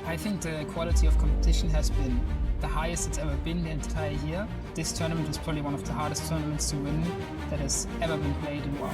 I think the quality of competition has been the highest it's ever been the entire year. This tournament is probably one of the hardest tournaments to win that has ever been played in WoW.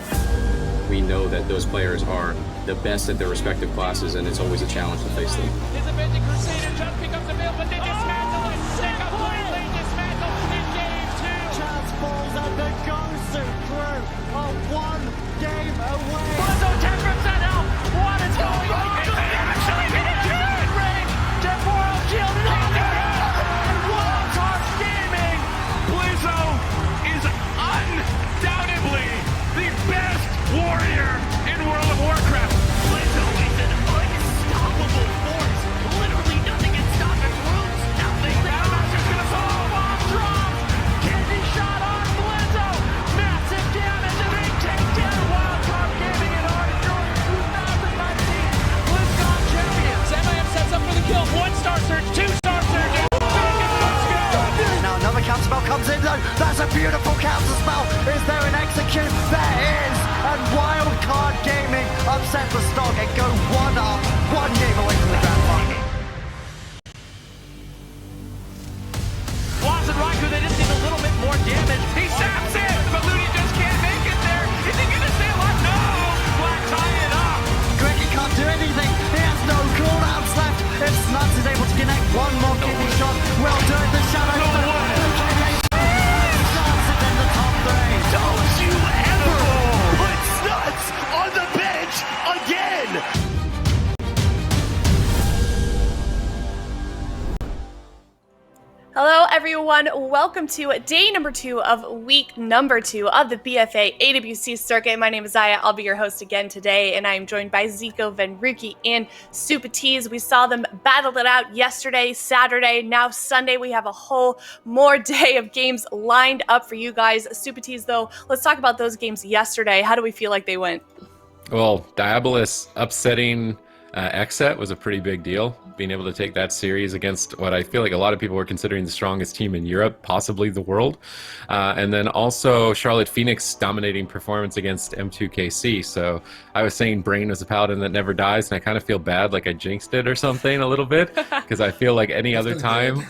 We know that those players are the best at their respective classes, and it's always a challenge to face them. His Avenging Crusader just becomes available, but they dismantle it. They completely dismantle in game 2. Chance falls and the Gosu crew are 1 game away. Blizzo 10% health. What is going on? They actually hit it. Mid-range. Temporal shield knocked it out. And Wildcard Gaming. Blizzo is undoubtedly the best warrior in World of Warcraft. Blizzo is an unstoppable force. Literally nothing can stop his roots. Nothing. Grandmaster's gonna fall. Bomb drops. Candy shot on Blizzo. Massive damage and they take down Wildcard Gaming and Art Jordan 2019 BlizzCon champions. MIM sets up for the kill. 1-star surge, 2-star surge. Now another counter spell comes in though. That's a beautiful counter spell. Is there an execute? There is. And Wildcard Gaming upset the stock and go 1-up, 1 game away from the grand final. Watson Raikou, they just need a little bit more damage. He saps it, but Looney just can't make it there. Is he gonna stay alive? No! Black tie it up. Greggy can't do anything. He has no cooldowns left. If Snuts is able to connect one more kidney shot, well done. The shadow. No way. Snuts is in the top 3. Don't you ever put Snuts on the bench again! Hello everyone, welcome to day number 2 of week number 2 of the BFA AWC circuit. My name is Zaya, I'll be your host again today, and I am joined by Zico, Venruki, and Supatese. We saw them battle it out yesterday, Saturday, now Sunday. We have a whole more day of games lined up for you guys. Supatese though, let's talk about those games yesterday. How do we feel like they went? Well, Diabolus upsetting XSET was a pretty big deal. Being able to take that series against what I feel like a lot of people were considering the strongest team in Europe, possibly the world. And then also Charlotte Phoenix dominating performance against M2KC. So I was saying Brain was a paladin that never dies, and I kind of feel bad, like I jinxed it or something a little bit, because I feel like any other time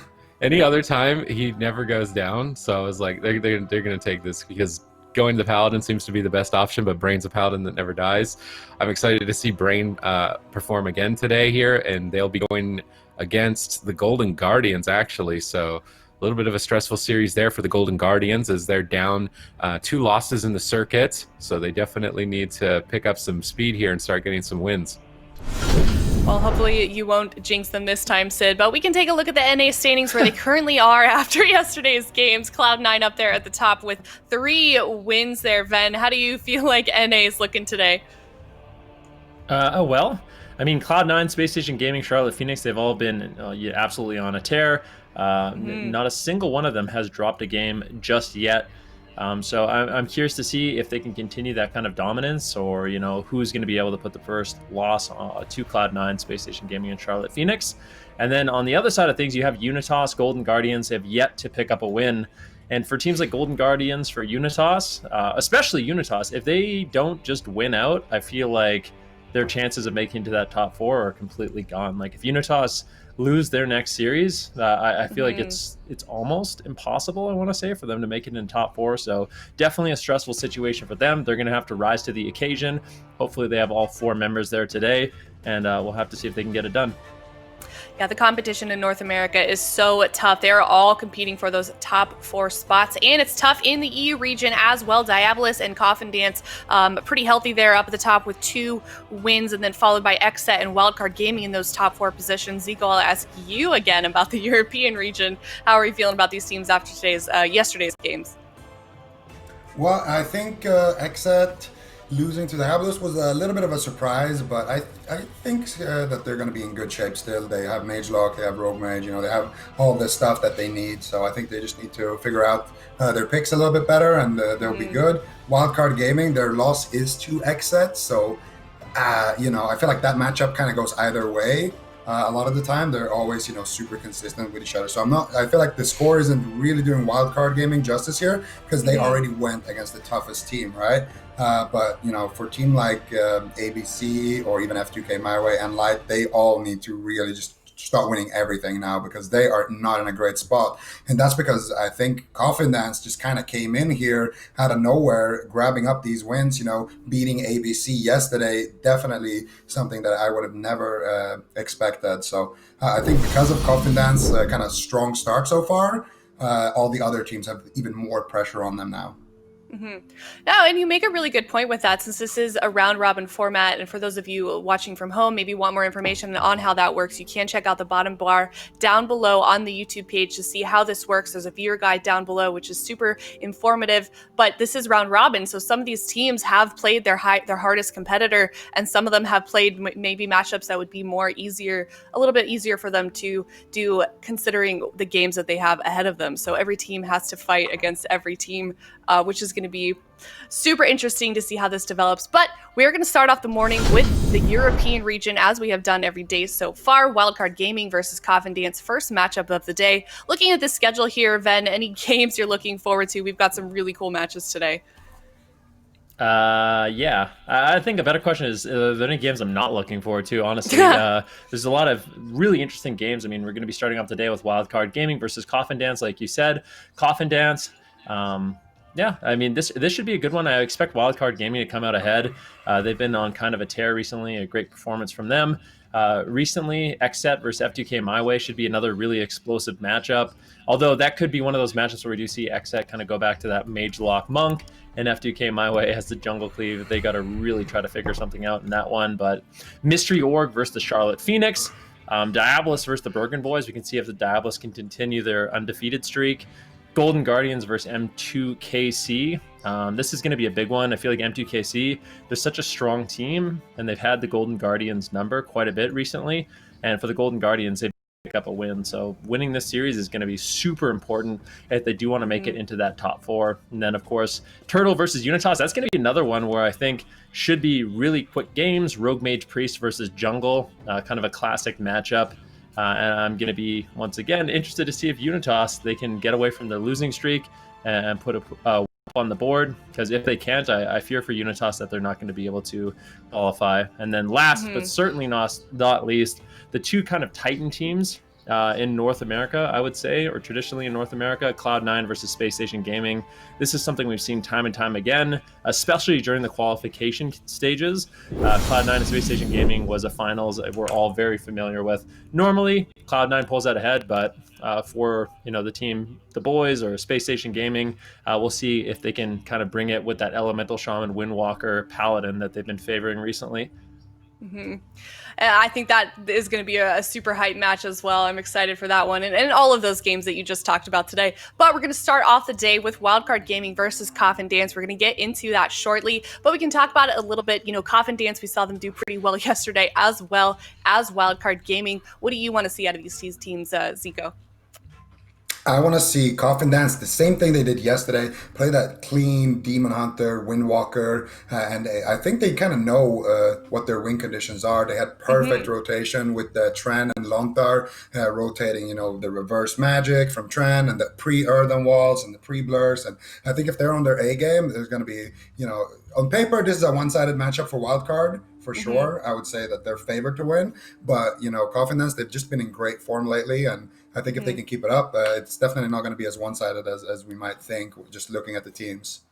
he never goes down. So I was like, they're going to take this, because going to Paladin seems to be the best option, but Brain's a Paladin that never dies. I'm excited to see Brain perform again today here, and they'll be going against the Golden Guardians, actually. So a little bit of a stressful series there for the Golden Guardians, as they're down 2 losses in the circuit. So they definitely need to pick up some speed here and start getting some wins. Well, hopefully you won't jinx them this time, Sid, but we can take a look at the NA standings where they currently are after yesterday's games. Cloud9 up there at the top with 3 wins there. Ven, how do you feel like NA is looking today? Well, I mean, Cloud9, Spacestation Gaming, Charlotte Phoenix, they've all been absolutely on a tear. Not a single one of them has dropped a game just yet. So I'm curious to see if they can continue that kind of dominance, or who's going to be able to put the first loss to Cloud9, Spacestation Gaming, and Charlotte Phoenix. And then on the other side of things, you have Unitas. Golden Guardians have yet to pick up a win. And for teams like Golden Guardians, for Unitas, especially Unitas, if they don't just win out, I feel like their chances of making it to that top 4 are completely gone. Like if Unitas lose their next series, I feel like it's almost impossible, I want to say, for them to make it in top 4. So definitely a stressful situation for them. They're going to have to rise to the occasion. Hopefully they have all 4 members there today, and we'll have to see if they can get it done. Yeah, the competition in North America is so tough. They're all competing for those top 4 spots, and it's tough in the EU region as well. Diabolus and Coffin Dance pretty healthy there up at the top with 2 wins, and then followed by XSET and Wildcard Gaming in those top 4 positions. Zico, I'll ask you again about the European region. How are you feeling about these teams after yesterday's games? Well, I think XSET losing to Diabolus was a little bit of a surprise, but I think that they're going to be in good shape still. They have Mage Lock, they have Rogue Mage, they have all the stuff that they need. So I think they just need to figure out their picks a little bit better, and they'll be good. Wildcard Gaming, their loss is to XSET, so I feel like that matchup kind of goes either way. A lot of the time, they're always super consistent with each other. So I feel like the score isn't really doing Wildcard Gaming justice here, because they already went against the toughest team, right? But for a team like ABC or even F2K MyWay and Light, they all need to really just start winning everything now, because they are not in a great spot. And that's because I think Coffin Dance just kind of came in here out of nowhere, grabbing up these wins, beating ABC yesterday. Definitely something that I would have never expected. So I think because of Coffin Dance kind of strong start so far, all the other teams have even more pressure on them now. Mm-hmm. No, and you make a really good point with that, since this is a round robin format. And for those of you watching from home, maybe want more information on how that works, you can check out the bottom bar down below on the YouTube page to see how this works. There's a viewer guide down below, which is super informative. But this is round robin, so some of these teams have played their hardest competitor, and some of them have played maybe matchups that would be a little bit easier for them to do, considering the games that they have ahead of them. So every team has to fight against every team, which is going to be super interesting to see how this develops. But we're going to start off the morning with the European region, as we have done every day so far. Wildcard Gaming versus Coffin Dance, first matchup of the day. Looking at the schedule here, Ven, any games you're looking forward to? We've got some really cool matches today. Yeah. I think a better question is, are there any games I'm not looking forward to, honestly? There's a lot of really interesting games. I mean, we're going to be starting off the day with Wildcard Gaming versus Coffin Dance, like you said. Coffin Dance, yeah, I mean, this should be a good one. I expect Wildcard Gaming to come out ahead. They've been on kind of a tear recently, a great performance from them. Recently, XSET versus F2K MyWay should be another really explosive matchup. Although that could be one of those matchups where we do see XSET kind of go back to that Mage Lock Monk, and F2K MyWay has the Jungle Cleave. They got to really try to figure something out in that one. But Mystery Org versus the Charlotte Phoenix. Diabolus versus the Bergen boys. We can see if the Diabolus can continue their undefeated streak. Golden Guardians versus M2KC. This is going to be a big one. I feel like M2KC, they're such a strong team, and they've had the Golden Guardians number quite a bit recently. And for the Golden Guardians, they pick up a win. So winning this series is going to be super important if they do want to make it into that top four. And then, of course, Turtle versus Unitas. That's going to be another one where I think should be really quick games. Rogue Mage Priest versus Jungle, kind of a classic matchup. And I'm going to be, once again, interested to see if Unitas, they can get away from their losing streak and put a on the board, because if they can't, I fear for Unitas that they're not going to be able to qualify. And then last, but certainly not least, the two kind of Titan teams in North America, I would say, or traditionally in North America, Cloud9 versus Spacestation Gaming. This is something we've seen time and time again, especially during the qualification stages. Cloud9 and Spacestation Gaming was a finals we're all very familiar with. Normally, Cloud9 pulls out ahead, but for the team, the boys or Spacestation Gaming, we'll see if they can kind of bring it with that Elemental Shaman, Windwalker, Paladin that they've been favoring recently. Mm-hmm. I think that is going to be a super hype match as well. I'm excited for that one and all of those games that you just talked about today. But we're going to start off the day with Wildcard Gaming versus Coffin Dance. We're going to get into that shortly, but we can talk about it a little bit. Coffin Dance, we saw them do pretty well yesterday, as well as Wildcard Gaming. What do you want to see out of these teams, Zico? I want to see Coffin Dance, the same thing they did yesterday, play that clean Demon Hunter, Windwalker, and I think they kind of know what their win conditions are. They had perfect rotation with Tran and Lontar rotating, the reverse magic from Tran and the pre-Earthen Walls and the pre-blurs. And I think if they're on their A game, there's going to be, on paper, this is a one-sided matchup for Wildcard. For sure, I would say that they're favored to win. But, Coffin Dance, they've just been in great form lately. And I think if they can keep it up, it's definitely not going to be as one-sided as we might think, just looking at the teams.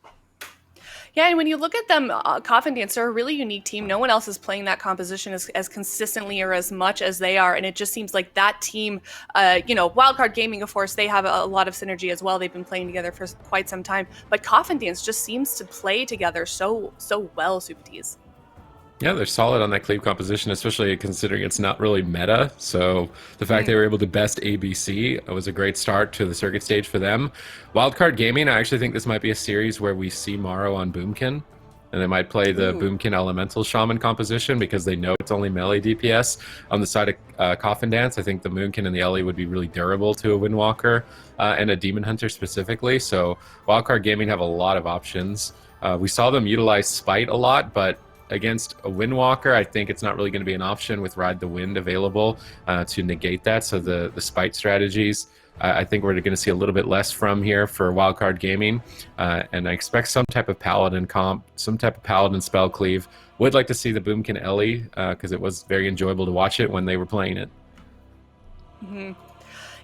Yeah, and when you look at them, Coffin Dance are a really unique team. No one else is playing that composition as consistently or as much as they are. And it just seems like that team, Wildcard Gaming, of course, they have a lot of synergy as well. They've been playing together for quite some time. But Coffin Dance just seems to play together so well, Supatees. Yeah, they're solid on that cleave composition, especially considering it's not really meta. So the fact they were able to best ABC was a great start to the circuit stage for them. Wildcard Gaming, I actually think this might be a series where we see Maro on Boomkin. And they might play the Boomkin Elemental Shaman composition because they know it's only melee DPS. On the side of Coffin Dance, I think the Moonkin and the Ellie would be really durable to a Windwalker and a Demon Hunter specifically. So Wildcard Gaming have a lot of options. We saw them utilize Spite a lot, but against a Windwalker, I think it's not really going to be an option with Ride the Wind available to negate that. So the Spite strategies, I think we're going to see a little bit less from here for Wildcard Gaming. And I expect some type of Paladin comp, some type of Paladin spell cleave. Would like to see the Boomkin Ellie because it was very enjoyable to watch it when they were playing it.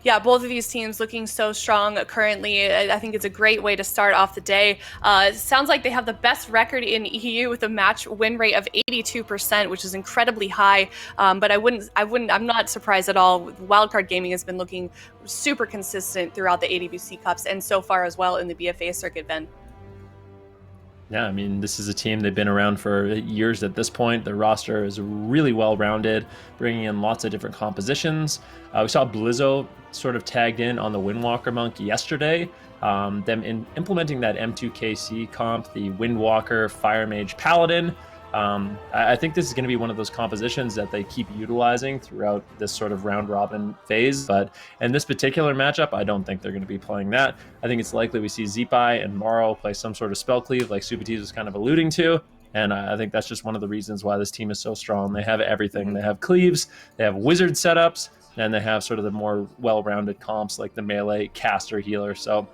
Yeah, both of these teams looking so strong currently. I think it's a great way to start off the day. It sounds like they have the best record in EU with a match win rate of 82%, which is incredibly high. But I'm not surprised at all. Wildcard Gaming has been looking super consistent throughout the AWC Cups and so far as well in the BFA circuit, Ben. Yeah, I mean, this is a team, they've been around for years at this point. Their roster is really well-rounded, bringing in lots of different compositions. We saw Blizzo sort of tagged in on the Windwalker Monk yesterday. Them implementing that M2KC comp, the Windwalker, Fire Mage, Paladin. I think this is going to be one of those compositions that they keep utilizing throughout this sort of round-robin phase. But in this particular matchup, I don't think they're going to be playing that. I think it's likely we see Zeepai and Morrow play some sort of spell cleave like Supatees was kind of alluding to. And I think that's just one of the reasons why this team is so strong. They have everything. They have cleaves, they have wizard setups, and they have sort of the more well-rounded comps like the melee, caster, healer. So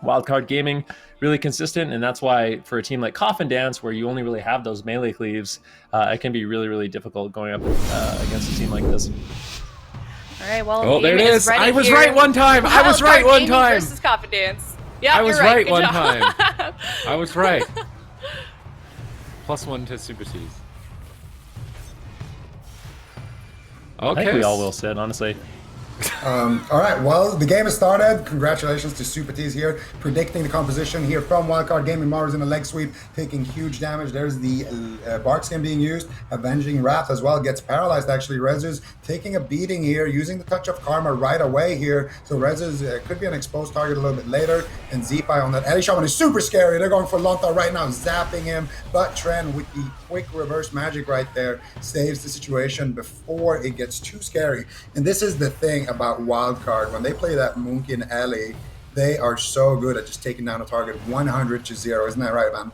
Wildcard Gaming, really consistent, and that's why for a team like Coffin Dance, where you only really have those melee cleaves, it can be really, really difficult going up against a team like this. All right, well, oh, there it is. I was right one time. I was right one time. Versus Coffin Dance. Yeah, I was you're right. right one Good time. job. I was right. +1 to Supatees. Okay. I think we all will, Sid, honestly. All right, well, the game has started. Congratulations to Supatees here, predicting the composition here from Wildcard Gaming. Mars in a leg sweep, taking huge damage. There's the Bark Skin being used. Avenging Wrath as well, gets paralyzed actually. Rezus taking a beating here, using the Touch of Karma right away here. So Rezus could be an exposed target a little bit later. And Zeepai on that Ellie Shaman is super scary. They're going for Lontar right now, zapping him. But Tren with the quick reverse magic right there saves the situation before it gets too scary. And this is the thing about Wildcard. When they play that Moonky and Ellie, they are so good at just taking down a target 100 to 0. Isn't that right, man?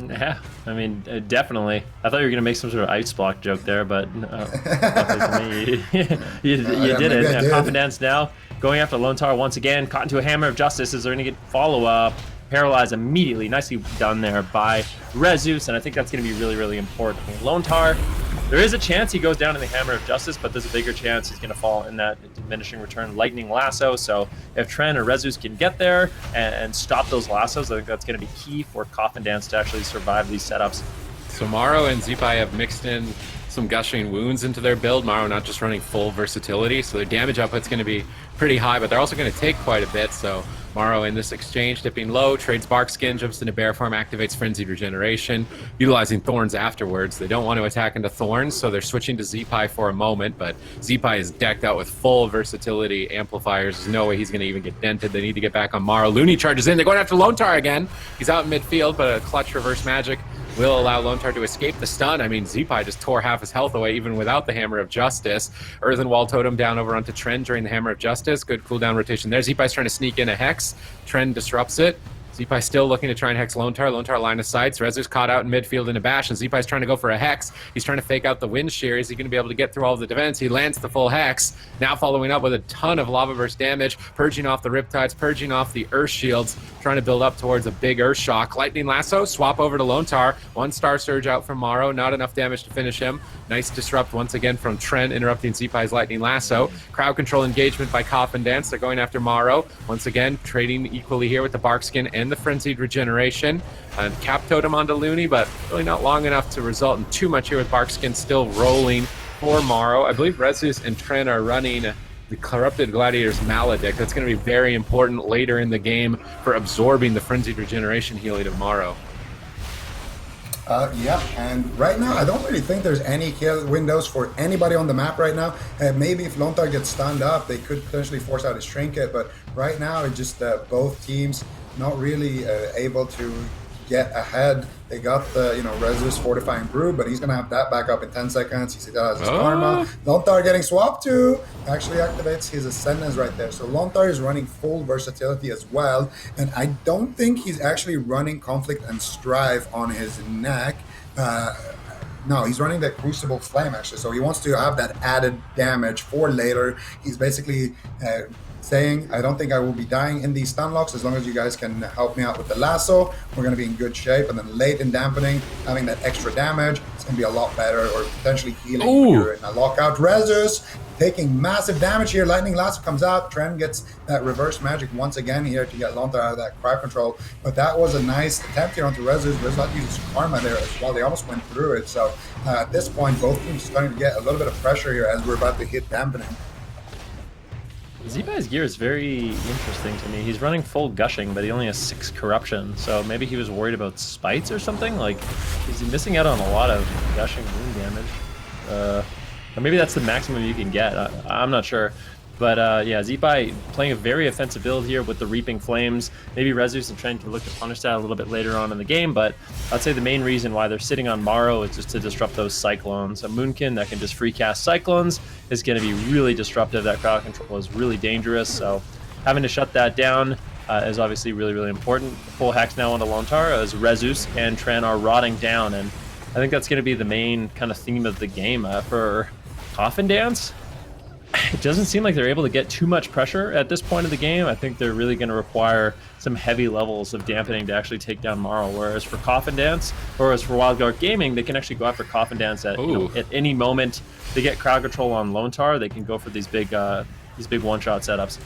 Yeah, I mean, definitely. I thought you were going to make some sort of ice block joke there, but luckily for me, you did it. Confidence now going after Lontar once again. Caught into a Hammer of Justice. Is there going to get follow-up? Paralyzed immediately. Nicely done there by Rezus, and I think that's going to be really, really important. Lontar, there is a chance he goes down in the Hammer of Justice, but there's a bigger chance he's going to fall in that diminishing return Lightning Lasso. So if Tren or Rezus can get there and stop those lassos, I think that's going to be key for Coffin Dance to actually survive these setups. So Morrow and Zeepai have mixed in some Gushing Wounds into their build. Morrow not just running full versatility, so their damage output's going to be pretty high, but they're also going to take quite a bit. So Morrow in this exchange, dipping low, trades Bark Skin, jumps into Bear Form, activates Frenzied Regeneration, utilizing Thorns afterwards. They don't want to attack into Thorns, so they're switching to Zeepai for a moment, but Zeepai is decked out with full versatility amplifiers. There's no way he's going to even get dented. They need to get back on Morrow. Looney charges in. They're going after Lontar again. He's out in midfield, but a clutch reverse magic will allow Lontar to escape the stun. I mean, Zeepai just tore half his health away even without the Hammer of Justice. Earthen Wall Totem down over onto Tren during the Hammer of Justice. Good cooldown rotation there. Zeepai's trying to sneak in a Hex. Tren disrupts it. Zeepai still looking to try and hex Lontar. Lontar line of sights. Rezus caught out in midfield in a bash, and Zeepai's trying to go for a hex. He's trying to fake out the wind shear. Is he going to be able to get through all of the defense? He lands the full hex. Now following up with a ton of lava burst damage, purging off the Riptides, purging off the Earth Shields, trying to build up towards a big Earth Shock. Lightning Lasso, swap over to Lontar. 1-star surge out from Morrow. Not enough damage to finish him. Nice disrupt once again from Tren, interrupting Zeepai's Lightning Lasso. Crowd control engagement by Coffin Dance. They're going after Morrow. Once again, trading equally here with the Bark Skin and the Frenzied Regeneration. And Cap Totem onto Looney, but really not long enough to result in too much here with Bark Skin still rolling for Morrow. I believe Rezus and Tren are running the Corrupted Gladiator's Maledict. That's going to be very important later in the game for absorbing the Frenzied Regeneration healing of Morrow. Yeah, and right now I don't really think there's any kill windows for anybody on the map right now. Maybe if Lontar gets stunned up, they could potentially force out his Trinket, but right now it's just both teams not really able to get ahead. They got the, Rezus Fortifying Brew, but he's going to have that back up in 10 seconds. He still has his Karma. Lontar getting swapped to actually activates his Ascendance right there. So Lontar is running full versatility as well, and I don't think he's actually running Conflict and Strive on his neck. No, he's running the Crucible Flame actually, so he wants to have that added damage for later. He's basically saying, I don't think I will be dying in these stun locks as long as you guys can help me out with the lasso. We're going to be in good shape. And then late in dampening, having that extra damage, it's going to be a lot better, or potentially healing when you're in a lockout. Rezus taking massive damage here. Lightning Lasso comes out. Trend gets that reverse magic once again here to get Lontar out of that crowd control. But that was a nice attempt here onto Rezus. Rezus uses Karma there as well. They almost went through it. So at this point, both teams are starting to get a little bit of pressure here as we're about to hit dampening. Zipai's gear is very interesting to me. He's running full gushing, but he only has 6 corruption. So maybe he was worried about spites or something. Like, he's missing out on a lot of gushing wound damage. Or maybe that's the maximum you can get. I'm not sure. But yeah, Zipai playing a very offensive build here with the Reaping Flames. Maybe Rezus and Trent can look to punish that a little bit later on in the game, but I'd say the main reason why they're sitting on Maro is just to disrupt those Cyclones. A Moonkin that can just free cast Cyclones is going to be really disruptive. That crowd control is really dangerous, so having to shut that down is obviously really, really important. Full Hex now onto Lontar as Rezus and Tren are rotting down, and I think that's going to be the main kind of theme of the game for Coffin Dance. It doesn't seem like they're able to get too much pressure at this point of the game. I think they're really going to require some heavy levels of dampening to actually take down Marl. Whereas for Coffin Dance, or as for Wildcard Gaming, they can actually go after Coffin Dance at, at any moment. They get crowd control on Lontar, they can go for these big one-shot setups.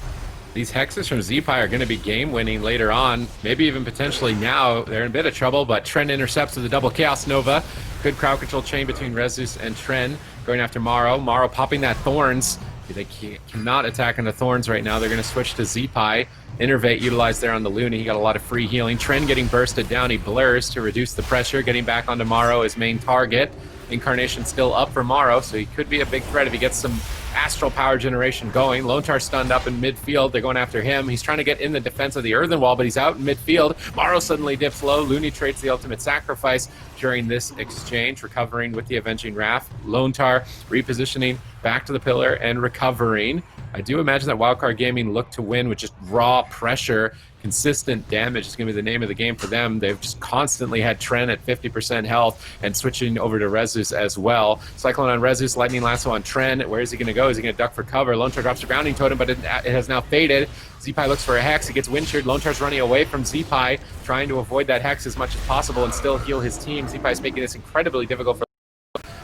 These hexes from Zipai are going to be game-winning later on, maybe even potentially now. They're in a bit of trouble, but Tren intercepts with the double Chaos Nova. Good crowd control chain between Rezus and Tren, going after Maro. Maro popping that Thorns. They cannot attack on the Thorns right now. They're going to switch to Zipai. Innervate utilized there on the Looney. He got a lot of free healing. Tren getting bursted down. He blurs to reduce the pressure, getting back onto Maro, his main target. Incarnation still up for Maro, so he could be a big threat if he gets some astral power generation going. Lontar stunned up in midfield. They're going after him. He's trying to get in the defense of the earthen wall, but he's out in midfield. Maro suddenly dips low. Looney trades the ultimate sacrifice during this exchange, recovering with the Avenging Wrath. Lontar repositioning back to the pillar and recovering. I do imagine that Wildcard Gaming looked to win with just raw pressure. Consistent damage is going to be the name of the game for them. They've just constantly had Tren at 50% health and switching over to Rezus as well. Cyclone on Rezus, Lightning Lasso on Tren. Where is he going to go? Is he going to duck for cover? Lontar drops a Grounding Totem, but it has now faded. Zipai looks for a Hex. He gets Windcheered. Lontar's running away from Zipai, trying to avoid that Hex as much as possible and still heal his team. Zipai is making this incredibly difficult for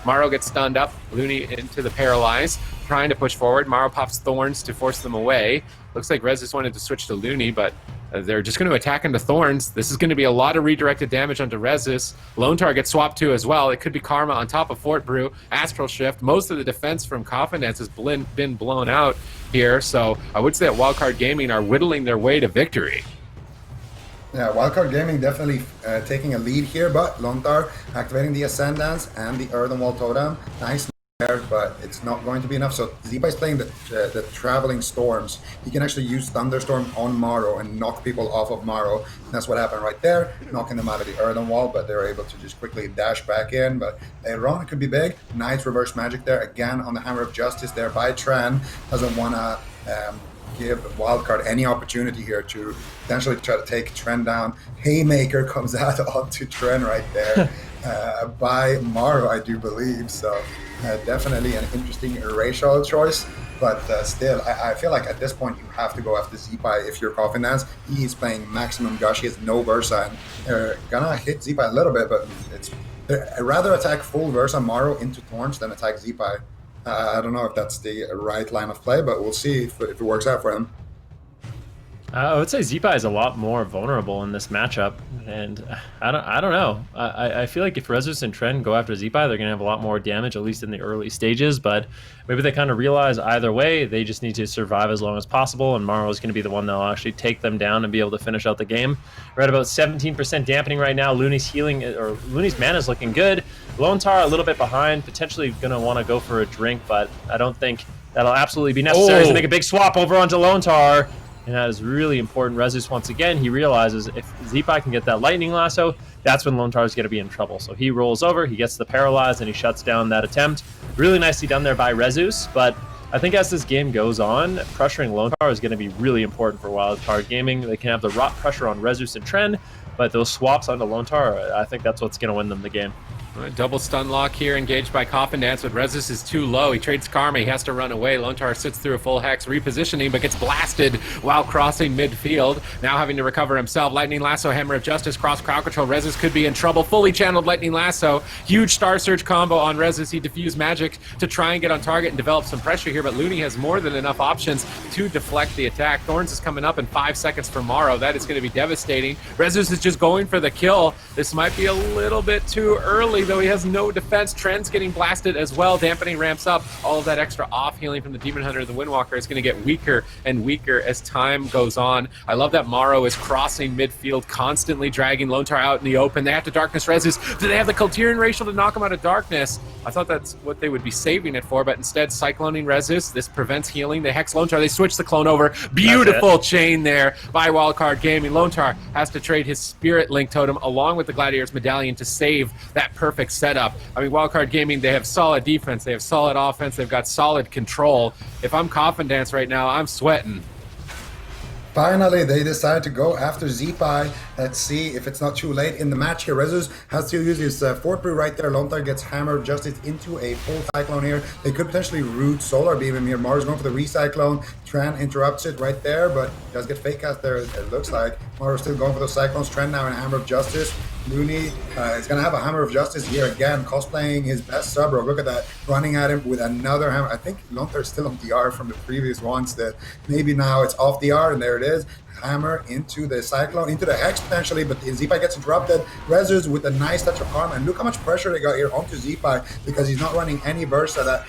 Maro gets stunned up, Looney into the Paralyze, trying to push forward. Maro pops Thorns to force them away. Looks like Rezus wanted to switch to Looney, but they're just going to attack into Thorns. This is going to be a lot of redirected damage onto Rezus. Lontar gets swapped too as well. It could be Karma on top of Fort Brew. Astral Shift. Most of the defense from Coffin Dance has been blown out here, so I would say that Wildcard Gaming are whittling their way to victory. Yeah, Wildcard Gaming definitely taking a lead here, but Lontar activating the Ascendance and the Earthen Wall Totem. Nice there, but it's not going to be enough. So Zipai's playing the Traveling Storms. He can actually use Thunderstorm on Maro and knock people off of Maro. And that's what happened right there, knocking them out of the Earthen Wall, but they're able to just quickly dash back in. But later on, it could be big. Nice reverse magic there, again on the Hammer of Justice there by Tren. Doesn't want to give Wildcard any opportunity here to potentially try to take Tren down. Haymaker comes out onto Tren right there by Maro, I do believe. So definitely an interesting racial choice, but still, I feel like at this point you have to go after Zipai if you're Coffin Dance. He's playing maximum gush, he has no Versa, and they're gonna hit Zipai a little bit, but I'd rather attack full Versa Maro into Thorns than attack Zipai. I don't know if that's the right line of play, but we'll see if it works out for him. I would say Zipai is a lot more vulnerable in this matchup, and I don't know. I feel like if Rezus and Tren go after Zipai, they're going to have a lot more damage, at least in the early stages, but maybe they kind of realize either way, they just need to survive as long as possible, and Maro is going to be the one that'll actually take them down and be able to finish out the game. We're at about 17% dampening right now. Looney's healing, or Looney's mana is looking good. Lontar a little bit behind, potentially going to want to go for a drink, but I don't think that'll absolutely be necessary to make a big swap over onto Lontar. And that is really important. Rezus, once again, he realizes if Zipai can get that Lightning Lasso, that's when Lontar is going to be in trouble. So he rolls over, he gets the Paralyze, and he shuts down that attempt. Really nicely done there by Rezus, but I think as this game goes on, pressuring Lontar is going to be really important for Wildcard Gaming. They can have the rot pressure on Rezus and Tren, but those swaps onto Lontar, I think that's what's going to win them the game. Double stun lock here, engaged by Coffin Dance, but Rezus is too low. He trades Karma, he has to run away. Lontar sits through a full hex, repositioning, but gets blasted while crossing midfield. Now having to recover himself. Lightning Lasso, Hammer of Justice, cross crowd control. Rezus could be in trouble. Fully channeled Lightning Lasso. Huge Star Surge combo on Rezus. He diffused magic to try and get on target and develop some pressure here, but Looney has more than enough options to deflect the attack. Thorns is coming up in 5 seconds for Morrow. That is going to be devastating. Rezus is just going for the kill. This might be a little bit too early, though he has no defense. Trend's getting blasted as well. Dampening ramps up. All of that extra off healing from the Demon Hunter. The Windwalker is going to get weaker and weaker as time goes on. I love that Morrow is crossing midfield, constantly dragging Lontar out in the open. They have to Darkness Rezus. Do they have the Culturian Racial to knock him out of darkness? I thought that's what they would be saving it for, but instead Cycloning Rezus. This prevents healing. They Hex Lontar. They switch the clone over. Beautiful chain there by Wildcard Gaming. Lontar has to trade his Spirit Link Totem along with the Gladiator's Medallion to save that perfect setup. I mean, Wildcard Gaming, they have solid defense. They have solid offense. They've got solid control. If I'm Coffin Dance right now, I'm sweating. Finally, they decide to go after Zeepai. Let's see if it's not too late in the match here. Rezus has to use his Fort Brew right there. Lontar gets Hammer of Justice into a full Cyclone here. They could potentially root Solar Beam him here. Mars going for the Recyclone. Tran interrupts it right there, but does get Fake Cast there, it looks like. Mars still going for those Cyclones. Tran now in Hammer of Justice. Looney is going to have a Hammer of Justice here again, cosplaying his best sub rogue. Look at that, running at him with another hammer. I think Lontar is still on DR from the previous ones. That maybe now it's off DR, and there it is. Hammer into the Cyclone, into the Hex potentially, but Zeepai gets interrupted. Rezus with a nice touch of Karma, and look how much pressure they got here onto Zeepai because he's not running any Versa. That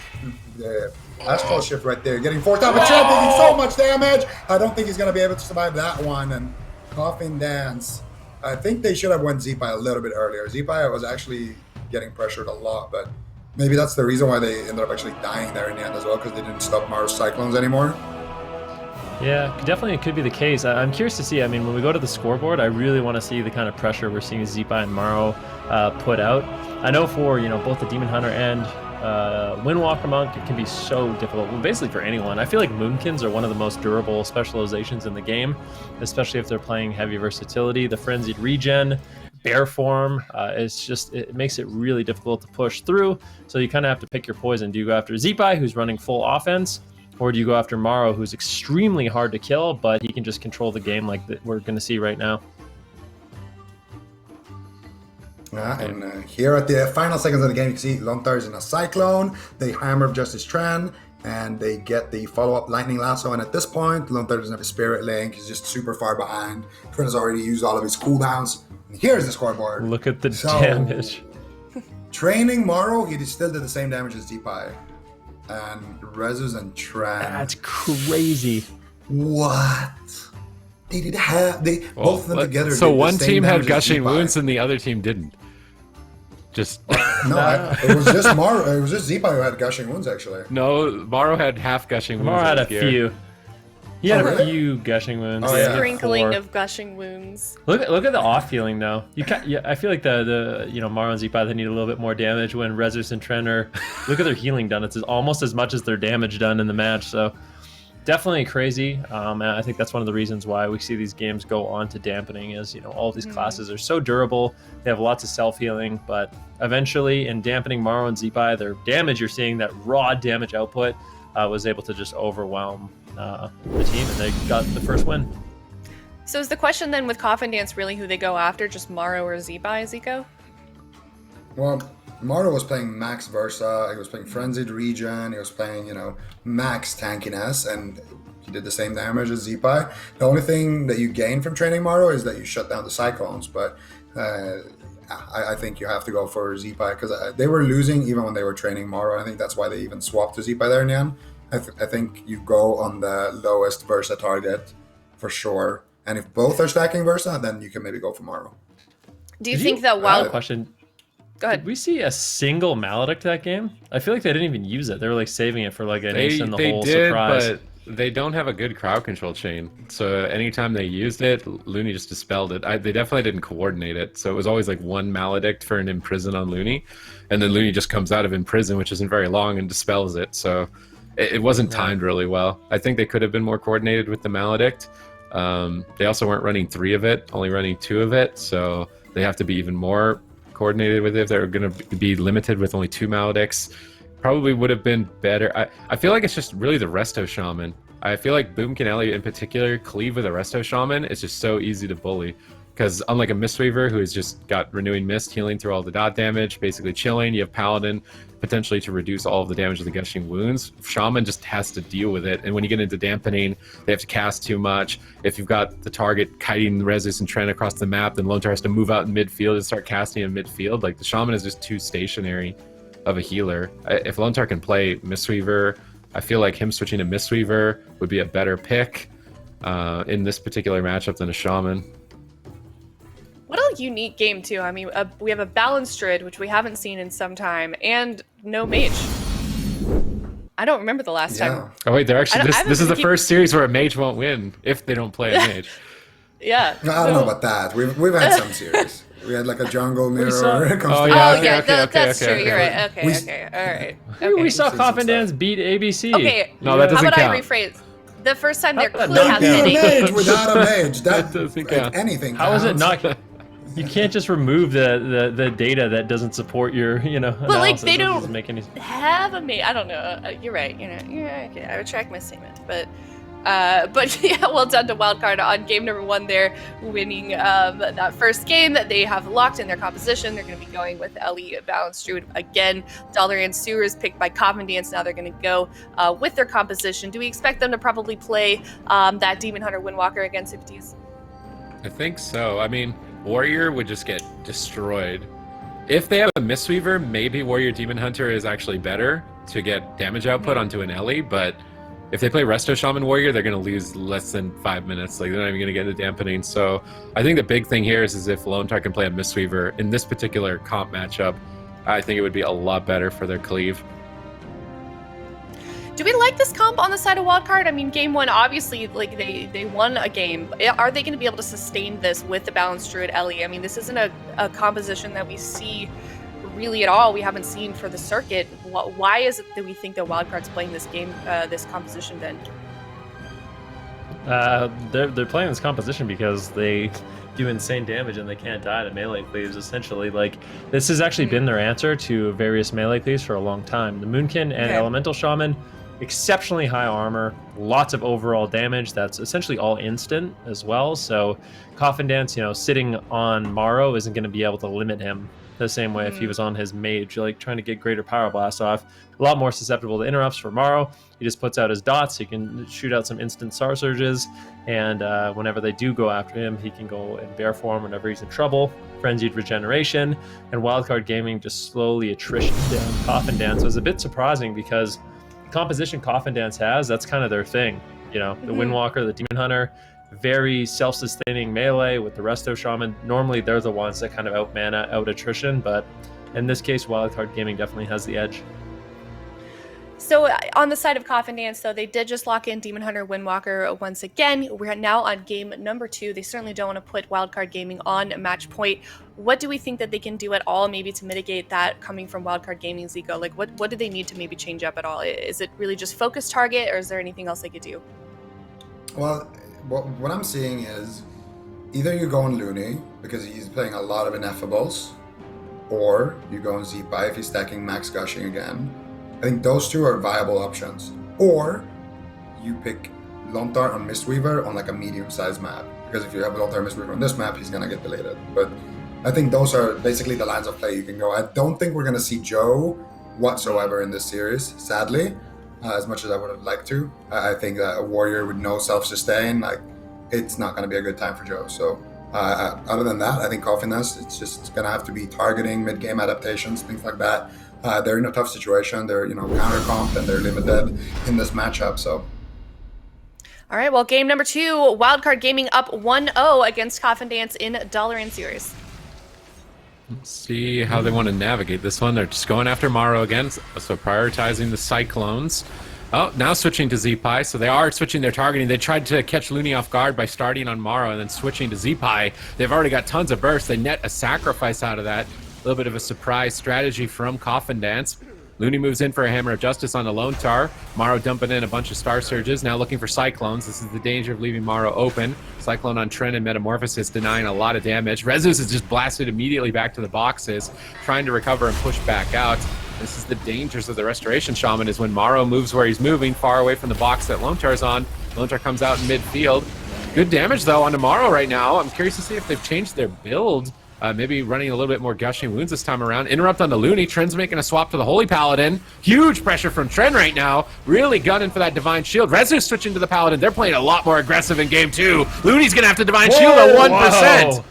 the Astral Shift right there, getting forced out, but Chad taking so much damage. I don't think he's going to be able to survive that one. And Coffin Dance, I think they should have went Zeepai a little bit earlier. Zeepai was actually getting pressured a lot, but maybe that's the reason why they ended up actually dying there in the end as well, because they didn't stop Mars Cyclones anymore. Yeah, definitely it could be the case. I'm curious to see. I mean, when we go to the scoreboard, I really want to see the kind of pressure we're seeing Zeepai and Morrow put out. I know for both the Demon Hunter and Windwalker Monk, it can be so difficult. Well, basically for anyone. I feel like Moonkins are one of the most durable specializations in the game, especially if they're playing heavy versatility. The Frenzied Regen, Bear Form, it makes it really difficult to push through. So you kind of have to pick your poison. Do you go after Zeepai, who's running full offense? Or do you go after Morrow, who's extremely hard to kill, but he can just control the game like we're going to see right now? And here at the final seconds of the game, you can see Lontar is in a Cyclone. They Hammer of Justice Tran, and they get the follow-up Lightning Lasso. And at this point, Lontar doesn't have a Spirit Link. He's just super far behind. Tran has already used all of his cooldowns. And here's the scoreboard. Look at the damage. Training Morrow, he still did the same damage as Zeepai. And Rezus and Tran. That's crazy. What? They did have both of them together. So one team had gushing wounds and the other team didn't. Just it was just Morrow. It was just Zeepai who had gushing wounds actually. No, Morrow had half gushing wounds. Morrow had a few. He had a few gushing wounds. Sprinkling of gushing wounds. Look at the off healing though. I feel like the Morrow and Zeepai, they need a little bit more damage when Rezus and Tren are. Look at their healing done. It's almost as much as their damage done in the match. So definitely crazy. And I think that's one of the reasons why we see these games go on to dampening. Is all of these classes are so durable. They have lots of self healing, but eventually in dampening Morrow and Zeepai, their damage you're seeing, that raw damage output, was able to just overwhelm the team, and they got the first win. So is the question then with Coffin Dance really who they go after, just Morrow or Zeepai, Zico? Well, Morrow was playing max Versa, he was playing Frenzied Regen, he was playing, max tankiness, and he did the same damage as Zeepai. The only thing that you gain from training Morrow is that you shut down the Cyclones, but I think you have to go for Zeepai, because they were losing even when they were training Morrow. I think that's why they even swapped to Zeepai there in the end. I think you go on the lowest Versa target for sure. And if both are stacking Versa, then you can maybe go for Morrow. Do you think that Wild... question. Go ahead. Did we see a single Maledict that game? I feel like they didn't even use it. They were like saving it for like an ace in the hole surprise. But they don't have a good crowd control chain. So anytime they used it, Looney just dispelled it. They definitely didn't coordinate it. So it was always like one Maledict for an Imprison on Looney. And then Looney just comes out of Imprison, which isn't very long, and dispels it. So it wasn't timed really well. I think they could have been more coordinated with the Maledict. They also weren't running 3 of it, only running 2 of it. So they have to be even more coordinated with it, if they were going to be limited with only 2 Maledics, probably would have been better. I feel like it's just really the Resto Shaman. I feel like Boomkin Ellie in particular, cleave with a Resto Shaman is just so easy to bully. Because unlike a Mistweaver, who has just got Renewing Mist, healing through all the dot damage, basically chilling, you have Paladin potentially to reduce all of the damage of the Gushing Wounds. Shaman just has to deal with it, and when you get into dampening, they have to cast too much. If you've got the target kiting Rezus and Trent across the map, then Lone Star has to move out in midfield and start casting in midfield. Like, the Shaman is just too stationary of a healer. If Lone Star can play Mistweaver, I feel like him switching to Mistweaver would be a better pick in this particular matchup than a Shaman. What a unique game, too. I mean, we have a balanced Druid, which we haven't seen in some time, and no mage. I don't remember the last time. Oh, wait, they're actually, this is the first series where a mage won't win if they don't play a mage. Yeah. No, I don't know about that. We've had some series. We had like a jungle mirror. That's true. You're right. Okay, all right. Okay. We saw Coffin Dance beat ABC. Okay. No, that doesn't count. How about I rephrase? The first time there could Not have be a been mage without a mage. That doesn't count. Anything. How is it counts. not? You can't just remove the data that doesn't support your But like analysis. they That don't doesn't make any... have a mate. I don't know. You're right. Okay. I retract my statement. But yeah, well done to Wildcard on game number 1 there, winning that first game that they have locked in their composition. They're going to be going with Ellie Balanced Druid again. Dalaran Sewer is picked by Coffin Dance. Now they're going to go with their composition. Do we expect them to probably play that Demon Hunter Windwalker against Supertees? I think so. I mean, Warrior would just get destroyed. If they have a Mistweaver, maybe Warrior Demon Hunter is actually better to get damage output onto an Ellie, but if they play Resto Shaman Warrior, they're going to lose less than 5 minutes. Like, they're not even going to get into dampening. So I think the big thing here is if Lone Star can play a Mistweaver in this particular comp matchup, I think it would be a lot better for their cleave. Do we like this comp on the side of Wildcard? I mean, game 1, obviously, like, they won a game. Are they going to be able to sustain this with the Balanced Druid Ellie? I mean, this isn't a composition that we see really at all. We haven't seen for the circuit. Why is it that we think that Wildcard's playing this game, this composition then? They're playing this composition because they do insane damage and they can't die to melee cleaves, essentially. Like, this has actually been their answer to various melee cleaves for a long time. The Moonkin and Elemental Shaman, exceptionally high armor, lots of overall damage that's essentially all instant as well. So Coffin Dance, sitting on Morrow isn't going to be able to limit him the same way if he was on his mage, like trying to get greater power blast off. A lot more susceptible to interrupts for Morrow. He just puts out his dots, he can shoot out some instant Star Surges, and whenever they do go after him, he can go in bear form whenever he's in trouble. Frenzied Regeneration, and Wildcard Gaming just slowly attrition down Coffin Dance. It was a bit surprising because the composition Coffin Dance has, that's kind of their thing. The Windwalker, the Demon Hunter, very self-sustaining melee with the Resto Shaman. Normally, they're the ones that kind of out-mana, out-attrition, but in this case, Wildcard Gaming definitely has the edge. So on the side of Coffin Dance, though, they did just lock in Demon Hunter Windwalker once again. We're now on game number 2. They certainly don't want to put Wildcard Gaming on match point. What do we think that they can do at all, maybe to mitigate that coming from Wildcard Gaming, Zico? Like, what do they need to maybe change up at all? Is it really just focus target, or is there anything else they could do? Well, what I'm seeing is either you go on Looney because he's playing a lot of ineffables, or you go on Zipa if he's stacking max gushing again. I think those two are viable options. Or you pick Lontar on Mistweaver on like a medium-sized map, because if you have Lontar Mistweaver on this map, he's gonna get deleted. But I think those are basically the lines of play you can go. I don't think we're gonna see Joe whatsoever in this series, sadly. As much as I would have liked to. I think that a Warrior with no self-sustain, like, it's not going to be a good time for Joe. So other than that, I think Coffin Dance, it's just going to have to be targeting, mid-game adaptations, things like that. They're in a tough situation. They're, counter-comp, and they're limited in this matchup, so. All right, well, game number 2, Wildcard Gaming up 1-0 against Coffin Dance in Dalaran Series. Let's see how they want to navigate this one. They're just going after Morrow again, so prioritizing the Cyclones. Oh, now switching to Z-Pi, so they are switching their targeting. They tried to catch Looney off guard by starting on Morrow and then switching to Z-Pi. They've already got tons of bursts. They net a sacrifice out of that. A little bit of a surprise strategy from Coffin Dance. Looney moves in for a Hammer of Justice on the Lone Tar. Morrow dumping in a bunch of Star Surges, now looking for Cyclones. This is the danger of leaving Morrow open. Cyclone on Tren and Metamorphosis denying a lot of damage. Rezus is just blasted immediately back to the boxes, trying to recover and push back out. This is the dangers of the Restoration Shaman, is when Morrow moves where he's moving, far away from the box that Lone Tar's on. Lone Tar comes out in midfield. Good damage, though, on Morrow right now. I'm curious to see if they've changed their build. Maybe running a little bit more Gushing Wounds this time around. Interrupt on the Looney. Tren's making a swap to the Holy Paladin. Huge pressure from Tren right now. Really gunning for that Divine Shield. Rezu's switching to the Paladin. They're playing a lot more aggressive in game 2. Looney's going to have to Divine Shield at 1%. Whoa.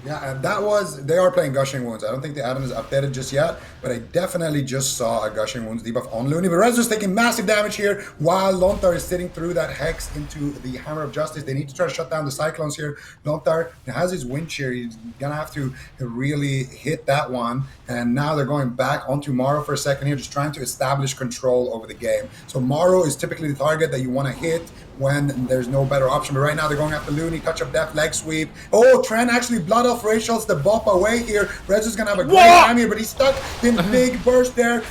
Yeah, and they are playing Gushing Wounds. I don't think the item is updated just yet, but I definitely just saw a Gushing Wounds debuff on Looney. But Rezu's taking massive damage here while Lone Tar is sitting through that Hex into the Hammer of Justice. They need to try to shut down the Cyclones here. Lone Tar has his Wind Shear. He's gonna have to really hit that one. And now they're going back onto Morrow for a second here, just trying to establish control over the game. So Morrow is typically the target that you want to hit when there's no better option. But right now they're going after Looney, touch of death, leg sweep. Oh, Tren actually blood off Rachel's the bop away here. Rezu's gonna have a great time here, but he's stuck in big burst there.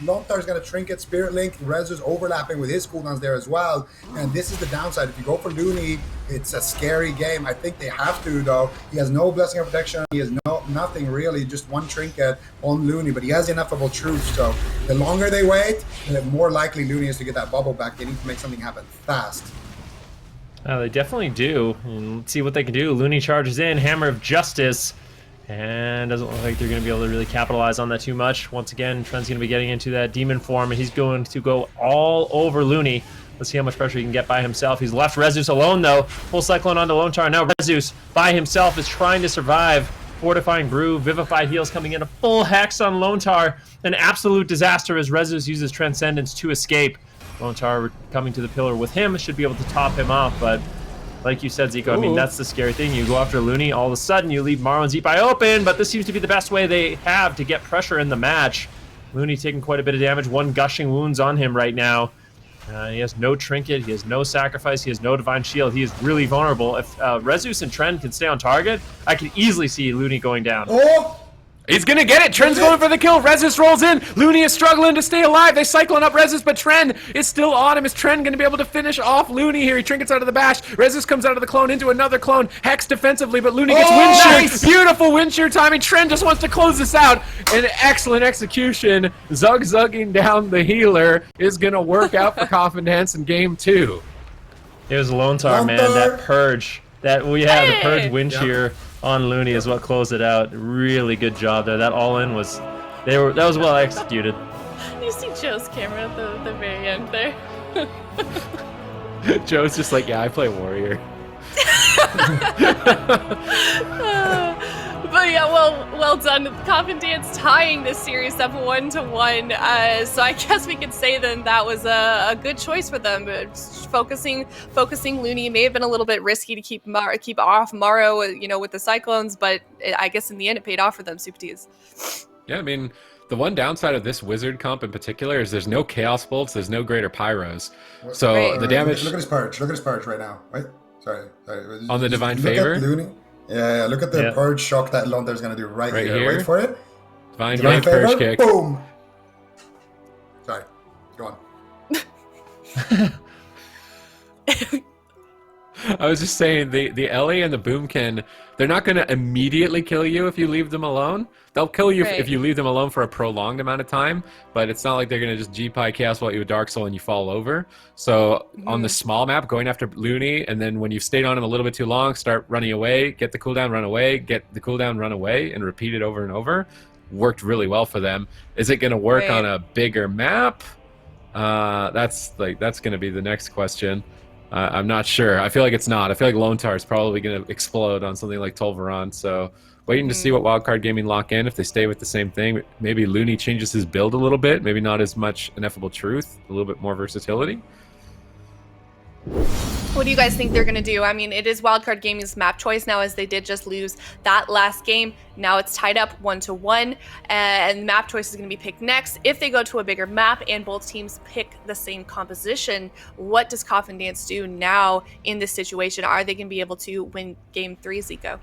Lone Tar's gonna Trinket, Spirit Link. Rezu's overlapping with his cooldowns there as well. And this is the downside. If you go for Looney, it's a scary game. I think they have to, though. He has no Blessing of Protection. He has nothing really, just one Trinket on Looney, but he has ineffable truth. So the longer they wait, the more likely Looney is to get that bubble back. They need to make something happen fast. They definitely do. And let's see what they can do. Looney charges in, Hammer of Justice, and doesn't look like they're going to be able to really capitalize on that too much. Once again, Tren's going to be getting into that demon form, and he's going to go all over Looney. Let's see how much pressure he can get by himself. He's left Rezus alone, though. Full Cyclone onto Lone Tar. Now Rezus, by himself, is trying to survive. Fortifying Brew, Vivified Heals coming in. A full Hex on Lone Tar. An absolute disaster as Rezus uses Transcendence to escape. Lone Tar coming to the pillar with him should be able to top him off, but like you said, Zico, I mean, that's the scary thing. You go after Looney, all of a sudden you leave Morrow and Zeepai open, but this seems to be the best way they have to get pressure in the match. Looney taking quite a bit of damage, 1 Gushing Wounds on him right now. He has no Trinket, he has no Sacrifice, he has no Divine Shield. He is really vulnerable. If Rezus and Tren can stay on target, I can easily see Looney going down. Oh! He's gonna get it. Tren's going for the kill. Rezus rolls in. Looney is struggling to stay alive. They cycling up Rezus, but Tren is still on him. Is Tren gonna be able to finish off Looney here? He trinkets out of the bash. Rezus comes out of the clone into another clone. Hex defensively, but Looney gets wind shear. Nice. Beautiful wind shear timing. Tren just wants to close this out. An excellent execution. Zug-zugging down the healer is gonna work out for Coffin Dance in game 2. Here's Lone Tar, man. That purge. The purge wind shear on Looney is what closed it out. Really good job there. That all-in was, that was well executed. You see Joe's camera at the very end there. Joe's just like, yeah, I play Warrior. But yeah, well done. Coffin Dance tying this series up 1-1. So I guess we could say then that was a good choice for them. Focusing Looney may have been a little bit risky to keep off Morrow, you know, with the Cyclones, but I guess in the end it paid off for them. Super T's. Yeah, I mean, the one downside of this Wizard comp in particular is there's no Chaos Bolts, there's no Greater Pyros. So the damage... Look at his purge. Look at his purge right now. Wait, sorry. On the Divine look Favor? At Looney. Yeah, look at the purge shock that Lone Tar's going to do right here. Wait for it. Divine Favor, purge kick. Boom. Sorry. Go on. I was just saying, the Ellie and the Boomkin, they're not going to immediately kill you if you leave them alone. They'll kill you if you leave them alone for a prolonged amount of time, but it's not like they're going to just G-Pie Chaos Bolt you with Dark Soul and you fall over. So on the small map, going after Looney, and then when you've stayed on him a little bit too long, start running away, get the cooldown, run away, get the cooldown, run away, and repeat it over and over, worked really well for them. Is it going to work on a bigger map? That's going to be the next question. I'm not sure. I feel like it's not. I feel like Lone Tar is probably going to explode on something like Tolvaron. So waiting to see what Wildcard Gaming lock in. If they stay with the same thing, maybe Looney changes his build a little bit. Maybe not as much Ineffable Truth, a little bit more versatility. What do you guys think they're going to do? I mean, it is Wildcard Gaming's map choice now, as they did just lose that last game. Now it's tied up 1-1, and map choice is going to be picked next. If they go to a bigger map and both teams pick the same composition, what does Coffin Dance do now in this situation? Are they going to be able to win game 3, Zico?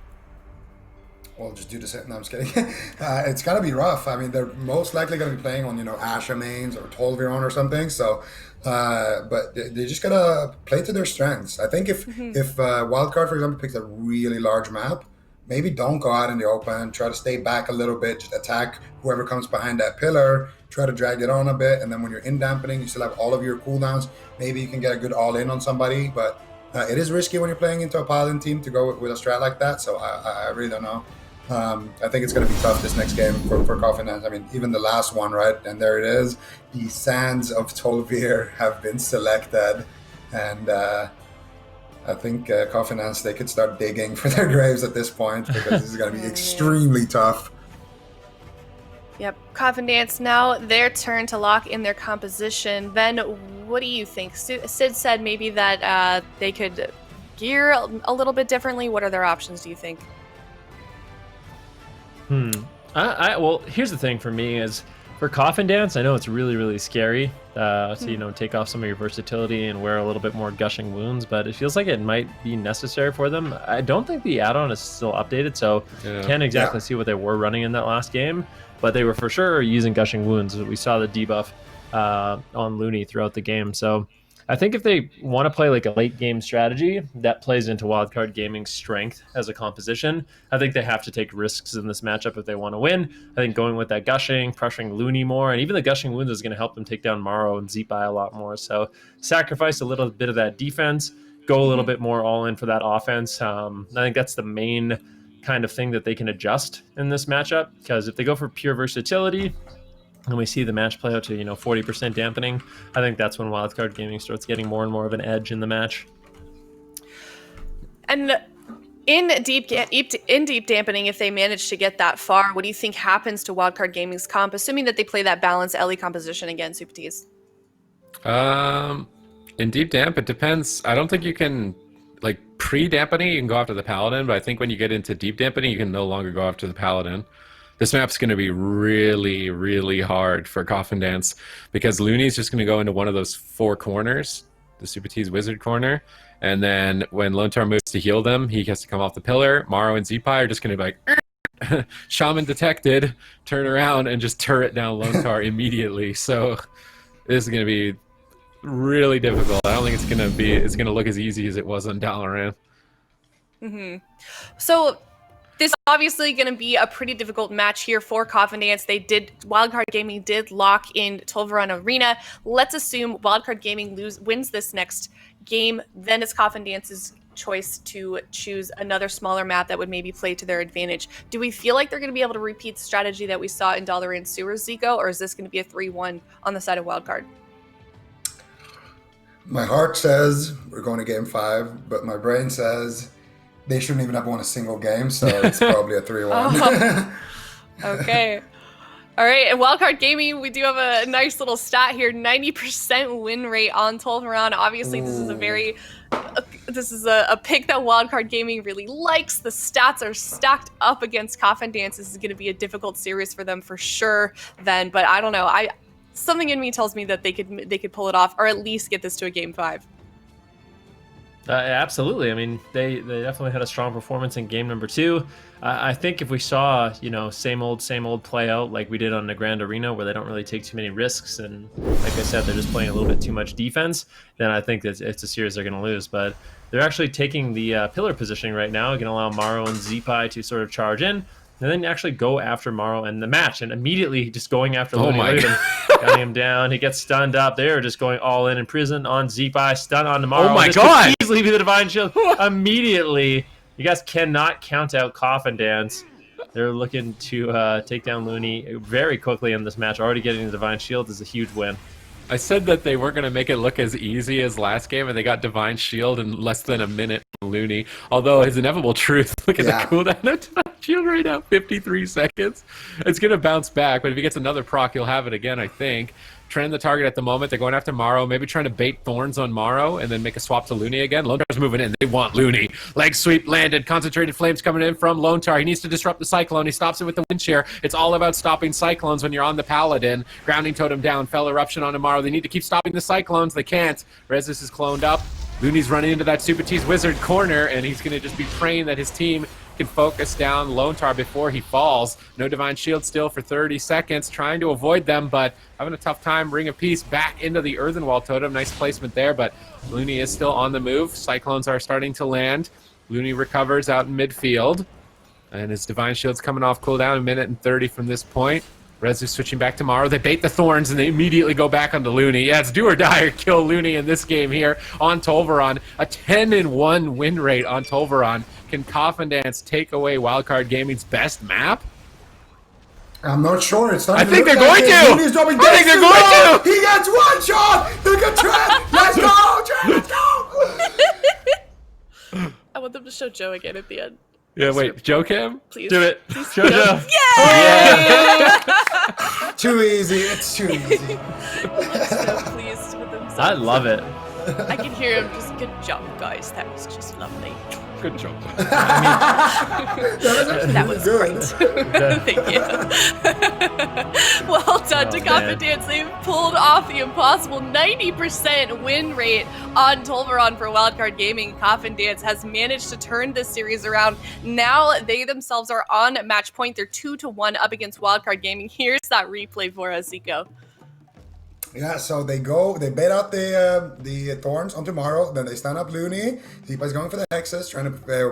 Well, just do the same. No, I'm just kidding. It's gonna be rough. I mean, they're most likely gonna be playing on Asha mains or Tolviron or something. So, but they just gotta play to their strengths. I think if Wildcard, for example, picks a really large map, maybe don't go out in the open. Try to stay back a little bit. Just attack whoever comes behind that pillar. Try to drag it on a bit, and then when you're in dampening, you still have all of your cooldowns. Maybe you can get a good all-in on somebody, but it is risky when you're playing into a Paladin team to go with a strat like that. So I really don't know. I think it's going to be tough this next game for Coffin. I mean, even the last one, right? And there it is. The Sands of Tolvir have been selected. And I think Coffin, they could start digging for their graves at this point, because this is going to be extremely tough. Yep. Coffin Dance, now their turn to lock in their composition. Ben, what do you think? Sid said maybe that they could gear a little bit differently. What are their options, do you think? Well, here's the thing for me is, for Coffin Dance, I know it's really, really scary to, take off some of your versatility and wear a little bit more gushing wounds, but it feels like it might be necessary for them. I don't think the add-on is still updated, so can't exactly see what they were running in that last game, but they were for sure using gushing wounds. We saw the debuff on Looney throughout the game, so I think if they want to play like a late game strategy that plays into Wildcard Gaming's strength as a composition, I think they have to take risks in this matchup if they want to win. I think going with that gushing, pressuring Looney more, and even the gushing wounds is going to help them take down Maro and Zeepai a lot more. So sacrifice a little bit of that defense, go a little bit more all in for that offense. I think that's the main kind of thing that they can adjust in this matchup, because if they go for pure versatility, and we see the match play out to 40% dampening, I think that's when Wildcard Gaming starts getting more and more of an edge in the match. And in deep dampening, if they manage to get that far, what do you think happens to Wildcard Gaming's comp, assuming that they play that balanced LE composition again, Super Tees? In deep damp, it depends. I don't think you can, like, pre-dampening, you can go after the Paladin, but I think when you get into deep dampening, you can no longer go after the Paladin. This map's going to be really, really hard for Coffin Dance, because Looney's just going to go into one of those four corners, the Super T's Wizard corner, and then when Lontar moves to heal them, he has to come off the pillar. Maro and Zeepai are just going to be like, Shaman detected, turn around, and just turret down Lontar immediately. So this is going to be really difficult. I don't think it's going to look as easy as it was on Dalaran. So this is obviously going to be a pretty difficult match here for Coffin Dance. Wildcard Gaming did lock in Tolvaran Arena. Let's assume Wildcard Gaming wins this next game. Then it's Coffin Dance's choice to choose another smaller map that would maybe play to their advantage. Do we feel like they're going to be able to repeat the strategy that we saw in Dalaran Sewers, Zico, or is this going to be a 3-1 on the side of Wildcard? My heart says we're going to game 5, but my brain says they shouldn't even have won a single game, so it's probably a 3-1. Okay. All right, and Wildcard Gaming, we do have a nice little stat here, 90% win rate on Tolvaran. Obviously, this is a pick that Wildcard Gaming really likes. The stats are stacked up against Coffin Dance. This is going to be a difficult series for them for sure then, but I don't know. Something in me tells me that they could pull it off, or at least get this to a game 5. Absolutely. I mean, they definitely had a strong performance in game number 2. I think if we saw, same old play out like we did on the Grand Arena, where they don't really take too many risks, and like I said, they're just playing a little bit too much defense, then I think that it's a series they're going to lose. But they're actually taking the pillar positioning right now, going to allow Maro and Zeepai to sort of charge in, and then actually go after Maro in the match, and immediately just going after Looney. Gunning him down. He gets stunned up. They're just going all in prison on Zeepai, stun on Maro. Oh my this god! Could easily be the Divine Shield. Immediately. You guys cannot count out Coffin Dance. They're looking to take down Looney very quickly in this match. Already getting the Divine Shield is a huge win. I said that they weren't going to make it look as easy as last game, and they got Divine Shield in less than a minute from Looney. Although, his inevitable truth, look at the cooldown of Divine Shield right now, 53 seconds. It's going to bounce back, but if he gets another proc, he'll have it again, I think. Trend the target at the moment. They're going after Maro, maybe trying to bait Thorns on Maro, and then make a swap to Looney again. Lontar's moving in. They want Looney. Leg sweep landed. Concentrated flames coming in from Lontar. He needs to disrupt the Cyclone. He stops it with the wind shear. It's all about stopping Cyclones when you're on the Paladin. Grounding Totem down. Fell Eruption on Maro. They need to keep stopping the Cyclones. They can't. Rezus is cloned up. Looney's running into that Super T's Wizard corner, and he's going to just be praying that his team can focus down Lone Tar before he falls. No Divine Shield still for 30 seconds, trying to avoid them, but having a tough time. Ring of Peace back into the Earthen Wall Totem. Nice placement there, but Looney is still on the move. Cyclones are starting to land. Looney recovers out in midfield, and his Divine Shield's coming off cooldown, 1 minute and 30 from this point. Rezu switching back to Maro. They bait the Thorns, and they immediately go back onto Looney. Yeah, it's do or die or kill Looney in this game here on Tolvaron. A 10-1 win rate on Tolvaron. Can Coffin Dance take away Wildcard Gaming's best map? I'm not sure. It's not. I think they're going to. I think they're going to. He gets one shot. Look at Trent. Let's go, Trent. Let's go. I want them to show Joe again at the end. Yeah, wait, Joe Cam? Please. Do it. Please. Show Joe. Yeah! Too easy. It's too easy. He's so pleased with himself. I love it. I can hear him just, good job, guys. That was just lovely. Good job. That was great. Thank you. Well done to Coffin man. Dance. They've pulled off the impossible 90% win rate on Tolvaron for Wildcard Gaming. Coffin Dance has managed to turn this series around. Now they themselves are on match point. They're 2-1 up against Wildcard Gaming. Here's that replay for us, Zico. Yeah, so they bait out the Thorns on tomorrow, then they stand up Looney. Zipa's going for the Hexes, trying to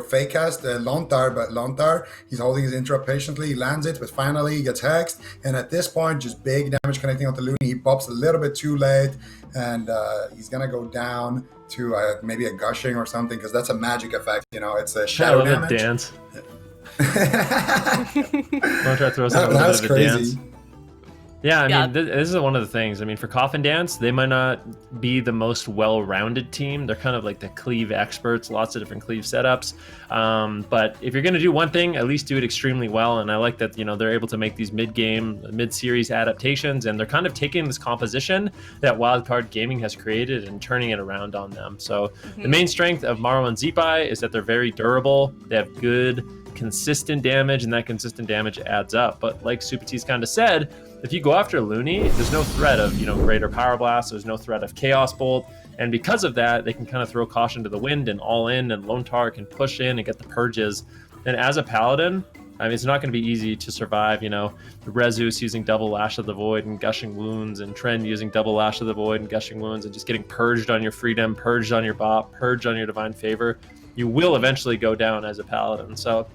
fake cast Lontar, but Lontar, he's holding his interrupt patiently, he lands it, but finally he gets hexed, and at this point, just big damage connecting onto Looney. He pops a little bit too late, and he's gonna go down to maybe a gushing or something, because that's a magic effect, you know, it's a shadow damage. Dance. Lontar throws out a little That's bit of a crazy. dance. Yeah, I mean, this is one of the things. I mean, for Coffin Dance, they might not be the most well-rounded team. They're kind of like the cleave experts, lots of different cleave setups. But if you're going to do one thing, at least do it extremely well. And I like that, you know, they're able to make these mid-series adaptations, and they're kind of taking this composition that Wildcard Gaming has created and turning it around on them. So the main strength of Maro and Zipai is that they're very durable. They have good, consistent damage, and that consistent damage adds up. But like Supati's kind of said, if you go after Looney, there's no threat of, you know, Greater Power Blast, there's no threat of Chaos Bolt, and because of that, they can kind of throw caution to the wind and all in, and Lone Tar can push in and get the purges. And as a Paladin, I mean, it's not going to be easy to survive, you know, Rezus using double Lash of the Void and Gushing Wounds, and Trend using double Lash of the Void and Gushing Wounds, and just getting purged on your Freedom, purged on your Bop, purged on your Divine Favor. You will eventually go down as a Paladin. So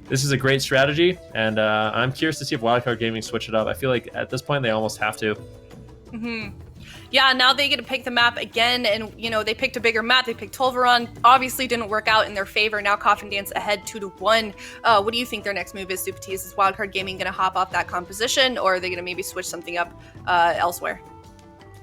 this is a great strategy, and I'm curious to see if Wildcard Gaming switch it up. I feel like at this point they almost have to. Yeah, now they get to pick the map again, and you know they picked a bigger map. They picked Tolvaron. Obviously, didn't work out in their favor. Now Coffin Dance ahead 2-1. What do you think their next move is, Supatis? Is Wildcard Gaming going to hop off that composition, or are they going to maybe switch something up elsewhere?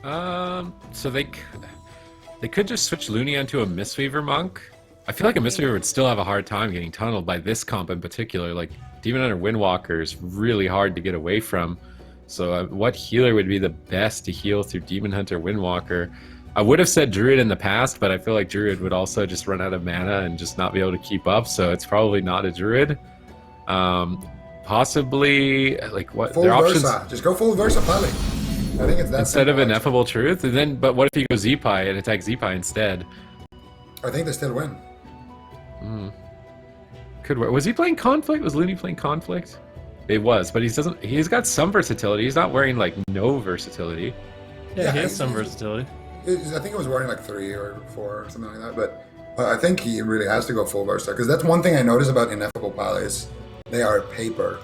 So they could just switch Looney onto a Mistweaver Monk. I feel like a Mistweaver would still have a hard time getting tunneled by this comp in particular. Like, Demon Hunter Windwalker is really hard to get away from. So what healer would be the best to heal through Demon Hunter Windwalker? I would have said Druid in the past, but I feel like Druid would also just run out of mana and just not be able to keep up, so it's probably not a Druid. Possibly, like, what Full their Versa. options... Just go full Versa Pally. I think it's that Instead of simple, Ineffable Truth? And then, but what if you go Zipai and attack Zipai instead? I think they still win. Could work. Was he playing Conflict? Was Looney playing Conflict? It was, but he's got some versatility. He's not wearing like no versatility. Yeah, he has some versatility. I think it was wearing like 3 or 4 or something like that, but I think he really has to go full Versa, because that's one thing I noticed about Ineffable Palace. They are paper.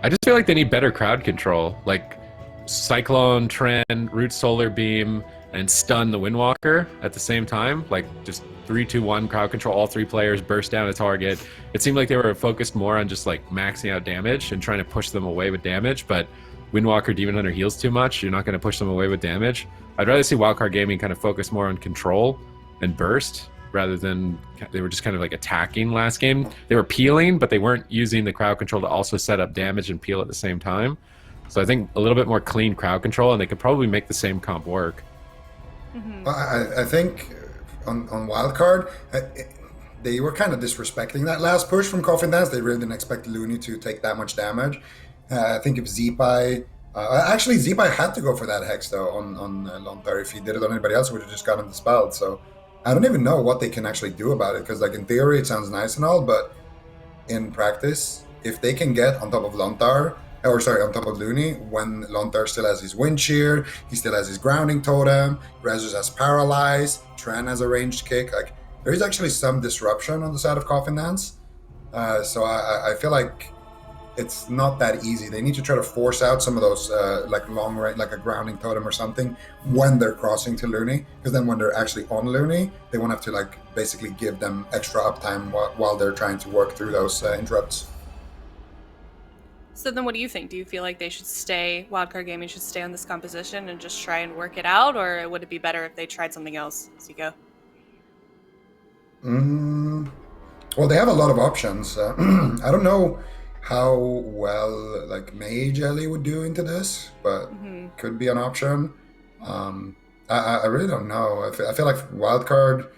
I just feel like they need better crowd control, like Cyclone, Trend, Root Solar Beam, and stun the Windwalker at the same time. Like just 3-2-1 crowd control, all 3 players burst down a target. It seemed like they were focused more on just like maxing out damage and trying to push them away with damage, but Windwalker Demon Hunter heals too much. You're not going to push them away with damage. I'd rather see Wildcard Gaming kind of focus more on control and burst rather than they were just kind of like attacking last game. They were peeling, but they weren't using the crowd control to also set up damage and peel at the same time. So I think a little bit more clean crowd control, and they could probably make the same comp work. I think on Wildcard, they were kind of disrespecting that last push from Coffin Dance. They really didn't expect Looney to take that much damage. I think if Zipai... actually, Zipai had to go for that Hex, though, on Lontar. If he did it on anybody else, he would have just gotten dispelled. So I don't even know what they can actually do about it, because like in theory it sounds nice and all, but in practice, if they can get on top of Lontar, or sorry, on top of Looney, when Lontar still has his wind shear, he still has his grounding totem, Rezus has paralyzed, Tran has a ranged kick, like there is actually some disruption on the side of Coffin Dance. So I feel like it's not that easy. They need to try to force out some of those like long range, like a grounding totem or something when they're crossing to Looney, because then when they're actually on Looney, they won't have to like basically give them extra uptime while they're trying to work through those interrupts. So then what do you think? Do you feel like they should stay, Wildcard Gaming should stay on this composition and just try and work it out, or would it be better if they tried something else, Zico? Well, they have a lot of options. I don't know how well like Mage Ellie would do into this, but could be an option. I really don't know. I feel like Wildcard,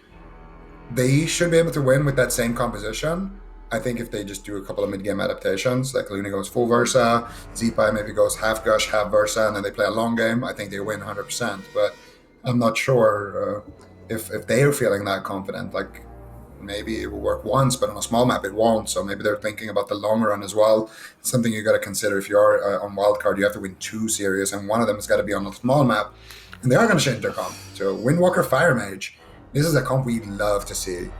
they should be able to win with that same composition. I think if they just do a couple of mid-game adaptations, like Looney goes full Versa, Zipai maybe goes half Gush, half Versa, and then they play a long game, I think they win 100%. But I'm not sure if they are feeling that confident. Like maybe it will work once, but on a small map it won't. So maybe they're thinking about the long run as well. It's something you got to consider. If you are on Wildcard, you have to win 2 series, and one of them has got to be on a small map. And they are going to change their comp. So Windwalker Fire Mage, this is a comp we'd love to see.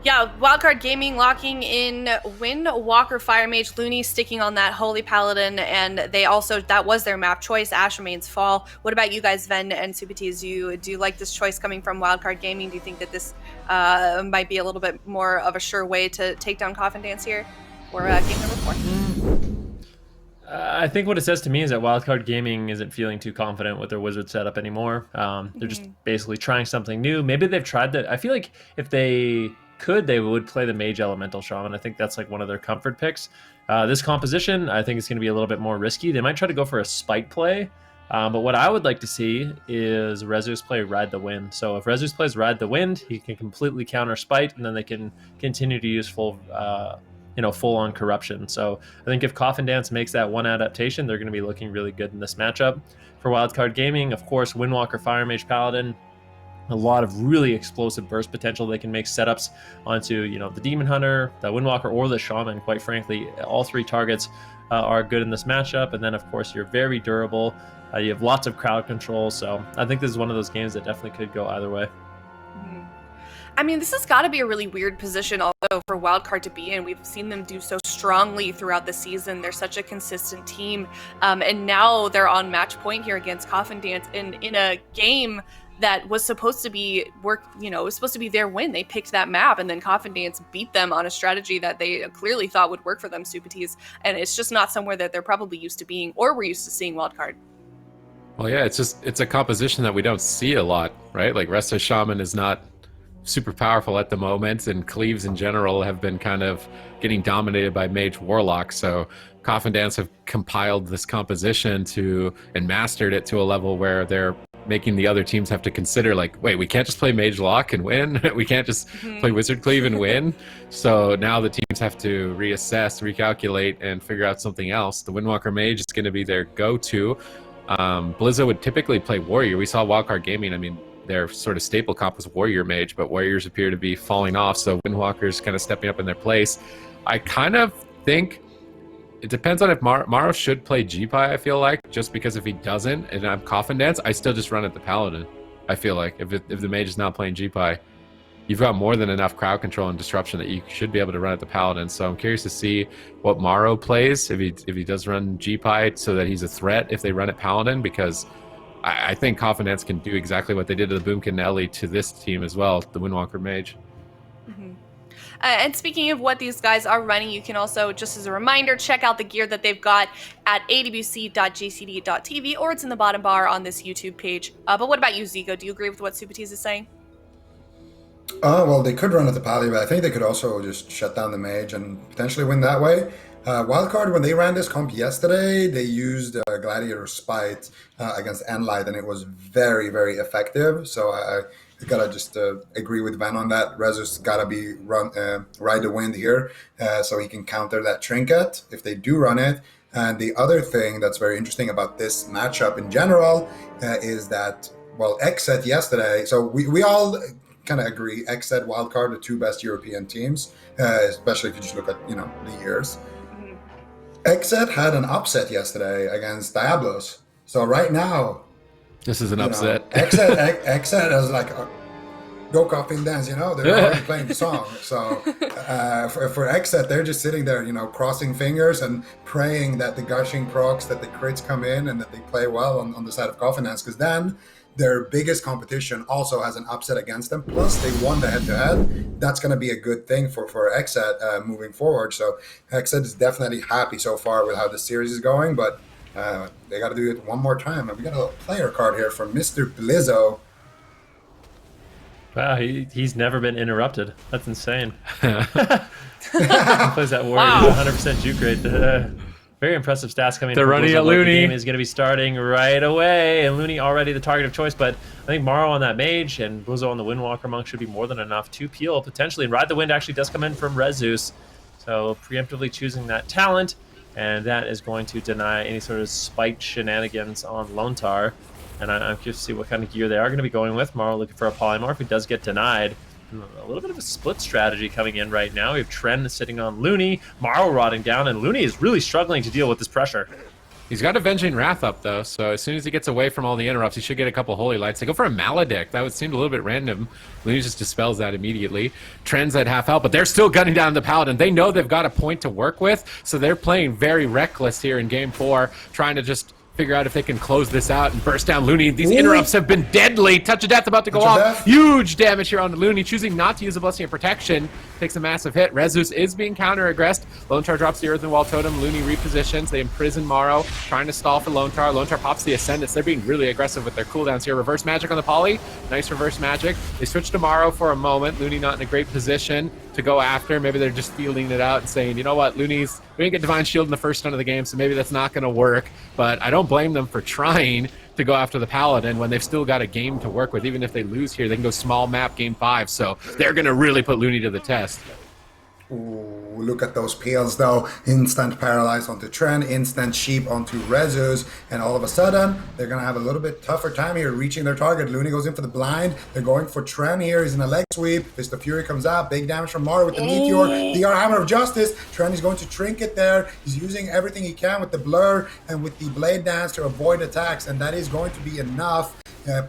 Yeah, Wildcard Gaming locking in Windwalker Fire Mage, Looney sticking on that Holy Paladin, and they also, that was their map choice, Ash Remains Fall. What about you guys, Ven and Supatis? Do you like this choice coming from Wildcard Gaming? Do you think that this might be a little bit more of a sure way to take down Coffin Dance here? Or game number 4? I think what it says to me is that Wildcard Gaming isn't feeling too confident with their wizard setup anymore. They're just basically trying something new. Maybe they've tried that. I feel like if they could, they would play the Mage Elemental Shaman. I think that's like one of their comfort picks. This composition, I think it's going to be a little bit more risky. They might try to go for a spite play. But what I would like to see is Rezus play Ride the Wind. So if Rezus plays Ride the Wind, he can completely counter spite, and then they can continue to use full-on corruption. So I think if Coffin Dance makes that one adaptation, they're going to be looking really good in this matchup. For Wildcard Gaming, of course, Windwalker Fire Mage Paladin, a lot of really explosive burst potential. They can make setups onto, the Demon Hunter, the Windwalker, or the Shaman. Quite frankly, all 3 targets are good in this matchup. And then, of course, you're very durable. You have lots of crowd control. So I think this is one of those games that definitely could go either way. I mean, this has got to be a really weird position also for Wildcard to be in. We've seen them do so strongly throughout the season. They're such a consistent team. And now they're on match point here against Coffin Dance in a game that was supposed to be it was supposed to be their win. They picked that map, and then Coffin Dance beat them on a strategy that they clearly thought would work for them, Supatis. And it's just not somewhere that they're probably used to being, or we're used to seeing Wildcard. Well, yeah, it's a composition that we don't see a lot, right? Like Resta Shaman is not super powerful at the moment, and Cleaves in general have been kind of getting dominated by Mage Warlock. So Coffin Dance have compiled this composition and mastered it to a level where they're making the other teams have to consider, like, wait, we can't just play Mage Lock and win. We can't just play Wizard Cleave and win. So now the teams have to reassess, recalculate, and figure out something else. The Windwalker Mage is going to be their go-to. Blizzo would typically play Warrior. We saw Wildcard Gaming, I mean, their sort of staple comp was Warrior Mage, but Warriors appear to be falling off, so Windwalker's kind of stepping up in their place. I kind of think it depends on if Maro should play G-Pie, I feel like, just because if he doesn't, and I'm Coffin Dance, I still just run at the Paladin. I feel like if the Mage is not playing G-Pie, you've got more than enough crowd control and disruption that you should be able to run at the Paladin. So I'm curious to see what Maro plays, if he does run G-Pie, so that he's a threat if they run at Paladin, because I think Coffin Dance can do exactly what they did to the Boomkin Ellie to this team as well, the Windwalker Mage. And speaking of what these guys are running, you can also, just as a reminder, check out the gear that they've got at awc.gcd.tv, or it's in the bottom bar on this YouTube page. But what about you, Zico? Do you agree with what Supatis is saying? Well, they could run at the Pally, but I think they could also just shut down the Mage and potentially win that way. Wildcard, when they ran this comp yesterday, they used Gladiator Spite against Enlight, and it was very, very effective. So I gotta just agree with Van on that. Rezus gotta be ride the wind here, so he can counter that trinket if they do run it. And the other thing that's very interesting about this matchup in general is that XSET yesterday. So we all kind of agree XSET, Wildcard, the two best European teams, especially if you just look at the years. XSET had an upset yesterday against Diabolus. So right now, this is an upset. XSET is like go Coffin dance. They're already playing the song. So for XSET, they're just sitting there, crossing fingers and praying that the gushing procs, that the crits come in and that they play well on the side of Coffin dance, because then their biggest competition also has an upset against them. Plus, they won the head-to-head. That's going to be a good thing for XSET moving forward. So XSET is definitely happy so far with how the series is going, but they got to do it one more time. And we got a player card here from Mr. Blizzo. Wow, he's never been interrupted. That's insane. He plays that warrior 100% juke rate. Very impressive stats coming. They're running at Looney. The game is going to be starting right away, and Looney already the target of choice. But I think Morrow on that mage and Blizzo on the Windwalker Monk should be more than enough to peel potentially. And Ride the Wind actually does come in from Rezus, so preemptively choosing that talent, and that is going to deny any sort of spiked shenanigans on Lontar. And I'm curious to see what kind of gear they are going to be going with. Morrow looking for a polymorph. He does get denied. A little bit of a split strategy coming in right now. We have Tren sitting on Looney, Morrow rotting down, and Looney is really struggling to deal with this pressure. He's got Avenging Wrath up, though, so as soon as he gets away from all the interrupts, he should get a couple Holy Lights. They go for a Maledict. That would seem a little bit random. Looney just dispels that immediately. Tren's at half health, but they're still gunning down the Paladin. They know they've got a point to work with, so they're playing very reckless here in Game 4, trying to just figure out if they can close this out and burst down Looney. These interrupts have been deadly. Touch of Death about to go off. Huge damage here on Looney, choosing not to use a Blessing of Protection. Takes a massive hit. Rezus is being counter-aggressed. Lontar drops the Earthen Wall Totem. Looney repositions. They imprison Morrow, trying to stall for Lontar. Lontar pops the Ascendance. They're being really aggressive with their cooldowns here. Reverse Magic on the Poly. Nice reverse magic. They switch to Morrow for a moment. Looney not in a great position to go after. Maybe they're just fielding it out and saying, you know what, we didn't get Divine Shield in the first stun of the game, so maybe that's not going to work. But I don't blame them for trying to go after the Paladin when they've still got a game to work with. Even if they lose here, they can go small map game 5. So they're going to really put Looney to the test. Ooh, look at those peels though. Instant Paralyze onto Tren, instant Sheep onto Rezus, and all of a sudden, they're going to have a little bit tougher time here reaching their target. Looney goes in for the blind. They're going for Tren here. He's in a leg sweep. Fist of Fury comes out. Big damage from Morrow with the Meteor. The Hammer of Justice. Tren is going to Trinket there. He's using everything he can with the Blur and with the Blade Dance to avoid attacks, and that is going to be enough.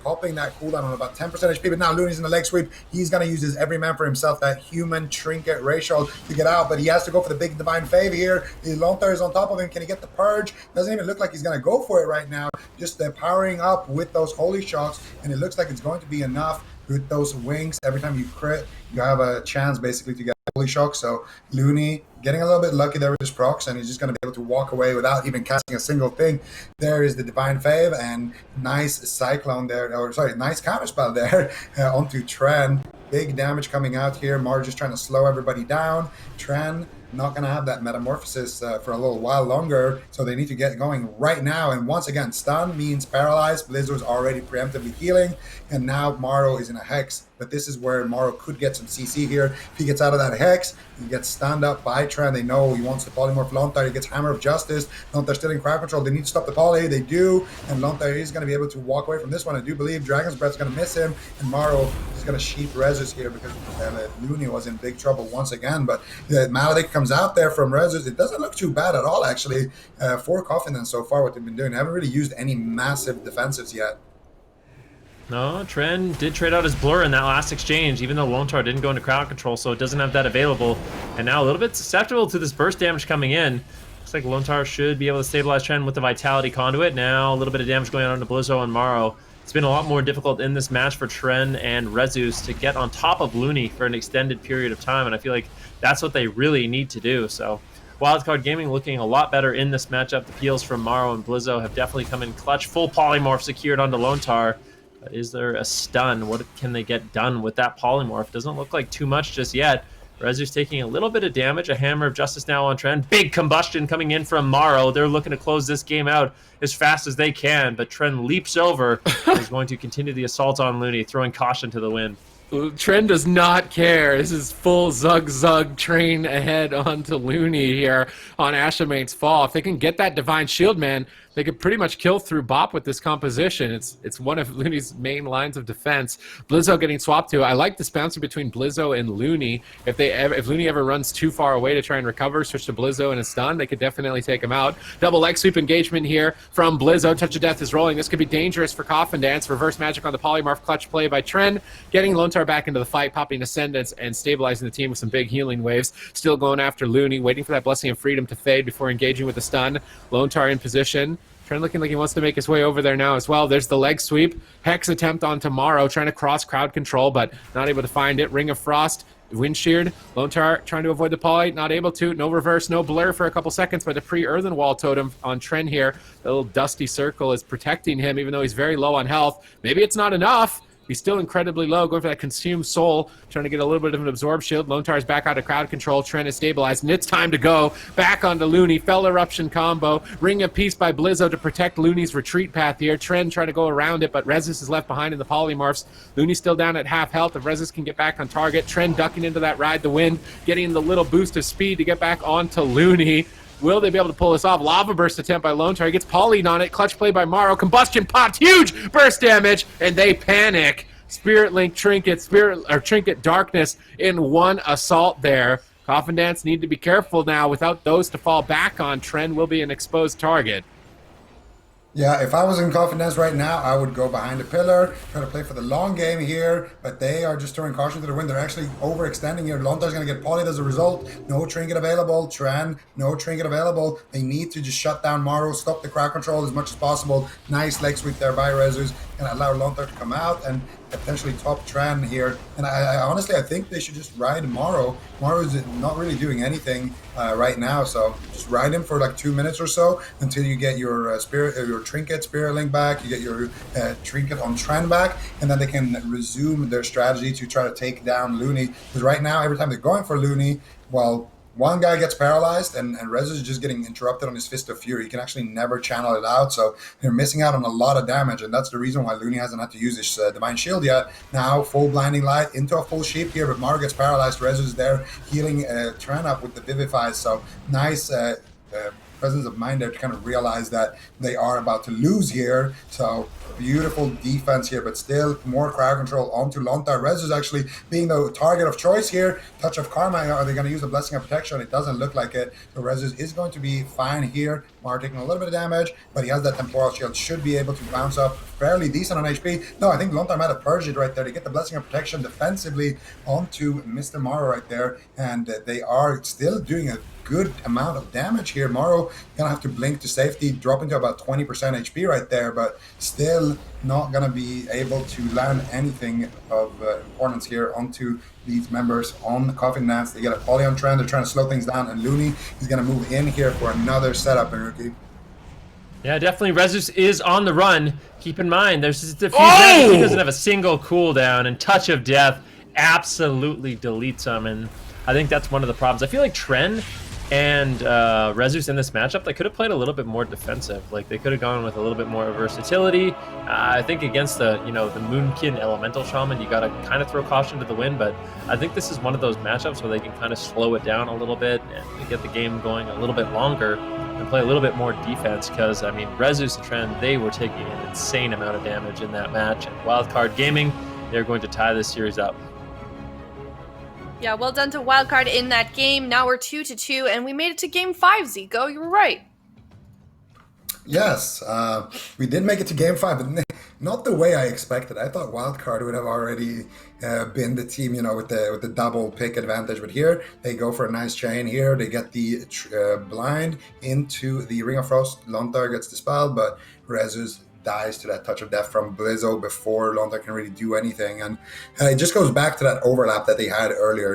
Popping that cooldown on about 10% HP, but now Looney's in the leg sweep. He's going to use his every man for himself, that human trinket ratio to get out, but he has to go for the big divine favor here. Lontar is on top of him. Can he get the purge? Doesn't even look like he's going to go for it right now. Just powering up with those holy shocks, and it looks like it's going to be enough with those wings. Every time you crit, you have a chance basically to get holy shock. So Looney getting a little bit lucky there with his procs, and he's just going to be able to walk away without even casting a single thing. There is the Divine Fave, and nice Cyclone there, or sorry, nice counterspell there onto Tren. Big damage coming out here. Mar just trying to slow everybody down. Tren not going to have that metamorphosis for a little while longer, so they need to get going right now. And once again, stun means paralyzed. Blizzard's already preemptively healing, and now Morrow is in a Hex. But this is where Morrow could get some CC here. If he gets out of that Hex, he gets stunned up by Tren. They know he wants to polymorph Lontar. He gets Hammer of Justice. Lontar's still in crowd control. They need to stop the poly. They do, and Lontar is going to be able to walk away from this one. I do believe Dragon's Breath's going to miss him, and Morrow is going to sheep Rezus here because Looney was in big trouble once again. But the Maledict comes out there from Rezus. It doesn't look too bad at all, actually, for Coffin and so far what they've been doing. They haven't really used any massive defensives yet. No, Tren did trade out his Blur in that last exchange, even though Lontar didn't go into crowd control, so it doesn't have that available. And now a little bit susceptible to this burst damage coming in. Looks like Lontar should be able to stabilize Tren with the Vitality Conduit. Now a little bit of damage going on to Blizzo and Morrow. It's been a lot more difficult in this match for Tren and Rezus to get on top of Looney for an extended period of time, and I feel like that's what they really need to do. So Wildcard Gaming looking a lot better in this matchup. The peels from Morrow and Blizzo have definitely come in clutch. Full polymorph secured onto Lontar. Is there a stun? What can they get done with that polymorph? Doesn't look like too much just yet. Rezu's taking a little bit of damage. A Hammer of Justice now on Tren. Big combustion coming in from Morrow. They're looking to close this game out as fast as they can, but Tren leaps over and is going to continue the assault on Looney, throwing caution to the wind. Trend does not care. This is full zug train ahead onto Looney here on Ashamate's fall. If they can get that Divine Shield, man, they could pretty much kill through Bop with this composition. It's one of Looney's main lines of defense. Blizzo getting swapped to. I like this bouncing between Blizzo and Looney. If Looney ever runs too far away to try and recover, switch to Blizzo and a stun, they could definitely take him out. Double leg sweep engagement here from Blizzo. Touch of Death is rolling. This could be dangerous for Coffin Dance. Reverse magic on the polymorph. Clutch play by Tren. Getting Lontar back into the fight, popping Ascendance and stabilizing the team with some big healing waves. Still going after Looney, waiting for that Blessing of Freedom to fade before engaging with the stun. Lontar in position. Trent looking like he wants to make his way over there now as well. There's the leg sweep. Hex attempt on Tomorrow, trying to cross crowd control, but not able to find it. Ring of Frost, Wind Sheared. Lontar trying to avoid the poly, not able to. No reverse, no blur for a couple seconds, but a pre-earthen wall totem on Trent here. The little dusty circle is protecting him, even though he's very low on health. Maybe it's not enough. He's still incredibly low, going for that Consume Soul, trying to get a little bit of an Absorb Shield. Lontar's back out of crowd control. Trent is stabilized, and it's time to go. Back onto Looney. Fell Eruption combo. Ring of Peace by Blizzo to protect Looney's retreat path here. Trent trying to go around it, but Rezus is left behind in the polymorphs. Looney's still down at half health. If Rezus can get back on target. Trent ducking into that Ride the Wind, getting the little boost of speed to get back onto Looney. Will they be able to pull this off? Lava Burst attempt by Lontar. He gets polyed on it. Clutch play by Morrow. Combustion popped. Huge burst damage, and they panic. Spirit Link Trinket, Trinket Darkness in one assault there. Coffin Dance need to be careful now. Without those to fall back on, Trend will be an exposed target. Yeah, if I was in Coffin Dance right now, I would go behind the pillar, try to play for the long game here, but they are just throwing caution to the wind. They're actually overextending here. Lontar's going to get polyed as a result. No trinket available. Tran, no trinket available. They need to just shut down Morrow, stop the crowd control as much as possible. Nice leg sweep there by Rezus, and allow Lontar to come out and potentially top Tran here. And I honestly, I think they should just ride Morrow. Morrow is not really doing anything right now, so just ride him for like 2 minutes or so until you get your your trinket Spirit Link back, you get your trinket on Tran back, and then they can resume their strategy to try to take down Looney. Because right now, every time they're going for Looney, well, one guy gets paralyzed, and Rezus is just getting interrupted on his Fist of Fury. He can actually never channel it out, so they're missing out on a lot of damage, and that's the reason why Looney hasn't had to use his Divine Shield yet. Now, full Blinding Light into a full sheep here, but Morrow gets paralyzed. Rezus is there healing Tran up with the Vivifies, so nice presence of mind there to kind of realize that they are about to lose here. So beautiful defense here, but still more crowd control onto Lontar. Rezus actually being the target of choice here. Touch of Karma, are they going to use a Blessing of Protection? It doesn't look like it. So Rezus is going to be fine here. Morrow taking a little bit of damage, but he has that Temporal Shield, should be able to bounce up fairly decent on HP. No, I think Lontar might have purged it right there to get the Blessing of Protection defensively onto Mr. Morrow right there, and they are still doing a good amount of damage here. Morrow gonna have to blink to safety, dropping to about 20% HP right there, but still not gonna be able to land anything of importance here onto these members on the Coffin Dance. They get a poly on Trend, they're trying to slow things down, and Looney is gonna move in here for another setup, Rookie. Yeah, definitely. Rezus is on the run. Keep in mind, there's just a few he doesn't have a single cooldown, and Touch of Death absolutely deletes him, and I think that's one of the problems. I feel like Tren and Rezus in this matchup, they could have played a little bit more defensive. Like, they could have gone with a little bit more versatility. I think against the Moonkin Elemental Shaman, you got to kind of throw caution to the wind, but I think this is one of those matchups where they can kind of slow it down a little bit and get the game going a little bit longer and play a little bit more defense, because, I mean, Rezus and Tren, they were taking an insane amount of damage in that match, and Wildcard Gaming, they're going to tie this series up. Yeah, well done to Wildcard in that game. Now we're 2-2, and we made it to game 5, Zico. You were right. Yes, we did make it to game 5, but not the way I expected. I thought Wildcard would have already been the team, with the double pick advantage. But here they go for a nice chain. Here they get the blind into the Ring of Frost. Lontar gets dispelled, but Rezus dies to that Touch of Death from Blizzo before Lontar can really do anything. And it just goes back to that overlap that they had earlier,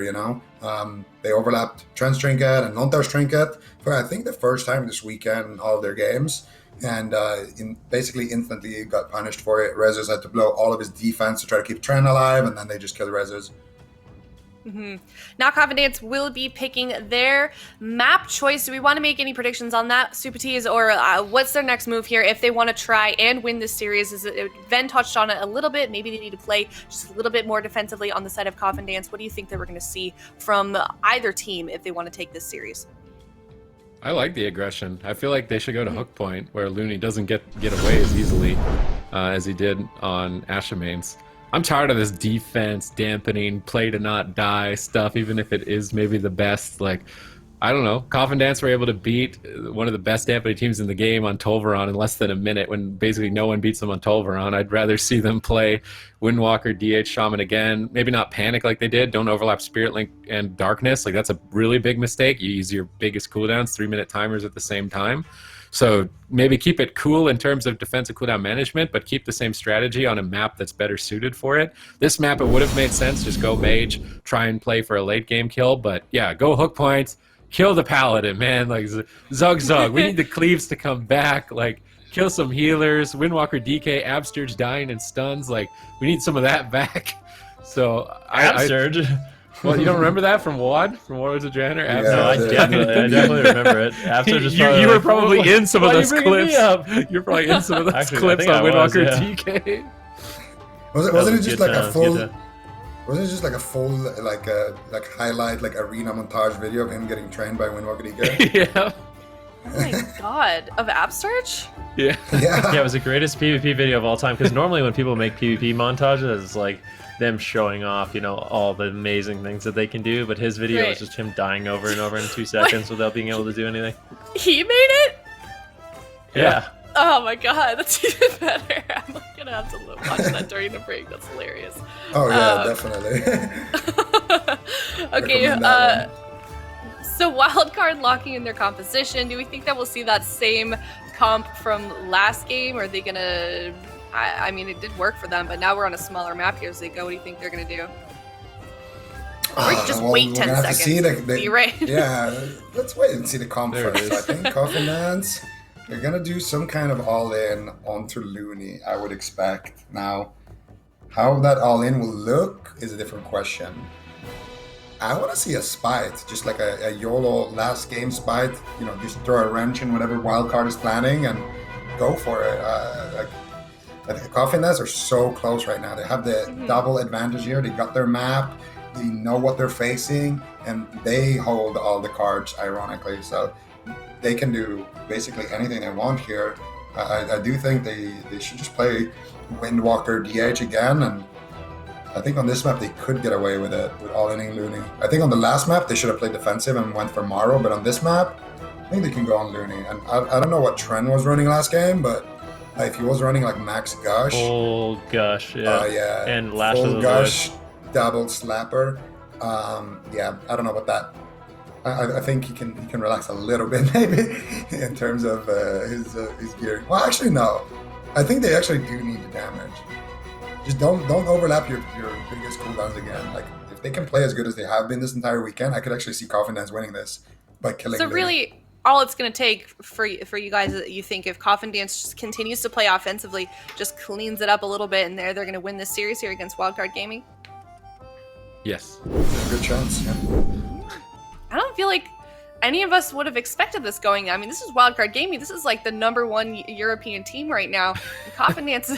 They overlapped Trent's Trinket and Lontar's Trinket for, I think, the first time this weekend in all of their games. And basically instantly got punished for it. Rezus had to blow all of his defense to try to keep Trent alive, and then they just killed Rezus. Now Coffin Dance will be picking their map choice. Do we want to make any predictions on that, Super T's, or what's their next move here if they want to try and win this series? Ven touched on it a little bit. Maybe they need to play just a little bit more defensively on the side of Coffin Dance. What do you think that we're going to see from either team if they want to take this series? I like the aggression. I feel like they should go to hook point where Looney doesn't get away as easily as he did on Ashamains. I'm tired of this defense dampening, play to not die stuff, even if it is maybe the best. Like, I don't know. Coffin Dance were able to beat one of the best dampening teams in the game on Tolvaron in less than a minute when basically no one beats them on Tolvaron. I'd rather see them play Windwalker, DH, Shaman again. Maybe not panic like they did. Don't overlap Spirit Link and Darkness. Like, that's a really big mistake. You use your biggest cooldowns, 3-minute timers at the same time. So maybe keep it cool in terms of defensive cooldown management, but keep the same strategy on a map that's better suited for it. This map, it would have made sense. Just go mage, try and play for a late game kill. But yeah, go hook points, kill the paladin, man. Like Zug. We need the cleaves to come back. Like, kill some healers. Windwalker DK, Absturge dying and stuns. Like, we need some of that back. So Absturge. Well, you don't remember that from WOD? From Warlords of Draenor? Yeah, No, I definitely remember it. After just you were probably in some of those clips. You're probably in some of those Actually, clips on Windwalker DK. Wasn't it just like a full? Wasn't it just like a full like highlight like arena montage video of him getting trained by Windwalker DK? Yeah. Oh my god, of Absturge? Yeah. Yeah. Yeah, it was the greatest PvP video of all time, because normally when people make PvP montages, it's like them showing off, all the amazing things that they can do, but his video is just him dying over and over in 2 seconds without being able to do anything. He made it? Yeah. Oh my god, that's even better. I'm gonna have to watch that during the break. That's hilarious. Oh yeah, definitely. Okay, so Wildcard locking in their composition. Do we think that we'll see that same comp from last game? Or are they gonna... I mean, it did work for them, but now we're on a smaller map here as they go. What do you think they're gonna do? Or just wait 10 seconds. Be right. Yeah, let's wait and see the comp first. I think Coffin Dance, they're gonna do some kind of all-in onto Looney, I would expect. Now, how that all-in will look is a different question. I want to see a spite, just like a YOLO last game spite. Just throw a wrench in whatever Wildcard is planning and go for it. I think Coffin Dance are so close right now. They have the double advantage here. They got their map. They know what they're facing, and they hold all the cards, ironically. So they can do basically anything they want here. I do think they should just play Windwalker DH again, and I think on this map they could get away with it, with all-inning Looney. I think on the last map they should have played defensive and went for Morrow, but on this map, I think they can go on Looney. And I don't know what Tren was running last game, but if he was running like max Gush. Full Gush, yeah. Yeah. And Lash of the Full Gush, double Slapper. Yeah, I don't know about that. I think he can relax a little bit maybe in terms of his gearing. Well, actually no. I think they actually do need the damage. Just don't overlap your biggest cooldowns again. Like, if they can play as good as they have been this entire weekend, I could actually see Coffin Dance winning this by killing. So really, all it's going to take for you guys, you think, if Coffin Dance just continues to play offensively, just cleans it up a little bit, and they're going to win this series here against Wildcard Gaming? Yes. Good chance. Yeah. I don't feel like any of us would have expected this going. I mean, this is Wildcard Gaming. This is like the #1 European team right now. Coffin Dance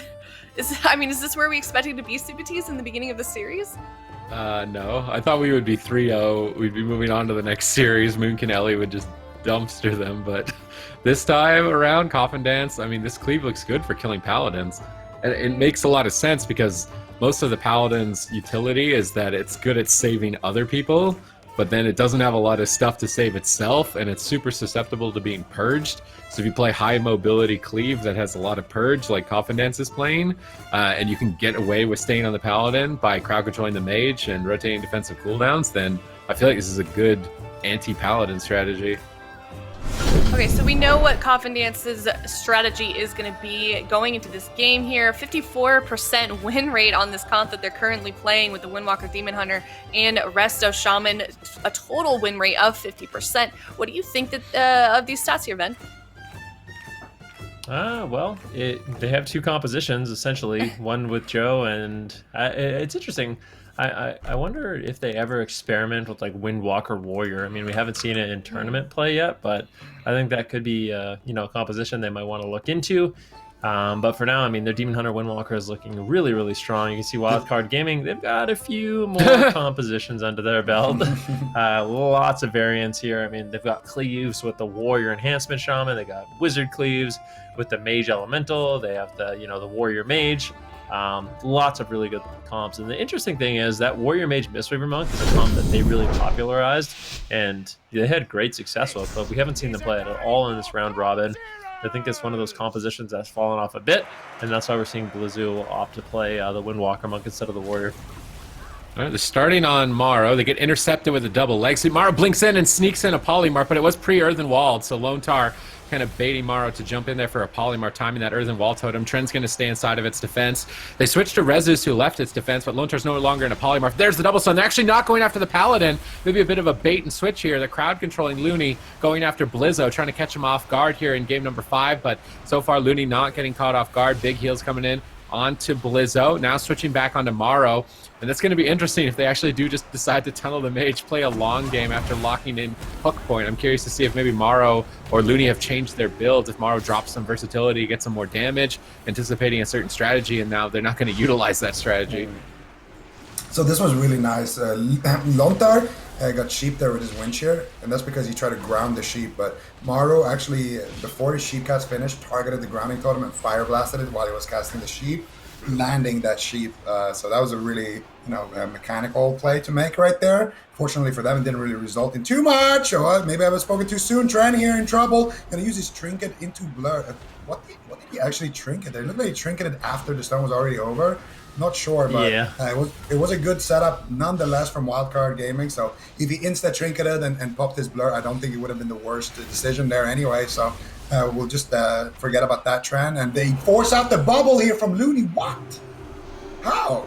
is this where we expected to be, Super T's, in the beginning of the series? No. I thought we would be 3-0. We'd be moving on to the next series. Moonkin Ellie would just dumpster them, but this time around, Coffin Dance, I mean, this cleave looks good for killing paladins. And it makes a lot of sense because most of the paladin's utility is that it's good at saving other people, but then it doesn't have a lot of stuff to save itself, and it's super susceptible to being purged. So if you play high mobility cleave that has a lot of purge, like Coffin Dance is playing, and you can get away with staying on the paladin by crowd controlling the mage and rotating defensive cooldowns, then I feel like this is a good anti-paladin strategy. Okay, so we know what Coffin Dance's strategy is going to be going into this game here. 54% win rate on this comp that they're currently playing with the Windwalker Demon Hunter and Resto Shaman, a total win rate of 50%. What do you think that of these stats here, Ben? Well, they have two compositions, essentially. One with Joe, and it's interesting. I wonder if they ever experiment with like Windwalker Warrior. I mean, we haven't seen it in tournament play yet, but I think that could be a composition they might want to look into. But for now, I mean, their Demon Hunter Windwalker is looking really, really strong. You can see Wildcard Gaming, they've got a few more compositions under their belt. Lots of variants here. I mean, they've got Cleaves with the Warrior Enhancement Shaman. They got Wizard Cleaves with the Mage Elemental. They have the Warrior Mage. Lots of really good comps. And the interesting thing is that Warrior Mage Mistweaver Monk is a comp that they really popularized, and they had great success with, but we haven't seen them play it at all in this round robin. I think it's one of those compositions that's fallen off a bit, and that's why we're seeing Blizzu opt to play the Windwalker Monk instead of the Warrior. All right, they're starting on Morrow. They get intercepted with a double leg. So Morrow blinks in and sneaks in a Polymorph, but it was pre-Earthen Walled, so Lone Tar kind of baiting Morrow to jump in there for a Polymorph, timing that Earthen Wall Totem. Trend's going to stay inside of its defense. They switched to Rezus, who left its defense, but Lone Tar's no longer in a Polymorph. There's the double stun. They're actually not going after the Paladin. Maybe a bit of a bait and switch here. The crowd controlling Looney, going after Blizzo, trying to catch him off guard here in game number 5, but so far Looney not getting caught off guard. Big heals coming in onto Blizzo. Now switching back onto Morrow. And that's going to be interesting if they actually do just decide to tunnel the mage, play a long game after locking in hook point. I'm curious to see if maybe Morrow or Looney have changed their builds, if Morrow drops some versatility, gets some more damage, anticipating a certain strategy, and now they're not going to utilize that strategy. So this was really nice. Lone Tar got sheep there with his wind shear, and that's because he tried to ground the sheep. But Morrow actually, before his sheep cast finished, targeted the grounding totem and fire blasted it while he was casting the sheep, landing that sheep. So that was a really mechanical play to make right there. Fortunately for them, it didn't really result in too much. Or maybe I was spoken too soon. Tran here in trouble. Gonna use his trinket into blur. What did he actually trinket? It looked like he trinketed after the stun was already over. Not sure, but yeah. It was a good setup nonetheless from Wildcard Gaming. So if he insta-trinketed and popped his blur, I don't think it would have been the worst decision there anyway. So we'll just forget about that trend. And they force out the bubble here from Looney. What? How?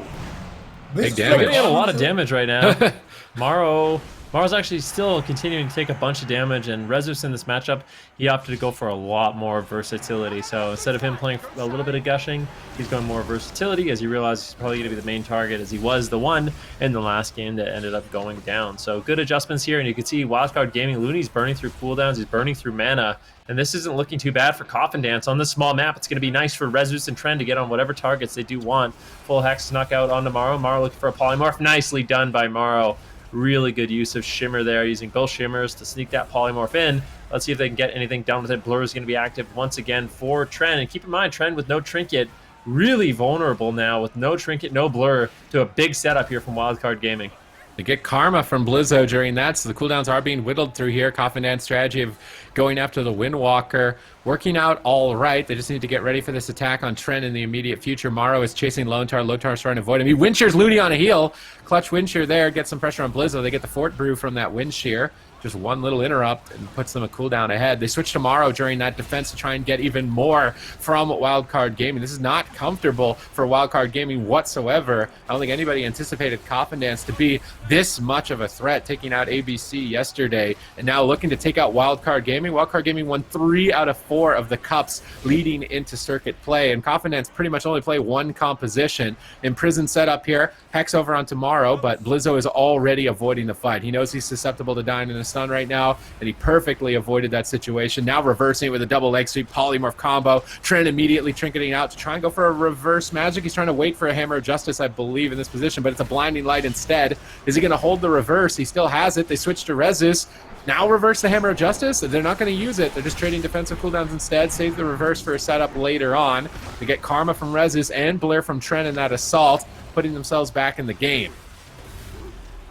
Big damage. They're getting a lot of damage right now. Morrow's actually still continuing to take a bunch of damage, and Rezus in this matchup, he opted to go for a lot more versatility. So instead of him playing a little bit of gushing, he's going more versatility, as he realized he's probably going to be the main target, as he was the one in the last game that ended up going down. So good adjustments here, and you can see Wildcard Gaming, Looney's burning through cooldowns, he's burning through mana, and this isn't looking too bad for Coffin Dance. On this small map, it's going to be nice for Rezus and Trend to get on whatever targets they do want. Full Hex to knock out onto Morrow. Morrow looking for a Polymorph. Nicely done by Morrow. Really good use of Shimmer there, using both Shimmers to sneak that Polymorph in. Let's see if they can get anything done with it. Blur is going to be active once again for Trend. And keep in mind, Trend with no Trinket, really vulnerable now with no Trinket, no Blur, to a big setup here from Wildcard Gaming. They get Karma from Blizzo during that, so the cooldowns are being whittled through here. Coffin Dance strategy of going after the Windwalker, working out all right. They just need to get ready for this attack on Trent in the immediate future. Morrow is chasing Lone Tar. Lone Tar's trying to avoid him. He wind shears Looney on a heel. Clutch wind shear there, gets some pressure on Blizzo. They get the Fort Brew from that wind shear. Just one little interrupt and puts them a cooldown ahead. They switch to Morrow during that defense to try and get even more from Wildcard Gaming. This is not comfortable for Wildcard Gaming whatsoever. I don't think anybody anticipated Coffin Dance to be this much of a threat, taking out AWC yesterday, and now looking to take out Wildcard Gaming. Wildcard Gaming won 3 out of 4 of the cups leading into circuit play, and Coffin Dance pretty much only play one composition. Imprisoned setup here, Hex over on tomorrow, but Blizzo is already avoiding the fight. He knows he's susceptible to dying in a stun right now, and he perfectly avoided that situation. Now reversing it with a double leg sweep Polymorph combo. Trent immediately trinketing out to try and go for a reverse magic. He's trying to wait for a Hammer of Justice, I believe, in this position, but it's a blinding light instead. Is he going to hold the reverse? He still has it. They switch to Rezus. Now reverse the Hammer of Justice. They're not going to use it. They're just trading defensive cooldowns instead. Save the reverse for a setup later on. They get Karma from Rezus and Blair from Trent in that assault, putting themselves back in the game.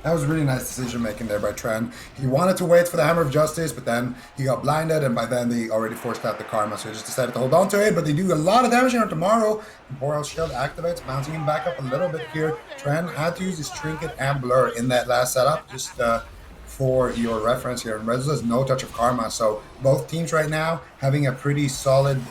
That was really nice decision making there by Trent. He wanted to wait for the Hammer of Justice, but then he got blinded, and by then they already forced out the Karma, so he just decided to hold on to it. But they do a lot of damage here tomorrow. Temporal Shield activates, bouncing him back up a little bit here. Trent had to use his Trinket and Blur in that last setup, just for your reference here. And Rezus has no touch of Karma, so both teams right now having a pretty solid,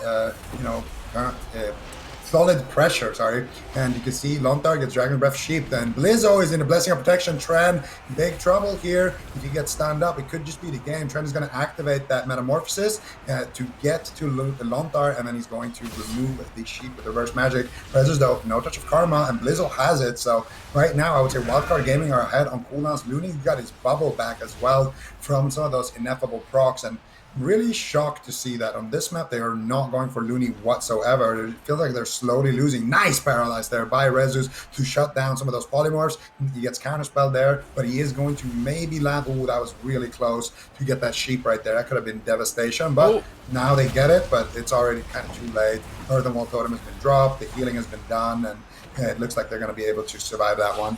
solid pressure, sorry. And you can see Lontar gets Dragon Breath sheeped, and Blizzo is in a Blessing of Protection. Tren, big trouble here. If he gets stand up, it could just be the game. Tren is going to activate that Metamorphosis to get to Lontar, and then he's going to remove the sheep with Reverse Magic. Rezus, though, no touch of Karma, and Blizzo has it. So right now, I would say Wildcard Gaming are ahead on cooldowns. Looney got his bubble back as well from some of those ineffable procs, and really shocked to see that on this map they are not going for Looney whatsoever. It feels like they're slowly losing. Nice paralyze there by Rezus to shut down some of those polymorphs. He gets counterspell there, but he is going to maybe land. Oh, that was really close to get that sheep right there. That could have been devastation, but now they get it, but it's already kind of too late. Earthen Wall Totem has been dropped, the healing has been done, and it looks like they're going to be able to survive that one.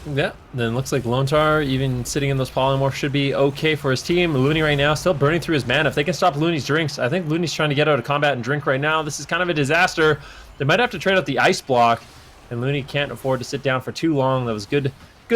Yeah, then looks like Lontar, even sitting in those polymorphs, should be okay for his team. Looney right now still burning through his mana. If they can stop Looney's drinks, I think Looney's trying to get out of combat and drink right now. This is kind of a disaster. They might have to trade out the ice block, and Looney can't afford to sit down for too long. That was good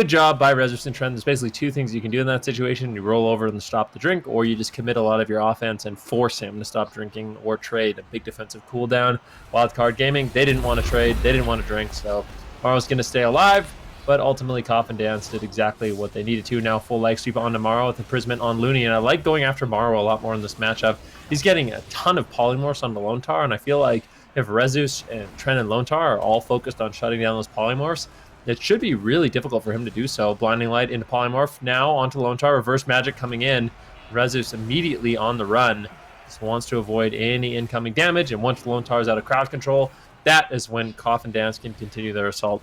job by Rezus and Tren. There's basically two things you can do in that situation. You roll over and stop the drink, or you just commit a lot of your offense and force him to stop drinking or trade. A big defensive cooldown. Wildcard Gaming, they didn't want to trade, they didn't want to drink, so Morrow's going to stay alive. But ultimately, Coffin Dance did exactly what they needed to. Now full leg sweep on to Morrow with imprisonment on Looney, and I like going after Morrow a lot more in this matchup. He's getting a ton of polymorphs on the Lontar, and I feel like if Rezus and Tren and Lontar are all focused on shutting down those polymorphs, it should be really difficult for him to do so. Blinding Light into polymorph, now onto Lontar, reverse magic coming in. Rezus immediately on the run. Just wants to avoid any incoming damage, and once Lontar is out of crowd control, that is when Coffin Dance can continue their assault.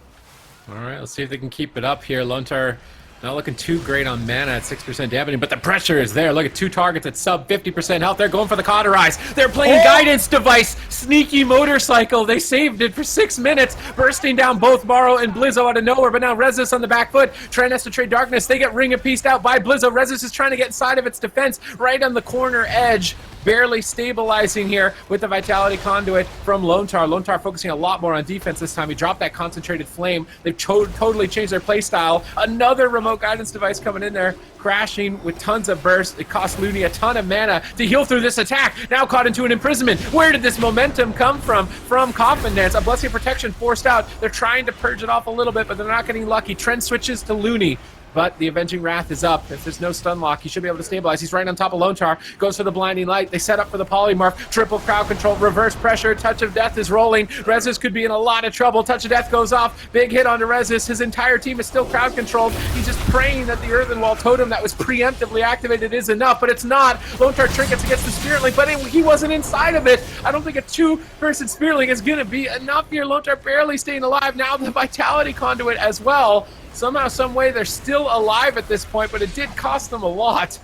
All right, let's see if they can keep it up here. Lontar not looking too great on mana at 6% damage, but the pressure is there. Look at 2 targets at sub 50% health. They're going for the Cauterize. They're playing Guidance Device. Sneaky Motorcycle. They saved it for 6 minutes, bursting down both Morrow and Blizzo out of nowhere, but now Rezus on the back foot. Tren has to trade Darkness. They get Ring of Peace out by Blizzo. Rezus is trying to get inside of its defense right on the corner edge. Barely stabilizing here with the Vitality Conduit from Lontar. Lontar focusing a lot more on defense this time. He dropped that Concentrated Flame. They've totally changed their play style. Another Remote Guidance Device coming in there, crashing with tons of burst. It cost Looney a ton of mana to heal through this attack. Now caught into an imprisonment. Where did this momentum come from? From Coffin Dance. A Blessing of Protection forced out. They're trying to purge it off a little bit, but they're not getting lucky. Trend switches to Looney. But the Avenging Wrath is up. If there's no stun lock, he should be able to stabilize. He's right on top of Lontar. Goes for the Blinding Light. They set up for the Polymorph. Triple crowd control. Reverse pressure. Touch of Death is rolling. Rezus could be in a lot of trouble. Touch of Death goes off. Big hit onto Rezus. His entire team is still crowd controlled. He's just praying that the Earthen Wall Totem that was preemptively activated is enough, but it's not. Lontar trinkets against the Spirit Link, but he wasn't inside of it. I don't think a 2-person Spirit Link is going to be enough here. Lontar barely staying alive. Now the Vitality Conduit as well. Somehow, some way, they're still alive at this point, but it did cost them a lot.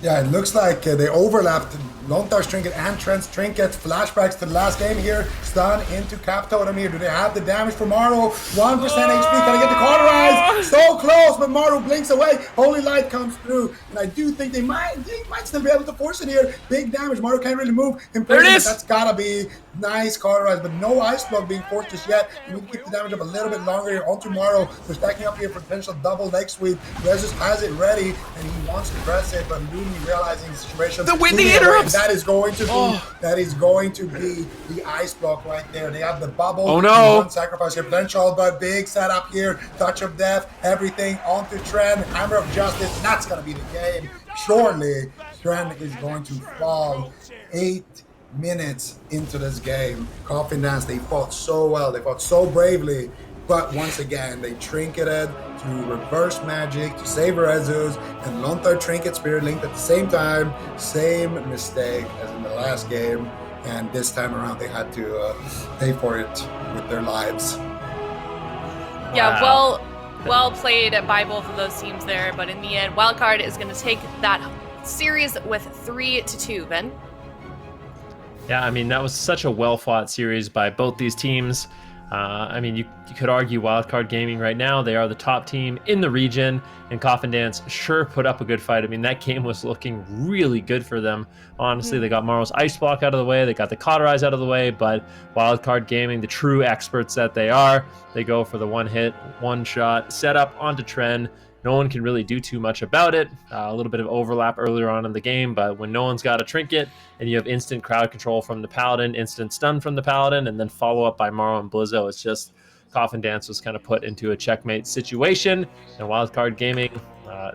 Yeah, it looks like they overlapped Lontar's trinket and Trent's trinket. Flashbacks to the last game here. Stun into Cap Totem here. Do they have the damage for Morrow? 1% HP. Can I get the Cauterize? So close, but Morrow blinks away. Holy Light comes through. And I do think they might still be able to force it here. Big damage. Morrow can't really move. There it is. That's gotta be nice Cauterize, but no Ice Block being forced just yet. You need to keep the damage up a little bit longer here onto Morrow. They're stacking up here for potential double leg sweep. Rezus has it ready, and he wants to press it, but Looney realizing the situation. The interrupts. That is going to be the Ice Block right there. They have the bubble. Oh no! One sacrifice here potential, but big setup here. Touch of Death, everything onto Tren. Hammer of Justice. That's gonna be the game. Surely Tren is going to fall. 8 minutes into this game. Coffin Dance, they fought so well. They fought so bravely. But once again, they trinketed to reverse magic to save Rezus, and Lontar trinket Spirit Linked at the same time. Same mistake as in the last game, and this time around they had to pay for it with their lives. Yeah, well played by both of those teams there, but in the end, Wildcard is going to take that series with 3-2, Ben. Yeah, I mean, that was such a well-fought series by both these teams. I mean, you could argue Wildcard Gaming right now, they are the top team in the region, and Coffin Dance sure put up a good fight. I mean, that game was looking really good for them. Honestly, they got Morrow's Ice Block out of the way, they got the Cauterize out of the way, but Wildcard Gaming, the true experts that they are, they go for the one-hit, one-shot setup onto Tren, no one can really do too much about it. A little bit of overlap earlier on in the game, but when no one's got a trinket and you have instant crowd control from the Paladin, instant stun from the Paladin, and then follow up by Maro and Blizzo, it's just Coffin Dance was kind of put into a checkmate situation. And Wildcard Gaming,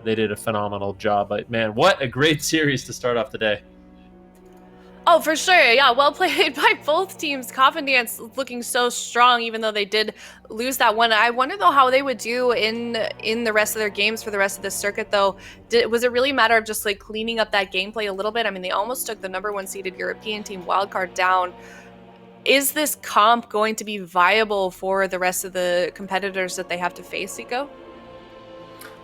they did a phenomenal job. But man, what a great series to start off the day. Oh, for sure. Yeah, well played by both teams. Coffin Dance looking so strong, even though they did lose that one. I wonder, though, how they would do in the rest of their games for the rest of the circuit, though. Was it really a matter of just like cleaning up that gameplay a little bit? I mean, they almost took the #1 seeded European team Wildcard down. Is this comp going to be viable for the rest of the competitors that they have to face, Zico?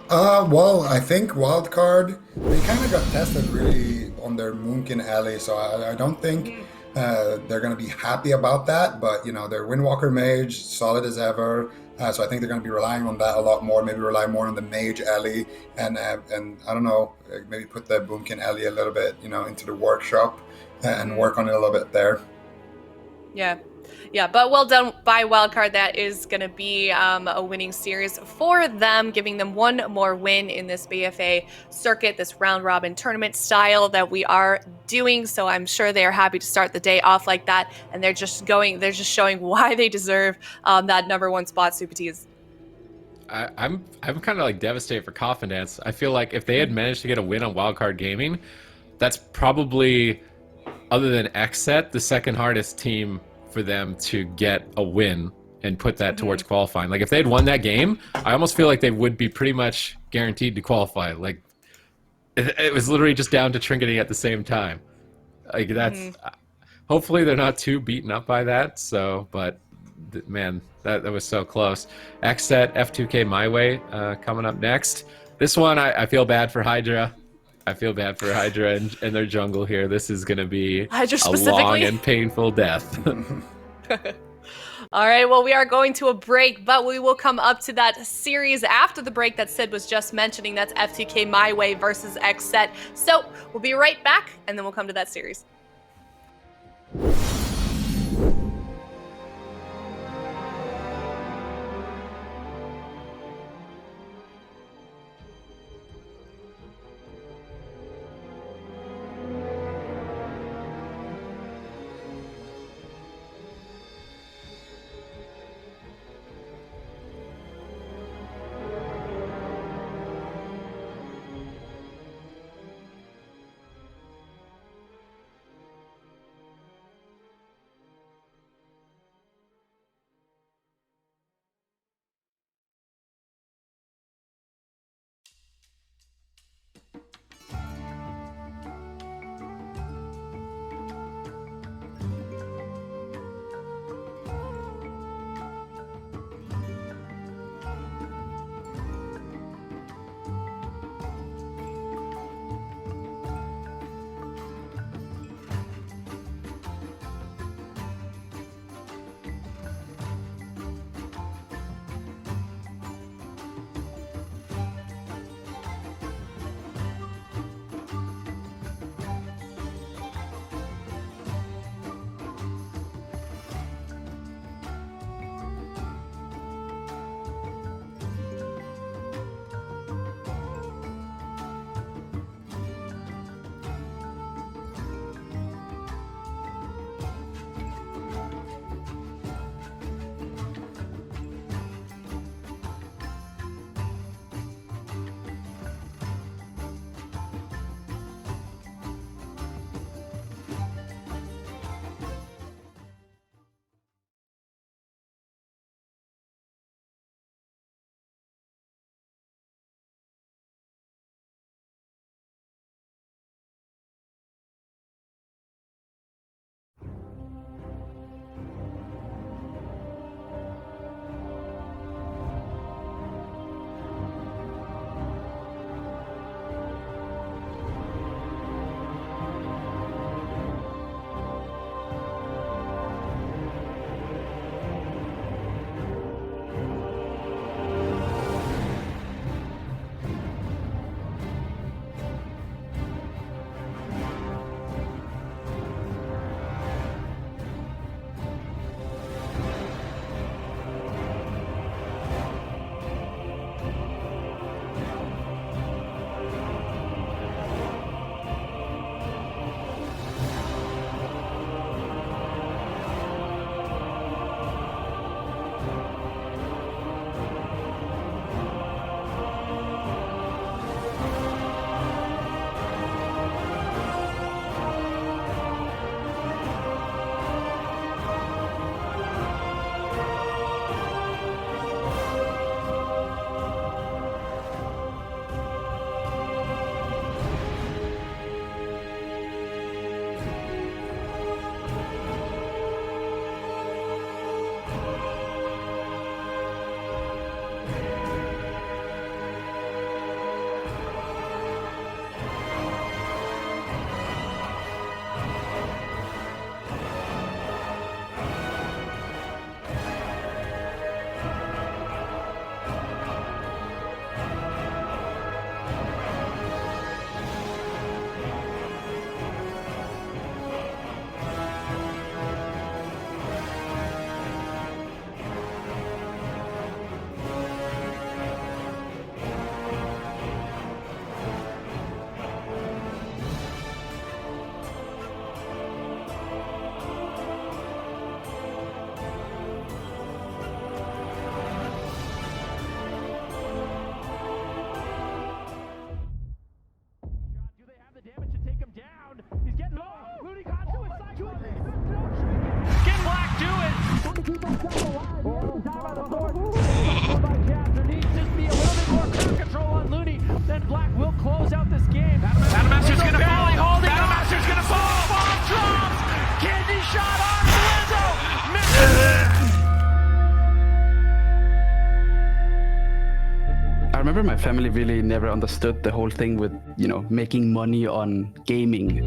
Well, I think Wildcard, they kind of got tested really on their Moonkin alley, so I don't think they're going to be happy about that, but, you know, their Windwalker Mage, solid as ever, so I think they're going to be relying on that a lot more, maybe rely more on the Mage alley, and I don't know, maybe put the Boomkin alley a little bit, you know, into the workshop and work on it a little bit there. Yeah, but well done by Wildcard. That is going to be a winning series for them, giving them one more win in this BFA circuit, this round-robin tournament style that we are doing. So I'm sure they are happy to start the day off like that, and they're just showing why they deserve that #1 spot, Super Tees. I'm kind of like devastated for Coffin Dance. I feel like if they had managed to get a win on Wildcard Gaming, that's probably, other than XSET, the second hardest team for them to get a win and put that towards qualifying. Like if they'd won that game, I almost feel like they would be pretty much guaranteed to qualify. Like it was literally just down to trinketing at the same time. Like that's hopefully they're not too beaten up by that. So, but man, that was so close. XSET F2K MyWay coming up next. This one I feel bad for Hydra. I feel bad for Hydra and their jungle here. This is going to be a long and painful death. All right, well, we are going to a break, but we will come up to that series after the break that Sid was just mentioning. That's F2K MyWay versus XSET. So we'll be right back, and then we'll come to that series. Black will close out this game. Battlemaster's gonna fall. Battlemaster's gonna fall. Bomb drops. Candy shot on Blizzo. I remember my family really never understood the whole thing with, making money on gaming.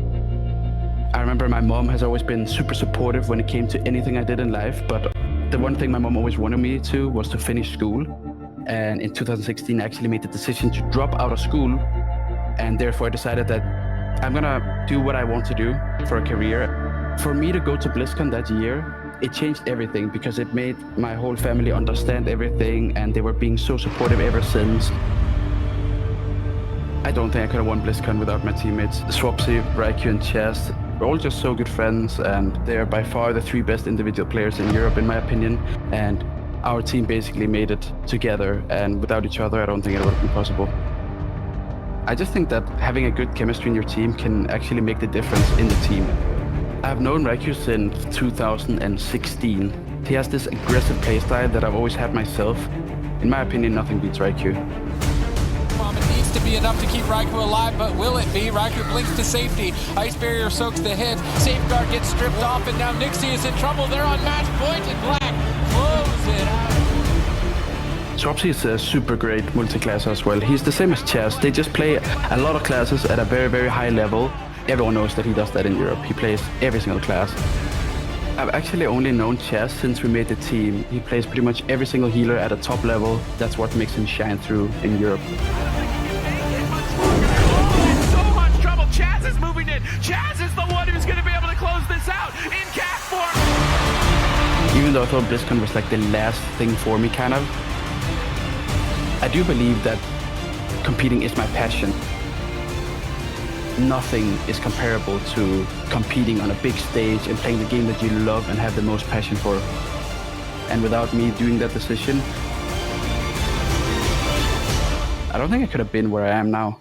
I remember my mom has always been super supportive when it came to anything I did in life, but the one thing my mom always wanted me to was to finish school. And in 2016, I actually made the decision to drop out of school. And therefore I decided that I'm gonna do what I want to do for a career. For me to go to BlizzCon that year, it changed everything because it made my whole family understand everything, and they were being so supportive ever since. I don't think I could have won BlizzCon without my teammates. Swapsy, Raikou, and Chess. We're all just so good friends, and they are by far the 3 best individual players in Europe, in my opinion. And our team basically made it together, and without each other, I don't think it would have been possible. I just think that having a good chemistry in your team can actually make the difference in the team. I've known Raikou since 2016. He has this aggressive playstyle that I've always had myself. In my opinion, nothing beats Raikou. It needs to be enough to keep Raikou alive, but will it be? Raikou blinks to safety. Ice Barrier soaks the hit. Safeguard gets stripped off, and now Nixie is in trouble. They're on match point, and Black close it out. Swapsy is a super great multi-classer as well. He's the same as Chess. They just play a lot of classes at a very, very high level. Everyone knows that he does that in Europe. He plays every single class. I've actually only known Chess since we made the team. He plays pretty much every single healer at a top level. That's what makes him shine through in Europe. So much trouble. Chaz is moving in. Chaz is the one who's going to be able to close this out in cat form. Even though I thought BlizzCon was like the last thing for me, kind of, I do believe that competing is my passion. Nothing is comparable to competing on a big stage and playing the game that you love and have the most passion for. And without me doing that decision, I don't think I could have been where I am now.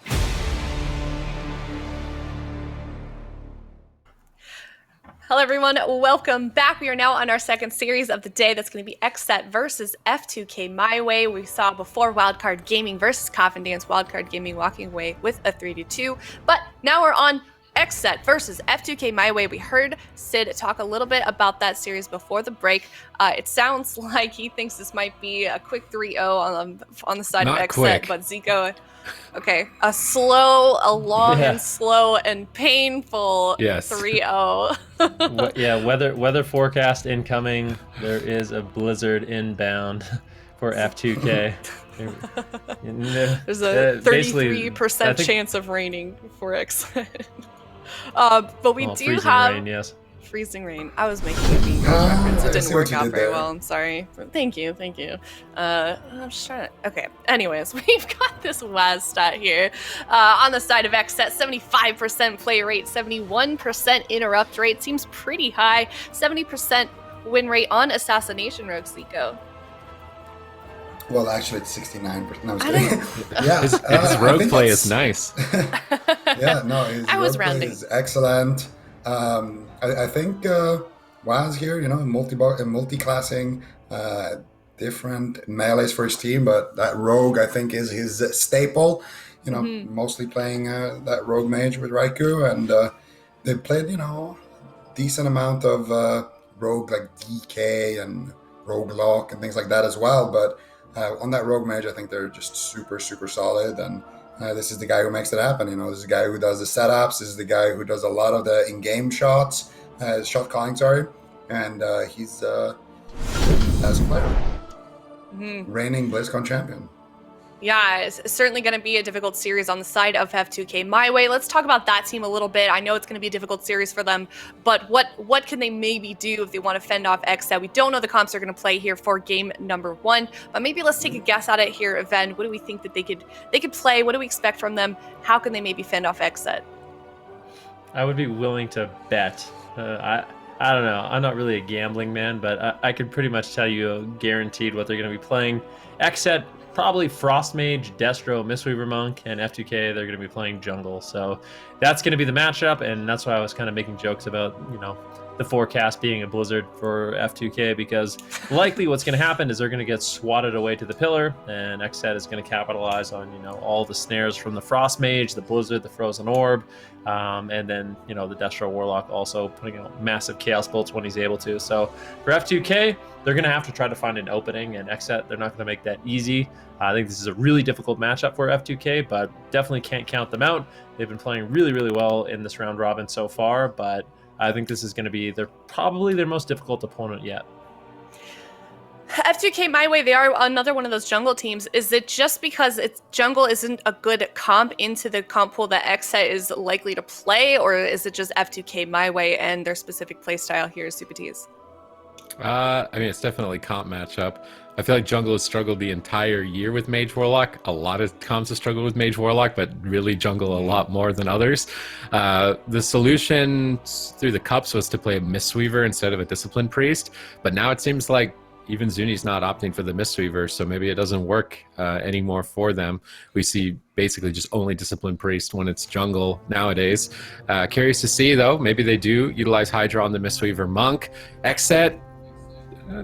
Hello everyone, welcome back. We are now on our second series of the day. That's going to be XSET versus F2K MyWay. We saw before Wildcard Gaming versus Coffin Dance, Wildcard Gaming walking away with a 3-2. But now we're on XSET versus F2K MyWay. We heard Sid talk a little bit about that series before the break. It sounds like he thinks this might be a quick 3-0 on the side Not of XSET, quick. but Zico... Okay, a long and slow and painful Yes. 3-0. Weather forecast incoming. There is a blizzard inbound for F2K. There's a Basically, 33% chance of raining for XSET. But we do freezing have rain, yes. freezing rain. I was making a Mean Girls reference. It I didn't see work what you out did very there. well. I'm sorry. Thank you. I'm just trying to... Okay. Anyways, we've got this WAS stat here. On the side of XSET, 75% play rate, 71% interrupt rate. Seems pretty high. 70% win rate on Assassination Rogue, Zico. Well, actually, it's 69%. No, I was I kidding. Yeah, His I rogue think play that's- is nice. Yeah, no, his I was rogue play rounding. is excellent. I think Waz here, multi-classing, different melees for his team, but that rogue I think is his staple. Mostly playing that rogue mage with Raikou, and they played decent amount of rogue like DK and rogue lock and things like that as well. But on that rogue mage, I think they're just super solid, and this is the guy who makes it happen. This is the guy who does the setups. This is the guy who does a lot of the in-game shots, shot calling. And he's as a player, reigning BlizzCon champion. Yeah, it's certainly going to be a difficult series on the side of F2K MyWay. Let's talk about that team a little bit. I know it's going to be a difficult series for them, but what can they maybe do if they want to fend off XSET? We don't know the comps they're going to play here for game number 1, but maybe let's take a guess at it here, Ven. What do we think that they could play? What do we expect from them? How can they maybe fend off XSET? I would be willing to bet. I don't know. I'm not really a gambling man, but I could pretty much tell you guaranteed what they're going to be playing. XSET, probably Frost Mage, Destro, Mistweaver Monk, and F2K, they're going to be playing jungle. So that's going to be the matchup, and that's why I was kind of making jokes about, the forecast being a blizzard for F2K, because likely what's going to happen is they're going to get swatted away to the pillar, and XSET is going to capitalize on, you know, all the snares from the Frost Mage, the Blizzard, the Frozen Orb, and then, you know, the Destro Warlock also putting out massive Chaos Bolts when he's able to. So for F2K, they're going to have to try to find an opening, and XSET, they're not going to make that easy. I think this is a really difficult matchup for F2K, but definitely can't count them out. They've been playing really, really well in this round robin so far, but I think this is going to be probably their most difficult opponent yet. F2K MyWay, they are another one of those jungle teams. Is it just because jungle isn't a good comp into the comp pool that XSET is likely to play, or is it just F2K MyWay and their specific playstyle here, Supatees? I mean, it's definitely comp matchup. I feel like jungle has struggled the entire year with Mage Warlock. A lot of comps have struggled with Mage Warlock, but really jungle a lot more than others. The solution through the cups was to play a Mistweaver instead of a Disciplined Priest, but now it seems like even Zuni's not opting for the Mistweaver, so maybe it doesn't work anymore for them. We see basically just only Disciplined Priest when it's jungle nowadays. Curious to see, though. Maybe they do utilize Hydra on the Mistweaver Monk. XSET,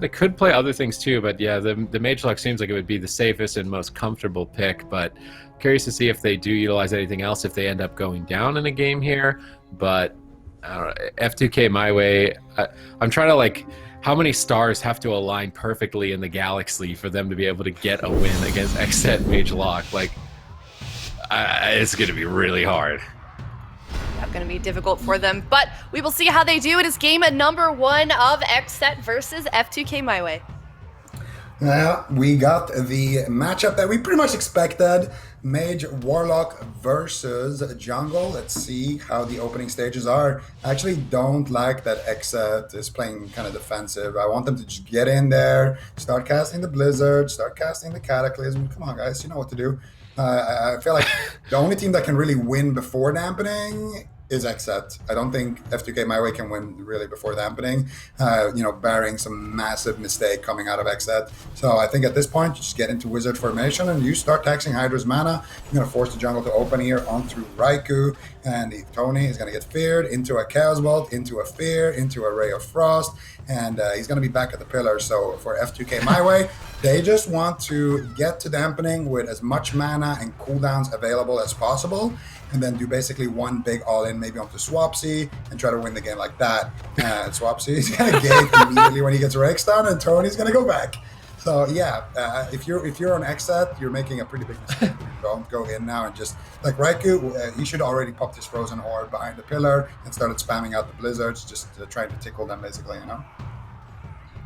they could play other things too, but yeah, the Mage Lock seems like it would be the safest and most comfortable pick, but curious to see if they do utilize anything else if they end up going down in a game here. But I don't know, F2K MyWay, I'm trying to like, how many stars have to align perfectly in the galaxy for them to be able to get a win against XSET Mage Lock? Like, it's going to be really hard. Going to be difficult for them, but we will see how they do. It is game number 1 of XSET versus F2K MyWay. Yeah, we got the matchup that we pretty much expected. Mage Warlock versus Jungle. Let's see how the opening stages are. I actually don't like that XSET is playing kind of defensive. I want them to just get in there, start casting the Blizzard, start casting the Cataclysm. Come on, guys, you know what to do. I feel like the only team that can really win before dampening is XSET. I don't think F2K MyWay can win really before dampening, barring some massive mistake coming out of XSET. So I think at this point, you just get into Wizard formation and you start taxing Hydra's mana. You're going to force the jungle to open here onto Raikou, and Tony is going to get feared into a Chaos Bolt, into a Fear, into a Ray of Frost, and he's going to be back at the pillar. So for F2K MyWay, they just want to get to dampening with as much mana and cooldowns available as possible, and then do basically one big all-in maybe onto Swapsy and try to win the game like that. And Swapsy is going to gate immediately when he gets Rakes down, and Tony's going to go back. So yeah, if you're on XSET, you're making a pretty big mistake. Don't go in now and just, like Raikou, he should already popped his Frozen Orb behind the pillar and started spamming out the Blizzards, just trying to tickle them basically, you know?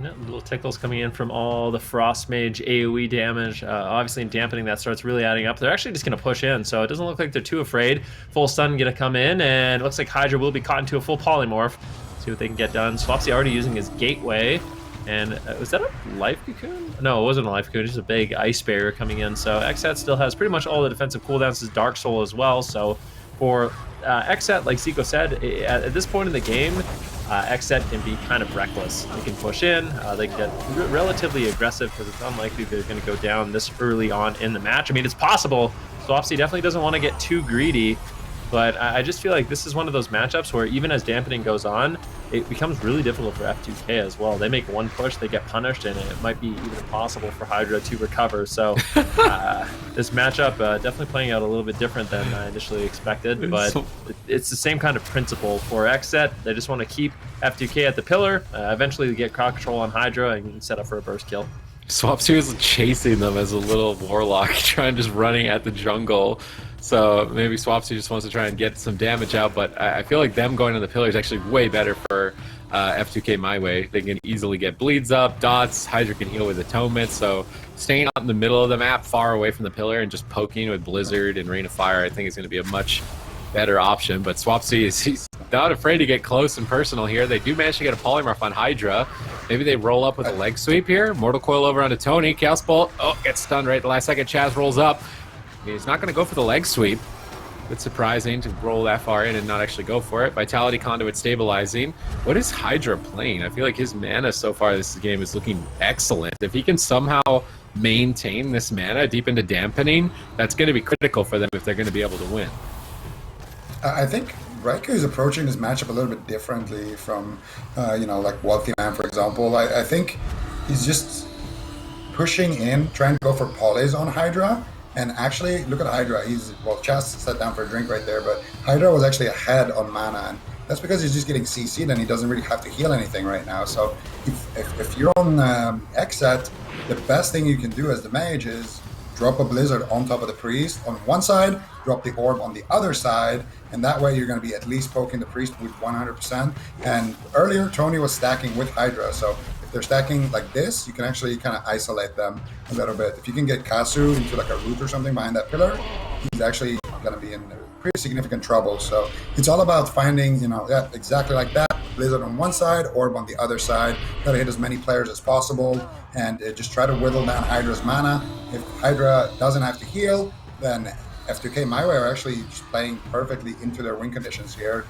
Yeah, little tickles coming in from all the Frost Mage AoE damage. Obviously, in dampening, that starts really adding up. They're actually just going to push in, so it doesn't look like they're too afraid. Full stun going to come in, and it looks like Hydra will be caught into a full polymorph. See what they can get done. Swapsy already using his Gateway, and was that a Life Cocoon? No, it wasn't a Life Cocoon, just a big Ice Barrier coming in. So XSET still has pretty much all the defensive cooldowns, his Dark Soul as well. So for XSET, like Zico said, at this point in the game, XSET can be kind of reckless. They can push in, they can get relatively aggressive because it's unlikely they're going to go down this early on in the match. I mean, it's possible. Swapsy definitely doesn't want to get too greedy, but I just feel like this is one of those matchups where even as dampening goes on, it becomes really difficult for F2K as well. They make one push, they get punished, and it might be even impossible for Hydra to recover. So this matchup definitely playing out a little bit different than I initially expected, but it's the same kind of principle for XSET. They just want to keep F2K at the pillar, eventually get crowd control on Hydra and set up for a burst kill. Swapsy was chasing them as a little Warlock, trying just running at the jungle. So maybe Swapsy just wants to try and get some damage out, but I feel like them going to the pillar is actually way better for F2K MyWay. They can easily get bleeds up, dots, Hydra can heal with Atonement, so staying out in the middle of the map, far away from the pillar, and just poking with Blizzard and Rain of Fire, I think is going to be a much better option. But Swapsy he's not afraid to get close and personal here. They do manage to get a polymorph on Hydra. Maybe they roll up with a leg sweep here. Mortal Coil over onto Tony. Chaos Bolt. Oh, gets stunned right at the last second. Chaz rolls up. He's not going to go for the leg sweep. It's surprising to roll that far in and not actually go for it. Vitality Conduit stabilizing. What is Hydra playing? I feel like his mana so far this game is looking excellent. If he can somehow maintain this mana deep into dampening, that's going to be critical for them if they're going to be able to win. I think Raikou is approaching this matchup a little bit differently from, like Wealthy Man, for example. I think he's just pushing in, trying to go for polys on Hydra. And actually, look at Hydra. Chaz sat down for a drink right there, but Hydra was actually ahead on mana. And that's because he's just getting CC'd and he doesn't really have to heal anything right now. So if you're on XSET, the best thing you can do as the mage is drop a Blizzard on top of the Priest on one side, drop the Orb on the other side, and that way you're going to be at least poking the Priest with 100%. And earlier, Tony was stacking with Hydra, so if they're stacking like this, you can actually kind of isolate them a little bit. If you can get Kasu into like a root or something behind that pillar, he's actually going to be in pretty significant trouble. So it's all about finding, exactly like that. Blizzard on one side, Orb on the other side. Try to hit as many players as possible, and just try to whittle down Hydra's mana. If Hydra doesn't have to heal, then F2K MyWay are actually just playing perfectly into their win conditions here,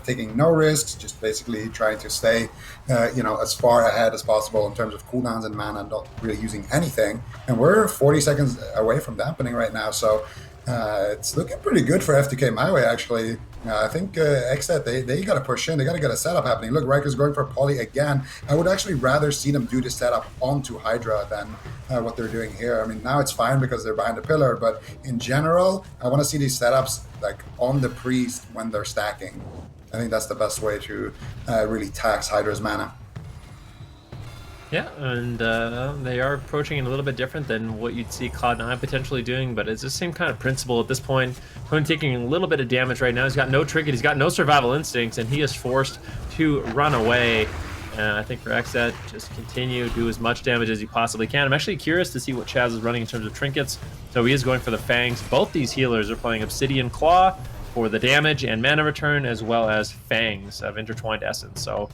taking no risks, just basically trying to stay, as far ahead as possible in terms of cooldowns and mana, not really using anything. And we're 40 seconds away from dampening right now, so it's looking pretty good for F2K MyWay, actually. I think XSET, they got to push in. They got to get a setup happening. Look, Raikou going for poly again. I would actually rather see them do the setup onto Hydra than what they're doing here. I mean, now it's fine because they're behind the pillar, but in general, I want to see these setups like on the Priest when they're stacking. I think that's the best way to really tax Hydra's mana. Yeah, and they are approaching it a little bit different than what you'd see Cloud9 potentially doing, but it's the same kind of principle at this point. Tony taking a little bit of damage right now. He's got no trinket, he's got no survival instincts, and he is forced to run away. And I think for XSET, just continue, do as much damage as you possibly can. I'm actually curious to see what Chaz is running in terms of trinkets. So he is going for the Fangs. Both these healers are playing Obsidian Claw for the damage and mana return, as well as Fangs of Intertwined Essence. So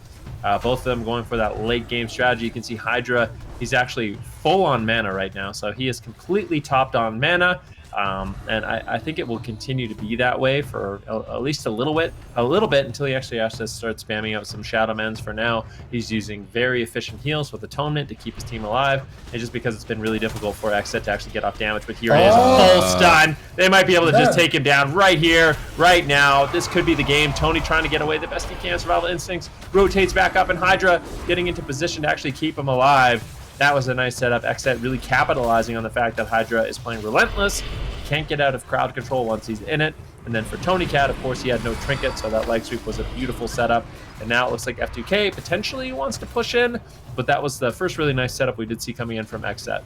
both of them going for that late game strategy. You can see Hydra, he's actually full on mana right now. So he is completely topped on mana. And I think it will continue to be that way for at least a little bit until he actually has to start spamming out some Shadow Mends. For now, he's using very efficient heals with Atonement to keep his team alive. And just because it's been really difficult for XSET to actually get off damage, but here he is, full stun. They might be able to just take him down right here, right now. This could be the game. Tony trying to get away the best he can. Survival Instincts rotates back up, and Hydra getting into position to actually keep him alive. That was a nice setup. XSET really capitalizing on the fact that Hydra is playing Relentless. Can't get out of crowd control once he's in it. And then for Tony Cat, of course, he had no trinket, so that leg sweep was a beautiful setup. And now it looks like F2K potentially wants to push in, but that was the first really nice setup we did see coming in from XSET.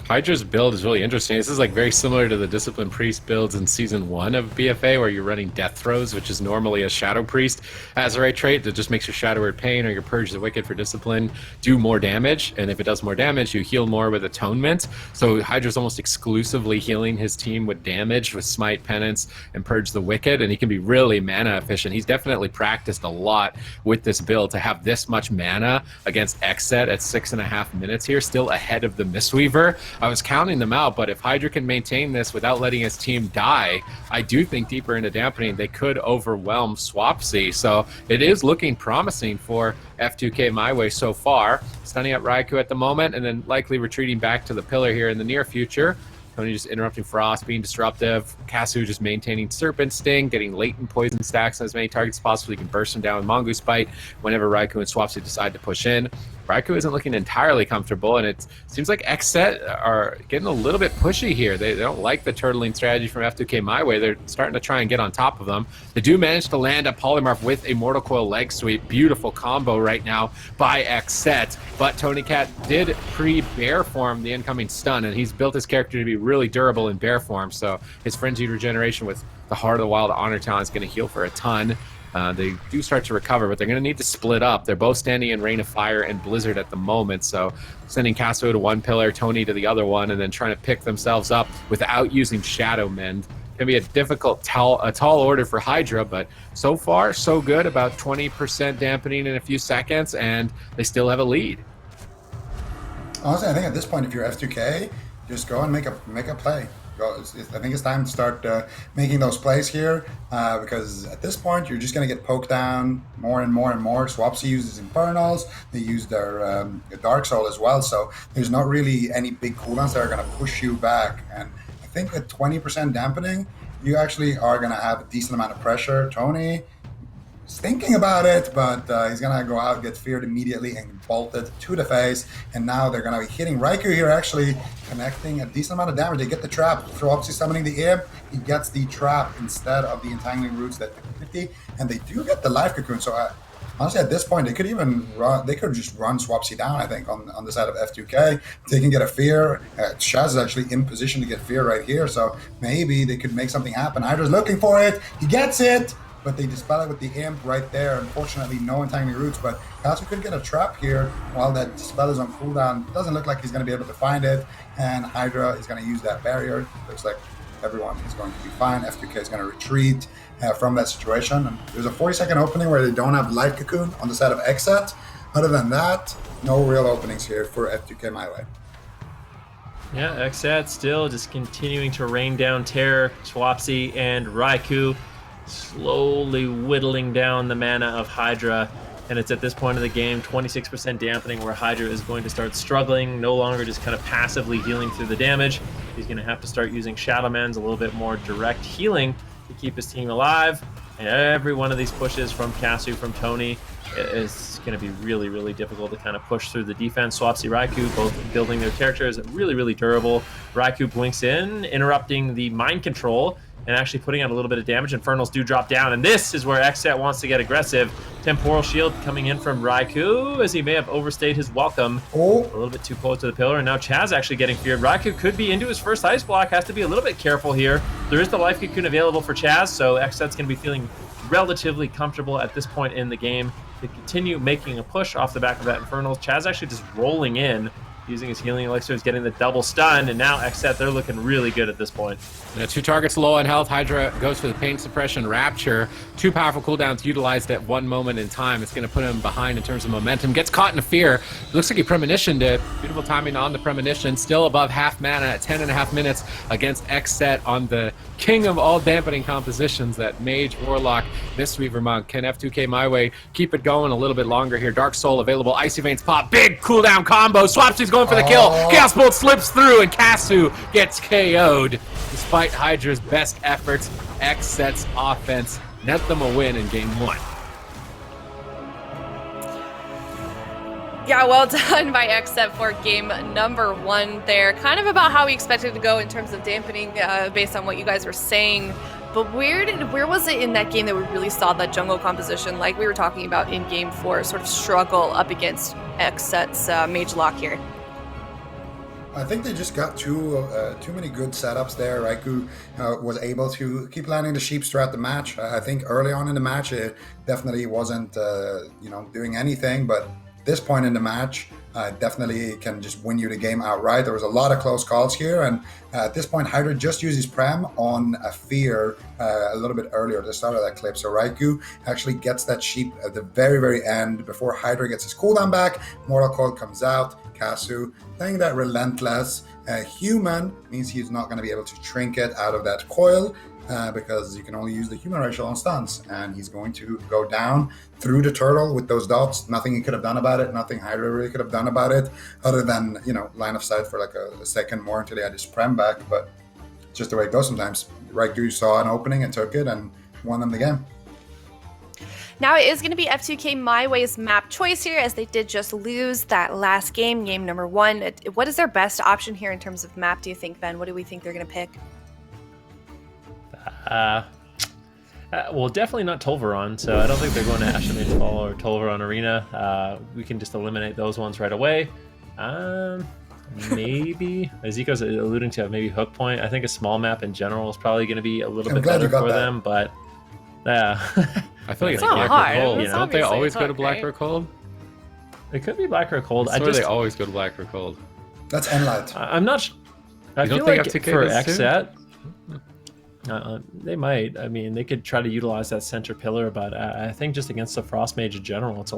Hydra's build is really interesting. This is like very similar to the Discipline Priest builds in Season 1 of BFA, where you're running Death Throws, which is normally a Shadow Priest as a right trait that just makes your Shadow Word Pain or your Purge the Wicked for Discipline do more damage. And if it does more damage, you heal more with Atonement. So Hydra's almost exclusively healing his team with damage, with Smite, Penance, and Purge the Wicked, and he can be really mana efficient. He's definitely practiced a lot with this build to have this much mana against XSET at 6.5 minutes here, still ahead of the Mistweaver. I was counting them out, but if Hydra can maintain this without letting his team die, I do think deeper into dampening, they could overwhelm Swapsy. So it is looking promising for F2K MyWay so far. Stunning up Raikou at the moment, and then likely retreating back to the pillar here in the near future. Tony just interrupting Frost, being disruptive. Kasu just maintaining Serpent Sting, getting latent poison stacks on as many targets as possible. You can burst them down with Mongoose Bite whenever Raikou and Swapsy decide to push in. Raikou isn't looking entirely comfortable, and it seems like XSET are getting a little bit pushy here. They don't like the turtling strategy from F2K MyWay. They're starting to try and get on top of them. They do manage to land a Polymorph with a Mortal Coil leg sweep. Beautiful combo right now by XSET, but Tony Cat did pre-bear form the incoming stun, and he's built his character to be really durable in bear form, so his Frenzied Regeneration with the Heart of the Wild Honor Talent is going to heal for a ton. They do start to recover, but they're going to need to split up. They're both standing in Rain of Fire and Blizzard at the moment, so sending Casso to one pillar, Tony to the other one, and then trying to pick themselves up without using Shadow Mend. Can be a difficult, tall order for Hydra, but so far, so good. About 20% dampening in a few seconds, and they still have a lead. Honestly, I think at this point, if you're F2K, just go and make a play. I think it's time to start making those plays here, because at this point you're just going to get poked down more and more and more. Swapsy uses Infernals, they use their Dark Soul as well, so there's not really any big cooldowns that are going to push you back. And I think at 20% dampening, you actually are going to have a decent amount of pressure. Tony, He's thinking about it, but he's gonna go out, get feared immediately, and bolted to the face. And now they're gonna be hitting Raikou here, actually connecting a decent amount of damage. They get the trap. Thropsy summoning the imp. He gets the trap instead of the entangling roots that 50, and they do get the life cocoon. So honestly, at this point, they could even run. They could just run Swapsy down. I think on the side of F2K, they can get a fear. Shaz is actually in position to get fear right here, so maybe they could make something happen. Hydra's looking for it. He gets it. But they dispel it with the imp right there. Unfortunately, no entangling roots, but Kazu could get a trap here while that spell is on cooldown. Doesn't look like he's going to be able to find it, and Hydra is going to use that barrier. Looks like everyone is going to be fine. F2K is going to retreat from that situation. And there's a 40-second opening where they don't have Life Cocoon on the side of XSET. Other than that, no real openings here for F2K MyWay. Yeah, XSET still just continuing to rain down terror. Swapsy and Raikou slowly whittling down the mana of Hydra, and it's at this point of the game 26% dampening, where Hydra is going to start struggling, no longer just kind of passively healing through the damage. He's going to have to start using Shadow Man's, a little bit more direct healing to keep his team alive. And every one of these pushes from Kasu, from Tony, is going to be really, really difficult to kind of push through the defense. Swapsy, Raikou, both building their characters really, really durable. Raikou blinks in, interrupting the mind control and actually putting out a little bit of damage. Infernals do drop down, and this is where XSET wants to get aggressive. Temporal Shield coming in from Raikou, as he may have overstayed his welcome. A little bit too close to the pillar, and now Chaz actually getting feared. Raikou could be into his first ice block, has to be a little bit careful here. There is the Life Cocoon available for Chaz, so XSET's going to be feeling relatively comfortable at this point in the game to continue making a push off the back of that Infernals. Chaz actually just rolling in, using his healing elixir, is getting the double stun, and now XSET, they're looking really good at this point. Yeah, 2 targets low on health. Hydra goes for the pain suppression Rapture. 2 powerful cooldowns utilized at one moment in time. It's going to put him behind in terms of momentum. Gets caught in a fear. Looks like he premonitioned it. Beautiful timing on the premonition. Still above half mana at 10.5 minutes against XSET on the king of all dampening compositions, that Mage, Warlock, Mistweaver Monk. Can F2K MyWay keep it going a little bit longer here? Dark Soul available. Icy Veins pop. Big cooldown combo. Swapsy's going for the kill. Chaos Bolt slips through, and Kasu gets KO'd. Despite Hydra's best efforts, XSET's offense net them a win in game 1. Yeah, well done by XSET for game number 1 there. Kind of about how we expected it to go in terms of dampening based on what you guys were saying. But where was it in that game that we really saw that jungle composition, like we were talking about in game 4, sort of struggle up against XSET's Mage Lock here? I think they just got too many good setups there. Raikou was able to keep landing the sheeps throughout the match. I think early on in the match, it definitely wasn't doing anything, but this point in the match, definitely can just win you the game outright. There was a lot of close calls here, and at this point, Hydra just used his Prem on a fear a little bit earlier at the start of that clip. So Raikou actually gets that sheep at the very, very end before Hydra gets his cooldown back. Mortal Coil comes out. Kasu playing that relentless human means he's not going to be able to trinket out of that coil because you can only use the human racial on stuns, and he's going to go down through the turtle with those dots. Nothing he could have done about it, nothing Hydra really could have done about it, other than line of sight for like a second more until he had his Prem back. But it's just the way it goes sometimes. Raikou saw an opening and took it and won them the game. Now it is going to be F2K MyWay's map choice here, as they did just lose that last game, game number 1. What is their best option here in terms of map, do you think, Ben? What do we think they're going to pick? Well, definitely not Tolvaron, so I don't think they're going to Ashamage Fall or Tolvaron Arena. We can just eliminate those ones right away. Maybe, as Zico's alluding to, maybe Hook Point. I think a small map in general is probably going to be a little bit better for them, but yeah. I feel like it's not Black hard. or Cold. It's Don't they obviously always a go to hook, Black right? or Cold? It could be Black or Cold. I swear they always go to Black or Cold. That's Enlight. I'm not sure. I feel don't think like F2K for does too? XSET, they might. I mean, they could try to utilize that center pillar, but I think just against the Frost Mage in general, it's a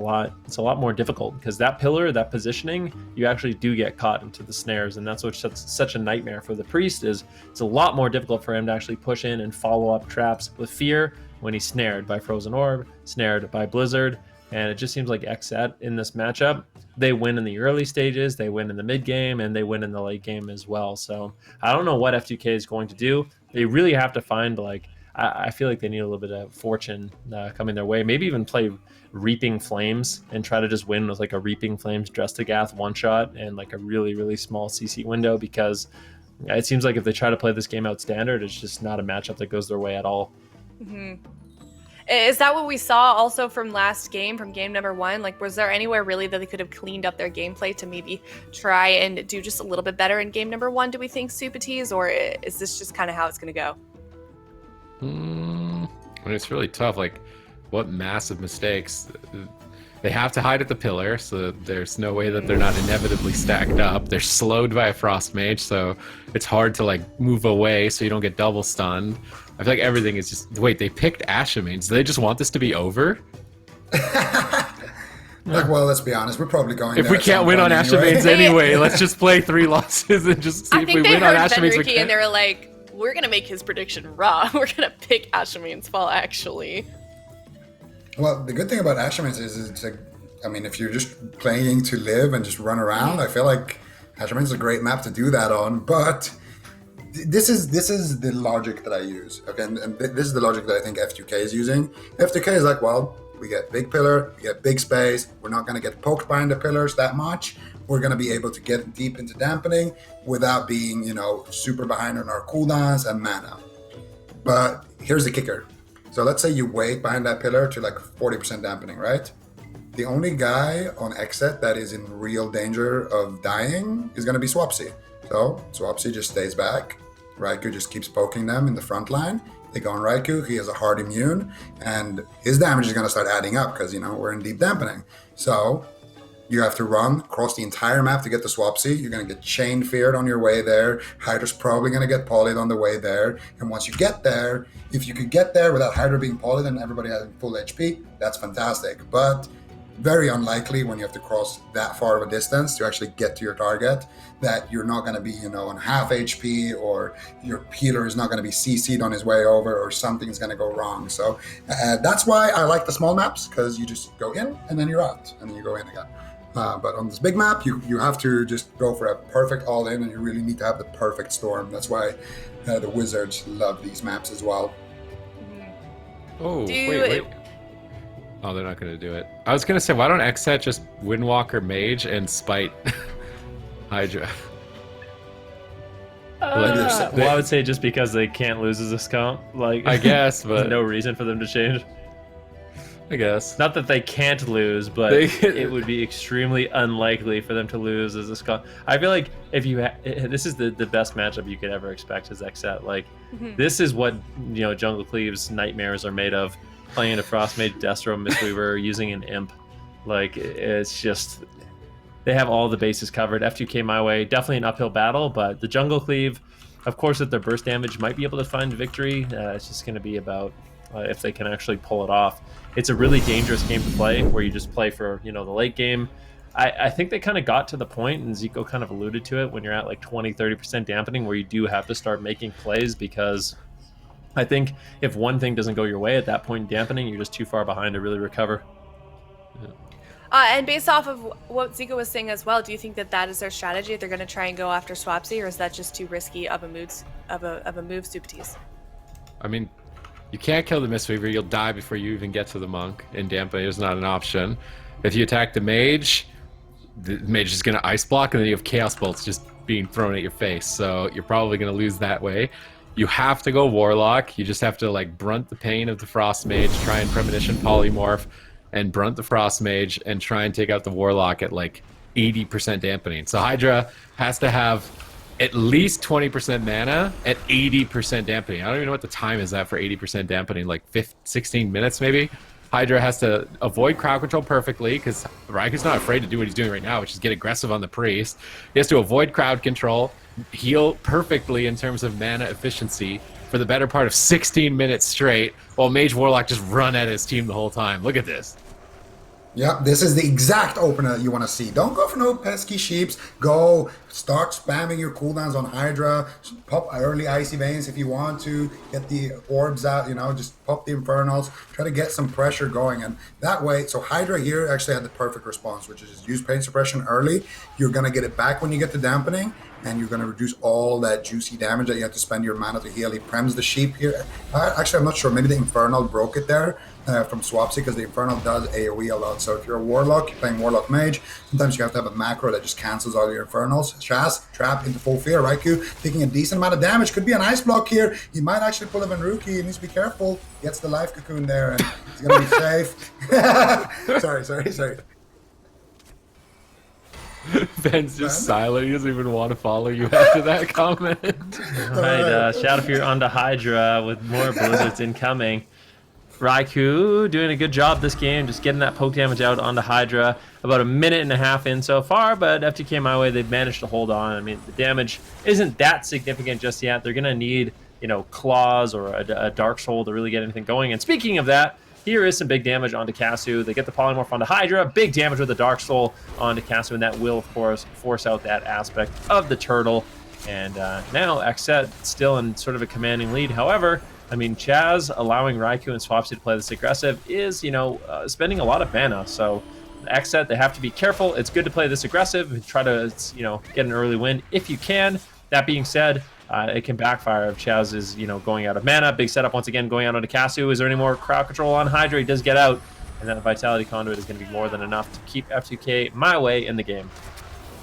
lot more difficult, because that pillar, that positioning, you actually do get caught into the snares, and that's what's such a nightmare for the Priest. Is it's a lot more difficult for him to actually push in and follow up traps with fear when he's snared by Frozen Orb, snared by Blizzard. And it just seems like XSET in this matchup, they win in the early stages, they win in the mid game, and they win in the late game as well. So I don't know what F2K is going to do. They really have to find like I feel like they need a little bit of fortune coming their way. Maybe even play Reaping Flames and try to just win with like a Reaping Flames Drestagath one shot and like a really, really small CC window, because it seems like if they try to play this game out standard, it's just not a matchup that goes their way at all. Is that what we saw also from last game, from game number 1? Like, was there anywhere really that they could have cleaned up their gameplay to maybe try and do just a little bit better in game number 1, do we think, Supatees? Or is this just kind of how it's going to go? I mean, it's really tough. Like, what massive mistakes. They have to hide at the pillar, so there's no way that they're not inevitably stacked up. They're slowed by a Frost Mage, so it's hard to like move away so you don't get double stunned. I feel like everything is just... Wait, they picked Ashamanes. Do they just want this to be over? Like, well, let's be honest. We're probably going If we can't win on Ashamanes anyway, let's just play 3 losses and just see if we win on Ashamanes. I think they heard and they were like, we're going to make his prediction raw. We're going to pick Ashamane's fall, actually. Well, the good thing about Ashamanes is it's like, I mean, if you're just playing to live and just run around, I feel like Ashamanes is a great map to do that on, but... This is the logic that I use, okay, and this is the logic that I think F2K is using. F2K is like, well, we get big pillar, we get big space, we're not going to get poked behind the pillars that much, we're going to be able to get deep into dampening without being, you know, super behind on our cooldowns and mana. But here's the kicker. So let's say you wait behind that pillar to like 40% dampening, right? The only guy on XSET that is in real danger of dying is going to be Swapsy. So Swapsy just stays back. Raikou just keeps poking them in the front line. They go on Raikou, he has a hard immune, and his damage is going to start adding up because, you know, we're in deep dampening. So you have to run across the entire map to get the Swapsy. You're going to get chain feared on your way there. Hydra's probably going to get polyed on the way there. And once you get there, if you could get there without Hydra being polyed and everybody having full HP, that's fantastic. But very unlikely when you have to cross that far of a distance to actually get to your target, that you're not going to be, you know, on half HP, or your healer is not going to be CC'd on his way over, or something's going to go wrong. So that's why I like the small maps, because you just go in and then you're out and then you go in again. But on this big map, you have to just go for a perfect all-in, and you really need to have the perfect storm. That's why the Wizards love these maps as well. Oh, wait. Oh, they're not going to do it. I was going to say, why don't XSET just Windwalker Mage and spite Hydra? Well, I would say just because they can't lose as this comp. Like, I guess, but... there's no reason for them to change. I guess. Not that they can't lose, but it would be extremely unlikely for them to lose as this comp. I feel like if you... this is the best matchup you could ever expect as XSET. Like, this is what, you know, Jungle Cleave's nightmares are made of. Playing a Frostmage, Destro, Mistweaver, using an Imp. Like, it's just... They have all the bases covered. F2K MyWay, definitely an uphill battle, but the Jungle Cleave, of course, with their burst damage, might be able to find victory. It's just going to be about if they can actually pull it off. It's a really dangerous game to play, where you just play for, you know, the late game. I think they kind of got to the point, and Zico kind of alluded to it, when you're at like 20-30% dampening, where you do have to start making plays, because I think if one thing doesn't go your way at that point in dampening, you're just too far behind to really recover. And based off of what Zico was saying as well, do you think that is their strategy? They're going to try and go after Swapsy, or is that just too risky of a move, Supatees? I mean, you can't kill the Mistweaver. You'll die before you even get to the Monk, and dampening is not an option. If you attack the Mage is going to Ice Block, and then you have Chaos Bolts just being thrown at your face, so you're probably going to lose that way. You have to go Warlock. You just have to like brunt the pain of the Frost Mage, try and Premonition Polymorph, and brunt the Frost Mage, and try and take out the Warlock at like 80% dampening. So Hydra has to have at least 20% mana at 80% dampening. I don't even know what the time is at for 80% dampening, like 16 minutes maybe. Hydra has to avoid crowd control perfectly, because Raikou's not afraid to do what he's doing right now, which is get aggressive on the Priest. He has to avoid crowd control, heal perfectly in terms of mana efficiency for the better part of 16 minutes straight, while Mage Warlock just run at his team the whole time. Look at this. Yeah, this is the exact opener that you want to see. Don't go for no pesky sheeps. Go start spamming your cooldowns on Hydra. Pop early Icy Veins if you want to. Get the orbs out, just pop the Infernals. Try to get some pressure going. And that way, so Hydra here actually had the perfect response, which is just use Pain Suppression early. You're going to get it back when you get the dampening. And you're going to reduce all that juicy damage that you have to spend your mana to heal. He prems the sheep here. Actually, I'm not sure. Maybe the Infernal broke it there from Swapsy, because the Infernal does AoE a lot. So if you're a Warlock, you're playing Warlock Mage, sometimes you have to have a macro that just cancels all your Infernals. Chaz, trap into full fear. Raikou taking a decent amount of damage. Could be an Ice Block here. He might actually pull a Venruki. He needs to be careful. Gets the Life Cocoon there, and he's going to be safe. Sorry. Ben's just silent. He doesn't even want to follow you after that comment. All right, Shadow Fury onto Hydra with more blizzards incoming. Raikou doing a good job this game, just getting that poke damage out onto Hydra. About a minute and a half in so far, but F2K MyWay, they've managed to hold on. I mean, the damage isn't that significant just yet. They're going to need, claws or a Dark Soul to really get anything going. And speaking of that, here is some big damage onto Casu. They get the Polymorph onto Hydra. Big damage with the Dark Soul onto Casu, and that will, of course, force out that aspect of the turtle. And now XSET still in sort of a commanding lead. However, I mean, Chaz allowing Raikou and Swapsy to play this aggressive is, spending a lot of mana. So XSET, they have to be careful. It's good to play this aggressive and try to, get an early win if you can. That being said, it can backfire if Chaz is, going out of mana. Big setup once again going out onto Casu. Is there any more crowd control on Hydra? He does get out, and that Vitality Conduit is going to be more than enough to keep F2K MyWay in the game.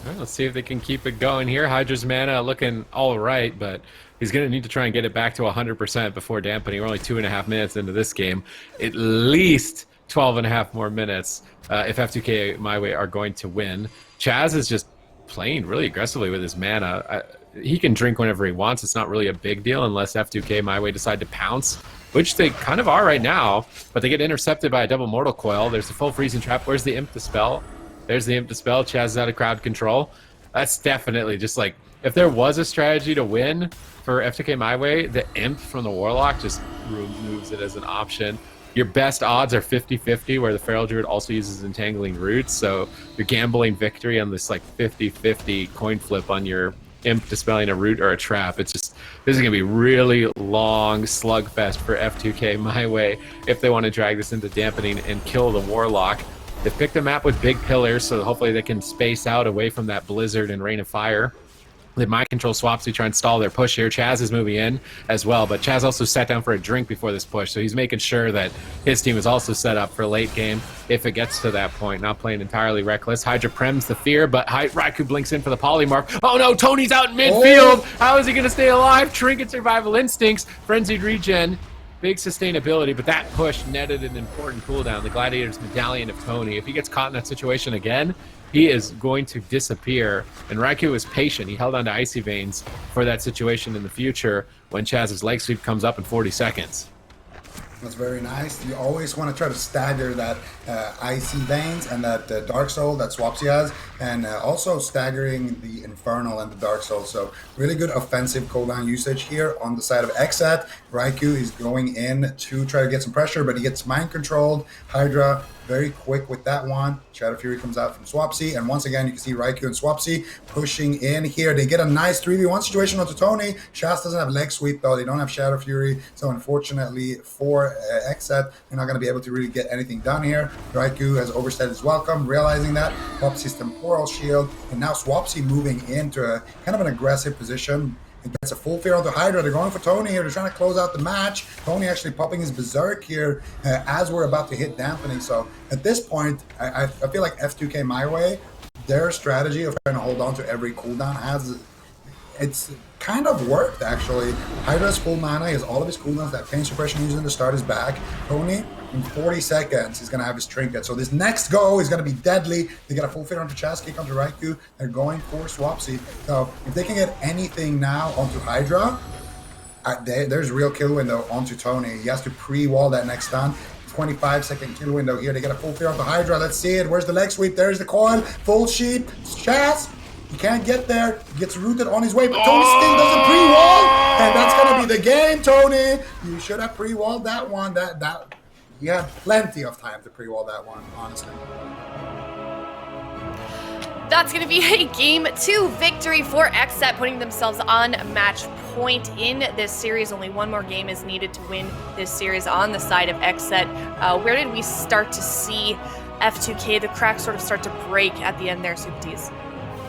All right, let's see if they can keep it going here. Hydra's mana looking all right, but he's going to need to try and get it back to 100% before dampening. We're only 2.5 minutes into this game. At least 12.5 more minutes if F2K MyWay are going to win. Chaz is just playing really aggressively with his mana. He can drink whenever he wants. It's not really a big deal unless F2K MyWay decide to pounce, which they kind of are right now, but they get intercepted by a double Mortal Coil. There's a full Freezing Trap. Where's the Imp Dispel? There's the Imp Dispel. Chaz is out of crowd control. That's definitely just like, if there was a strategy to win for F2K MyWay, the Imp from the Warlock just removes it as an option. Your best odds are 50-50, where the Feral Druid also uses Entangling Roots, so you're gambling victory on this like 50-50 coin flip on your Imp dispelling a root or a trap. It's just, this is going to be really long slugfest for F2K MyWay if they want to drag this into dampening and kill the Warlock. They've picked a map with big pillars, so hopefully they can space out away from that Blizzard and Rain of Fire. They might control Swapsy to try and stall their push here. Chaz is moving in as well, but Chaz also sat down for a drink before this push, so he's making sure that his team is also set up for late game if it gets to that point. Not playing entirely reckless. Hydra prems the fear, but Raikou blinks in for the polymorph. Oh no, Tony's out in midfield! How is he going to stay alive? Trinket Survival Instincts, Frenzied Regen. Big sustainability, but that push netted an important cooldown. The Gladiator's Medallion of Tony. If he gets caught in that situation again, he is going to disappear. And Raikou was patient. He held on to Icy Veins for that situation in the future when Chaz's leg sweep comes up in 40 seconds. That's very nice. You always want to try to stagger that Icy Veins and that Dark Soul that Swapsy has, and also staggering the Infernal and the Dark Soul. So really good offensive cooldown usage here on the side of XSET. Raikou is going in to try to get some pressure, but he gets mind controlled. Hydra very quick with that one. Shadow Fury comes out from Swapsy, and once again you can see Raikou and Swapsy pushing in here. They get a nice 3v1 situation onto Tony. Shaz doesn't have leg sweep though. They don't have Shadow Fury, so unfortunately for XSET, they're not going to be able to really get anything done here. Raikou has overstayed his welcome, realizing that. Pops his Temporal Shield, and now Swapsy moving into a kind of an aggressive position. It gets a full fear onto Hydra. They're going for Tony here. They're trying to close out the match. Tony actually popping his Berserk here as we're about to hit dampening. So at this point, I feel like F2K MyWay, their strategy of trying to hold on to every cooldown it's kind of worked actually. Hydra's full mana. He has all of his cooldowns. That Pain Suppression using to start his back. Tony, in 40 seconds, he's going to have his Trinket. So this next go is going to be deadly. They get a full fear onto Chaz, kick onto Raikou. They're going for Swapsy. So if they can get anything now onto Hydra, there's real kill window onto Tony. He has to pre-wall that next stun. 25-second kill window here. They get a full fear onto Hydra. Let's see it. Where's the leg sweep? There's the coil. Full sheep. Chaz. He can't get there. He gets rooted on his way, but Tony still doesn't pre-wall, and that's gonna be the game, Tony. You should have pre-walled that one. he had plenty of time to pre-wall that one, honestly. That's going to be a Game 2 victory for XSET, putting themselves on match point in this series. Only one more game is needed to win this series on the side of XSET. Where did we start to see F2K, the cracks sort of start to break at the end there, Supatese?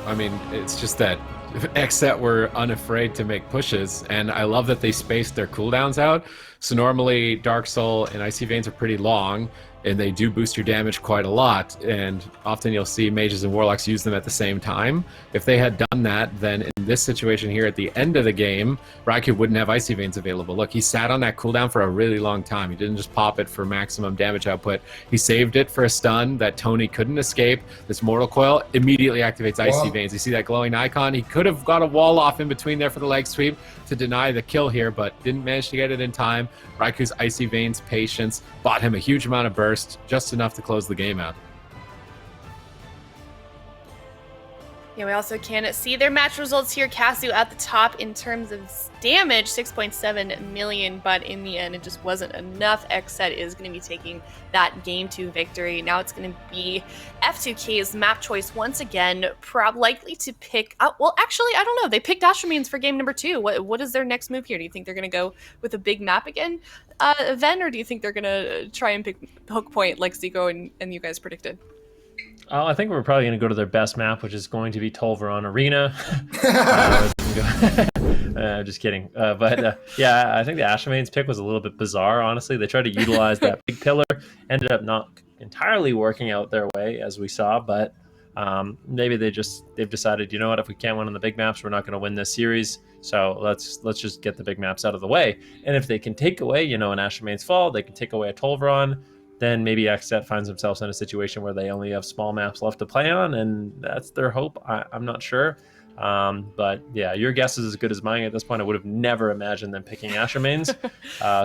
I mean, it's just that XSET were unafraid to make pushes, and I love that they spaced their cooldowns out. So normally Dark Soul and Icy Veins are pretty long, and they do boost your damage quite a lot, and often you'll see mages and warlocks use them at the same time. If they had done that, then in this situation here at the end of the game, Raikou wouldn't have Icy Veins available. Look, he sat on that cooldown for a really long time. He didn't just pop it for maximum damage output. He saved it for a stun that Tony couldn't escape. This Mortal Coil immediately activates Icy Veins. You see that glowing icon? He could have got a wall off in between there for the leg sweep to deny the kill here, but didn't manage to get it in time. Raikou's Icy Veins patience bought him a huge amount of burst, just enough to close the game out. Yeah, we also can see their match results here. Casu at the top in terms of damage, 6.7 million, but in the end, it just wasn't enough. XSET is going to be taking that Game 2 victory. Now it's going to be F2K's map choice once again, likely to pick up. Well, actually, I don't know. They picked Astromeans for game number 2. What is their next move here? Do you think they're going to go with a big map again, Ven, or do you think they're going to try and pick Hook Point like Zico and you guys predicted? I think we're probably going to go to their best map, which is going to be Tolvaron Arena. Just kidding. Yeah, I think the Astromeans pick was a little bit bizarre, honestly. They tried to utilize that big pillar, ended up not entirely working out their way, as we saw, but maybe they've decided, you know what, if we can't win on the big maps, we're not going to win this series, so let's just get the big maps out of the way. And if they can take away, an Astromeans fall, they can take away a Tolvaron, then maybe XSET finds themselves in a situation where they only have small maps left to play on, and that's their hope. I'm not sure. But yeah, your guess is as good as mine at this point. I would have never imagined them picking Astromeans,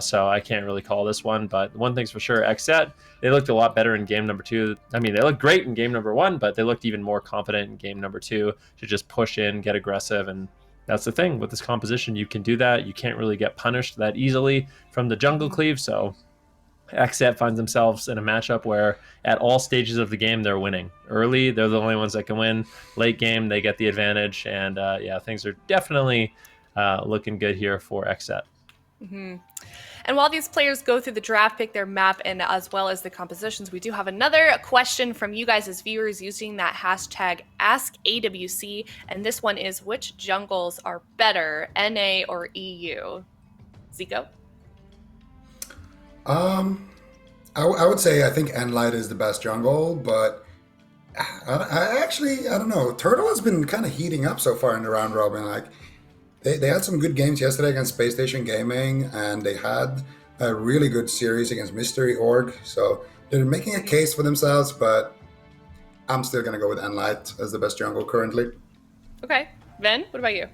so I can't really call this one. But one thing's for sure, XSET, they looked a lot better in game number 2. I mean, they looked great in game number 1, but they looked even more confident in game number 2 to just push in, get aggressive, and that's the thing with this composition. You can do that. You can't really get punished that easily from the jungle cleave, so XSET finds themselves in a matchup where at all stages of the game they're winning. Early, they're the only ones that can win. Late game, they get the advantage, and yeah, things are definitely looking good here for XSET. Mm-hmm. And while these players go through the draft, pick their map, and as well as the compositions, we do have another question from you guys as viewers using that hashtag AskAWC, and this one is, which jungles are better, NA or EU? Zico? I would say I think Enlight is the best jungle, but I don't know. Turtle has been kind of heating up so far in the round robin. Like they had some good games yesterday against Spacestation Gaming, and they had a really good series against Mystery Org. So they're making a case for themselves, but I'm still gonna go with Enlight as the best jungle currently. Okay, Ven, what about you?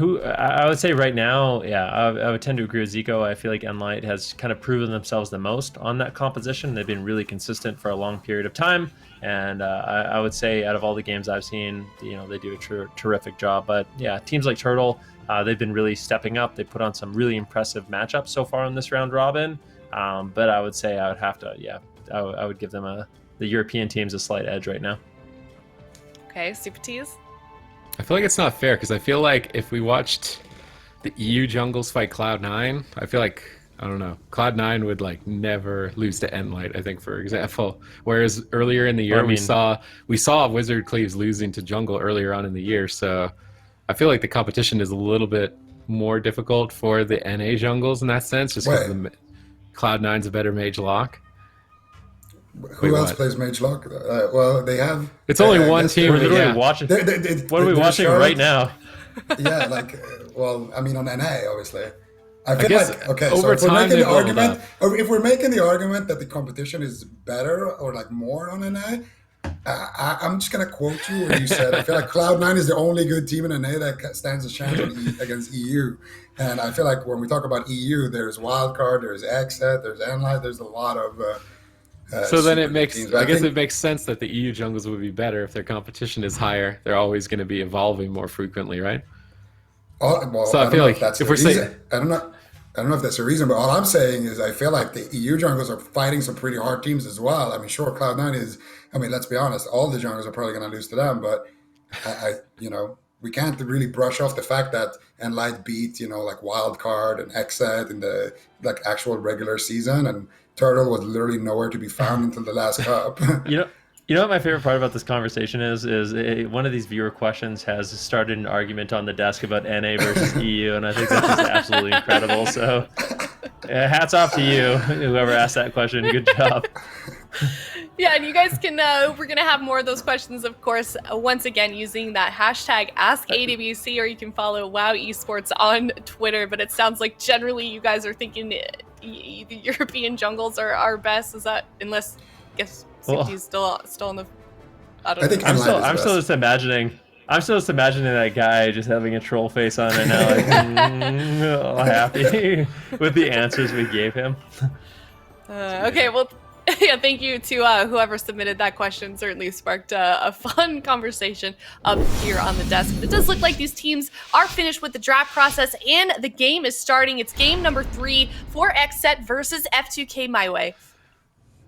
I would say right now, yeah, I would tend to agree with Zico. I feel like Enlight has kind of proven themselves the most on that composition. They've been really consistent for a long period of time, and I would say out of all the games I've seen, they do a terrific job. But yeah, teams like Turtle, they've been really stepping up. They put on some really impressive matchups so far in this round robin. But I would say I would have to, I would give them the European teams a slight edge right now. Okay, Supatese? I feel like it's not fair, because I feel like if we watched the EU jungles fight Cloud9, I feel like, I don't know, Cloud9 would like never lose to Enlight, I think, for example. Whereas earlier in the year, we saw Wizard Cleaves losing to jungle earlier on in the year. So I feel like the competition is a little bit more difficult for the NA jungles in that sense, just because Cloud9's a better mage lock. Who else plays Mage Lock? Well, they have... It's only one team. We're literally watching... What are we watching right now? Yeah, well, I mean, on NA, obviously. I feel like, okay, so if we're making the argument that the competition is better or like more on NA, I'm just going to quote you where you said, I feel like Cloud9 is the only good team in NA that stands a chance against EU. And I feel like when we talk about EU, there's Wildcard, there's XSET, there's Enlight, there's a lot of... so then it makes, I guess it makes sense that the EU jungles would be better if their competition is higher. They're always going to be evolving more frequently, right? Well, So I don't feel know like that's if the we're saying- reason. I don't know if that's the reason, but all I'm saying is I feel like the EU junglers are fighting some pretty hard teams as well. I mean, sure, Cloud9 is. I mean, let's be honest, all the junglers are probably going to lose to them, but we can't really brush off the fact that Enlight beat, like Wildcard and XSET in the actual regular season, and Turtle was literally nowhere to be found until the last cup. You know what my favorite part about this conversation is one of these viewer questions has started an argument on the desk about NA versus EU, and I think that's just absolutely incredible. So hats off to you, whoever asked that question. Good job. Yeah, and you guys can, we're going to have more of those questions, of course, once again, using that hashtag AskAWC, or you can follow WoW Esports on Twitter. But it sounds like generally you guys are thinking the European jungles are our best. Is that, unless, I guess, Suki's still in the, I don't know. I'm still just imagining that guy just having a troll face on right now, like, all happy with the answers we gave him. Okay, well, yeah, thank you to whoever submitted that question. Certainly sparked a fun conversation up here on the desk. It does look like these teams are finished with the draft process, and the game is starting. It's game number 3 for XSET versus F2K MyWay.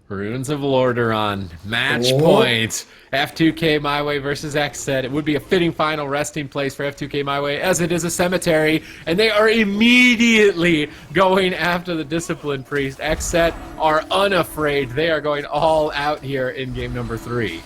Runes of Lordaeron, match point. F2K MyWay versus XSET. It would be a fitting final resting place for F2K MyWay, as it is a cemetery, and they are immediately going after the Discipline Priest. XSET are unafraid. They are going all out here in game number 3.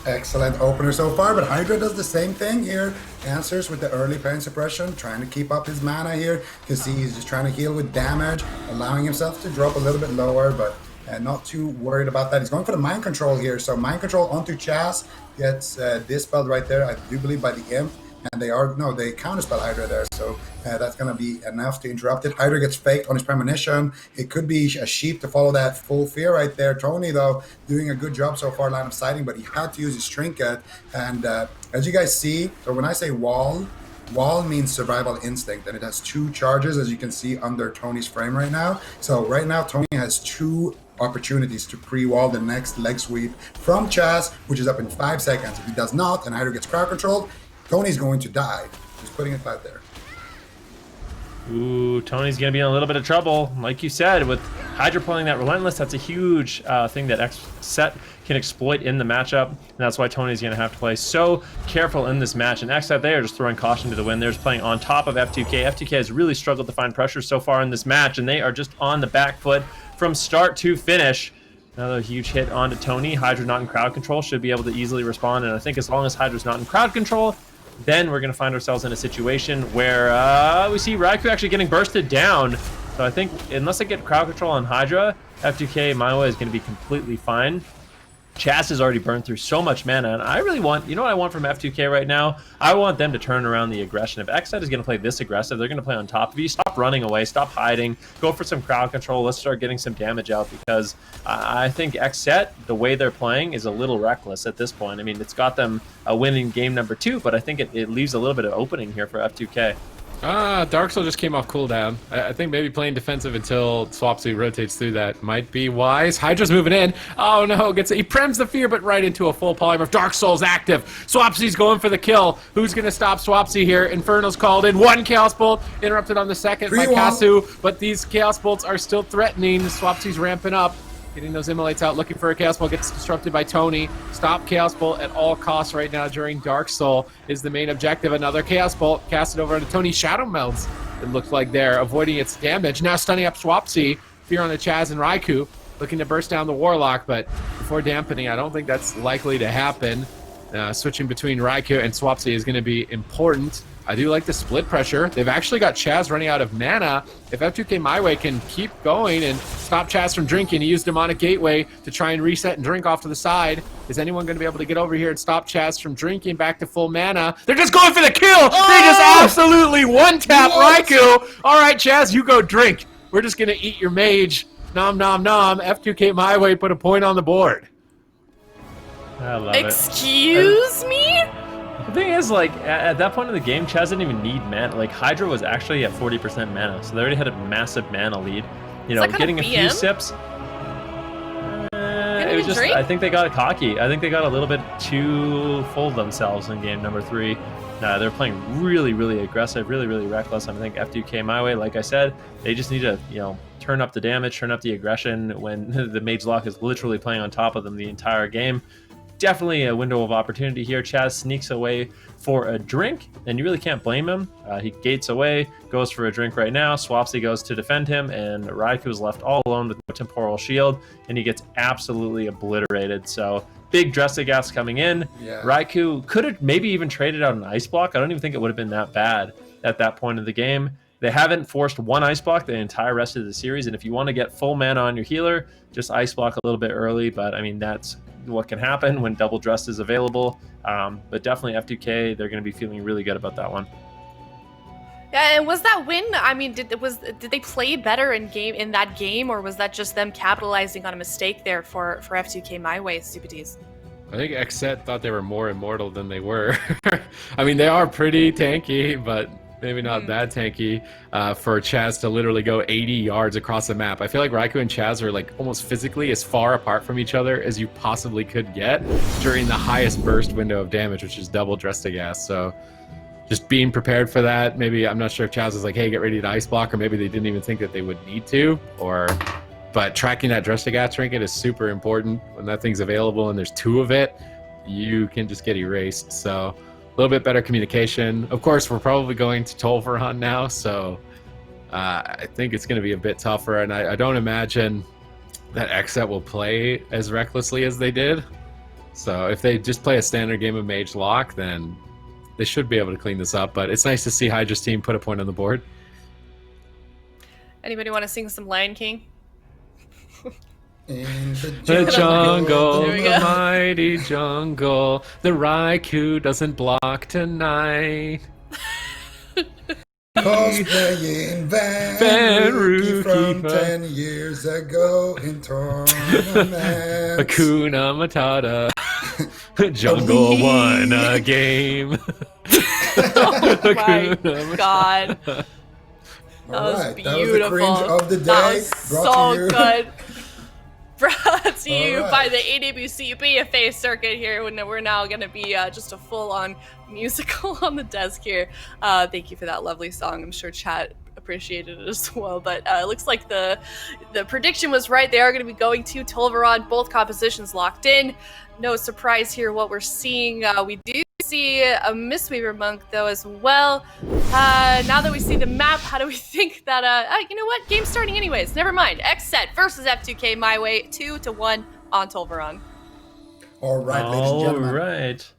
Excellent opener so far, but Hydra does the same thing here. Answers with the early pain suppression, trying to keep up his mana here. You can see he's just trying to heal with damage, allowing himself to drop a little bit lower, but not too worried about that. He's going for the mind control here. So mind control onto Chaz, gets dispelled right there, I do believe, by the Imp. And they counterspell Hydra there. So that's going to be enough to interrupt it. Hydra gets faked on his premonition. It could be a sheep to follow that full fear right there. Tony, though, doing a good job so far line of sighting, but he had to use his trinket. And as you guys see, so when I say wall means survival instinct, and it has 2 charges, as you can see under Tony's frame right now. So right now, Tony has 2 opportunities to pre-wall the next leg sweep from Chaz, which is up in 5 seconds. If he does not, and Hydra gets crowd controlled, Tony's going to die. Just putting it out there. Ooh, Tony's going to be in a little bit of trouble. Like you said, with Hydra pulling that Relentless, that's a huge thing that XSET can exploit in the matchup. And that's why Tony's going to have to play so careful in this match. And XSET, they are just throwing caution to the wind. They're just playing on top of F2K. F2K has really struggled to find pressure so far in this match, and they are just on the back foot from start to finish. Another huge hit onto Tony. Hydra not in crowd control, should be able to easily respond. And I think as long as Hydra's not in crowd control, then we're going to find ourselves in a situation where we see Raikou actually getting bursted down. So I think unless they get crowd control on Hydra, F2K MyWay is going to be completely fine. Chaz has already burned through so much mana, and I really want, you know what I want from F2K right now? I want them to turn around the aggression. If XSET is going to play this aggressive, they're going to play on top of you. Stop running away, stop hiding, go for some crowd control. Let's start getting some damage out, because I think XSET, the way they're playing, is a little reckless at this point. I mean, it's got them a win in game number 2, but I think it leaves a little bit of opening here for F2K. Dark Soul just came off cooldown. I think maybe playing defensive until Swapsy rotates through that might be wise. Hydra's moving in. Oh no, he prems the fear, but right into a full polymorph. Dark Soul's active. Swapsy's going for the kill. Who's going to stop Swapsy here? Infernal's called in. 1 Chaos Bolt interrupted on the second by Kasu, but these Chaos Bolts are still threatening. Swapsy's ramping up. Getting those immolates out, looking for a Chaos Bolt, gets disrupted by Tony. Stop Chaos Bolt at all costs right now during Dark Soul is the main objective. Another Chaos Bolt casted over onto Tony. Shadow Melds, it looks like they're avoiding its damage. Now stunning up Swapsy. Fear on the Chaz and Raikou, looking to burst down the Warlock, but before dampening, I don't think that's likely to happen. Switching between Raikou and Swapsy is going to be important. I do like the split pressure. They've actually got Chaz running out of mana. If F2K MyWay can keep going and stop Chaz from drinking, he used Demonic Gateway to try and reset and drink off to the side. Is anyone going to be able to get over here and stop Chaz from drinking back to full mana? They're just going for the kill! Oh! They just absolutely one-tap Raikou! All right, Chaz, you go drink. We're just going to eat your mage. Nom, nom, nom. F2K MyWay put a point on the board. I love Excuse me? The thing is, like, at that point in the game, Chaz didn't even need mana. Like, Hydra was actually at 40% mana, so they already had a massive mana lead. You know, getting a few sips. It was just, I think they got cocky. I think they got a little bit too full of themselves in game number 3. They're playing really, really aggressive, really, really reckless. I think F2K MyWay, like I said, they just need to, turn up the damage, turn up the aggression when the Mage Lock is literally playing on top of them the entire game. Definitely a window of opportunity here. Chaz sneaks away for a drink, and you really can't blame him. He gates away, goes for a drink right now. Swapsy goes to defend him, and Raikou is left all alone with no temporal shield, and he gets absolutely obliterated. So big Dressage coming in. Yeah. Raikou could have maybe even traded out an Ice Block. I don't even think it would have been that bad at that point of the game. They haven't forced one Ice Block the entire rest of the series, and if you want to get full mana on your healer, just Ice Block a little bit early, but I mean, that's what can happen when double dressed is available. But definitely F2K, they're going to be feeling really good about that one. Yeah, and was that win? I mean, did they play better in that game, or was that just them capitalizing on a mistake there for F2K MyWay, Stupides? I think XSET thought they were more immortal than they were. I mean, they are pretty tanky, but maybe not that tanky for Chaz to literally go 80 yards across the map. I feel like Raikou and Chaz are like almost physically as far apart from each other as you possibly could get during the highest burst window of damage, which is double Dressage. So just being prepared for that. Maybe, I'm not sure if Chaz was like, hey, get ready to Ice Block, or maybe they didn't even think that they would need to, but tracking that Dressage trinket is super important. When that thing's available and there's two of it, you can just get erased. So a little bit better communication. Of course, we're probably going to Tolvaron now, so I think it's going to be a bit tougher, and I don't imagine that XSET will play as recklessly as they did. So if they just play a standard game of Mage Lock, then they should be able to clean this up, but it's nice to see Hydra's team put a point on the board. Anybody want to sing some Lion King? In The jungle, There we the go. mighty jungle, the Raikou doesn't block tonight. Cosplaying Van Van Rookie from Rookie. 10 years ago in tournaments. Hakuna Matata. Jungle won a game. Oh my god. That was Alright, beautiful. that was the cringe of the day. That was brought so to you. good. Brought to you Alright. by the AWC BFA circuit here. We're now going to be just a full-on musical on the desk here. Thank you for that lovely song. I'm sure chat appreciated it as well. But it looks like the prediction was right. They are going to be going to Tolvaron. Both compositions locked in. No surprise here what we're seeing. We do see a Mistweaver Monk though as well. Now that we see the map, how do we think that you know what, game's starting anyways, never mind. XSET versus F2K MyWay, 2-1 on Tolvaron. All right, ladies and gentlemen. Right.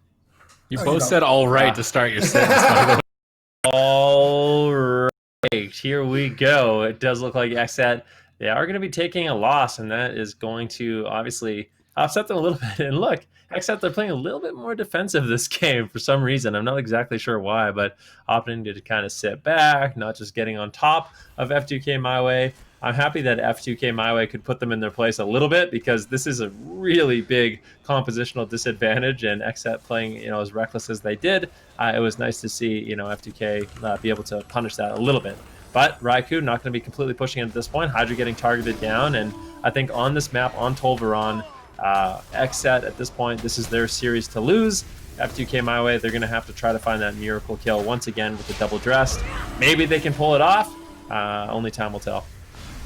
You Oh, both you know. said all right to start your sentence, by the way. All right, here we go. It does look like XSET, they are going to be taking a loss, and that is going to obviously upset them a little bit. And look, XSET, they're playing a little bit more defensive this game for some reason. I'm not exactly sure why, but opting to kind of sit back, not just getting on top of F2K MyWay. I'm happy that F2K MyWay could put them in their place a little bit, because this is a really big compositional disadvantage, and XSET playing as reckless as they did, it was nice to see F2K be able to punish that a little bit. But Raikou not going to be completely pushing it at this point. Hydra getting targeted down, and I think on this map on Tolvaron, XSET at this point, this is their series to lose. F2K MyWay, they're going to have to try to find that miracle kill once again with the double dressed. Maybe they can pull it off. Only time will tell.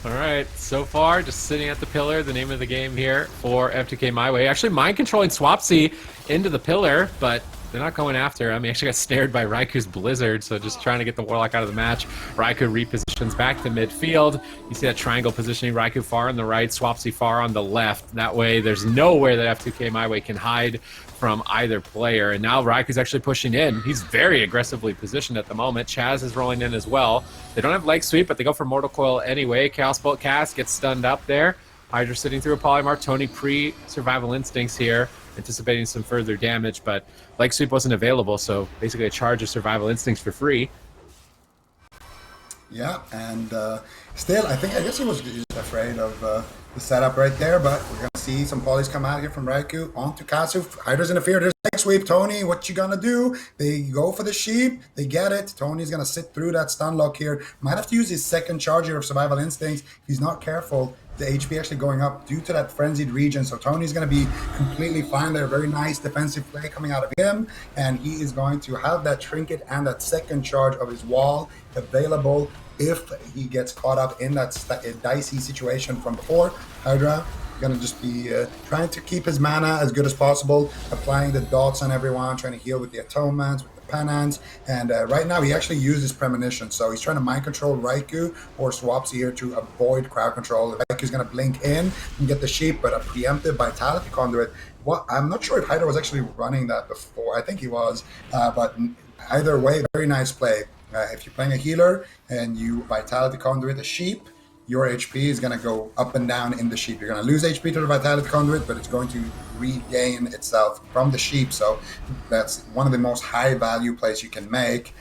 All right, so far, just sitting at the pillar, the name of the game here for F2K MyWay. Actually, mind controlling Swapsy into the pillar, but they're not going after him. He actually got snared by Raikou's Blizzard, so just trying to get the Warlock out of the match. Raikou repositions back to midfield. You see that triangle positioning, Raikou far on the right, Swapsy far on the left. That way, there's nowhere that F2K MyWay can hide from either player. And now Raikou's actually pushing in. He's very aggressively positioned at the moment. Chaz is rolling in as well. They don't have leg sweep, but they go for Mortal Coil anyway. Chaos Bolt cast gets stunned up there. Hydra sitting through a Polymorph. Tony pre-survival instincts here, anticipating some further damage, but leg sweep wasn't available, so basically a charge of survival instincts for free. Yeah, and still, I guess he was just afraid of the setup right there, but we're going to see some polys come out here from Raikou onto Kazu. Hydra's in the fear. There's leg sweep. Tony, what you going to do? They go for the sheep. They get it. Tony's going to sit through that stun lock here. Might have to use his second charger of survival instincts. If he's not careful, the HP actually going up due to that frenzied region. So Tony's going to be completely fine there. Very nice defensive play coming out of him. And he is going to have that trinket and that second charge of his wall available if he gets caught up in that dicey situation from before. Hydra going to just be trying to keep his mana as good as possible, applying the dots on everyone, trying to heal with the atonements, with the penance, and right now he actually uses premonition, so he's trying to mind control Raikou or Swapsy here to avoid crowd control. Raikou's going to blink in and get the sheep, but a preemptive vitality conduit. I'm not sure if Hydra was actually running that before. I think he was, but either way, very nice play. If you're playing a healer and you vitality conduit a sheep, your HP is going to go up and down in the sheep. You're going to lose HP to the Vitality Conduit, but it's going to regain itself from the sheep. So that's one of the most high value plays you can make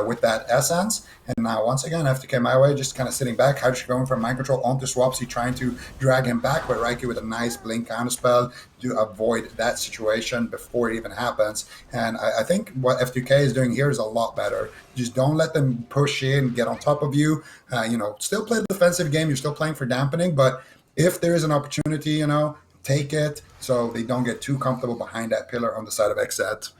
with that essence. And now, once again, F2K MyWay just kind of sitting back. Hydra going from mind control onto Swapsy, trying to drag him back, but Raikou with a nice blink counterspell to avoid that situation before it even happens. And I think what F2K is doing here is a lot better. Just don't let them push in, get on top of you. Still play the defensive game. You're still playing for dampening, but if there is an opportunity, take it so they don't get too comfortable behind that pillar on the side of XSET.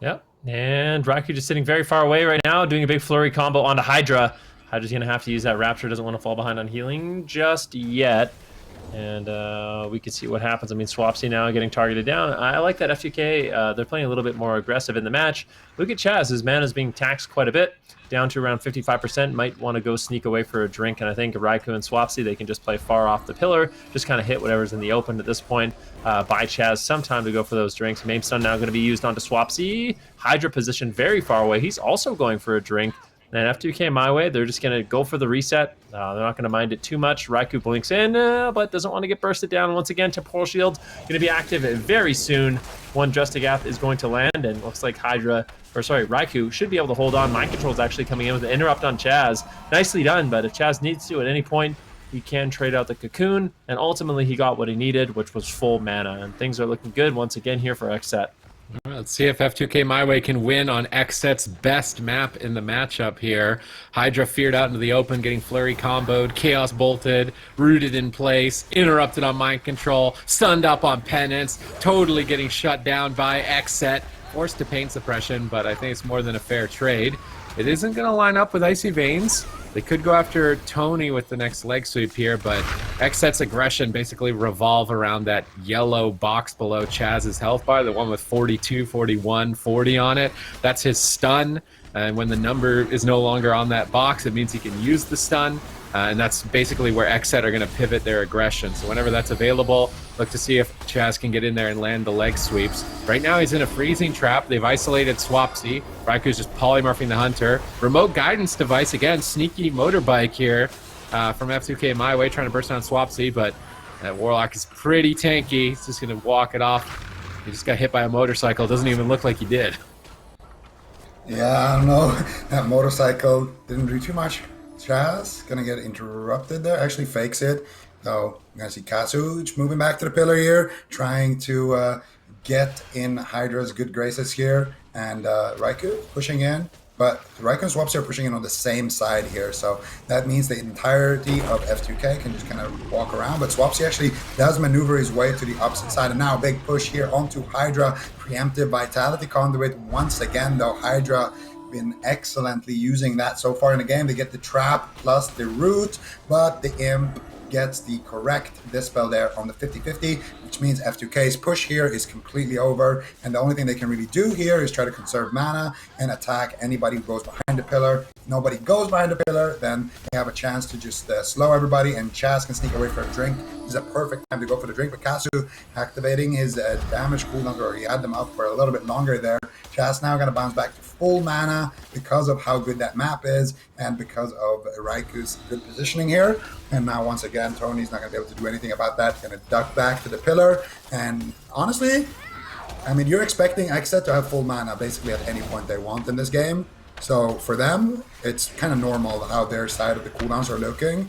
Yep. And Raikou just sitting very far away right now, doing a big flurry combo onto Hydra. Hydra's going to have to use that Rapture. Doesn't want to fall behind on healing just yet. And we can see what happens. I mean, Swapsy now getting targeted down. I like that F2K. They're playing a little bit more aggressive in the match. Look at Chaz. His mana is being taxed quite a bit, down to around 55%. Might want to go sneak away for a drink. And I think Raikou and Swapsy, they can just play far off the pillar, just kind of hit whatever's in the open at this point. Buy Chaz some time to go for those drinks. Mame Stun now going to be used onto Swapsy. Hydra positioned very far away. He's also going for a drink. And F2K MyWay, they're just going to go for the reset. They're not going to mind it too much. Raikou blinks in, but doesn't want to get bursted down. Once again, Temporal Shield going to be active very soon. One Justigath is going to land, and looks like Raikou should be able to hold on. Mind Control is actually coming in with an interrupt on Chaz. Nicely done, but if Chaz needs to at any point, he can trade out the Cocoon, and ultimately he got what he needed, which was full mana. And things are looking good once again here for XSET. All right, let's see if F2K MyWay can win on XSET's best map in the matchup here. Hydra feared out into the open, getting flurry comboed, chaos bolted, rooted in place, interrupted on mind control, stunned up on penance, totally getting shut down by XSET, forced to pain suppression, but I think it's more than a fair trade. It isn't going to line up with Icy Veins. They could go after Tony with the next leg sweep here, but XSET's aggression basically revolve around that yellow box below Chaz's health bar, the one with 42, 41, 40 on it. That's his stun, and when the number is no longer on that box, it means he can use the stun, and that's basically where XSET are going to pivot their aggression. So whenever that's available, look to see if Chaz can get in there and land the leg sweeps. Right now he's in a freezing trap. They've isolated Swapsy. Raikou's just polymorphing the hunter. Remote guidance device, again, sneaky motorbike here from F2K MyWay, trying to burst down Swapsy, but that Warlock is pretty tanky. He's just going to walk it off. He just got hit by a motorcycle. Doesn't even look like he did. Yeah, I don't know. That motorcycle didn't do too much. Chaz gonna get interrupted there. Actually fakes it. So you're gonna see Kazu moving back to the pillar here, trying to get in Hydra's good graces here, and Raikou pushing in. But Raikou and Swapsy are pushing in on the same side here, so that means the entirety of F2K can just kind of walk around. But Swapsy actually does maneuver his way to the opposite side, and now a big push here onto Hydra. Preemptive Vitality Conduit once again, though. Hydra been excellently using that so far in the game. They get the trap plus the root, but the imp gets the correct dispel there on the 50-50, which means F2K's push here is completely over, and the only thing they can really do here is try to conserve mana and attack anybody who goes behind the pillar. If nobody goes behind the pillar, then they have a chance to just slow everybody, and Chaz can sneak away for a drink. This is a perfect time to go for the drink, but Kazu activating his damage cooldown, or he had them up for a little bit longer there. Chaz now going to bounce back to full mana because of how good that map is and because of Raikou's good positioning here. And now once again, Tony's not going to be able to do anything about that. Going to duck back to the pillar. And honestly, I mean, you're expecting XSET to have full mana basically at any point they want in this game. So for them, it's kind of normal how their side of the cooldowns are looking.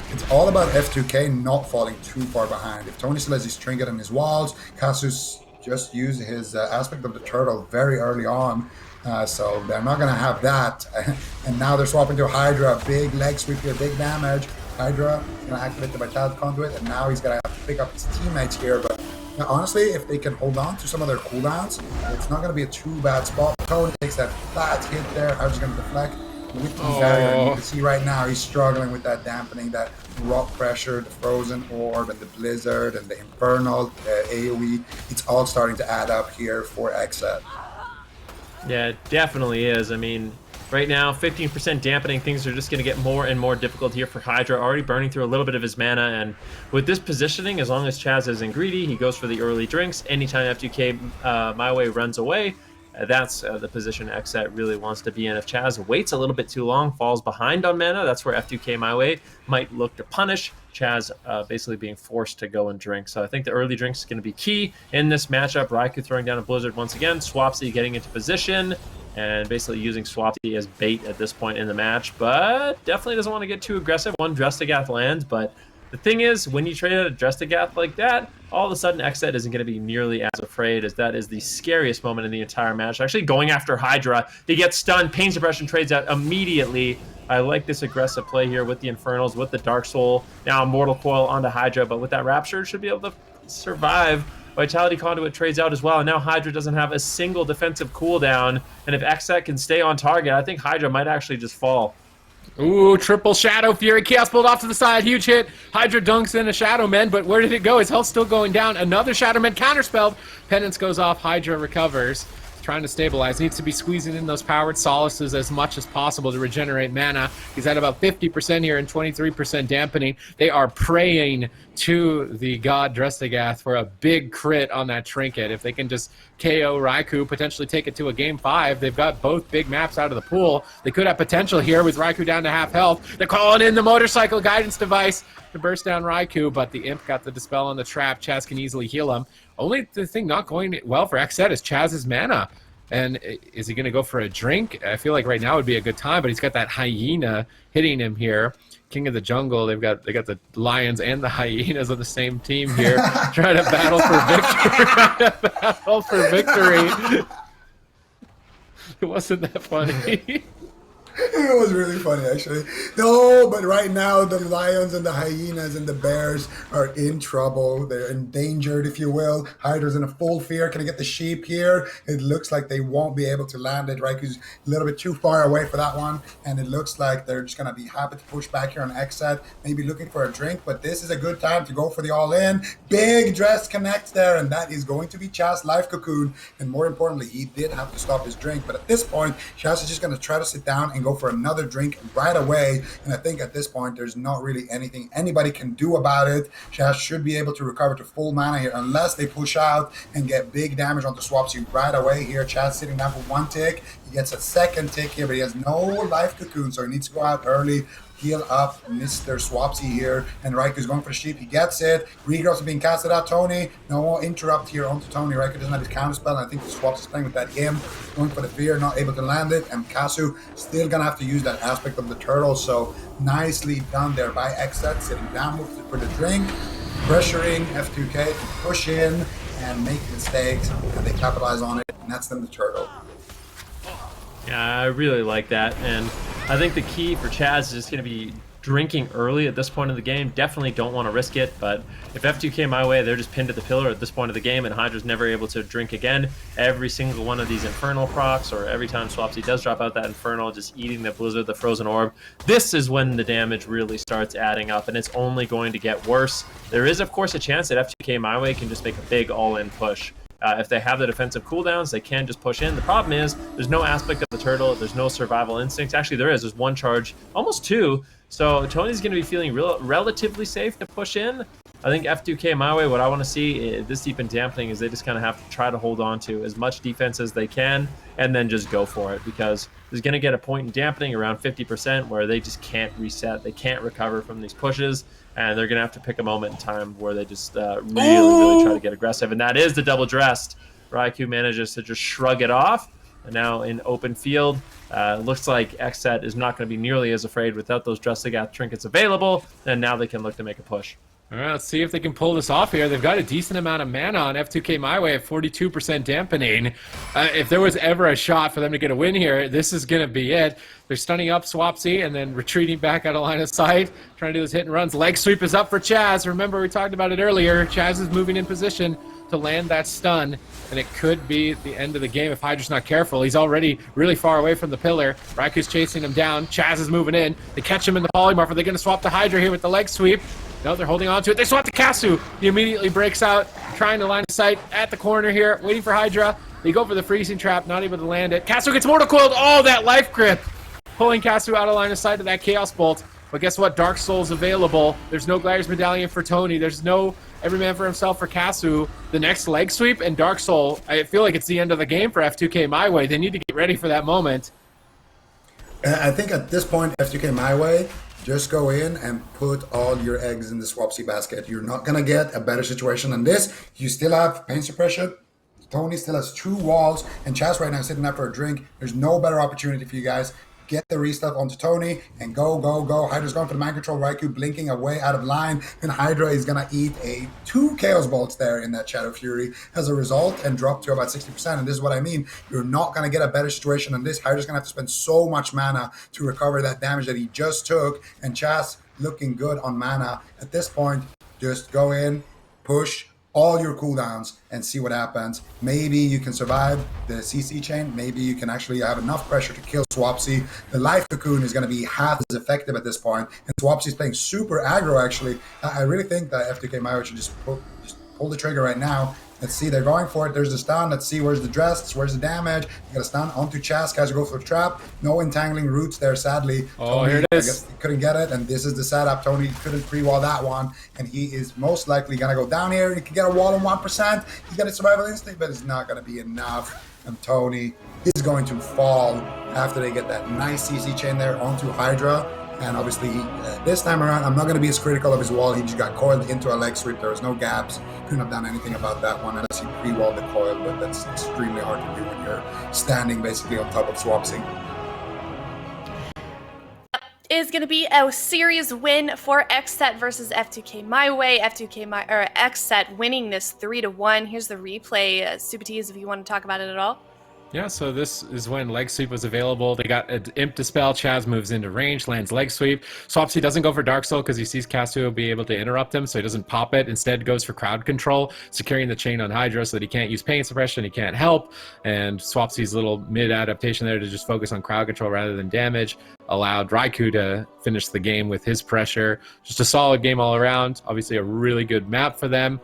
It's all about F2K not falling too far behind. If Tony still has his trinket and his walls, Kazu's just use his aspect of the turtle very early on. So they're not going to have that. And now they're swapping to Hydra. Big leg sweep here, big damage. Hydra is going to activate the Vitality Conduit, and now he's going to have to pick up his teammates here. But honestly, if they can hold on to some of their cooldowns, it's not going to be a too bad spot. Tony takes that flat hit there. Hydra's going to deflect. With the barrier, you can see right now he's struggling with that dampening, that rock pressure, the frozen orb, and the blizzard, and the infernal, the AoE. It's all starting to add up here for XSET. Yeah, it definitely is. I mean, right now, 15% dampening, things are just going to get more and more difficult here for Hydra, already burning through a little bit of his mana, and with this positioning, as long as Chaz isn't greedy, he goes for the early drinks. Anytime F2K MyWay runs away, that's the position XSET really wants to be in. If Chaz waits a little bit too long, falls behind on mana, that's where F2K MyWay might look to punish Chaz, basically being forced to go and drink. So I think the early drinks is going to be key in this matchup. Raikou throwing down a Blizzard once again, Swapsy getting into position, and basically using Swapsy as bait at this point in the match, but definitely doesn't want to get too aggressive. One Drestagath lands, but the thing is, when you trade out a Drestagath like that, all of a sudden XSET isn't going to be nearly as afraid, as that is the scariest moment in the entire match. Actually going after Hydra, he gets stunned, Pain Suppression trades out immediately. I like this aggressive play here with the Infernals, with the Dark Soul. Now Mortal Coil onto Hydra, but with that Rapture, should be able to survive. Vitality Conduit trades out as well, and now Hydra doesn't have a single defensive cooldown, and if XSET can stay on target, I think Hydra might actually just fall. Ooh, triple Shadow Fury. Chaos pulled off to the side. Huge hit. Hydra dunks in a Shadow Man, but where did it go? His health's still going down. Another Shadow Man counterspelled. Penance goes off. Hydra recovers. Trying to stabilize. Needs to be squeezing in those powered solaces as much as possible to regenerate mana. He's at about 50% here and 23% dampening. They are praying to the god Drestagath for a big crit on that trinket. If they can just KO Raikou, potentially take it to a game 5, they've got both big maps out of the pool. They could have potential here with Raikou down to half health. They're calling in the motorcycle guidance device to burst down Raikou, but the imp got the dispel on the trap. Chaz can easily heal him. Only the thing not going well for XSET is Chaz's mana. And is he going to go for a drink? I feel like right now would be a good time, but he's got that hyena hitting him here. King of the Jungle. They got the lions and the hyenas on the same team here, trying to battle for victory. It wasn't that funny. It was really funny, actually. No, but right now the lions and the hyenas and the bears are in trouble. They're endangered, if you will. Hydra's in a full fear. Can I get the sheep here? It looks like they won't be able to land it. Raikou's a little bit too far away for that one, and it looks like they're just going to be happy to push back here on XSET, maybe looking for a drink, but this is a good time to go for the all-in. Big dress connects there, and that is going to be Chaz Life Cocoon, and more importantly, he did have to stop his drink, but at this point, Chaz is just going to try to sit down and go for another drink right away, and I think at this point there's not really anything anybody can do about it. Chaz should be able to recover to full mana here unless they push out and get big damage onto Swapsy right away here. Chaz sitting down for one tick. He gets a second tick here, but he has no life cocoon, so he needs to go out early, heal up Mr. Swapsy here, and Raikou's going for the sheep. He gets it. Regrowths are being casted out. Tony, no interrupt here onto Tony. Raikou doesn't have his counter spell, and I think the Swapsy's playing with that imp, going for the fear, not able to land it, and Kasu still gonna have to use that aspect of the turtle, so nicely done there by XSET, sitting down for the drink, pressuring F2K to push in and make mistakes, and they capitalize on it, and that's them the turtle. Yeah, I really like that, and I think the key for Chaz is just going to be drinking early at this point of the game. Definitely don't want to risk it, but if F2K MyWay, they're just pinned to the pillar at this point of the game, and Hydra's never able to drink again. Every single one of these Infernal procs, or every time Swapsy does drop out that Infernal, just eating the Blizzard, the Frozen Orb, this is when the damage really starts adding up, and it's only going to get worse. There is, of course, a chance that F2K MyWay can just make a big all-in push. If they have the defensive cooldowns, they can just push in. The problem is there's no aspect of the turtle. There's no survival instincts. Actually, there is. There's one charge, almost two. So Tony's going to be feeling relatively safe to push in. I think F2K MyWay, what I want to see this deep in dampening is they just kind of have to try to hold on to as much defense as they can and then just go for it, because there's going to get a point in dampening around 50% where they just can't reset. They can't recover from these pushes, and they're going to have to pick a moment in time where they just really try to get aggressive, and that is the double dressed. Raikou manages to just shrug it off, and now in open field, looks like XSET is not going to be nearly as afraid without those Drestagath trinkets available, and now they can look to make a push. All right, let's see if they can pull this off here. They've got a decent amount of mana on F2K MyWay at 42% dampening. If there was ever a shot for them to get a win here, this is going to be it. They're stunning up Swapsy and then retreating back out of line of sight, trying to do those hit and runs. Leg sweep is up for Chaz. Remember, we talked about it earlier. Chaz is moving in position to land that stun, and it could be the end of the game if Hydra's not careful. He's already really far away from the pillar. Raiku's chasing him down. Chaz is moving in. They catch him in the polymorph. Are they going to swap to Hydra here with the leg sweep? No, they're holding on to it. They swap to Kasu. He immediately breaks out, trying to line of sight at the corner here, waiting for Hydra. They go for the freezing trap, not able to land it. Kasu gets mortal coiled. Oh, that life grip, pulling Kasu out of line of sight of that Chaos Bolt. But guess what? Dark Soul's available. There's no Gliders Medallion for Tony. There's no every man for himself for Kasu. The next leg sweep and Dark Soul, I feel like it's the end of the game for F2K MyWay. They need to get ready for that moment. I think at this point, F2K MyWay, just go in and put all your eggs in the Swapsy basket. You're not going to get a better situation than this. You still have pain suppression. Tony still has 2 walls. And Chaz right now is sitting there for a drink. There's no better opportunity for you guys. Get the restuff onto Tony and go, go, go. Hydra's going for the mind control. Raikou blinking away out of line. And Hydra is going to eat 2 Chaos Bolts there in that Shadow Fury as a result and drop to about 60%. And this is what I mean. You're not going to get a better situation than this. Hydra's going to have to spend so much mana to recover that damage that he just took. And Chaz looking good on mana. At this point, just go in, push all your cooldowns and see what happens. Maybe you can survive the CC chain. Maybe you can actually have enough pressure to kill Swapsy. The Life Cocoon is going to be half as effective at this point. And Swapsy's playing super aggro, actually. I really think that F2K MyWay should just pull the trigger right now. Let's see, they're going for it. There's the stun. Let's see, where's the dress? Where's the damage? You got a stun onto Chaz. Guys go for the trap. No entangling roots there, sadly. Oh, Tony, here it is. I guess he couldn't get it, and this is the setup. Tony couldn't pre-wall that one, and he is most likely going to go down here. He can get a wall on 1%. He's got a survival instinct, but it's not going to be enough. And Tony is going to fall after they get that nice CC chain there onto Hydra. And obviously, this time around, I'm not going to be as critical of his wall. He just got coiled into a leg sweep. There was no gaps. Couldn't have done anything about that one unless he pre-walled the coil, but that's extremely hard to do when you're standing basically on top of Swapsy. Is going to be a series win for XSET versus F2K MyWay. XSET winning this 3-1. Here's the replay. Supatees, if you want to talk about it at all. Yeah, so this is when leg sweep was available. They got an imp dispel. Chaz moves into range, lands leg sweep. Swapsy doesn't go for Dark Soul because he sees Kasu will be able to interrupt him, so he doesn't pop it. Instead goes for crowd control, securing the chain on Hydra so that he can't use pain suppression, he can't help. And Swapsy's little mid adaptation there to just focus on crowd control rather than damage allowed Raikou to finish the game with his pressure. Just a solid game all around. Obviously a really good map for them.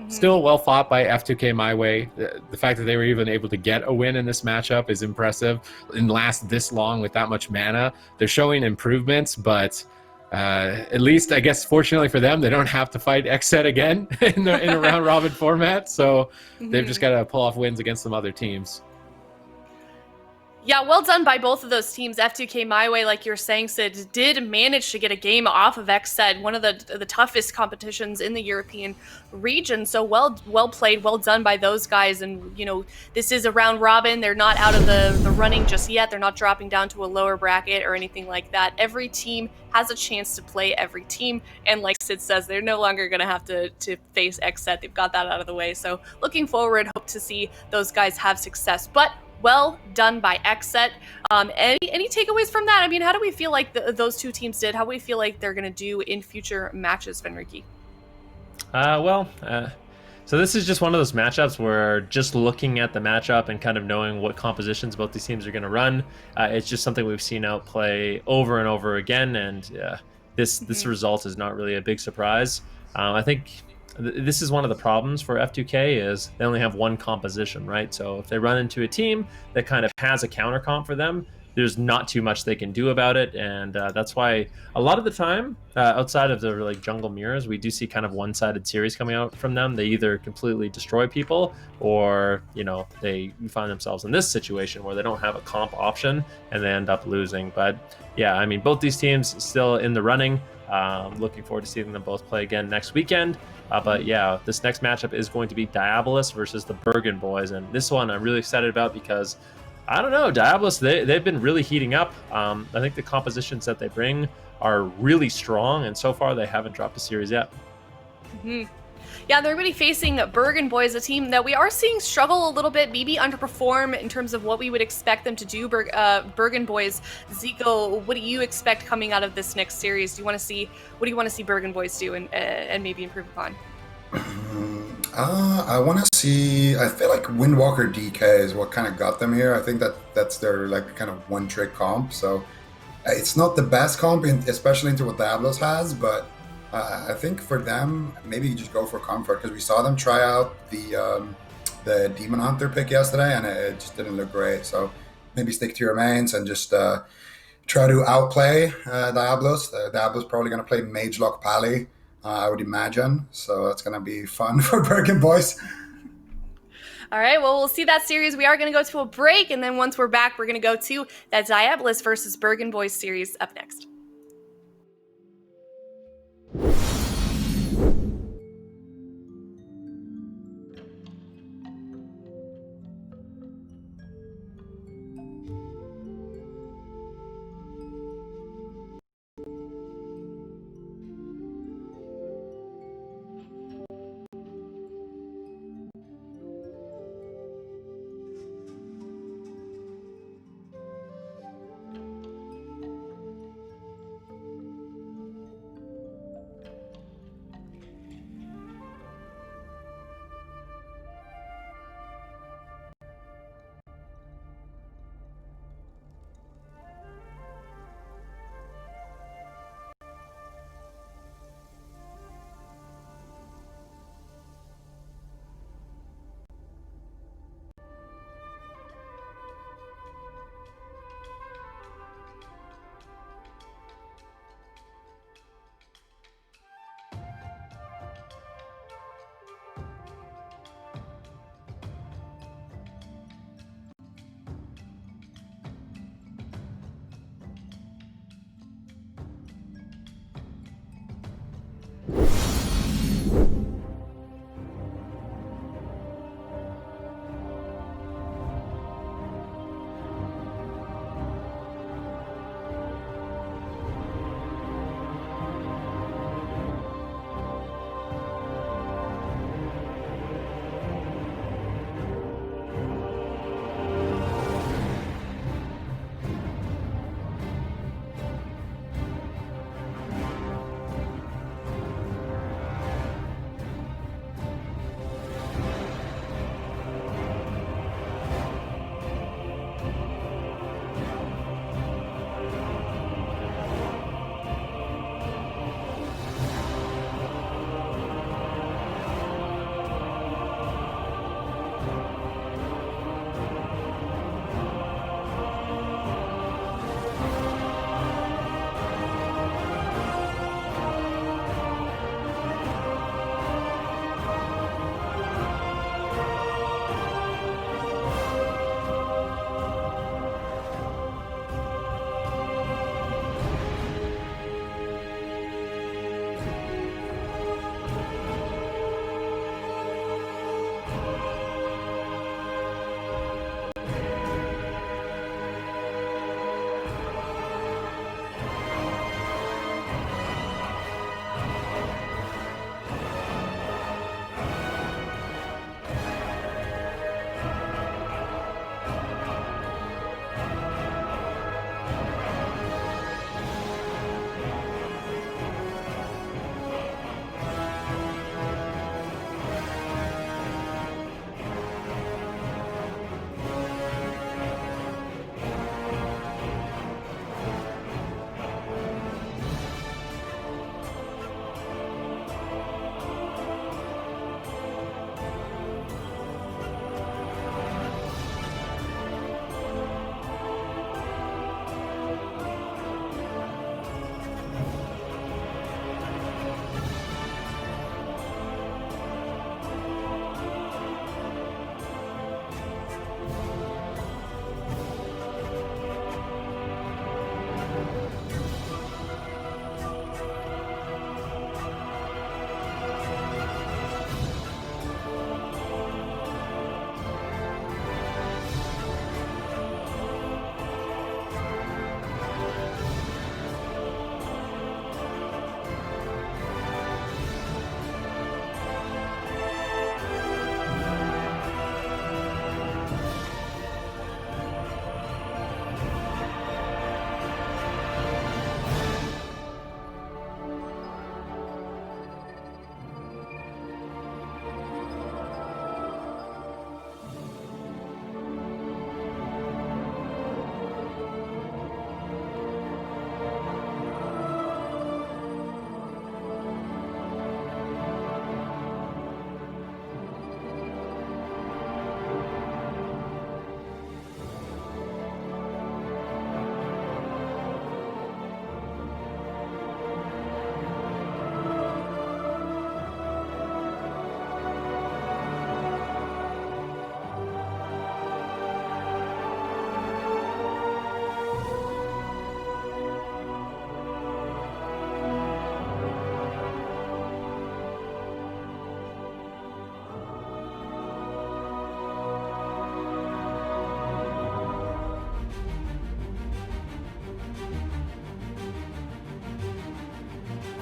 Still well fought by F2K MyWay. The fact that they were even able to get a win in this matchup is impressive and last this long with that much mana. They're showing improvements, but at least I guess fortunately for them, they don't have to fight XSET again in a round robin format. So they've just got to pull off wins against some other teams. Yeah, well done by both of those teams. F2K MyWay, like you're saying, Sid, did manage to get a game off of XSET, one of the toughest competitions in the European region. So well played, well done by those guys. And, you know, this is a round robin. They're not out of the running just yet. They're not dropping down to a lower bracket or anything like that. Every team has a chance to play every team. And like Sid says, they're no longer going to have to face XSET. They've got that out of the way. So looking forward, hope to see those guys have success. But well done by XSET. Any takeaways from that? I mean, how do we feel like those two teams did? How do we feel like they're going to do in future matches, Venriki? So this is just one of those matchups where just looking at the matchup and kind of knowing what compositions both these teams are going to run, it's just something we've seen out play over and over again, and this result is not really a big surprise. I think this is one of the problems for F2K is they only have one composition, right? So if they run into a team that kind of has a counter comp for them, there's not too much they can do about it, and that's why a lot of the time, outside of the like jungle mirrors, we do see kind of one-sided series coming out from them. They either completely destroy people, or they find themselves in this situation where they don't have a comp option and they end up losing. But yeah, I mean, both these teams still in the running. Looking forward to seeing them both play again next weekend. But yeah, this next matchup is going to be Diabolus versus the Bergen boys, and this one I'm really excited about because I don't know, Diabolus, they've been really heating up. I think the compositions that they bring are really strong, and so far they haven't dropped a series yet. Yeah, they're going to be facing Bergen Boys, a team that we are seeing struggle a little bit, maybe underperform in terms of what we would expect them to do. Bergen Boys, Zico, what do you expect coming out of this next series? What do you want to see Bergen Boys do and maybe improve upon? I want to see. I feel like Windwalker DK is what kind of got them here. I think that's their like kind of one-trick comp. So it's not the best comp, especially into what Diabolus has, but I think for them, maybe you just go for comfort because we saw them try out the Demon Hunter pick yesterday, and it just didn't look great. So maybe stick to your mains and just try to outplay Diabolus. Diabolus probably going to play Mage Lock Pally, I would imagine. So it's going to be fun for Bergen Boys. All right, well, we'll see that series. We are going to go to a break, and then once we're back, we're going to go to that Diabolus versus Bergen Boys series up next.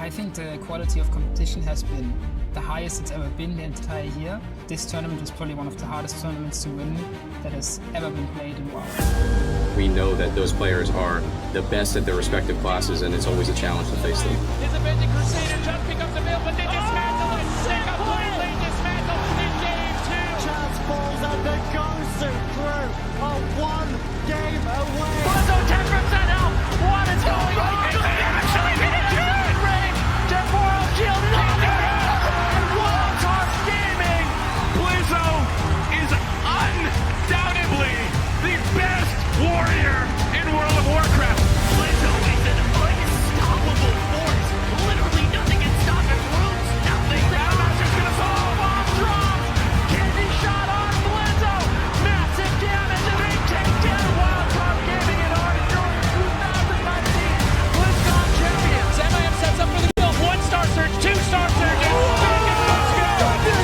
I think the quality of competition has been the highest it's ever been the entire year. This tournament is probably one of the hardest tournaments to win that has ever been played in WoW. We know that those players are the best at their respective classes, and it's always a challenge to face them. His Avenging Crusader just becomes available. They dismantle it. They completely dismantle in game 2. Chance falls and the Gosu crew are 1 game away. Blizzo 10% health. What is going on? They actually hit it. Range. Temporal shield taken. And Wildcard Gaming. Blizzo is undoubtedly the best warrior in World of Warcraft. Blizzo is an unstoppable force. Literally nothing can stop him. Roots, nothing. Grandmaster's gonna fall. Bomb drops. Kidney shot on Blizzo. Massive damage. A big takedown. Wildcard Gaming and Arcturus 2019. BlizzCon champions. MIM sets up for the kill. 1-star surge. 2-star surge.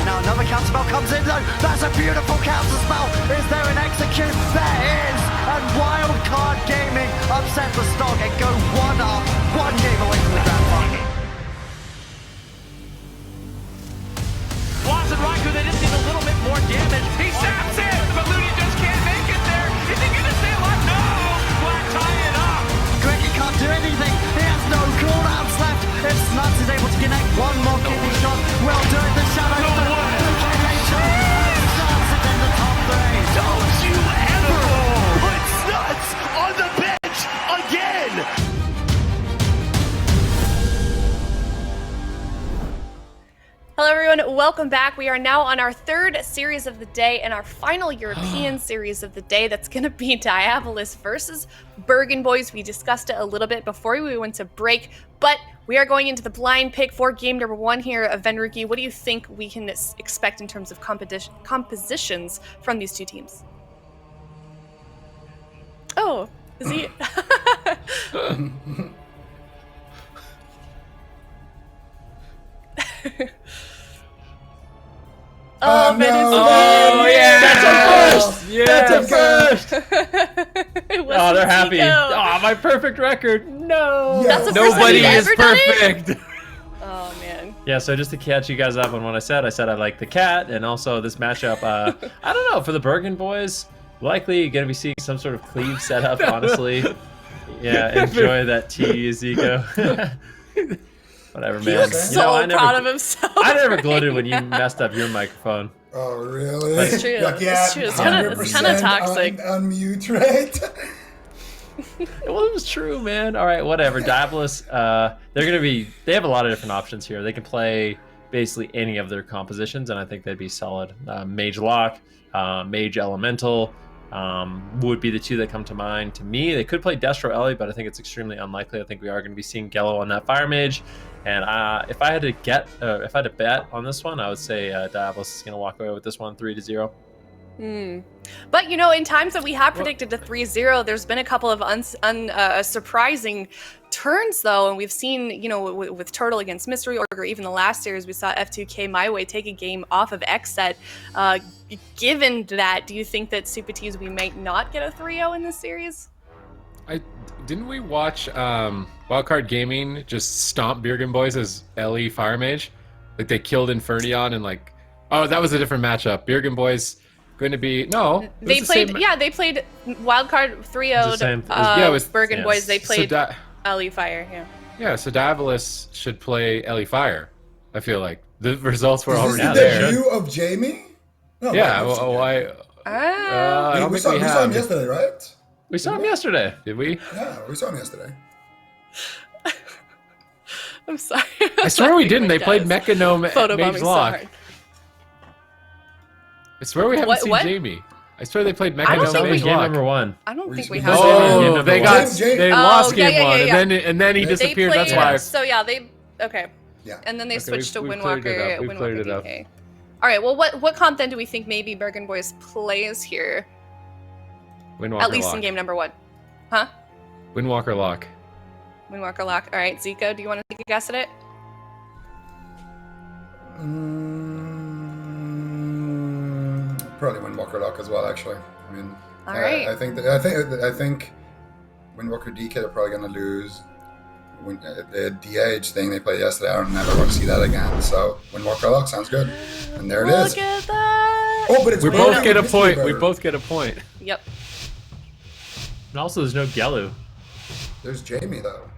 Now another counter spell comes in though. That's a beautiful counter spell. Is there an execute? There is. And Wildcard Gaming upset the stock and go 1-up, 1 game away from the grand final. Loss and Raikou, they just need a little bit more damage. He saps it, but Looney just can't make it there. Is he gonna stay alive? No! Black tie it up. Greggy can't do anything. He has no cooldowns left. If Snuts is able to connect one more kidney shot, well doing the shadow. Snuts is in the top 3. Don't you ever put Snuts on the bench again! Hello everyone, welcome back. We are now on our 3rd series of the day and our final European series of the day. That's going to be Diabolus versus Bergen boys. We discussed it a little bit before we went to break, but we are going into the blind pick for game number 1 here of Venruki. What do you think we can expect in terms of compositions from these two teams? Oh, is he? Oh, no. Oh, yeah! That's a first! Yeah! That's a first! It Oh, wasn't they're happy. Zico. Oh, my perfect record. No! That's the first time Nobody you've is ever done it? perfect. Oh, man. Yeah, so just to catch you guys up on what I said I like the cat, and also this matchup, I don't know, for the Bergen boys, likely going to be seeing some sort of cleave setup, honestly. Yeah, enjoy that tea, Zico. Whatever, man. He looks so proud of himself. I never gloated when you messed up your microphone. Oh, really? It's true. Like, yeah, It's true. It's kind of toxic. Unmute, right? Well, it was true, man. All right, whatever. Diabolus, they have a lot of different options here. They can play basically any of their compositions, and I think they'd be solid. Mage Lock, Mage Elemental would be the two that come to mind. To me, they could play Destro Ellie, but I think it's extremely unlikely. I think we are going to be seeing Gello on that Fire Mage. And if I had to bet on this one, I would say Diabolus is going to walk away with this one 3-0. But in times that we have predicted a 3-0, there's been a couple of surprising turns though, and we've seen with Turtle against Mystery Org, or even the last series we saw F2K MyWay take a game off of XSET. Given that, do you think that Super T's we might not get a 3-0 in this series? Didn't we watch Wildcard Gaming just stomp Bergen boys as Ellie Fire Mage? Like they killed Infernion and that was a different matchup. Bergen boys going to be They played Wildcard 3-0'd Bergen boys. They played Ellie Fire. Yeah, so Diabolus should play Ellie Fire. I feel like the results were already there. there. The debut of Jamie? No, yeah, we saw him yesterday, right? We saw him yesterday. Did we? Yeah, we saw him yesterday. I'm sorry. I swear we didn't. They played Mechanome Mage Lock. So I swear we haven't seen Jamie. I swear they played Mechanome Mage Game Lock. number 1. I don't think we have. Oh, they lost game 1, and then he disappeared. Played, that's why. So yeah, Yeah. And then they switched to Windwalker DK. Up. All right. Well, what comp then do we think maybe Bergen boys plays here? Windwalker At least Lock. in game number 1, huh? Windwalker Lock. Windwalker Lock. All right, Zico, do you want to take a guess at it? Probably Windwalker Lock as well, actually. I mean, all right. I think Windwalker DK are probably going to lose. when the DH thing they played yesterday, I don't never want to see that again. So Windwalker Luck sounds good, and there it is. Look at that. Oh, but it's We both get a Mystery point. Bird. We both get a point. Yep. And also, there's no Gelu. There's Jamie though.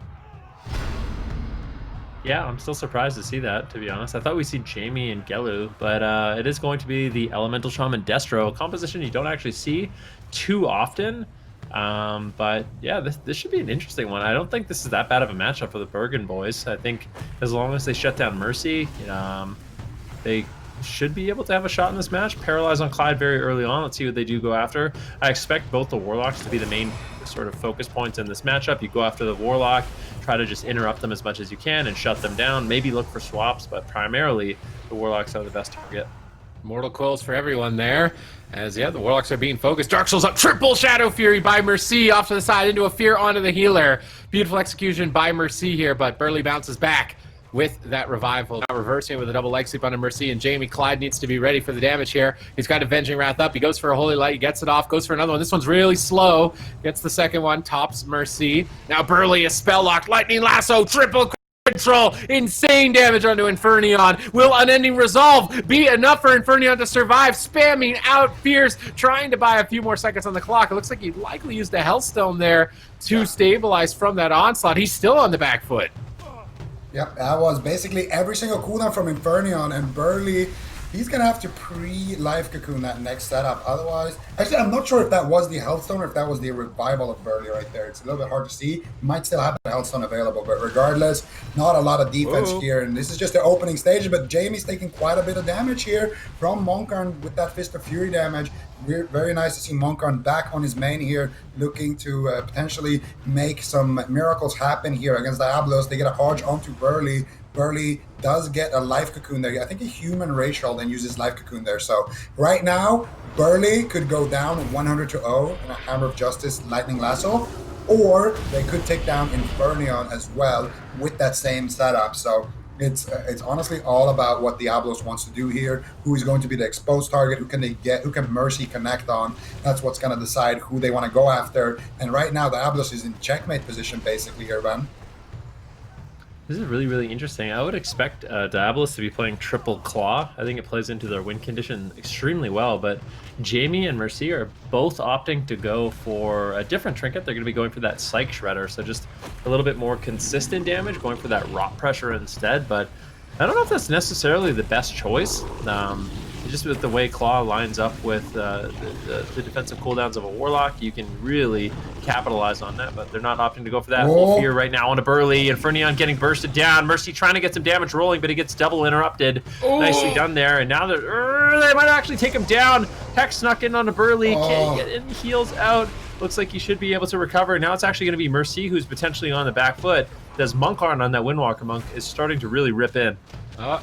Yeah, I'm still surprised to see that, to be honest. I thought we'd see Jamie and Gelu, but it is going to be the Elemental Shaman Destro, a composition you don't actually see too often. But yeah, this should be an interesting one. I don't think this is that bad of a matchup for the Bergen boys. I think as long as they shut down Mercy, they should be able to have a shot in this match. Paralyze on Clyde very early on. Let's see what they do go after. I expect both the Warlocks to be the main sort of focus points in this matchup. You go after the Warlock, try to just interrupt them as much as you can and shut them down. Maybe look for swaps, but primarily the Warlocks are the best target. Mortal Coils for everyone there. As, yeah, the Warlocks are being focused. Dark Souls up. Triple Shadow Fury by Mercy off to the side into a Fear onto the healer. Beautiful execution by Mercy here, but Burley bounces back with that revival. Now reversing with a double leg sweep onto Mercy, and Jamie Clyde needs to be ready for the damage here. He's got Avenging Wrath up. He goes for a Holy Light, gets it off, goes for another one. This one's really slow. Gets the second one, tops Mercy. Now Burley is spell locked. Lightning Lasso, triple control, insane damage onto Infernion. Will Unending Resolve be enough for Infernion to survive? Spamming out Fears, trying to buy a few more seconds on the clock. It looks like he likely used a Hellstone there to stabilize from that onslaught. He's still on the back foot. Yep, that was basically every single cooldown from Infernion, and Burley, he's going to have to pre-life cocoon that next setup. Otherwise, actually, I'm not sure if that was the Healthstone or if that was the revival of Burley right there. It's a little bit hard to see. Might still have the Healthstone available, but regardless, not a lot of defense here. And this is just the opening stage, but Jamie's taking quite a bit of damage here from Monkarn with that Fist of Fury damage. Very nice to see Monkarn back on his main here, looking to potentially make some miracles happen here against Diabolus. They get a Harge onto Burley. Burley does get a life cocoon there. I think a human racial then uses life cocoon there. So right now, Burley could go down 100-0 in a Hammer of Justice Lightning Lasso, or they could take down Infernion as well with that same setup. So it's honestly all about what Diabolus wants to do here. Who is going to be the exposed target? Who can they get? Who can Mercy connect on? That's what's going to decide who they want to go after. And right now, Diabolus is in checkmate position basically here, Ben. This is really, really interesting. I would expect Diabolus to be playing Triple Claw. I think it plays into their win condition extremely well, but Jamie and Mercy are both opting to go for a different trinket. They're going to be going for that Psych Shredder, so just a little bit more consistent damage, going for that Rot Pressure instead, but I don't know if that's necessarily the best choice. Just with the way Claw lines up with the defensive cooldowns of a Warlock, you can really capitalize on that, but they're not opting to go for that. Full Fear right now onto Burley. Infernion getting bursted down. Mercy trying to get some damage rolling, but he gets double interrupted. Nicely done there, and now they might actually take him down. Hex snuck in onto Burley. Can't get in, heals out. Looks like he should be able to recover. Now it's actually going to be Mercy who's potentially on the back foot. As Monkarn on that Windwalker Monk is starting to really rip in.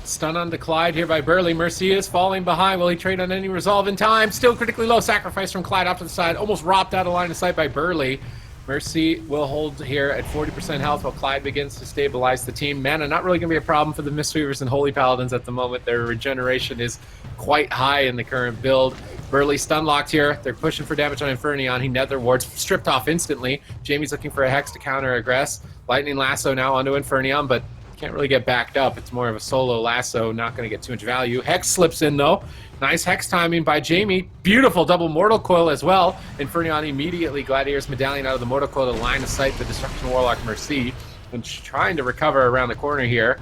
Stun onto Clyde here by Burley. Mercy is falling behind. Will he trade on any resolve in time? Still critically low. Sacrifice from Clyde off to the side. Almost robbed out of line of sight by Burley. Mercy will hold here at 40% health while Clyde begins to stabilize the team. Mana not really going to be a problem for the Mistweavers and Holy Paladins at the moment. Their regeneration is quite high in the current build. Burley stun locked here. They're pushing for damage on Infernion. He nether wards, stripped off instantly. Jamie's looking for a Hex to counter aggress. Lightning Lasso now onto Infernion, but can't really get backed up. It's more of a solo lasso, not going to get too much value. Hex slips in though. Nice Hex timing by Jamie. Beautiful double Mortal Coil as well. Infernion immediately Gladiator's Medallion out of the Mortal Coil to line of sight the Destruction Warlock Mercy, and trying to recover around the corner here.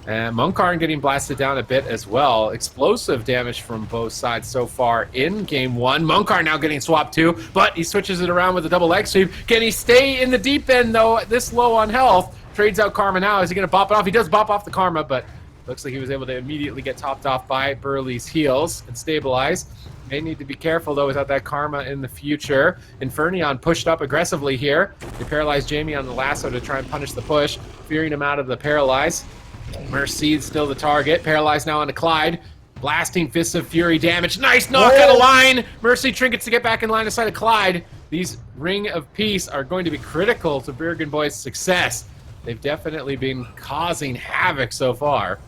And Monkarn getting blasted down a bit as well. Explosive damage from both sides so far in game one. Monkarn now getting swapped too, but he switches it around with a double leg sweep. Can he stay in the deep end though, this low on health? Trades out Karma now. Is he going to bop it off? He does bop off the Karma, but looks like he was able to immediately get topped off by Burley's heals and stabilize. May need to be careful though without that Karma in the future. Infernion pushed up aggressively here. They paralyzed Jamie on the lasso to try and punish the push, fearing him out of the paralyze. Mercy still the target. Paralyzed now onto Clyde. Blasting Fists of Fury damage. Nice knock out of line. Mercy trinkets to get back in line of sight of Clyde. These Ring of Peace are going to be critical to Bergen Boys' success. They've definitely been causing havoc so far.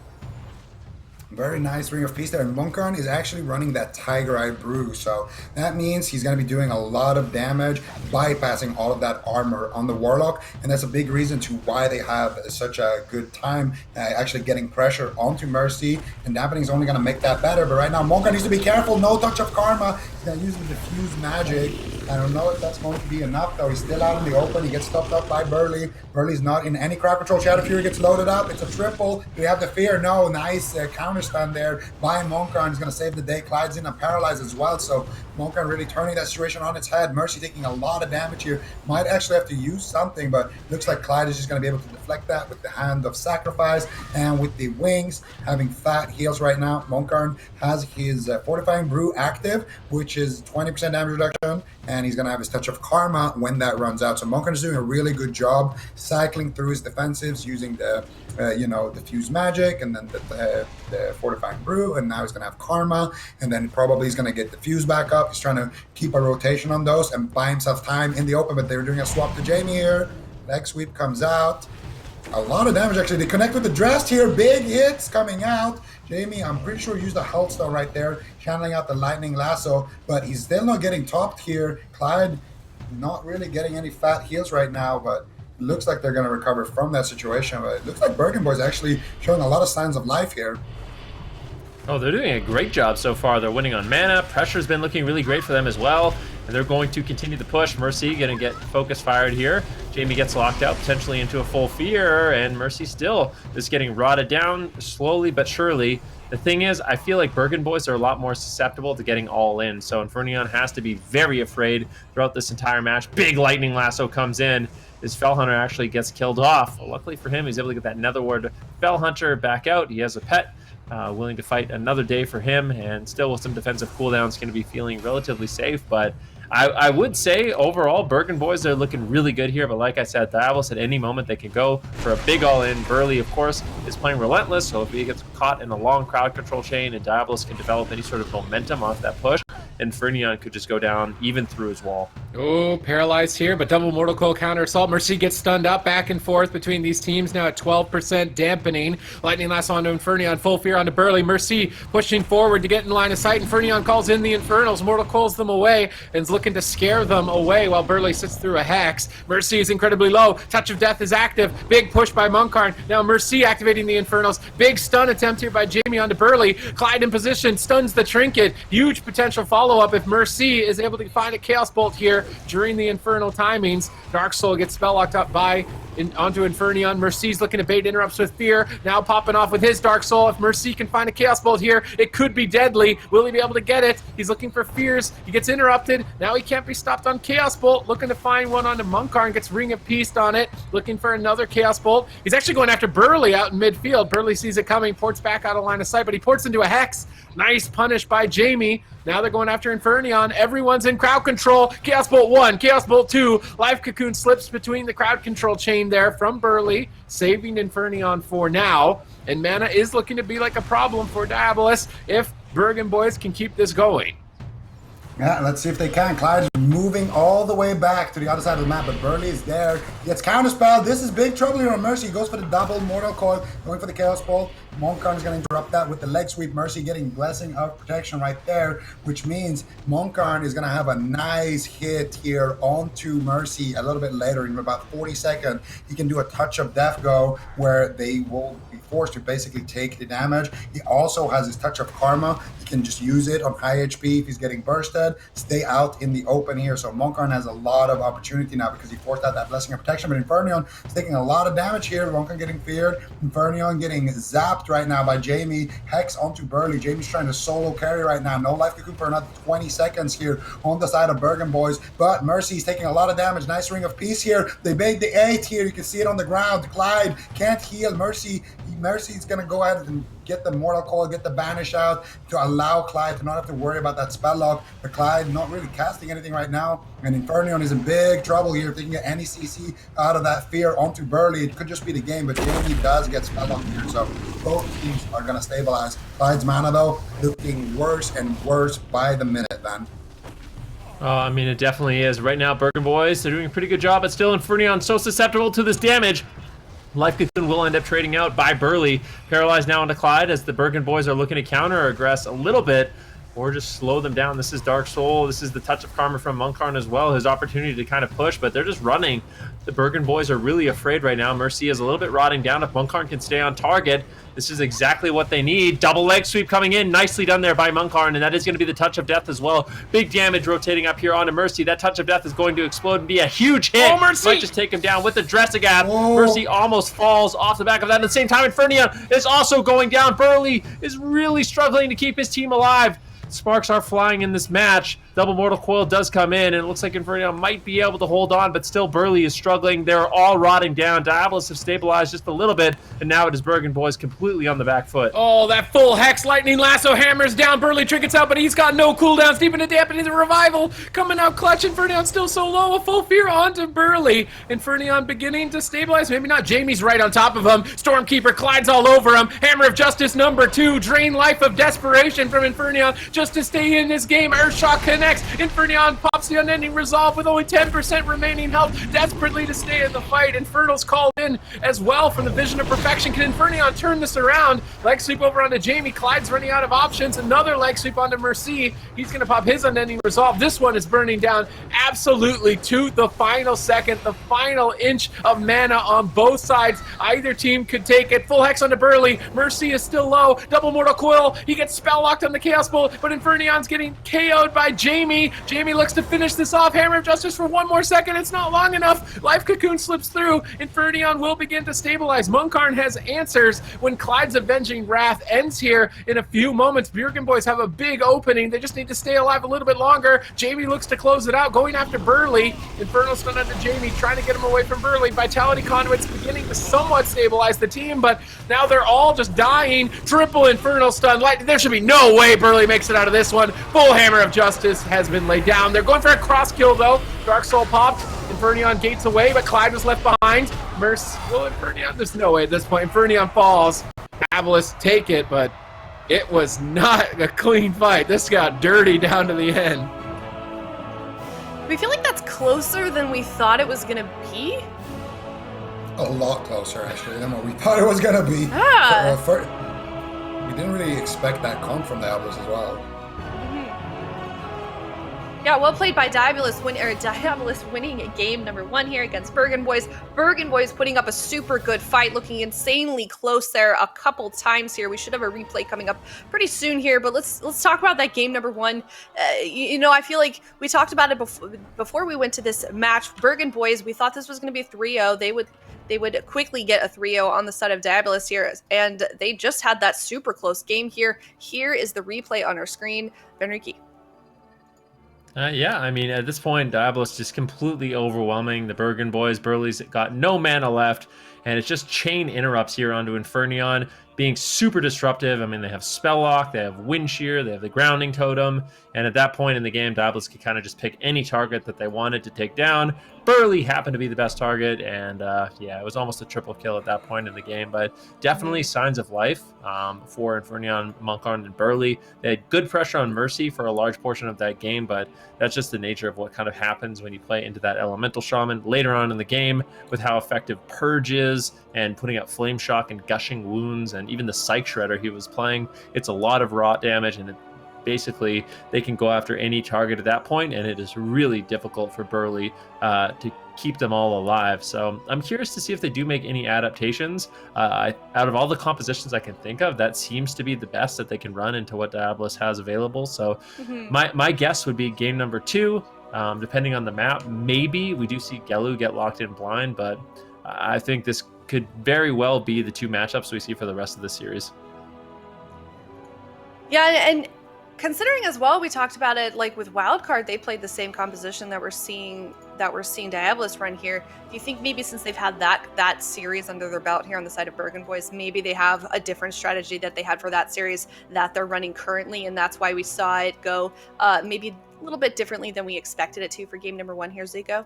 Very nice Ring of Peace there. And Monkarn is actually running that Tiger Eye Brew. So that means he's going to be doing a lot of damage, bypassing all of that armor on the Warlock. And that's a big reason to why they have such a good time actually getting pressure onto Mercy. And Dampening is only going to make that better. But right now, Monkarn needs to be careful. No touch of Karma. He's going to use the Diffuse Magic. I don't know if that's going to be enough, though. He's still out in the open. He gets stopped up by Burley. Burley's not in any crowd control. Shadow Fury gets loaded up. It's a triple. Do we have the fear? No. Nice counter stun there by Monkarn. Is going to save the day. Clyde's in a paralyze as well. So Monkarn really turning that situation on its head. Mercy taking a lot of damage here. Might actually have to use something, but looks like Clyde is just going to be able to deflect that with the Hand of Sacrifice and with the wings having fat heals right now. Monkarn has his Fortifying Brew active, which is 20% damage reduction, and he's going to have his Touch of Karma when that runs out. So Monkarn is doing a really good job cycling through his defensives using the Diffuse Magic and then the Fortifying Brew, and now he's going to have Karma, and then probably he's going to get Diffuse back up. He's trying to keep a rotation on those and buy himself time in the open, but they're doing a swap to Jamie here. Leg Sweep comes out. A lot of damage, actually. They connect with the Dressed here. Big hits coming out. Jamie, I'm pretty sure, used a Health Stone right there, channeling out the Lightning Lasso, but he's still not getting topped here. Clyde not really getting any fat heals right now, but it looks like they're going to recover from that situation. But it looks like Bergen Boys actually showing a lot of signs of life here. Oh, they're doing a great job so far. They're winning on mana. Pressure's been looking really great for them as well. And they're going to continue the push. Mercy going to get focus fired here. Jamie gets locked out potentially into a full fear, and Mercy still is getting rotted down slowly but surely. The thing is, I feel like Bergen Boys are a lot more susceptible to getting all in. So Infernion has to be very afraid throughout this entire match. Big Lightning Lasso comes in. His Fell Hunter actually gets killed off. Well, luckily for him, he's able to get that Netherward Fell Hunter back out. He has a pet. Willing to fight another day for him, and still with some defensive cooldowns, going to be feeling relatively safe. But I would say overall, Bergen Boys are looking really good here. But like I said, Diabolus at any moment they can go for a big all-in. Burley, of course, is playing Relentless, so if he gets caught in a long crowd control chain and Diabolus can develop any sort of momentum off that push, Infernion could just go down even through his wall. Oh, paralyzed here, but double Mortal Coil counter assault. Mercy gets stunned up back and forth between these teams now at 12% dampening. Lightning Lasso onto Infernion, full fear onto Burley. Mercy pushing forward to get in line of sight. Infernion calls in the Infernals. Mortal Coils them away and is looking to scare them away while Burley sits through a Hex. Mercy is incredibly low. Touch of Death is active. Big push by Monkarn. Now Mercy activating the Infernals. Big stun attempt here by Jamie onto Burley. Clyde in position, stuns the Trinket. Huge potential follow-up if Mercy is able to find a Chaos Bolt here during the Infernal timings. Dark Soul gets spell locked up onto Infernion. Mercy's looking to bait interrupts with Fear. Now popping off with his Dark Soul. If Mercy can find a Chaos Bolt here, it could be deadly. Will he be able to get it? He's looking for Fears. He gets interrupted. Now he can't be stopped on Chaos Bolt. Looking to find one onto Monkarn. Gets Ring of Peace on it. Looking for another Chaos Bolt. He's actually going after Burley out in midfield. Burley sees it coming. Ports back out of line of sight, but he ports into a Hex. Nice punish by Jamie. Now they're going after Infernion. Everyone's in crowd control. Chaos Bolt 1, Chaos Bolt 2. Life Cocoon slips between the crowd control chain there from Burley, saving Infernion for now. And mana is looking to be like a problem for Diabolus if Bergen Boys can keep this going. Yeah, let's see if they can. Clyde's moving all the way back to the other side of the map, but Burley is there. He gets counterspell. This is big trouble here on Mercy. He goes for the double Mortal Coil, going for the Chaos Bolt. Monkarn is going to interrupt that with the leg sweep. Mercy getting Blessing of Protection right there, which means Monkarn is going to have a nice hit here onto Mercy a little bit later. In about 40 seconds, he can do a Touch of Death go where they will be forced to basically take the damage. He also has his Touch of Karma. He can just use it on high HP if he's getting bursted. Stay out in the open here. So Monkarn has a lot of opportunity now because he forced out that Blessing of Protection. But Infernion is taking a lot of damage here. Monkarn getting feared. Infernion getting zapped right now by Jamie. Hex onto Burley. Jamie's trying to solo carry right now. No Life Cocoon for another 20 seconds here on the side of Bergen Boys. But Mercy's taking a lot of damage. Nice Ring of Peace here. They bait the 8 here. You can see it on the ground. Clyde can't heal Mercy. Mercy's going to go ahead and get the Mortal Coil, get the Banish out to allow Clyde to not have to worry about that spell lock. But Clyde not really casting anything right now. And Infernion is in big trouble here. If they can get any CC out of that fear onto Burley, it could just be the game. But Jamie does get spell locked here. So both teams are going to stabilize. Clyde's mana, though, looking worse and worse by the minute, then. I mean, it definitely is. Right now, Bergen Boys, they're doing a pretty good job, but still Infernion so susceptible to this damage. Life Cocoon will end up trading out by Burley. Paralyzed now onto Clyde as the Bergen boys are looking to counter or aggress a little bit or just slow them down. This is Dark Soul. This is the touch of karma from Monkarn as well. His opportunity to kind of push, but they're just running. The Bergen boys are really afraid right now. Mercy is a little bit rotting down. If Monkarn can stay on target, this is exactly what they need. Double leg sweep coming in. Nicely done there by Monkarn, and that is going to be the touch of death as well. Big damage rotating up here onto Mercy. That touch of death is going to explode and be a huge hit. Oh, Mercy! Might just take him down with the Dressagath. Mercy almost falls off the back of that. At the same time, Infernion is also going down. Burley is really struggling to keep his team alive. Sparks are flying in this match. Double Mortal Coil does come in, and it looks like Infernion might be able to hold on, but still Burley is struggling. They're all rotting down. Diabolus have stabilized just a little bit, and now it is Bergen boys completely on the back foot. Oh, that full Hex Lightning Lasso hammers down. Burley trinkets out, but he's got no cooldowns. Deep into dampening the revival. Coming out clutch. Infernion still so low. A full fear onto Burley. Infernion beginning to stabilize. Maybe not. Jamie's right on top of him. Stormkeeper Clyde's all over him. Hammer of Justice number 2. Drain life of desperation from Infernion just to stay in this game. Earthshock connects. Infernion pops the unending resolve with only 10% remaining health, desperately to stay in the fight. Infernal's called in as well from the Vision of Perfection. Can Infernion turn this around? Leg sweep over onto Jamie. Clyde's running out of options. Another leg sweep onto Mercy. He's going to pop his unending resolve. This one is burning down absolutely to the final second, the final inch of mana on both sides. Either team could take it. Full Hex onto Burley. Mercy is still low. Double Mortal Coil. He gets spell locked on the Chaos Bolt, but Infernion's getting KO'd by Jamie. Jamie looks to finish this off. Hammer of Justice for one more second. It's not long enough. Life Cocoon slips through. Infernion will begin to stabilize. Monkarn has answers when Clyde's Avenging Wrath ends here in a few moments. Bergen boys have a big opening. They just need to stay alive a little bit longer. Jamie looks to close it out, going after Burley. Infernal stun onto Jamie, trying to get him away from Burley. Vitality Conduit's beginning to somewhat stabilize the team, but now they're all just dying. Triple Infernal stun. There should be no way Burley makes it out of this one. Full Hammer of Justice has been laid down. They're going for a cross kill though. Dark Soul popped. Infernion gates away, but Clyde was left behind. Mercy, well, Infernion, there's no way at this point. Infernion falls. Diabolus take it, but it was not a clean fight. This got dirty down to the end. We feel like that's closer than we thought it was gonna be. A lot closer, actually, than what we thought it was gonna be. We didn't really expect that comp from Diabolus as well. Yeah, well played by Diabolus, Diabolus winning game number 1 here against Bergen boys. Bergen boys putting up a super good fight, looking insanely close there a couple times here. We should have a replay coming up pretty soon here, but let's talk about that game number 1. You know, I feel like we talked about it before we went to this match. Bergen boys, we thought this was going to be a 3-0. They would quickly get a 3-0 on the side of Diabolus here, and they just had that super close game here. Here is the replay on our screen. Benrique. Yeah, I mean, at this point, Diabolus just completely overwhelming the Bergen boys. Burley's got no mana left, and it's just chain interrupts here onto Infernion, being super disruptive. I mean, they have Spell Lock, they have Wind Shear, they have the Grounding Totem, and at that point in the game, Diabolus could kind of just pick any target that they wanted to take down. Burley happened to be the best target, and yeah, it was almost a triple kill at that point in the game, but definitely signs of life for Infernion, Monkarn, and Burley. They had good pressure on Mercy for a large portion of that game, but that's just the nature of what kind of happens when you play into that Elemental Shaman later on in the game with how effective Purge is and putting out Flame Shock and Gushing Wounds, and even the Psych Shredder he was playing. It's a lot of rot damage, and basically they can go after any target at that point, and it is really difficult for Burley to keep them all alive. So I'm curious to see if they do make any adaptations. Out of all the compositions I can think of, that seems to be the best that they can run into what Diabolus has available. So my guess would be game number 2, depending on the map. Maybe we do see Gelu get locked in blind, but I think this could very well be the 2 matchups we see for the rest of the series. Yeah, and considering as well, we talked about it like with Wildcard, they played the same composition that we're seeing Diabolus run here. Do you think maybe since they've had that series under their belt here on the side of Bergen boys, maybe they have a different strategy that they had for that series that they're running currently, and that's why we saw it go maybe a little bit differently than we expected it to for game number 1 here, Zico?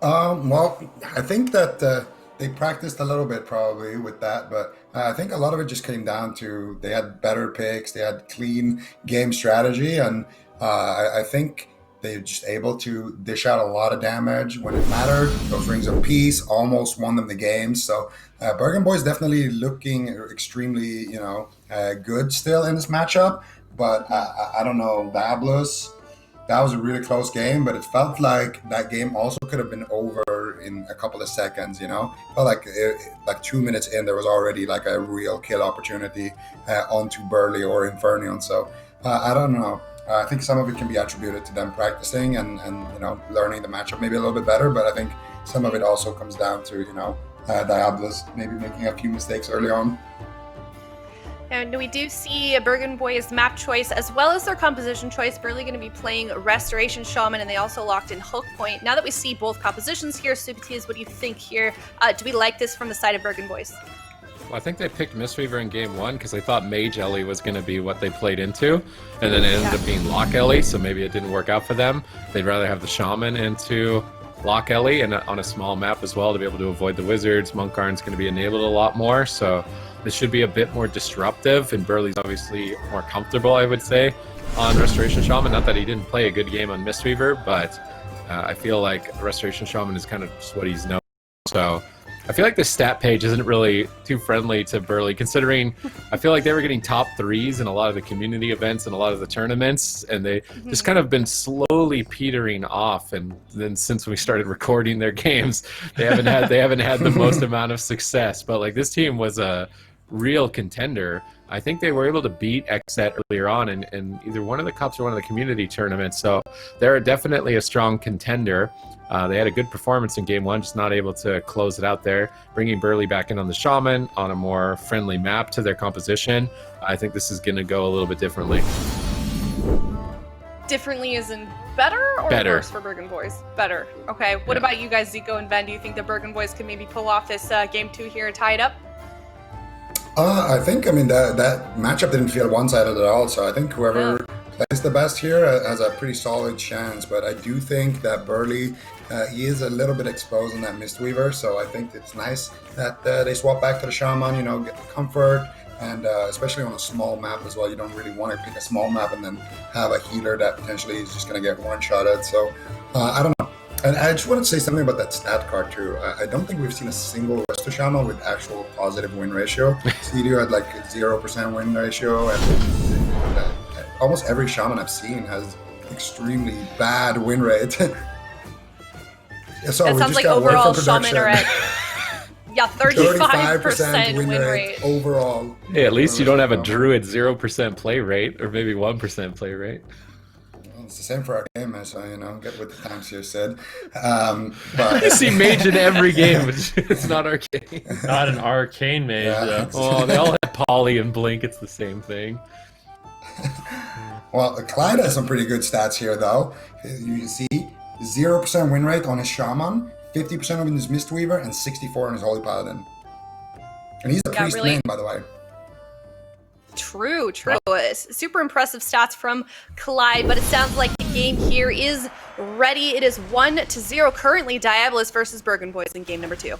Well, I think that they practiced a little bit probably with that, but I think a lot of it just came down to they had better picks, they had clean game strategy, and I think they're just able to dish out a lot of damage when it mattered. Those Rings of Peace almost won them the game. So Bergen boys definitely looking extremely, good still in this matchup. But I don't know, Diabolus, that was a really close game, but it felt like that game also could have been over in a couple of seconds, Felt like 2 minutes in, there was already like a real kill opportunity onto Burley or Infernion. So I don't know. I think some of it can be attributed to them practicing and learning the matchup maybe a little bit better, but I think some of it also comes down to, Diabolus maybe making a few mistakes early on. And we do see Bergen boys map choice as well as their composition choice. Burley going to be playing Restoration Shaman, and they also locked in Hook Point. Now that we see both compositions here, Subatiz, what do you think here? Do we like this from the side of Bergen boys? Well, I think they picked Mistweaver in game 1 because they thought Mage Ellie was going to be what they played into, and then it ended up being Lock Ellie, so maybe it didn't work out for them. They'd rather have the Shaman into Lock Ellie and on a small map as well to be able to avoid the Wizards. Monkarn's going to be enabled a lot more, so this should be a bit more disruptive, and Burley's obviously more comfortable, I would say, on Restoration Shaman. Not that he didn't play a good game on Mistweaver, but I feel like Restoration Shaman is kind of just what he's known. So I feel like the stat page isn't really too friendly to Burley, considering I feel like they were getting top 3s in a lot of the community events and a lot of the tournaments, and they just kind of been slowly petering off. And then since we started recording their games, they haven't had the most amount of success. But like, this team was a real contender. I think they were able to beat XSET earlier on in either one of the cups or one of the community tournaments, so they're definitely a strong contender. They had a good performance in game 1, just not able to close it out there. Bringing Burley back in on the Shaman on a more friendly map to their composition, I think this is going to go a little bit differently. Differently as in better or better. Worse for Bergen boys? Better. Okay. What about you guys, Zico and Ben? Do you think the Bergen boys can maybe pull off this game 2 here and tie it up? I think, that matchup didn't feel one-sided at all, so I think whoever plays the best here has a pretty solid chance, but I do think that Burley, he is a little bit exposed in that Mistweaver, so I think it's nice that they swap back to the Shaman, get the comfort, and especially on a small map as well. You don't really want to pick a small map and then have a healer that potentially is just going to get one-shotted, so I don't know. And I just wanted to say something about that stat card too. I don't think we've seen a single Resto Shaman with actual positive win ratio. CDU had like 0% win ratio, and almost every Shaman I've seen has extremely bad win rate. So that sounds like overall Shaman are at 35% win rate overall. Hey, at least you don't have a Druid 0% play rate, or maybe 1% play rate. It's the same for our game, so get with the times here, Sid. But you see Mage in every game, but it's not Arcane. Not an Arcane Mage. Yeah. Oh, they all have Poly and Blink. It's the same thing. Well, Clyde has some pretty good stats here, though. You see 0% win rate on his Shaman, 50% on his Mistweaver, and 64 on his Holy Paladin. And he's a priest main, by the way. True. Super impressive stats from Clyde, but it sounds like the game here is ready. It is 1-0 currently, Diabolus versus Bergen boys in game number 2.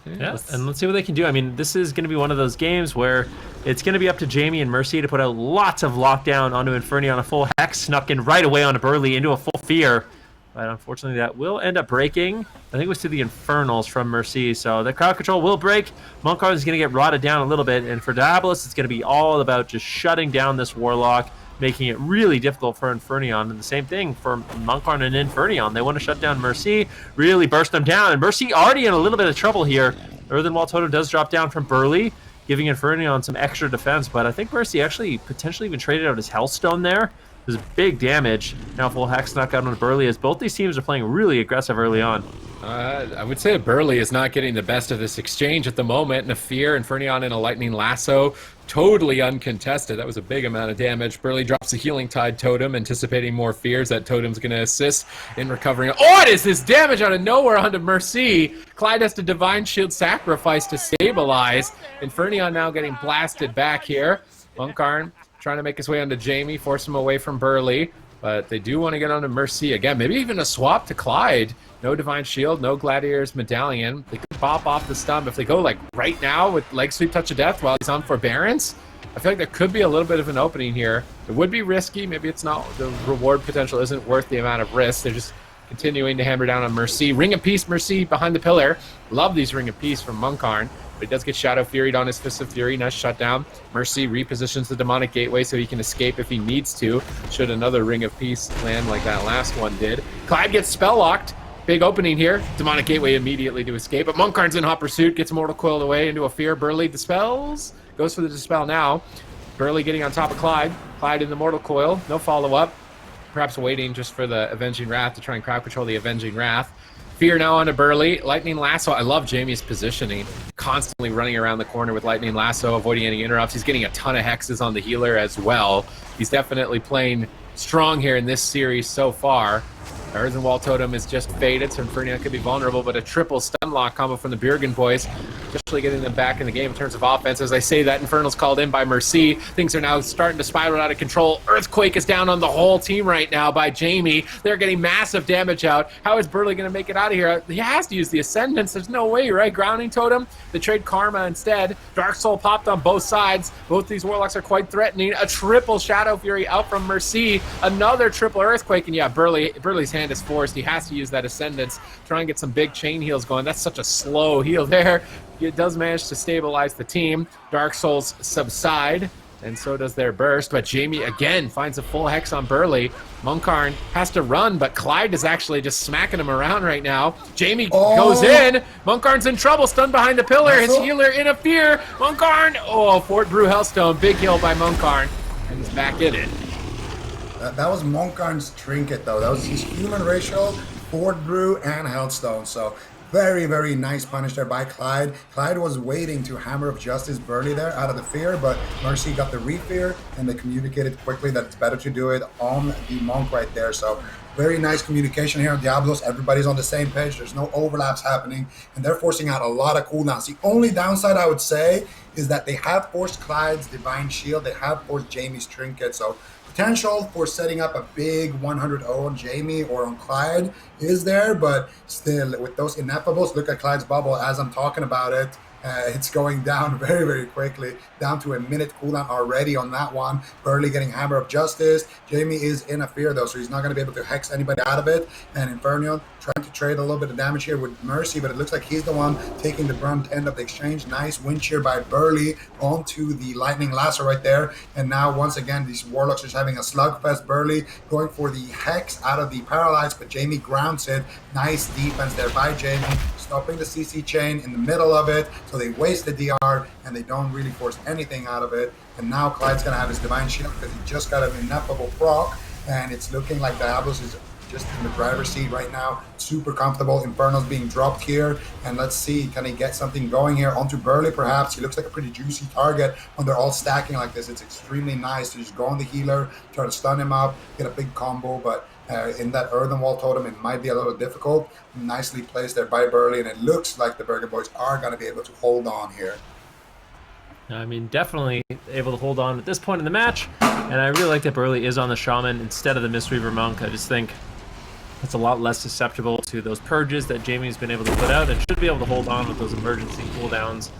Yeah, and let's see what they can do. I mean, this is going to be one of those games where it's going to be up to Jamie and Mercy to put out lots of lockdown onto Inferni on a full Hex, snuck in right away onto Burley into a full Fear. But unfortunately, that will end up breaking. I think it was to the Infernals from Mercy. So the crowd control will break. Monkard is going to get rotted down a little bit. And for Diabolus, it's going to be all about just shutting down this Warlock, making it really difficult for Infernion. And the same thing for Monkard and Infernion. They want to shut down Mercy, really burst them down. And Mercy already in a little bit of trouble here. Earthenwall Totem does drop down from Burley, giving Infernion some extra defense. But I think Mercy actually potentially even traded out his Hellstone there. There's big damage. Now full Hex knock out on Burley, as both these teams are playing really aggressive early on. I would say Burley is not getting the best of this exchange at the moment. Nafir, Infernion in a Lightning Lasso, totally uncontested. That was a big amount of damage. Burley drops the Healing Tide Totem, anticipating more fears. That Totem's going to assist in recovering. Oh, it is this damage out of nowhere onto Mercy. Clyde has to Divine Shield sacrifice to stabilize. Infernion now getting blasted back here. Monkarn trying to make his way onto Jamie, force him away from Burley. But they do want to get onto Mercy again. Maybe even a swap to Clyde. No Divine Shield, no Gladiator's Medallion. They could pop off the stump. If they go like right now with Leg Sweep Touch of Death while he's on Forbearance, I feel like there could be a little bit of an opening here. It would be risky. Maybe it's not, the reward potential isn't worth the amount of risk. They're just continuing to hammer down on Mercy. Ring of Peace, Mercy behind the pillar. Love these Ring of Peace from Monkarn. But he does get Shadow Furied on his Fist of Fury. Nice shutdown. Mercy repositions the Demonic Gateway so he can escape if he needs to, should another Ring of Peace land like that last one did. Clyde gets spell locked. Big opening here. Demonic Gateway immediately to escape. But Monkarn's in hot pursuit. Gets Mortal Coiled away into a Fear. Burley dispels. Goes for the Dispel now. Burley getting on top of Clyde. Clyde in the Mortal Coil. No follow-up. Perhaps waiting just for the Avenging Wrath to try and crowd control the Avenging Wrath. Fear now onto Burley. Lightning Lasso. I love Jamie's positioning. Constantly running around the corner with Lightning Lasso, avoiding any interrupts. He's getting a ton of hexes on the healer as well. He's definitely playing strong here in this series so far. The Earthen Wall Totem is just faded, so Inferno could be vulnerable, but a triple stun lock combo from the Bergen boys, especially getting them back in the game in terms of offense. As I say that, Infernal's called in by Mercy. Things are now starting to spiral out of control. Earthquake is down on the whole team right now by Jamie. They're getting massive damage out. How is Burley going to make it out of here? He has to use the Ascendance. There's no way, right? Grounding Totem. They trade Karma instead. Dark Soul popped on both sides. Both these Warlocks are quite threatening. A triple Shadow Fury out from Mercy. Another triple Earthquake. And yeah, Burley's hand is forced. He has to use that Ascendance. Try and get some big chain heals going. That's such a slow heal there. It does manage to stabilize the team. Dark Souls subside, and so does their burst. But Jamie again finds a full hex on Burley. Monkarn has to run, but Clyde is actually just smacking him around right now. Jamie goes in. Monkarn's in trouble, stunned behind the pillar. His healer in a fear. Monkarn, Fort Brew Hellstone. Big heal by Monkarn, and he's back in it. That was Monkarn's trinket, though. That was his human ratio, Fort Brew, and Hellstone. So very, very nice punish there by Clyde. Clyde was waiting to Hammer of Justice Burley there out of the fear, but Mercy got the re-fear, and they communicated quickly that it's better to do it on the Monk right there. So very nice communication here on Diabolus. Everybody's on the same page. There's no overlaps happening, and they're forcing out a lot of cooldowns. The only downside I would say is that they have forced Clyde's Divine Shield. They have forced Jamie's Trinket. So potential for setting up a big 100-0 on Jamie or on Clyde is there, but still, with those ineffables, look at Clyde's bubble as I'm talking about it. It's going down very, very quickly, down to a minute cooldown already on that one. Burley getting Hammer of Justice. Jamie is in a fear, though, so he's not going to be able to hex anybody out of it. And Inferno trying to trade a little bit of damage here with Mercy, but it looks like he's the one taking the brunt end of the exchange. Nice wind shear by Burley onto the Lightning Lasso right there. And now, once again, these Warlocks are just having a slugfest. Burley going for the hex out of the Paralyze, but Jamie grounds it. Nice defense there by Jamie, stopping the CC chain in the middle of it. So they waste the DR, and they don't really force anything out of it. And now Clyde's going to have his Divine Shield because he just got an ineffable proc. And it's looking like Diabolus is just in the driver's seat right now. Super comfortable. Inferno's being dropped here. And let's see, can he get something going here onto Burley perhaps? He looks like a pretty juicy target when they're all stacking like this. It's extremely nice to just go on the healer, try to stun him up, get a big combo. But in that Earthen Wall Totem, it might be a little difficult. Nicely placed there by Burley. And it looks like the Bergen boys are going to be able to hold on here. I mean, definitely able to hold on at this point in the match. And I really like that Burley is on the Shaman instead of the Mistweaver Monk. I just think it's a lot less susceptible to those purges that Jamie's been able to put out, and should be able to hold on with those emergency cooldowns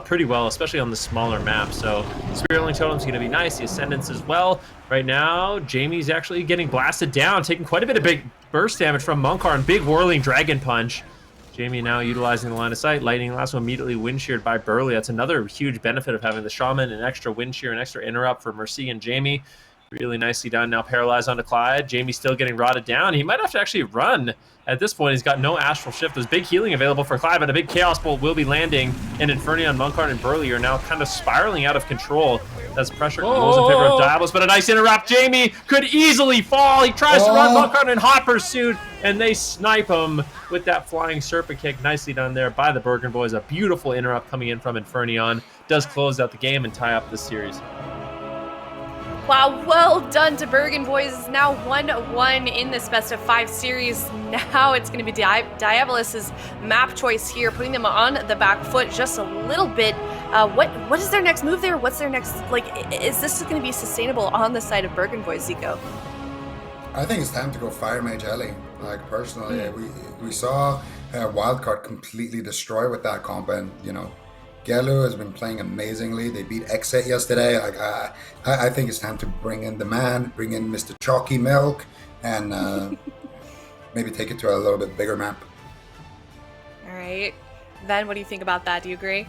pretty well, especially on the smaller map. So Spirit-Link Totem's going to be nice. The Ascendance as well. Right now, Jamie's actually getting blasted down, taking quite a bit of big burst damage from Monkarn. Big Whirling Dragon Punch. Jamie now utilizing the line of sight. Lightning Lasso immediately wind sheared by Burley. That's another huge benefit of having the Shaman, an extra wind shear, an extra interrupt for Mercy and Jamie. Really nicely done. Now paralyzed onto Clyde. Jamie still getting rotted down. He might have to actually run. At this point, he's got no Astral Shift. There's big healing available for Clyde, but a big Chaos Bolt will be landing. And Inferno, Monkarn, and Burley are now kind of spiraling out of control. As pressure goes in favor of Diabolus, but a nice interrupt. Jamie could easily fall. He tries to run Monkarn in hot pursuit, and they snipe him with that Flying Serpent Kick. Nicely done there by the Bergen boys. A beautiful interrupt coming in from Infernion. Does close out the game and tie up this series. Wow, well done to Bergen boys. It's now 1-1 in this best of 5 series. Now it's going to be Diabolus' map choice here, putting them on the back foot just a little bit. What is their next move there? What's their next, is this going to be sustainable on the side of Bergen boys, Zico? I think it's time to go Fire Mage Ellie. Personally, we saw Wildcard completely destroy with that comp, and Gelu has been playing amazingly. They beat XSET yesterday. Like, I think it's time to bring in the man, bring in Mr. Chalky Milk, and maybe take it to a little bit bigger map. All right. Then what do you think about that? Do you agree?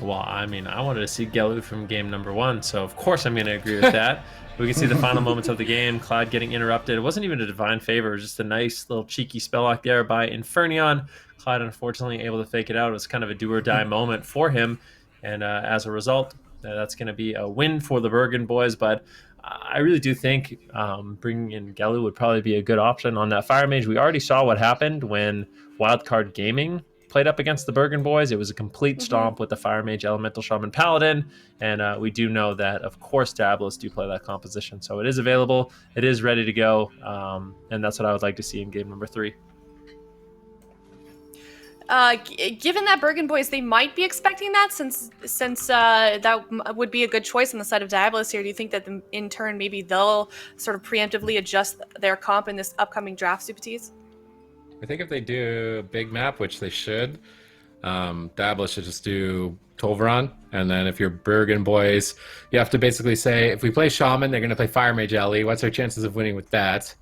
Well, I mean, I wanted to see Gelu from game number 1, so of course I'm going to agree with that. We can see the final moments of the game, Cloud getting interrupted. It wasn't even a divine favor, it was just a nice little cheeky spell lock there by Infernion. Cloud unfortunately able to fake it out. It was kind of a do or die moment for him, and as a result, that's going to be a win for the Bergen boys. But I really do think bringing in Gelu would probably be a good option on that Fire Mage. We already saw what happened when Wildcard Gaming played up against the Bergen boys. It was a complete stomp with the Fire Mage, Elemental Shaman, Paladin, and we do know that, of course, Diabolus do play that composition, so it is available, it is ready to go, and that's what I would like to see in game number 3. Given that Bergen boys, they might be expecting that, since that would be a good choice on the side of Diabolus here. Do you think that in turn maybe they'll sort of preemptively adjust their comp in this upcoming draft, Supatees? I think if they do a big map, which they should, Diabolus should just do Tolvaron. And then if you're Bergen boys, you have to basically say, if we play Shaman, they're going to play Fire Mage Ellie. What's our chances of winning with that?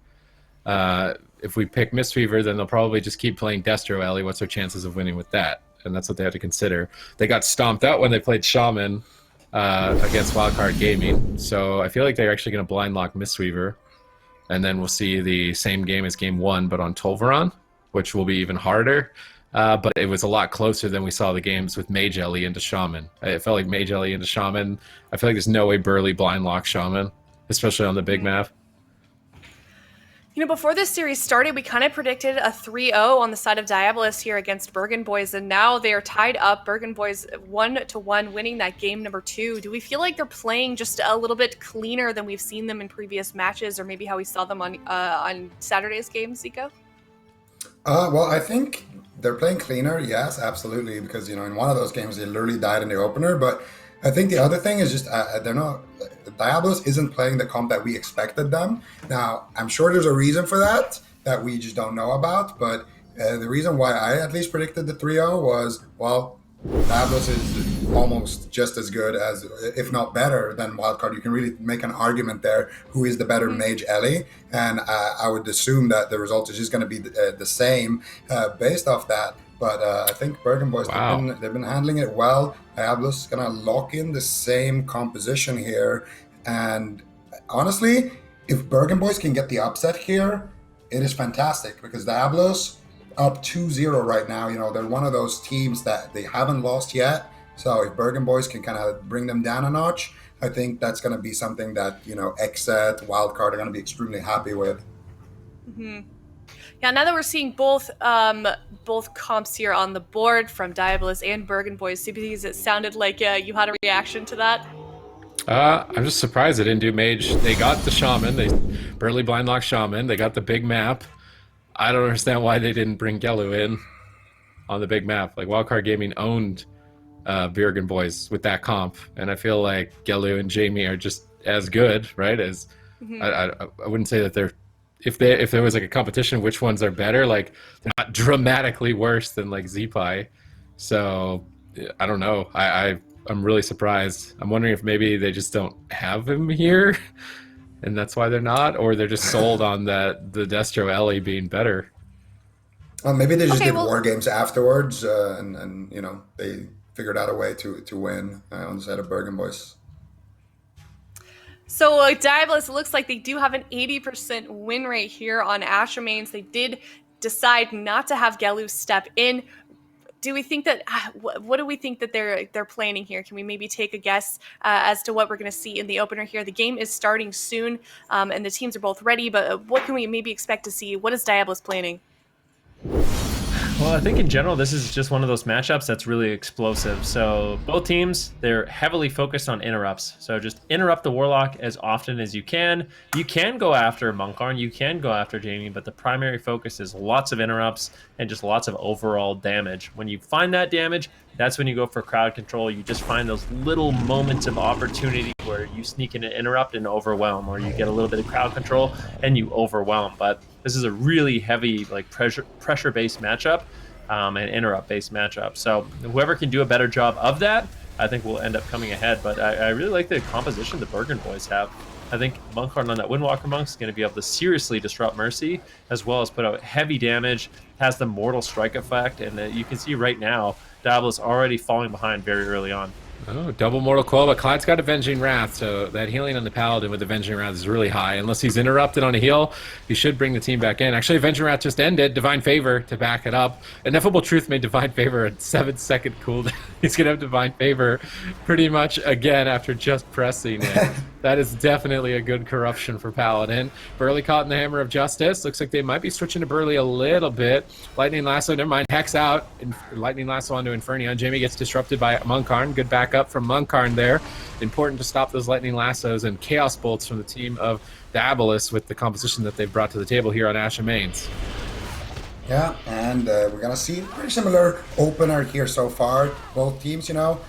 If we pick Mistweaver, then they'll probably just keep playing Destro Ellie. What's our chances of winning with that? And that's what they have to consider. They got stomped out when they played Shaman against Wildcard Gaming. So I feel like they're actually going to blind lock Mistweaver. And then we'll see the same game as game 1, but on Tolvaron, which will be even harder. But it was a lot closer than we saw the games with Mage Ellie into Shaman. It felt like Mage Ellie into Shaman. I feel like there's no way Burley blind locks Shaman, especially on the big map. You know, before this series started, we kind of predicted a 3-0 on the side of Diabolus here against Bergen boys, and now they are tied up. Bergen boys 1-1, winning that game number 2. Do we feel like they're playing just a little bit cleaner than we've seen them in previous matches, or maybe how we saw them on Saturday's game, Zico? Well, I think they're playing cleaner, yes, absolutely, because, you know, in one of those games they literally died in the opener, but I think the other thing is just they're not. Diabolus isn't playing the comp that we expected them. Now, I'm sure there's a reason for that we just don't know about, but the reason why I at least predicted the 3-0 was, well, Diabolus is almost just as good as, if not better, than Wildcard. You can really make an argument there who is the better Mage Ellie, and I would assume that the result is just going to be the same based off that. But I think Bergen boys, they've been handling it well. Diabolus is going to lock in the same composition here. And honestly, if Bergen boys can get the upset here, it is fantastic, because Diabolus up 2-0 right now. You know, they're one of those teams that they haven't lost yet. So if Bergen boys can kind of bring them down a notch, I think that's going to be something that, you know, XSET, Wildcard are going to be extremely happy with. Yeah, now that we're seeing both comps here on the board from Diabolus and Bergen boys, Supatees, it sounded like you had a reaction to that. I'm just surprised they didn't do Mage. They got the Shaman. They Burley blind lock Shaman. They got the big map. I don't understand why they didn't bring Gelu in on the big map. Like, Wildcard Gaming owned Bergen boys with that comp, and I feel like Gelu and Jamie are just as good, right? As I wouldn't say that they're, if there was like a competition, which ones are better? Like, they're not dramatically worse than like Zeepai. So I don't know. I'm really surprised. I'm wondering if maybe they just don't have him here, and that's why they're not, or they're just sold on the Destro Ellie being better. Maybe they just did war games afterwards, and you know, they figured out a way to win on the side of Bergen boys. So Diabolus, it looks like they do have an 80% win rate here on Asher mains. They did decide not to have Gelu step in. Do we think that, what do we think that they're planning here? Can we maybe take a guess as to what we're going to see in the opener here? The game is starting soon, and the teams are both ready, but what can we maybe expect to see? What is Diabolus planning? Well, I think in general, this is just one of those matchups that's really explosive. So both teams, they're heavily focused on interrupts. So just interrupt the Warlock as often as you can. You can go after Monkarn, you can go after Jamie, but the primary focus is lots of interrupts and just lots of overall damage. When you find that damage, that's when you go for crowd control. You just find those little moments of opportunity where you sneak in an interrupt and overwhelm, or you get a little bit of crowd control and you overwhelm. But this is a really heavy, like, pressure-based matchup. an interrupt-based matchup. So whoever can do a better job of that, I think will end up coming ahead. But I really like the composition the Bergen boys have. I think Monkard on that Windwalker Monk is going to be able to seriously disrupt Mercy, as well as put out heavy damage, has the mortal strike effect, and you can see right now, Diabolus already falling behind very early on. Oh, double Mortal Coil, but Clyde's got Avenging Wrath, so that healing on the Paladin with Avenging Wrath is really high. Unless he's interrupted on a heal, he should bring the team back in. Actually, Avenging Wrath just ended. Divine Favor to back it up. Ineffable Truth made Divine Favor a 7-second cooldown. He's going to have Divine Favor pretty much again after just pressing it. That is definitely a good corruption for Paladin. Burley caught in the Hammer of Justice. Looks like they might be switching to Burley a little bit. Lightning Lasso, never mind. Hex out. Lightning Lasso onto Infernion. Jamie gets disrupted by Monkarn. Good backup from Monkarn there. Important to stop those Lightning Lassos and Chaos Bolts from the team of Diabolus with the composition that they've brought to the table here on Ashen Mains. Yeah, and we're going to see pretty similar opener here so far. Both teams, not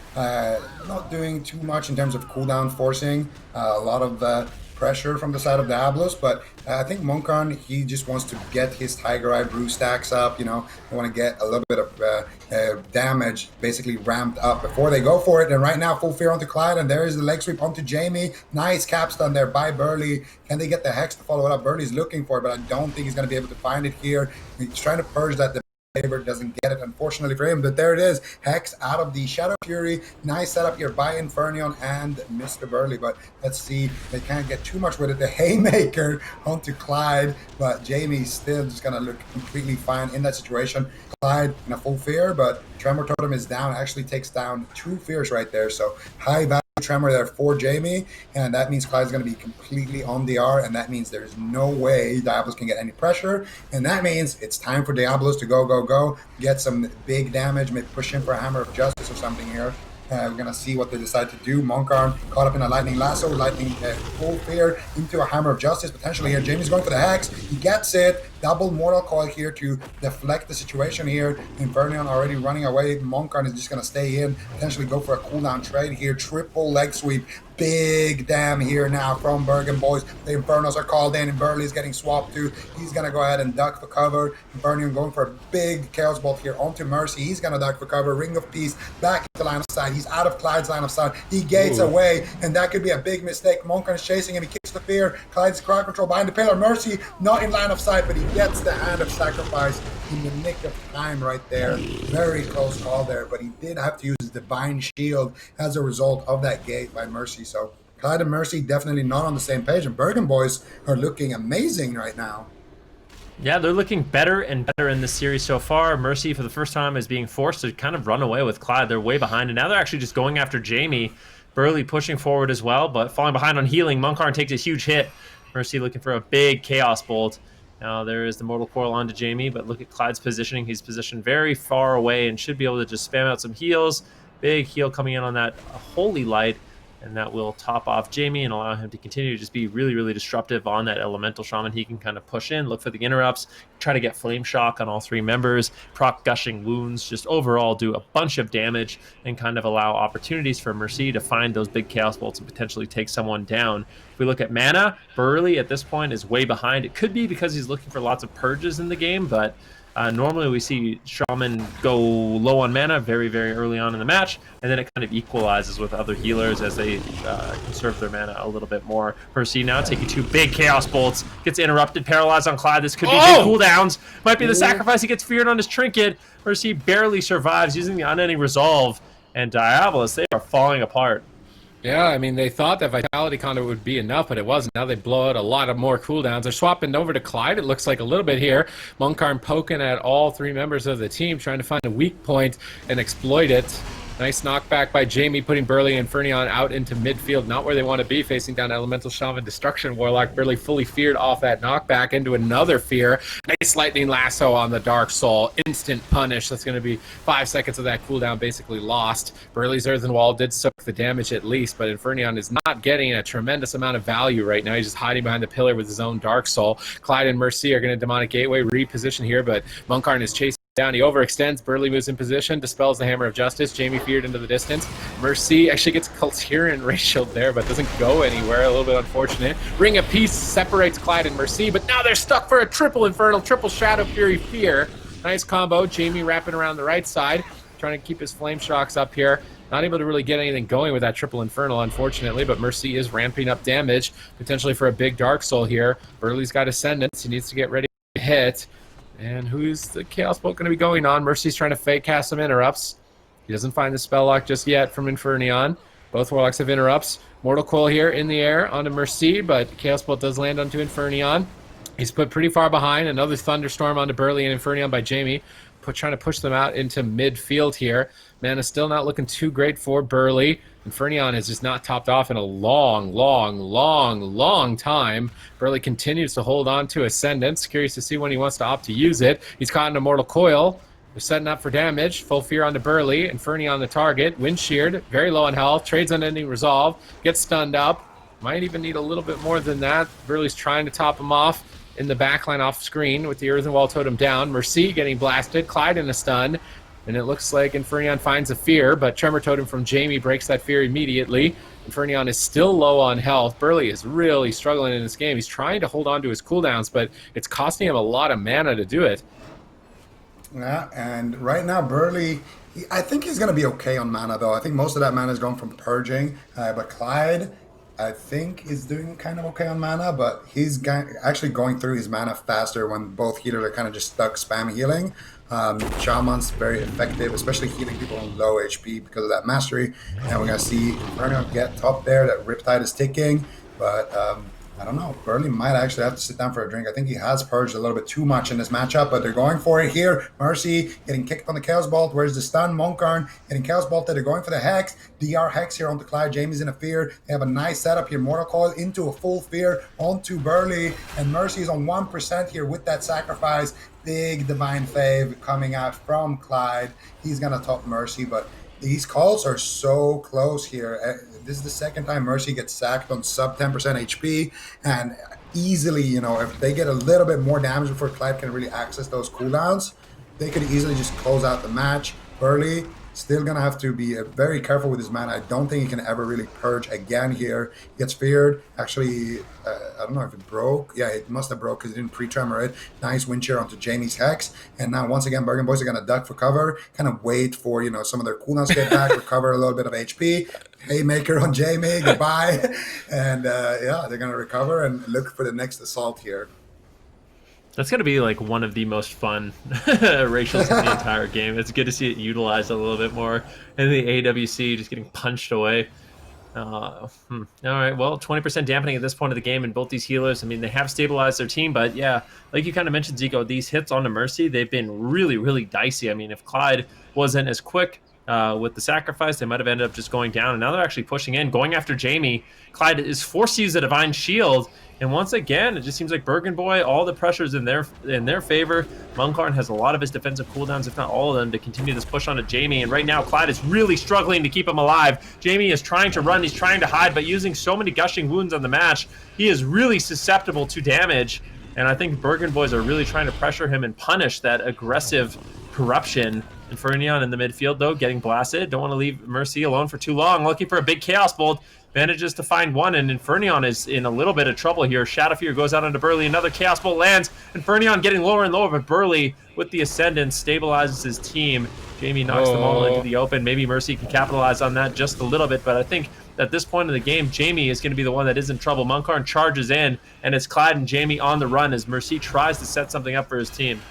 doing too much in terms of cooldown forcing. A lot of pressure from the side of Diabolus, but I think Monkarn, he just wants to get his Tiger Eye brew stacks up, they want to get a little bit of damage basically ramped up before they go for it. And right now, full fear onto Clyde, and there is the leg sweep onto Jamie. Nice capstun there by Burley. Can they get the Hex to follow it up? Burley's looking for it, but I don't think he's going to be able to find it here. He's trying to purge that. Favorite doesn't get it, unfortunately for him, but there it is. Hex out of the Shadow Fury. Nice setup here by Infernion and Mr. Burley, but let's see. They can't get too much with it. The Haymaker onto Clyde, but Jamie's still just going to look completely fine in that situation. Clyde in a full fear, but Tremor Totem is down. Actually takes down 2 fears right there, so high value Tremor there for Jamie, and that means Clyde's going to be completely on the R, and that means there's no way Diabolus can get any pressure, and that means it's time for Diabolus to go, get some big damage, maybe push in for a Hammer of Justice or something here. We're going to see what they decide to do. Monkarn caught up in a Lightning Lasso, Lightning Full Fear into a Hammer of Justice potentially here. Jamie's going for the Hex. He gets it. Double Mortal Coil here to deflect the situation here. Infernion already running away. Monkarn is just going to stay in, potentially go for a cooldown trade here. Triple leg sweep. Big damn here now from Bergen boys. The Infernos are called in, and Burley's getting swapped to. He's going to go ahead and duck for cover. Infernion going for a big Chaos Bolt here onto Mercy. He's going to duck for cover. Ring of Peace back into line of sight. He's out of Clyde's line of sight. He gates away, and that could be a big mistake. Monkarn is chasing him. He kicks the fear. Clyde's crowd control behind the pillar. Mercy not in line of sight, but he gets the Hand of Sacrifice in the nick of time right there. Very close call there, but he did have to use his Divine Shield as a result of that gate by Mercy. So Clyde and Mercy definitely not on the same page, and Bergen boys are looking amazing right now. Yeah, they're looking better and better in this series so far. Mercy, for the first time, is being forced to kind of run away with Clyde. They're way behind, and now they're actually just going after Jamie. Burley pushing forward as well, but falling behind on healing. Monkarn takes a huge hit. Mercy looking for a big Chaos Bolt. Now there is the Mortal Coil onto Jamie, but look at Clyde's positioning. He's positioned very far away and should be able to just spam out some heals. Big heal coming in on that Holy Light, and that will top off Jamie and allow him to continue to just be really, really disruptive on that Elemental Shaman. He can kind of push in, look for the interrupts, try to get Flame Shock on all 3 members, proc Gushing Wounds, just overall do a bunch of damage and kind of allow opportunities for Mercy to find those big Chaos Bolts and potentially take someone down. If we look at mana, Burley at this point is way behind. It could be because he's looking for lots of purges in the game, but normally we see Shaman go low on mana very, very early on in the match, and then it kind of equalizes with other healers as they conserve their mana a little bit more. Mercy now taking 2 big Chaos Bolts, gets interrupted, paralyzed on Clyde. This could be big cooldowns. Might be the sacrifice. He gets feared on his trinket. Mercy barely survives using the Unending Resolve, and Diabolus, they are falling apart. Yeah, I mean, they thought that Vitality Conduit would be enough, but it wasn't. Now they blow out a lot of more cooldowns. They're swapping over to Clyde, it looks like a little bit here. Monkarn poking at all 3 members of the team, trying to find a weak point and exploit it. Nice knockback by Jamie, putting Burley and Infernion out into midfield, not where they want to be, facing down Elemental Shaman, Destruction Warlock. Burley fully feared off that knockback into another fear. Nice Lightning Lasso on the Dark Soul. Instant punish. That's going to be 5 seconds of that cooldown basically lost. Burley's Earthen Wall did soak the damage at least, but Infernion is not getting a tremendous amount of value right now. He's just hiding behind the pillar with his own Dark Soul. Clyde and Mercy are going to Demonic Gateway reposition here, but Monkarn is chasing down. He overextends. Burley moves in position, dispels the Hammer of Justice. Jamie feared into the distance. Mercy actually gets Culturian ratioed there, but doesn't go anywhere. A little bit unfortunate. Ring of Peace separates Clyde and Mercy, but now they're stuck for a triple Infernal, triple Shadow Fury Fear. Nice combo. Jamie wrapping around the right side, trying to keep his flame shocks up here. Not able to really get anything going with that triple infernal, unfortunately, but Mercy is ramping up damage, potentially for a big Dark Soul here. Burley's got Ascendance. He needs to get ready to hit. And who's the Chaos Bolt going to be going on? Mercy's trying to fake cast some interrupts. He doesn't find the spell lock just yet from Infernion. Both Warlocks have interrupts. Mortal Coil here in the air onto Mercy, but Chaos Bolt does land onto Infernion. He's put pretty far behind. Another Thunderstorm onto Burley and Infernion by Jamie. Trying to push them out into midfield here. Mana still not looking too great for Burley. Infernion is just not topped off in a long time. Burley continues to hold on to Ascendance. Curious to see when he wants to opt to use it. He's caught in a Mortal Coil. They're setting up for damage. Full Fear onto Burley. Infernion on the target. Wind Sheared. Very low on health. Trades Unending Resolve. Gets stunned up. Might even need a little bit more than that. Burley's trying to top him off in the backline off screen with the Earthen Wall Totem down. Mercy getting blasted. Clyde in a stun. And it looks like Infernion finds a Fear, but Tremor Totem from Jamie breaks that Fear immediately. Infernion is still low on health. Burley is really struggling in this game. He's trying to hold on to his cooldowns, but it's costing him a lot of mana to do it. Yeah, and right now Burley, I think he's going to be okay on mana, though. I think most of that mana is going from Purging, but Clyde, I think, is doing kind of okay on mana, but he's actually going through his mana faster when both healers are kind of just stuck spam healing. Shaman's very effective, especially healing people on low HP because of that mastery. And we're going to see Inferno get top there. That Riptide is ticking, but I don't know. Burley might actually have to sit down for a drink. I think he has purged a little bit too much in this matchup, but they're going for it here. Mercy getting kicked on the Chaos Bolt. Where's the stun? Monkarn getting Chaos Bolted. They're going for the Hex. DR Hex here onto Clyde. Jamie's in a Fear. They have a nice setup here. Mortal Coil into a full Fear onto Burley. And Mercy is on 1% here with that sacrifice. Big Divine Fave coming out from Clyde. He's going to top Mercy, but these calls are so close here. This is the second time Mercy gets sacked on sub 10% HP, and easily, you know, if they get a little bit more damage before Clyde can really access those cooldowns, they could easily just close out the match. Burley still gonna have to be very careful with his mana. I don't think he can ever really purge again here. He gets feared. Actually, I don't know if it broke. Yeah, it must have broke because it didn't pre-tremor it. Nice wind shear onto Jamie's Hex. And now once again, Bergen boys are gonna duck for cover, kind of wait for, you know, some of their cooldowns to get back, recover a little bit of HP. Haymaker on Jamie, goodbye. And yeah, they're gonna recover and look for the next assault here. That's going to be like one of the most fun ratios in the entire game. It's good to see it utilized a little bit more. And the AWC just getting punched away. All right, well, 20% dampening at this point of the game, and both these healers, I mean, they have stabilized their team, but yeah, like you kind of mentioned, Zico, these hits onto Mercy, they've been really, really dicey. I mean, if Clyde wasn't as quick with the sacrifice, they might have ended up just going down, and now they're actually pushing in, going after Jamie. Clyde is forced to use a Divine Shield, and once again, it just seems like Bergen Boy, all the pressure's in their favor. Monkarn has a lot of his defensive cooldowns, if not all of them, to continue this push onto Jamie. And right now, Clyde is really struggling to keep him alive. Jamie is trying to run, he's trying to hide, but using so many gushing wounds on the match, he is really susceptible to damage. And I think Bergen Boys are really trying to pressure him and punish that aggressive corruption. Infernion in the midfield, though, getting blasted. Don't want to leave Mercy alone for too long. Looking for a big Chaos Bolt. Manages to find one, and Infernion is in a little bit of trouble here. Shadow Fear goes out onto Burley. Another Chaos Bolt lands. Infernion getting lower and lower, but Burley, with the Ascendance, stabilizes his team. Jamie knocks them all into the open. Maybe Mercy can capitalize on that just a little bit, but I think at this point in the game, Jamie is going to be the one that is in trouble. Monkarn charges in, and it's Clyde and Jamie on the run as Mercy tries to set something up for his team.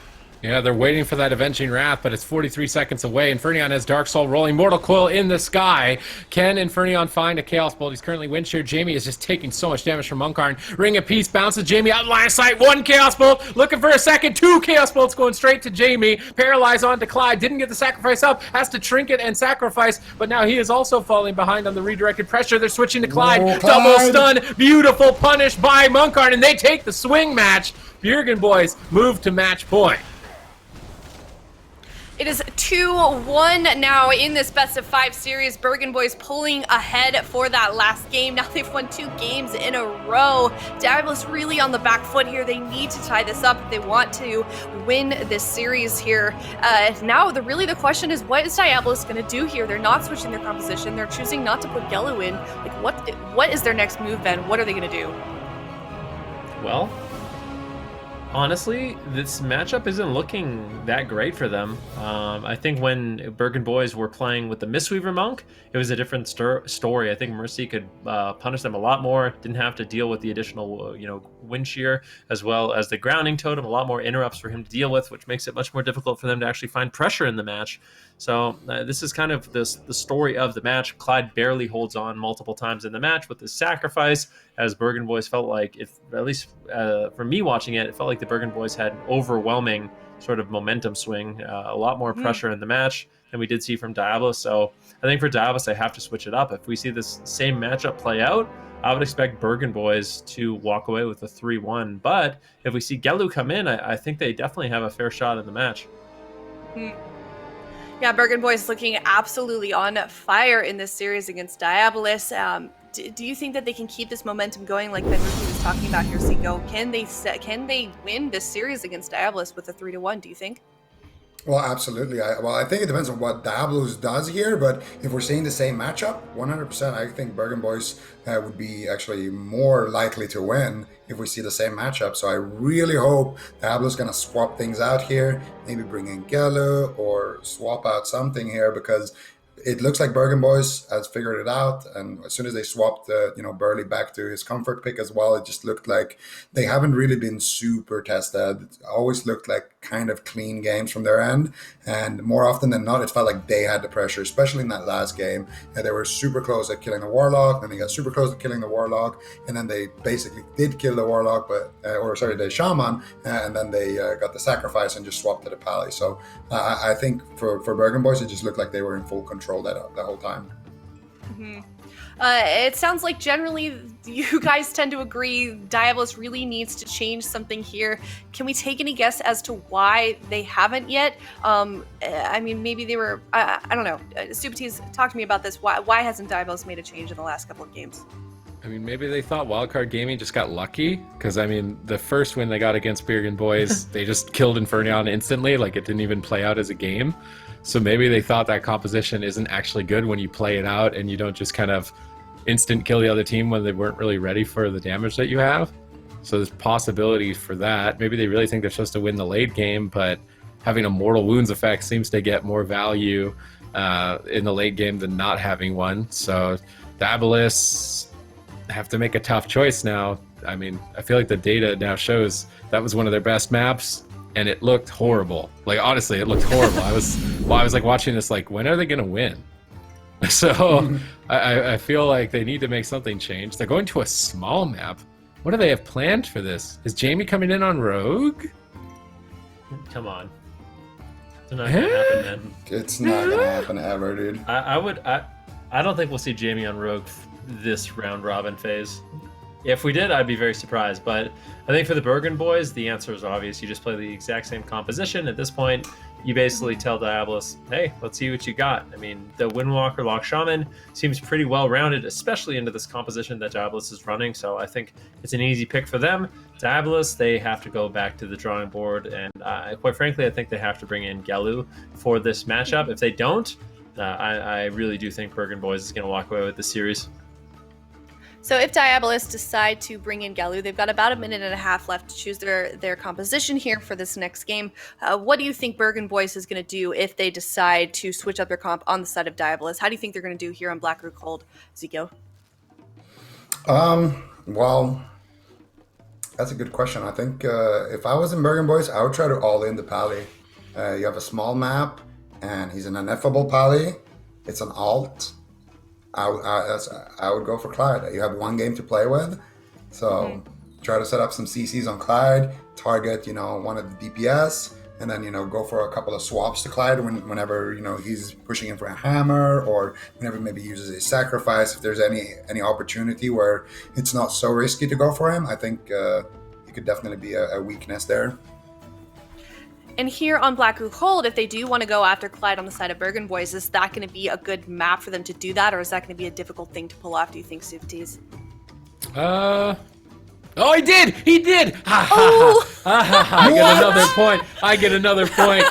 Yeah, they're waiting for that Avenging Wrath, but it's 43 seconds away. Infernion has Dark Soul rolling. Mortal Coil in the sky. Can Infernion find a Chaos Bolt? He's currently wind sheared. Jamie is just taking so much damage from Monkarn. Ring of Peace bounces Jamie out line of sight. One Chaos Bolt. Looking for a second. Two Chaos Bolts going straight to Jamie. Paralyzed onto Clyde. Didn't get the sacrifice up. Has to trinket and sacrifice, but now he is also falling behind on the redirected pressure. They're switching to Clyde. Whoa, Double Clyde. stun. Beautiful punish by Monkarn, and they take the swing match. Bergen Boys move to match point. It is 2-1 now in this best-of-5 series. Bergen Boys pulling ahead for that last game. Now they've won 2 games in a row. Diabolus really on the back foot here. They need to tie this up if they want to win this series here. Now, the question is, what is Diabolus going to do here? They're not switching their composition. They're choosing not to put Yellow in. Like, what is their next move, then? What are they going to do? Well, Honestly, this matchup isn't looking that great for them. I think when Bergen boys were playing with the Mistweaver Monk, it was a different story. I think Mercy could punish them a lot more, didn't have to deal with the additional, wind shear, as well as the grounding totem, a lot more interrupts for him to deal with, which makes it much more difficult for them to actually find pressure in the match. So this is kind of the story of the match. Clyde barely holds on multiple times in the match with his sacrifice, as Bergen boys felt like, if at least for me watching it, it felt like the Bergen boys had an overwhelming sort of momentum swing, a lot more pressure in the match than we did see from Diabolus. So I think for Diabolus, they have to switch it up. If we see this same matchup play out, I would expect Bergen boys to walk away with a 3-1. But if we see Gelu come in, I think they definitely have a fair shot in the match. Yeah, Bergen boys looking absolutely on fire in this series against Diabolus. Do you think that they can keep this momentum going, like Ben Ricky was talking about here, Zico? Can they win this series against Diabolus with a 3-1? Do you think? Well, absolutely. I think it depends on what Diabolus does here, but if we're seeing the same matchup, 100%, I think Bergen boys would be actually more likely to win if we see the same matchup. So I really hope Diabolus is going to swap things out here, maybe bring in Gelu or swap out something here, because it looks like Bergen boys has figured it out, and as soon as they swapped Burley back to his comfort pick as well, it just looked like they haven't really been super tested. It always looked like kind of clean games from their end, and more often than not, it felt like they had the pressure, especially in that last game. They were super close at killing the Warlock, then they got super close at killing the Warlock, and then they basically did kill the Warlock, the Shaman, and then they got the sacrifice and just swapped to the Pally. So I think for Bergen boys, it just looked like they were in full control that whole time. It sounds like generally you guys tend to agree Diabolus really needs to change something here. Can we take any guess as to why they haven't yet? I mean, maybe they were, I don't know. Supatis, talk to me about this. Why hasn't Diabolus made a change in the last couple of games? I mean, maybe they thought Wildcard Gaming just got lucky, because I mean, the first win they got against Bergen boys, they just killed Infernion instantly, like it didn't even play out as a game. So maybe they thought that composition isn't actually good when you play it out and you don't just kind of instant kill the other team when they weren't really ready for the damage that you have. So there's possibilities for that. Maybe they really think they're supposed to win the late game, but having a mortal wounds effect seems to get more value in the late game than not having one. So Diabolus have to make a tough choice now. I mean, I feel like the data now shows that was one of their best maps, and it looked horrible. Like, honestly, it looked horrible. I was like watching this, like, when are they gonna win? So I feel like they need to make something change. They're going to a small map. What do they have planned for this? Is Jamie coming in on Rogue? Come on. It's not gonna happen, man. It's not gonna happen ever, dude. I don't think we'll see Jamie on Rogue this round robin phase. If we did, I'd be very surprised. But I think for the Bergen boys, the answer is obvious. You just play the exact same composition. At this point, you basically tell Diabolus, hey, let's see what you got. I mean, the Windwalker Lock Shaman seems pretty well-rounded, especially into this composition that Diabolus is running. So I think it's an easy pick for them. Diabolus, they have to go back to the drawing board. And quite frankly, I think they have to bring in Gelu for this matchup. If they don't, I really do think Bergen boys is going to walk away with the series. So if Diabolus decide to bring in Gelu, they've got about a minute and a half left to choose their composition here for this next game. What do you think Bergen boys is going to do if they decide to switch up their comp on the side of Diabolus? How do you think they're going to do here on Black Root Cold, Zico? Well, that's a good question. I think if I was in Bergen boys, I would try to all in the Pally. You have a small map, and he's an ineffable Pally. It's an alt. I would go for Clyde. You have one game to play with, so try to set up some CCs on Clyde, target one of the DPS, and then go for a couple of swaps to Clyde whenever he's pushing in for a hammer, or whenever maybe he uses a sacrifice. If there's any opportunity where it's not so risky to go for him, I think it could definitely be a weakness there. And here on Black Root Cold, if they do want to go after Clyde on the side of Bergen boys, is that going to be a good map for them to do that, or is that going to be a difficult thing to pull off, do you think, Supatis? Oh, he did! He did! Ha ha ha! I get another point.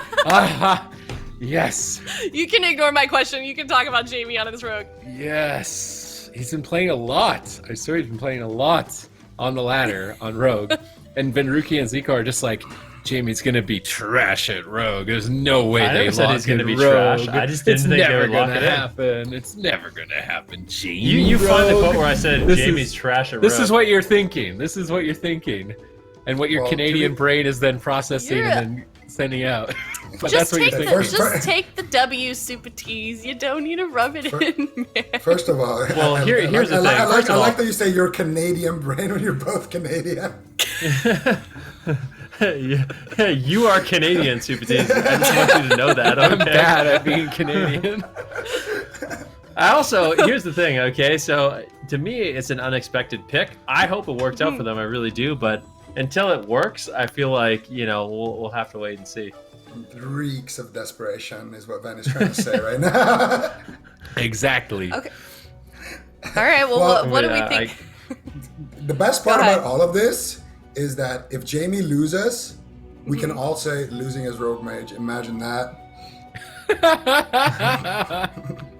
Yes. You can ignore my question. You can talk about Jamie on his Rogue. Yes. He's been playing a lot. I swear he's been playing a lot. on the ladder on Rogue, and Venruki and Zico are just like, Jamie's gonna be trash at Rogue. There's no way I they never said lock he's gonna in be Rogue. trash. I just didn't think they would lock it in. happen. It's never gonna happen, Jamie. You find the Rogue. quote where I said This Jamie's is- trash at This Rogue. is what you're thinking. This is what you're thinking, and what your Well, Canadian brain is then processing You're- and then sending out. But Just that's what you're take thinking. just take the W, Super T's. You don't need to rub it in, man. First of all, Well, here's the thing. I First of all- like that you say you're Canadian brain when you're both Canadian. Yeah, you are Canadian, Super T. I just want you to know that. I'm Okay? bad at being Canadian. I also, here's the thing, okay? So, to me, it's an unexpected pick. I hope it works out for them, I really do. But until it works, I feel like, we'll have to wait and see. Reeks of desperation is what Ben is trying to say right now. Exactly. Okay. All right. Well, what do we think? The best part Go ahead. about all of this is that if Jamie loses, we can all say losing as Rogue Mage. Imagine that.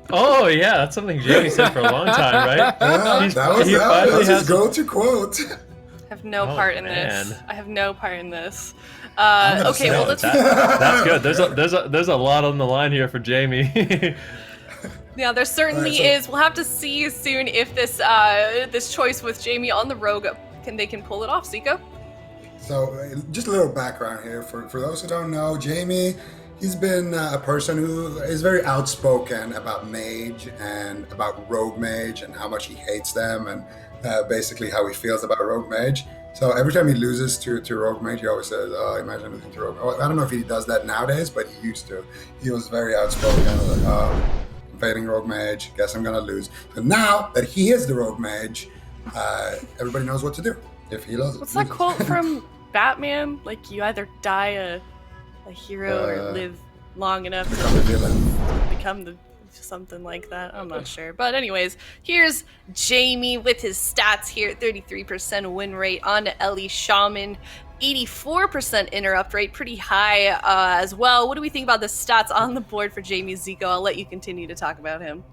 Oh, yeah, that's something Jamie said for a long time, right? Yeah, that was he finally his has- go-to quote. I have no Oh, part in man. this. I have no part in this. gonna Okay, say well, it. let's. That's good. There's a lot on the line here for Jamie. Yeah, there certainly Alright, so- is. We'll have to see soon if this this choice with Jamie on the Rogue can pull it off. Zico. So, just a little background here for those who don't know. Jamie, he's been a person who is very outspoken about Mage and about Rogue Mage and how much he hates them and basically how he feels about Rogue Mage. So every time he loses to Rogue Mage, he always says, "Oh, imagine losing to Rogue Mage." Well, I don't know if he does that nowadays, but he used to. He was very outspoken. Like, "Oh, I'm fading Rogue Mage. Guess I'm gonna lose." But now that he is the Rogue Mage, everybody knows what to do if he loses. What's that quote from Batman? Like, you either die a hero or live long enough Become the villain. to become the something like that. I'm not sure. But anyways, here's Jamie with his stats here. 33% win rate on Ellie Shaman. 84% interrupt rate, pretty high as well. What do we think about the stats on the board for Jamie Zico? I'll let you continue to talk about him.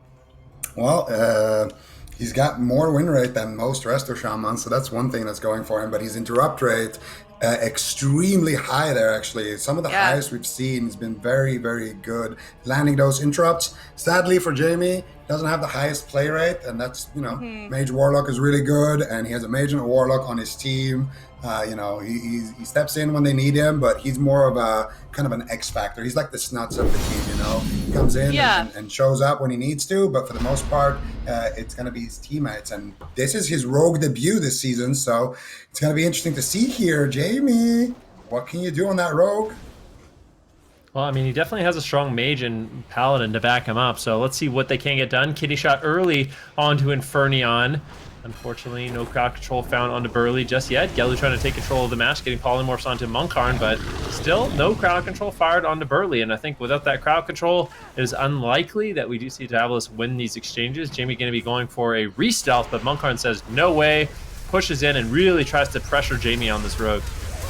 Well, he's got more win rate than most Resto Shamans, so that's one thing that's going for him. But his interrupt rate, extremely high there, actually. Some of the highest we've seen. He's been very, very good landing those interrupts. Sadly for Jamie, he doesn't have the highest play rate, and that's, Mage Warlock is really good, and he has a Mage and a Warlock on his team. He steps in when they need him, but he's more of a kind of an X factor. He's like the snuts of the team, He comes in and shows up when he needs to, but for the most part, it's going to be his teammates. And this is his Rogue debut this season, so it's going to be interesting to see here. Jamie, what can you do on that Rogue? Well, I mean, he definitely has a strong Mage and Paladin to back him up, so let's see what they can get done. Kitty shot early onto Infernion. Unfortunately, no crowd control found onto Burley just yet. Gelu trying to take control of the match, getting polymorphs onto Monkarn, but still no crowd control fired onto Burley. And I think without that crowd control, it is unlikely that we do see Diabolus win these exchanges. Jamie going to be going for a re-stealth, but Monkarn says no way, pushes in and really tries to pressure Jamie on this Rogue.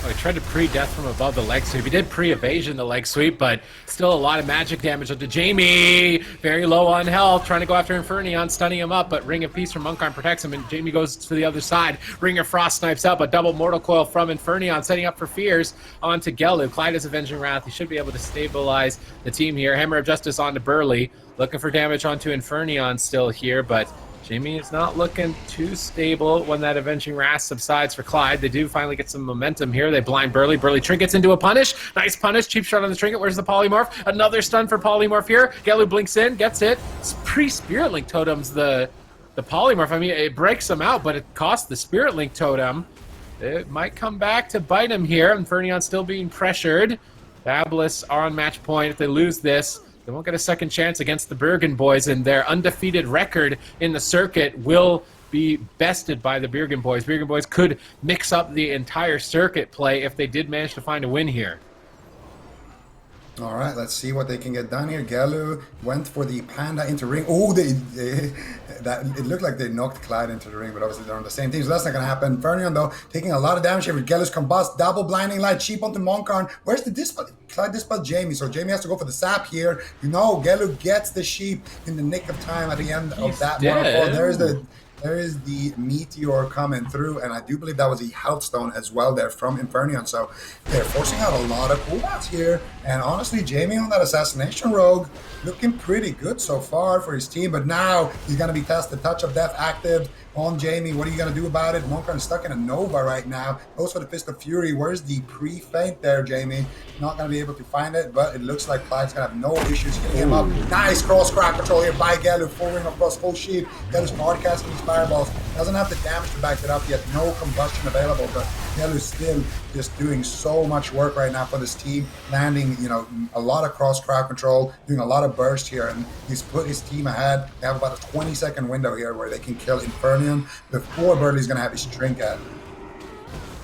Oh, he tried to pre-death from above the leg sweep. He did pre-evasion the leg sweep, but still a lot of magic damage onto Jamie. Very low on health, trying to go after Infernion, stunning him up, but Ring of Peace from Monkarn protects him, and Jamie goes to the other side. Ring of Frost snipes up, a double Mortal Coil from Infernion, setting up for Fears onto Gelu. Clyde is Avenging Wrath. He should be able to stabilize the team here. Hammer of Justice onto Burley. Looking for damage onto Infernion still here, but Jamie is not looking too stable when that Avenging Wrath subsides for Clyde. They do finally get some momentum here. They blind Burley. Burley trinkets into a punish. Nice punish. Cheap shot on the trinket. Where's the polymorph? Another stun for polymorph here. Gelu blinks in, gets it. Pre-Spirit Link totems the polymorph. I mean, it breaks him out, but it costs the Spirit Link totem. It might come back to bite him here. Infernion still being pressured. Diabolus are on match point. If they lose this, they won't get a second chance against the Bergen boys, and their undefeated record in the circuit will be bested by the Bergen boys. Bergen boys could mix up the entire circuit play if they did manage to find a win here. All right, let's see what they can get done here. Gelu went for the Panda into ring. Oh, it looked like they knocked Clyde into the ring, but obviously they're on the same team, so that's not going to happen. Infernion, though, taking a lot of damage here with Gelu's Combust. Double Blinding Light, cheap onto Monkarn. Where's the Dispel? Clyde dispelled Jamie, so Jamie has to go for the sap here. Gelu gets the sheep in the nick of time at the end of that waterfall. There's the there is the meteor coming through, and I do believe that was a health stone as well there from Infernion. So they're forcing out a lot of cooldowns here, and honestly, Jamie on that assassination rogue looking pretty good so far for his team, but now he's going to be tested. Touch of Death active on Jamie. What are you going to do about it? Monkarn stuck in a Nova right now. Goes for the Fist of Fury. Where's the pre-feint there, Jamie? Not going to be able to find it, but it looks like Clyde's going to have no issues hitting him up. Nice cross crowd control here by Gelu. Full ring across full sheet. Gelu's broadcasting these fireballs. Doesn't have the damage to back it up yet. No combustion available, but Gelu's still just doing so much work right now for this team. Landing, a lot of cross crowd control, doing a lot of burst here, and he's put his team ahead. They have about a 20-second window here where they can kill Infernion before Burley's going to have his trinket.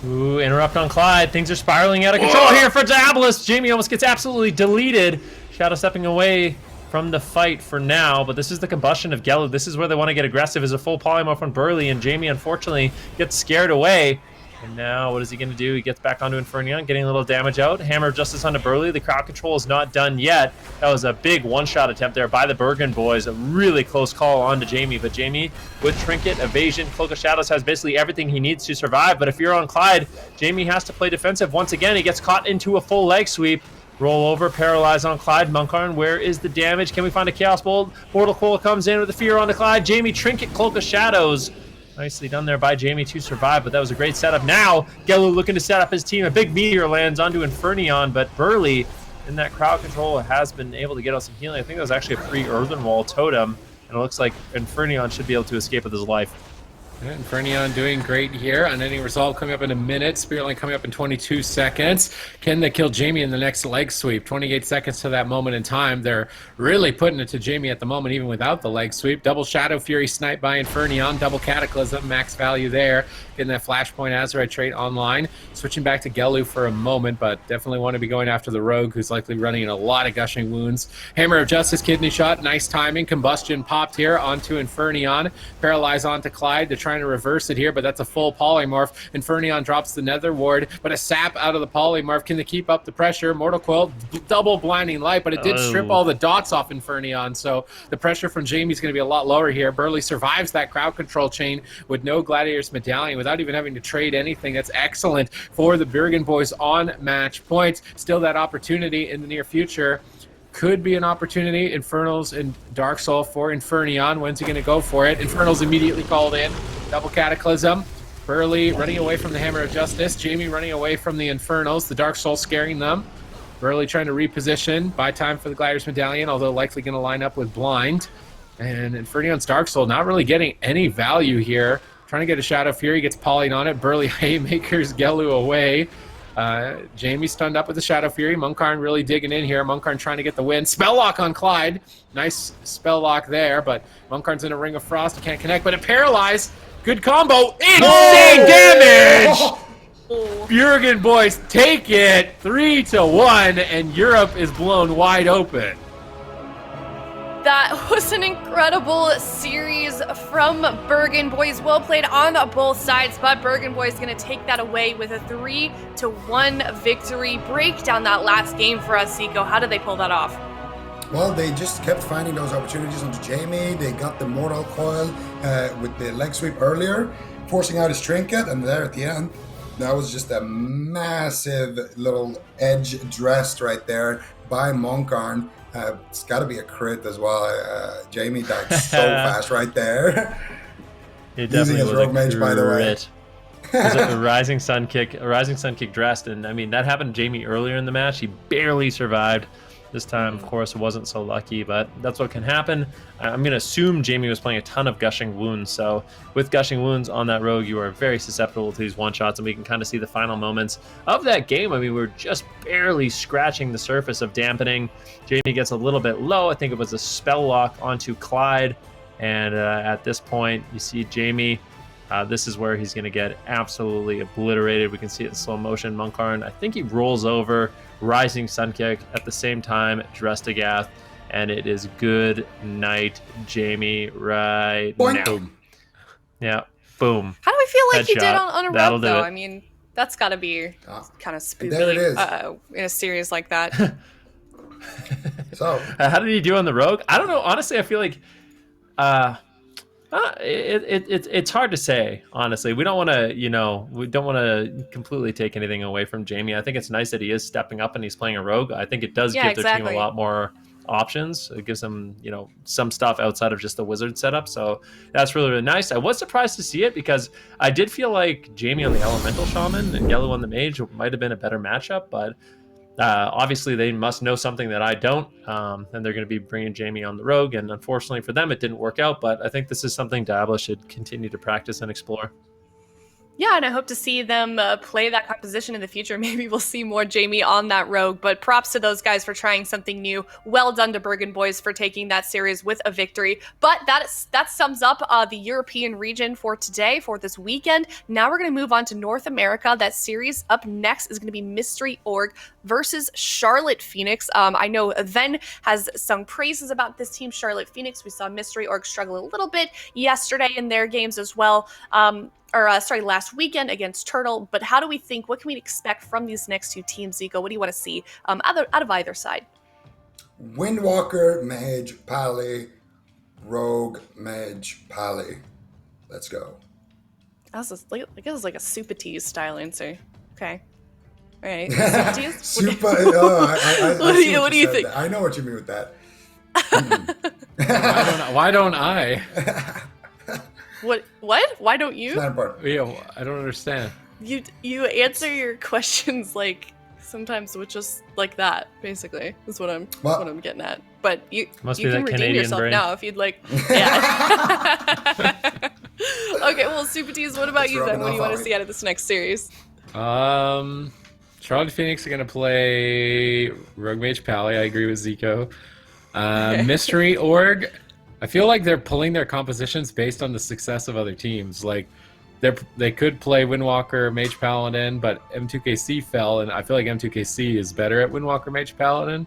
Ooh, interrupt on Clyde. Things are spiraling out of control here for Diabolus. Jamie almost gets absolutely deleted. Shadow stepping away from the fight for now, but this is the combustion of Gelu. This is where they want to get aggressive, is a full polymorph on Burley, and Jamie unfortunately gets scared away. And now what is he going to do? He gets back onto Infernion, getting a little damage out. Hammer of Justice onto Burley. The crowd control is not done yet. That was a big one-shot attempt there by the Bergen boys. A really close call onto Jamie, but Jamie with Trinket, Evasion, Cloak of Shadows has basically everything he needs to survive. But if you're on Clyde, Jamie has to play defensive. Once again, he gets caught into a full leg sweep. Roll over, paralyze on Clyde. Monkarn, where is the damage? Can we find a Chaos Bolt? Mortal Coil comes in with the fear onto Clyde. Jamie, Trinket, Cloak of Shadows. Nicely done there by Jamie to survive, but that was a great setup. Now, Gelu looking to set up his team. A big meteor lands onto Infernion, but Burley in that crowd control has been able to get us some healing. I think that was actually a pre-Earthen Wall totem, and it looks like Infernion should be able to escape with his life. Yeah, Infernion doing great here. Unending Resolve coming up in a minute. Spirit Line coming up in 22 seconds. Can they kill Jamie in the next leg sweep? 28 seconds to that moment in time. They're really putting it to Jamie at the moment, even without the leg sweep. Double Shadow Fury snipe by Infernion. Double Cataclysm, max value there. Getting that Flashpoint Azurite trait online. Switching back to Gelu for a moment, but definitely want to be going after the Rogue, who's likely running in a lot of gushing wounds. Hammer of Justice, Kidney Shot, nice timing. Combustion popped here onto Infernion. Paralyze onto Clyde. They're trying to reverse it here, but that's a full polymorph. Infernion drops the Nether Ward, but a sap out of the polymorph. Can they keep up the pressure? Mortal Coil, double blinding light, but it did strip all the dots off Infernion, so the pressure from Jamie's going to be a lot lower here. Burley survives that crowd control chain with no Gladiator's Medallion without even having to trade anything. That's excellent for the Bergen boys on match points. Still that opportunity in the near future. Could be an opportunity. Infernals and Dark Soul for Infernion. When's he going to go for it? Infernals immediately called in. Double Cataclysm. Burley running away from the Hammer of Justice. Jamie running away from the Infernals. The Dark Soul scaring them. Burley trying to reposition. Buy time for the Gladiator's Medallion, although likely going to line up with Blind. And Infernion's Dark Soul not really getting any value here. Trying to get a Shadow Fury. Gets polyed on it. Burley Haymakers Gelu away. Jamie stunned up with the Shadow Fury. Monkarn really digging in here. Monkarn trying to get the win. Spell Lock on Clyde. Nice spell lock there, but Monkarn's in a Ring of Frost. He can't connect, but it paralyzed. Good combo. Insane damage! Bergen boys take it 3-1, and Europe is blown wide open. That was an incredible series from Bergen boys. Well played on both sides, but Bergen boys going to take that away with a 3-1 victory. Break down that last game for us, Zico. How did they pull that off? Well, they just kept finding those opportunities onto Jamie. They got the Mortal Coil with the leg sweep earlier, forcing out his trinket, and there at the end, that was just a massive little edge dressed right there by Monkarn. It's got to be a crit as well. Jamie died so fast right there. It definitely was Rogue Mage, by the way. It was like a rising sun kick dressed, and I mean that happened to Jamie earlier in the match. He barely survived. This time, of course, wasn't so lucky, but that's what can happen. I'm going to assume Jamie was playing a ton of Gushing Wounds, so with Gushing Wounds on that rogue, you are very susceptible to these one-shots, and we can kind of see the final moments of that game. I mean, we're just barely scratching the surface of dampening. Jamie gets a little bit low. I think it was a spell lock onto Clyde, and at this point, you see Jamie. This is where he's going to get absolutely obliterated. We can see it in slow motion. Monkarn, I think he rolls over, rising sun kick at the same time, Drestagath, and it is good night, Jamie, right now. Yeah, boom. How do we feel like Headshot. he did on a That'll rogue, do though? it. I mean, that's got to be kind of spooky There it is. in a series like that. So, How did he do on the rogue? I don't know. Honestly, I feel like It's hard to say, honestly. We don't want to, completely take anything away from Jamie. I think it's nice that he is stepping up and he's playing a rogue. I think it does give their team a lot more options. It gives them, some stuff outside of just the wizard setup. So that's really, really nice. I was surprised to see it because I did feel like Jamie on the elemental shaman and Yellow on the mage might have been a better matchup, but obviously they must know something that I don't, and they're going to be bringing Jamie on the rogue, and unfortunately for them it didn't work out, but I think this is something Diabolus should continue to practice and explore. Yeah, and I hope to see them play that composition in the future. Maybe we'll see more Jamie on that rogue, but props to those guys for trying something new. Well done to Bergen boys for taking that series with a victory. But that sums up the European region for today, for this weekend. Now we're going to move on to North America. That series up next is going to be Mystery Org versus Charlotte Phoenix. I know Ven has sung praises about this team, Charlotte Phoenix. We saw Mystery Org struggle a little bit yesterday in their games as well. Last weekend against Turtle. But how do we think, what can we expect from these next two teams, Zico? What do you want to see out of either side? Windwalker, Mage, Pally, Rogue, Mage, Pally. Let's go. I guess it's like a Super Tease style answer. Okay. All right. Super Tease? Super. What do you think? I know what you mean with that. Why don't I? What? Why don't you? Yeah, I don't understand. You answer your questions like sometimes with just like that. Basically, is what I'm getting at. But you can redeem yourself brain. Now if you'd like. Yeah. Okay. Well, Super Tease, what about you then? What do you want to see out of this next series? Charlotte Phoenix are gonna play Rogue Mage Pally. I agree with Zico. Mystery Org. I feel like they're pulling their compositions based on the success of other teams. Like, they could play Windwalker, Mage Paladin, but M2KC fell, and I feel like M2KC is better at Windwalker, Mage Paladin.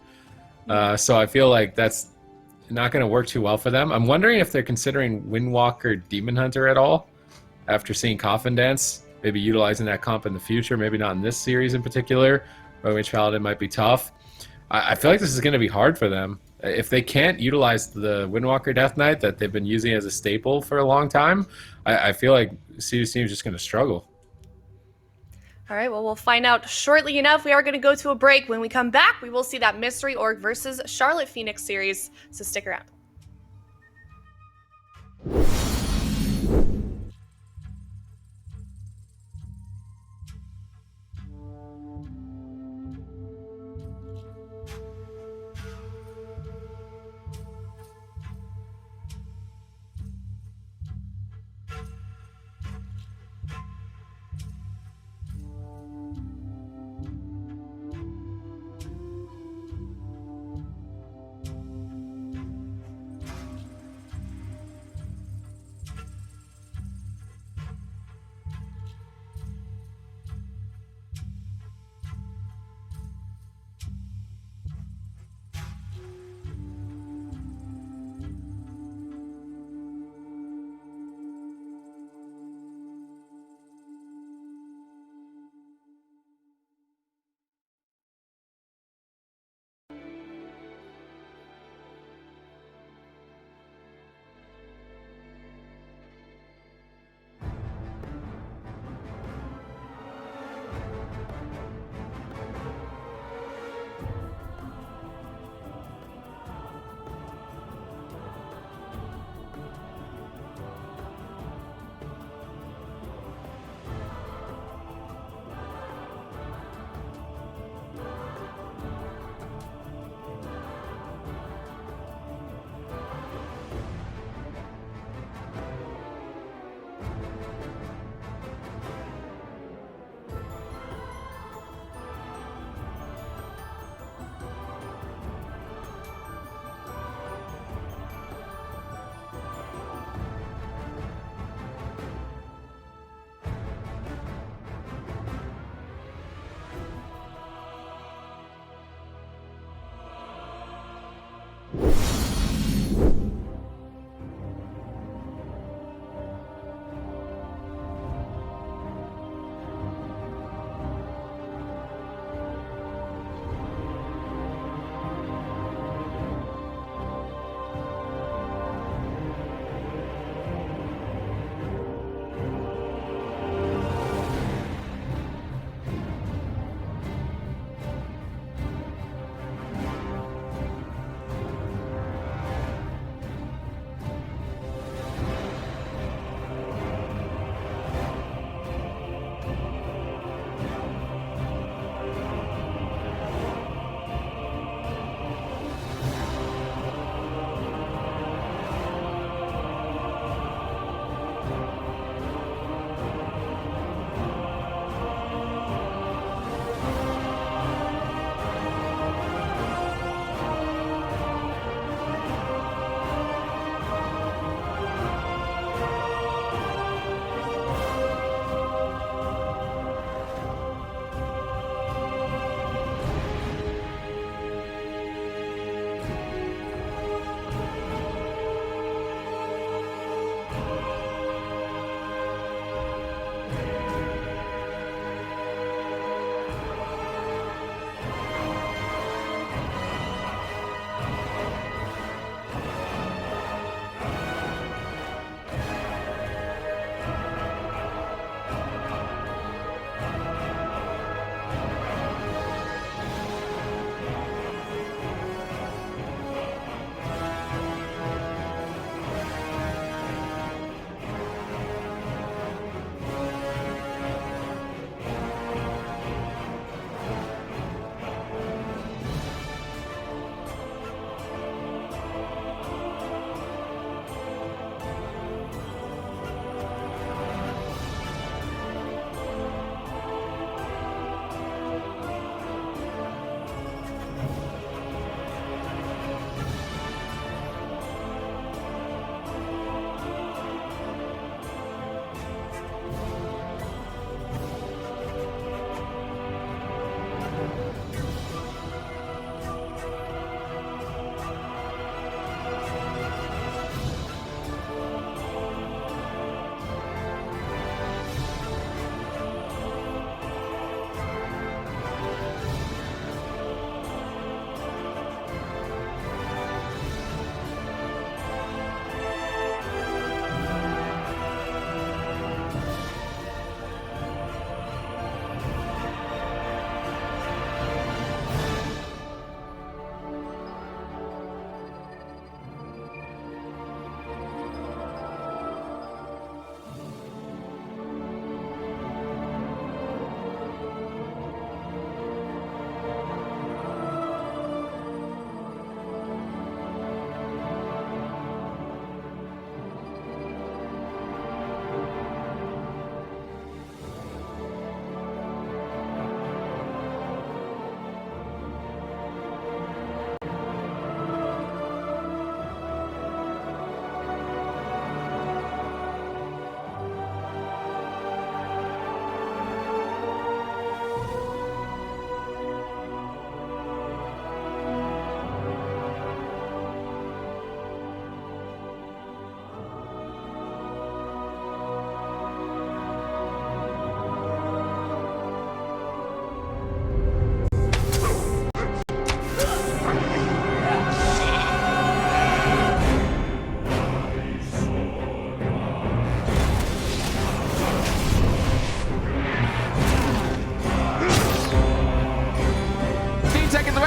So I feel like that's not going to work too well for them. I'm wondering if they're considering Windwalker Demon Hunter at all after seeing Coffin dance. Maybe utilizing that comp in the future, maybe not in this series in particular. Rogue Mage Paladin might be tough. I feel like this is going to be hard for them. If they can't utilize the Windwalker Death Knight that they've been using as a staple for a long time, I feel like CU's team is just going to struggle. All right, well, we'll find out shortly enough. We are going to go to a break. When we come back, we will see that Mystery Org versus Charlotte Phoenix series, so stick around.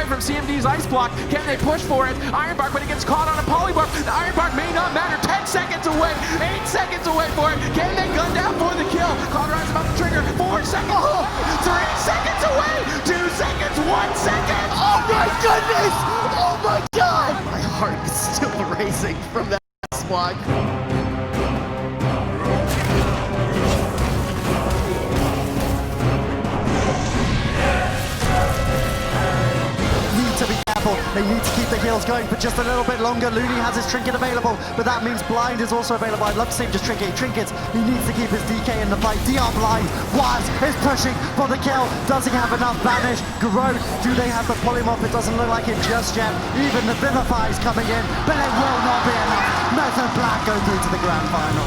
from CMD's Ice Block. Can they push for it? Ironbark, when he gets caught on a polymorph, the Ironbark may not matter. 10 seconds away, 8 seconds away for it. Can they gun down for the kill? Conrad's about to trigger. 4 seconds away, 3 seconds away, 2 seconds, 1 second. Oh my goodness! Oh my god! My heart is still racing from that block. To be careful, they need to keep the heals going for just a little bit longer. Looney has his trinket available, but that means blind is also available. I'd love to see him just trinkets. He needs to keep his DK in the fight. DR blind. Waz is pushing for the kill. Does he have enough banish? Garode, do they have the polymorph? It doesn't look like it just yet. Even the Vivify is coming in, but it will not be enough. Method Black go through to the grand final.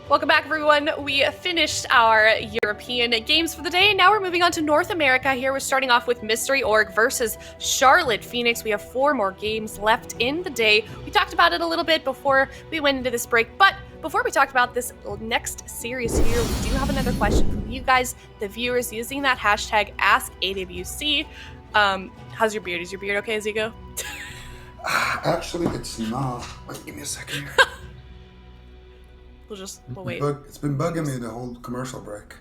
Welcome back, everyone. We finished our European games for the day. Now we're moving on to North America here. We're starting off with Mystery Org versus Charlotte Phoenix. We have 4 more games left in the day. We talked about it a little bit before we went into this break, but before we talk about this next series here, we do have another question from you guys, the viewers, using that hashtag AskAWC. How's your beard? Is your beard okay, Zico? Actually, it's not. Wait, give me a second here. We'll wait. It's been bugging me the whole commercial break.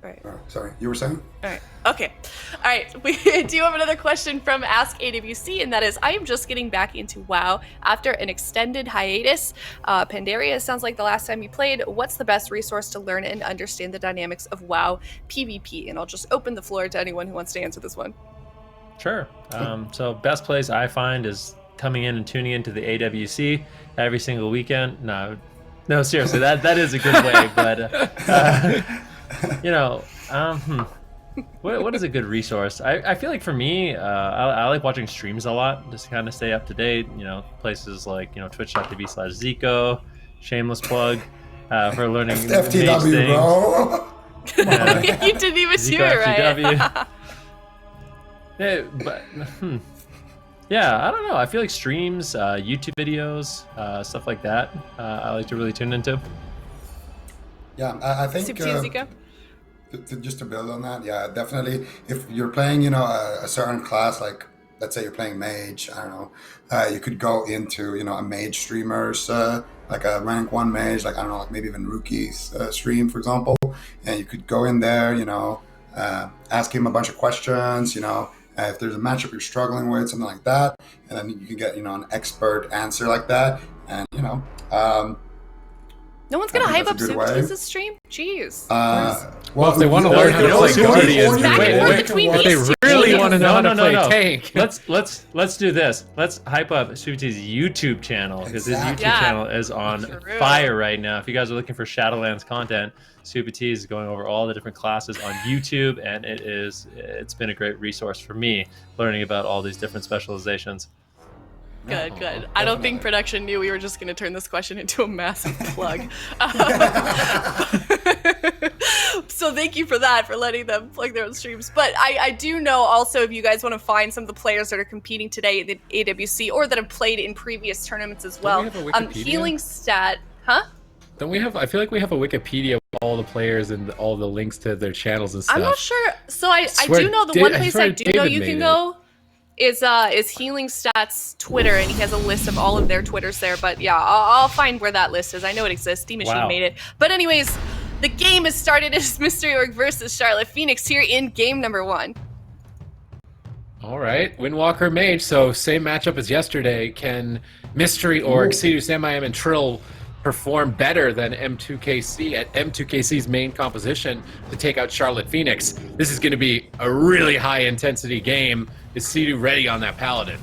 Right. Sorry, you were saying? All right. Okay. All right. We do have another question from Ask AWC, and that is, I am just getting back into WoW after an extended hiatus. Pandaria sounds like the last time you played. What's the best resource to learn and understand the dynamics of WoW PvP? And I'll just open the floor to anyone who wants to answer this one. Sure. So best place I find is coming in and tuning into the AWC every single weekend. No, seriously, that is a good way, but what is a good resource? I feel like for me, I like watching streams a lot, just to kind of stay up to date. Places like twitch.tv/Zico, shameless plug for learning FTW, bro. Yeah. You didn't even do it right. Yeah, but yeah, I don't know. I feel like streams, YouTube videos, stuff like that, I like to really tune into. Yeah, I think just to build on that, yeah, definitely. If you're playing, a certain class, like let's say you're playing mage, I don't know, you could go into, a mage streamer's, like a rank 1 mage, like I don't know, like maybe even Rookie's stream, for example, and you could go in there, ask him a bunch of questions, if there's a matchup you're struggling with, something like that, and then you can get, an expert answer like that, and no one's gonna hype up Supertees' stream? Jeez. Well, if they want to learn how to play Guardian, they really want to know how to play tank. Let's do this. Let's hype up Supertees' YouTube channel, because his YouTube channel is on fire right now. If you guys are looking for Shadowlands content, Supertees is going over all the different classes on YouTube, and it's been a great resource for me learning about all these different specializations. Good. I don't think production knew we were just going to turn this question into a massive plug. So thank you for that, for letting them plug their own streams. But I do know also, if you guys want to find some of the players that are competing today in the AWC or that have played in previous tournaments as well. Healing Stat, huh? Don't we have? I feel like we have a Wikipedia with all the players and all the links to their channels and stuff. I'm not sure. So I do know the one place I do know you can go is Healing Stats Twitter, and he has a list of all of their Twitters there. But yeah, I'll find where that list is. I know it exists. Steam Machine made it. But anyways, the game has started as Mystery Org versus Charlotte Phoenix here in game number 1. All right, Windwalker Mage. So same matchup as yesterday. Can Mystery Org, Sea-Doo, Sam-I-Am, and Trill perform better than M2KC at M2KC's main composition to take out Charlotte Phoenix? This is going to be a really high-intensity game. Is Sea-Doo ready on that Paladin?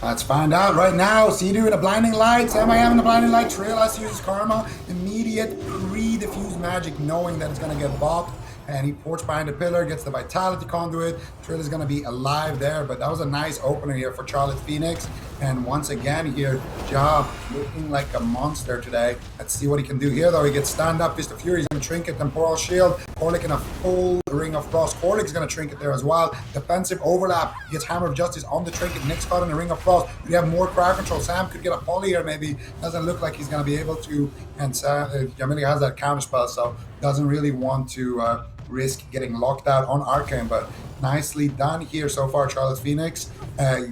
Let's find out right now. Sea-Doo in a blinding light. Sam-I-Am in a blinding light. Trill has to use Karma. Immediate pre-diffuse magic, knowing that it's going to get bopped. And he ports behind the pillar, gets the Vitality Conduit. Trill is going to be alive there, but that was a nice opener here for Charlotte Phoenix. And once again here, Job looking like a monster today. Let's see what he can do here, though. He gets stand up, Fist of Fury, he's going to Trinket, Temporal Shield. Corlick in a full Ring of Frost. Corlick's going to Trinket there as well. Defensive overlap. He gets Hammer of Justice on the Trinket. Nick's caught in the Ring of Frost. We have more crowd control. Sam could get a poly here, maybe. Doesn't look like he's going to be able to. And Yamili has that counter spell, so doesn't really want to risk getting locked out on Arcane, but nicely done here so far, Charlotte Phoenix.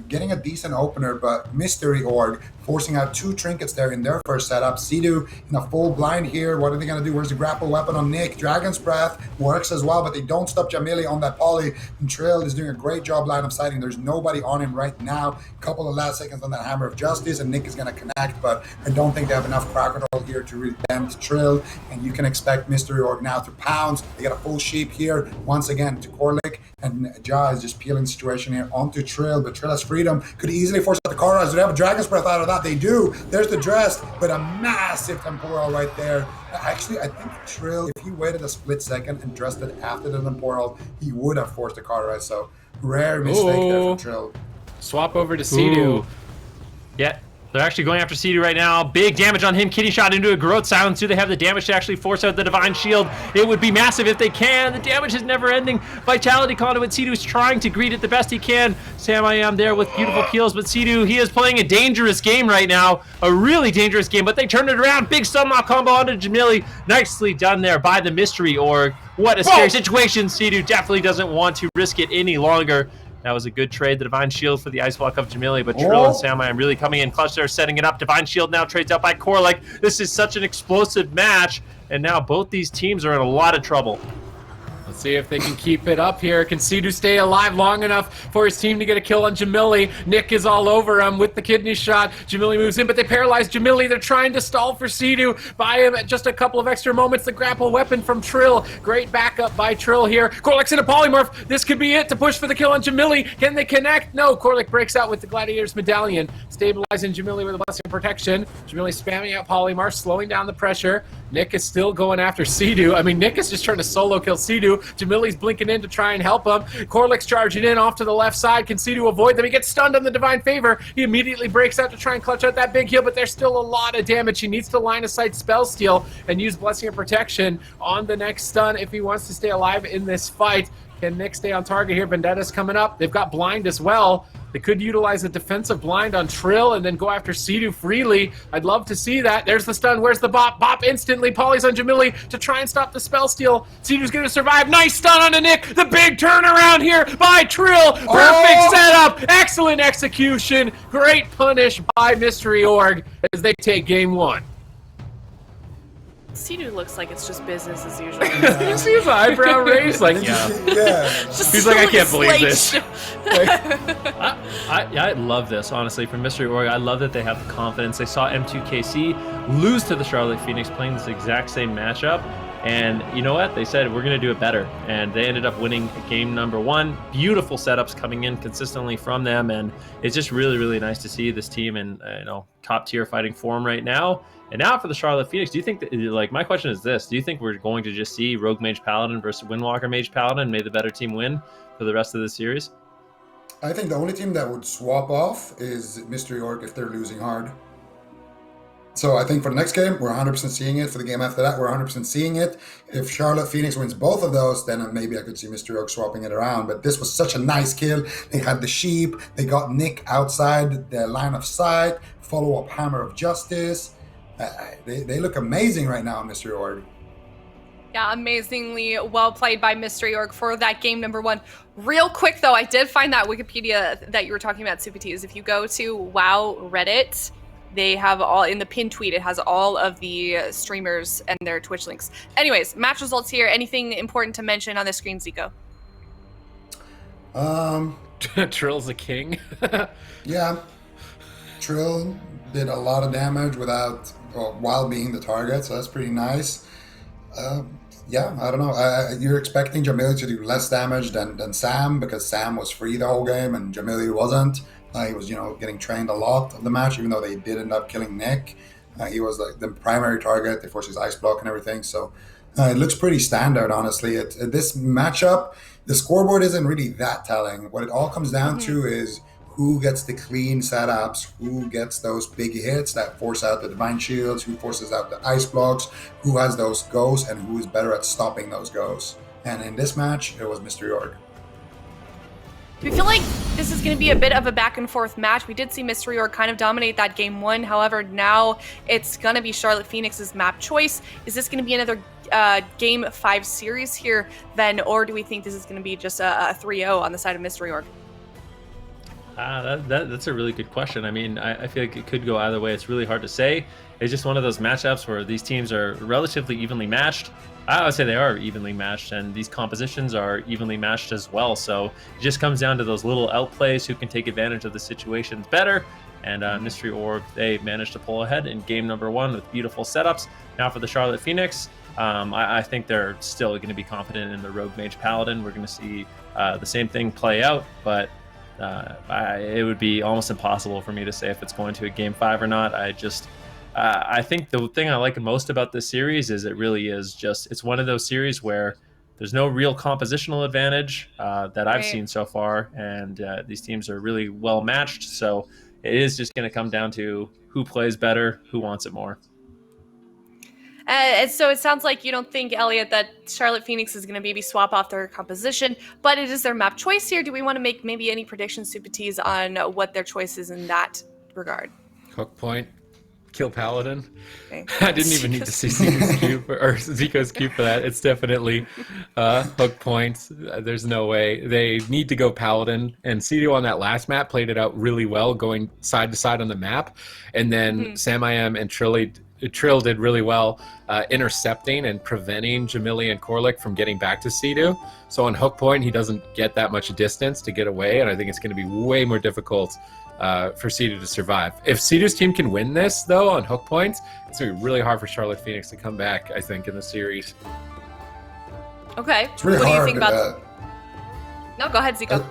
Getting a decent opener, but Mystery Org forcing out 2 trinkets there in their first setup. Sea-Doo in a full blind here. What are they going to do? Where's the grapple weapon on Nick? Dragon's Breath works as well, but they don't stop Jamili on that poly. And Trill is doing a great job line of sighting. There's nobody on him right now. Couple of last seconds on that Hammer of Justice, and Nick is going to connect, but I don't think they have enough crowd control here to really dent Trill, and you can expect Mystery Org now to pounce. They get a full sheep here, once again to Korlik, and Ja is just peeling the situation here onto Trill, but Trill has freedom, could easily force out the car rise. Do they have a Dragon's Breath out of that? They do. There's the dress, but a massive temporal right there. Actually, I think Trill, if he waited a split second and dressed it after the temporal, he would have forced the car rise. So rare mistake there from Trill. Swap over to Sea-Doo. Yeah, they're actually going after Sea-Doo right now. Big damage on him. Kitty shot into a Growth Silence. Do they have the damage to actually force out the Divine Shield? It would be massive if they can. The damage is never ending. Vitality Conduit. Sea-Doo is trying to greet it the best he can. Sam I am there with beautiful kills, but Sea-Doo, he is playing a dangerous game right now. A really dangerous game, but they turned it around. Big Stunlock combo onto Jamili. Nicely done there by the Mystery Org. What a scary situation. Sea-Doo definitely doesn't want to risk it any longer. That was a good trade. The Divine Shield for the Ice Block of Jamili, but Trill and Sam I am really coming in clutch there, setting it up. Divine Shield now trades out by Korlik. This is such an explosive match, and now both these teams are in a lot of trouble. Let's see if they can keep it up here. Can Sea-Doo stay alive long enough for his team to get a kill on Jamili? Nick is all over him with the kidney shot. Jamili moves in, but they paralyze Jamili. They're trying to stall for Sea-Doo. Buy him at just a couple of extra moments. The grapple weapon from Trill. Great backup by Trill here. Korlik's in a polymorph. This could be it to push for the kill on Jamili. Can they connect? No. Korlik breaks out with the Gladiator's Medallion, stabilizing Jamili with a Blessing of Protection. Jamili spamming out polymorph, slowing down the pressure. Nick is still going after Sea-Doo. I mean, Nick is just trying to solo kill Sea-Doo. Jamili's blinking in to try and help him. Korlik's charging in off to the left side. Can Sea-Doo avoid them? He gets stunned on the Divine Favor. He immediately breaks out to try and clutch out that big heal, but there's still a lot of damage. He needs to line of sight Spell Steal and use Blessing of Protection on the next stun if he wants to stay alive in this fight. Can Nick stay on target here? Vendetta's coming up. They've got blind as well. They could utilize a defensive blind on Trill and then go after Sea-Doo freely. I'd love to see that. There's the stun. Where's the bop? Bop instantly. Polly's on Jamili to try and stop the spell steal. Sea-Doo's going to survive. Nice stun onto Nick. The big turnaround here by Trill. Perfect setup. Excellent execution. Great punish by Mystery Org as they take game 1. Sea-Doo looks like it's just business as usual. You see his eyebrow raised? Like, yeah. He's like, I can't believe this. I love this, honestly, from Mystery Org. I love that they have the confidence. They saw M2KC lose to the Charlotte Phoenix playing this exact same matchup. And you know what? They said, we're going to do it better. And they ended up winning game number 1. Beautiful setups coming in consistently from them. And it's just really, really nice to see this team in top tier fighting form right now. And now for the Charlotte Phoenix, do you think that, like, my question is this, do you think we're going to just see Rogue Mage Paladin versus Windwalker Mage Paladin, may the better team win for the rest of the series? I think the only team that would swap off is Mystery Org if they're losing hard. So I think for the next game, we're 100% seeing it. For the game after that, we're 100% seeing it. If Charlotte Phoenix wins both of those, then maybe I could see Mystery Org swapping it around. But this was such a nice kill. They had the sheep. They got Nick outside the line of sight. Follow-up Hammer of Justice. They look amazing right now, Mystery Org. Yeah, amazingly well played by Mystery Org for that game number 1. Real quick, though, I did find that Wikipedia that you were talking about, Super T's. If you go to WoW Reddit, they have all, in the pinned tweet, it has all of the streamers and their Twitch links. Anyways, match results here. Anything important to mention on the screen, Zico? Trill's a king. Yeah. Trill did a lot of damage while being the target, so that's pretty nice. Yeah, I don't know. You're expecting Jamili to do less damage than Sam because Sam was free the whole game and Jamili wasn't. He was, getting trained a lot of the match, even though they did end up killing Nick. He was like the primary target. They forced his ice block and everything. So it looks pretty standard, honestly. This matchup, the scoreboard isn't really that telling. What it all comes down to is who gets the clean setups, who gets those big hits that force out the Divine Shields, who forces out the ice blocks, who has those goes, and who is better at stopping those goes. And in this match, it was Mystery Org. Do we feel like this is going to be a bit of a back and forth match? We did see Mystery Org kind of dominate that game 1. However, now it's going to be Charlotte Phoenix's map choice. Is this going to be another game 5 series here then, or do we think this is going to be just a 3-0 on the side of Mystery Org? That's a really good question. I mean, I feel like it could go either way. It's really hard to say. It's just one of those matchups where these teams are relatively evenly matched. I would say they are evenly matched, and these compositions are evenly matched as well. So it just comes down to those little outplays who can take advantage of the situations better. And Mystery Org, they managed to pull ahead in game number 1 with beautiful setups. Now for the Charlotte Phoenix, I think they're still going to be confident in the Rogue Mage Paladin. We're going to see the same thing play out, but it would be almost impossible for me to say if it's going to a game 5 or not. I think the thing I like most about this series is it really is just, it's one of those series where there's no real compositional advantage that I've seen so far, and these teams are really well matched. So it is just going to come down to who plays better, who wants it more. So it sounds like you don't think, Elliot, that Charlotte Phoenix is going to maybe swap off their composition, but it is their map choice here. Do we want to make maybe any predictions, Super T's, on what their choice is in that regard? Hook point. Kill Paladin. Okay. I didn't even need to see Zico's cube for that. It's definitely hook points. There's no way. They need to go Paladin. And Cedo on that last map played it out really well, going side to side on the map. And then Sam I Am and Trill did really well intercepting and preventing Jamili and Korlik from getting back to Cedo. So on hook point, he doesn't get that much distance to get away. And I think it's going to be way more difficult for Cedo to survive. If Cedo's team can win this, though, on hook points, it's going to be really hard for Charlotte Phoenix to come back, I think, in the series. Okay. It's really what hard. Do you think about... No, go ahead, Zico.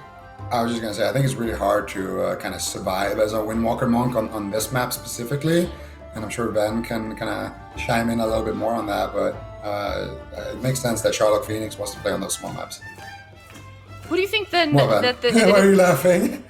I was just going to say, I think it's really hard to kind of survive as a Windwalker Monk on this map specifically. And I'm sure Ben can kind of chime in a little bit more on that, but it makes sense that Charlotte Phoenix wants to play on those small maps. What do you think then? Why are you laughing?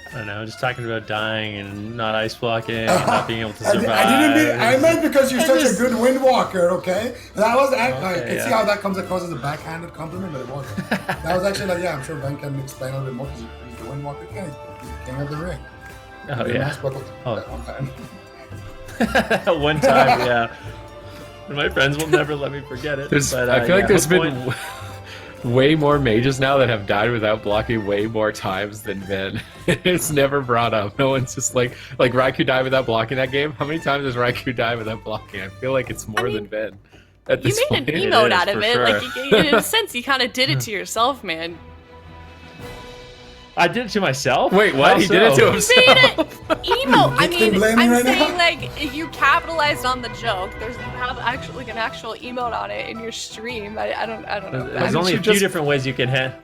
I don't know, just talking about dying and not ice blocking and not being able to survive. I meant because you're such a good Windwalker, okay? That was I can see how that comes across as a backhanded compliment, but it wasn't. That was actually like, I'm sure Ben can explain a little bit more because he's the Windwalker king. He's the king of the ring. Oh, yeah. That one time. One time, yeah. And my friends will never let me forget it. But, I feel like there's been way more mages now that have died without blocking way more times than Vin. It's never brought up. No one's just like Raikou died without blocking that game. How many times does Raikou die without blocking? I feel like it's more than Vin. At this you made point. an emote out of it. Sure. Like in a sense, you kind of did it to yourself, man. I did it to myself? Wait, what? He did it to himself? You made it emo. I mean, I'm right saying now? like you capitalized on the joke. You have actually like an actual emote on it in your stream. I don't know. There's only a few different ways you can handle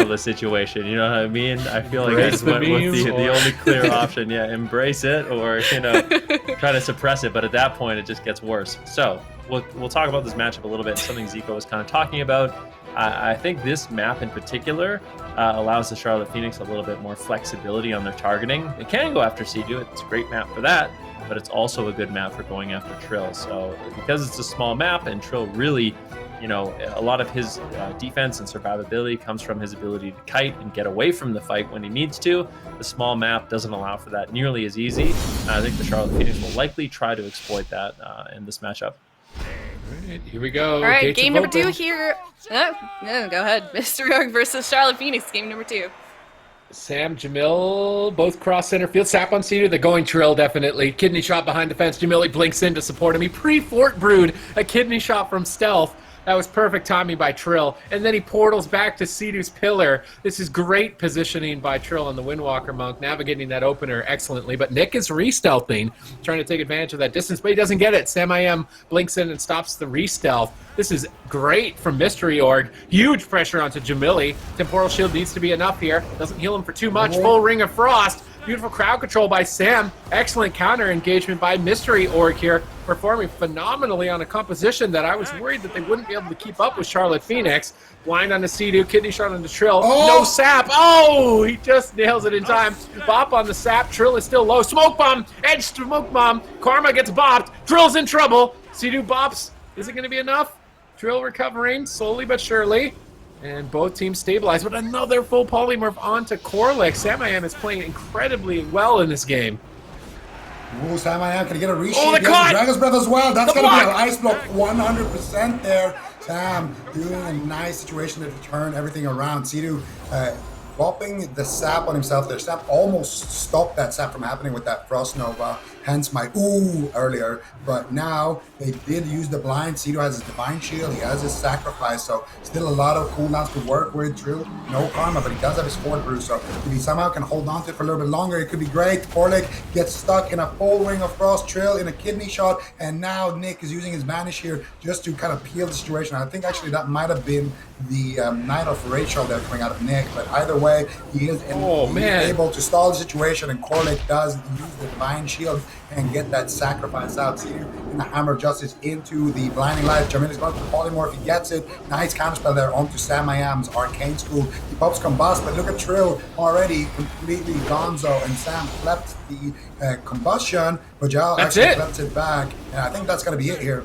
the situation. You know what I mean? I feel like I just went with the only clear option. Yeah, embrace it or try to suppress it. But at that point, it just gets worse. So we'll talk about this matchup a little bit. Something Zico was kind of talking about. I think this map in particular allows the Charlotte Phoenix a little bit more flexibility on their targeting. They can go after Cedo. It's a great map for that, but it's also a good map for going after Trill. So because it's a small map and Trill really, a lot of his defense and survivability comes from his ability to kite and get away from the fight when he needs to. The small map doesn't allow for that nearly as easy. I think the Charlotte Phoenix will likely try to exploit that in this matchup. All right, here we go. All right, Gates game number open. 2 here. Go ahead. Mystery Org versus Charlotte Phoenix, game number 2. Sam, Jamil, both cross center field. Sap on Cedo. They're going Trill, definitely. Kidney shot behind the fence. Jamili blinks in to support him. He pre-fort brewed a kidney shot from stealth. That was perfect timing by Trill. And then he portals back to Cedo's pillar. This is great positioning by Trill on the Windwalker Monk, navigating that opener excellently. But Nick is re-stealthing, trying to take advantage of that distance, but he doesn't get it. Sam I Am blinks in and stops the re-stealth. This is great from Mystery Org. Huge pressure onto Jamili. Temporal Shield needs to be enough here. Doesn't heal him for too much. Full Ring of Frost. Beautiful crowd control by Sam. Excellent counter engagement by Mystery Org here, performing phenomenally on a composition that I was worried that they wouldn't be able to keep up with Charlotte Phoenix. Blind on the Cedo, kidney shot on the Trill. No Sap. Oh, he just nails it in time. Bop on the Sap. Trill is still low. Smoke bomb. Edge smoke bomb. Karma gets bopped. Trill's in trouble. Cedo bops. Is it going to be enough? Trill recovering slowly but surely. And both teams stabilized, but another full polymorph onto Corlick. Samayam is playing incredibly well in this game. Ooh, Samayam can get a reshape. Oh, the cut! Dragon's Breath as well. That's The going to be block! an ice block 100% there. Sam doing a nice situation to turn everything around. Sidu dropping the sap on himself there. Sam almost stopped that sap from happening with that Frost Nova. Hence my ooh earlier. But now they did use the blind. Sidu has his Divine Shield. He has his Sacrifice. So still a lot of cooldowns to work with. True, no karma, but he does have his Fort Brew. So if he somehow can hold on to it for a little bit longer, it could be great. Corlick gets stuck in a full ring of Frost, Trill in a kidney shot. And now Nick is using his Vanish here just to kind of peel the situation. I think actually that might have been the Knight of Rachel there coming out of Nick. But either way, he is able to stall the situation. And Corlick does use the Divine Shield and get that sacrifice out. See, in the Hammer of Justice into the Blinding Light. Jermaine is going for the Polymorph. He gets it. Nice counterspell there onto Samayam's Arcane School. He pops Combust, but look at Trill already completely gonzo. And Sam flipped the Combustion, but Jal actually flips it back. And I think that's going to be it here.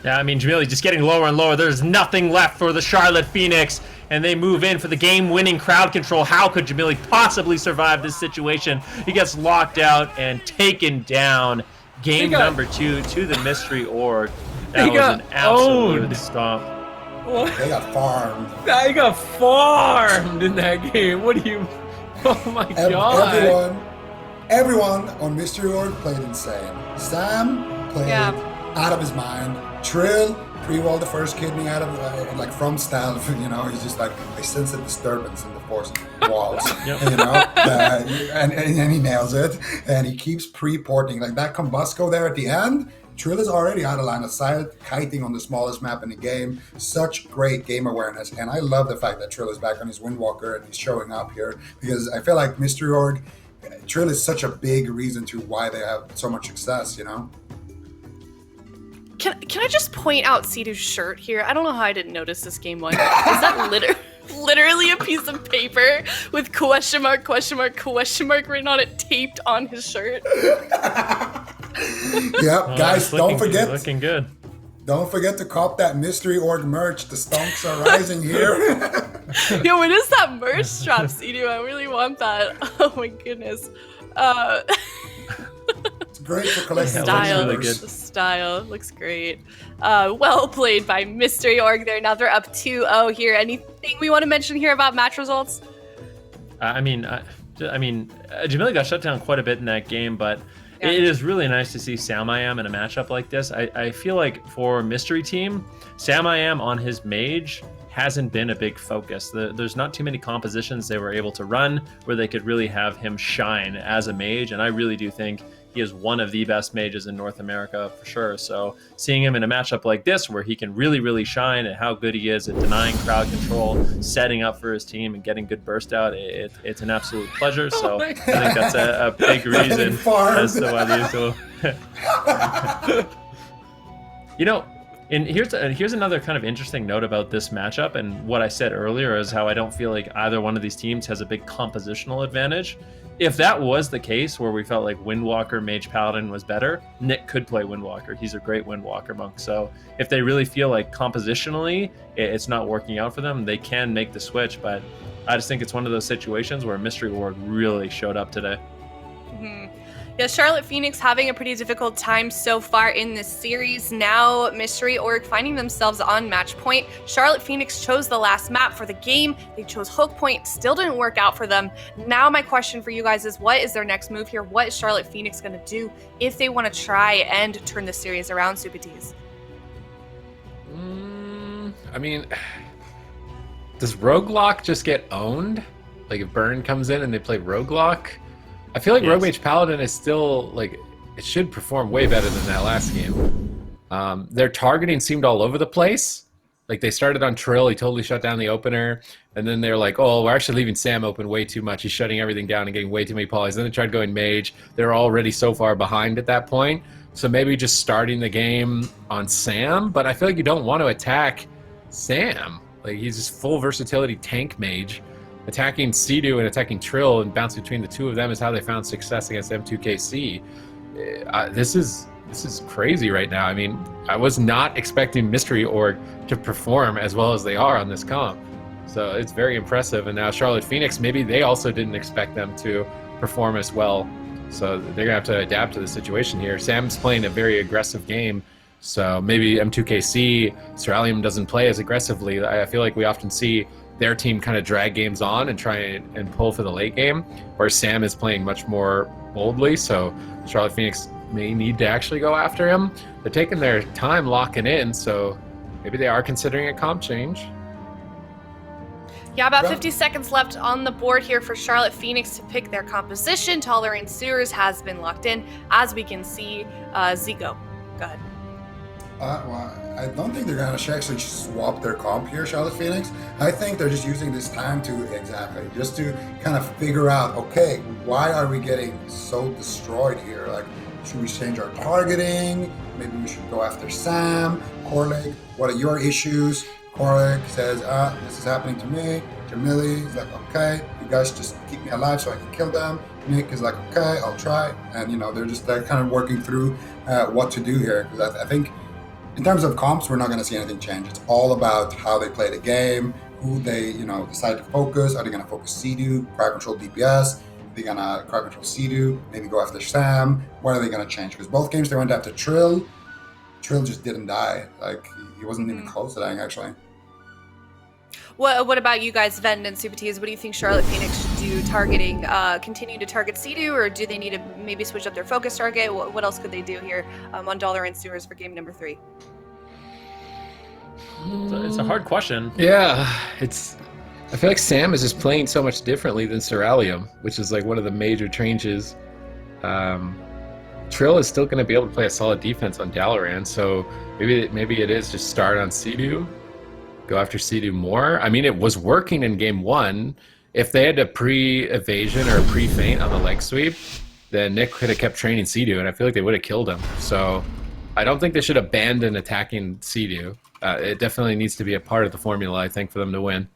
Yeah, I mean, Jamili just getting lower and lower. There's nothing left for the Charlotte Phoenix, and they move in for the game-winning crowd control. How could Jamili possibly survive this situation? He gets locked out and taken down. Game number 2 to the Mystery Org. That was an absolute stomp. They got farmed. They got farmed in that game. What do you... Oh my god. Everyone on Mystery Org played insane. Sam played out of his mind. Trill pre-walled the first kidney out of like from stealth. You know, he's just like, I sense a disturbance in the force walls. You know, and he nails it. And he keeps pre-porting like that Combusco there at the end. Trill is already out of line of sight, kiting on the smallest map in the game. Such great game awareness. And I love the fact that Trill is back on his Windwalker and he's showing up here because I feel like Mystery Org, Trill is such a big reason to why they have so much success, you know? Can I just point out Sidu's shirt here? I don't know how I didn't notice this game one. Is that literally a piece of paper with question mark written on it, taped on his shirt? Yep, guys, don't forget. Looking good. Don't forget to cop that Mystery Org merch. The stonks are rising here. Yo, when is that merch drop, Sidu? I really want that. Oh my goodness. It's great for collecting. The style looks great. Well played by Mystery Org there. Now they're up 2-0 here. Anything we want to mention here about match results? I mean, Jamili got shut down quite a bit in that game, but it is really nice to see Samayam in a matchup like this. I feel like for Mystery Team, Samayam on his Mage hasn't been a big focus. There's not too many compositions they were able to run where they could really have him shine as a mage, and I really do think he is one of the best mages in North America for sure. So seeing him in a matchup like this where he can really, really shine at how good he is at denying crowd control, setting up for his team and getting good burst out, it's an absolute pleasure. So I think that's a big reason as to why these two... You know, and here's another kind of interesting note about this matchup, and what I said earlier is how I don't feel like either one of these teams has a big compositional advantage. If that was the case, where we felt like Windwalker Mage Paladin was better, Nick could play Windwalker. He's a great Windwalker monk. So if they really feel like compositionally it's not working out for them, they can make the switch. But I just think it's one of those situations where Mystery Org really showed up today. Mm-hmm. Yeah, Charlotte Phoenix having a pretty difficult time so far in this series. Now Mystery Org finding themselves on match point. Charlotte Phoenix chose the last map for the game. They chose Hook Point. Still didn't work out for them. Now my question for you guys is, what is their next move here? What is Charlotte Phoenix going to do if they want to try and turn the series around, Super Tees? I mean, does Roguelock just get owned? Like if Bergen comes in and they play Roguelock? I feel like Rogue Mage Paladin is still, like, it should perform way better than that last game. Their targeting seemed all over the place. Like, they started on Trill, he totally shut down the opener, and then they're like, oh, we're actually leaving Sam open way too much. He's shutting everything down and getting way too many polys. Then they tried going Mage. They're already so far behind at that point. So maybe just starting the game on Sam, but I feel like you don't want to attack Sam. Like, he's just full versatility tank Mage. Attacking Sidu and attacking Trill and bouncing between the two of them is how they found success against M2KC. This this is crazy right now. I mean, I was not expecting Mystery Org to perform as well as they are on this comp. So it's very impressive. And now Charlotte Phoenix, maybe they also didn't expect them to perform as well. So they're gonna have to adapt to the situation here. Sam's playing a very aggressive game. So maybe M2KC, Steralium doesn't play as aggressively. I feel like we often see their team kind of drag games on and try and pull for the late game, where Sam is playing much more boldly. So Charlotte Phoenix may need to actually go after him. They're taking their time locking in, so maybe they are considering a comp change. Yeah, about 50 seconds left on the board here for Charlotte Phoenix to pick their composition. Tolerant Sewers has been locked in, as we can see. Zico, go ahead. Well, I don't think they're going to actually swap their comp here, Charlotte Phoenix. I think they're just using this time just to kind of figure out, okay, why are we getting so destroyed here? Like, should we change our targeting? Maybe we should go after Sam, Corlick. What are your issues? Corlick says, this is happening to me. Jamili is like, okay, you guys just keep me alive so I can kill them. Nick is like, okay, I'll try. And, they're kind of working through what to do here. Because I think in terms of comps, we're not going to see anything change. It's all about how they play the game, who they, decide to focus. Are they going to focus Sea-Doo, crowd control DPS? Are they going to crowd control Sea-Doo, maybe go after Sam? What are they going to change? Because both games they went after Trill. Trill just didn't die. Like, he wasn't even close to dying, actually. What about you guys, Ven and Supertees? What do you think Charlotte Phoenix should do targeting? Continue to target Sea-Doo, or do they need to maybe switch up their focus target? What else could they do here on Dollar and Sewers for game number 3? It's a hard question. Yeah, I feel like Sam is just playing so much differently than Steralium, which is like one of the major changes. Trill is still going to be able to play a solid defense on Dalaran, so maybe it is just start on Sea-Doo, go after Sea-Doo more. I mean, it was working in game 1. If they had a pre-evasion or a pre-feint on the leg sweep, then Nick could have kept training Sea-Doo, and I feel like they would have killed him. So I don't think they should abandon attacking Sea-Doo. It definitely needs to be a part of the formula, I think, for them to win.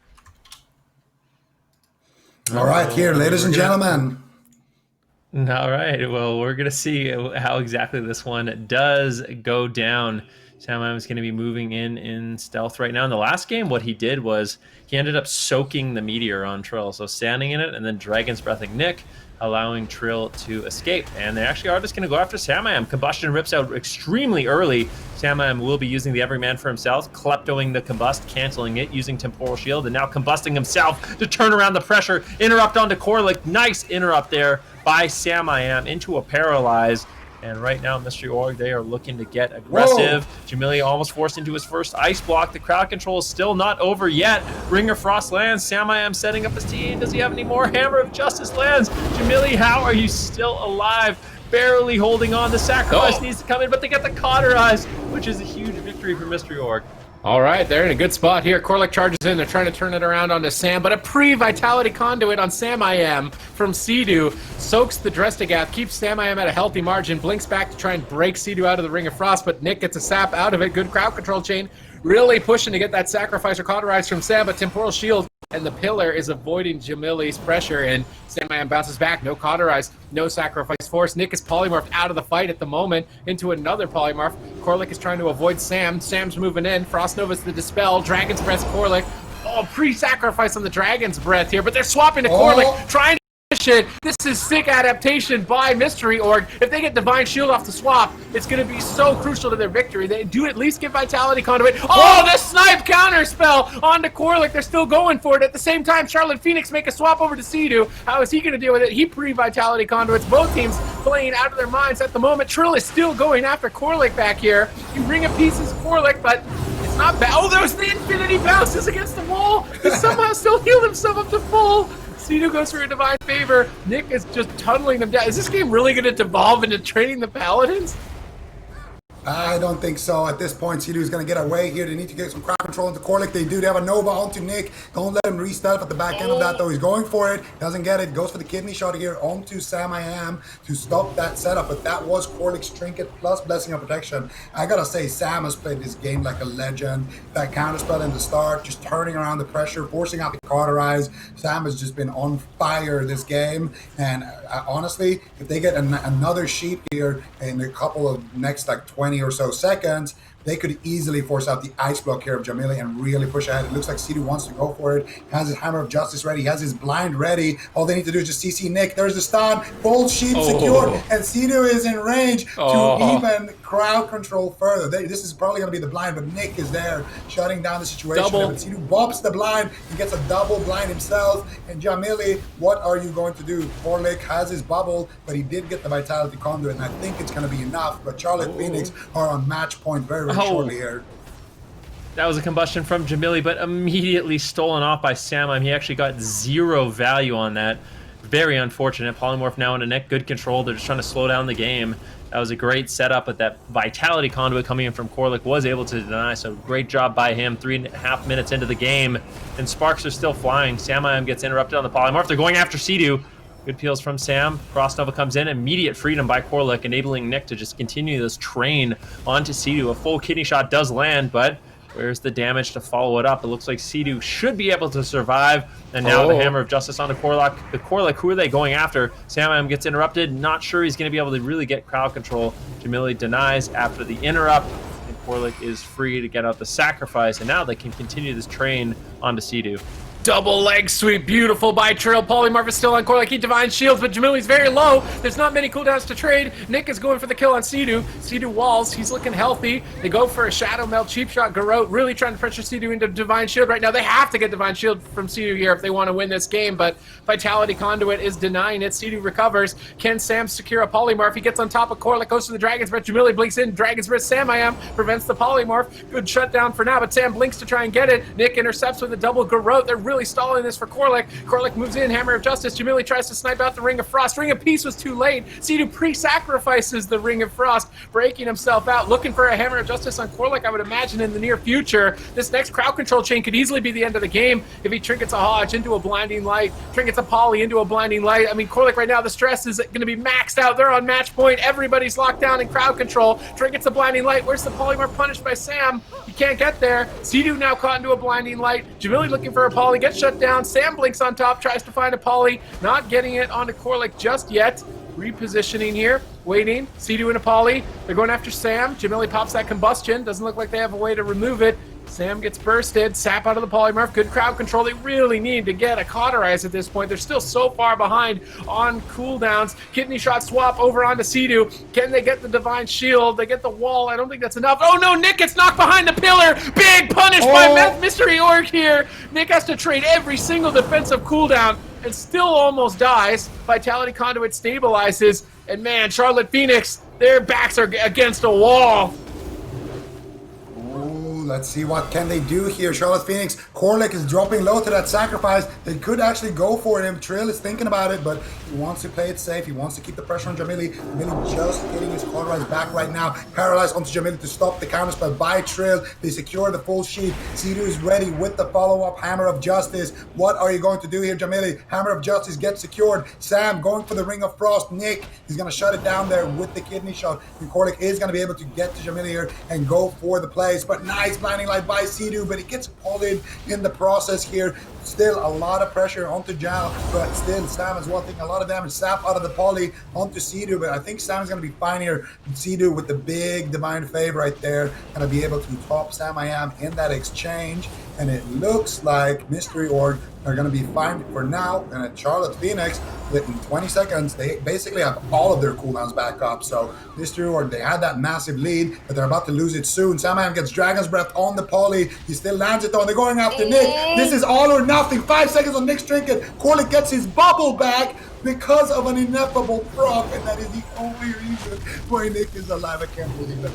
All right, here, ladies and gentlemen. All right, well, we're going to see how exactly this one does go down. Sam is going to be moving in stealth right now. In the last game, what he did was he ended up soaking the meteor on Trill, so standing in it and then Dragon's Breathing Nick, allowing Trill to escape. And they actually are just going to go after Samayam. Combustion rips out extremely early. Samayam will be using the Everyman for himself, kleptoing the Combust, canceling it, using Temporal Shield, and now combusting himself to turn around the pressure. Interrupt onto Corlick. Nice interrupt there by Samayam into a Paralyze. And right now, Mystery Org, they are looking to get aggressive. Jamili almost forced into his first ice block. The crowd control is still not over yet. Ringer Frost lands. Samayam setting up his team. Does he have any more? Hammer of Justice lands. Jamili, how are you still alive? Barely holding on. The sacrifice needs to come in, but they get the Cauterize, which is a huge victory for Mystery Org. All right, they're in a good spot here. Corlick charges in. They're trying to turn it around onto Sam, but a pre-Vitality Conduit on Samayam from Sea-Doo soaks the Drestigath, keeps Samayam at a healthy margin, blinks back to try and break Sea-Doo out of the Ring of Frost, but Nick gets a sap out of it. Good crowd control chain. Really pushing to get that Sacrifice or Cauterize from Sam, but Temporal Shield and the Pillar is avoiding Jamili's pressure, and Samayam bounces back. No Cauterize, no Sacrifice Force. Nick is polymorphed out of the fight at the moment into another polymorph. Corlick is trying to avoid Sam. Sam's moving in. Frost Nova's the Dispel. Dragon's Breath Corlick. Oh, pre-sacrifice on the Dragon's Breath here, but they're swapping to Corlick, trying to shit. This is sick adaptation by Mystery Org. If they get Divine Shield off the swap, it's going to be so crucial to their victory. They do at least get Vitality Conduit. Oh, the snipe counter spell onto Corlick. They're still going for it. At the same time, Charlotte Phoenix make a swap over to Sea-Doo. How is he going to deal with it? He pre-Vitality Conduits. Both teams playing out of their minds at the moment. Trill is still going after Corlick back here. You ring a pieces Corlick, but it's not bad. Oh, there's the Infinity Bounces against the wall. He somehow still healed himself up to full. Sea-Doo goes for a Divine Favor. Nick is just tunneling them down. Is this game really going to devolve into training the Paladins? I don't think so. At this point, C2 is going to get away here. They need to get some crowd control into Corlick. They do. They have a Nova onto Nick. Don't let him re-stealth at the back end of that, though. He's going for it. Doesn't get it. Goes for the kidney shot here onto Sam I Am to stop that setup. But that was Corlick's trinket plus Blessing of Protection. I got to say, Sam has played this game like a legend. That counterspell in the start, just turning around the pressure, forcing out the cauterize. Sam has just been on fire this game. And honestly, if they get another sheep here in a couple of next like 20 or so seconds, they could easily force out the ice block here of Jamili and really push ahead. It looks like C2 wants to go for it. He has his Hammer of Justice ready. He has his blind ready. All they need to do is just CC Nick. There's the stun. Full sheep secured. And C2 is in range to even crowd control further. This is probably going to be the blind, but Nick is there shutting down the situation. But C2 bops the blind. He gets a double blind himself. And Jamili, what are you going to do? Corlick has his bubble, but he did get the Vitality Conduit, and I think it's going to be enough. But Charlotte Phoenix are on match point very shortly here. That was a combustion from Jamili, but immediately stolen off by Sam. He actually got 0 value on that. Very unfortunate. Polymorph now into Nick. Good control. They're just trying to slow down the game. That was a great setup, but that Vitality Conduit coming in from Corlick was able to deny, so great job by him. 3.5 minutes into the game, and sparks are still flying. Sam gets interrupted on the Polymorph. They're going after C2. Good peels from Sam. Frost Nova comes in. Immediate freedom by Corlick, enabling Nick to just continue this train onto C2. A full kidney shot does land, but where's the damage to follow it up? It looks like C2 should be able to survive. And now the Hammer of Justice onto Corlick. The Corlick, who are they going after? Sam gets interrupted. Not sure he's going to be able to really get crowd control. Jamili denies after the interrupt. And Corlick is free to get out the sacrifice. And now they can continue this train onto C2. Double leg sweep, beautiful by Trill. Polymorph is still on Corlick. He divine shields, but Jamili's very low. There's not many cooldowns to trade. Nick is going for the kill on C2. C2 walls. He's looking healthy. They go for a Shadow Melt cheap shot. Garrote really trying to pressure C2 into divine shield right now. They have to get divine shield from C2 here if they want to win this game, but Vitality Conduit is denying it. C2 recovers. Can Sam secure a Polymorph? He gets on top of Corlick, goes to the Dragon's Breath. Jamili blinks in. Dragon's Breath. Sam prevents the Polymorph. Good shutdown for now, but Sam blinks to try and get it. Nick intercepts with a double Garrote. They're really stalling this for Corlick. Corlick moves in, Hammer of Justice. Jamili tries to snipe out the Ring of Frost. Ring of Peace was too late. C2 pre-sacrifices the Ring of Frost, breaking himself out, looking for a Hammer of Justice on Corlick, I would imagine, in the near future. This next crowd control chain could easily be the end of the game if he trinkets a Hodge into a Blinding Light, trinkets a Poly into a Blinding Light. I mean, Corlick right now, the stress is going to be maxed out. They're on match point. Everybody's locked down in crowd control. Trinkets a Blinding Light. Where's the Polymorph punished by Sam? He can't get there. C2 now caught into a Blinding Light. Jamili looking for a Poly, gets shut down. Sam blinks on top, tries to find a Poly, not getting it onto Corlick just yet. Repositioning here, waiting. C2 and a Poly. They're going after Sam. Jamili pops that combustion. Doesn't look like they have a way to remove it. Sam gets bursted. Sap out of the Polymorph. Good crowd control. They really need to get a Cauterize at this point. They're still so far behind on cooldowns. Kidney shot swap over onto C2. Can they get the Divine Shield? They get the wall. I don't think that's enough. Oh no, Nick gets knocked behind the pillar. Big punish by Mystery Org here. Nick has to trade every single defensive cooldown and still almost dies. Vitality Conduit stabilizes. And man, Charlotte Phoenix, their backs are against a wall. Let's see what can they do here. Charlotte Phoenix, Corlick is dropping low to that sacrifice. They could actually go for him. Trill is thinking about it, but he wants to play it safe. He wants to keep the pressure on Jamili. Jamili just getting his Cauterize back right now. Paralyzed onto Jamili to stop the counterspell by Trill. They secure the full sheet. C2 is ready with the follow-up Hammer of Justice. What are you going to do here, Jamili? Hammer of Justice gets secured. Sam going for the Ring of Frost. Nick, he's going to shut it down there with the kidney shot. And Corlick is going to be able to get to Jamili here and go for the plays, but nice Blinding Light by C2, but he gets pulled in the process here. Still a lot of pressure onto Jal, but still Sam is taking a lot of damage. Sap out of the Poly onto C2, but I think Sam is going to be fine here. C2 with the big Divine Favor right there, going to be able to top Sam in that exchange, and it looks like Mystery Org are going to be fine for now. And at Charlotte Phoenix, in 20 seconds, they basically have all of their cooldowns back up. So Mystery Org, they had that massive lead, but they're about to lose it soon. Sam gets Dragon's Breath on the Poly. He still lands it though, and they're going after Nick. This is all or nothing. 5 seconds on Nick's trinket. Corlick gets his bubble back because of an ineffable proc, and that is the only reason why Nick is alive. I can't believe it.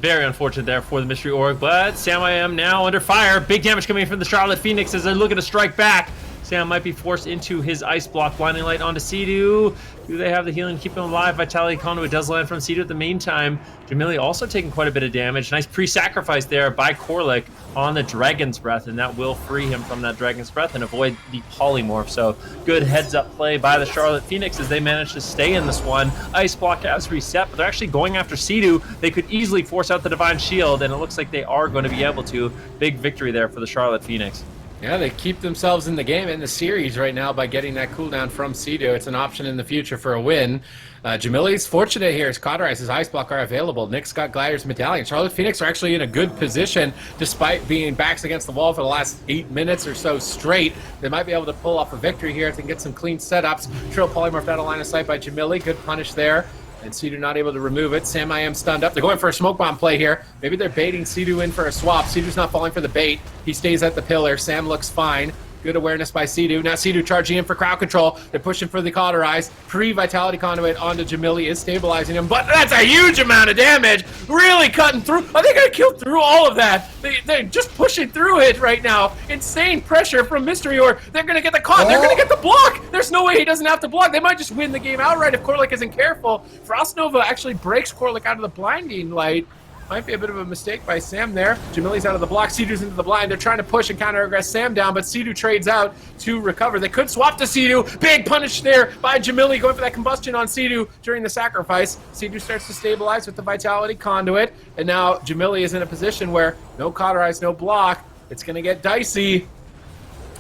Very unfortunate there for the Mystery Org, but Sam now under fire. Big damage coming from the Charlotte Phoenix as they're looking to strike back. Sam might be forced into his ice block. Blinding light onto Sea-Doo. Do they have the healing to keep him alive? Vitality Conduit does land from Sea-Doo at the meantime. Jamili also taking quite a bit of damage. Nice pre-sacrifice there by Corlick on the Dragon's Breath, and that will free him from that Dragon's Breath and avoid the polymorph. So good heads-up play by the Charlotte Phoenix as they manage to stay in this one. Ice block has reset, but they're actually going after Sea-Doo. They could easily force out the Divine Shield, and it looks like they are going to be able to. Big victory there for the Charlotte Phoenix. Yeah, they keep themselves in the game, in the series right now by getting that cooldown from Sea-Doo. It's an option in the future for a win. Jamili's fortunate here as Cauterized, Ice Block are available. Nick's got Glidier's Medallion. Charlotte Phoenix are actually in a good position despite being backs against the wall for the last 8 minutes or so straight. They might be able to pull off a victory here if they can get some clean setups. Trill polymorphed out of line of sight by Jamili. Good punish there. And Sea-Doo not able to remove it. Sam I am stunned up. They're going for a smoke bomb play here. Maybe they're baiting Sea-Doo in for a swap. Sea-Doo's not falling for the bait. He stays at the pillar. Sam looks fine. Good awareness by Sea-Doo. Now Sea-Doo charging in for crowd control. They're pushing for the Cauterized. Pre-Vitality Conduit onto Jamili is stabilizing him, but that's a huge amount of damage. Really cutting through. Are they going to kill through all of that? They're just pushing through it right now. Insane pressure from Mystery Org. They're going to get the caught. They're going to get the block. There's no way he doesn't have to block. They might just win the game outright if Corlick isn't careful. Frost Nova actually breaks Corlick out of the blinding light. Might be a bit of a mistake by Sam there. Jamili's out of the block. Sea-Doo's into the blind. They're trying to push and counter-aggress Sam down, but Sea-Doo trades out to recover. They could swap to Sea-Doo. Big punish there by Jamili, going for that combustion on Sea-Doo during the sacrifice. Sea-Doo starts to stabilize with the Vitality Conduit, and now Jamili is in a position where no Cauterize, no block. It's going to get dicey.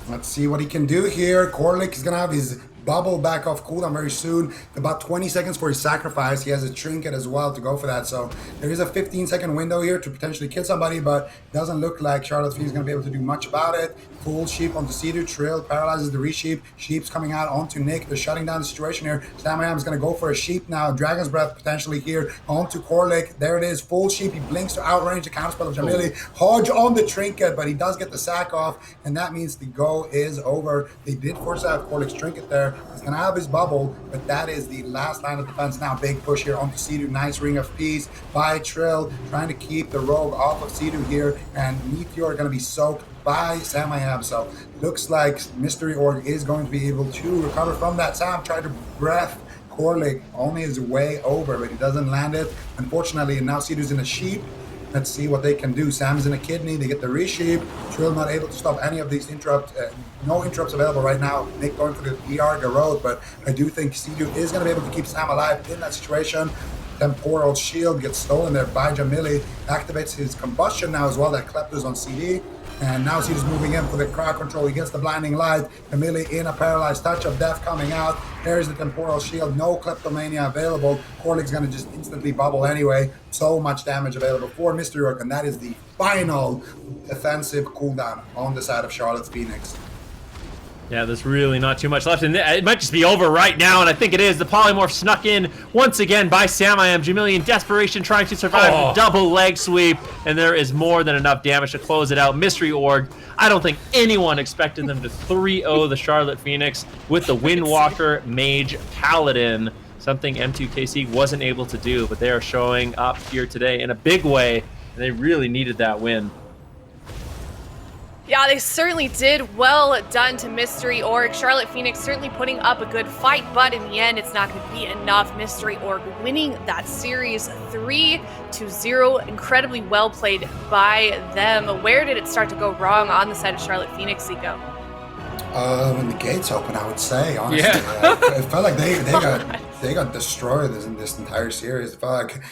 Let's see what he can do here. Corlick is going to have his bubble back off cooldown very soon. About 20 seconds for his sacrifice. He has a trinket as well to go for that. So there is a 15-second window here to potentially kill somebody, but it doesn't look like Charlotte Phoenix is going to be able to do much about it. Full sheep onto Sea-Doo. Trill paralyzes the resheep. Sheep's coming out onto Nick. They're shutting down the situation here. Samayam is going to go for a sheep now. Dragon's Breath potentially here onto Corlick. There it is. Full sheep. He blinks to outrange the counterspell of Jamili. Hodge on the trinket, but he does get the sack off, and that means the go is over. They did force out Corlick's trinket there. He's going to have his bubble, but that is the last line of defense now. Big push here onto Sea-Doo. Nice Ring of Peace by Trill, trying to keep the rogue off of Sea-Doo here, and Meteor going to be soaked by Samayab. So looks like Mystery Org is going to be able to recover from that. Sam tried to breath Corlick only his way over, but he doesn't land it, unfortunately, and now Sea-Doo's in a sheep. Let's see what they can do. Sam's in a kidney. They get the resheep. Trill not able to stop any of these interrupts. No interrupts available right now. Nick going for the PR Garrote, but I do think Sea-Doo is going to be able to keep Sam alive in that situation. Temporal Shield gets stolen there by Jamili. Activates his combustion now as well. That Klepto's on CD. And now he's moving in for the crowd control. He gets the blinding light. Jamili in a paralyzed touch of death coming out. There's the temporal shield. No kleptomania available. Corlick's going to just instantly bubble anyway. So much damage available for Mystery Orc. And that is the final defensive cooldown on the side of Charlotte Phoenix. Yeah, there's really not too much left, and it might just be over right now, and I think it is. The polymorph snuck in once again by Samayam. Jamili in desperation trying to survive the double leg sweep, and there is more than enough damage to close it out. Mystery Org, I don't think anyone expected them to 3-0 the Charlotte Phoenix with the Windwalker Mage Paladin, something M2KC wasn't able to do, but they are showing up here today in a big way, and they really needed that win. Yeah, they certainly did. Well done to Mystery Org. Charlotte Phoenix certainly putting up a good fight, but in the end, it's not going to be enough. Mystery Org winning that series 3-0. Incredibly well played by them. Where did it start to go wrong on the side of Charlotte Phoenix, Zico? When the gates open, I would say, honestly. Yeah. It felt like they got destroyed in this entire series. It felt like,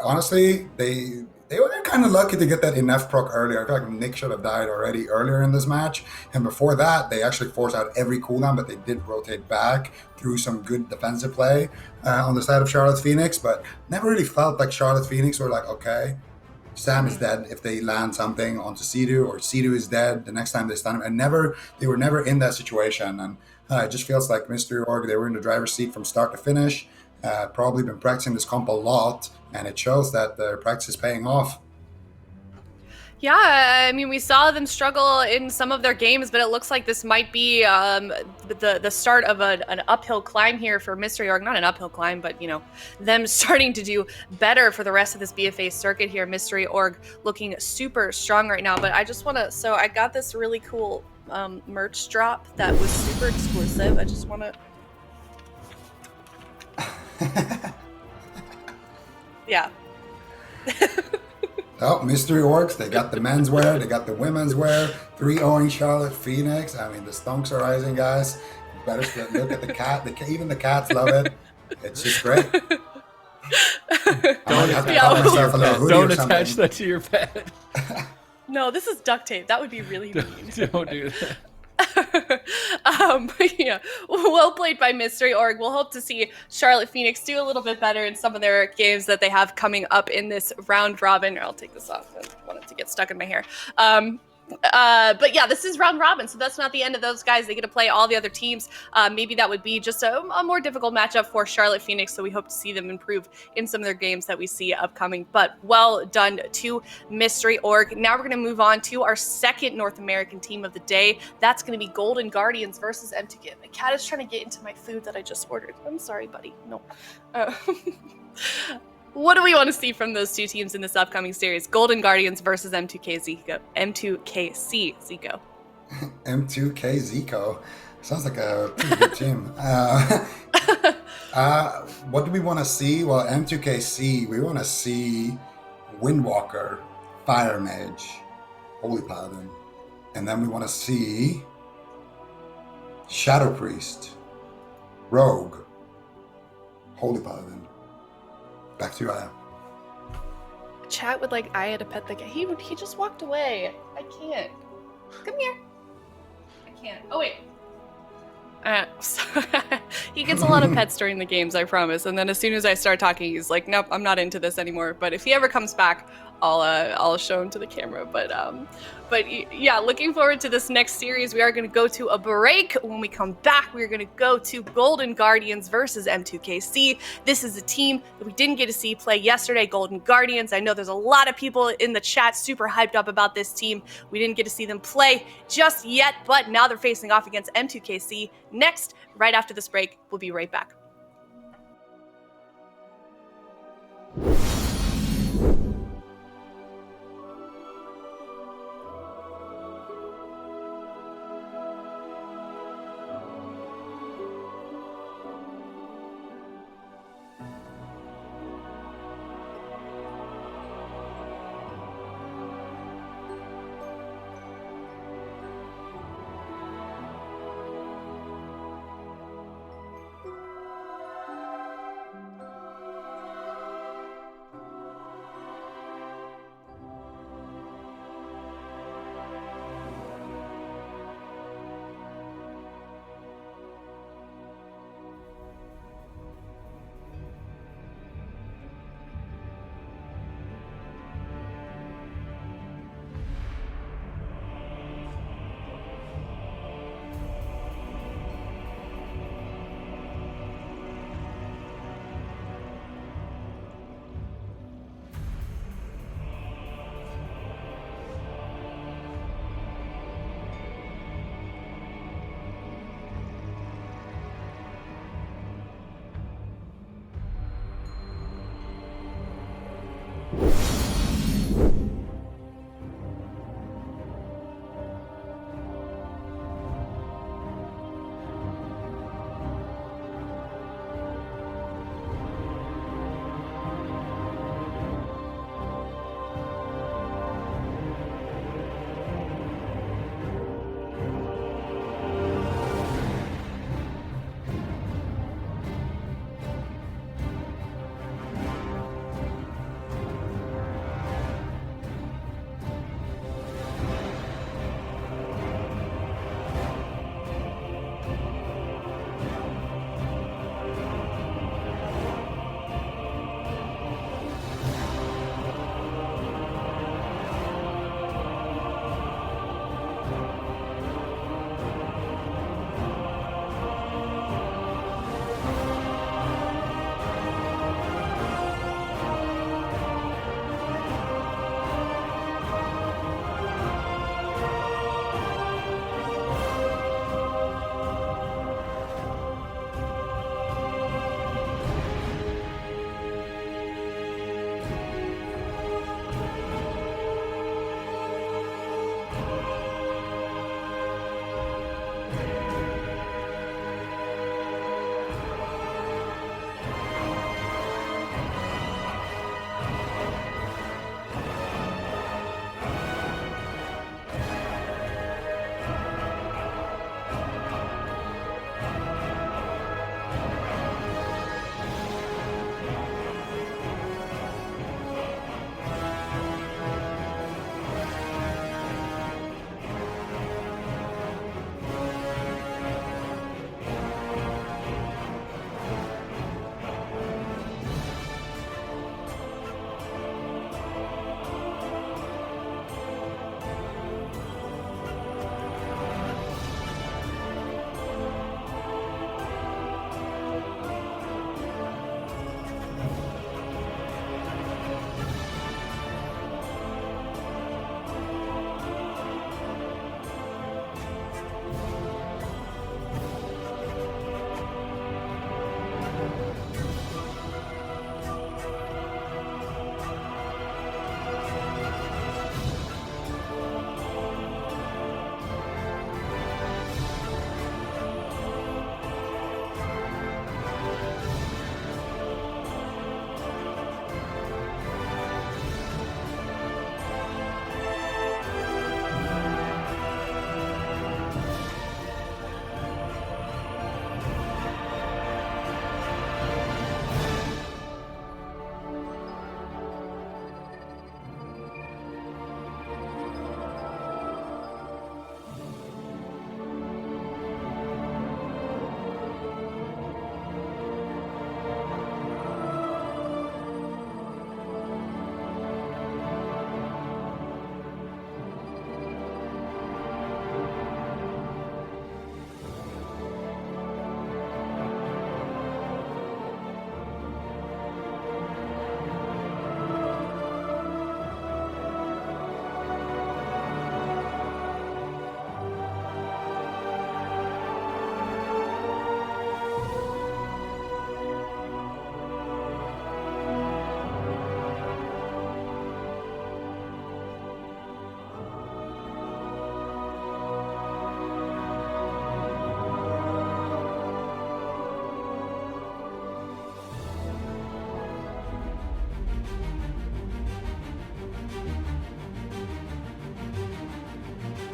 honestly, they were kind of lucky to get that enough proc earlier. I feel like Nick should have died already earlier in this match. And before that, they actually forced out every cooldown, but they did rotate back through some good defensive play on the side of Charlotte Phoenix. But never really felt like Charlotte Phoenix were like, okay, Sam is dead if they land something onto Sea-Doo, or Sea-Doo is dead the next time they stun him. And they were never in that situation. And it just feels like Mystery Org, they were in the driver's seat from start to finish. Probably been practicing this comp a lot, and it shows that their practice is paying off. Yeah, I mean, we saw them struggle in some of their games, but it looks like this might be the start of an uphill climb here for Mystery Org. Not an uphill climb, but, you know, them starting to do better for the rest of this BFA circuit here. Mystery Org looking super strong right now, but I just want to, so I got this really cool merch drop that was super exclusive. I just want to... Yeah. Oh, Mystery Orcs, they got the men's wear, they got the women's wear, 3-0 Charlotte Phoenix. I mean, the stonks are rising, guys. Better look at the cat. Even the cats love it. It's just great. Don't attach that to your pet. No, this is duct tape. That would be really mean. Don't do that. But yeah, well played by Mystery Org. We'll hope to see Charlotte Phoenix do a little bit better in some of their games that they have coming up in this round robin. I'll take this off. I want it to get stuck in my hair. But yeah, this is round robin, so that's not the end of those guys. They get to play all the other teams. Maybe that would be just a more difficult matchup for Charlotte Phoenix, so we hope to see them improve in some of their games that we see upcoming. But well done to Mystery Org. Now we're going to move on to our second North American team of the day. That's going to be Golden Guardians versus M2K. My cat is trying to get into my food that I just ordered. I'm sorry, buddy. No. What do we want to see from those two teams in this upcoming series? Golden Guardians versus M2KC Zico. M2K Zico. Sounds like a pretty good team. What do we want to see? Well, M2KC, we want to see Windwalker, Fire Mage, Holy Paladin. And then we want to see Shadow Priest, Rogue, Holy Paladin. Back to you, Aya. Chat would like Aya to pet the cat. He just walked away. I can't. Come here. I can't. Oh wait. He gets a lot of pets during the games, I promise. And then as soon as I start talking, he's like, "Nope, I'm not into this anymore." But if he ever comes back, I'll show him to the camera. But yeah, looking forward to this next series. We are going to go to a break. When we come back, we're going to go to Golden Guardians versus M2KC. This is a team that we didn't get to see play yesterday, Golden Guardians. I know there's a lot of people in the chat super hyped up about this team. We didn't get to see them play just yet, but now they're facing off against M2KC. Next, right after this break, we'll be right back.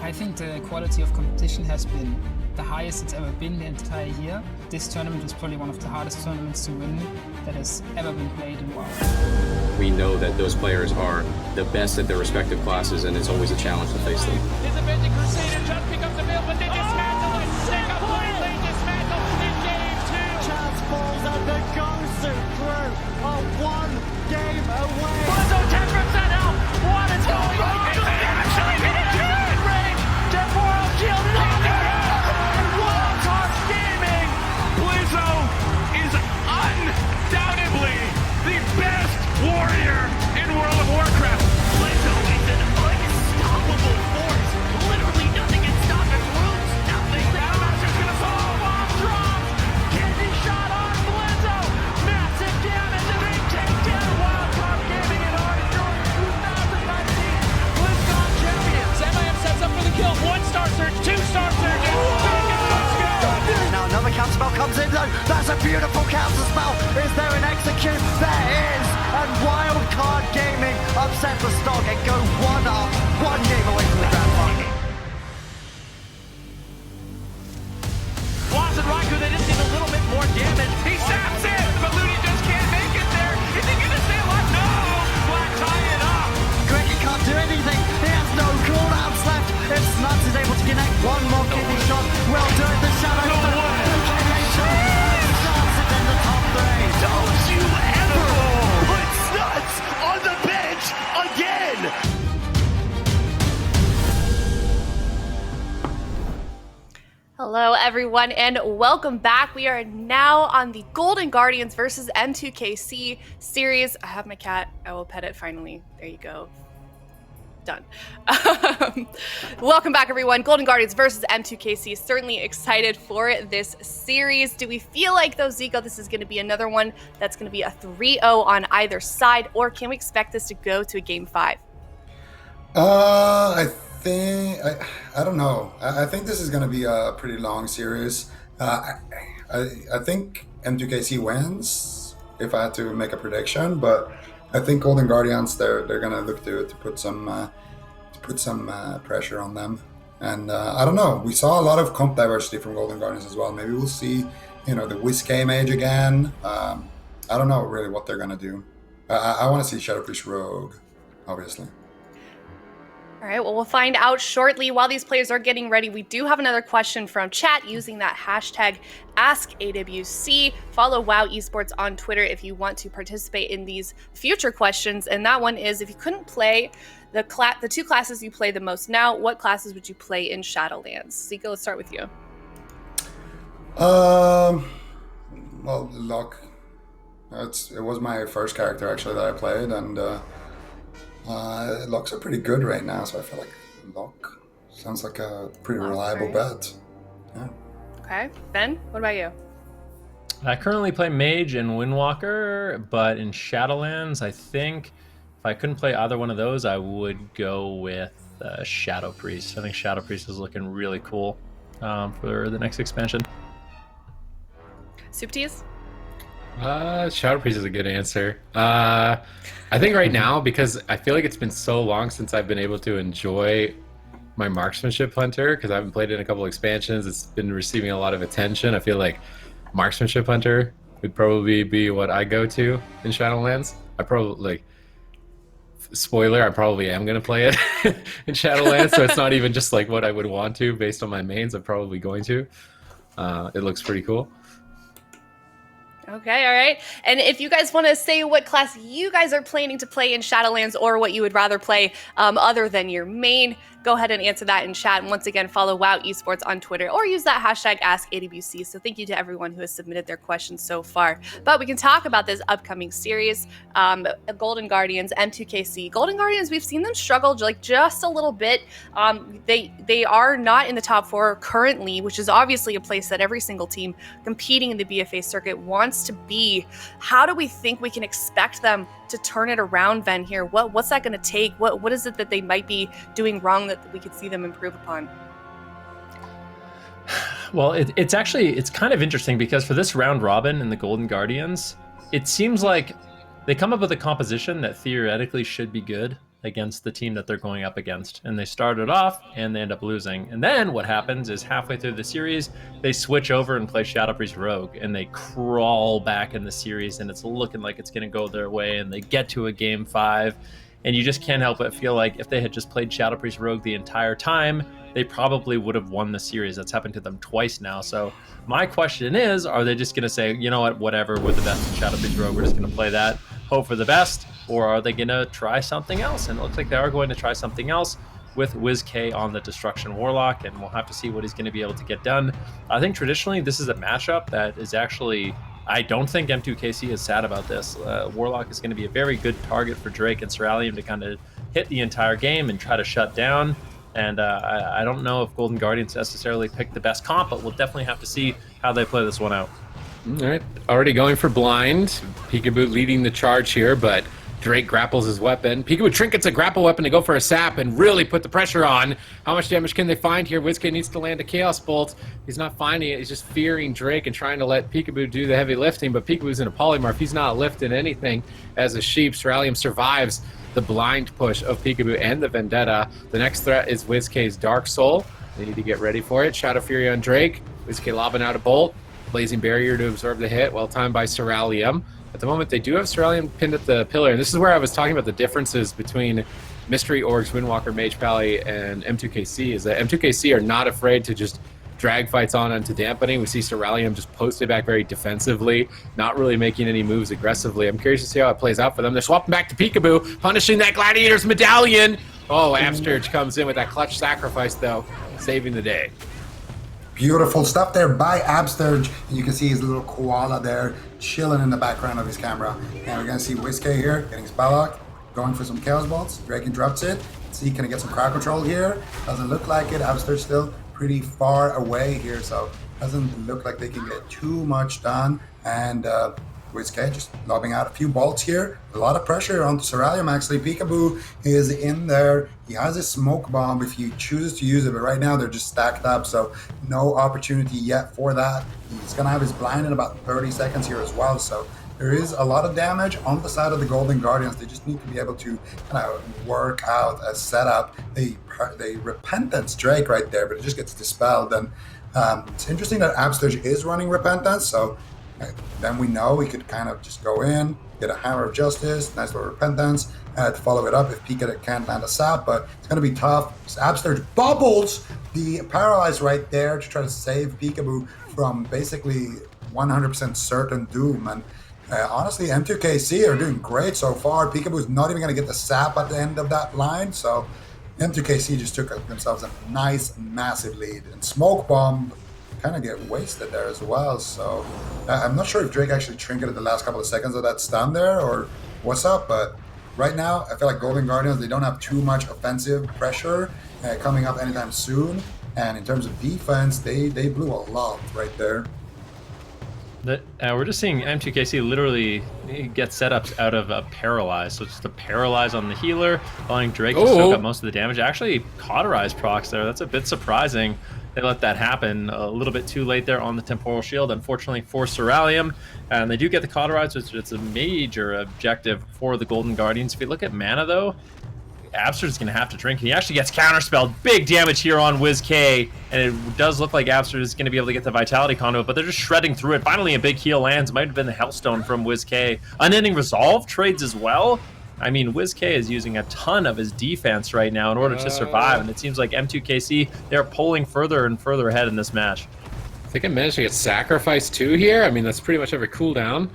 I think the quality of competition has been the highest it's ever been the entire year. This tournament was probably one of the hardest tournaments to win that has ever been played in WoW. We know that those players are the best at their respective classes, and it's always a challenge to face them. His Avenging Crusader just pick up the mill, but they dismantle it. They completely dismantle in game 2. Chance falls and the Gosu through are 1 game away. Blizzo 10% out. What is going on? They actually hit it. Range. Temporal shield. Wildcard gaming. Blizzo is undoubtedly the best warrior in World of Warcraft. Blizzo is an unstoppable force. Literally nothing can stop his roots. Nothing. Grandmaster's gonna fall. Bomb drops. Candy shot on Blizzo. Massive damage. The big takedown. Wildcard gaming in Arctic 2019. BlizzCon champions. MIM sets up for the kill. 1-star surge. 2-star surge. Now another counter spell comes in though. That's a beautiful counter spell. Is there an execute? There is. And Wildcard Gaming upset the stock and go 1-up. 1 game away from the grand final. Lost and Raikou, they just need a little bit more damage. He saps it, but Looney just can't make it there. Is he gonna stay alive? No! Black tie it up. Greggy can't do anything. He has no cooldowns left. If Snuts is able to connect one more kidney shot, well done. The shadow. No way. Snuts is in the top 3. Don't you ever put Snuts on the bench again! Hello, everyone, and welcome back. We are now on the Golden Guardians versus M2KC series. I have my cat. I will pet it finally. There you go. Done. Welcome back, everyone. Golden Guardians versus M2KC. Certainly excited for this series. Do we feel like, though, Zico, this is going to be another one that's going to be a 3-0 on either side, or can we expect this to go to a Game 5? I don't know. I think this is going to be a pretty long series. I think M2KC wins if I had to make a prediction, but I think Golden Guardians they're going to look to put some pressure on them. And I don't know. We saw a lot of comp diversity from Golden Guardians as well. Maybe we'll see the Whiskey mage again. I don't know really what they're going to do. I want to see Shadow Priest Rogue, obviously. All right, well, we'll find out shortly. While these players are getting ready, we do have another question from chat using that hashtag AskAWC. Follow WoW Esports on Twitter if you want to participate in these future questions. And that one is, if you couldn't play the 2 classes you play the most now, what classes would you play in Shadowlands? Zico, let's start with you. Well, Locke. It was my first character actually that I played, and Locks are pretty good right now, so I feel like Lock sounds like a pretty reliable bet. Yeah. Okay, Ben, what about you? I currently play Mage and Windwalker, but in Shadowlands, I think if I couldn't play either one of those, I would go with Shadow Priest. I think Shadow Priest is looking really cool for the next expansion. Soup Teas? Shadow Priest is a good answer. I think right now, because I feel like it's been so long since I've been able to enjoy my Marksmanship Hunter, because I haven't played it in a couple expansions, it's been receiving a lot of attention. I feel like Marksmanship Hunter would probably be what I go to in Shadowlands. I probably, spoiler, I probably am going to play it in Shadowlands, so it's not even just like what I would want to based on my mains. I'm probably going to. It looks pretty cool. Okay, all right. And if you guys want to say what class you guys are planning to play in Shadowlands, or what you would rather play other than your main, go ahead and answer that in chat. And once again, follow WoW Esports on Twitter, or use that hashtag AskAWC. So thank you to everyone who has submitted their questions so far. But we can talk about this upcoming series, Golden Guardians, M2KC. Golden Guardians, we've seen them struggle just a little bit. They are not in the top 4 currently, which is obviously a place that every single team competing in the BFA circuit wants to be. How do we think we can expect them to turn it around, Ven, here? What's that going to take? What is it that they might be doing wrong that we could see them improve upon? Well, it's kind of interesting, because for this round robin in the Golden Guardians, it seems like they come up with a composition that theoretically should be good. against the team that they're going up against. And they started off and they end up losing. And then what happens is halfway through the series, they switch over and play Shadowbreeze Rogue, and they crawl back in the series, and it's looking like it's going to go their way, and they get to a game 5. And you just can't help but feel like if they had just played Shadowbreeze Rogue the entire time, they probably would have won the series. That's happened to them twice now. So my question is, are they just going to say, you know what, whatever, we're the best in Shadowbreeze Rogue, we're just going to play that, hope for the best? Or are they going to try something else? And it looks like they are going to try something else with WizK on the Destruction Warlock, and we'll have to see what he's going to be able to get done. I think traditionally this is a matchup that is actually, I don't think M2KC is sad about this. Warlock is going to be a very good target for Drake and Seralium to kind of hit the entire game and try to shut down. And I don't know if Golden Guardians necessarily picked the best comp, but we'll definitely have to see how they play this one out. All right, already going for blind. Peekaboo leading the charge here, but Drake grapples his weapon. Peekaboo trinkets a grapple weapon to go for a sap and really put the pressure on. How much damage can they find here? WizK needs to land a Chaos Bolt. He's not finding it. He's just fearing Drake and trying to let Peekaboo do the heavy lifting, but Peekaboo's in a polymorph. He's not lifting anything as a sheep. Seralium survives the blind push of Peekaboo and the Vendetta. The next threat is WizK's Dark Soul. They need to get ready for it. Shadow Fury on Drake. WizK lobbing out a bolt. Blazing Barrier to absorb the hit. Well timed by Seralium. At the moment, they do have Seralium pinned at the pillar, and this is where I was talking about the differences between Mystery Orgs, Windwalker, Mage Pally, and M2KC, is that M2KC are not afraid to just drag fights on onto dampening. We see Seralium just posted back very defensively, not really making any moves aggressively. I'm curious to see how it plays out for them. They're swapping back to Peekaboo, punishing that Gladiator's Medallion. Oh, Absturge comes in with that clutch sacrifice, though, saving the day. Beautiful stuff there by Absturge. You can see his little koala there chilling in the background of his camera. And we're going to see WizK here getting Spallock, going for some Chaos Bolts. Drake interrupts it. Let's see, can he get some crowd control here? Doesn't look like it. Absturge still pretty far away here, so doesn't look like they can get too much done. And WizK just lobbing out a few bolts here. A lot of pressure on Seralium, actually. Peekaboo is in there. He has a smoke bomb if he chooses to use it, but right now they're just stacked up, so no opportunity yet for that. He's gonna have his blind in about 30 seconds here as well, so there is a lot of damage on the side of the Golden Guardians. They just need to be able to kind of work out a setup. They Repentance Drake right there, but it just gets dispelled. And it's interesting that Absturge is running Repentance, so then we know we could kind of just go in, get a Hammer of Justice, nice little Repentance, to follow it up if Pika can't land a sap, but it's going to be tough. Absturge bubbles the Paralyze right there to try to save Peekaboo from basically 100% certain doom. And honestly, M2KC are doing great so far. Peekaboo's not even going to get the sap at the end of that line, so M2KC just took themselves a nice, massive lead. And Smoke Bomb kind of get wasted there as well, so I'm not sure if Drake actually trinketed the last couple of seconds of that stun there or what's up, but right now I feel like Golden Guardians, they don't have too much offensive pressure coming up anytime soon, and in terms of defense, they blew a lot right there. We're just seeing M2KC literally get setups out of a Paralyze, so just a Paralyze on the healer, allowing Drake to soak up most of the damage. Actually, Cauterize procs there, that's a bit surprising. They let that happen a little bit too late there on the Temporal Shield, unfortunately for Seralium. And they do get the Cauterize, which is a major objective for the Golden Guardians. If you look at mana, though, Absturge is going to have to drink. He actually gets counterspelled. Big damage here on WizK, and it does look like Absturge is going to be able to get the Vitality Conduit, but they're just shredding through it. Finally, a big heal lands. Might have been the Hellstone from WizK. Unending Resolve trades as well. I mean, WizK is using a ton of his defense right now in order to survive, and it seems like M2KC, they're pulling further and further ahead in this match. I think I managed to get sacrificed too here. I mean, that's pretty much every cooldown.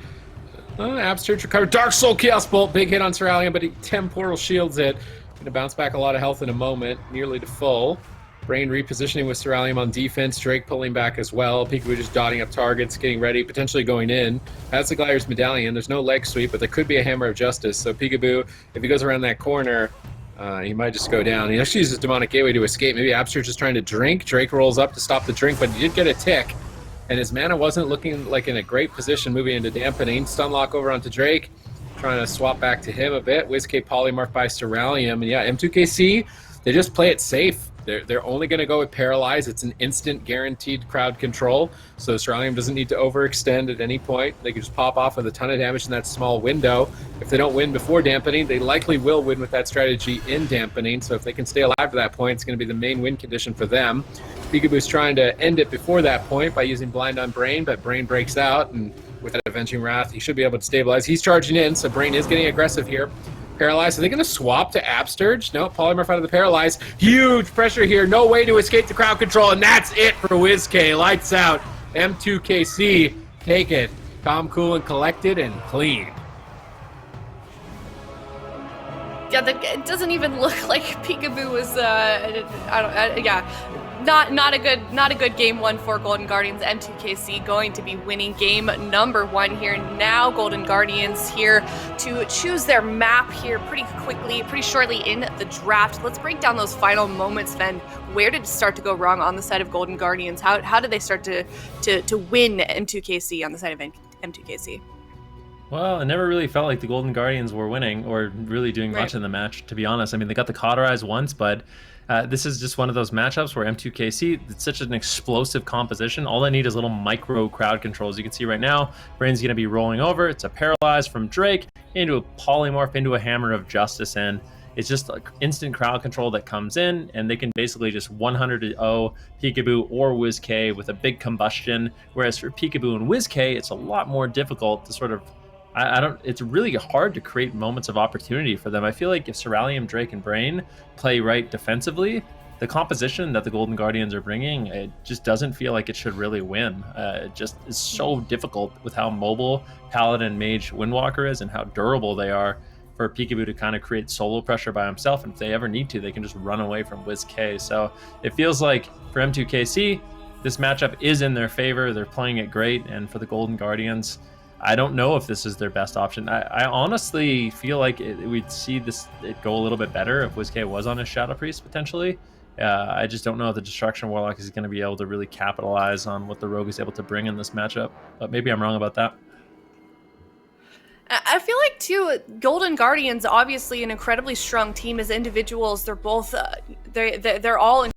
Absturge recovered. Dark Soul Chaos Bolt, big hit on Seralium, but he Temporal Shields it. Gonna bounce back a lot of health in a moment, nearly to full. Brain repositioning with Seralium on defense. Drake pulling back as well. Peekaboo just dotting up targets, getting ready, potentially going in. Has the Gladiator's Medallion. There's no leg sweep, but there could be a Hammer of Justice. So Peekaboo, if he goes around that corner, he might just go down. He actually uses Demonic Gateway to escape. Maybe Absturge is trying to drink. Drake rolls up to stop the drink, but he did get a tick. And his mana wasn't looking like in a great position moving into dampening. Stunlock over onto Drake. Trying to swap back to him a bit. WizK polymorph by Seralium. And yeah, M2KC, they just play it safe. They're only going to go with Paralyze. It's an instant guaranteed crowd control, so Cerulean doesn't need to overextend at any point. They can just pop off with a ton of damage in that small window. If they don't win before dampening, they likely will win with that strategy in dampening, so if they can stay alive to that point, it's going to be the main win condition for them. Peekaboo's trying to end it before that point by using Blind on Brain, but Brain breaks out, and with that Avenging Wrath, he should be able to stabilize. He's charging in, so Brain is getting aggressive here. Paralyze. Are they going to swap to Absturge? No, Polymorph out of the Paralyze. Huge pressure here. No way to escape the crowd control, and that's it for WizK. Lights out. M2KC, take it. Calm, cool, and collected, and clean. Yeah, it doesn't even look like Peekaboo was. Not a good game one for Golden Guardians. M2KC going to be winning game number 1 here. Now Golden Guardians here to choose their map here pretty shortly in the draft. Let's break down those final moments, Ven. Where did it start to go wrong on the side of Golden Guardians? How did they start to win M2KC on the side of M2KC? Well, it never really felt like the Golden Guardians were winning or really doing much in the match, to be honest. I mean, they got the cauterize once, but this is just one of those matchups where M2KC, it's such an explosive composition. All they need is little micro crowd controls. You can see right now, Brain's going to be rolling over. It's a Paralyze from Drake into a Polymorph into a Hammer of Justice, and it's just like instant crowd control that comes in, and they can basically just 100-0 Peekaboo or WizK with a big combustion. Whereas for Peekaboo and WizK, it's a lot more difficult to sort of it's really hard to create moments of opportunity for them. I feel like if Cerulean, Drake, and Brain play right defensively, the composition that the Golden Guardians are bringing, it just doesn't feel like it should really win. It just is so difficult with how mobile Paladin, Mage, Windwalker is and how durable they are for Peekaboo to kind of create solo pressure by himself. And if they ever need to, they can just run away from WizK. So it feels like for M2KC, this matchup is in their favor. They're playing it great. And for the Golden Guardians, I don't know if this is their best option. I honestly feel like we'd see it go a little bit better if WizK was on his Shadow Priest potentially. I just don't know if the Destruction Warlock is going to be able to really capitalize on what the Rogue is able to bring in this matchup. But maybe I'm wrong about that. I feel like, too, Golden Guardians, obviously an incredibly strong team as individuals. They're both, they're all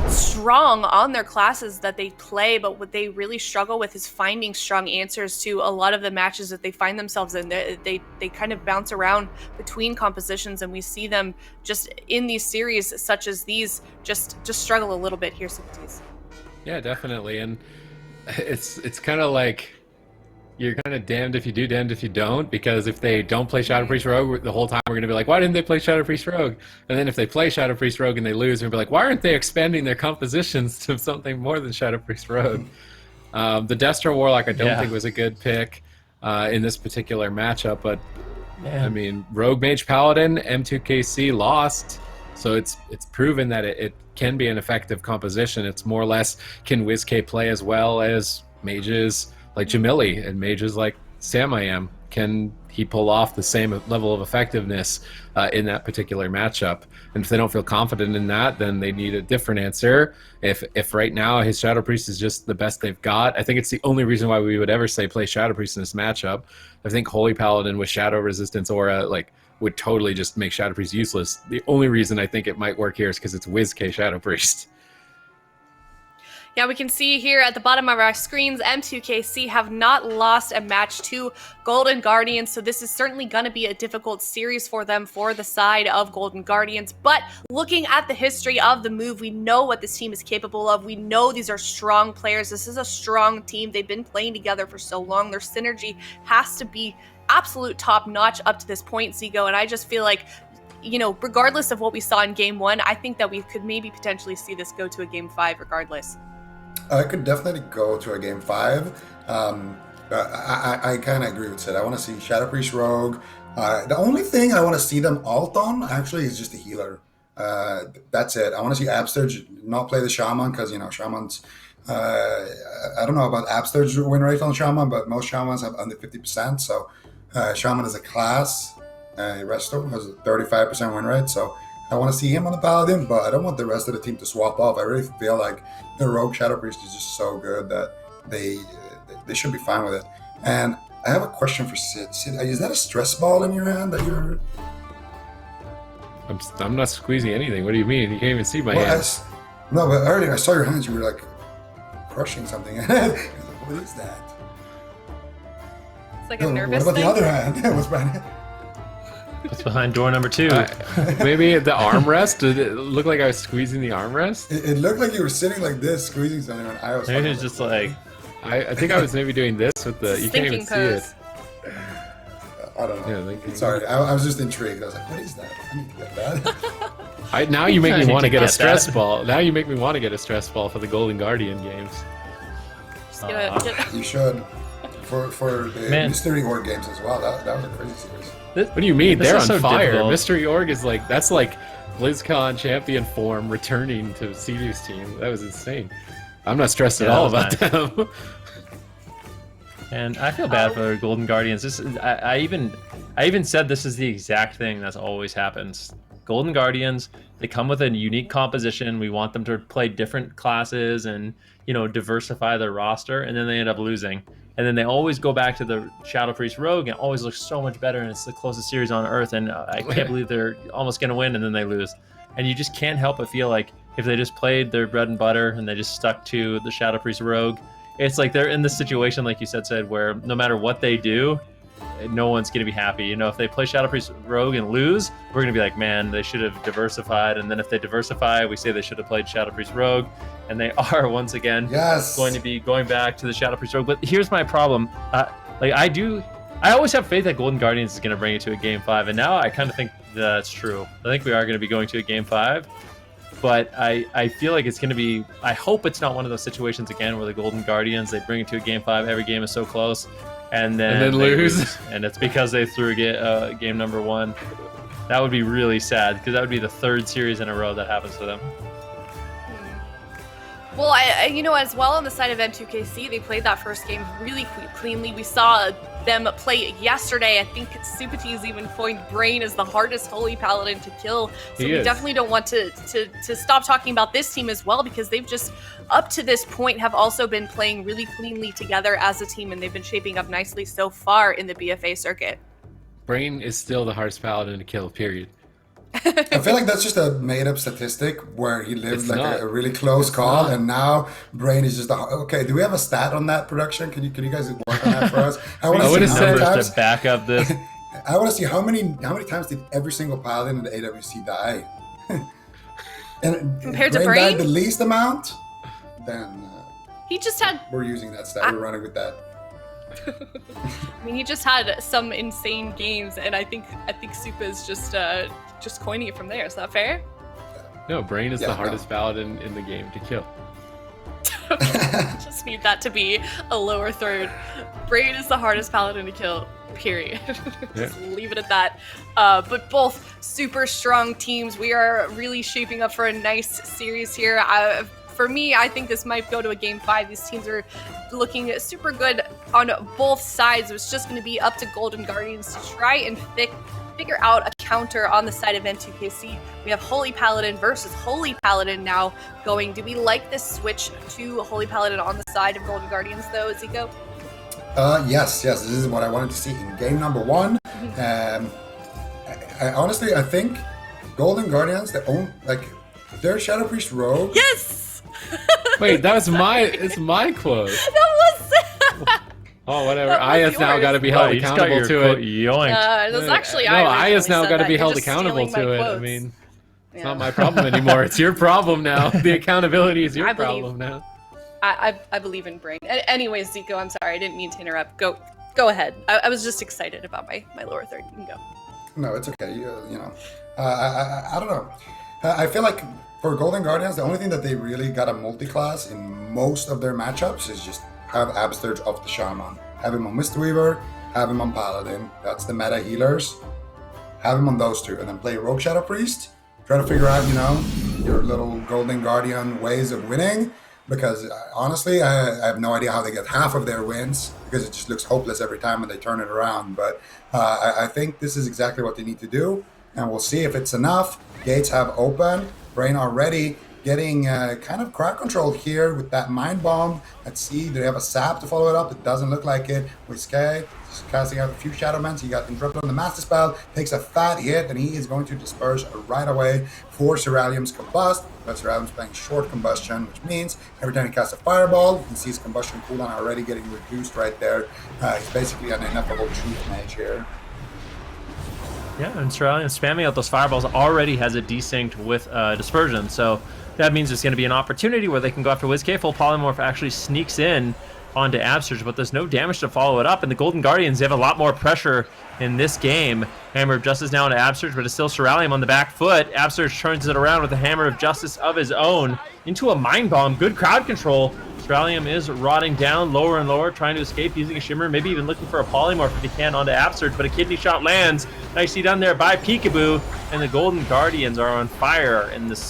strong on their classes that they play, but what they really struggle with is finding strong answers to a lot of the matches that they find themselves in. They kind of bounce around between compositions, and we see them just in these series such as these just struggle a little bit here, Sympathies. Yeah, definitely. And it's kind of like you're kind of damned if you do, damned if you don't, because if they don't play Shadow Priest Rogue, the whole time we're going to be like, why didn't they play Shadow Priest Rogue? And then if they play Shadow Priest Rogue and they lose, we're going to be like, why aren't they expanding their compositions to something more than Shadow Priest Rogue? The Destro Warlock I don't think was a good pick in this particular matchup, but I mean, Rogue Mage Paladin, M2KC lost, so it's proven that it can be an effective composition. It's more or less, can WizK play as well as mages like Jamili and mages like Samayam? Can he pull off the same level of effectiveness in that particular matchup? And if they don't feel confident in that, then they need a different answer. If right now his Shadow Priest is just the best they've got, I think it's the only reason why we would ever say play Shadow Priest in this matchup. I think Holy Paladin with Shadow Resistance Aura would totally just make Shadow Priest useless. The only reason I think it might work here is because it's WizK Shadow Priest. Yeah, we can see here at the bottom of our screens, M2KC have not lost a match to Golden Guardians, so this is certainly going to be a difficult series for them for the side of Golden Guardians. But looking at the history of the move, we know what this team is capable of. We know these are strong players. This is a strong team. They've been playing together for so long. Their synergy has to be absolute top-notch up to this point, Zico, and I just feel like, you know, regardless of what we saw in Game 1, I think that we could maybe potentially see this go to a Game 5 regardless. I could definitely go to a Game 5. I kind of agree with Sid. I want to see Shadow Priest Rogue. The only thing I want to see them alt on, actually, is just a healer. That's it. I want to see Absturge not play the Shaman, because, you know, Shaman's... I don't know about Absturge's win rate on Shaman, but most Shamans have under 50%. So Shaman is a class. Resto has a 35% win rate. So I want to see him on the Paladin, but I don't want the rest of the team to swap off. I really feel like the Rogue Shadow Priest is just so good that they should be fine with it. And I have a question for Sid. Sid, is that a stress ball in your hand that you're... I'm not squeezing anything. What do you mean? You can't even see my hands. No, but earlier I saw your hands. You were like crushing something. What is that? It's like a nervous What about thing. the other hand? What's behind it? What's behind door number 2? Maybe the armrest? Did it look like I was squeezing the armrest? It looked like you were sitting like this, squeezing something. And I was. Maybe it's just like. I think I was maybe doing this with the. You can't even see it. I don't know. Yeah, Sorry, I was just intrigued. I was like, what is that? I need to get that. Now you make me want to get a stress ball. Now you make me want to get a stress ball for the Golden Guardian games. You should. For the Mystery Org games as well. That was a crazy series. What do you mean? They're on so fire. difficult. Mystery Org is like, that's like BlizzCon champion form returning to CD's team. That was insane. I'm not stressed at all about them. And I feel bad for Golden Guardians. I even said this is the exact thing that's always happens. Golden Guardians, they come with a unique composition. We want them to play different classes and, diversify their roster, and then they end up losing. And then they always go back to the Shadow Priest Rogue and always looks so much better, and it's the closest series on Earth, and I can't believe they're almost going to win, and then they lose. And you just can't help but feel like if they just played their bread and butter and they just stuck to the Shadow Priest Rogue, it's like they're in this situation, like you said, where no matter what they do, no one's going to be happy. If they play Shadow Priest Rogue and lose, we're going to be like, man, they should have diversified. And then if they diversify, we say they should have played Shadow Priest Rogue. And they are, once again, going to be going back to the Shadow Priest Rogue. But here's my problem. I always have faith that Golden Guardians is going to bring it to a Game 5. And now I kind of think that's true. I think we are going to be going to a Game 5. But I feel like it's going to be... I hope it's not one of those situations again where the Golden Guardians, they bring it to a Game 5. Every game is so close. And then they lose. And it's because they threw game number 1. That would be really sad, because that would be the 3rd series in a row that happens to them. Well, as well on the side of M2KC, they played that first game really cleanly. We saw them play yesterday. I think Supati's even coined Brain as the hardest Holy Paladin to kill. So we definitely don't want to stop talking about this team as well, because they've just, up to this point, have also been playing really cleanly together as a team, and they've been shaping up nicely so far in the BFA circuit. Brain is still the hardest Paladin to kill, period. I feel like that's just a made-up statistic where he lived a really close call, and now Brain is just okay. Do we have a stat on that, production? Can you guys work on that for us? I want to see how many times to back up this. I want to see how many times did every single Paladin in the AWC die? And compared to Brain, died the least amount. Then he just had. We're using that stat. We're running with that. I mean, he just had some insane games, and I think Supa is just coining it from there. Is that fair? No, Brain is the hardest Paladin in the game to kill. Just need that to be a lower third. Brain is the hardest Paladin to kill, period. Just leave it at that. But both super strong teams. We are really shaping up for a nice series here. For me, I think this might go to a Game 5. These teams are looking super good on both sides. It's just going to be up to Golden Guardians to try and figure out a counter on the side of M2KC. We have Holy Paladin versus Holy Paladin now going. Do we like this switch to Holy Paladin on the side of Golden Guardians, though, Zico? Yes. This is what I wanted to see in game number 1. Honestly, I think Golden Guardians, their Shadow Priest Rogue. Yes! Wait, it's my quote. That was Oh, whatever. Aya's now got to be held accountable to it. That's actually Aya's now got to be held accountable to it. I mean, it's not my problem anymore. It's your problem now. The accountability is your problem now. I believe in Brain. Anyways, Zico, I'm sorry. I didn't mean to interrupt. Go ahead. I was just excited about my lower third. You can go. No, it's okay. I don't know. I feel like for Golden Guardians, the only thing that they really got a multi-class in most of their matchups is just have Absterge off the Shaman. Have him on Mistweaver, have him on Paladin. That's the meta healers. Have him on those two, and then play Rogue Shadow Priest. Try to figure out, your little Golden Guardian ways of winning. Because honestly, I have no idea how they get half of their wins, because it just looks hopeless every time when they turn it around. But I think this is exactly what they need to do, and we'll see if it's enough. Gates have open. Brain already getting kind of crowd controlled here with that Mind Bomb. Let's see, do they have a sap to follow it up? It doesn't look like it. Whiskey casting out a few Shadow Mans. He got interrupted on the Master Spell, takes a fat hit, and he is going to disperse right away for Ceralium's Combust. But Ceralium's playing short combustion, which means every time he casts a Fireball, you can see his combustion cooldown already getting reduced right there. He's basically an ineffable Truth Mage here. Yeah, and Ceralium spamming out those Fireballs already has it desynced with Dispersion, so that means there's going to be an opportunity where they can go after WizK. Full Polymorph actually sneaks in onto Absurge, but there's no damage to follow it up, and the Golden Guardians, they have a lot more pressure in this game. Hammer of Justice now into Absurge, but it's still Ceralium on the back foot. Absurge turns it around with a Hammer of Justice of his own into a Mind Bomb. Good crowd control. Ceralium is rotting down lower and lower, trying to escape using a Shimmer, maybe even looking for a Polymorph if he can onto Absurge, but a Kidney Shot lands. Nicely done there by Peekaboo, and the Golden Guardians are on fire in this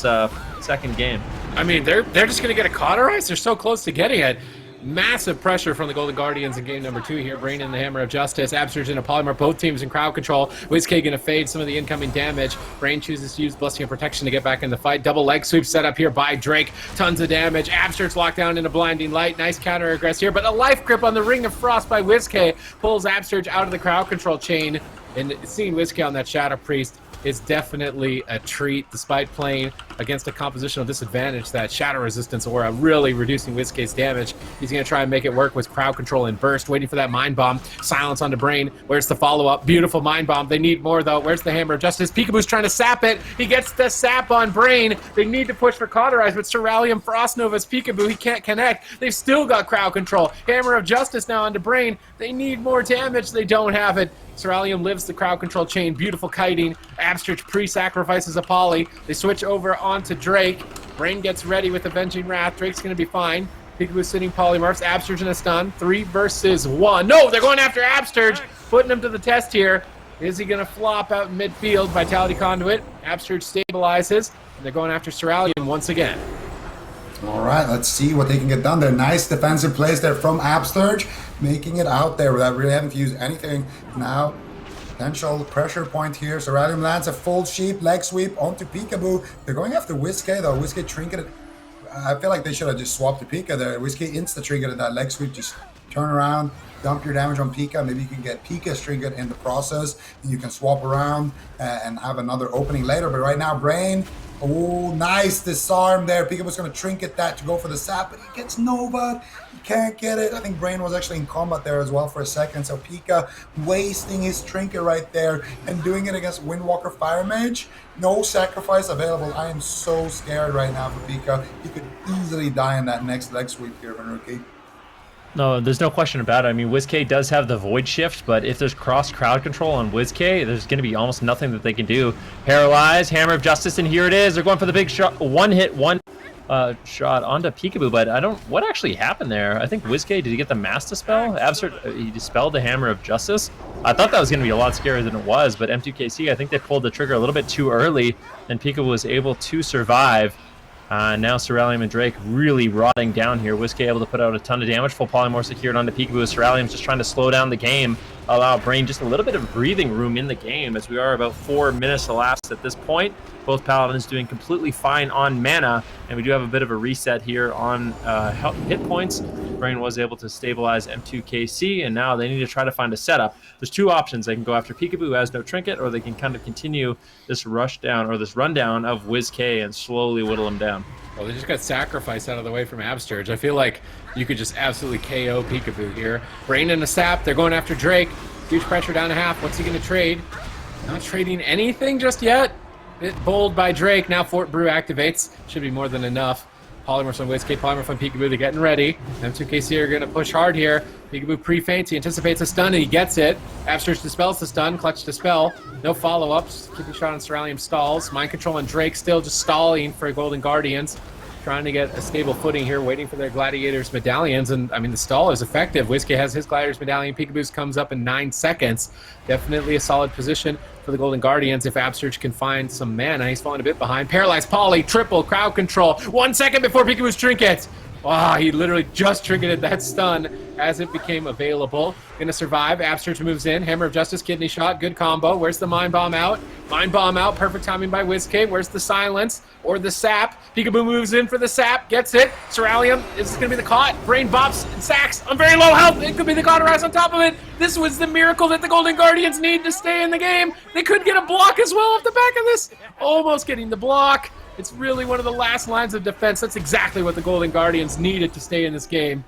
second game. I mean, they're just going to get a cauterized. They're so close to getting it. Massive pressure from the Golden Guardians in game number 2 here. Brain in the Hammer of Justice, Absurge in a Polymorph, both teams in crowd control. WizK gonna fade some of the incoming damage. Brain chooses to use Blessing of Protection to get back in the fight. Double leg sweep set up here by Drake. Tons of damage. Absurge locked down in a Blinding Light. Nice counter aggress here, but a life grip on the Ring of Frost by WizK pulls Absurge out of the crowd control chain. And seeing WizK on that Shadow Priest is definitely a treat, despite playing against a compositional disadvantage. That Shadow Resistance Aura really reducing WizK's damage. He's going to try and make it work with crowd control and burst, waiting for that Mind Bomb. Silence onto Brain. Where's the follow-up? Beautiful Mind Bomb. They need more, though. Where's the Hammer of Justice? Peekaboo's trying to sap it. He gets the sap on Brain. They need to push for Cauterize, but Ceralium Frost Nova's Peekaboo. He can't connect. They've still got crowd control. Hammer of Justice now onto Brain. They need more damage. They don't have it. Ceralium lives the crowd control chain. Beautiful kiting. Absurge pre-sacrifices a Poly. They switch over onto Drake. Brain gets ready with Avenging Wrath. Drake's going to be fine. Peekaboo sitting Polymorphs. Absurge in a stun. 3 versus 1. No, they're going after Absurge. Putting him to the test here. Is he going to flop out in midfield? Vitality Conduit. Absurge stabilizes. And they're going after Ceralium once again. All right, let's see what they can get done there. Nice defensive plays there from Absurge, making it out there without really having to use anything. Now, potential pressure point here. Ceralium lands a full sheep, leg sweep onto Peekaboo. They're going after WizK though. WizK trinketed. I feel like they should have just swapped to Pika there. WizK insta-trinketed that leg sweep. Just turn around, dump your damage on Pika. Maybe you can get Pika's trinket in the process, and you can swap around and have another opening later. But right now, Brain. Oh, nice disarm there. Peekaboo's going to trinket that to go for the sap, but he gets Nova. He can't get it. I think Brain was actually in combat there as well for a second. So Pika wasting his trinket right there and doing it against Windwalker Fire Mage. No sacrifice available. I am so scared right now for Pika. He could easily die in that next leg sweep here, Rookie. No, there's no question about it. I mean, WizK does have the Void Shift, but if there's cross crowd control on WizK, there's going to be almost nothing that they can do. Paralyze, Hammer of Justice, and here it is. They're going for the big shot, one shot onto Peekaboo, but I don't. What actually happened there? I think WizK, did he get the Mass Dispel? He dispelled the Hammer of Justice. I thought that was going to be a lot scarier than it was, but M2KC, I think they pulled the trigger a little bit too early, and Peekaboo was able to survive. Now Ceralium and Drake really rotting down here. WizK able to put out a ton of damage. Full Polymorph secured onto Peekaboo. Ceralium's just trying to slow down the game, allow Brain just a little bit of breathing room in the game, as we are about 4 minutes elapsed at this point. Both Paladins doing completely fine on mana, and we do have a bit of a reset here on hit points. Brain was able to stabilize M2KC, and now they need to try to find a setup. There's 2 options. They can go after Peekaboo, who has no trinket, or they can kind of continue this rush down, or this rundown of WizK and slowly whittle him down. Well, they just got sacrificed out of the way from Absurge. I feel like you could just absolutely KO Peekaboo here. Brain in a sap. They're going after Drake. Huge pressure down to half. What's he going to trade? Not trading anything just yet. Bit bold by Drake. Now Fort Brew activates. Should be more than enough. Polymorphs on WizK, Polymorph on Peekaboo. They're getting ready. M2KC are going to push hard here. Peekaboo pre-feints. He anticipates a stun, and he gets it. Absurge dispels the stun. Clutch dispel. No follow-ups. Keeping shot on Ceralium stalls. Mind control on Drake. Still just stalling for Golden Guardians. Trying to get a stable footing here, waiting for their Gladiators medallions, and I mean the stall is effective. WizK has his Gladiators medallion, Peekaboo's comes up in 9 seconds. Definitely a solid position for the Golden Guardians if Absurge can find some mana. He's falling a bit behind. Paralyzed Poly, triple crowd control. 1 second before Peekaboo's trinket. Oh, he literally just triggered that stun as it became available. Gonna survive. Absurge moves in. Hammer of Justice, kidney shot. Good combo. Where's the Mind Bomb out? Mind Bomb out. Perfect timing by WizK. Where's the silence or the sap? Peekaboo moves in for the sap. Gets it. Ceralium. Is this gonna be the caught? Brain bops and sacks on very low health. It could be the cauterize on top of it. This was the miracle that the Golden Guardians need to stay in the game. They could get a block as well off the back of this. Almost getting the block. It's really one of the last lines of defense. That's exactly what the Golden Guardians needed to stay in this game.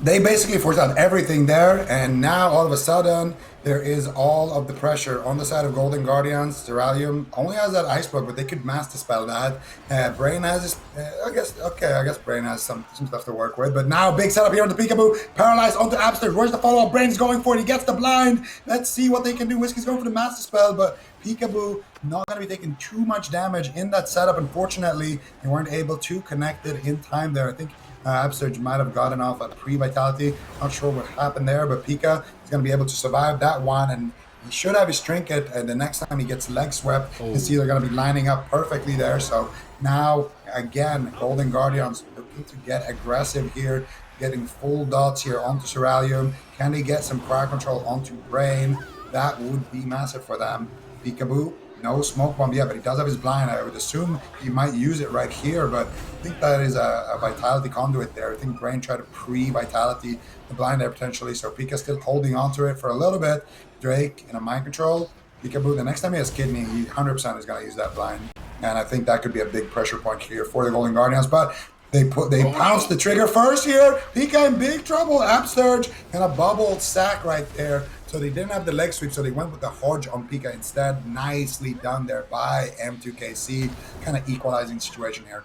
They basically forced out everything there, and now all of a sudden there is all of the pressure on the side of Golden Guardians. Ceralium only has that Ice Block, but they could master spell that. Brain has this, I guess Brain has some stuff to work with. But now big setup here on the Peekaboo, paralyzed onto Abster. Where's the follow-up? Brain's going for it. He gets the blind. Let's see what they can do. Whiskey's going for the master spell, but Peekaboo not going to be taking too much damage in that setup. Unfortunately, they weren't able to connect it in time there. I think Absurge might have gotten off a pre-vitality. Not sure what happened there, but Pika is going to be able to survive that one, and he should have his trinket, and the next time he gets leg swept, you see they're going to be lining up perfectly there. So now, again, Golden Guardians looking to get aggressive here, getting full dots here onto Ceralium. Can they get some crowd control onto Brain? That would be massive for them. Peekaboo, no smoke bomb yet, but he does have his blind. I would assume he might use it right here, but I think that is a vitality conduit there. I think Brain tried to pre-vitality the blind there potentially, so Pika's still holding on to it for a little bit. Drake in a mind control. Peekaboo, the next time he has kidney, he 100% is going to use that blind, and I think that could be a big pressure point here for the Golden Guardians, but they pounced the trigger first here. Pika in big trouble. Upsurge and a bubble sack right there. So they didn't have the leg sweep, so they went with the Hodge on Pika instead. Nicely done there by M2KC. Kind of equalizing situation here.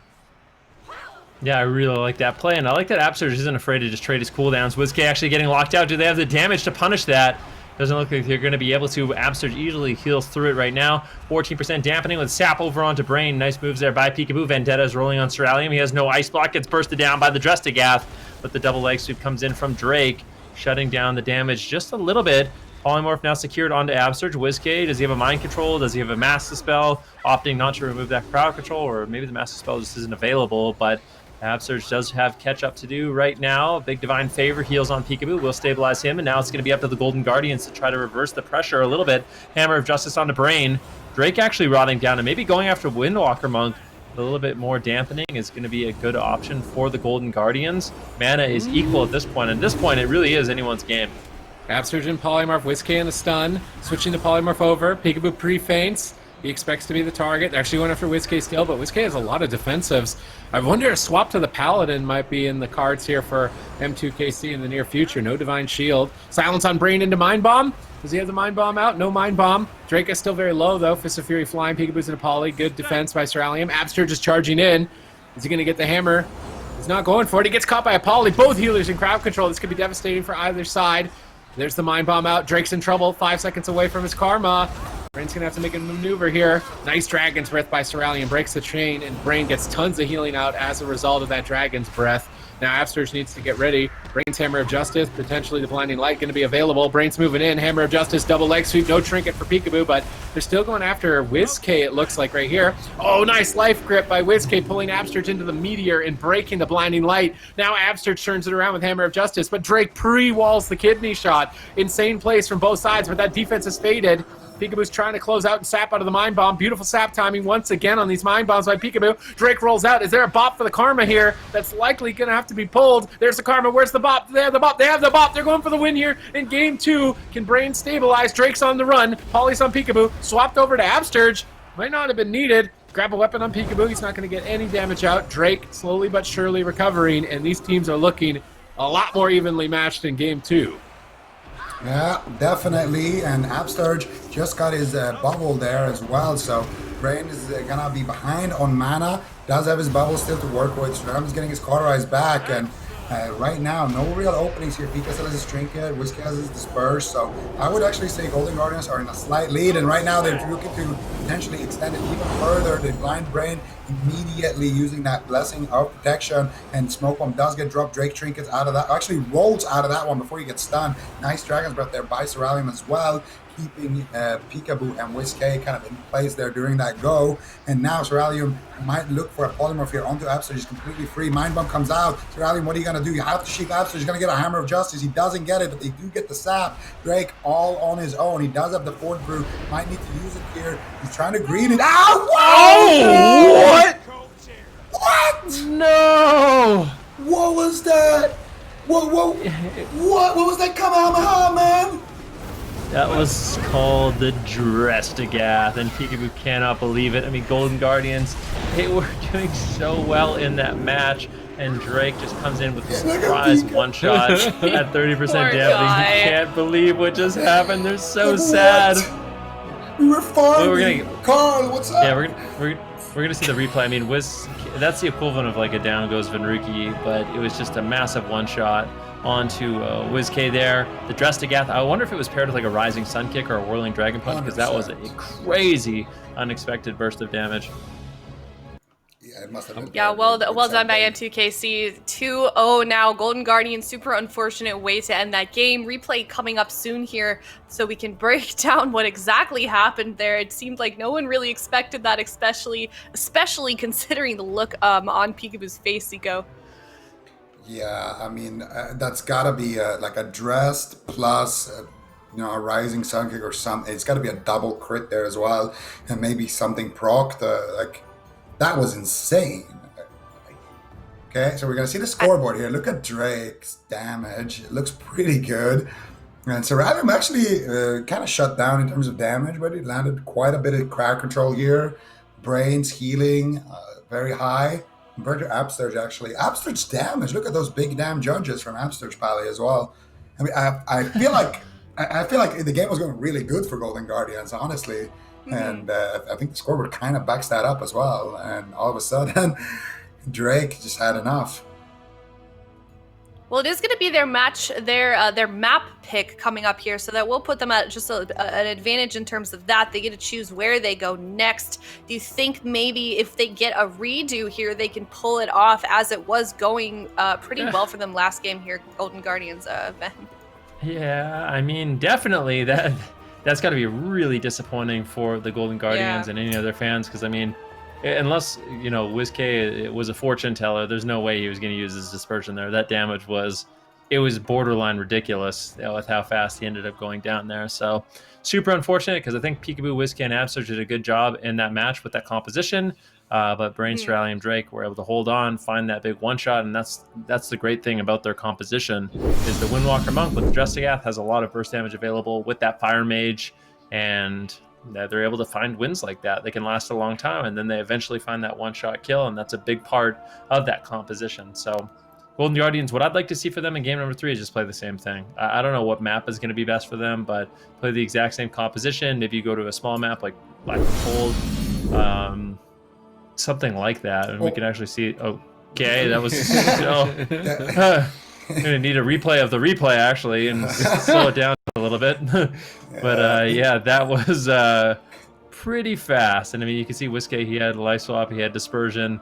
Yeah, I really like that play, and I like that Absurge isn't afraid to just trade his cooldowns. WizK actually getting locked out. Do they have the damage to punish that? Doesn't look like they're going to be able to. Absurge easily heals through it right now. 14% dampening with Sap over onto Brain. Nice moves there by Peekaboo. Vendetta is rolling on Ceralium. He has no Ice Block. Gets bursted down by the Drestigath, but the double leg sweep comes in from Drake, shutting down the damage just a little bit. Polymorph now secured onto Absurge. WizK, does he have a mind control? Does he have a master spell? Opting not to remove that crowd control, or maybe the master spell just isn't available, but Absurge does have catch up to do right now. Big Divine Favor heals on Peekaboo, will stabilize him, and now it's going to be up to the Golden Guardians to try to reverse the pressure a little bit. Hammer of Justice onto Brain. Drake actually rotting down, and maybe going after Windwalker Monk. A little bit more dampening is going to be a good option for the Golden Guardians. Mana is equal at this point, and at this point it really is anyone's game. Absurge and Polymorph, WizK in the stun, switching the Polymorph over. Peekaboo pre-feints. He expects to be the target. They're actually going after WizK still, but WizK has a lot of defensives. I wonder if swap to the Paladin might be in the cards here for M2KC in the near future. No Divine Shield. Silence on Brain into Mind Bomb. Does he have the Mind Bomb out? No Mind Bomb. Drake is still very low, though. Fist of Fury flying. Peekaboo's into Poly. Good defense by Ceralium. Absurge is charging in. Is he going to get the hammer? He's not going for it. He gets caught by a Poly. Both healers in crowd control. This could be devastating for either side. There's the Mind Bomb out. Drake's in trouble. 5 seconds away from his karma. Brain's going to have to make a maneuver here. Nice Dragon's Breath by Ceralium. Breaks the chain, and Brain gets tons of healing out as a result of that Dragon's Breath. Now Absurge needs to get ready. Brain's Hammer of Justice, potentially the Blinding Light going to be available. Brain's moving in. Hammer of Justice, double leg sweep. No trinket for Peekaboo, but they're still going after WizK, it looks like right here. Oh, nice life grip by WizK, pulling Absurge into the Meteor and breaking the Blinding Light. Now Absurge turns it around with Hammer of Justice, but Drake pre-walls the kidney shot. Insane plays from both sides, but that defense has faded. Peekaboo's trying to close out and sap out of the Mind Bomb. Beautiful sap timing once again on these Mind Bombs by Peekaboo. Drake rolls out. Is there a bop for the Karma here? That's likely going to have to be pulled. There's the Karma. Where's the bop? They have the bop. They have the bop. They're going for the win here in game 2. Can Brain stabilize? Drake's on the run. Polly's on Peekaboo. Swapped over to Absurge. Might not have been needed. Grab a weapon on Peekaboo. He's not going to get any damage out. Drake slowly but surely recovering, and these teams are looking a lot more evenly matched in game 2. Yeah, definitely, and Absurge just got his bubble there as well, so Brain is gonna be behind on mana, does have his bubble still to work with. Shram's getting his cauterize back, and right now, no real openings here. Pika still has his trinket, WizK has his disperse, so I would actually say Golden Guardians are in a slight lead, and right now they're looking to potentially extend it even further. They blind Brain immediately using that Blessing of Protection, and Smoke Bomb does get dropped. Drake trinkets out of that, actually rolls out of that one before he gets stunned. Nice Dragon's Breath there by Ceralium as well. keeping Peekaboo and Whiskey kind of in place there during that go. And now Ceralium might look for a polymorph here onto Abster. He's completely free. Mind Bomb comes out. Ceralium, what are you going to do? You have to Sheik Abster. He's going to get a Hammer of Justice. He doesn't get it, but they do get the sap. Drake all on his own. He does have the Ford Brew. Might need to use it here. He's trying to green it. Ow! Oh, what? What? No! What was that? What was that Kamehameha, man? That was called the Drestagath, and Peekaboo cannot believe it. I mean, Golden Guardians, they were doing so well in that match, and Drake just comes in with a surprise one-shot at 30% damage. He can't believe what just happened. They're so sad. We were farming. Carl, what's up? Yeah, we're gonna see the replay. I mean, that's the equivalent of like a down goes Venruki, but it was just a massive one-shot onto WizK there. The Drestagath, I wonder if it was paired with like a Rising Sun Kick or a Whirling Dragon Punch, because that was a crazy, unexpected burst of damage. Yeah, it must have been. Yeah, well done by M2KC. 2-0 now. Golden Guardian, super unfortunate way to end that game. Replay coming up soon here, so we can break down what exactly happened there. It seemed like no one really expected that, especially considering the look on Peekaboo's face, Zico. Yeah, I mean, that's got to be like a dressed plus, a Rising Sun Kick or something. It's got to be a double crit there as well. And maybe something proc. That was insane. Okay, so we're going to see the scoreboard here. Look at Drake's damage. It looks pretty good. And Ceralium actually kind of shut down in terms of damage, but he landed quite a bit of crowd control here. Brains, healing, very high. Compared to Absterge, actually. Absterge's damage, look at those big damn judges from Absterge Pally as well. I mean, I feel like the game was going really good for Golden Guardians, honestly. And I think the scoreboard kind of backs that up as well. And all of a sudden, Drake just had enough. Well, it is going to be their map pick coming up here, so that will put them at just an advantage in terms of that. They get to choose where they go next. Do you think maybe if they get a redo here, they can pull it off, as it was going pretty well for them last game here, Golden Guardians, Ben? Yeah, I mean, definitely that's got to be really disappointing for the Golden Guardians and any other fans, because I mean, unless WizK was a fortune teller, there's no way he was going to use his dispersion there. That damage was borderline ridiculous with how fast he ended up going down there. So super unfortunate, because I think Peekaboo, WizK, and Abster did a good job in that match with that composition. But Brain, Ceralium, Drake were able to hold on, find that big one shot, and that's the great thing about their composition is the Windwalker Monk with the Drestagath has a lot of burst damage available with that Fire Mage, and they're able to find wins like that. They can last a long time, and then they eventually find that one-shot kill, and that's a big part of that composition. So Golden Guardians, what I'd like to see for them in game number 3 is just play the same thing. I don't know what map is going to be best for them, but play the exact same composition. Maybe you go to a small map like Black Cold, something like that, and we can actually see. Okay, that was. I'm gonna need a replay of the replay actually, and slow it down a little bit. But yeah, that was pretty fast. And I mean, you can see Whiskey. He had life swap. He had dispersion.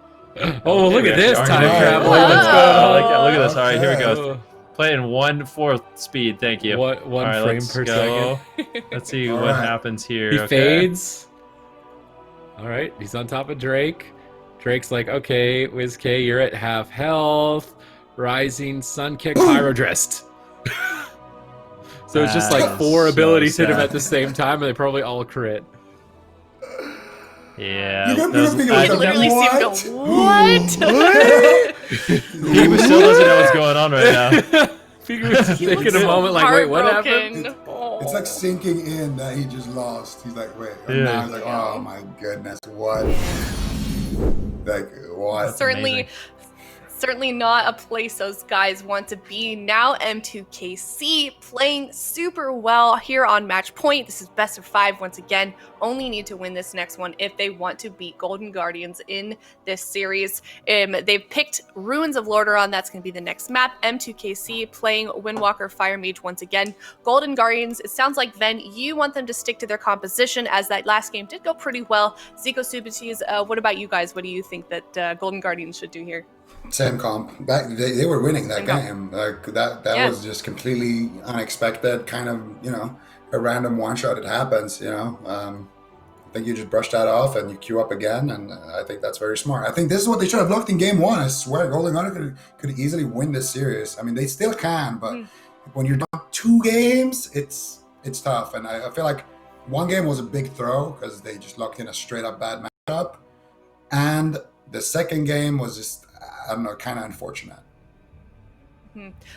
Oh, look at this time travel. Let's go. Look at this. All right, here we go. Play in 1/4 speed. Thank you. One frame per second. Let's see what happens here. He fades. All right, he's on top of Drake. Drake's like, okay, WizK, you're at half health. Rising Sun Kick, Pyro Dressed. So it's just like 4 abilities hit him at the same time, and they probably all crit. Yeah. I literally see him go, what? He still doesn't know what's going on right now. He was thinking a moment like, wait, what happened? It's like sinking in that he just lost. He's like, wait. And now he's like, oh my goodness, what? Like, what? Certainly not a place those guys want to be. Now M2KC playing super well here on match point. This is best of 5 once again. Only need to win this next one if they want to beat Golden Guardians in this series. They've picked Ruins of Lordaeron. That's going to be the next map. M2KC playing Windwalker Fire Mage once again. Golden Guardians, it sounds like, Ven, you want them to stick to their composition, as that last game did go pretty well. Zico Subatis, what about you guys? What do you think that Golden Guardians should do here? Same comp. They were winning that game. Like that was just completely unexpected. Kind of, a random one shot, it happens, you know. I think you just brush that off and you queue up again, and I think that's very smart. I think this is what they should have looked in game one. I swear, Golden Guardians could easily win this series. I mean, they still can, but when you're down 2 games, it's tough. And I feel like one game was a big throw because they just locked in a straight up bad matchup, and the second game was just, I don't know, kind of unfortunate.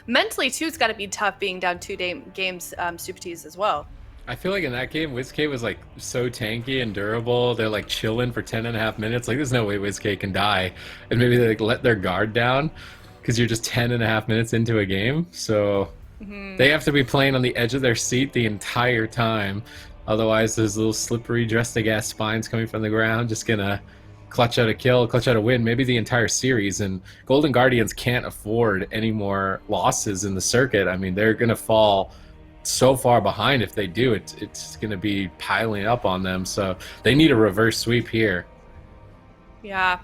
Mentally too, it's got to be tough being down 2 games, Super T's as well. I feel like in that game, WizK was like so tanky and durable. They're like chilling for 10.5 minutes. Like there's no way WizK can die. And maybe they like let their guard down because you're just 10.5 minutes into a game. So they have to be playing on the edge of their seat the entire time. Otherwise, those little slippery dressed-to-gas spines coming from the ground just gonna clutch out a kill, clutch out a win, maybe the entire series. And Golden Guardians can't afford any more losses in the circuit. I mean, they're gonna fall so far behind. if they do, it's going to be piling up on them. So they need a reverse sweep here. Yeah,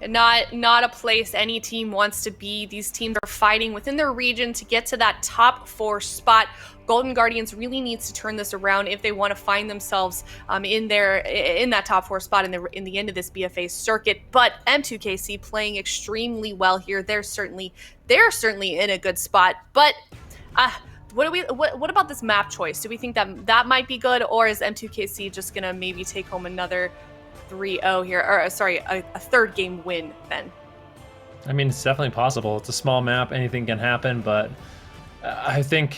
not a place any team wants to be. These teams are fighting within their region to get to that top 4 spot. Golden Guardians really needs to turn this around if they want to find themselves in that top 4 spot in the end of this BFA circuit. But M2KC playing extremely well here. They're certainly in a good spot. But what about this map choice? Do we think that might be good, or is M2KC just gonna maybe take home another 3-0 here, or sorry, a 3rd game win then? I mean, it's definitely possible. It's a small map, anything can happen, but I think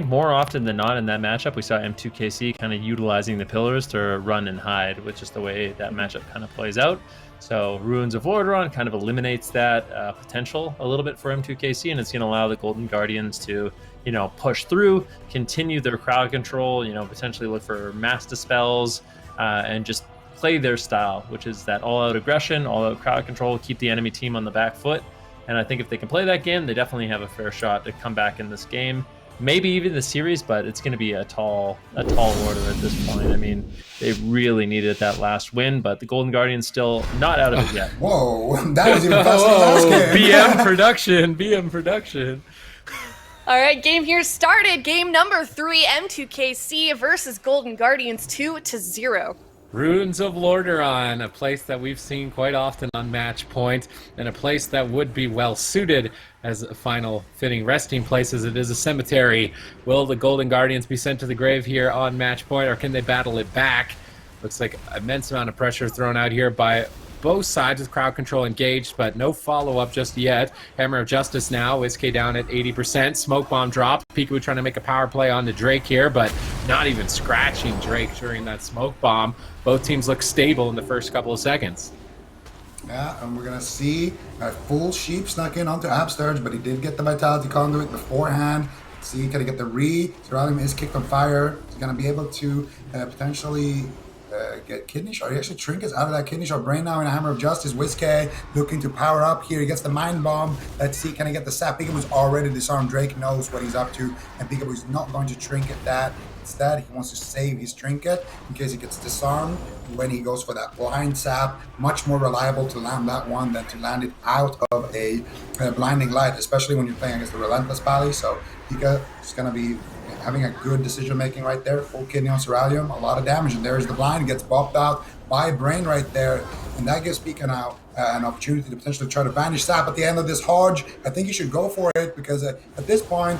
more often than not in that matchup, we saw M2KC kind of utilizing the pillars to run and hide, which is the way that matchup kind of plays out. So Ruins of Lordaeron kind of eliminates that potential a little bit for M2KC, and it's going to allow the Golden Guardians to, you know, push through, continue their crowd control, you know, potentially look for mass dispels, and just play their style, which is that all-out aggression, all-out crowd control, keep the enemy team on the back foot. And I think if they can play that game, they definitely have a fair shot to come back in this game. Maybe even the series, but it's going to be a tall order at this point. I mean, they really needed that last win, but the Golden Guardians still not out of it yet. Whoa, that was even faster than last game. BM production. All right, game here started. Game number 3, M2KC versus Golden Guardians, 2-0. Ruins of Lordaeron, a place that we've seen quite often on Match Point, and a place that would be well suited as a final fitting resting place, as it is a cemetery. Will the Golden Guardians be sent to the grave here on Match Point, or can they battle it back? Looks like an immense amount of pressure thrown out here by both sides with crowd control engaged, but no follow-up just yet. Hammer of Justice now, WizK down at 80%. Smoke bomb dropped. Peekaboo trying to make a power play onto Drake here, but not even scratching Drake during that smoke bomb. Both teams look stable in the first couple of seconds. Yeah, and we're going to see a full sheep snuck in onto Absturge, but he did get the Vitality Conduit beforehand. See, can he get the re? Zeralium is kicked on fire. He's going to be able to potentially get kidney shot. He actually trinkets out of that kidney shot brain now in a Hammer of Justice. WizK looking to power up here. He gets the mind bomb. Let's see, can he get the sap? Peekaboo's already disarmed. Drake knows what he's up to, and Peekaboo's not going to trinket that. Instead, he wants to save his trinket in case he gets disarmed when he goes for that blind sap. Much more reliable to land that one than to land it out of a blinding light, especially when you're playing against the Relentless Pally. So Pika is going to be having a good decision making right there. Full kidney on Zeralium, a lot of damage, and there's the blind. Gets bopped out by Brain right there, and that gives Pika now an opportunity to potentially try to banish sap at the end of this Hodge. I think he should go for it, because at this point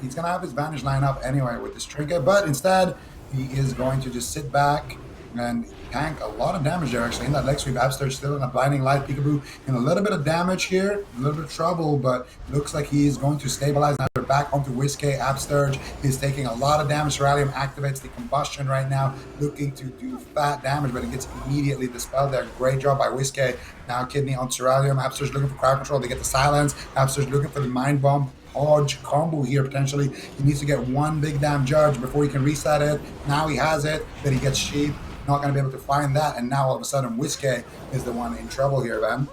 he's gonna have his vanish line up anyway with this trinket, but instead he is going to just sit back and tank a lot of damage there actually in that leg sweep. Absturge still in a blinding light. Peekaboo in a little bit of damage here, a little bit of trouble, but looks like he's going to stabilize. Now they're back onto WizK. Absturge is taking a lot of damage. Zeralium activates the combustion right now, looking to do fat damage, but it gets immediately dispelled there. Great job by WizK. Now kidney on Zeralium. Absturge looking for crowd control. They get the silence. Absturge looking for the mind bomb Hodge combo here potentially. He needs to get one big damn judge before he can reset it. Now he has it, then he gets sheep. Not going to be able to find that, and now all of a sudden WizK is the one in trouble here, Van.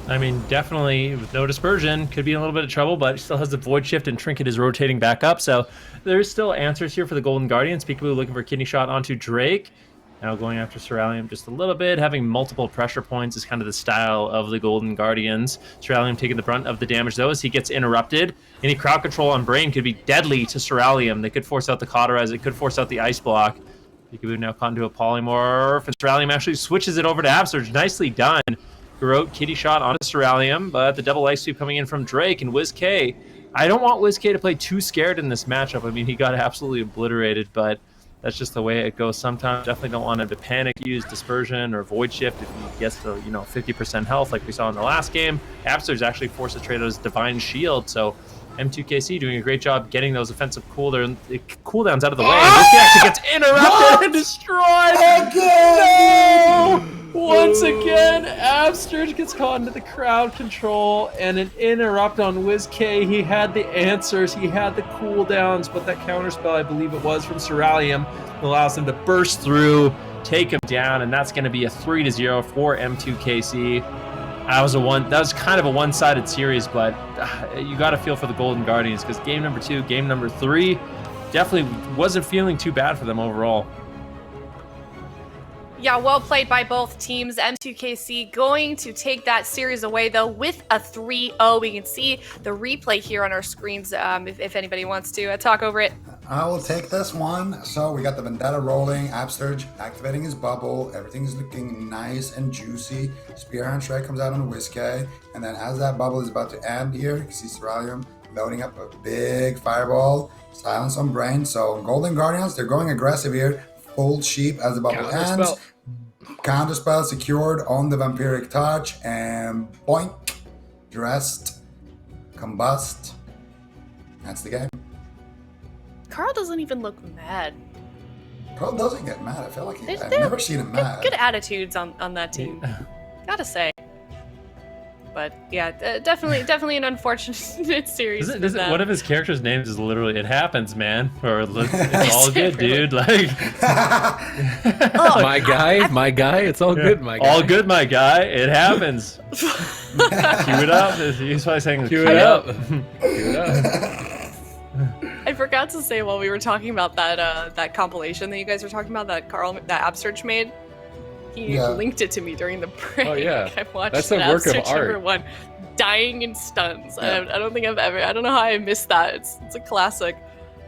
I mean, definitely with no dispersion, could be in a little bit of trouble, but still has the void shift, and Trinket is rotating back up. So there's still answers here for the Golden Guardians. Peekaboo looking for kidney shot onto Drake. Now going after Cerulean just a little bit, having multiple pressure points is kind of the style of the Golden Guardians. Cerulean taking the brunt of the damage though as he gets interrupted. Any crowd control on Brain could be deadly to Cerulean. They could force out the Cauterize, it could force out the Ice Block. Peekaboo now caught into a Polymorph, and Cerulean actually switches it over to Absurge. Nicely done. Garrote kitty shot onto Cerulean, but the double ice sweep coming in from Drake and WizK. I don't want WizK to play too scared in this matchup. I mean, he got absolutely obliterated, but that's just the way it goes sometimes. Definitely don't want him to panic, use Dispersion or Void Shift if he gets to 50% health like we saw in the last game. Absurge actually forces trade out his Divine Shield, so M2KC doing a great job getting those offensive cooldowns out of the way. And WizK actually gets interrupted and destroyed. No! Once again, Absurge gets caught into the crowd control and an interrupt on WizK. He had the answers, he had the cooldowns, but that counterspell, I believe it was from Cerulean, allows him to burst through, take him down, and that's going to be a 3-0 for M2KC. That was kind of a one-sided series, but you got to feel for the Golden Guardians because game number 2, game number 3 definitely wasn't feeling too bad for them overall. Yeah, well played by both teams. M2KC going to take that series away, though, with a 3-0. We can see the replay here on our screens if anybody wants to talk over it. I will take this one. So we got the Vendetta rolling, Absurge activating his bubble. Everything's looking nice and juicy. Spearhand Strike comes out on the WizK. And then as that bubble is about to end here, you can see Cerulean loading up a big fireball. Silence on Brain. So Golden Guardians, they're going aggressive here. Full sheep as the bubble ends. Counterspell secured on the Vampiric Touch, and boink, dressed, combust. That's the game. Carl doesn't even look mad. Carl doesn't get mad. I feel like I've never seen him mad. Good attitudes on that team. Gotta say. But yeah, definitely an unfortunate series. One of his characters' names is literally "It happens, man," or "It's all good, dude." Like, my guy, it's all good, my guy. All good, my guy. It happens. Cue it up. He's probably saying, "Cue it up." Cue it up. I forgot to say while we were talking about that compilation that you guys were talking about that Absurge made. He linked it to me during the break. Oh yeah, I watched that's a work of art. One, dying in stuns. Yeah. I don't think I've ever. I don't know how I missed that. It's a classic.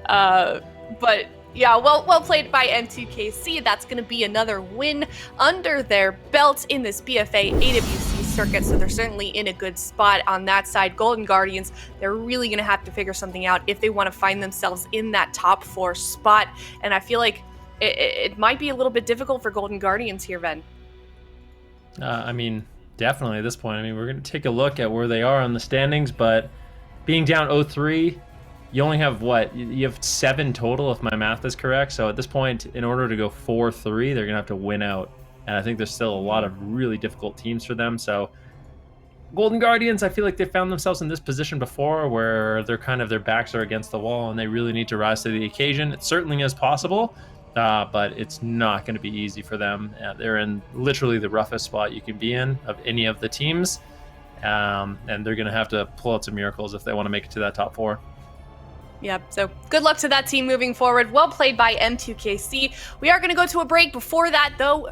But yeah, well played by M2KC. That's going to be another win under their belt in this BFA AWC circuit. So they're certainly in a good spot on that side. Golden Guardians, they're really going to have to figure something out if they want to find themselves in that top 4 spot. And I feel like it might be a little bit difficult for Golden Guardians here, Ben. I mean, definitely at this point. I mean, we're going to take a look at where they are on the standings, but being down 0-3, you only have what? You have 7 total, if my math is correct. So at this point, in order to go 4-3, they're going to have to win out. And I think there's still a lot of really difficult teams for them. So Golden Guardians, I feel like they found themselves in this position before where they're their backs are against the wall and they really need to rise to the occasion. It certainly is possible. But it's not going to be easy for them. They're in literally the roughest spot you can be in of any of the teams. And they're going to have to pull out some miracles if they want to make it to that top 4. Yep, so good luck to that team moving forward. Well played by M2KC. We are going to go to a break. Before that, though,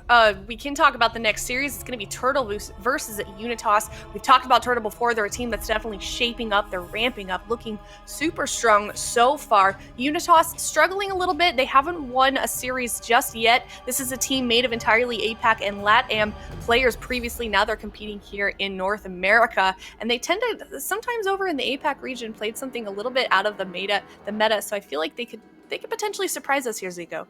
we can talk about the next series. It's going to be Turtle versus Unitas. We've talked about Turtle before. They're a team that's definitely shaping up. They're ramping up, looking super strong so far. Unitas struggling a little bit. They haven't won a series just yet. This is a team made of entirely APAC and LATAM players previously. Now they're competing here in North America, and they tend to sometimes over in the APAC region played something a little bit out of the meta. So I feel like they could potentially surprise us here, Zico.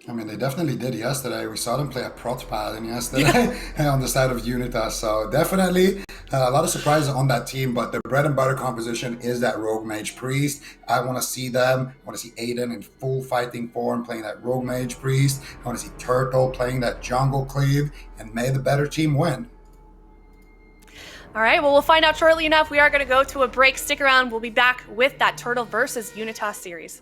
I mean, they definitely did yesterday. We saw them play a Prot Paladin yesterday on the side of Unitas. So definitely a lot of surprises on that team. But the bread and butter composition is that Rogue Mage Priest. I want to see them. I want to see Aiden in full fighting form playing that Rogue Mage Priest. I want to see Turtle playing that Jungle Cleave. And may the better team win. All right, well, we'll find out shortly enough. We are going to go to a break. Stick around. We'll be back with that Turtle versus Unitas series.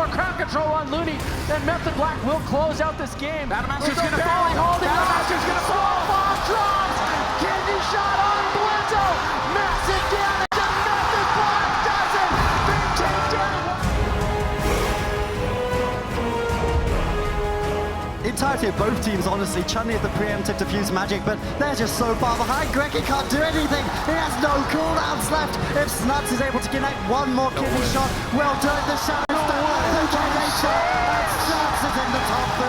more crowd control on Looney, and Method Black will close out this game. Battlemaster's gonna fall. Battlemaster's gonna fall. Bomb drops. Kidney shot on Blitzo. Massive damage, and Method Black does it. Big takedown. Entirety of both teams, honestly. Chun-Li at the preemptive defuse magic, but they're just so far behind. Greggy can't do anything. He has no cooldowns left. If Snuts is able to connect one more kidney shot, well done. The shadow step, the kidney shot, and Snuts is in the top 3.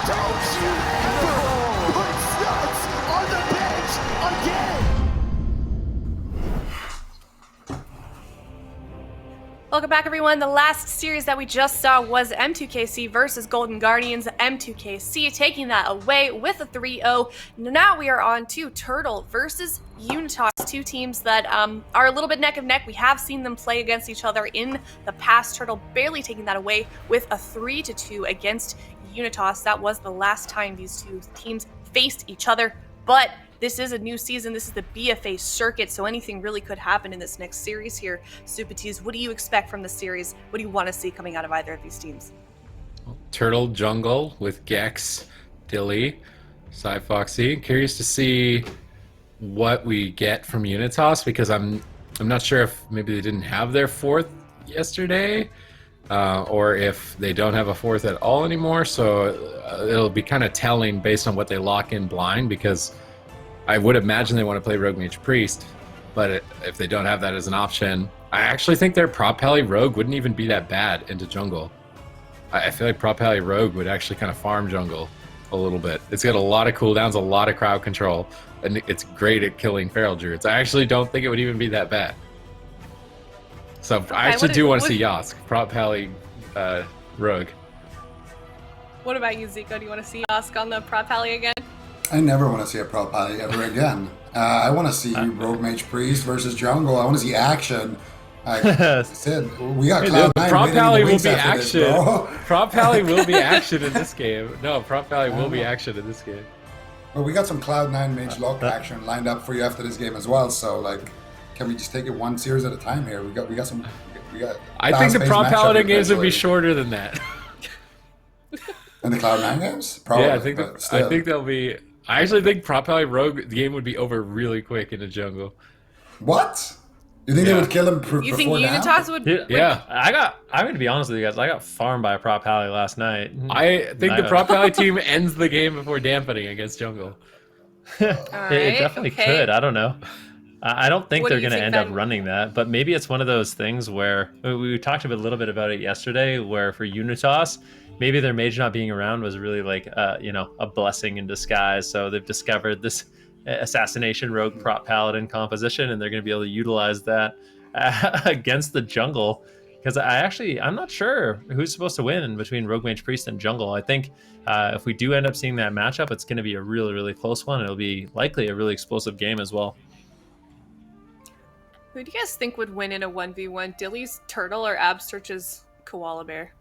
Don't you ever put Snuts on the bench again! Welcome back, everyone. The last series that we just saw was M2KC versus Golden Guardians. M2KC taking that away with a 3-0. Now we are on to Turtle versus Unitas, two teams that are a little bit neck and neck. We have seen them play against each other in the past. Turtle barely taking that away with a 3-2 against Unitas. That was the last time these two teams faced each other, but this is a new season. This is the BFA circuit, so anything really could happen in this next series here. Supatees, what do you expect from the series? What do you want to see coming out of either of these teams? Turtle jungle with Gex, Dilly, Foxy. Curious to see what we get from Unitas, because I'm not sure if maybe they didn't have their fourth yesterday, or if they don't have a fourth at all anymore. So it'll be kind of telling based on what they lock in blind, because I would imagine they want to play Rogue Mage Priest, but if they don't have that as an option, I actually think their Prop Pally Rogue wouldn't even be that bad into jungle. I feel like Prop Pally Rogue would actually kind of farm jungle a little bit. It's got a lot of cooldowns, a lot of crowd control, and it's great at killing Feral Druids. I actually don't think it would even be that bad. So okay, I actually do want to see Yask, Prop Pally Rogue. What about you, Zico? Do you want to see Yask on the Prop Pally again? I never want to see a Prop Pally ever again. I want to see Rogue Mage Priest versus Jungle. I want to see action. I said, we got Cloud9 Prop Pally will be action. Prop Pally will be action in this game. No, Prop Pally will be action in this game. Well, we got some Cloud9 Mage Lock action lined up for you after this game as well. So, like, can we just take it one series at a time here? We got some. I think the Prop Paladin games would be shorter than that. And the Cloud9 games? Probably. Yeah, I think they'll be. I actually think Prop Pally Rogue, the game would be over really quick in the jungle. What? You think they would kill him before now? You think Unitas would? Yeah. I'm going to be honest with you guys. I got farmed by a Prop Pally last night. I think the Prop Pally team ends the game before dampening against jungle. It definitely could. I don't know. I don't think they're going to end up running that, but maybe it's one of those things where we talked a little bit about it yesterday, where for Unitas, maybe their mage not being around was really like, a blessing in disguise. So they've discovered this assassination rogue prop paladin composition, and they're going to be able to utilize that against the jungle. Because I'm not sure who's supposed to win between Rogue Mage Priest and jungle. I think if we do end up seeing that matchup, it's going to be a really, really close one. It'll be likely a really explosive game as well. Who do you guys think would win in a 1v1? Dilly's Turtle or Absterch's Koala Bear?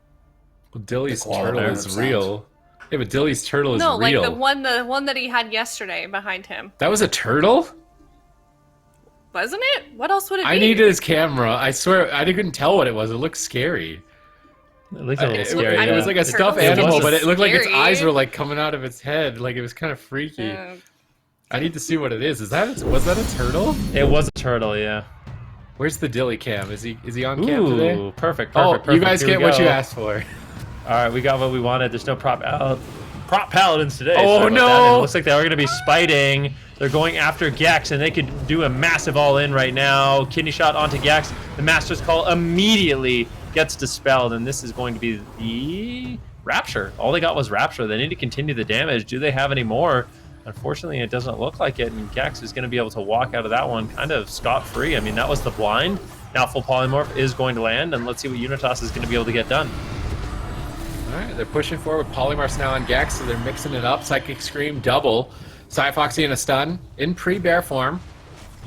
Well, Dilly's Turtle is real. Yeah, but Dilly's Turtle is real. No, like the one that he had yesterday behind him. That was a turtle? Wasn't it? What else would it be? I needed his camera. I swear, I couldn't tell what it was. It looked scary. It looked a little scary. It was like a stuffed animal, but it looked like its eyes were like coming out of its head. Like it was kind of freaky. I need to see what it is. Was that a turtle? It was a turtle, yeah. Where's the Dilly cam? Is he on cam today? Perfect. You guys get what you asked for. All right, we got what we wanted. There's no prop paladins today. Oh no! It looks like they are going to be spiting. They're going after Gex, and they could do a massive all-in right now. Kidney shot onto Gex. The Master's Call immediately gets dispelled, and this is going to be the Rapture. All they got was Rapture. They need to continue the damage. Do they have any more? Unfortunately, it doesn't look like it, and Gex is going to be able to walk out of that one kind of scot-free. I mean, that was the blind. Now full polymorph is going to land, and let's see what Unitas is going to be able to get done. All right, they're pushing forward. Polymorphs now on Gex, so they're mixing it up. Psychic Scream double. Foxy in a stun in pre-bear form.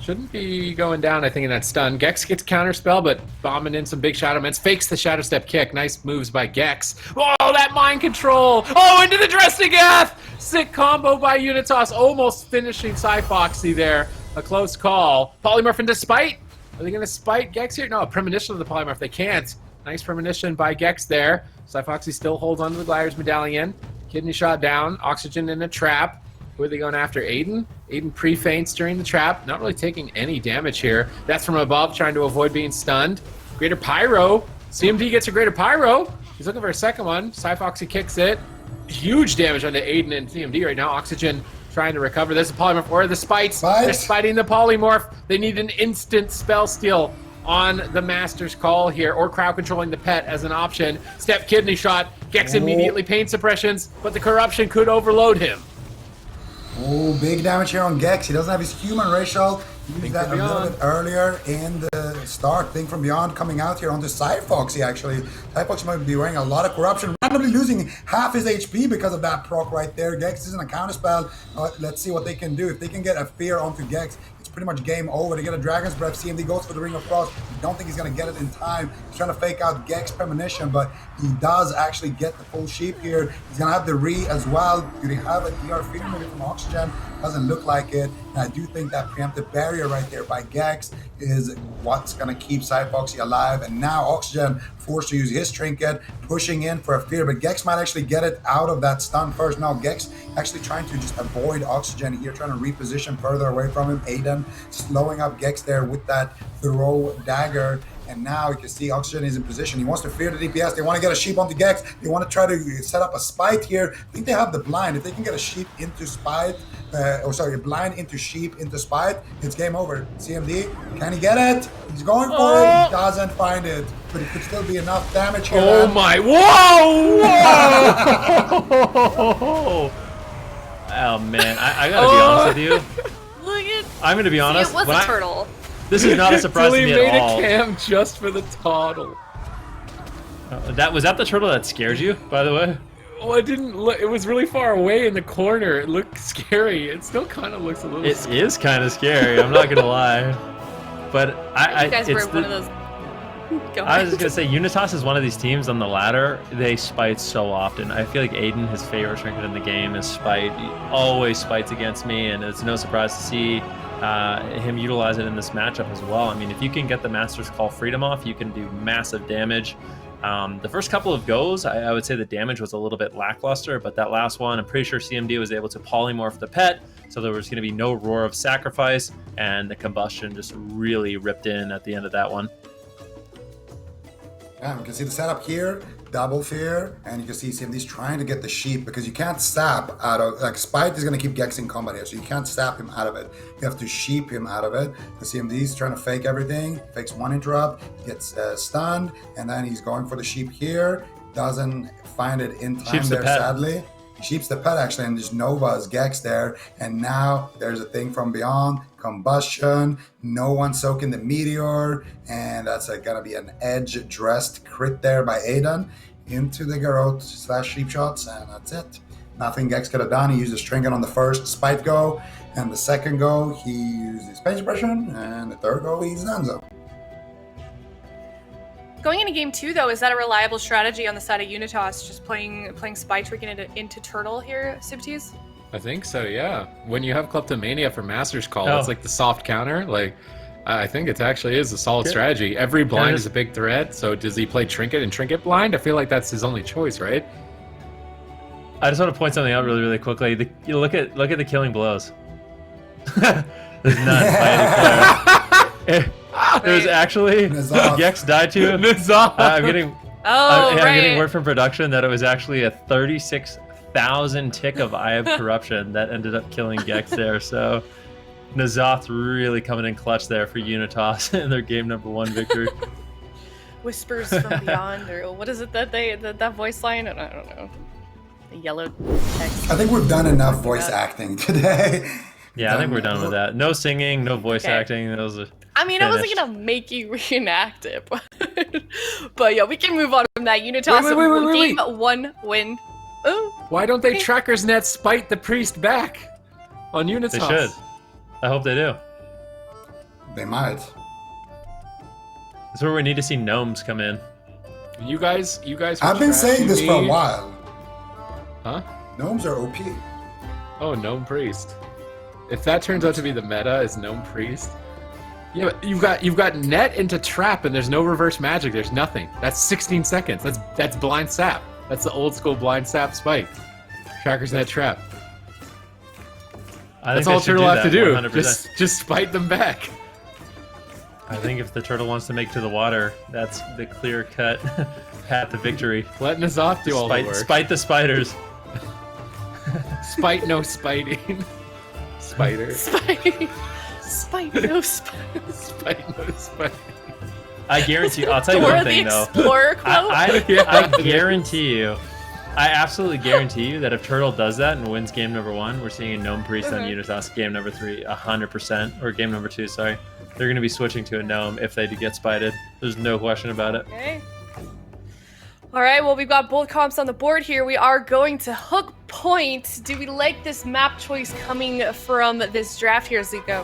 Shouldn't be going down, I think, in that stun. Gex gets counterspell, but bombing in some big Shadow Ments. Fakes the Shadow Step kick. Nice moves by Gex. Oh, that mind control. Oh, into the Drestigath. Sick combo by Unitas. Almost finishing Foxy there. A close call. Polymorph into Spite. Are they going to spite Gex here? No, a premonition of the Polymorph. They can't. Nice premonition by Gex there. Cyfoxy still holds onto the Glider's medallion. Kidney shot down. Oxygen in a trap. Who are they going after? Aiden? Aiden pre-feints during the trap. Not really taking any damage here. That's from above, trying to avoid being stunned. Greater Pyro. CMD gets a Greater Pyro. He's looking for a second one. Cyfoxy kicks it. Huge damage onto Aiden and CMD right now. Oxygen trying to recover. There's a polymorph, or the spites. They're spiting the polymorph. They need an instant spell steal on the Master's Call here, or crowd controlling the pet as an option. Step kidney shot. Gex immediately pain suppressions, but the corruption could overload him. Oh, big damage here on Gex. He doesn't have his human racial. He used that a little bit earlier in the start. Think from Beyond coming out here onto Cyfoxy, actually. Cyfoxy might be wearing a lot of corruption, randomly losing half his HP because of that proc right there. Gex isn't a counterspell. Let's see what they can do. If they can get a fear onto Gex, it's pretty much game over. They get a Dragon's Breath. CMD goes for the Ring of Frost. I don't think he's going to get it in time. He's trying to fake out Gex premonition, but he does actually get the full sheep here. He's going to have the Re as well. Do they have an ER fear maybe from Oxygen? Doesn't look like it. And I do think that preemptive barrier right there by Gex is what's going to keep Cyfoxy alive. And now Oxygen forced to use his trinket, pushing in for a fear, but Gex might actually get it out of that stun first. Now Gex actually trying to just avoid Oxygen here, trying to reposition further away from him. Aiden slowing up Gex there with that throw dagger. And now you can see Oxygen is in position. He wants to fear the DPS. They want to get a sheep onto Gex. They want to try to set up a spite here. I think they have the blind. If they can get a sheep into spite, blind into sheep into spite, it's game over. CMD, can he get it? He's going for it. He doesn't find it, but it could still be enough damage here. Oh my! Whoa! Whoa! Oh man, I gotta be honest with you. Look at. I'm gonna be honest. See, it was a turtle. This is not a surprise to me at all. Billy made a cam just for the toddle. Was that the turtle that scared you, by the way? Oh, it didn't look. It was really far away in the corner. It looked scary. It still kind of looks a little. It is kind of scary. I'm not gonna lie. But you guys were one of those. I was just gonna say, Unitas is one of these teams on the ladder. They spite so often. I feel like Aiden, his favorite trinket in the game is spite. He always spites against me, and it's no surprise to see him utilize it in this matchup as well. I mean, if you can get the Master's Call Freedom off, you can do massive damage. The first couple of goes, I would say the damage was a little bit lackluster, but that last one, I'm pretty sure CMD was able to polymorph the pet, so there was going to be no Roar of Sacrifice, and the combustion just really ripped in at the end of that one. Yeah, we can see the setup here, double fear, and you can see CMD's trying to get the sheep because you can't sap out of, like Spite is going to keep Gex in combat here, so you can't sap him out of it. You have to sheep him out of it. The CMD's trying to fake everything, fakes one interrupt, gets stunned, and then he's going for the sheep here, doesn't find it in time there, sadly. He sheeps the pet actually, and there's Nova's Gex there, and now there's a thing from Beyond, combustion, no one soaking the meteor, and that's gonna be an edge dressed crit there by Aiden into the Garrote / sheep shots, and that's it. Nothing Gex could have done. He used his trinket on the first spite go, and the second go he used his pain suppression, and the third go he's done so. Going into game 2, though, is that a reliable strategy on the side of Unitas, just playing Spy tricking into Turtle here, Subtees? I think so, yeah. When you have Kleptomania for Master's Call, it's like the soft counter. Like, I think it actually is a solid strategy. Every blind is a big threat, so does he play Trinket and Trinket blind? I feel like that's his only choice, right? I just want to point something out really, really quickly. Look at the killing blows. There's none by any player. There's actually Gex died to him. I'm getting word from production that it was actually a 36,000 tick of Eye of Corruption that ended up killing Gex there. So Nazoth really coming in clutch there for Unitas in their game number 1 victory. Whispers from Beyond, or what is it that that voice line? I don't know. The yellow text. I think we've done enough voice acting today. Yeah, I think we're done with that. No singing, no voice acting. Those are I mean, I wasn't gonna make you reenact it, but yeah, we can move on from that. Unitas game 1 win. Ooh. Why don't they Tracker's Net spite the priest back on Unitas? They should. I hope they do. They might. That's where we need to see gnomes come in. You guys. I've been saying this for a while. Huh? Gnomes are OP. Oh, gnome priest. If that turns out to be the meta, is gnome priest. Yeah, but you've got net into trap, and there's no reverse magic. There's nothing. That's 16 seconds. That's blind sap. That's the old school blind sap spike. Tracker's net trap. I That's think all they should Turtle have to do. 100%. Just spite them back. I think if the turtle wants to make to the water, that's the clear-cut path to victory. Letting us off do all the work. Spite the spiders. Spite no spiting. Spider. Spite no spite. Spite no spiting. I guarantee you, I'll tell you Dora one the thing though. Explorer quote? I guarantee you, I absolutely guarantee you that if Turtle does that and wins game number 1, we're seeing a Gnome Priest on Unitas game number 3, 100%, or game number 2, sorry. They're going to be switching to a Gnome if they do get spited. There's no question about it. Okay. All right, well, we've got both comps on the board here. We are going to Hook Point. Do we like this map choice coming from this draft here, Zico?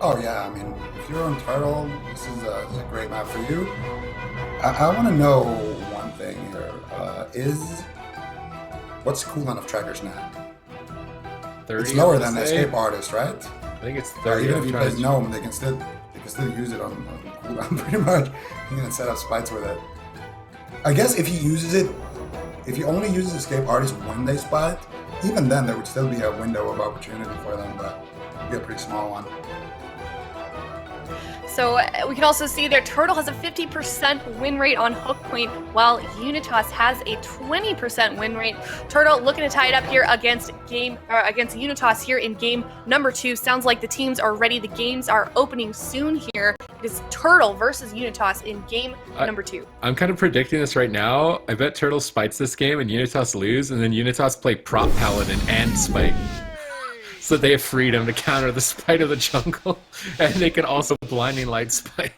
Oh yeah, I mean, if you're on Turtle, this is a great map for you. I want to know one thing here. What's the cooldown of Tracker's Net? 30, It's lower than Escape Artist, right? I think it's 30. Even if you play Gnome, they can still use it on cooldown pretty much. You can set up spites with it. I guess if he only uses Escape Artist when they spite, even then there would still be a window of opportunity for them, but it'd be a pretty small one. So we can also see there Turtle has a 50% win rate on Hook Point, while Unitas has a 20% win rate. Turtle looking to tie it up here against Unitas here in game number 2. Sounds like the teams are ready. The games are opening soon here. It is Turtle versus Unitas in game number 2. I'm kind of predicting this right now. I bet Turtle spites this game and Unitas lose, and then Unitas play prop paladin and spike. So they have freedom to counter the spite of the jungle, and they can also blinding light spite.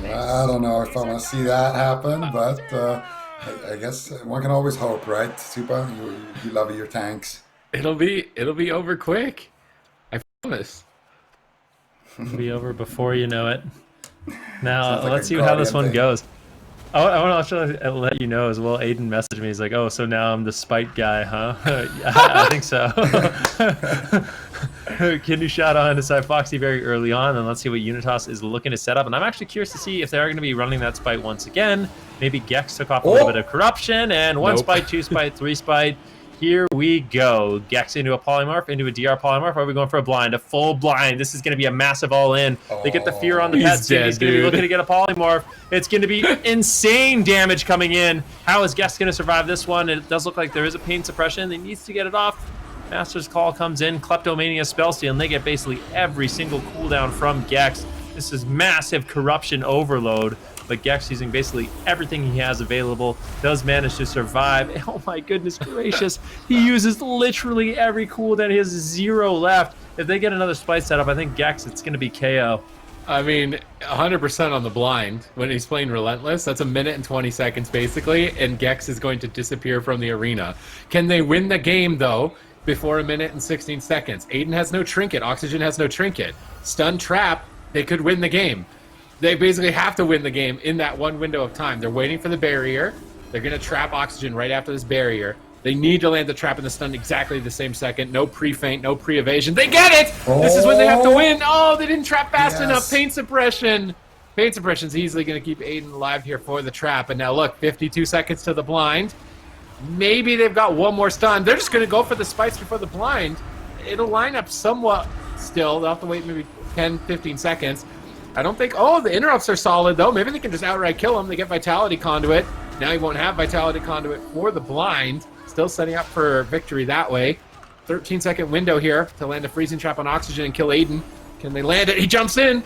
I don't know if I want to see that happen, but I guess one can always hope, right? Super, you love your tanks. It'll be over quick. I promise. It'll be over before you know it. Now Like let's a see how this Guardian one thing. goes. I want to actually let you know as well. Aiden messaged me. He's like, "Oh, so now I'm the spite guy, huh?" I think so. Can you shout on to Foxy very early on, and let's see what Unitas is looking to set up. And I'm actually curious to see if they are going to be running that spite once again. Maybe Gex took off a little bit of corruption, and 1 spite, 2 spite, 3 spite. Here we go. Gex into a polymorph, into a DR polymorph. Are we going for a blind? A full blind. This is going to be a massive all-in. They get the fear on the pet suit. He's going to be looking to get a polymorph. It's going to be insane damage coming in. How is Gex going to survive this one? It does look like there is a pain suppression. He needs to get it off. Master's Call comes in. Kleptomania Spellsteal, and they get basically every single cooldown from Gex. This is massive corruption overload. But Gex, using basically everything he has available, does manage to survive. Oh my goodness gracious. He uses literally every cooldown. He has 0 left. If they get another spite setup, I think Gex, it's going to be KO. I mean, 100% on the blind. When he's playing Relentless, that's 1 minute and 20 seconds basically, and Gex is going to disappear from the arena. Can they win the game, though, before 1 minute and 16 seconds? Aiden has no trinket. Oxygen has no trinket. Stun trap, they could win the game. They basically have to win the game in that one window of time. They're waiting for the barrier. They're going to trap Oxygen right after this barrier. They need to land the trap and the stun exactly the same second. No pre-feint, no pre-evasion. They get it! This is when they have to win. Oh, they didn't trap fast enough. Pain suppression. Pain suppression's easily going to keep Aiden alive here for the trap. And now look, 52 seconds to the blind. Maybe they've got one more stun. They're just going to go for the spites before the blind. It'll line up somewhat still. They'll have to wait maybe 10, 15 seconds. I don't think... Oh, the interrupts are solid, though. Maybe they can just outright kill him. They get Vitality Conduit. Now he won't have Vitality Conduit for the blind. Still setting up for victory that way. 13-second window here to land a Freezing Trap on Oxygen and kill Aiden. Can they land it? He jumps in.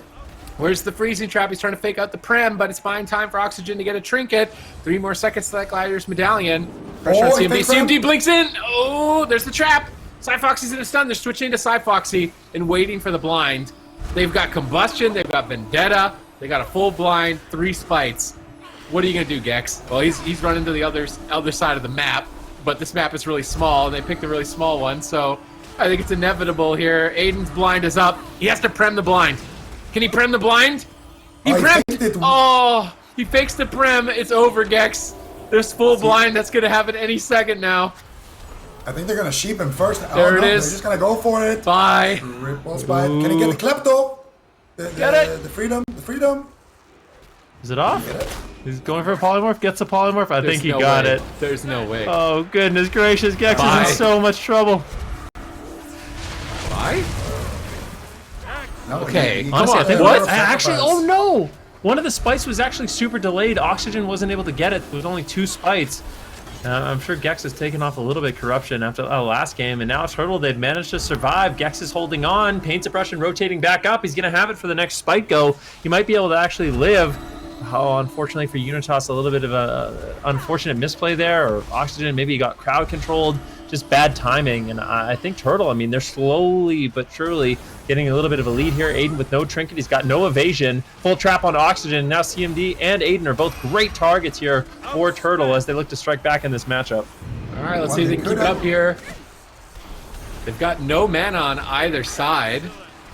Where's the Freezing Trap? He's trying to fake out the Prem, but it's fine time for Oxygen to get a Trinket. 3 more seconds to that Glider's Medallion. Pressure on CMD. CMD blinks in. Oh, there's the trap. Foxy's in a stun. They're switching to Foxy and waiting for the blind. They've got Combustion, they've got Vendetta, they got a full blind, 3 spites. What are you going to do, Gex? Well, he's running to the other side of the map, but this map is really small, and they picked a really small one, so I think it's inevitable here. Aiden's blind is up. He has to prem the blind. Can he prem the blind? He premed. Oh, he fakes the prem. It's over, Gex. There's full blind. That's going to happen any second now. I think they're going to sheep him first. There it is. They're just going to go for it. Bye. Ripple spite. Can he get the klepto? The freedom. Is it off? He's going for a polymorph. Gets a polymorph. I think he got it. There's no way. Oh goodness gracious! Gex is in so much trouble. Why? No, Okay. Honestly, I think what? Actually, oh no! One of the spites was actually super delayed. Oxygen wasn't able to get it. There was only 2 spites. I'm sure Gex has taken off a little bit corruption after the last game, and now Turtle, they've managed to survive. Gex is holding on. Pain suppression rotating back up. He's going to have it for the next spike go. He might be able to actually live. Oh, unfortunately for Unitas, a little bit of a unfortunate misplay there, or Oxygen maybe got crowd controlled. Just bad timing, and I think Turtle, I mean, they're slowly but surely getting a little bit of a lead here. Aiden with no trinket, he's got no evasion, full trap on Oxygen. Now CMD and Aiden are both great targets here for Turtle as they look to strike back in this matchup. All right, let's see if they can keep it up here. They've got no mana on either side.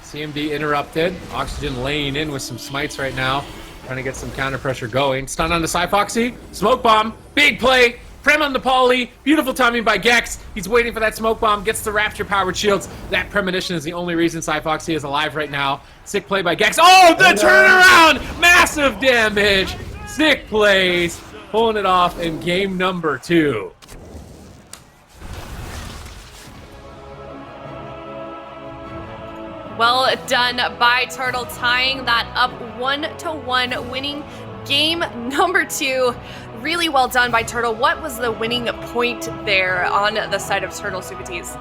CMD interrupted. Oxygen laying in with some smites right now, trying to get some counter pressure going. Stun on the Cyfoxy, smoke bomb, big play. Prem on the poly, beautiful timing by Gex. He's waiting for that smoke bomb, gets the Rapture powered shields. That premonition is the only reason Cyfoxy is alive right now. Sick play by Gex. Oh, the turnaround! Massive damage! Sick plays, pulling it off in game number 2. Well done by Turtle, tying that up 1-1, winning game number 2. Really well done by Turtle. What was the winning point there on the side of Turtle, Subatees?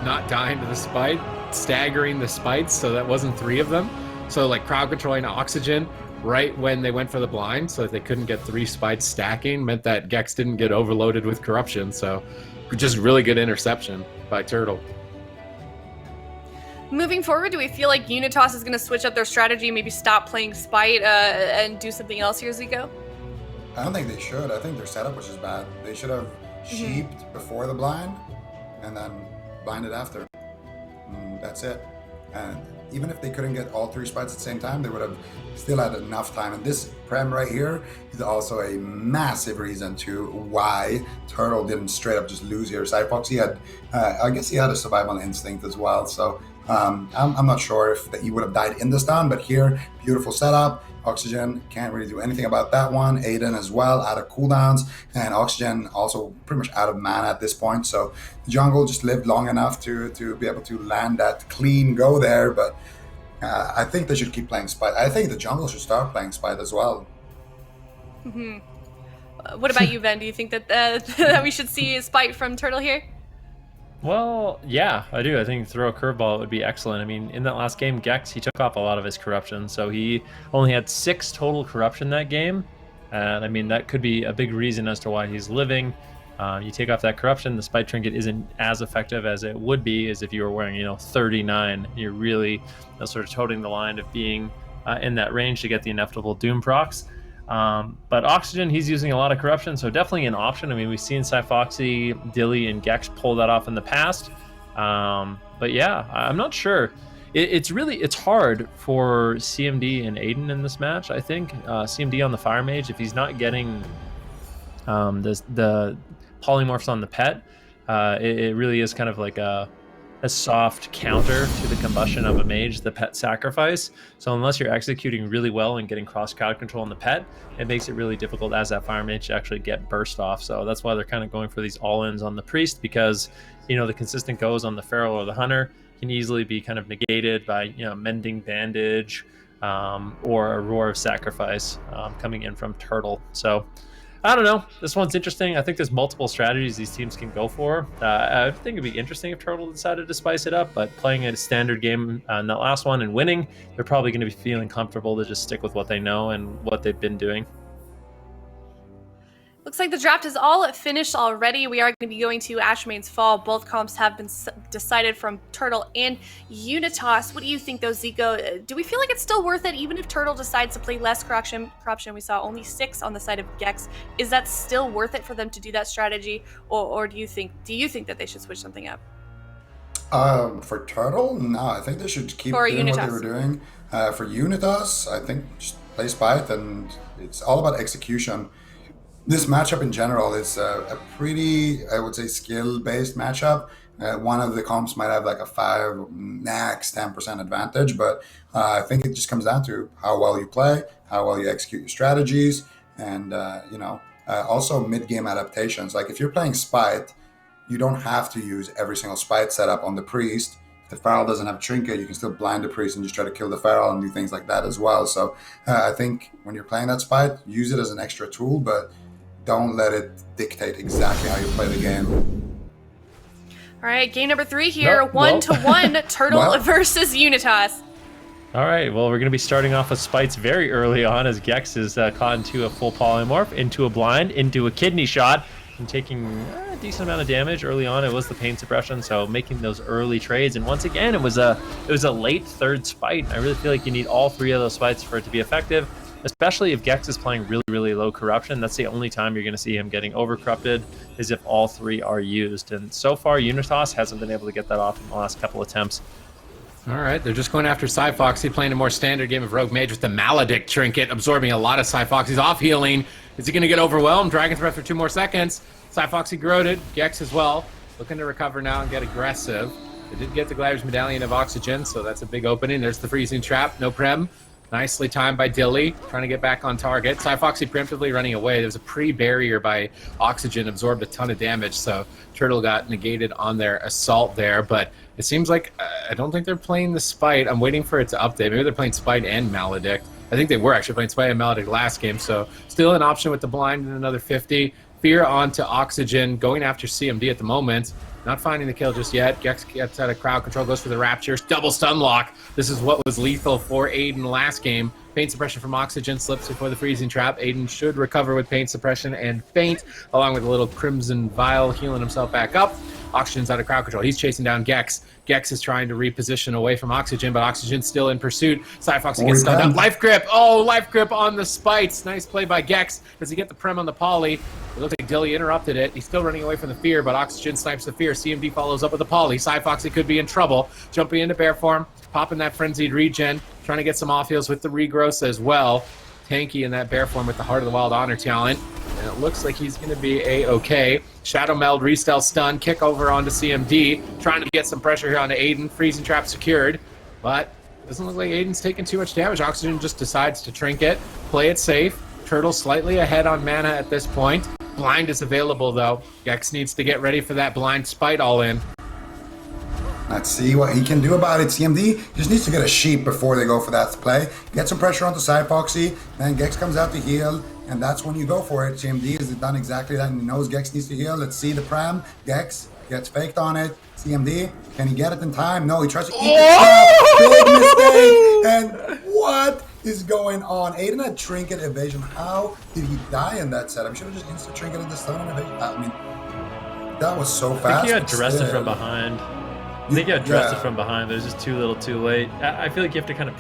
Not dying to the spite, staggering the spites, so that wasn't 3 of them. So like crowd controlling Oxygen right when they went for the blind, so that they couldn't get 3 spites stacking, meant that Gex didn't get overloaded with corruption. So just really good interception by Turtle. Moving forward, do we feel like Unitas is going to switch up their strategy, maybe stop playing Spite and do something else here, Zico? I don't think they should. I think their setup was just bad. They should have sheeped before the blind and then blinded after. That's it. And even if they couldn't get all 3 spites at the same time, they would have still had enough time. And this Prem right here is also a massive reason to why Turtle didn't straight up just lose here. Cyfox, he had, I guess he had a survival instinct as well. So I'm not sure if that he would have died in the stun, but here, beautiful setup. Oxygen can't really do anything about that one. Aiden as well, out of cooldowns, and Oxygen also pretty much out of mana at this point. So the jungle just lived long enough to be able to land that clean go there. But I think they should keep playing Spite. I think the jungle should start playing Spite as well. What about you, Ben? Do you think that that we should see a Spite from Turtle here? Well, yeah, I do. I think throw a curveball would be excellent. I mean, in that last game, Gex, he took off a lot of his corruption, so he only had 6 total corruption that game. And I mean, that could be a big reason as to why he's living. You take off that corruption, the Spite Trinket isn't as effective as it would be as if you were wearing, 39. You're really sort of toting the line of being in that range to get the inevitable Doom procs. But Oxygen, he's using a lot of corruption, so definitely an option. I mean, we've seen Cyfoxy, Dilly, and Gex pull that off in the past. But yeah, I'm not sure. It's hard for CMD and Aiden in this match, I think. CMD on the Fire Mage, if he's not getting the polymorphs on the pet, it really is kind of like a soft counter to the combustion of a mage, the pet sacrifice. So unless you're executing really well and getting cross crowd control on the pet, it makes it really difficult as that fire mage to actually get burst off. So that's why they're kind of going for these all-ins on the priest, because the consistent goes on the feral or the hunter can easily be kind of negated by mending bandage or a roar of sacrifice coming in from Turtle. So I don't know. This one's interesting. I think there's multiple strategies these teams can go for. I think it'd be interesting if Turtle decided to spice it up, but playing a standard game in that last one and winning, they're probably going to be feeling comfortable to just stick with what they know and what they've been doing. Looks like the draft is all finished already. We are going to be going to Ashmane's Fall. Both comps have been decided from Turtle and Unitas. What do you think, though, Zico? Do we feel like it's still worth it, even if Turtle decides to play less corruption? We saw only 6 on the side of Gex. Is that still worth it for them to do that strategy, or do you think that they should switch something up? For Turtle, no, I think they should keep doing Unitas. What they were doing. For Unitas, I think just play Spite, and it's all about execution. This matchup in general is a pretty, I would say, skill-based matchup. One of the comps might have like a 5, max 10% advantage, but I think it just comes down to how well you play, how well you execute your strategies, and also mid-game adaptations. Like if you're playing Spite, you don't have to use every single Spite setup on the Priest. If the Feral doesn't have Trinket, you can still blind the Priest and just try to kill the Feral and do things like that as well. So I think when you're playing that Spite, use it as an extra tool, but don't let it dictate exactly how you play the game. All right, game number 3 here, 1-1 Turtle versus Unitas. All right, well, we're going to be starting off with Spites very early on as Gex is caught into a full polymorph, into a blind, into a kidney shot, and taking a decent amount of damage early on. It was the pain suppression, so making those early trades. And once again, it was a late third Spite. I really feel like you need all 3 of those Spites for it to be effective, especially if Gex is playing really, really low corruption. That's the only time you're going to see him getting over-corrupted, is if all 3 are used. And so far, Unitas hasn't been able to get that off in the last couple attempts. All right, they're just going after Cyfoxy, playing a more standard game of Rogue Mage with the Maledict Trinket, absorbing a lot of Cyfoxy's off healing. Is he going to get overwhelmed? Dragon's Breath for 2 more seconds. Cyfoxy corroded. Gex as well, looking to recover now and get aggressive. They did get the Glider's Medallion of Oxygen, so that's a big opening. There's the Freezing Trap, no Prem. Nicely timed by Dilly, trying to get back on target. Cyfoxy preemptively running away. There was a pre-barrier by Oxygen, absorbed a ton of damage, so Turtle got negated on their assault there, but it seems like, I don't think they're playing the Spite. I'm waiting for it to update. Maybe they're playing Spite and Maledict. I think they were actually playing Spite and Maledict last game, so still an option with the blind and another 50. Fear onto Oxygen, going after CMD at the moment. Not finding the kill just yet. Gex gets out of crowd control, goes for the Rapture. Double stun lock. This is what was lethal for Aiden last game. Paint suppression from Oxygen, slips before the Freezing Trap. Aiden should recover with paint suppression and faint, along with a little Crimson Vial, healing himself back up. Oxygen's out of crowd control. He's chasing down Gex. Gex is trying to reposition away from Oxygen, but Oxygen's still in pursuit. Cyfoxy gets stunned up. Life Grip! Oh, Life Grip on the Spites. Nice play by Gex. Does he get the Prem on the Poly? It looks like Dilly interrupted it. He's still running away from the Fear, but Oxygen snipes the Fear. CMD follows up with the Poly. Cyfoxy could be in trouble. Jumping into bear form, popping that Frenzied Regen, trying to get some off heals with the Regross as well. Tanky in that bear form with the Heart of the Wild Honor talent. And it looks like he's going to be A-okay. Shadow Meld, Restel stun, kick over onto CMD. Trying to get some pressure here onto Aiden. Freezing Trap secured. But it doesn't look like Aiden's taking too much damage. Oxygen just decides to Trinket, play it safe. Turtle slightly ahead on mana at this point. Blind is available though. Gex needs to get ready for that blind Spite all in. Let's see what he can do about it. CMD just needs to get a sheep before they go for that play. Get some pressure onto Cyfoxy, then Gex comes out to heal, and that's when you go for it. CMD has done exactly that, and he knows Gex needs to heal. Let's see the Pram. Gex gets faked on it. CMD, can he get it in time? No, he tries to eat it. Big mistake. And what is going on? Aiden had Trinket evasion. How did he die in that set? I'm sure he should have just instant trinketed the stun and evasion. I mean, that was so fast. I think he got dressed from behind. I think you got dressed from behind, but it was just too little too late. I feel like you have to kind of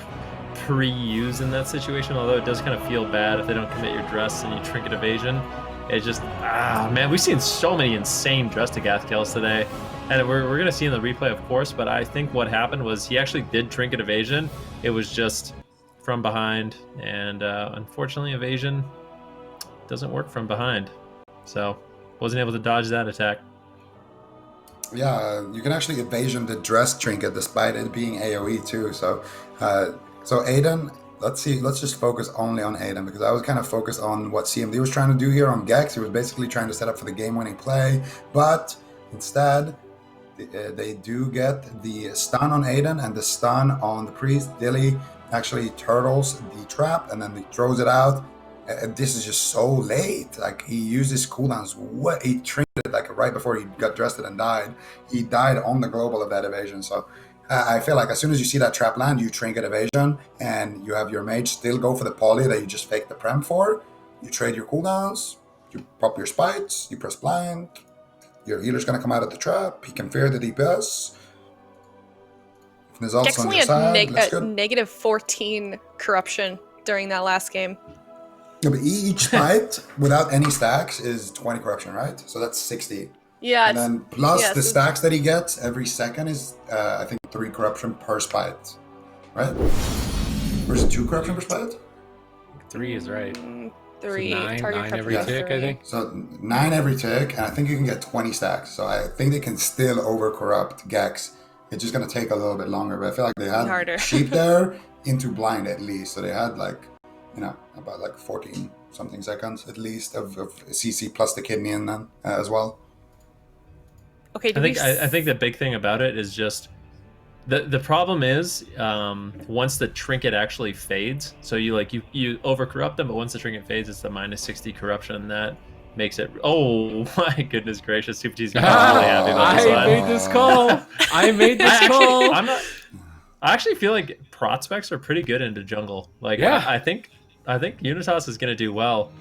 pre-use in that situation, although it does kind of feel bad if they don't commit your dress and you trinket evasion. It's just, man, we've seen so many insane dress to Gath kills today. And we're going to see in the replay, of course, but I think what happened was he actually did trinket evasion. It was just from behind, and unfortunately evasion doesn't work from behind. So wasn't able to dodge that attack. Yeah, you can actually evasion the dress trinket despite it being AoE too. So Aiden, let's just focus only on Aiden, because I was kind of focused on what CMD was trying to do here on Gex. He was basically trying to set up for the game-winning play, but instead they do get the stun on Aiden and the stun on the Priest. Dilly actually turtles the trap and then he throws it out. This is just so late. Like, he used his cooldowns. He trinketed like right before he got dressed and died. He died on the global of that evasion. So I feel like as soon as you see that trap land, you trinket evasion, and you have your mage still go for the poly that you just faked the prem for. You trade your cooldowns, you pop your spites, you press blind. Your healer's gonna come out of the trap. He can fear the DPS. If there's also on your side, negative 14 corruption during that last game. Yeah, but each spite without any stacks is 20 corruption, right? So that's 60. Yeah. And then plus the stacks that he gets every second is, I think, 3 corruption per spite, right? Or is it 2 corruption per spite? 3 is right. 3. So nine Target every preference tick, 3. I think. So 9 every tick, and I think you can get 20 stacks. So I think they can still over-corrupt Gex. It's just going to take a little bit longer, but I feel like they had Harder. sheep there into blind at least. So they had like, about like 14 something seconds at least of CC plus the kidney in them as well. Okay, I think the big thing about it is just the problem is once the trinket actually fades, so you over corrupt them, but once the trinket fades, it's the -60 corruption, and that makes it. Oh my goodness gracious, Super-T's gonna be really happy about this I line. made this call. I made this call. I actually feel like prot specs are pretty good into jungle. Like, yeah. I think Unitas is gonna do well.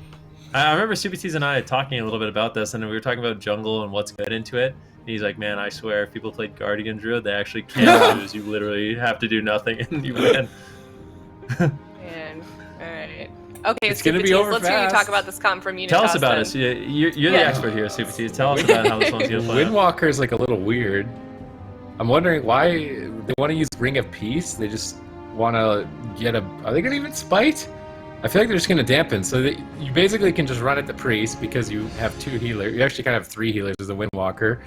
I remember Super-T's and I talking a little bit about this, and we were talking about jungle and what's good into it. And he's like, man, I swear, if people played Guardian Druid, they actually can't lose. You literally have to do nothing and you win. Man, all right. Okay, It's gonna be Super-T's, over let's hear you fast. talk about this comp from Unitas. Tell us about then. it. You're the expert here, Super-T's. Tell us about how this one's gonna play out. Windwalker is like a little weird. I'm wondering why they want to use Ring of Peace. They just want to get a. Are they gonna even spite? I feel like they're just gonna dampen. So that you basically can just run at the priest because you have 2 healers. You actually kind of have 3 healers as a Windwalker.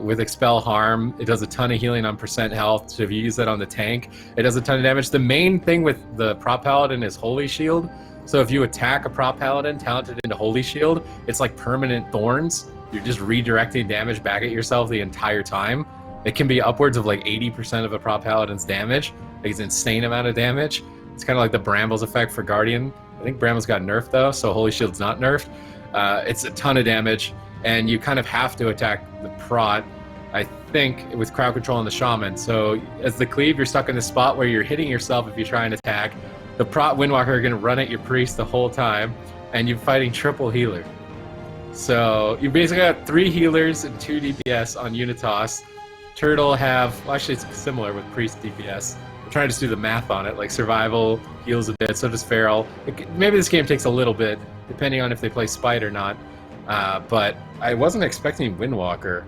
With Expel Harm, it does a ton of healing on % health. So if you use that on the tank, it does a ton of damage. The main thing with the Prop Paladin is Holy Shield. So if you attack a Prop Paladin talented into Holy Shield, it's like permanent thorns. You're just redirecting damage back at yourself the entire time. It can be upwards of like 80% of a Prop Paladin's damage. Like, it's an insane amount of damage. It's kind of like the Brambles effect for Guardian. I think Brambles got nerfed though, so Holy Shield's not nerfed. It's a ton of damage, and you kind of have to attack the prot, I think, with crowd control on the shaman. So as the cleave, you're stuck in the spot where you're hitting yourself if you try and attack. The prot Windwalker are going to run at your priest the whole time, and you're fighting triple healer. So you basically got 3 healers and 2 DPS on Unitas. Turtle have, well, actually it's similar with priest DPS. I'm trying to just do the math on it, like survival heals a bit, so does Feral. Maybe this game takes a little bit, depending on if they play Spite or not. But I wasn't expecting Windwalker.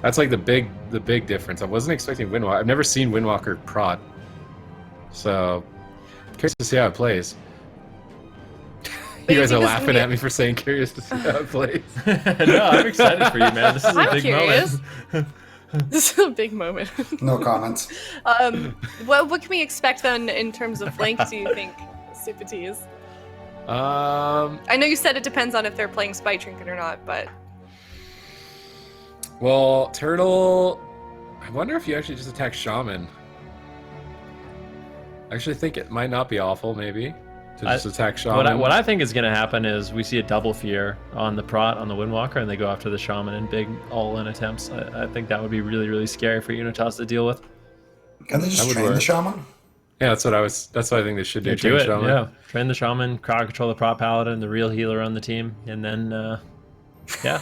That's like the big difference. I wasn't expecting Windwalker. I've never seen Windwalker prot. So, curious to see how it plays. You guys are laughing at me for saying curious to see how it plays. No, I'm excited for you, man. This is a big curious. moment. This is a big moment. No comments. What can we expect then in terms of flank, do you think, Super-T's? I know you said it depends on if they're playing Spite Trinket or not, but... Well, Turtle... I wonder if you actually just attack Shaman. I actually think it might not be awful, maybe, to just attack Shaman. What I think is going to happen is we see a double fear on the prot, on the Windwalker, and they go after the Shaman in big all-in attempts. I think that would be really, really scary for Unitas to deal with. Can they just train the Shaman? Yeah, that's what I think they should do. Do it, Shaman. Yeah. Train the Shaman, crowd control the Prop Paladin, the real healer on the team, and then, yeah.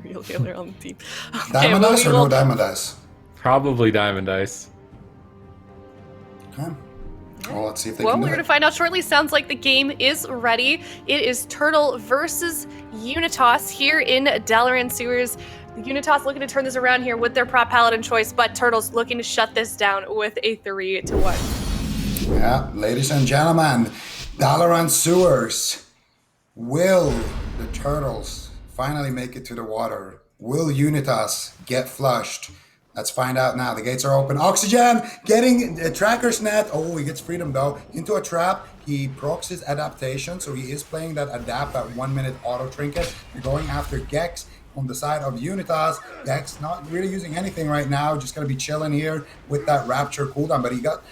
Real healer on the team. Okay, Diamond Dice or no Diamond Dice? Probably Diamond Dice. Okay. Well, let's see if they Well, can we're do going it. to find out shortly. Sounds like the game is ready. It is Turtle versus Unitas here in Dalaran Sewers. Unitas looking to turn this around here with their Prop Paladin choice, but Turtle's looking to shut this down with a 3-1. Yeah, ladies and gentlemen, Dalaran Sewers. Will the Turtles finally make it to the water? Will Unitas get flushed? Let's find out now. The gates are open. Oxygen getting a tracker's net. Oh, he gets freedom though. Into a trap. He procs his adaptation, so he is playing that adapt at 1 minute auto trinket. They're going after Gex on the side of Unitas. Gex not really using anything right now. Just gonna be chilling here with that Rapture cooldown, but he got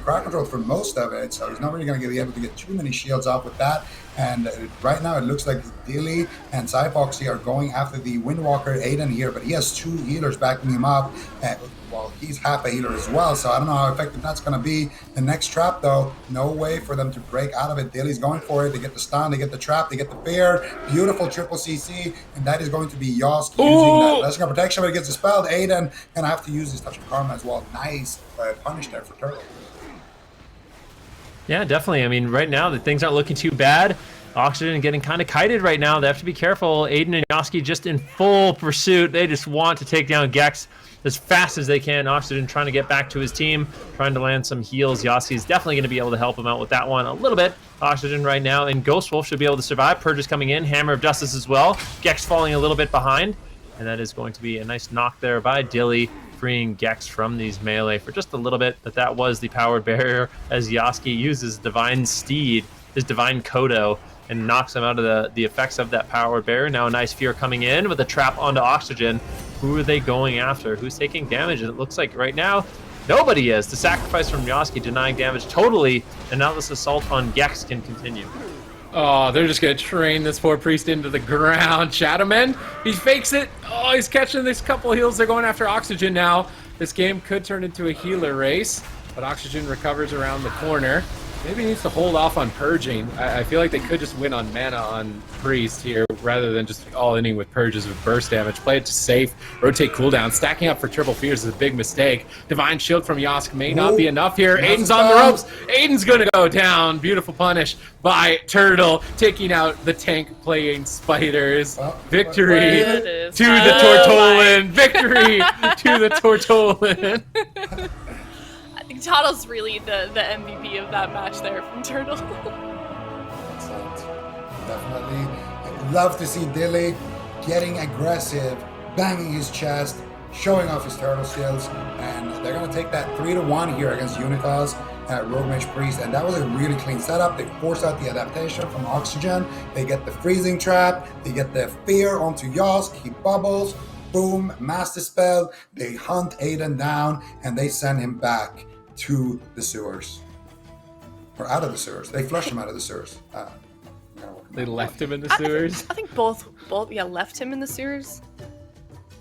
crowd control for most of it, so he's not really going to be able to get too many shields off with that. And right now it looks like Dilly and Cyfoxy are going after the Windwalker Aiden here, but he has 2 healers backing him up. Well, he's half a healer as well, so I don't know how effective that's going to be. The next trap, though, no way for them to break out of it. Dilly's going for it. They get the stun, they get the trap, they get the fear. Beautiful triple CC, and that is going to be Yosk using that Lesser protection, but it gets dispelled. Aiden gonna have to use his touch of karma as well. Nice punish there for Turtle. Yeah, definitely. I mean, right now, the things aren't looking too bad. Oxygen getting kind of kited right now. They have to be careful. Aiden and Yoski just in full pursuit. They just want to take down Gex as fast as they can. Oxygen trying to get back to his team, trying to land some heals. Yoski is definitely going to be able to help him out with that one a little bit. Oxygen right now, and Ghost Wolf should be able to survive. Purge is coming in. Hammer of Justice as well. Gex falling a little bit behind, and that is going to be a nice knock there by Dilly, freeing Gex from these melee for just a little bit. But that was the powered barrier as Yoski uses Divine Steed, his Divine Kodo, and knocks him out of the effects of that powered barrier. Now a nice Fear coming in with a trap onto Oxygen. Who are they going after? Who's taking damage? And it looks like right now, nobody is. The sacrifice from Yoski denying damage totally, and now this assault on Gex can continue. Oh, they're just going to train this poor priest into the ground. Shadowman, he fakes it. Oh, he's catching this couple heals. They're going after Oxygen now. This game could turn into a healer race, but Oxygen recovers around the corner. Maybe he needs to hold off on purging. I feel like they could just win on mana on Priest here rather than just all-inning with purges with burst damage. Play it safe, rotate cooldown. Stacking up for triple fears is a big mistake. Divine Shield from Yosk may not be enough here. Aiden's on the ropes. Aiden's gonna go down. Beautiful punish by Turtle, taking out the tank playing spiders. Victory to the Tortolan. Victory to the Tortolan. I think Turtle's really the MVP of that match there from Turtle. Excellent. Definitely. Love to see Dilly getting aggressive, banging his chest, showing off his turtle skills, and they're going to take that 3-1 here against Unitas at Rogue Mage Priest, and that was a really clean setup. They force out the adaptation from Oxygen, they get the freezing trap, they get the fear onto Yosk, he bubbles, boom, master spell, they hunt Aiden down, and they send him back to the sewers. Or out of the sewers. They flush him out of the sewers. They left him in the sewers? I think both left him in the sewers.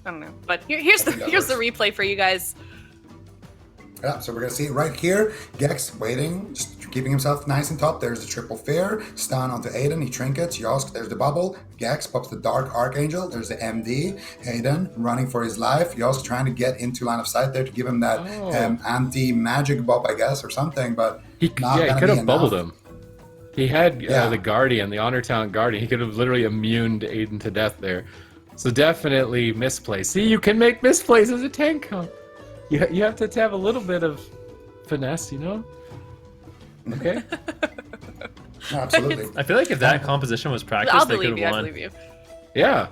I don't know. But here's the replay for you guys. Yeah, so we're going to see it right here. Gex waiting, just keeping himself nice and top. There's the triple fear. Stun onto Aiden. He trinkets. Yosk, there's the bubble. Gex pops the Dark Archangel. There's the MD. Aiden running for his life. Yosk trying to get into line of sight there to give him that anti-magic buff, I guess, or something. But he could have bubbled him. He had the Guardian, the Honor Talent Guardian. He could have literally immuned Aiden to death there. So definitely misplay. See, you can make misplays as a tank comp. You have to have a little bit of finesse, you know? Okay? Absolutely. I feel like if that composition was practiced, they could have won. I believe you. Yeah.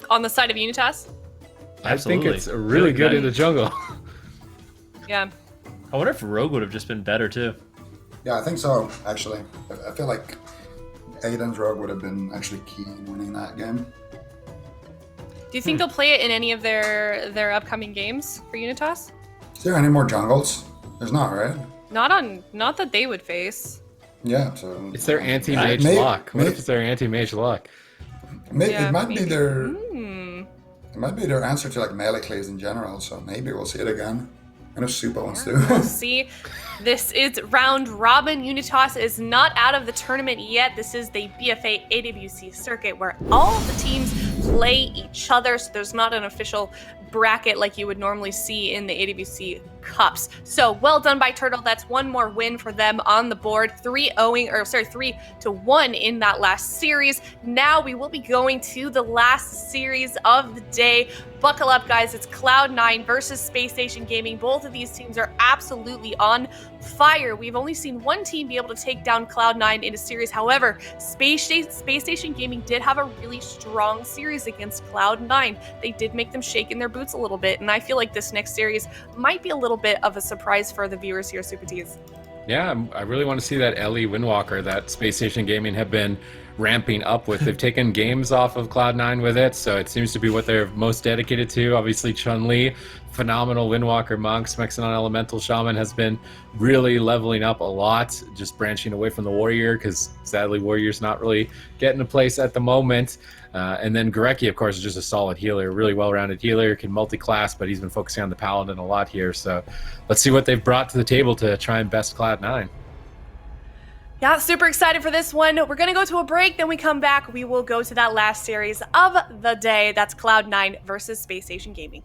On the side of Unitas? I think it's really good in the jungle. Yeah. I wonder if Rogue would have just been better too. Yeah, I think so, actually. I feel like Aiden's Rogue would have been actually key in winning that game. Do you think they'll play it in any of their upcoming games for Unitas? Is there any more jungles? There's not, right? Not that they would face. Yeah, so it's their anti-mage lock. What if it's their anti-mage lock? It might be their it might be their answer to like melee clays in general, so maybe we'll see it again. I know Super wants to. We'll see. This is round robin. Unitas is not out of the tournament yet. This is the BFA AWC circuit where all the teams play each other, so there's not an official bracket like you would normally see in the AWC Cups. So well done by Turtle. That's one more win for them on the board. 3-1 in that last series. Now we will be going to the last series of the day. Buckle up, guys. It's Cloud9 versus Spacestation Gaming. Both of these teams are absolutely on fire. We've only seen one team be able to take down Cloud9 in a series. However, Spacestation Gaming did have a really strong series against Cloud9. They did make them shake in their boots a little bit, and I feel like this next series might be a little bit of a surprise for the viewers here, Super T's. Yeah, I really want to see that Ellie Windwalker that Spacestation Gaming have been ramping up with. They've taken games off of Cloud9 with it, so it seems to be what they're most dedicated to. Obviously, Chun-Li, phenomenal Windwalker monk. Smexanon Elemental Shaman has been really leveling up a lot, just branching away from the Warrior, because sadly, Warrior's not really getting a place at the moment. And then Gorecki, of course, is just a solid healer, really well-rounded healer, can multi-class, but he's been focusing on the Paladin a lot here. So let's see what they've brought to the table to try and best Cloud9. Yeah, super excited for this one. We're going to go to a break, then we come back. We will go to that last series of the day. That's Cloud9 versus Spacestation Gaming.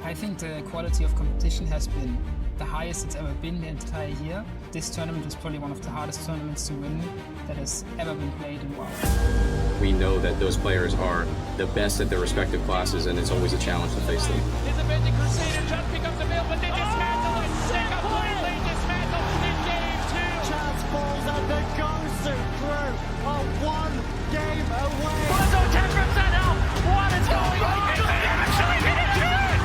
I think the quality of competition has been the highest it's ever been the entire year. This tournament was probably one of the hardest tournaments to win that has ever been played in WoW. We know that those players are the best at their respective classes, and it's always a challenge to face them. His Avenging Crusader just becomes available, but they dismantle it. They completely dismantle in game 2. Chance falls and the Gosu crew are 1 game away. Blizzo 10% out. What is going on? Actually hit it.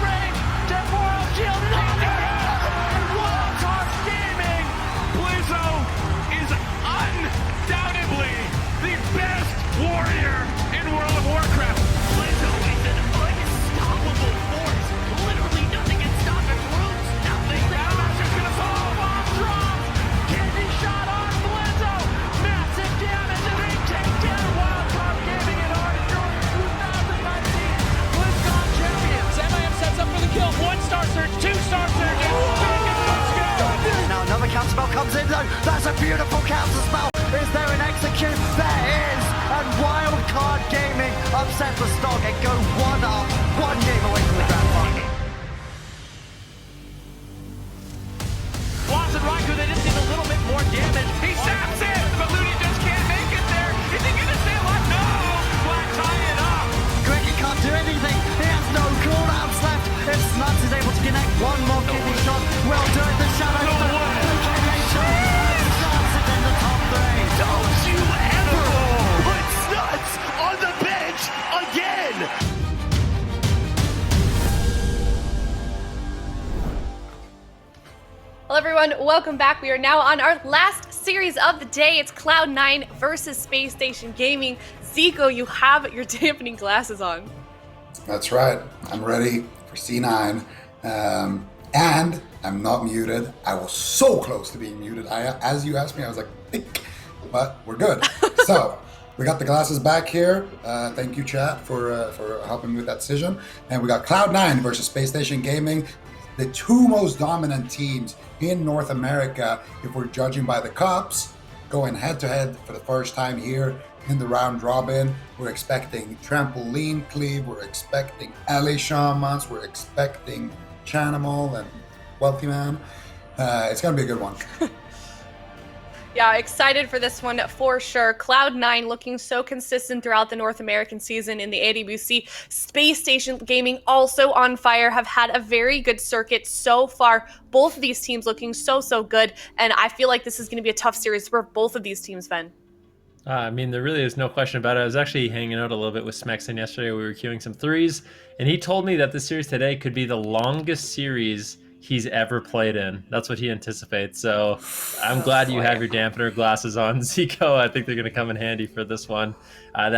Range. Temporal shield. Wildcard gaming. Blizzo is undoubtedly the best warrior in World of Warcraft. Blizzo is an unstoppable force. Literally nothing can stop him. Roots, nothing. Battlemaster's gonna fall. Bomb drops. Kidney shot on Blizzo. Massive damage and they take down Wildcard gaming in Arcturus 2019. BlizzCon champions. MIM sets up for the kill. 1-star surge, 2-star surge. Now another counter spell comes in though. That's a beautiful counter spell. Is there an execute? There is. And Wildcard Gaming upset the stock and go 1-up, 1 game away from the grand final. Watson Raikou, they just need a little bit more damage. He saps it, but Looney just can't make it there. Is he gonna stay alive? No! Black tie it up. Greggy can't do anything. He has no cooldowns left. If Snuts is able to connect one more kidney shot, well done. The shadow. No way. Snuts is in the top 3. Don't you ever put Snuts on the bench again! Hello everyone, welcome back. We are now on our last series of the day. It's Cloud9 versus Spacestation Gaming. Zico, you have your dampening glasses on. That's right. I'm ready for C9. And I'm not muted. I was so close to being muted. As you asked me, I was like, "Think," but we're good. So we got the glasses back here. Thank you, chat, for helping me with that decision. And we got Cloud9 versus Spacestation Gaming, the 2 most dominant teams in North America, if we're judging by the cups, going head-to-head for the first time here in the round robin. We're expecting Trampoline Cleave, we're expecting LA Shamans, we're expecting Chanimal and Wealthy Man. It's gonna be a good one. Yeah, excited for this one for sure. Cloud9 looking so consistent throughout the North American season in the AWC. Spacestation Gaming also on fire, have had a very good circuit so far. Both of these teams looking so good, and I feel like this is going to be a tough series for both of these teams, Ben. I mean, there really is no question about it. I was actually hanging out a little bit with Smexon yesterday. We were queuing some threes, and he told me that the series today could be the longest series he's ever played in. That's what he anticipates. So I'm glad you have your dampener glasses on, Zico. I think they're going to come in handy for this one. I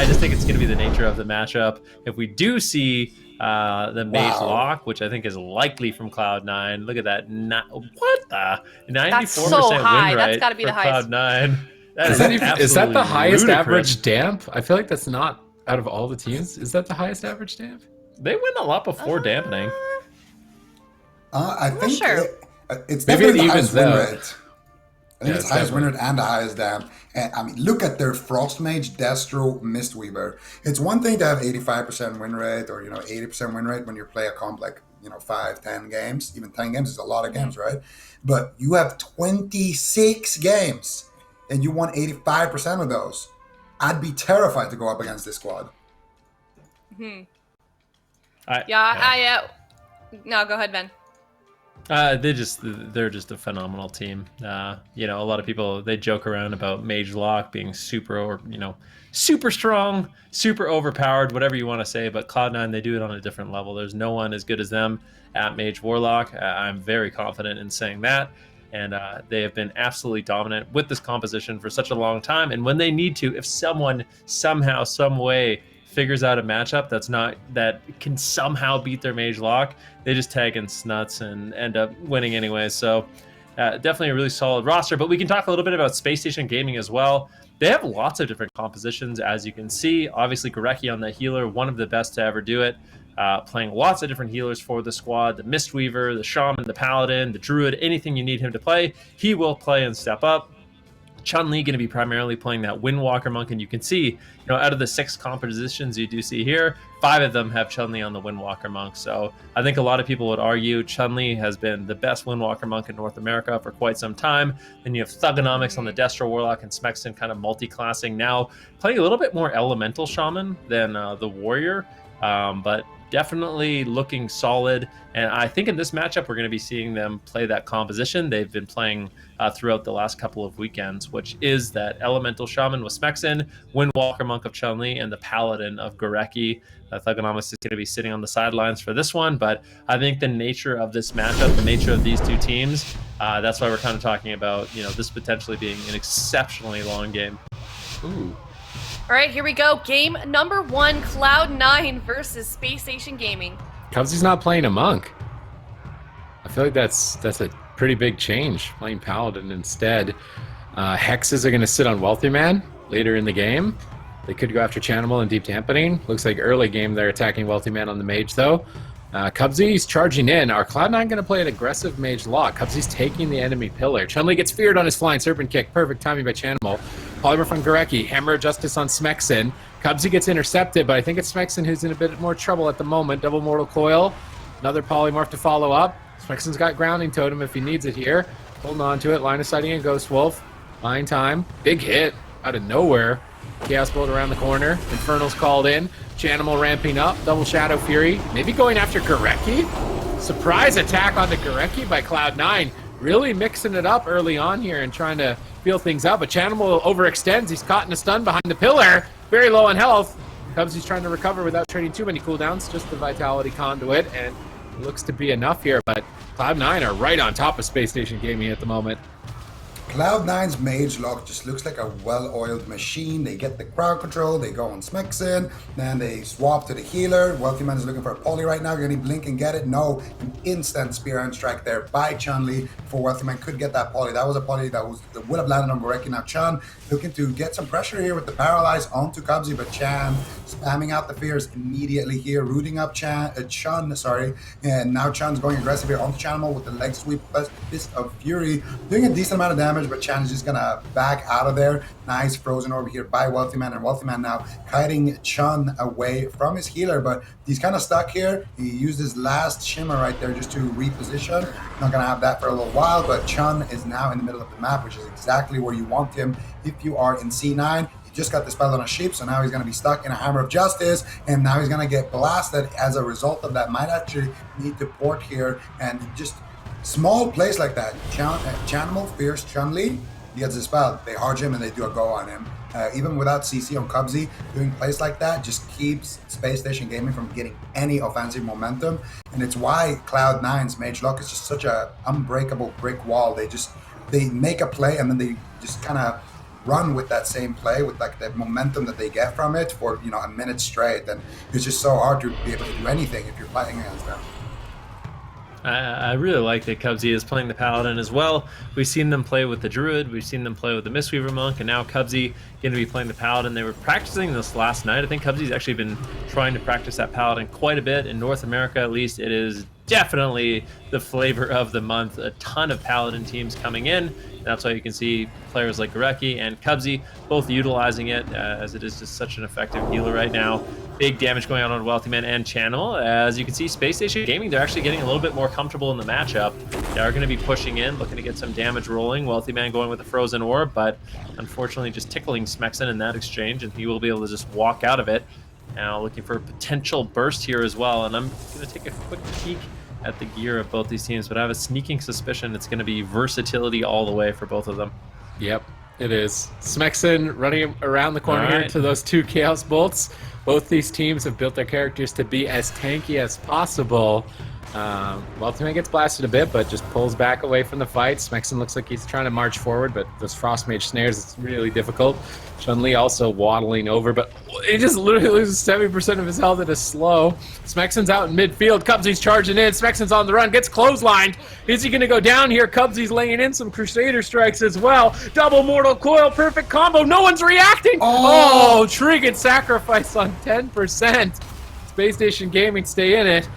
just think it's going to be the nature of the matchup. If we do see the Mage Lock, which I think is likely from Cloud9, look at that. What the? 94% That's so high. win That's rate got to be for the highest. Cloud9. Is that the highest ludicrous. average damp? I feel like that's not out of all the teams. Is that the highest average damp? They win a lot before dampening. I think sure. It's Maybe definitely it the highest evens win out. rate. I think it's the highest win rate and the highest damp. And I mean, look at their Frost Mage, Destro, Mistweaver. It's one thing to have 85% win rate or 80% win rate when you play a comp like 5, 10 games. Even 10 games is a lot of games, right? But you have 26 games and you won 85% of those. I'd be terrified to go up against this squad. No, go ahead, Ben. They're just a phenomenal team. A lot of people, they joke around about Mage Lock being super strong, super overpowered, whatever you want to say, but Cloud9, they do it on a different level. There's no one as good as them at Mage Warlock. I'm very confident in saying that. And they have been absolutely dominant with this composition for such a long time. And when they need to, if someone somehow, some way figures out a matchup that can somehow beat their Mage Lock, they just tag in Snuts and end up winning anyway. So definitely a really solid roster. But we can talk a little bit about Spacestation Gaming as well. They have lots of different compositions, as you can see. Obviously, Gorecki on the healer, one of the best to ever do it. Playing lots of different healers for the squad, the Mistweaver, the Shaman, the Paladin, the Druid, anything you need him to play, he will play and step up. Chun-Li going to be primarily playing that Windwalker Monk, and you can see, out of the 6 compositions you do see here, 5 of them have Chun-Li on the Windwalker Monk. So I think a lot of people would argue Chun-Li has been the best Windwalker Monk in North America for quite some time. Then you have Thugonomics on the Destro Warlock and Smexton kind of multi-classing now, playing a little bit more Elemental Shaman than the Warrior, but definitely looking solid. And I think in this matchup, we're going to be seeing them play that composition they've been playing throughout the last couple of weekends, which is that Elemental Shaman with Smexton, Windwalker Monk of Chun-Li, and the Paladin of Gorecki. Thugonomics is going to be sitting on the sidelines for this one, but I think the nature of this matchup, the nature of these two teams, that's why we're kind of talking about, this potentially being an exceptionally long game. Ooh. All right, here we go. Game number 1, Cloud9 versus Spacestation Gaming. Cubsy's not playing a monk. I feel like that's a pretty big change, playing Paladin instead. Hexes are going to sit on Wealthy Man later in the game. They could go after Chanimal and Deep Dampening. Looks like early game they're attacking Wealthy Man on the Mage, though. Cubsy's charging in. Are Cloud9 going to play an aggressive Mage lock? Cubsy's taking the enemy pillar. Chun-Li gets feared on his Flying Serpent Kick. Perfect timing by Chanimal. Polymorph on Gorecki. Hammer of Justice on Smexton. Cubsy gets intercepted, but I think it's Smexton who's in a bit more trouble at the moment. Double Mortal Coil. Another Polymorph to follow up. Smexton's got Grounding Totem if he needs it here. Holding on to it. Line of sighting a Ghost Wolf. Buying time. Big hit out of nowhere. Chaos Bolt around the corner. Infernal's called in. Chanimal ramping up. Double Shadow Fury. Maybe going after Gorecki. Surprise attack onto Gorecki by Cloud9. Really mixing it up early on here and trying to feel things out. But Chanimal overextends. He's caught in a stun behind the pillar. Very low on health. Cubsy's trying to recover without trading too many cooldowns. Just the Vitality Conduit. And it looks to be enough here. But Cloud9 are right on top of Space Station Gaming at the moment. Cloud9's Mage Lock just looks like a well-oiled machine. They get the crowd control, they go on Smexton, then they swap to the healer. Wealthy Man is looking for a poly right now. Can he blink and get it? No. An instant Spear and Strike there by Chun-Li before Wealthy Man could get that poly. That was a poly that would have landed on Gorecki. Now Chun looking to get some pressure here with the Paralyze onto Cubsy, but Chan spamming out the fears immediately here, rooting up Chun, and now Chun's going aggressive here onto Chanimal with the leg sweep plus Fist of Fury, doing a decent amount of damage, but Chan is just gonna back out of there. Nice frozen over here by Wealthy Man, and Wealthy Man now kiting Chun away from his healer, but he's kind of stuck here. He used his last shimmer right there just to reposition. Not gonna have that for a little while, but Chun is now in the middle of the map, which is exactly where you want him if you are in C9. He just got the spell on a sheep, so now he's going to be stuck in a Hammer of Justice, and now he's going to get blasted as a result of that. Might actually need to port here, and just small plays like that. Chanimal fears Chun-Li, he gets the spell, they charge him and they do a go on him. Even without CC on Cubsy, doing plays like that just keeps Space Station Gaming from getting any offensive momentum, and it's why Cloud9's Mage Lock is just such a unbreakable brick wall. They make a play and then they just kind of run with that same play with like the momentum that they get from it for a minute straight, and it's just so hard to be able to do anything if you're fighting against them. I really like that Cubsy is playing the Paladin as well. We've seen them play with the Druid, we've seen them play with the Mistweaver Monk, and now Cubsy going to be playing the Paladin. They were practicing this last night. I think Cubsy's actually been trying to practice that Paladin quite a bit. In North America, at least, it is definitely the flavor of the month. A ton of Paladin teams coming in. That's why you can see players like Gorecki and Cubsy both utilizing it, as it is just such an effective healer right now. Big damage going on Wealthy Man and Chanimal. As you can see, Space Station Gaming, they're actually getting a little bit more comfortable in the matchup. They are going to be pushing in, looking to get some damage rolling. Wealthy Man going with the Frozen Orb, but unfortunately just tickling Smexton in that exchange, and he will be able to just walk out of it. Now looking for a potential burst here as well, and I'm going to take a quick peek at the gear of both these teams, but I have a sneaking suspicion it's going to be versatility all the way for both of them. Yep, it is. Smexton running around the corner here to those 2 Chaos Bolts. Both these teams have built their characters to be as tanky as possible. Wealthy Man gets blasted a bit, but just pulls back away from the fight. Smexton looks like he's trying to march forward, but those Frost Mage snares, it's really difficult. Chun-Li also waddling over, but he just literally loses 70% of his health at a slow. Smexton's out in midfield. Cubsy's charging in. Smexton's on the run, gets clotheslined. Is he going to go down here? Cubsy's laying in some Crusader strikes as well. Double Mortal Coil, perfect combo. No one's reacting. Oh, Trinket sacrifice on 10%. Space Station Gaming stay in it.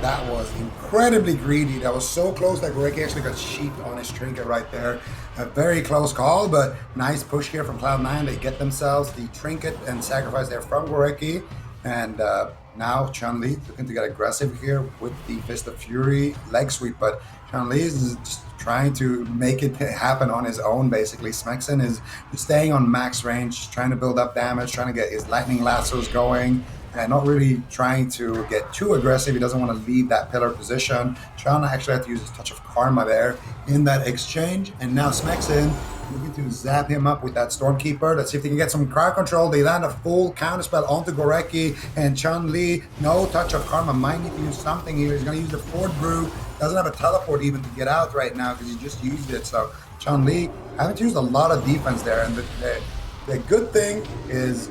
That was incredibly greedy. That was so close that Gorecki actually got sheeped on his trinket right there. A very close call, but nice push here from Cloud9. They get themselves the trinket and sacrifice there from Gorecki. And now Chun-Li looking to get aggressive here with the Fist of Fury leg sweep, but Chun-Li is just trying to make it happen on his own, basically. Smexen is staying on max range, trying to build up damage, trying to get his lightning lassos going, and not really trying to get too aggressive. He doesn't want to leave that pillar position. Chun actually had to use his touch of karma there in that exchange, and now Smexen looking to zap him up with that Stormkeeper. Let's see if they can get some crowd control. They land a full counterspell onto Gorecki, and Chun-Li, no touch of karma, might need to use something here. He's going to use the Ford Brew. Doesn't have a teleport even to get out right now because he just used it. So Chun-Li haven't used a lot of defense there, and the good thing is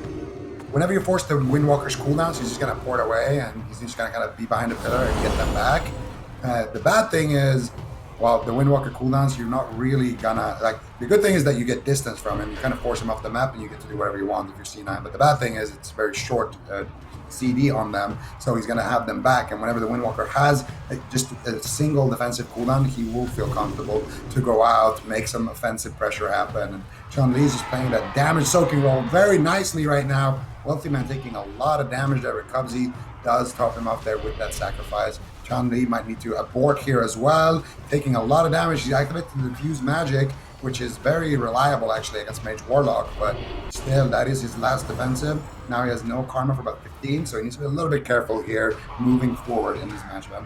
whenever you're forced to Windwalker's cooldowns, he's just going to port away, and he's just going to kind of be behind the pillar and get them back. The bad thing is, well, the Windwalker cooldowns, you're not really gonna, like, the good thing is that you get distance from him. You kind of force him off the map and you get to do whatever you want if you're C9. But the bad thing is it's very short CD on them, so he's gonna have them back. And whenever the Windwalker has just a single defensive cooldown, he will feel comfortable to go out, make some offensive pressure happen. And Chun-Li's just playing that damage soaking role very nicely right now. Wealthy Man taking a lot of damage there, but Cubsy does top him up there with that sacrifice. Chun-Li might need to abort here as well, taking a lot of damage. He's activated the Diffuse Magic, which is very reliable actually against Mage Warlock, but still, that is his last defensive. Now he has no karma for about 15, so he needs to be a little bit careful here moving forward in this matchup.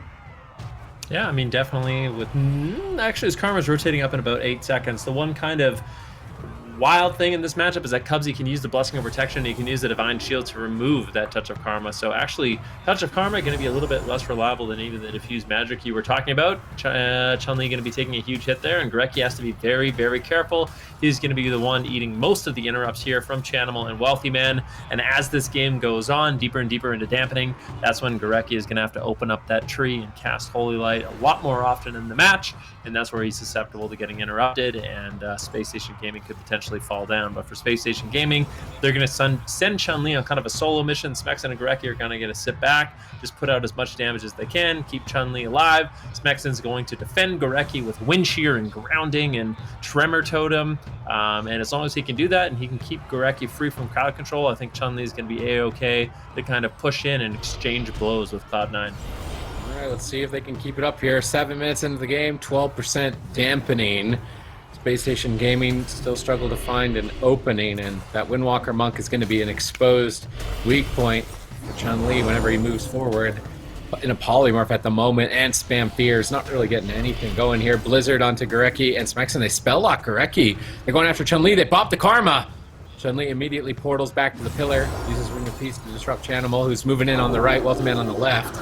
Yeah, I mean, definitely with... Actually, his karma's rotating up in about 8 seconds. The one kind of wild thing in this matchup is that Cubsy can use the Blessing of Protection, and he can use the Divine Shield to remove that Touch of Karma. So actually, Touch of Karma going to be a little bit less reliable than even the Diffuse Magic you were talking about. Chun-Li going to be taking a huge hit there, and Gorecki has to be very, very careful. He's going to be the one eating most of the interrupts here from Chanimal and Wealthy Man. And as this game goes on, deeper and deeper into dampening, that's when Gorecki is going to have to open up that tree and cast Holy Light a lot more often in the match. And that's where he's susceptible to getting interrupted, and Space Station Gaming could potentially fall down. But for Space Station Gaming, they're going to send Chun-Li on kind of a solo mission. Smexen and Gorecki are going to get to sit back, just put out as much damage as they can, keep Chun-Li alive. Smexen's going to defend Gorecki with Wind Shear and Grounding and Tremor Totem. And as long as he can do that and he can keep Gorecki free from crowd control, I think Chun-Li is going to be A-okay to kind of push in and exchange blows with Cloud9. All right, let's see if they can keep it up here. 7 minutes into the game, 12% dampening. Space Station Gaming still struggle to find an opening, and that Windwalker Monk is going to be an exposed weak point for Chun-Li whenever he moves forward. In a polymorph at the moment, and Spam Fears, not really getting anything going here. Blizzard onto Gorecki and Smexen. They spell lock Gorecki. They're going after Chun-Li. They bop the Karma. Chun-Li immediately portals back to the pillar, uses Ring of Peace to disrupt Chanimal, who's moving in on the right, Wealthy Man on the left.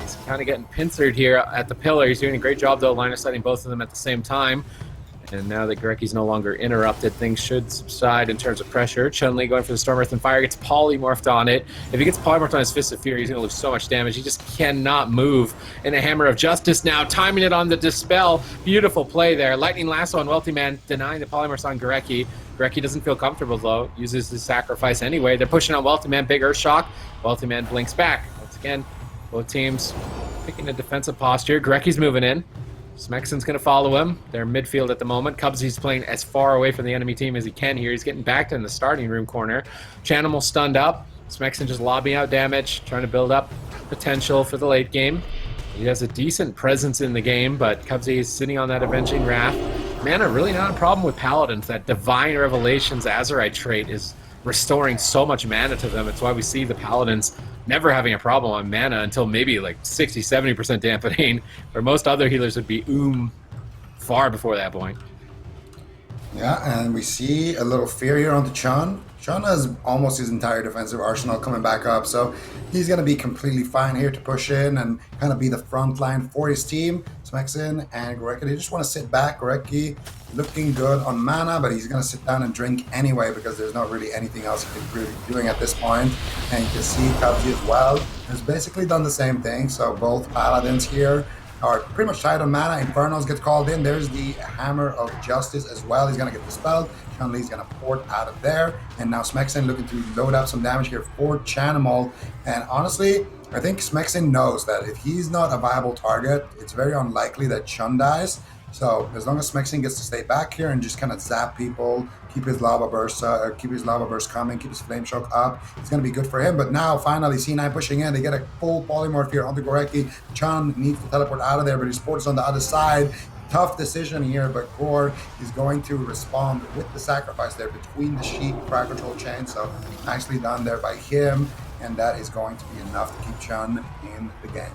He's kind of getting pincered here at the pillar. He's doing a great job, though, line of sighting both of them at the same time. And now that Gorecki's no longer interrupted, things should subside in terms of pressure. Chun-Li going for the Storm Earth and Fire, gets polymorphed on it. If he gets polymorphed on his Fist of Fury, he's going to lose so much damage. He just cannot move. And a Hammer of Justice now, timing it on the Dispel. Beautiful play there. Lightning Lasso on Wealthy Man, denying the polymorphs on Gorecki. Gorecki doesn't feel comfortable, though. Uses his sacrifice anyway. They're pushing on Wealthy Man, big Earth Shock. Wealthy Man blinks back. Once again, both teams picking a defensive posture. Gorecki's moving in. Smexen's going to follow him. They're midfield at the moment. Cubsy's playing as far away from the enemy team as he can here. He's getting back in the starting room corner. Chanimal stunned up. Smexen just lobbing out damage, trying to build up potential for the late game. He has a decent presence in the game, but Cubsy is sitting on that Avenging Wrath. Mana really not a problem with Paladins. That Divine Revelations Azurite trait is restoring so much mana to them. It's why we see the Paladins never having a problem on mana until maybe like 60-70% dampening, where most other healers would be far before that point. Yeah, and we see a little fear here onto Chun. Chun has almost his entire defensive arsenal coming back up, so he's going to be completely fine here to push in and kind of be the front line for his team. Smexen and Gorecki, they just want to sit back. Gorecki looking good on mana, but he's going to sit down and drink anyway because there's not really anything else he can really be doing at this point. And you can see Cubsy as well has basically done the same thing, so both Paladins here are pretty much tied on mana. Infernos gets called in. There's the Hammer of Justice as well. He's going to get dispelled. Chun-Li's going to port out of there. And now Smexen looking to load up some damage here for Chanimal. And honestly, I think Smexen knows that if he's not a viable target, it's very unlikely that Chun dies. So as long as Smexin gets to stay back here and just kind of zap people, keep his lava burst coming, keep his flame choke up, it's going to be good for him. But now finally C9 pushing in, they get a full polymorph here onto Gorecki. Chun needs to teleport out of there, but his support is on the other side. Tough decision here, but Gore is going to respond with the sacrifice there between the sheep crowd control chain. So nicely done there by him, and that is going to be enough to keep Chun in the game.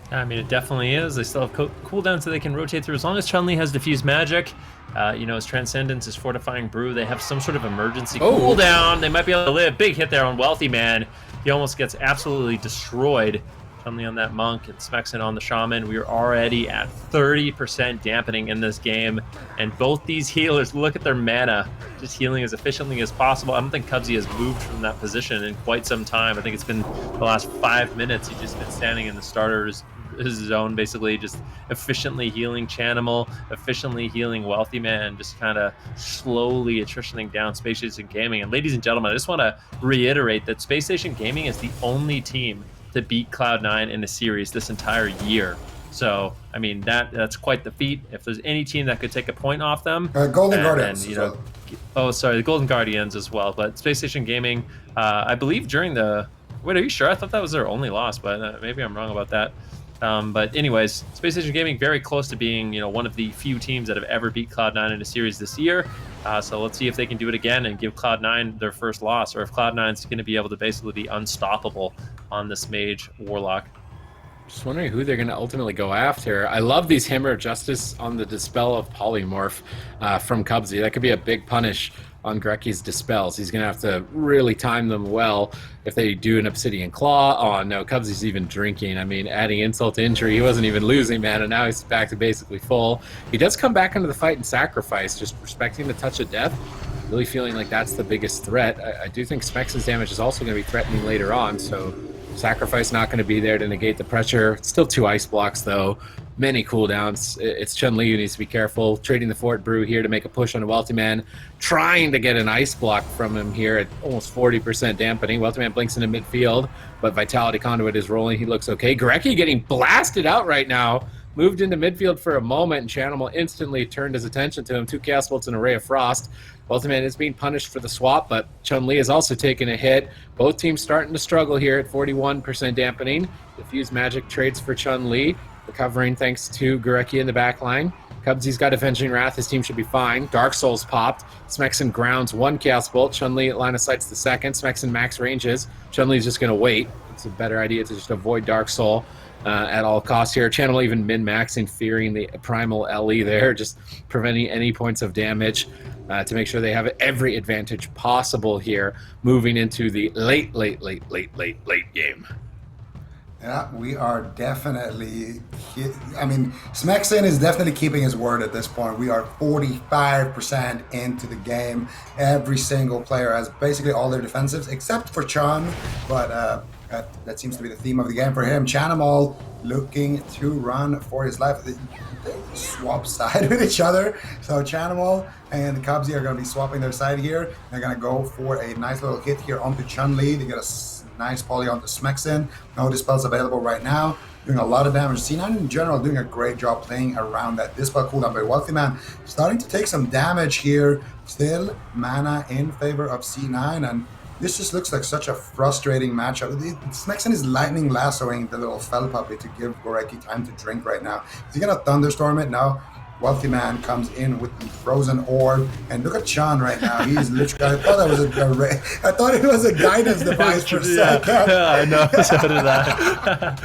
I mean, it definitely is. They still have cooldown so they can rotate through. As long as Chun-Li has Diffuse Magic, his Transcendence, his Fortifying Brew, they have some sort of emergency cooldown. They might be able to live. Big hit there on Wealthy Man. He almost gets absolutely destroyed. Chun-Li on that Monk and Smexin on the Shaman. We are already at 30% dampening in this game. And both these healers, look at their mana, just healing as efficiently as possible. I don't think Cubsy has moved from that position in quite some time. I think it's been the last 5 minutes. He's just been standing in the starter's zone, basically just efficiently healing Chanimal, efficiently healing Wealthy Man, just kind of slowly attritioning down Spacestation Gaming. And ladies and gentlemen, I just want to reiterate that Spacestation Gaming is the only team to beat Cloud9 in the series this entire year. So, I mean, that's quite the feat. If there's any team that could take a point off them, Golden Guardians. The Golden Guardians as well. But Spacestation Gaming, I believe during the... Wait, are you sure? I thought that was their only loss, but maybe I'm wrong about that. But anyways, Spacestation Gaming very close to being, one of the few teams that have ever beat Cloud9 in a series this year. So let's see if they can do it again and give Cloud9 their first loss, or if Cloud9's going to be able to basically be unstoppable on this Mage Warlock. Just wondering who they're going to ultimately go after. I love these Hammer of Justice on the Dispel of Polymorph from Cubsy. That could be a big punish on Gorecki's Dispels. He's going to have to really time them well if they do an Obsidian Claw. Oh no, Cubsy's even drinking. I mean, adding insult to injury. He wasn't even losing mana. Now he's back to basically full. He does come back into the fight and sacrifice, just respecting the touch of death. Really feeling like that's the biggest threat. I do think Smex's damage is also going to be threatening later on, so sacrifice not going to be there to negate the pressure. It's still 2 ice blocks though. Many cooldowns. It's Chun-Li who needs to be careful. Trading the Fort Brew here to make a push on a Wealthy Man. Trying to get an ice block from him here at almost 40% dampening. Wealthy Man blinks into midfield, but Vitality Conduit is rolling. He looks okay. Gorecki getting blasted out right now. Moved into midfield for a moment, and Chanimal instantly turned his attention to him. 2 Chaos Bolts and a Ray of Frost. Wealthy Man is being punished for the swap, but Chun-Li is also taking a hit. Both teams starting to struggle here at 41% dampening. Diffuse Magic trades for Chun-Li. Recovering thanks to Gorecki in the back line. Cubsy's got Avenging Wrath. His team should be fine. Dark Souls popped. Smexin grounds 1 Chaos Bolt. Chun-Li line of sight's the second. Smexin max ranges. Chun-Li's just going to wait. It's a better idea to just avoid Dark Soul at all costs here. Channel even min-maxing, fearing the Primal LE there, just preventing any points of damage to make sure they have every advantage possible here, moving into the late game. Yeah, we are definitely... I mean, Smexin is definitely keeping his word at this point. We are 45% into the game. Every single player has basically all their defensives, except for Chun, but that seems to be the theme of the game for him. Chanimal looking to run for his life. They swap side with each other. So Chanimal and Cubsy are going to be swapping their side here. They're going to go for a nice little hit here onto Chun-Li. They get a nice poly onto Smexin. No Dispels available right now. Doing a lot of damage. C9 in general doing a great job playing around that Dispel cooldown. But Wealthy Man starting to take some damage here. Still mana in favor of C9. And this just looks like such a frustrating matchup. Smexin is lightning lassoing the little fell puppy to give Gorecki time to drink right now. Is he going to thunderstorm it? No. Wealthy Man comes in with the frozen orb, and look at Chun right now. He's literally. I thought it was a guidance device for a second. Yeah, I know. So did I.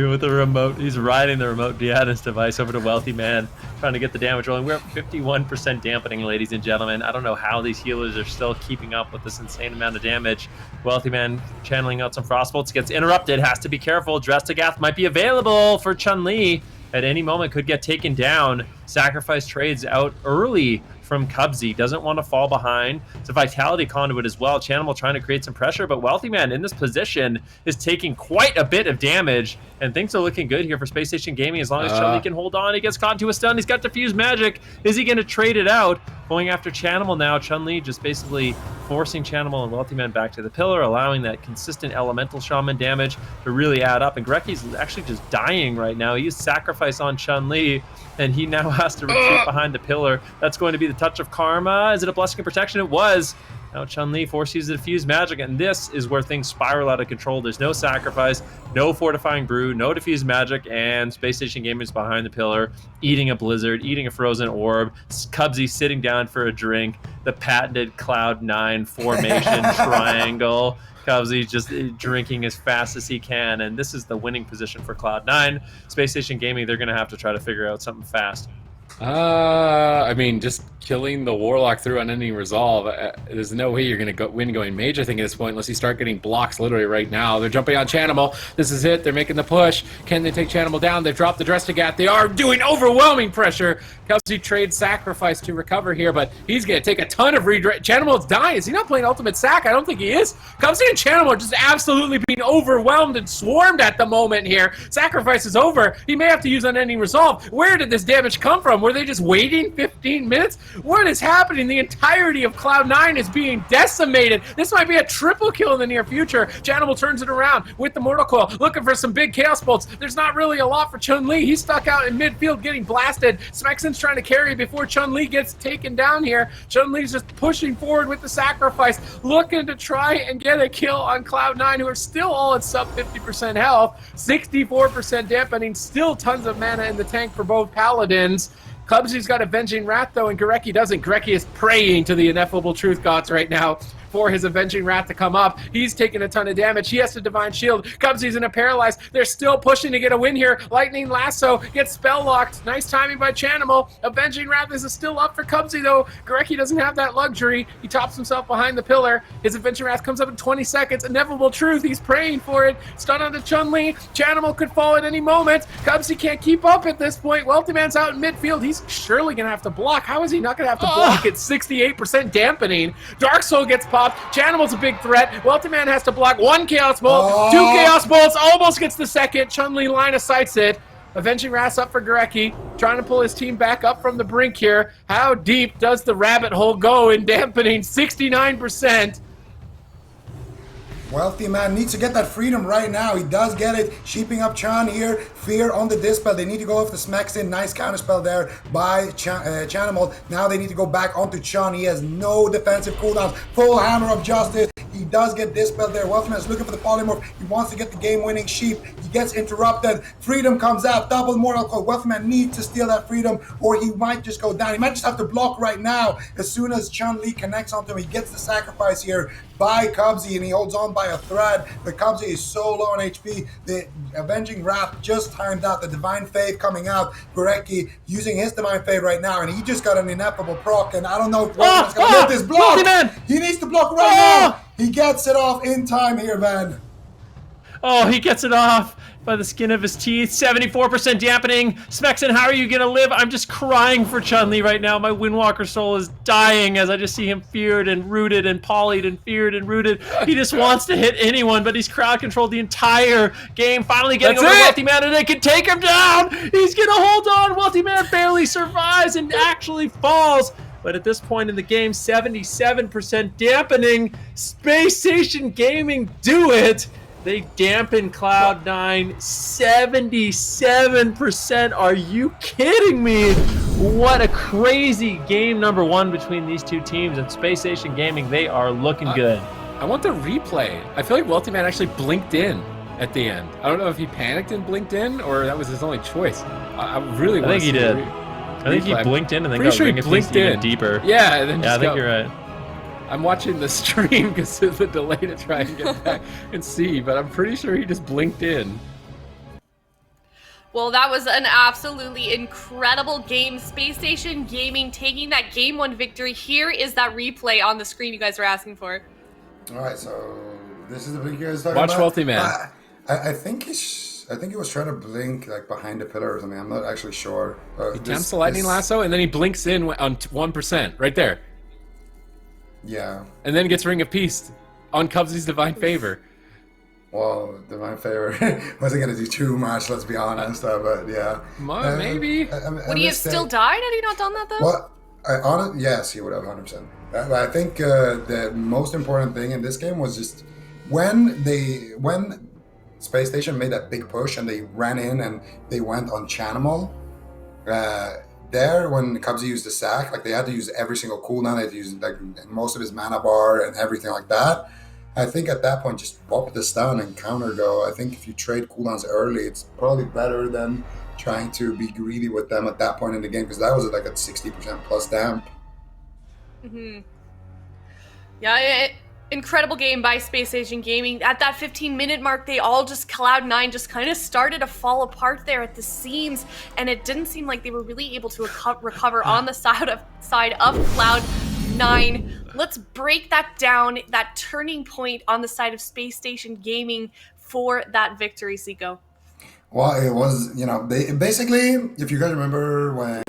With the remote, he's riding the remote guidance device over to Wealthy Man, trying to get the damage rolling. We're at 51% dampening, ladies and gentlemen. I don't know how these healers are still keeping up with this insane amount of damage. Wealthy Man channeling out some Frostbolts, gets interrupted. Has to be careful. Drestigath might be available for Chun-Li. At any moment could get taken down. Sacrifice trades out early from Cubsy. Doesn't want to fall behind. It's a Vitality Conduit as well. Chanimal trying to create some pressure, but Wealthy Man in this position is taking quite a bit of damage, and things are looking good here for Spacestation Gaming as long as Chun-Li can hold on. He gets caught into a stun. He's got Diffuse Magic. Is he going to trade it out? Going after Chanimal now. Chun-Li just basically forcing Chanimal and Wealthy Man back to the pillar, allowing that consistent elemental shaman damage to really add up. And Greki's actually just dying right now. He used sacrifice on Chun-Li, and he now has to retreat behind the pillar. That's going to be the touch of karma. Is it a blessing of protection? It was. Now Chun-Li forces the diffuse magic, and this is where things spiral out of control. There's no sacrifice, no fortifying brew, no diffuse magic, and Space Station Gaming is behind the pillar, eating a blizzard, eating a frozen orb. Cubsy sitting down for a drink. The patented Cloud9 formation triangle. Cubsy just drinking as fast as he can, and this is the winning position for Cloud9. Space Station Gaming, they're going to have to try to figure out something fast. I mean, just killing the Warlock through unending resolve. There's no way you're going to win going mage, I think, at this point, unless you start getting blocks literally right now. They're jumping on Chanimal. This is it. They're making the push. Can they take Chanimal down? They've dropped the Drestagat. They are doing overwhelming pressure. Kelsey trades sacrifice to recover here, but he's going to take a ton of redirect. Chanimal's dying. Is he not playing ultimate sack? I don't think he is. Kelsey and Chanimal are just absolutely being overwhelmed and swarmed at the moment here. Sacrifice is over. He may have to use unending resolve. Where did this damage come from? Were they just waiting 15 minutes? What is happening? The entirety of Cloud9 is being decimated. This might be a triple kill in the near future. Chanimal turns it around with the Mortal Coil, looking for some big Chaos Bolts. There's not really a lot for Chun-Li. He's stuck out in midfield getting blasted. Smexon's trying to carry before Chun-Li gets taken down here. Chun-Li's just pushing forward with the sacrifice, looking to try and get a kill on Cloud9, who are still all at sub 50% health, 64% dampening, still tons of mana in the tank for both Paladins. Cubsy's got Avenging Wrath, though, and Gorecki doesn't. Gorecki is praying to the ineffable truth gods right now for his Avenging Wrath to come up. He's taking a ton of damage. He has to Divine Shield. Cubsy's in a Paralyze. They're still pushing to get a win here. Lightning Lasso gets spell locked. Nice timing by Chanimal. Avenging Wrath is still up for Cubsy, though. Gorecki doesn't have that luxury. He tops himself behind the pillar. His Avenging Wrath comes up in 20 seconds. Ineffable Truth. He's praying for it. Stun onto Chun-Li. Chanimal could fall at any moment. Cubsy can't keep up at this point. Wealthy Man's out in midfield. He's surely going to have to block. How is he not going to have to block? It's 68% dampening. Dark Soul gets popped. Chanimal's a big threat. Wealthy Man has to block one Chaos Bolt, two Chaos Bolts, almost gets the second. Chun-Li line of sights it. Avenging Wrath up for Gorecki, trying to pull his team back up from the brink here. How deep does the rabbit hole go in dampening? 69%. Wealthy Man needs to get that freedom right now. He does get it. Sheeping up Chan here. Fear on the Dispel. They need to go off the Smexon. Nice counterspell there by Chanimal. Now they need to go back onto Chan. He has no defensive cooldowns. Full Hammer of Justice. He does get Dispelled there. Wealthy Man is looking for the Polymorph. He wants to get the game-winning Sheep. He gets interrupted. Freedom comes out. Double Mortal Coil. Wealthy Man needs to steal that Freedom, or he might just go down. He might just have to block right now. As soon as Chun-Li connects onto him, he gets the sacrifice here by Cubsy, and he holds on by a thread. But Cubsy is so low on HP. The Avenging Wrath just timed out. The Divine Faith coming out. Gorecki using his Divine Faith right now, and he just got an ineffable proc, and I don't know if Wealthy Man's going to get this block. He needs to block right now. He gets it off in time here, man. Oh, he gets it off by the skin of his teeth. 74% dampening. Smexon, how are you gonna live? I'm just crying for Chun-Li right now. My Windwalker soul is dying as I just see him feared and rooted and polyed and feared and rooted. He just wants to hit anyone, but he's crowd controlled the entire game. Finally getting over Wealthy Man, and they can take him down. He's gonna hold on. Wealthy Man barely survives and actually falls. But at this point in the game, 77% dampening. Space Station Gaming do it. They dampen Cloud9 77%. Are you kidding me? What a crazy game number one between these two teams. And Space Station Gaming, they are looking good. I want the replay. I feel like Wealthy Man actually blinked in at the end. I don't know if he panicked and blinked in or that was his only choice. I really want to see he did. I think he blinked in and then got Ring of Peace even deeper. Yeah, and then I think you're right. I'm watching the stream because of the delay to try and get back and see, but I'm pretty sure he just blinked in. Well, that was an absolutely incredible game. Space Station Gaming taking that Game 1 victory. Here is that replay on the screen you guys were asking for. All right, so this is the thing you guys talking about. Watch Wealthy Man. I think he was trying to blink like behind the pillar or something. I'm not actually sure. He attempts the Lightning Lasso, and then he blinks in on 1%, right there. Yeah. And then gets Ring of Peace on Cubsy's Divine Favor. Well, Divine Favor wasn't going to do too much, let's be honest. But yeah. Maybe. Would he have still died had he not done that, though? Well, Yes, he would have 100%. I think the most important thing in this game was just when Space Station made that big push and they ran in and they went on Chanimal. There, when Cubsy used the sack, like they had to use every single cooldown. They had to use like most of his mana bar and everything like that. I think at that point, just pop the stun and counter go. I think if you trade cooldowns early, it's probably better than trying to be greedy with them at that point in the game, because that was like a 60% plus damp. Yeah, incredible game by Space Station Gaming. At that 15-minute mark, they all just, Cloud9 just kind of started to fall apart there at the seams, and it didn't seem like they were really able to recover on the side of Cloud9. Let's break that down, that turning point on the side of Space Station Gaming for that victory, Zico. Well, it was, they basically, if you guys remember when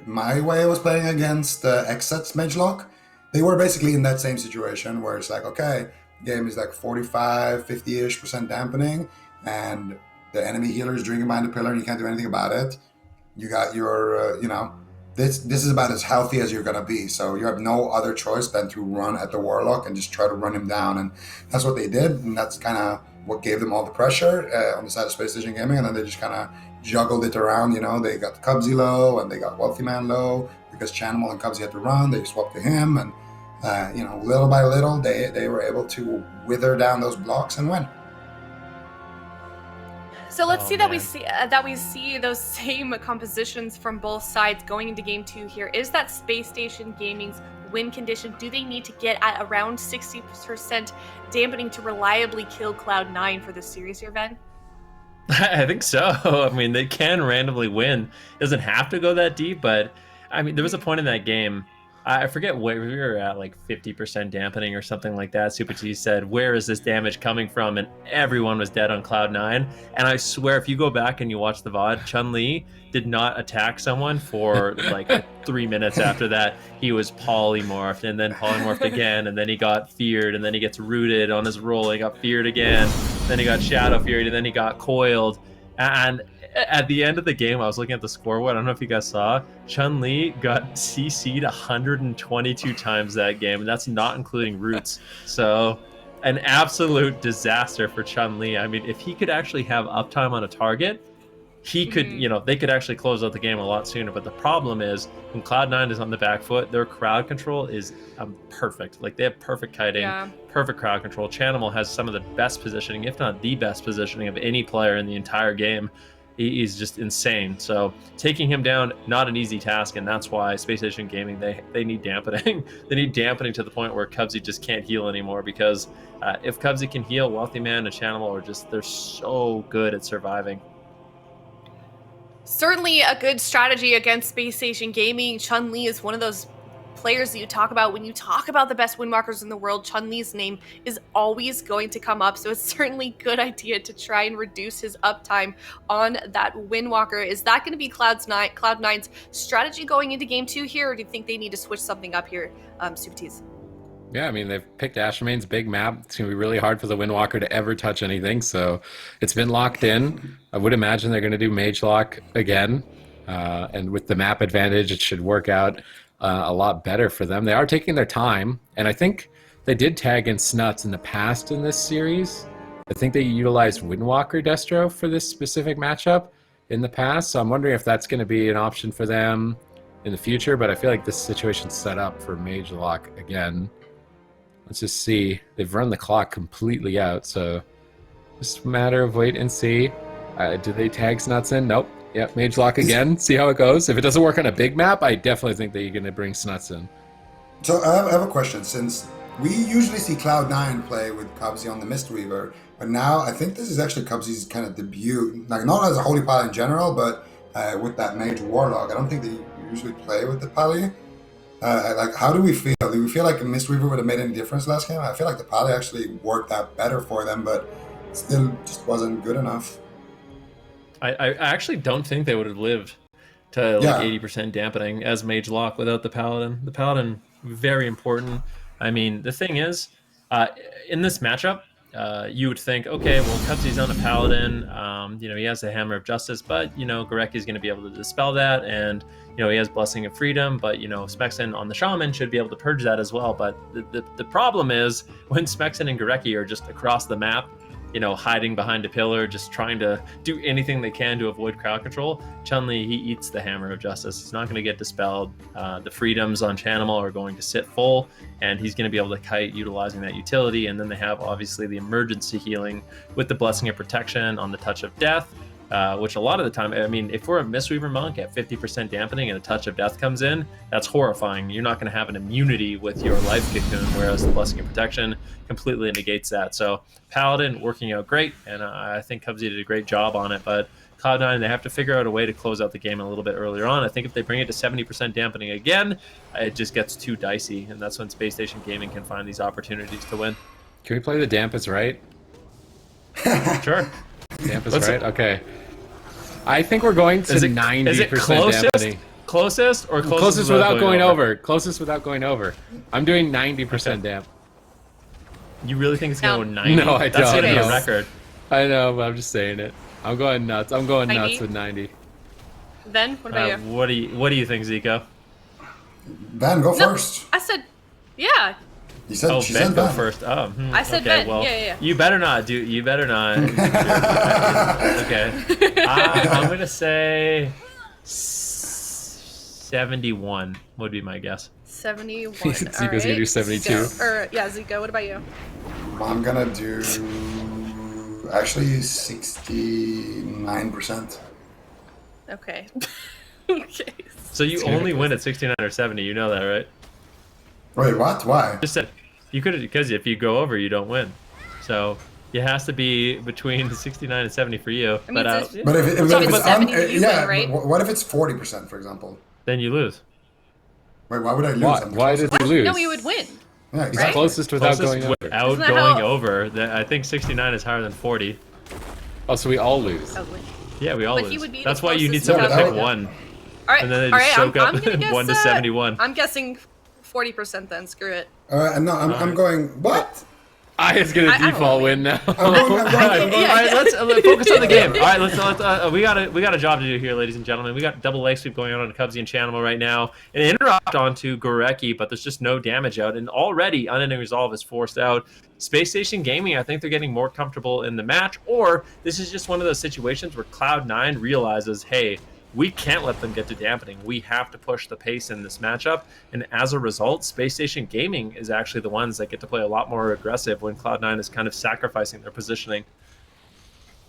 MyWay was playing against XSET's Magelock, they were basically in that same situation where it's like, okay, game is like 45, 50-ish% dampening, and the enemy healer is drinking behind the pillar and you can't do anything about it. You got your, this is about as healthy as you're going to be. So you have no other choice than to run at the Warlock and just try to run him down. And that's what they did. And that's kind of what gave them all the pressure on the side of Space Station Gaming. And then they just kind of juggled it around. They got Cubsy low and they got Wealthy Man low because Chanimal and Cubsy had to run. They swapped to him. And little by little, they were able to wither down those blocks and win. So let's see that we see those same compositions from both sides going into game 2 here. Is that Space Station Gaming's win condition? Do they need to get at around 60% dampening to reliably kill Cloud9 for this series here, Ben? I think so. I mean, they can randomly win. It doesn't have to go that deep, but I mean, there was a point in that game. I forget where we were at, like 50% dampening or something like that. Super T said, "Where is this damage coming from?" And everyone was dead on Cloud9. And I swear, if you go back and you watch the VOD, Chun-Li did not attack someone for like 3 minutes after that. He was polymorphed and then polymorphed again, and then he got feared, and then he gets rooted on his roll. He got feared again, then he got shadow feared, and then he got coiled. And at the end of the game, I was looking at the scoreboard. I don't know if you guys saw, Chun-Li got CC'd 122 times that game, and that's not including roots. So an absolute disaster for Chun-Li. I mean, if he could actually have uptime on a target, he could, they could actually close out the game a lot sooner. But the problem is when Cloud9 is on the back foot, their crowd control is perfect. Like they have perfect kiting, perfect crowd control. Chanimal has some of the best positioning, if not the best positioning of any player in the entire game. He's just insane. So taking him down, not an easy task, and that's why Space Station Gaming, they need dampening. They need dampening to the point where Cubsy just can't heal anymore, because if Cubsy can heal, Wealthy Man and Chanimal they're so good at surviving. Certainly a good strategy against Space Station Gaming. Chun-Li is one of those players that you talk about when you talk about the best windwalkers in the world. Chun-Li's name is always going to come up, so it's certainly a good idea to try and reduce his uptime on that windwalker. Is that going to be Cloud9's strategy going into game 2 here, or do you think they need to switch something up here, Super Tees? Yeah, I mean, they've picked Ashermane's big map. It's going to be really hard for the Windwalker to ever touch anything, so it's been locked in. I would imagine they're going to do Mage Lock again, and with the map advantage, it should work out a lot better for them. They are taking their time, and I think they did tag in Snuts in the past in this series. I think they utilized Windwalker Destro for this specific matchup in the past, so I'm wondering if that's going to be an option for them in the future, but I feel like this situation's set up for Mage Lock again. Let's just see. They've run the clock completely out, so just a matter of wait and see. Do they tag Snuts in? Nope. Yep, Mage Lock again. See how it goes. If it doesn't work on a big map, I definitely think that you're going to bring Snuts in. So I have a question. Since we usually see Cloud9 play with Cubsy on the Mistweaver, but now I think this is actually Cubsy's kind of debut. Like, not as a Holy Pally in general, but with that Mage Warlock. I don't think they usually play with the Pally. Like, how do we feel? Do we feel like a Mistweaver would have made any difference last game? I feel like the Pally actually worked out better for them, but still just wasn't good enough. I actually don't think they would have lived to like 80% dampening as Mage Lock without the Paladin. The Paladin, very important. I mean, the thing is, in this matchup, you would think, okay, well, Cubsy's on a Paladin. He has the Hammer of Justice, but, Gorecki's going to be able to dispel that. And, he has Blessing of Freedom, but, Smexen on the Shaman should be able to purge that as well. But the problem is when Smexen and Gorecki are just across the map, hiding behind a pillar, just trying to do anything they can to avoid crowd control, Chun-Li, he eats the Hammer of Justice. It's not going to get dispelled. The freedoms on Chanimal are going to sit full, and he's going to be able to kite utilizing that utility. And then they have, obviously, the emergency healing with the Blessing of Protection on the Touch of Death, which a lot of the time, if we're a Mistweaver Monk at 50% dampening and a Touch of Death comes in, that's horrifying. You're not going to have an immunity with your Life Cocoon, whereas the Blessing of Protection completely negates that. So Paladin working out great, and I think Cubsy did a great job on it, but Cloud9, they have to figure out a way to close out the game a little bit earlier on. I think if they bring it to 70% dampening again, it just gets too dicey, and that's when Space Station Gaming can find these opportunities to win. Can we play the Damp is Right? Sure. Damp is Right? Okay. I think we're going to 90% is it closest, dampening. Closest or closest without going over? Closest without going over. I'm doing 90% damp. You really think it's going to go 90? No, I don't. That's going to be a record. I know, but I'm just saying it. I'm going nuts. I'm going 90? nuts with 90. Then, what about you? What do you think, Zico? Ben, go first. I said, yeah. You said she Ben said go Ben. first. Oh, I said okay, Ben. well, Yeah. You better not do. You better not. Okay. I'm gonna say 71 would be my guess. 71. Zico's gonna do 72. Zico, what about you? I'm gonna do actually 69%. Okay. Okay. So you only win at 69 or 70. You know that, right? Wait, what? Why? Just said you could, because if you go over, you don't win. So it has to be between 69 and 70 for you. I mean, But if it's it's 70, you win, right? What if it's 40%, for example? Then you lose. Wait, why would I lose? Why did you lose? No, you would win. Yeah, He's exactly. closest without Closest going over. without Isn't that going how- over. I think 69 is higher than 40. Oh, so we all lose. Oh, win. Yeah, we all But lose. he would be the That's why you need closest someone to without- pick one. All right, And then they all just right. soak I'm up gonna guess 1 to 71. I'm guessing 40% then. Screw it. No, I'm going. What? I is gonna I don't default know. win now. I'm going. All right, let's focus on the game. All right, let's we got a job to do here, ladies and gentlemen. We got double leg sweep going on Cubsy and Chanimal right now. An interrupt onto Gorecki, but there's just no damage out, and already Unending Resolve is forced out. Space Station Gaming, I think they're getting more comfortable in the match, or this is just one of those situations where Cloud9 realizes, hey, we can't let them get to dampening. We have to push the pace in this matchup. And as a result, Space Station Gaming is actually the ones that get to play a lot more aggressive when Cloud9 is kind of sacrificing their positioning.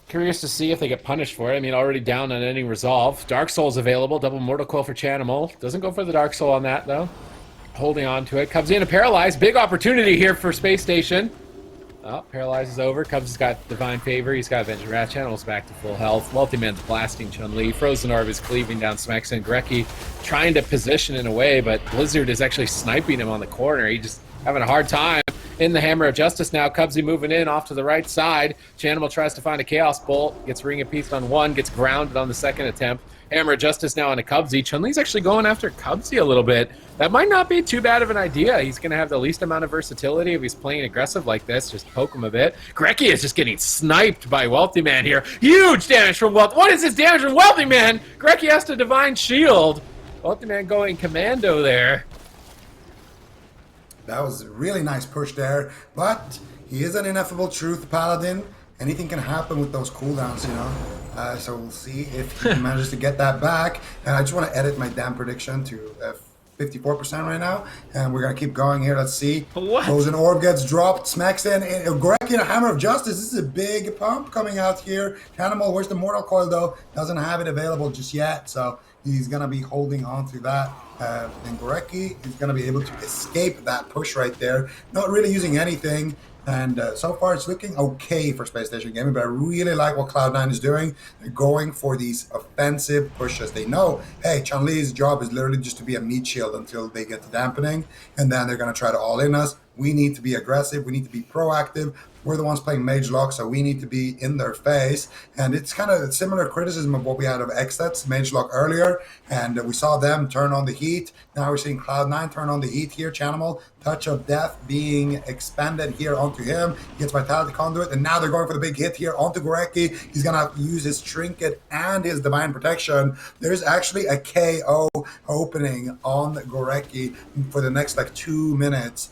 Curious to see if they get punished for it. I mean, already down on any resolve. Dark Soul's available. Double Mortal Coil for Chanimal. Doesn't go for the Dark Soul on that, though. Holding on to it. Cubs in a Paralyze. Big opportunity here for Space Station. Oh, Paralyze is over. Cubs has got Divine Favor. He's got Avenging Wrath. Channel's back to full health. Wealthy Man's blasting Chun-Li. Frozen Orb is cleaving down Smexen. Gorecki trying to position in a way, but Blizzard is actually sniping him on the corner. He just having a hard time. In the Hammer of Justice now. Cubsy moving in off to the right side. Chanimal tries to find a Chaos Bolt. Gets Ring of Peace on one. Gets grounded on the second attempt. Hammer of Justice now on a Cubsy. Chun-Li's actually going after Cubsy a little bit. That might not be too bad of an idea. He's going to have the least amount of versatility if he's playing aggressive like this. Just poke him a bit. Gorecki is just getting sniped by Wealthy Man here. Huge damage from Wealthy. What is this damage from Wealthy Man? Gorecki has to Divine Shield. Wealthy Man going commando there. That was a really nice push there, but he is an ineffable truth paladin. Anything can happen with those cooldowns, you know. So we'll see if he manages to get that back. And I just want to edit my damn prediction to 54% right now, and we're gonna keep going here. Let's see. What? Frozen Orb gets dropped. Smacks in. Gorecki and a Hammer of Justice. This is a big pump coming out here. Cannibal, where's the Mortal Coil though? Doesn't have it available just yet, so he's gonna be holding on to that. And Gorecki is gonna be able to escape that push right there. Not really using anything. And so far, it's looking okay for Space Station Gaming, but I really like what Cloud9 is doing. They're going for these offensive pushes. They know, hey, Chun-Li's job is literally just to be a meat shield until they get to dampening, and then they're going to try to all-in us. We need to be aggressive. We need to be proactive, we're the ones playing Mage Lock, so we need to be in their face. And it's kind of similar criticism of what we had of XSET's Mage Lock earlier, and we saw them turn on the heat. Now we're seeing Cloud9 turn on the heat here. Chanimal, Touch of Death being expanded here onto him. He gets Vitality Conduit, and now they're going for the big hit here onto Gorecki. He's going to have to use his Trinket and his Divine Protection. There's actually a KO opening on Gorecki for the next like 2 minutes.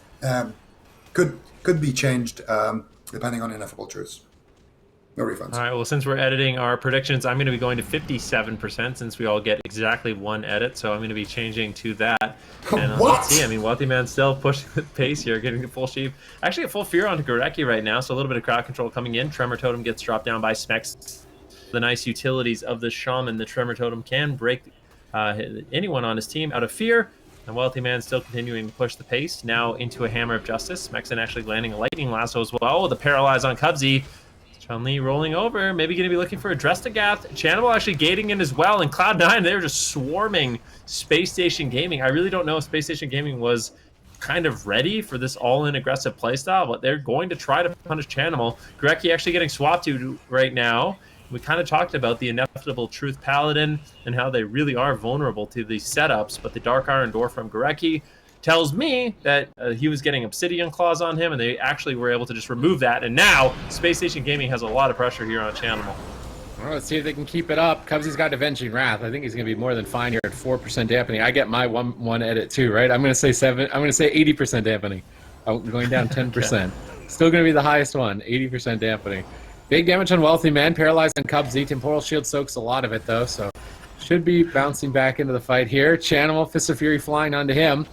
Could be changed depending on Ineffable Truths. No refunds. All right, well, since we're editing our predictions, I'm going to be going to 57% since we all get exactly one edit. So I'm going to be changing to that. And let's see. I mean, Wealthy Man still pushing the pace here, getting the full sheep. Actually, a full fear onto Gorecki right now. So a little bit of crowd control coming in. Tremor Totem gets dropped down by Smex. The nice utilities of the Shaman, the Tremor Totem can break anyone on his team out of fear. And Wealthy Man still continuing to push the pace. Now into a Hammer of Justice. Smexon actually landing a Lightning Lasso as well. The Paralyze on Cubsy. Chun-Li rolling over. Maybe going to be looking for a Drestagath. Chanimal actually gating in as well. And Cloud9, they're just swarming Space Station Gaming. I really don't know if Space Station Gaming was kind of ready for this all-in aggressive playstyle, but they're going to try to punish Chanimal. Gorecki actually getting swapped to right now. We kind of talked about the Ineffable Truth Paladin and how they really are vulnerable to these setups, but the Dark Iron Door from Gorecki tells me that he was getting Obsidian Claws on him, and they actually were able to just remove that, and now Space Station Gaming has a lot of pressure here on Chanimal. Well, let's see if they can keep it up. Cubsy's got Avenging Wrath. I think he's going to be more than fine here at 4% dampening. I get my one edit too, right? I'm going to say 80% dampening. I'm going down 10%. Okay. Still going to be the highest one, 80% dampening. Big damage on Wealthy Man, paralyzed on Cubsy. Temporal Shield soaks a lot of it though, so should be bouncing back into the fight here. Chanimal, Fist of Fury flying onto him.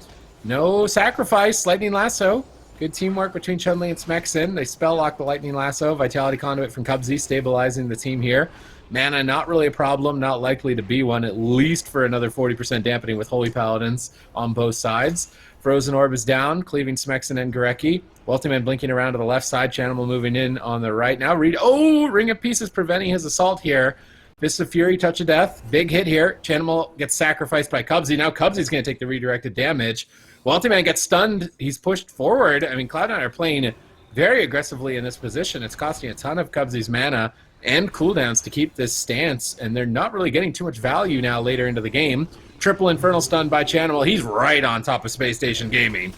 No sacrifice, Lightning Lasso. Good teamwork between Chun-Li and Smexon. They spell lock the Lightning Lasso. Vitality Conduit from Cubsy, stabilizing the team here. Mana, not really a problem, not likely to be one, at least for another 40% dampening with Holy Paladins on both sides. Frozen Orb is down, cleaving Smexon and Gorecki. Wealthy Man blinking around to the left side, Chanimal moving in on the right. Now Ring of Peace is preventing his assault here. Fist of Fury, Touch of Death, big hit here. Chanimal gets sacrificed by Cubsy. Now Cubsy's going to take the redirected damage. Wealthy Man gets stunned. He's pushed forward. I mean, Cloud9 are playing very aggressively in this position. It's costing a ton of Cubsy's mana and cooldowns to keep this stance, and they're not really getting too much value now later into the game. Triple Infernal stun by Chanimal. He's right on top of Space Station Gaming.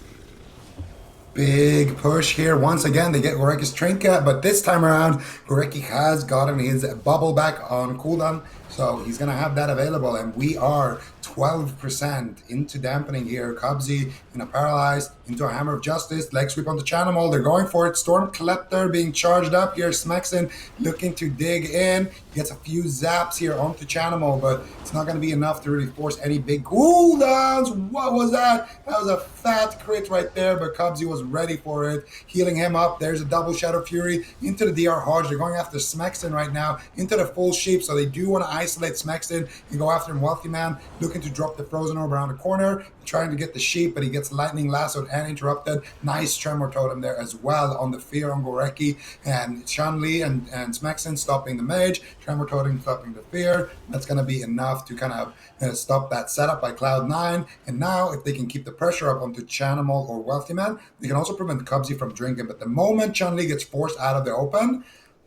Big push here. Once again, they get Gorecki's Trinket, but this time around, Gorecki has gotten his bubble back on cooldown, so he's going to have that available, and we are 12% into dampening here. Cubsy in a paralyzed, into a Hammer of Justice, leg sweep on the Chanimal. They're going for it. Storm Klepter being charged up here. Smexon looking to dig in. He gets a few zaps here onto Chanimal, but it's not going to be enough to really force any big cooldowns. What was that? That was a fat crit right there, but Cubsy was ready for it. Healing him up. There's a double Shadow Fury into the DR Hodge. They're going after Smexon right now, into the full sheep, so they do want to isolate Smexon and go after him. Wealthy Man looking to drop the Frozen Orb around the corner, trying to get the sheep, but he gets Lightning Lassoed and interrupted. Nice Tremor Totem there as well on the fear on Gorecki, and Chun-Li and Smexon stopping the Mage, Tremor Totem stopping the fear. That's going to be enough to kind of stop that setup by Cloud9. And now if they can keep the pressure up onto Chanimal or Wealthy Man, they can also prevent Cubsy from drinking. But the moment Chun-Li gets forced out of the open,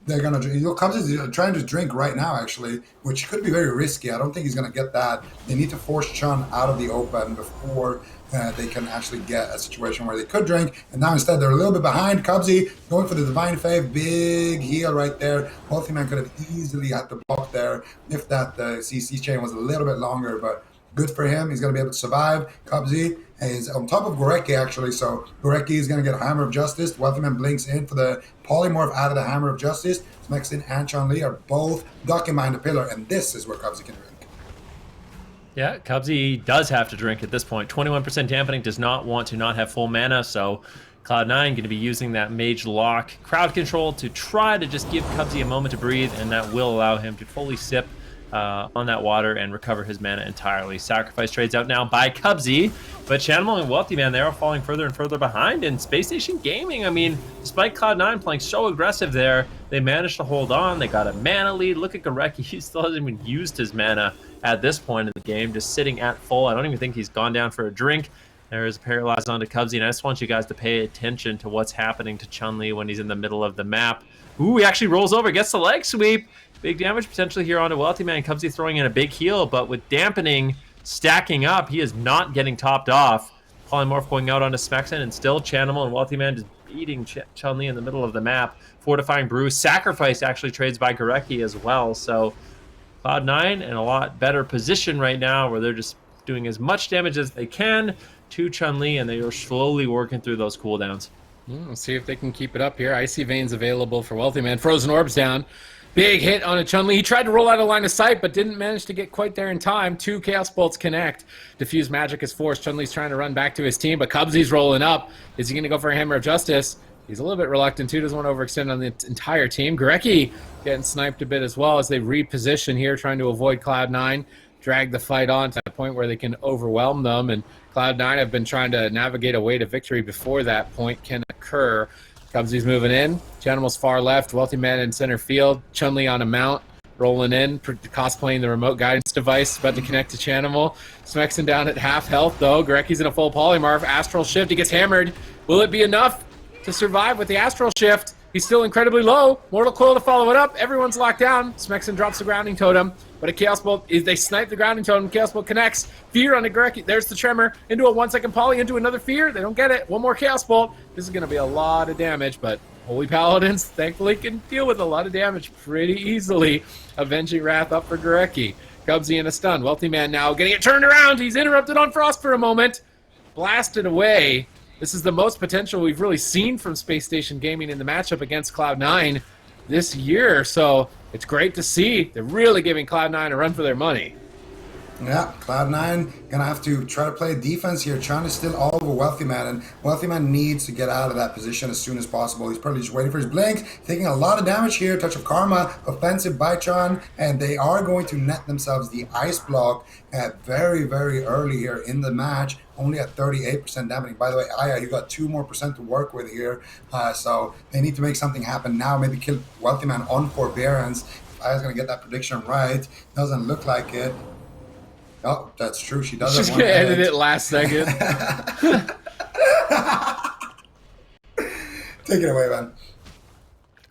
they're going to, Cubsy's trying to drink right now, actually, which could be very risky. I don't think he's going to get that. They need to force Chun out of the open before they can actually get a situation where they could drink. And now instead, they're a little bit behind. Cubsy going for the Divine Fave, big heal right there. Wealthy Man could have easily had to block there if that CC chain was a little bit longer, but good for him. He's going to be able to survive. Cubsy is on top of Gorecki, actually. So Gorecki is going to get a Hammer of Justice. Wealthy Man blinks in for the Polymorph out of the Hammer of Justice. Smexon and Chun-Li are both ducking behind the pillar, and this is where Cubsy can drink. Yeah, Cubsy does have to drink at this point. 21% dampening, does not want to not have full mana, so Cloud9 going to be using that Mage Lock crowd control to try to just give Cubsy a moment to breathe, and that will allow him to fully sip on that water and recover his mana entirely. Sacrifice trades out now by Cubsy, but Chanimal and Wealthy Man, they are falling further and further behind. And Space Station Gaming, I mean, despite Cloud9 playing so aggressive there, they managed to hold on. They got a mana lead. Look at Gorecki, he still hasn't even used his mana at this point in the game, just sitting at full. I don't even think he's gone down for a drink. There's Paralyzed onto Cubsy, and I just want you guys to pay attention to what's happening to Chun-Li when he's in the middle of the map. Ooh, he actually rolls over, gets the leg sweep. Big damage potentially here onto Wealthy Man. Cubsy throwing in a big heal, but with dampening stacking up, he is not getting topped off. Polymorph going out onto Smexen, and still Chanimal and Wealthy Man just beating Chun-Li in the middle of the map. Fortifying Brew. Sacrifice actually trades by Gorecki as well, so Cloud9 in a lot better position right now where they're just doing as much damage as they can to Chun-Li, and they are slowly working through those cooldowns. Let's see if they can keep it up here. Icy Veins available for Wealthy Man. Frozen Orbs down. Big hit on a Chun-Li. He tried to roll out of line of sight, but didn't manage to get quite there in time. 2 Chaos Bolts connect. Diffuse Magic is forced. Chun-Li's trying to run back to his team, but Cubsy's rolling up. Is he going to go for a Hammer of Justice? He's a little bit reluctant, too. Doesn't want to overextend on the entire team. Gorecki getting sniped a bit as well as they reposition here, trying to avoid Cloud9. Drag the fight on to the point where they can overwhelm them, and Cloud9 have been trying to navigate a way to victory before that point can occur. Cubsy's moving in. Chanimal's far left. Wealthy Man in center field. Chun-Li on a mount. Rolling in. Cosplaying the remote guidance device. About to connect to Chanimal. Smexen down at half health, though. Gorecki's in a full polymorph. Astral Shift. He gets hammered. Will it be enough to survive with the Astral Shift? He's still incredibly low. Mortal Coil to follow it up. Everyone's locked down. Smexen drops the grounding totem. But a Chaos Bolt, they snipe the grounding totem. Chaos Bolt connects. Fear onto Gorecki. There's the Tremor. Into a 1-second poly. Into another Fear. They don't get it. One more Chaos Bolt. This is going to be a lot of damage, but Holy Paladins thankfully can deal with a lot of damage pretty easily. Avenging Wrath up for Gorecki. Cubsy in a stun. Wealthy Man now getting it turned around. He's interrupted on Frost for a moment. Blasted away. This is the most potential we've really seen from Space Station Gaming in the matchup against Cloud9 this year, so it's great to see. They're really giving Cloud9 a run for their money. Yeah, Cloud9 gonna have to try to play defense here. Chun is still all over Wealthy Man, and Wealthy Man needs to get out of that position as soon as possible. He's probably just waiting for his blink, taking a lot of damage here. Touch of Karma, offensive by Chun, and they are going to net themselves the ice block at very, very early here in the match. Only at 38% dampening. By the way, Aya, you got 2 more % to work with here, so they need to make something happen now. Maybe kill Wealthy Man on Forbearance. If Aya's gonna get that prediction right, doesn't look like it. Oh, that's true. She does. She's gonna edit it last second. Take it away, man.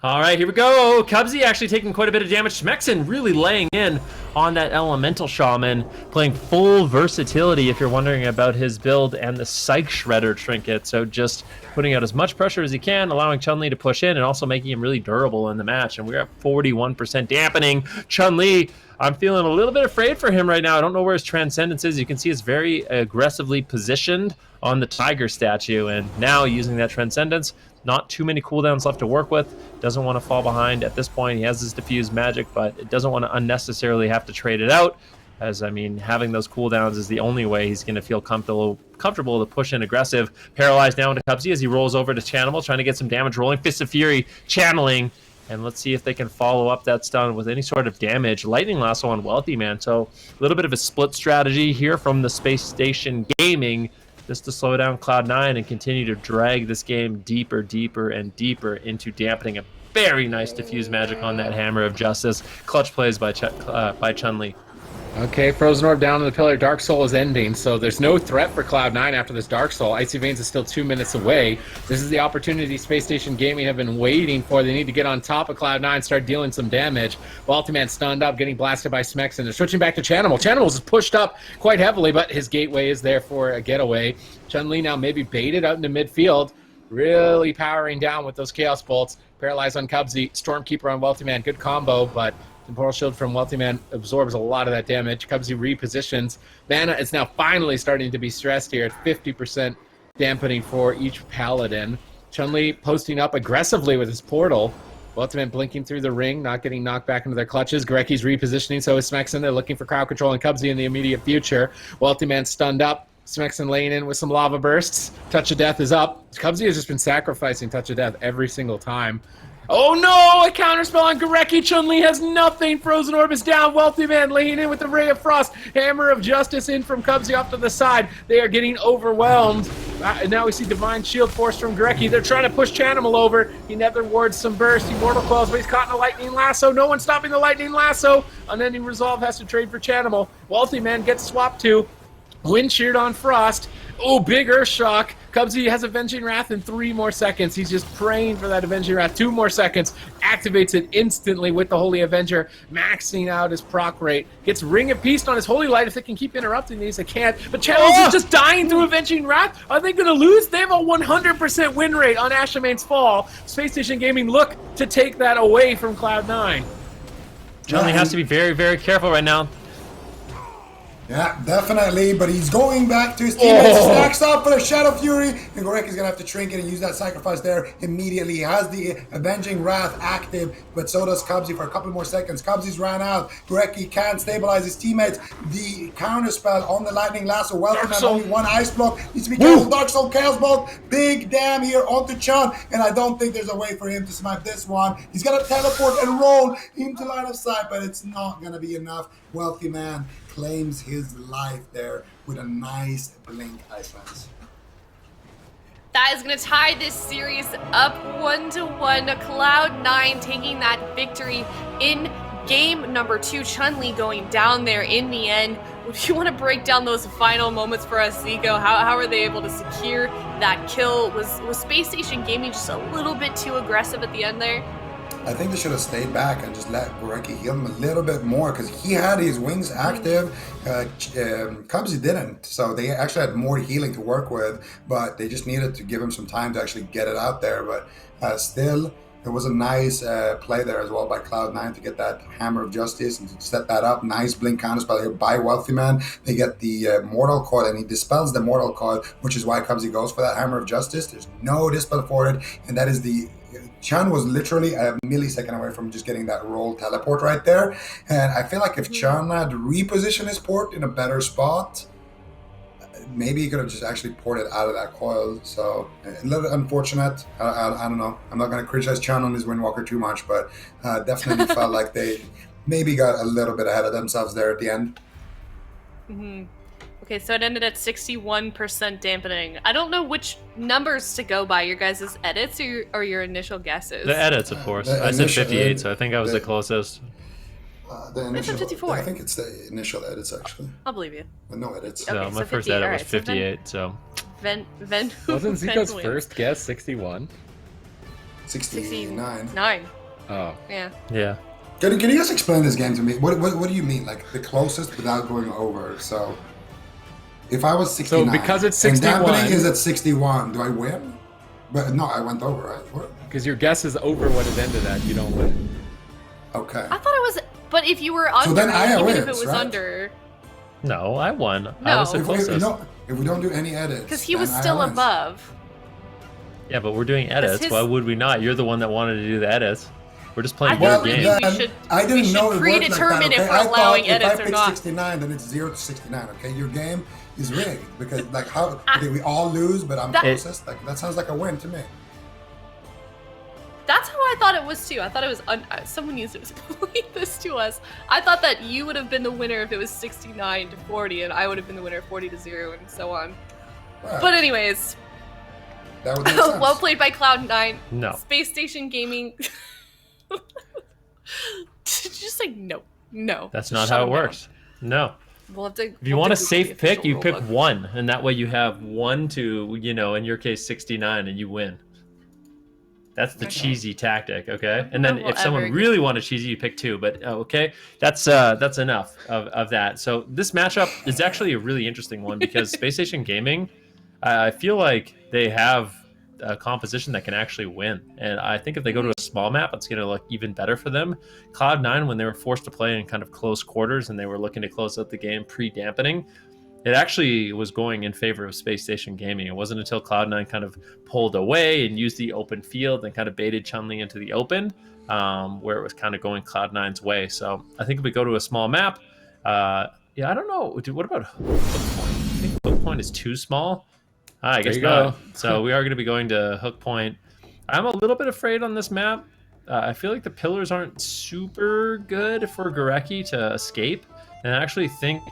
All right, here we go. Cubsy actually taking quite a bit of damage. Smexen really laying in on that Elemental Shaman, playing full versatility if you're wondering about his build, and the Psych Shredder trinket. So just putting out as much pressure as he can, allowing Chun-Li to push in, and also making him really durable in the match. And we're at 41% dampening. Chun-Li, I'm feeling a little bit afraid for him right now. I don't know where his Transcendence is. You can see it's very aggressively positioned on the Tiger statue, and now using that Transcendence, not too many cooldowns left to work with. Doesn't want to fall behind at this point. He has his Diffuse Magic, but it doesn't want to unnecessarily have to trade it out, as, I mean, having those cooldowns is the only way he's going to feel comfortable to push in aggressive. Paralyzed now into Cubsy as he rolls over to Chanimal, trying to get some damage rolling. Fist of Fury, channeling, and let's see if they can follow up that stun with any sort of damage. Lightning Lasso on Wealthy Man, so a little bit of a split strategy here from the Space Station Gaming, just to slow down Cloud9 and continue to drag this game deeper, deeper, and deeper into dampening. A very nice Diffuse Magic on that Hammer of Justice. Clutch plays by Chun-Li. Okay, Frozen Orb down on the pillar. Dark Soul is ending, so there's no threat for Cloud9 after this Dark Soul. Icy Veins is still 2 minutes away. This is the opportunity Space Station Gaming have been waiting for. They need to get on top of Cloud9, start dealing some damage. Wealthy Man stunned up, getting blasted by Smexen. They're switching back to Chanimal. Chanimal's pushed up quite heavily, but his gateway is there for a getaway. Chun-Li now maybe baited out into midfield, really powering down with those Chaos Bolts. Paralyzed on Cubsy, Stormkeeper on Wealthy Man. Good combo, but Temporal Shield from Wealthy Man absorbs a lot of that damage. Cubsy repositions. Mana is now finally starting to be stressed here at 50% dampening for each Paladin. Chun-Li posting up aggressively with his portal. Wealthy Man blinking through the ring, not getting knocked back into their clutches. Gorecki's repositioning, so is Smexen. They're looking for crowd control and Cubsy in the immediate future. Wealthy Man stunned up. Smexen laying in with some lava bursts. Touch of Death is up. Cubsy has just been sacrificing Touch of Death every single time. Oh no! A counterspell on Gorecki. Chun-Li has nothing. Frozen Orb is down. Wealthy Man laying in with the Ray of Frost. Hammer of Justice in from Cubsy off to the side. They are getting overwhelmed. And now we see Divine Shield forced from Gorecki. They're trying to push Chanimal over. He nether wards some burst. He Mortal Coils, but he's caught in a Lightning Lasso. No one's stopping the Lightning Lasso. Unending Resolve has to trade for Chanimal. Wealthy Man gets swapped to. Wind Sheared on Frost. Oh, big Earth Shock. Cubsy has Avenging Wrath in 3 more seconds. He's just praying for that Avenging Wrath. 2 more seconds. Activates it instantly with the Holy Avenger. Maxing out his proc rate. Gets Ring of Peace on his Holy Light if they can keep interrupting these. They can't. But Channels is just dying through Avenging Wrath. Are they going to lose? They have a 100% win rate on Ashamane's fall. Space Station Gaming look to take that away from Cloud9. Johnny has to be very, very careful right now. Yeah, definitely, but he's going back to his teammates. He stacks up for the Shadow Fury, and Gorek is going to have to trinket and use that sacrifice there immediately. He has the Avenging Wrath active, but so does Cubsy for a couple more seconds. Cubsy's ran out. Goreki can't stabilize his teammates. The counter spell on the Lightning Lasso. Welcome, and only 1 ice block. Needs to be careful. Dark Soul Chaos Block. Big damn here onto Chun, and I don't think there's a way for him to smack this one. He's going to teleport and roll into line of sight, but it's not going to be enough. Wealthy Man claims his life there with a nice blink ice lance. That is going to tie this series up 1-1. Cloud9 taking that victory in game number 2. Chun-Li going down there in the end. If you want to break down those final moments for us, Zico, how are they able to secure that kill? Was Space Station Gaming just a little bit too aggressive at the end there? I think they should have stayed back and just let Goreki heal him a little bit more because he had his wings active. Cubsy didn't, so they actually had more healing to work with, but they just needed to give him some time to actually get it out there. But still, it was a nice play there as well by Cloud9 to get that Hammer of Justice and to set that up. Nice blink counterspell here by Wealthy Man. They get the Mortal Coil, and he dispels the Mortal Coil, which is why Cubsy goes for that Hammer of Justice. There's no dispel for it, and that is the... Chun was literally a millisecond away from just getting that roll teleport right there. And I feel like if Chun had repositioned his port in a better spot, maybe he could have just actually ported out of that coil. So a little unfortunate. I don't know. I'm not going to criticize Chun on his Windwalker too much, but definitely felt like they maybe got a little bit ahead of themselves there at the end. Mm-hmm. Okay, so it ended at 61% dampening. I don't know which numbers to go by, your guys' edits or your initial guesses. The edits, of course. I said 58, so I think I was the closest. The initial, I said 54. I think it's the initial edits, actually. I'll believe you. But no edits. So Okay, my so first 50, edit was alright, so 58, so... Ven Wasn't Zico's wins. first guess 61? 69. 9. Oh. Yeah. Yeah. Can you guys explain this game to me? What do you mean? Like the closest without going over? So if I was 69, So because it's 61, and dampening is at 61, do I win? But no, I went over, right? Because your guess is over what it ended at, you don't win. Okay. I thought it was, but if you were under, then Aya even wins, if it was right? under, No, I won. I No. was the closest. If we don't do any edits, because he was then Aya still wins. above. Yeah, but we're doing edits. his- Why would we not? You're the one that wanted to do the edits. We're just playing I your think game. we Then should- I didn't we should know it worked like that, predetermine if okay? we're I thought allowing if edits I or pick not. 69, then it's 0 to 69. Okay, your game is rigged because like how okay, we all lose, but I'm closest. Like that sounds like a win to me. That's how I thought it was too. I thought it was someone needs to explain this to us. I thought that you would have been the winner if it was 69 to 40, and I would have been the winner 40 to 0, and so on. Right. But anyways, That would make sense. well played by Cloud9. No. Space Station Gaming. Did you just say no? No. That's Just not shut how it him down. works. No. We'll have to, If you want a safe pick, you pick 1, and that way you have 1 to, in your case, 69, and you win. That's the cheesy tactic, okay? And then if someone really wanted cheesy, you pick 2. But okay, that's enough of that. So this matchup is actually a really interesting one because Space Station Gaming, I feel like they have a composition that can actually win. And I think if they go to a small map, it's going to look even better for them. Cloud9, when they were forced to play in kind of close quarters and they were looking to close out the game pre-dampening, it actually was going in favor of Space Station Gaming. It wasn't until Cloud9 kind of pulled away and used the open field and kind of baited Chun-Li into the open, where it was kind of going Cloud9's way. So I think if we go to a small map, I don't know. What about Hook Point? I think Hook Point is too small. I guess not. So we are going to be going to Hook Point. I'm a little bit afraid on this map. I feel like the pillars aren't super good for Gorecki to escape. And I actually think...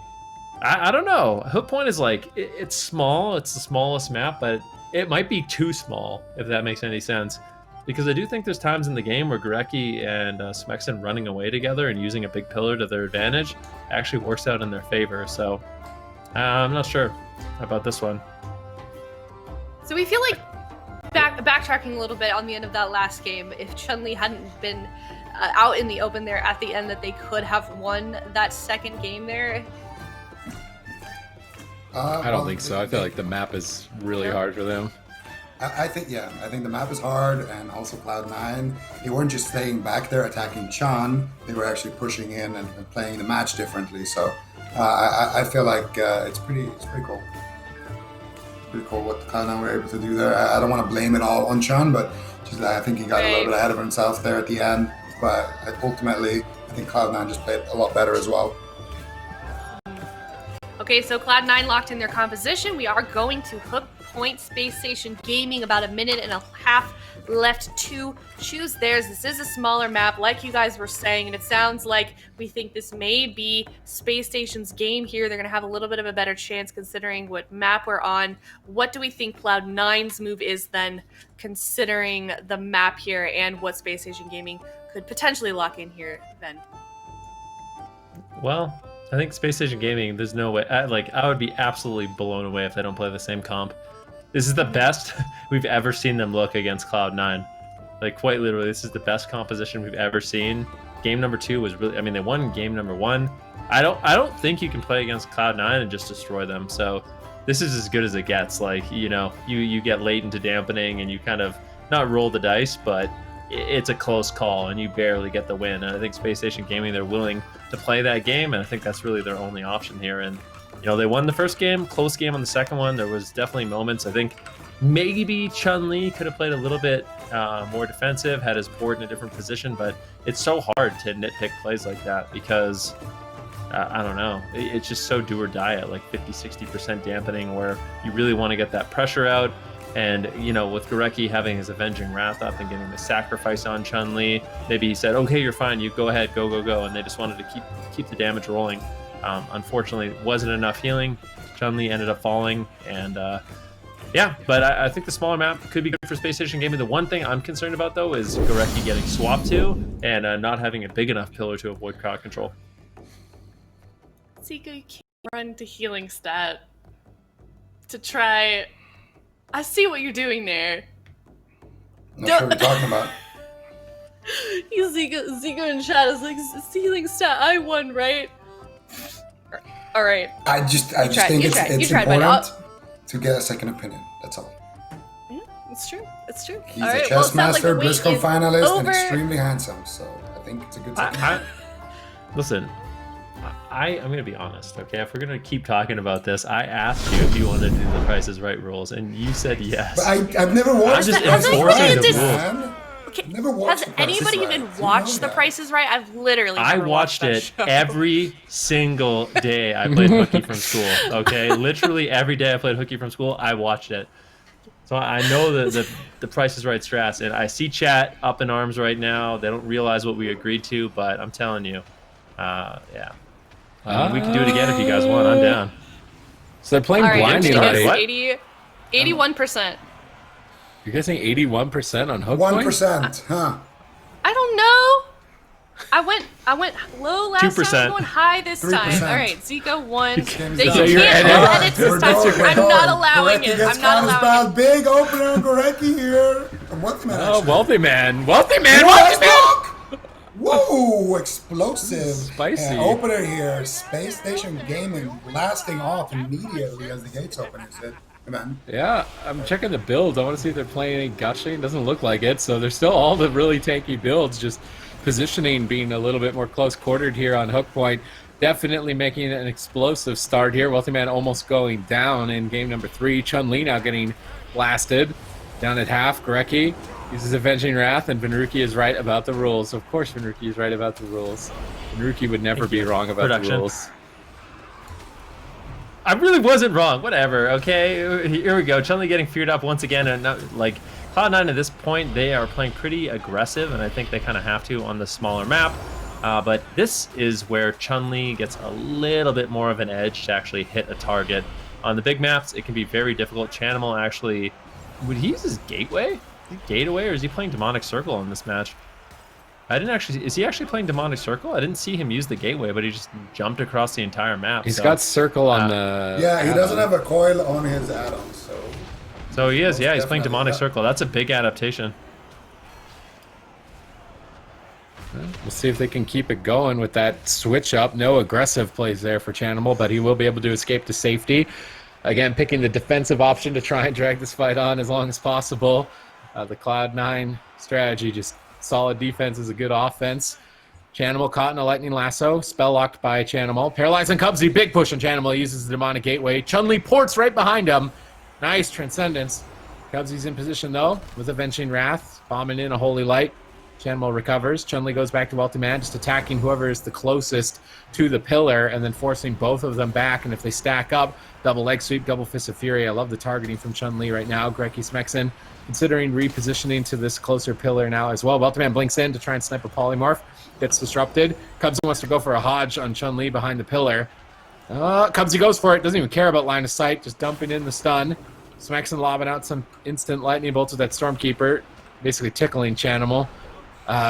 I don't know. Hook Point is like, it's small. It's the smallest map, but it might be too small, if that makes any sense. Because I do think there's times in the game where Gorecki and Smexon running away together and using a big pillar to their advantage actually works out in their favor. So I'm not sure about this one. So we feel like backtracking a little bit on the end of that last game, if Chun-Li hadn't been out in the open there at the end, that they could have won that second game there. I don't think so. I feel like the map is really hard for them. I think the map is hard, and also Cloud9, they weren't just staying back there attacking Chan, they were actually pushing in and playing the match differently. So I feel like it's pretty cool. Pretty cool what Cloud9 were able to do there. I don't want to blame it all on Chan, but just I think he got a little bit ahead of himself there at the end. But ultimately, I think Cloud9 just played a lot better as well. Okay, so Cloud9 locked in their composition. We are going to Hook Point Space Station Gaming. About a minute and a half left to choose theirs. This is a smaller map, like you guys were saying, and it sounds like we think this may be Space Station's game here. They're going to have a little bit of a better chance considering what map we're on. What do we think Cloud9's move is then, considering the map here and what Space Station Gaming could potentially lock in here then? Well, I think Space Station Gaming, there's no way. I would be absolutely blown away if they don't play the same comp. This is the best we've ever seen them look against Cloud9. Like, quite literally, this is the best composition we've ever seen. Game number 2 was really, I mean, they won game number 1. I don't think you can play against Cloud9 and just destroy them. So this is as good as it gets. Like, you know, you get late into dampening and you kind of not roll the dice, but it's a close call and you barely get the win. And I think Space Station Gaming, they're willing to play that game, and I think that's really their only option here. And you know, they won the first game, close game on the second one. There was definitely moments. I think maybe Chun-Li could have played a little bit more defensive, had his board in a different position, but it's so hard to nitpick plays like that because I don't know, it's just so do or die at like 50-60% dampening, where you really want to get that pressure out. And, you know, with Gorecki having his Avenging Wrath up and getting the sacrifice on Chun-Li, maybe he said, okay, you're fine, you go ahead, go. And they just wanted to keep the damage rolling. Unfortunately, wasn't enough healing. Chun-Li ended up falling. And, yeah, but I think the smaller map could be good for Space Station Gaming. The one thing I'm concerned about, though, is Gorecki getting swapped to and not having a big enough pillar to avoid crowd control. Zika, you can't run to healing stat to try... I see what you're doing there. Not sure what you're talking about. Zika in chat is like, healing stat, I won, right? Alright. I just think it's important to get a second opinion. That's all. Yeah, it's true. It's true. He's a chess master, BlizzCon finalist, and extremely handsome, so I think it's a good second. Listen, I'm going to be honest, okay? If we're going to keep talking about this, I asked you if you wanted to do the Price is Right rules, and you said yes. But I've never watched I'm just enforcing the rules. Okay. Never watched Has anybody even watched The Price is Right? I've literally never watched it show. Every single day I played hooky from school, okay? Literally every day I played hooky from school, I watched it. So I know the Price is Right strats, and I see chat up in arms right now. They don't realize what we agreed to, but I'm telling you, yeah. We can do it again if you guys want. I'm down. So they're playing blinding already. 81%. You're guessing 81% on hook 1%, huh? I don't know. I went low last 2%. time. I'm going high this 3%. time. All right, Zika won. So You you're can't edit. edit this time. I'm not allowing it. I'm not allowing it. Big opener, Gorecki here. Wealthy man. Oh, Wealthy Man. Whoa, explosive. Spicy. Opener here. Space Station Gaming blasting off immediately as the gates open. Is it? Man. Yeah, I'm checking the builds. I want to see if they're playing any gushing. Doesn't look like it. So there's still all the really tanky builds. Just positioning being a little bit more close quartered here on hook point. Definitely making an explosive start here. Wealthy Man almost going down in game number 3. Chun-Li now getting blasted. Down at half. Gorecki uses Avenging Wrath, and Venruki is right about the rules. Of course Venruki is right about the rules. Venruki would never be wrong about the rules. I really wasn't wrong. Whatever, okay? Here we go. Chun-Li getting feared up once again. And like, Cloud9 at this point, they are playing pretty aggressive, and I think they kind of have to on the smaller map. But this is where Chun-Li gets a little bit more of an edge to actually hit a target. On the big maps, it can be very difficult. Chanimal actually... Would he use his Gateway? Gateway, or is he playing Demonic Circle in this match? I didn't actually... Is he actually playing Demonic Circle? I didn't see him use the Gateway, but he just jumped across the entire map. He's got Circle on the... Yeah, he doesn't have a coil on his add-on, so... So he is, yeah, he's playing Definitely, Demonic yeah. Circle. That's a big adaptation. We'll see if they can keep it going with that switch up. No aggressive plays there for Chanimal, but he will be able to escape to safety. Again, picking the defensive option to try and drag this fight on as long as possible. The Cloud9 strategy, just solid defense is a good offense. Chanimal caught in a lightning lasso, spell locked by Chanimal. Paralyzed on Cubsy, big push on Chanimal, uses the demonic gateway. Chun-Li ports right behind him. Nice transcendence. Cubsy's in position though, with Avenging Wrath, bombing in a holy light. Chanimal recovers. Chun-Li goes back to Wealthy Man, just attacking whoever is the closest to the pillar and then forcing both of them back. And if they stack up, double leg sweep, double fist of fury. I love the targeting from Chun-Li right now. Greki Smexen considering repositioning to this closer pillar now as well. Wealthy Man blinks in to try and snipe a polymorph. Gets disrupted. Cubsy wants to go for a Hodge on Chun-Li behind the pillar. Cubsy goes for it. Doesn't even care about line of sight. Just dumping in the stun. Smexen lobbing out some instant lightning bolts with that Stormkeeper. Basically tickling Chanimal.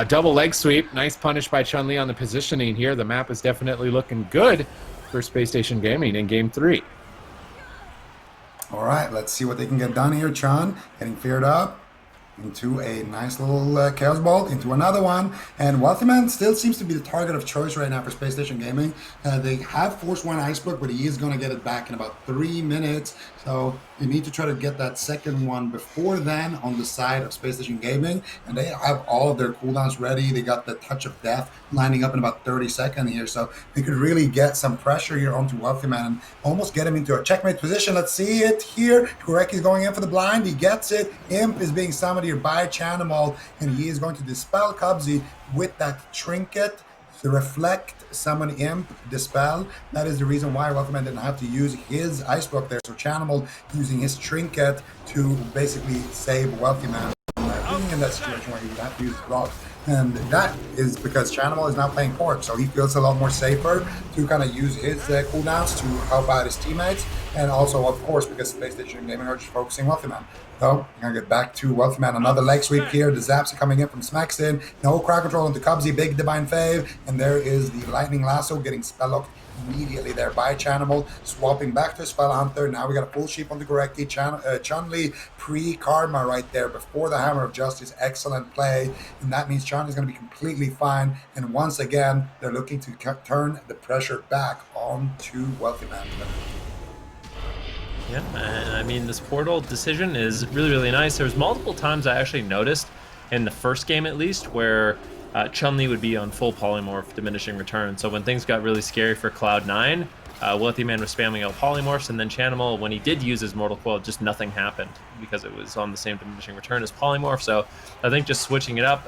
Double leg sweep. Nice punish by Chun-Li on the positioning here. The map is definitely looking good for Space Station Gaming in Game 3. All right, let's see what they can get done here. Chun getting feared up into a nice little Chaos Bolt, into another one. And Wealthy Man still seems to be the target of choice right now for Space Station Gaming. They have forced one Ice Block, but he is going to get it back in about 3 minutes. So you need to try to get that second one before then on the side of Space Station Gaming. And they have all of their cooldowns ready. They got the Touch of Death lining up in about 30 seconds here. So they could really get some pressure here onto Wealthy Man and almost get him into a checkmate position. Let's see it here. Kureki is going in for the blind. He gets it. Imp is being summoned here by Chanimal, and he is going to dispel Cubsy with that trinket. The Reflect, Summon Imp, Dispel. That is the reason why Wealthy Man didn't have to use his Ice Block there. So Chanimal using his trinket to basically save Wealthy Man being in that situation where he would have to use his block. And that is because Chanimal is now playing Pork, so he feels a lot more safer to kind of use his cooldowns to help out his teammates. And also, of course, because Space Station Gaming are just focusing Wealthy Man. So, we're going to get back to Wealthy Man. Another leg sweep here. The zaps are coming in from Smexen. No crowd control into Cubsy. Big Divine Fave. And there is the Lightning Lasso getting spell locked immediately there by Chanimal. Swapping back to Spell Hunter. Now we got a full sheep on the Gorecki. Chun-Li pre-Karma right there before the Hammer of Justice. Excellent play. And that means Chun is going to be completely fine. And once again, they're looking to turn the pressure back onto Wealthy Man. Yeah, and I mean, this portal decision is really, really nice. There was multiple times I actually noticed in the first game, at least, where Chun-Li would be on full polymorph, diminishing return. So when things got really scary for Cloud9, Wealthy Man was spamming out polymorphs, and then Chanimal, when he did use his Mortal Coil, just nothing happened because it was on the same diminishing return as polymorph. So I think just switching it up,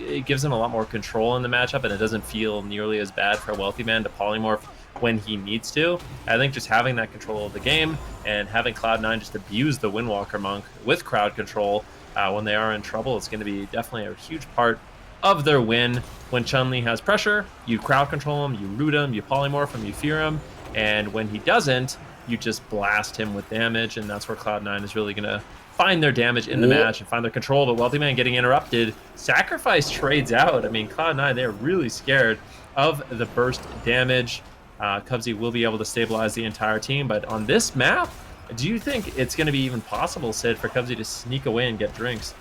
it gives him a lot more control in the matchup, and it doesn't feel nearly as bad for Wealthy Man to polymorph when he needs to. I think just having that control of the game and having Cloud9 just abuse the Windwalker Monk with crowd control when they are in trouble, it's going to be definitely a huge part of their win. When Chun-Li has pressure, you crowd control him, you root him, you polymorph him, you fear him, and when he doesn't, you just blast him with damage, and that's where Cloud9 is really going to find their damage in the match and find their control. But Wealthy Man getting interrupted, Sacrifice trades out. I mean, Cloud9, they're really scared of the burst damage. Cubsy will be able to stabilize the entire team, but on this map, do you think it's going to be even possible, Sid, for Cubsy to sneak away and get drinks?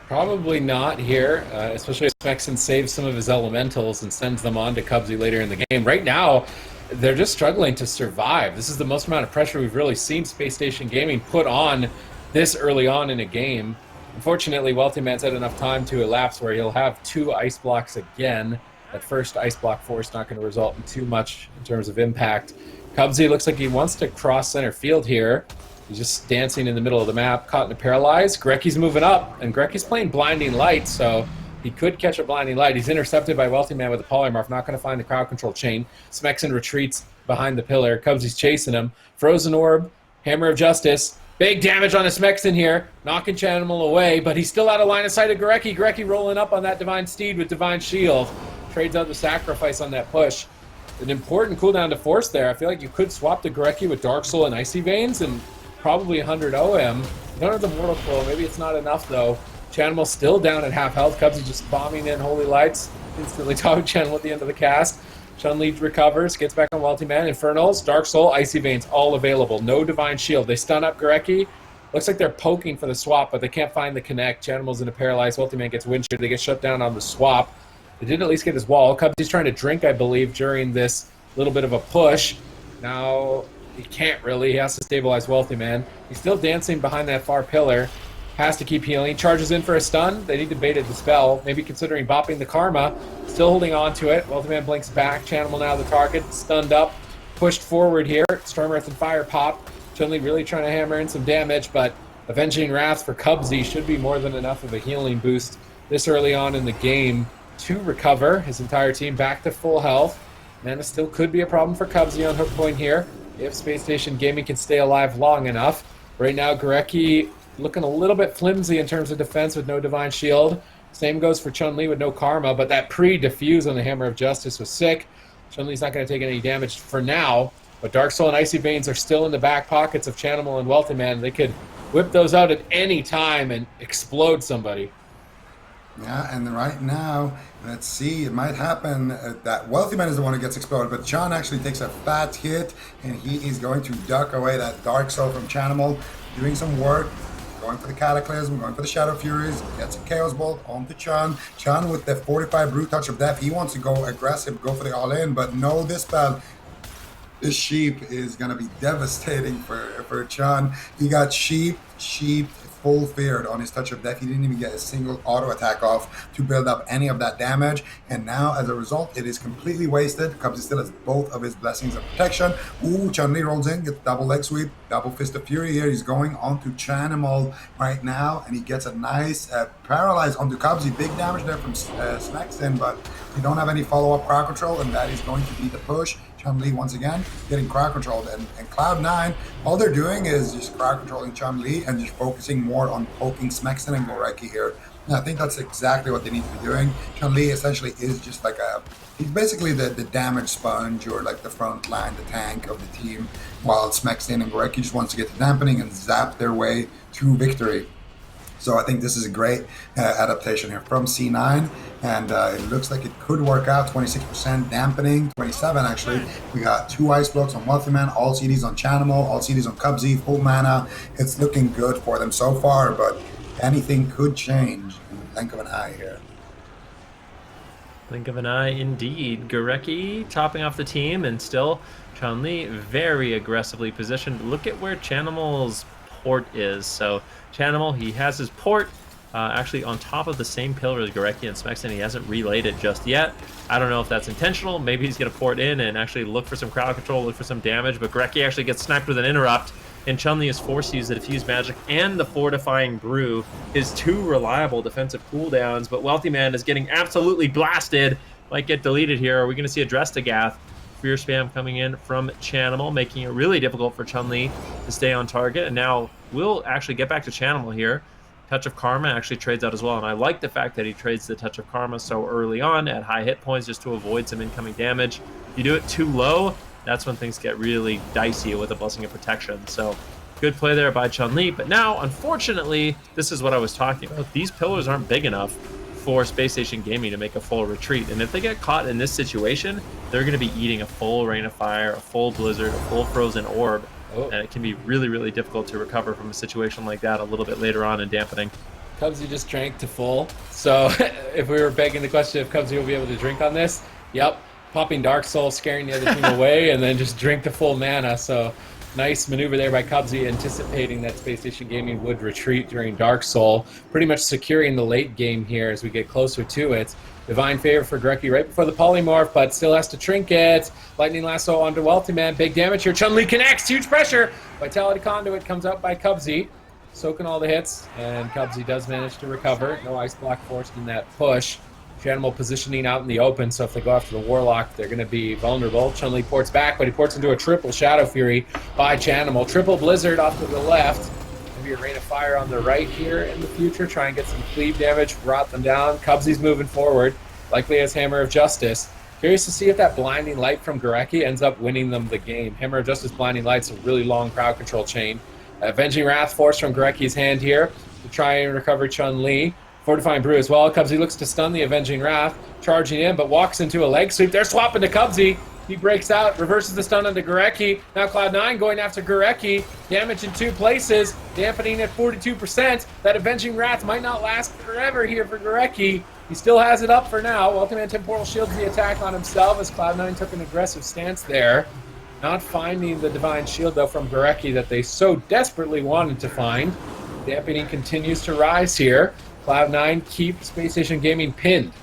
Probably not here, especially if Smexen saves some of his elementals and sends them on to Cubsy later in the game. Right now, they're just struggling to survive. This is the most amount of pressure we've really seen Space Station Gaming put on this early on in a game. Unfortunately, Wealthy Man's had enough time to elapse where he'll have 2 ice blocks again. That first ice block force not going to result in too much in terms of impact. Cubsy looks like he wants to cross center field here. He's just dancing in the middle of the map, caught in a paralyze. Grecki's moving up, and Grecki's playing Blinding Light, so he could catch a Blinding Light. He's intercepted by Wealthy Man with a polymorph, not going to find the crowd control chain. Smexen retreats behind the pillar. Cubsy's chasing him. Frozen Orb, Hammer of Justice. Big damage on the Smexen here, knocking Chanimal away, but he's still out of line of sight of Gorecki. Gorecki rolling up on that Divine Steed with Divine Shield. Trades out the Sacrifice on that push. An important cooldown to force there. I feel like you could swap the Gorecki with Dark Soul and Icy Veins and probably 100 OM. You don't have the Mortal Coil. Maybe it's not enough, though. Chanimal still down at half health. Cubsy just bombing in Holy Lights. Instantly topping Chanimal at the end of the cast. Chun-Li recovers, gets back on Wealthy Man. Infernals, Dark Soul, Icy Veins, all available. No Divine Shield. They stun up Gorecki. Looks like they're poking for the swap, but they can't find the connect. Chanimal's in a paralyzed. Ultimate gets windshield. They get shut down on the swap. They did at least get his wall. Cubsy's trying to drink, I believe, during this little bit of a push. Now he can't really. He has to stabilize Wealthy Man. He's still dancing behind that far pillar. Has to keep healing. Charges in for a stun. They need to bait it dispel. Maybe considering bopping the Karma. Still holding on to it. Wealthy Man blinks back. Chanimal now the target. Stunned up. Pushed forward here. Storm Earth and Fire pop. Chun-Li really trying to hammer in some damage, but Avenging Wrath for Cubsy should be more than enough of a healing boost this early on in the game to recover. His entire team back to full health. Mana still could be a problem for Cubsy on hook point here if Space Station Gaming can stay alive long enough. Right now, Gorecki looking a little bit flimsy in terms of defense with no Divine Shield. Same goes for Chun-Li with no Karma, but that pre-diffuse on the Hammer of Justice was sick. Chun-Li's not going to take any damage for now, but Dark Soul and Icy Veins are still in the back pockets of Chanimal and Wealthy Man. They could whip those out at any time and explode somebody. Yeah, and right now, let's see, it might happen that Wealthy Man is the one who gets exploded, but John actually takes a fat hit, and he is going to duck away that Dark Soul from Chanimal, doing some work, going for the Cataclysm, going for the Shadow Furies, gets a Chaos Bolt onto Chan. Chan with the 45 Brute Touch of Death, he wants to go aggressive, go for the all-in, but no, this spell, this Sheep is going to be devastating for Chan. He got Sheep, full feared on his Touch of Death. He didn't even get a single auto attack off to build up any of that damage. And now, as a result, it is completely wasted. Cubsy still has both of his Blessings of Protection. Ooh, Chun-Li rolls in, gets double leg sweep, double Fist of Fury here. He's going onto Chanimal right now, and he gets a nice paralyze onto Cubsy. Big damage there from Smexton, but we don't have any follow-up crowd control, and that is going to be the push. Chun-Li once again getting crowd controlled, and Cloud9, all they're doing is just crowd controlling Chun-Li and just focusing more on poking Smexton and Gorecki here. And I think that's exactly what they need to be doing. Chun-Li essentially is just like he's basically the damage sponge, or like the front line, the tank of the team, while Smexton and Gorecki just wants to get the dampening and zap their way to victory. So I think this is a great adaptation here from C9, and it looks like it could work out. 26% dampening, 27 actually. We got 2 Ice Blocks on Wealthy Man, all CDs on Chanimal, all CDs on Cubsy, full mana. It's looking good for them so far, but anything could change in the blink of an eye here. Blink of an eye indeed. Gorecki topping off the team, and still Chun-Li very aggressively positioned. Look at where Chanimal's port is. So Chanimal, he has his port actually on top of the same pillar as Gorecki and Smexton. He hasn't relayed it just yet. I don't know if that's intentional. Maybe he's going to port in and actually look for some crowd control, look for some damage, but Gorecki actually gets sniped with an interrupt, and Chun-Li is forced to use the Diffuse Magic and the Fortifying Brew, his 2 reliable defensive cooldowns, but Wealthy Man is getting absolutely blasted. Might get deleted here. Are we going to see a Drestagath? Fear spam coming in from Chanimal, making it really difficult for Chun-Li to stay on target. And now we'll actually get back to Chanimal here. Touch of Karma actually trades out as well, and I like the fact that he trades the Touch of Karma so early on at high hit points just to avoid some incoming damage. You do it too low, that's when things get really dicey with a Blessing of Protection. So good play there by Chun-Li, but now, unfortunately, this is what I was talking about. These pillars aren't big enough for Space Station Gaming to make a full retreat, and if they get caught in this situation, they're going to be eating a full Rain of Fire, a full Blizzard, a full Frozen Orb, and it can be really, really difficult to recover from a situation like that a little bit later on in dampening. Cubsy just drank to full, so if we were begging the question if Cubsy will be able to drink on this, yep, popping Dark Soul, scaring the other team away, and then just drink the full mana. So nice maneuver there by Cubsy, anticipating that Space Station Gaming would retreat during Dark Soul, pretty much securing the late game here as we get closer to it. Divine Favor for Gorecki right before the Polymorph, but still has to Trinket. Lightning Lasso onto Wealthy Man. Big damage here. Chun-Li connects. Huge pressure. Vitality Conduit comes out by Cubsy, soaking all the hits, and Cubsy does manage to recover. No Ice Block forced in that push. Chanimal positioning out in the open, so if they go after the Warlock, they're going to be vulnerable. Chun-Li ports back, but he ports into a triple Shadow Fury by Chanimal. Triple Blizzard off to the left. Maybe a Rain of Fire on the right here in the future. Try and get some cleave damage, rot them down. Cubsy's moving forward, likely as Hammer of Justice. Curious to see if that Blinding Light from Gorecki ends up winning them the game. Hammer of Justice, Blinding Light's a really long crowd control chain. Avenging Wrath force from Gorecki's hand here to try and recover Chun-Li. Fortifying Brew as well. Cubsy looks to stun the Avenging Wrath, charging in, but walks into a leg sweep. They're swapping to Cubsy. He breaks out, reverses the stun onto Gurecki. Now Cloud9 going after Gurecki. Damage in 2 places, dampening at 42%. That Avenging Wrath might not last forever here for Gurecki. He still has it up for now. Welcome Temporal shields the attack on himself as Cloud9 took an aggressive stance there. Not finding the Divine Shield, though, from Gurecki that they so desperately wanted to find. Dampening continues to rise here. Cloud9 keep Spacestation Gaming pinned.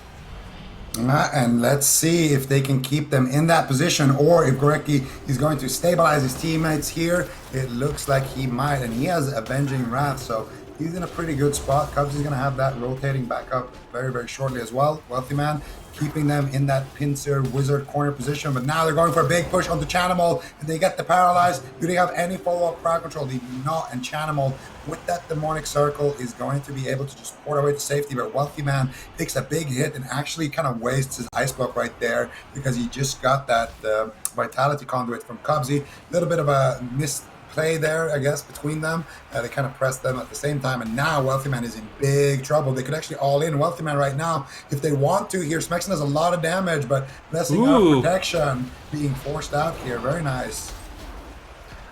And let's see if they can keep them in that position, or if Gurecki is going to stabilize his teammates here. It looks like he might, and he has Avenging Wrath, so he's in a pretty good spot. Cubs is going to have that rotating back up very, very shortly as well. Wealthy Man keeping them in that pincer wizard corner position, but now they're going for a big push onto Chanimal, and they get the paralyzed. Do they have any follow-up crowd control? They do not, and Chanimal with that demonic circle is going to be able to just port away to safety, but Wealthy Man takes a big hit and actually kind of wastes his ice block right there because he just got that vitality conduit from Cubsy. A little bit of a missed play there, I guess, between them. They kind of pressed them at the same time, and now Wealthy Man is in big trouble. They could actually all in Wealthy Man right now if they want to here. Smexon has a lot of damage, but messing up protection being forced out here. Very nice.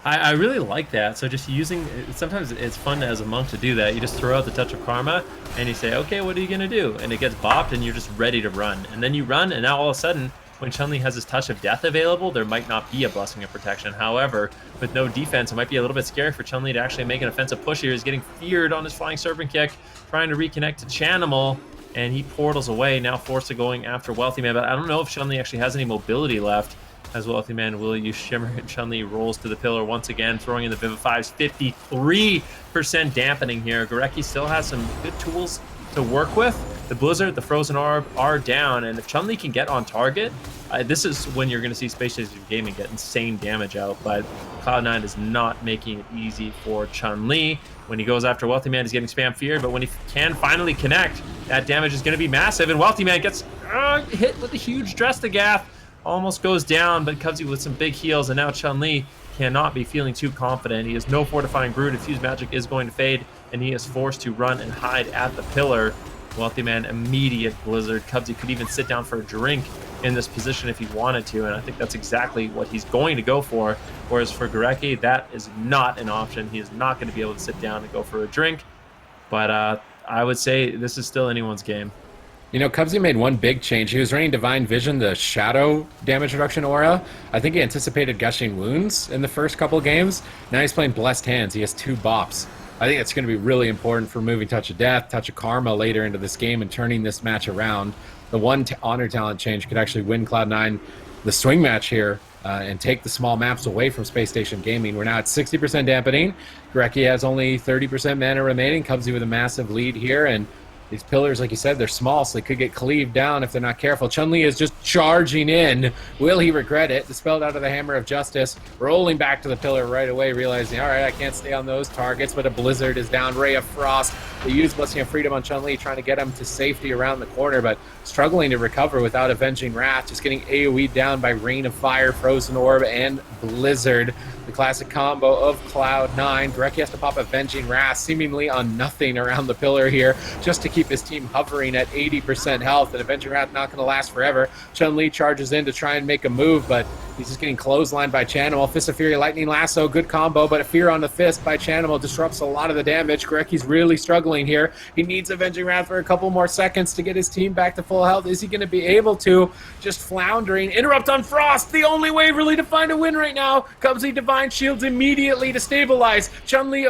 I really like that. So just using, sometimes it's fun as a monk to do that. You just throw out the Touch of Karma and you say, okay, what are you going to do? And it gets bopped and you're just ready to run. And then you run, and now all of a sudden, when Chun-Li has his Touch of Death available, there might not be a Blessing of Protection. However, with no defense, it might be a little bit scary for Chun-Li to actually make an offensive push here. He's getting feared on his Flying Serpent Kick, trying to reconnect to Chanimal, and he portals away, now forced to going after Wealthy Man. But I don't know if Chun-Li actually has any mobility left, as Wealthy Man will use Shimmer, and Chun-Li rolls to the pillar once again, throwing in the Vivifies. 53% dampening here. Gurecki still has some good tools to work with. The Blizzard, the Frozen Orb are down, and if Chun-Li can get on target, this is when you're going to see Spacestation Gaming get insane damage out, but Cloud9 is not making it easy for Chun-Li. When he goes after Wealthy Man, he's getting spam feared, but when he can finally connect, that damage is going to be massive, and Wealthy Man gets hit with a huge Drestagath, almost goes down, but Cubsy with some big heals, and now Chun-Li cannot be feeling too confident. He has no Fortifying Brood. Infused Magic is going to fade, and he is forced to run and hide at the pillar. Wealthy Man, immediate Blizzard. Cubsy could even sit down for a drink in this position if he wanted to, and I think that's exactly what he's going to go for. Whereas for Gurecki, that is not an option. He is not going to be able to sit down and go for a drink. But I would say this is still anyone's game. You know, Cubsy made one big change. He was running Divine Vision, the Shadow damage reduction aura. I think he anticipated Gushing Wounds in the first couple games. Now he's playing Blessed Hands. He has 2 bops. I think it's going to be really important for moving Touch of Death, Touch of Karma later into this game and turning this match around. The one Honor Talent change could actually win Cloud9 the swing match here and take the small maps away from Space Station Gaming. We're now at 60% dampening. Gurecki has only 30% mana remaining. Cubsy with a massive lead here, and these pillars, like you said, they're small, so they could get cleaved down if they're not careful. Chun-Li is just charging in. Will he regret it? Dispelled out of the Hammer of Justice, rolling back to the pillar right away, realizing, all right, I can't stay on those targets, but a Blizzard is down. Ray of Frost. They use Blessing of Freedom on Chun-Li, trying to get him to safety around the corner, but struggling to recover without Avenging Wrath, just getting AoE'd down by Rain of Fire, Frozen Orb, and Blizzard. The classic combo of Cloud9. Gurecki has to pop Avenging Wrath seemingly on nothing around the pillar here just to keep his team hovering at 80% health, and Avenging Wrath not going to last forever. Chun-Li charges in to try and make a move, but he's just getting clotheslined by Chanimal. Fist of Fury, Lightning Lasso, good combo, but a Fear on the Fist by Chanimal disrupts a lot of the damage. Gurecki's really struggling here. He needs Avenging Wrath for a couple more seconds to get his team back to full health. Is he going to be able to? Just floundering. Interrupt on Frost, the only way really to find a win right now. Cubsy Divine Shields immediately to stabilize. Chun-Li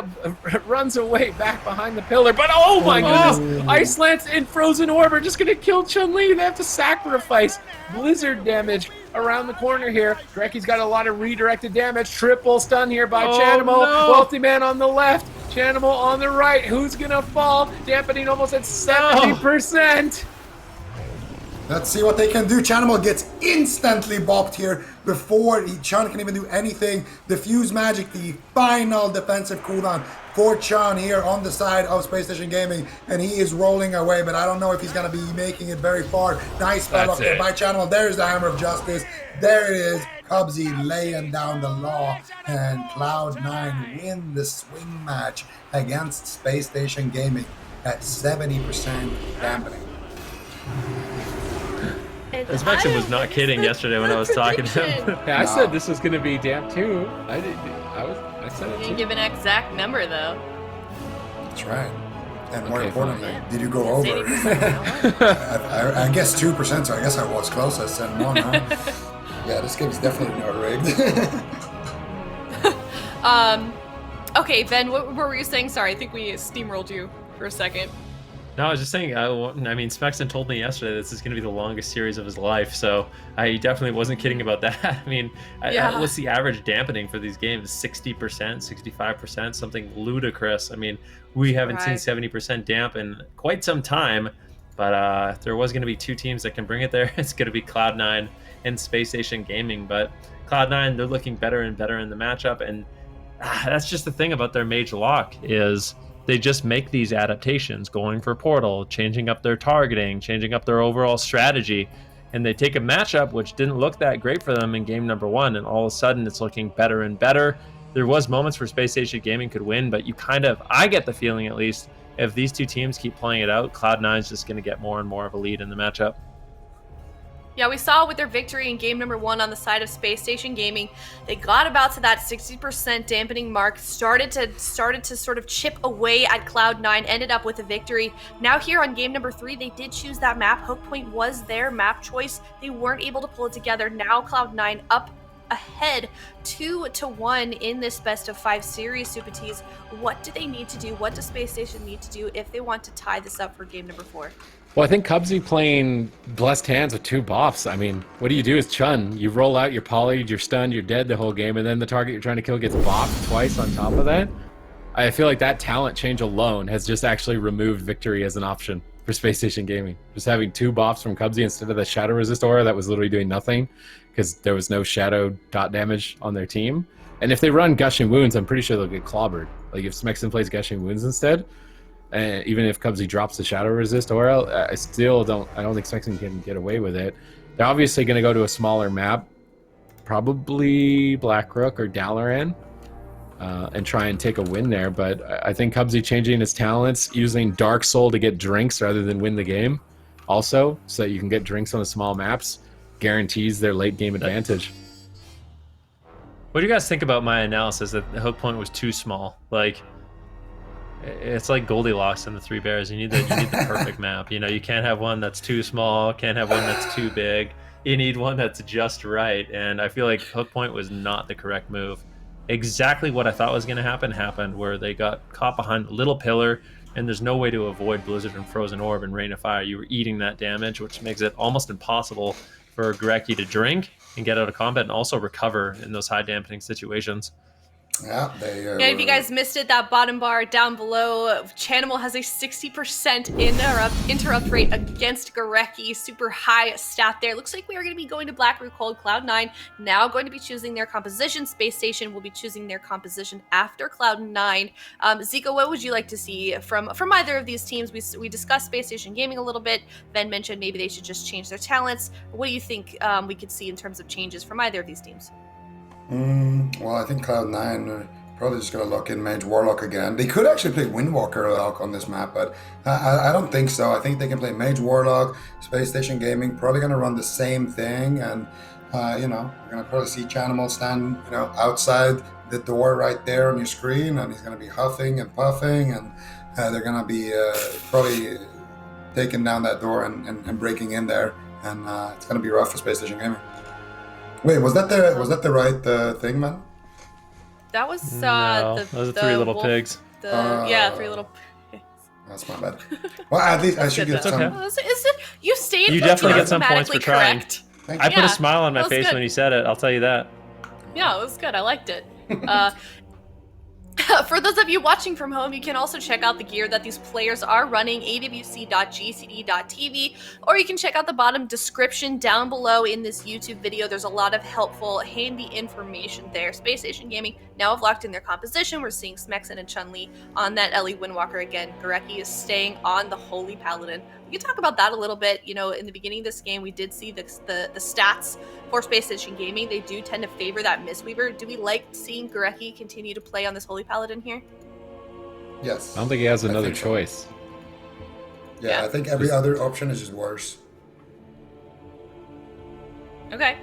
runs away back behind the pillar, but oh my goodness! Ice Lance and Frozen Orb are just going to kill Chun-Li. They have to sacrifice Blizzard damage around the corner here. Gurecki's got a lot of redirected damage. Triple stun here by Chanimal. Wealthy Man on the left. Chanimal on the right. Who's going to fall? Dampening almost at 70%. Let's see what they can do. Chanimal gets instantly bopped here before Chun can even do anything. Diffuse Magic, the final defensive cooldown for Chun here on the side of Space Station Gaming, and he is rolling away, but I don't know if he's going to be making it very far. Nice spell off there by Chanimal. There's the Hammer of Justice. There it is. Cubsy laying down the law, and Cloud9 win the swing match against Space Station Gaming at 70% dampening. Spexon was not kidding yesterday when I was talking to him. Yeah, I said this was going to be damp too. I said it You too. give an exact number though. That's right. And more Okay, importantly, fine. did you go It's over? 80%. I guess 2%, so I guess I was closest and one, huh? Yeah, this game's definitely not rigged. Okay, Ben, what were you saying? Sorry, I think we steamrolled you for a second. No, I was just saying, I mean, Spexon told me yesterday this is going to be the longest series of his life, so I definitely wasn't kidding about that. I mean, what's the average dampening for these games? 60%, 65%, something ludicrous. I mean, we haven't seen 70% damp in quite some time, but if there was going to be two teams that can bring it there, it's going to be Cloud9 and Spacestation Gaming. But Cloud9, they're looking better and better in the matchup, and that's just the thing about their Mage Lock is they just make these adaptations, going for Portal, changing up their targeting, changing up their overall strategy, and they take a matchup which didn't look that great for them in game number 1, and all of a sudden it's looking better and better. There was moments where Spacestation Gaming could win, but I get the feeling at least, if these two teams keep playing it out, Cloud9 is just going to get more and more of a lead in the matchup. Yeah, we saw with their victory in game number 1 on the side of Spacestation Gaming, they got about to that 60% dampening mark, started to sort of chip away at Cloud9, ended up with a victory. Now here on game number 3, they did choose that map. Hook Point was their map choice. They weren't able to pull it together. Now Cloud9 up ahead 2-1 in this best of 5 series. Super Tees, what do they need to do? What does Spacestation need to do if they want to tie this up for game number 4? Well, I think Cubsy playing Blessed Hands with 2 buffs. I mean, what do you do as Chun? You roll out, you're polyed, you're stunned, you're dead the whole game, and then the target you're trying to kill gets bopped twice on top of that. I feel like that talent change alone has just actually removed victory as an option for Spacestation Gaming. Just having 2 buffs from Cubsy instead of the Shadow Resist aura that was literally doing nothing because there was no Shadow dot damage on their team. And if they run Gushing Wounds, I'm pretty sure they'll get clobbered. Like if Smexon plays Gushing Wounds instead, and even if Cubsy drops the Shadow Resist aura, I don't think Smexon can get away with it. They're obviously going to go to a smaller map, probably Blackrook or Dalaran, and try and take a win there. But I think Cubsy changing his talents, using Dark Soul to get drinks rather than win the game, also, so that you can get drinks on the small maps, guarantees their late game advantage. What do you guys think about my analysis that the Hook Point was too small? Like, it's like Goldilocks and the 3 Bears. You need the perfect map. You know, you can't have one that's too small, can't have one that's too big. You need one that's just right. And I feel like Hook Point was not the correct move. Exactly what I thought was going to happen happened, where they got caught behind a little pillar, and there's no way to avoid Blizzard and Frozen Orb and Rain of Fire. You were eating that damage, which makes it almost impossible for Gurecki to drink and get out of combat and also recover in those high dampening situations. Yeah, if you guys missed it, that bottom bar down below, Chanimal has a 60% interrupt rate against Gurecki. Super high stat there. Looks like we are going to be going to Blackroot Cold. Cloud9 now going to be choosing their composition. Spacestation will be choosing their composition after Cloud9. Zico, what would you like to see from either of these teams? We discussed Spacestation Gaming a little bit. Ben mentioned maybe they should just change their talents. What do you think we could see in terms of changes from either of these teams? Well, I think Cloud9 are probably just going to lock in Mage Warlock again. They could actually play Windwalker Lock on this map, but I don't think so. I think they can play Mage Warlock, Spacestation Gaming, probably going to run the same thing. And, we're going to probably see Chanimal stand, outside the door right there on your screen, and he's going to be huffing and puffing, and they're going to be probably taking down that door and breaking in there. And it's going to be rough for Spacestation Gaming. Wait, was that the right thing, man? That was those are 3 little wolf, pigs. 3 little pigs. That's my bad. Well, at least I should get some. You stayed. You definitely get some points for trying. Correct. I put a smile on my face when you said it. I'll tell you that. Yeah, it was good. I liked it. For those of you watching from home, you can also check out the gear that these players are running, awc.gcd.tv, or you can check out the bottom description down below in this YouTube video. There's a lot of helpful, handy information there. Spacestation Gaming now have locked in their composition. We're seeing Smexon and Chun-Li on that Ellie Windwalker again. Gurecki is staying on the Holy Paladin. We can talk about that a little bit. In the beginning of this game, we did see the stats for Spacestation Gaming. They do tend to favor that Mistweaver. Do we like seeing Gurecki continue to play on this Holy Paladin here? Yes. I don't think he has another choice. Yeah, I think every other option is just worse. Okay.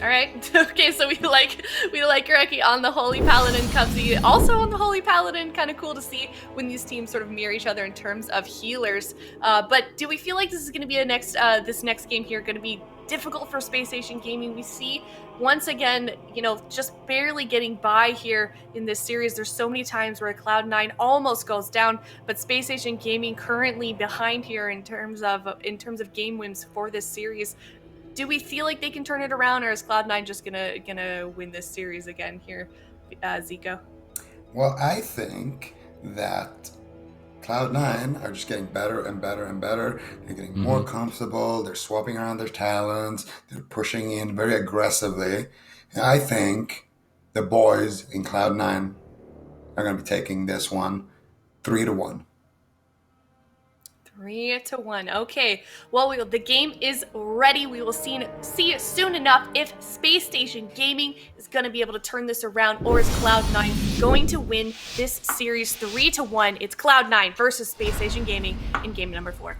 All right. Okay, so we like Gorecki on the Holy Paladin, Cubsy also on the Holy Paladin. Kind of cool to see when these teams sort of mirror each other in terms of healers. But do we feel like this is going to be this next game here going to be difficult for Spacestation Gaming? We see once again, just barely getting by here in this series. There's so many times where Cloud9 almost goes down, but Spacestation Gaming currently behind here in terms of game wins for this series. Do we feel like they can turn it around, or is Cloud9 just gonna win this series again here, Zico? Well, I think that Cloud9 are just getting better and better and better. They're getting more comfortable. They're swapping around their talents. They're pushing in very aggressively. And I think the boys in Cloud9 are going to be taking this one 3-1. 3-1. Okay. Well, the game is ready. We will see soon enough if Spacestation Gaming is going to be able to turn this around, or is Cloud9 going to win this series 3-1. It's Cloud9 versus Spacestation Gaming in game number 4.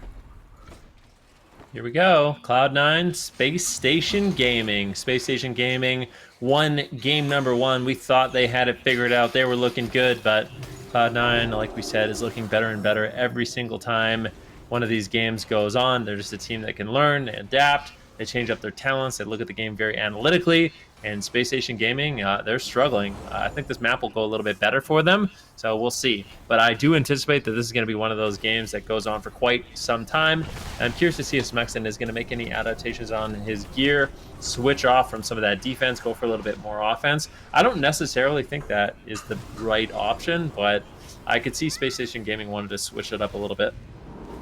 Here we go. Cloud9, Spacestation Gaming. Spacestation Gaming won game number 1. We thought they had it figured out. They were looking good, but Cloud9, like we said, is looking better and better every single time one of these games goes on. They're just a team that can learn, they adapt, they change up their talents, they look at the game very analytically. And Spacestation Gaming, they're struggling. I think this map will go a little bit better for them, so we'll see. But I do anticipate that this is going to be one of those games that goes on for quite some time. I'm curious to see if Smexon is going to make any adaptations on his gear, switch off from some of that defense, go for a little bit more offense. I don't necessarily think that is the right option, but I could see Spacestation Gaming wanted to switch it up a little bit.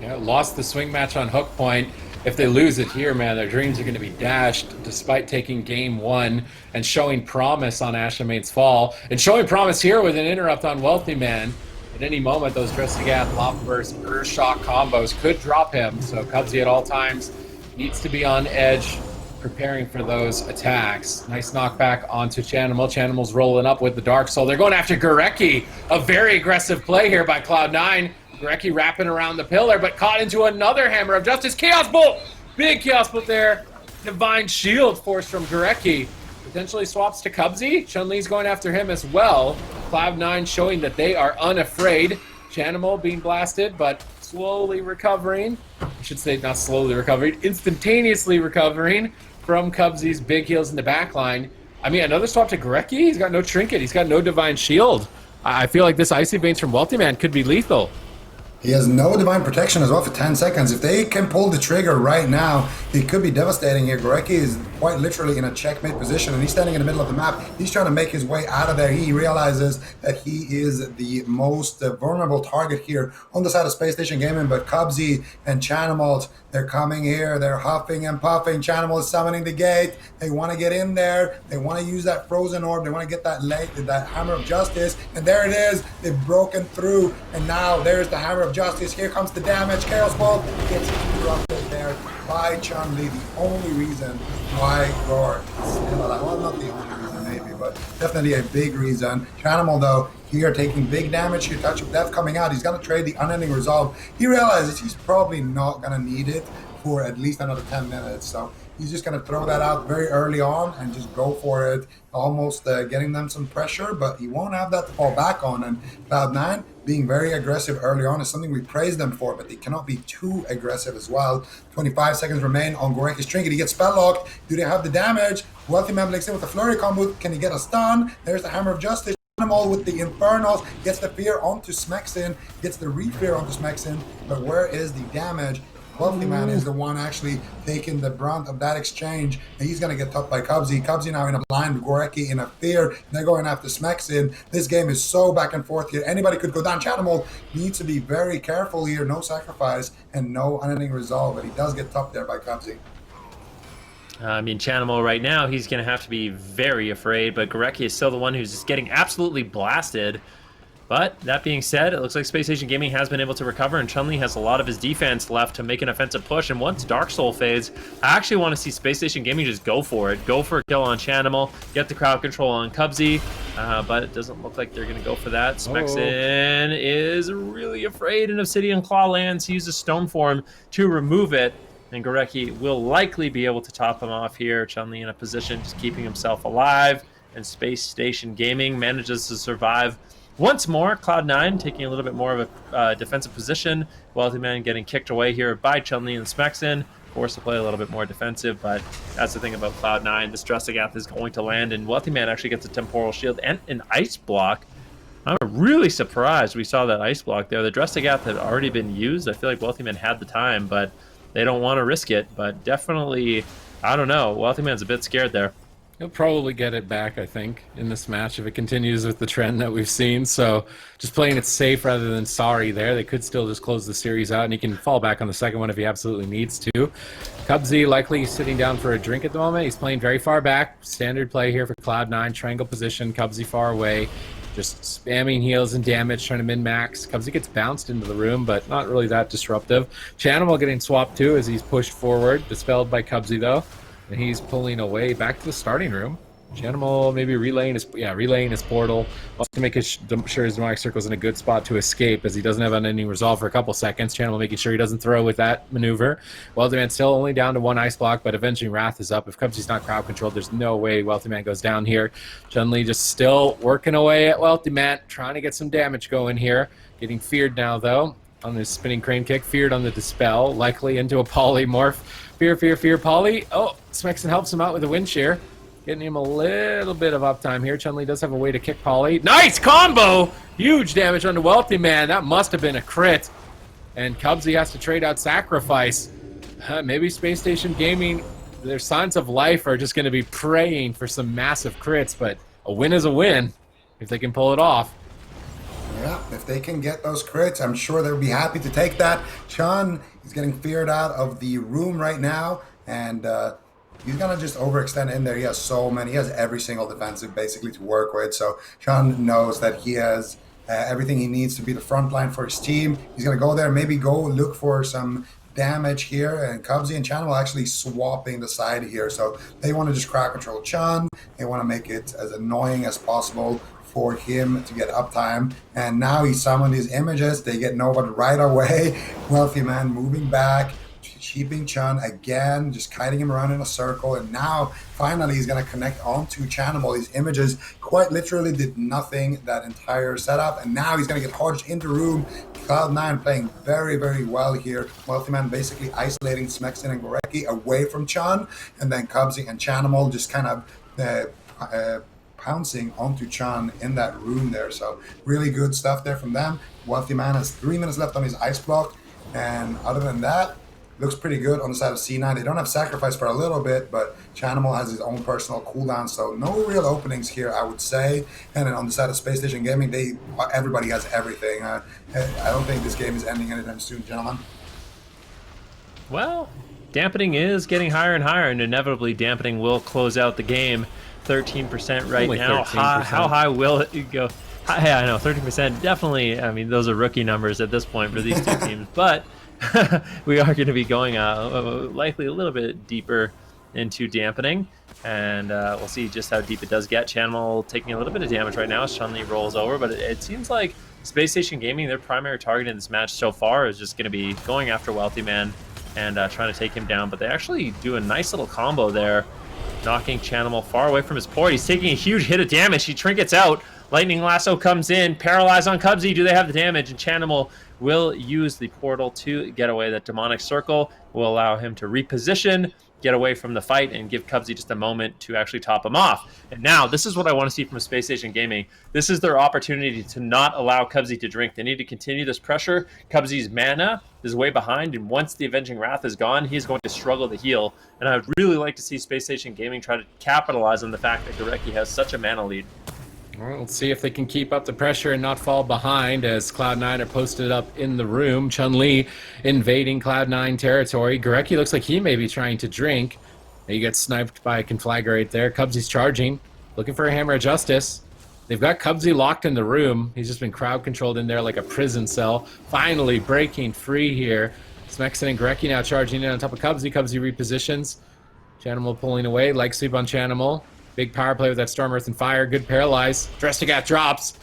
Yeah, lost the swing match on hook point. If they lose it here, man, their dreams are going to be dashed, despite taking game 1 and showing promise on Ashamane's fall. And showing promise here with an interrupt on Wealthy Man. At any moment, those Dressigath, Lopburst, Urshock combos could drop him. So Cubsy at all times needs to be on edge, preparing for those attacks. Nice knockback onto Chanimal. Chanimal's rolling up with the Dark Soul. They're going after Gorecki. A very aggressive play here by Cloud9. Gorecki wrapping around the pillar, but caught into another Hammer of Justice. Chaos Bolt! Big Chaos Bolt there. Divine Shield forced from Gorecki. Potentially swaps to Cubsy. Chun-Li's going after him as well. Cloud9 showing that they are unafraid. Chanimal being blasted, but slowly recovering. I should say not slowly recovering, instantaneously recovering from Cubsy's big heals in the backline. I mean, another swap to Gorecki? He's got no Trinket. He's got no Divine Shield. I feel like this Icy Veins from Wealthy Man could be lethal. He has no Divine Protection as well for 10 seconds. If they can pull the trigger right now, it could be devastating here. Gorecki is quite literally in a checkmate position, and he's standing in the middle of the map. He's trying to make his way out of there. He realizes that he is the most vulnerable target here on the side of Spacestation Gaming, but Cubsy and Chanimal, they're coming here. They're huffing and puffing. Chanimal is summoning the gate. They want to get in there. They want to use that Frozen Orb. They want to get that Hammer of Justice, and there it is. They've broken through, and now there's the Hammer of Justice. Here comes the damage. Chaos Bolt gets interrupted there by Chun-Li. The only reason why Roar is still alive. Well, not the only reason maybe, but definitely a big reason. Chanimal though, here taking big damage here. Touch of Death coming out. He's going to trade the Unending Resolve. He realizes he's probably not going to need it for at least another 10 minutes. So he's just going to throw that out very early on and just go for it, almost getting them some pressure, but he won't have that to fall back on. And Cloud9 being very aggressive early on is something we praise them for, but they cannot be too aggressive as well. 25 seconds remain on Gorecki's Trinket. He gets spell locked. Do they have the damage? Wealthy Man blinks in with the flurry combo. Can he get a stun? There's the Hammer of Justice. Animal with the Infernos gets the fear onto Smexon, gets the re-fear onto Smexon, but where is the damage? Wealthy Man is the one actually taking the brunt of that exchange, and he's going to get topped by Cubsy. Cubsy now in a blind, Gorecki in a fear. They're going after Smexon. This game is so back and forth here. Anybody could go down. Chanimal needs to be very careful here. No sacrifice and no Unending Resolve, but he does get topped there by Cubsy. I mean, Chanimal right now, he's going to have to be very afraid, but Gorecki is still the one who's just getting absolutely blasted. But that being said, it looks like Spacestation Gaming has been able to recover, and Chun-Li has a lot of his defense left to make an offensive push. And once Dark Soul fades, I actually want to see Spacestation Gaming just go for it. Go for a kill on Chanimal, get the crowd control on Cubsy, but it doesn't look like they're going to go for that. Smexon is really afraid, and Obsidian Claw lands. He uses Stone Form to remove it. and Gorecki will likely be able to top him off here. Chun-Li in a position, just keeping himself alive, and Space Station Gaming manages to survive once more. Cloud9 taking a little bit more of a defensive position. Wealthy Man getting kicked away here by Chun-Li and Smexen, forced to play a little bit more defensive, but that's the thing about Cloud9. This Dressagath is going to land, and Wealthy Man actually gets a Temporal Shield and an Ice Block. I'm really surprised we saw that Ice Block there. The Dressagath had already been used. I feel like Wealthy Man had the time, but they don't want to risk it. But definitely, I don't know. Wealthy Man's a bit scared there. He'll probably get it back, I think, in this match if it continues with the trend that we've seen. So just playing it safe rather than sorry there. They could still just close the series out, and he can fall back on the second one if he absolutely needs to. Cubsy likely sitting down for a drink at the moment. He's playing very far back. Standard play here for Cloud9. Triangle position. Cubsy far away. Just spamming heals and damage, trying to min-max. Cubsy gets bounced into the room, but not really that disruptive. Chanimal getting swapped too as he's pushed forward. Dispelled by Cubsy though. And he's pulling away back to the starting room. Chanimal maybe relaying his portal. Also to make sure his demonic circle's in a good spot to escape, as he doesn't have unending resolve for a couple seconds. Chanimal making sure he doesn't throw with that maneuver. Wealthy Man still only down to 1 ice block, but Avenging Wrath is up. If Cubsy's not crowd controlled, there's no way Wealthy Man goes down here. Chun-Li just still working away at Wealthy Man, trying to get some damage going here. Getting feared now though on his spinning crane kick. Feared on the dispel, likely into a polymorph. Fear, poly. Oh, Smexen helps him out with a wind shear. Getting him a little bit of uptime here. Chun-Li does have a way to kick poly. Nice combo! Huge damage on the Wealthy Man. That must have been a crit. And Cubsy has to trade out Sacrifice. Maybe Space Station Gaming, their signs of life are just going to be praying for some massive crits, but a win is a win if they can pull it off. Yeah, if they can get those crits, I'm sure they'll be happy to take that. Chun is getting feared out of the room right now, and he's going to just overextend in there. He has so many. He has every single defensive basically to work with, so Chun knows that he has everything he needs to be the front line for his team. He's going to go there, maybe go look for some damage here, and Cubsy and Chanimal actually swapping the side here, so they want to just crowd control Chun. They want to make it as annoying as possible for him to get uptime, and now he summoned his images. They get nobody right away. Wealthy Man moving back, keeping Chun again, just kiting him around in a circle, and now finally he's going to connect onto Chanimal. These images quite literally did nothing that entire setup, and now he's going to get hodged into room. Cloud9 playing very, very well here. Wealthy Man basically isolating Smexen and Gorecki away from Chun, and then Cubsy and Chanimal just kind of pouncing onto Chun in that room there. So really good stuff there from them. Wealthy Man has 3 minutes left on his ice block, and other than that, looks pretty good on the side of C9. They don't have Sacrifice for a little bit, but Chanimal has his own personal cooldown, so no real openings here, I would say. And then on the side of Space Station Gaming, everybody has everything. I don't think this game is ending anytime soon, gentlemen. Well, dampening is getting higher and higher, and inevitably dampening will close out the game. 13% right Only now. 13%. How high will it go? Yeah, I know, 13%. Definitely, I mean, those are rookie numbers at this point for these two teams. But we are going to be going likely a little bit deeper into dampening. And we'll see just how deep it does get. Chanimal taking a little bit of damage right now as Chun-Li rolls over. But it seems like Space Station Gaming, their primary target in this match so far is just going to be going after Wealthy Man and trying to take him down. But they actually do a nice little combo there, knocking Chanimal far away from his port. He's taking a huge hit of damage. He trinkets out. Lightning Lasso comes in. Paralyzed on Cubsy. Do they have the damage? And Chanimal will use the portal to get away. That demonic circle will allow him to reposition, get away from the fight, and give Cubsy just a moment to actually top him off. And now, this is what I want to see from Space Station Gaming. This is their opportunity to not allow Cubsy to drink. They need to continue this pressure. Cubsy's mana is way behind, and once the Avenging Wrath is gone, he's going to struggle to heal. And I would really like to see Space Station Gaming try to capitalize on the fact that Gorecki has such a mana lead. Well, let's see if they can keep up the pressure and not fall behind as Cloud9 are posted up in the room. Chun-Li invading Cloud9 territory. Gorecki looks like he may be trying to drink. He gets sniped by a Conflagrate there. Cubsy's charging, looking for a Hammer of Justice. They've got Cubsy locked in the room. He's just been crowd controlled in there like a prison cell. Finally breaking free here. Smexen and Gorecki now charging in on top of Cubsy. Cubsy repositions. Chanimal pulling away. Leg sweep on Chanimal. Big power play with that Storm, Earth, and Fire. Good paralyze. Dressagath drops.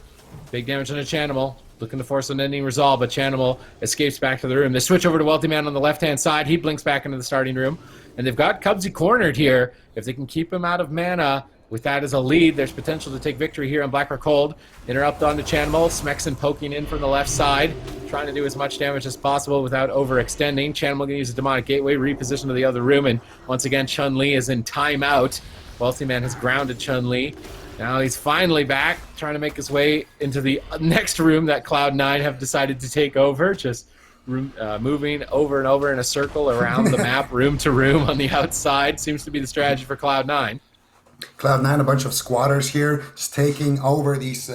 Big damage on the Chanimal. looking to force an ending resolve, but Chanimal escapes back to the room. They switch over to Wealthy Man on the left-hand side. He blinks back into the starting room, and they've got Cubsy cornered here. If they can keep him out of mana, with that as a lead, there's potential to take victory here on Blackrock Hold. Interrupt onto Chanimal. Smexon poking in from the left side, trying to do as much damage as possible without overextending. Chanimal going to use a Demonic Gateway, reposition to the other room, and once again, Chun-Li is in timeout. Wealthy Man has grounded Chun-Li. Now he's finally back, trying to make his way into the next room that Cloud9 have decided to take over, just moving over and over in a circle around the map, room to room on the outside. Seems to be the strategy for Cloud9. Cloud9, a bunch of squatters here, just taking over these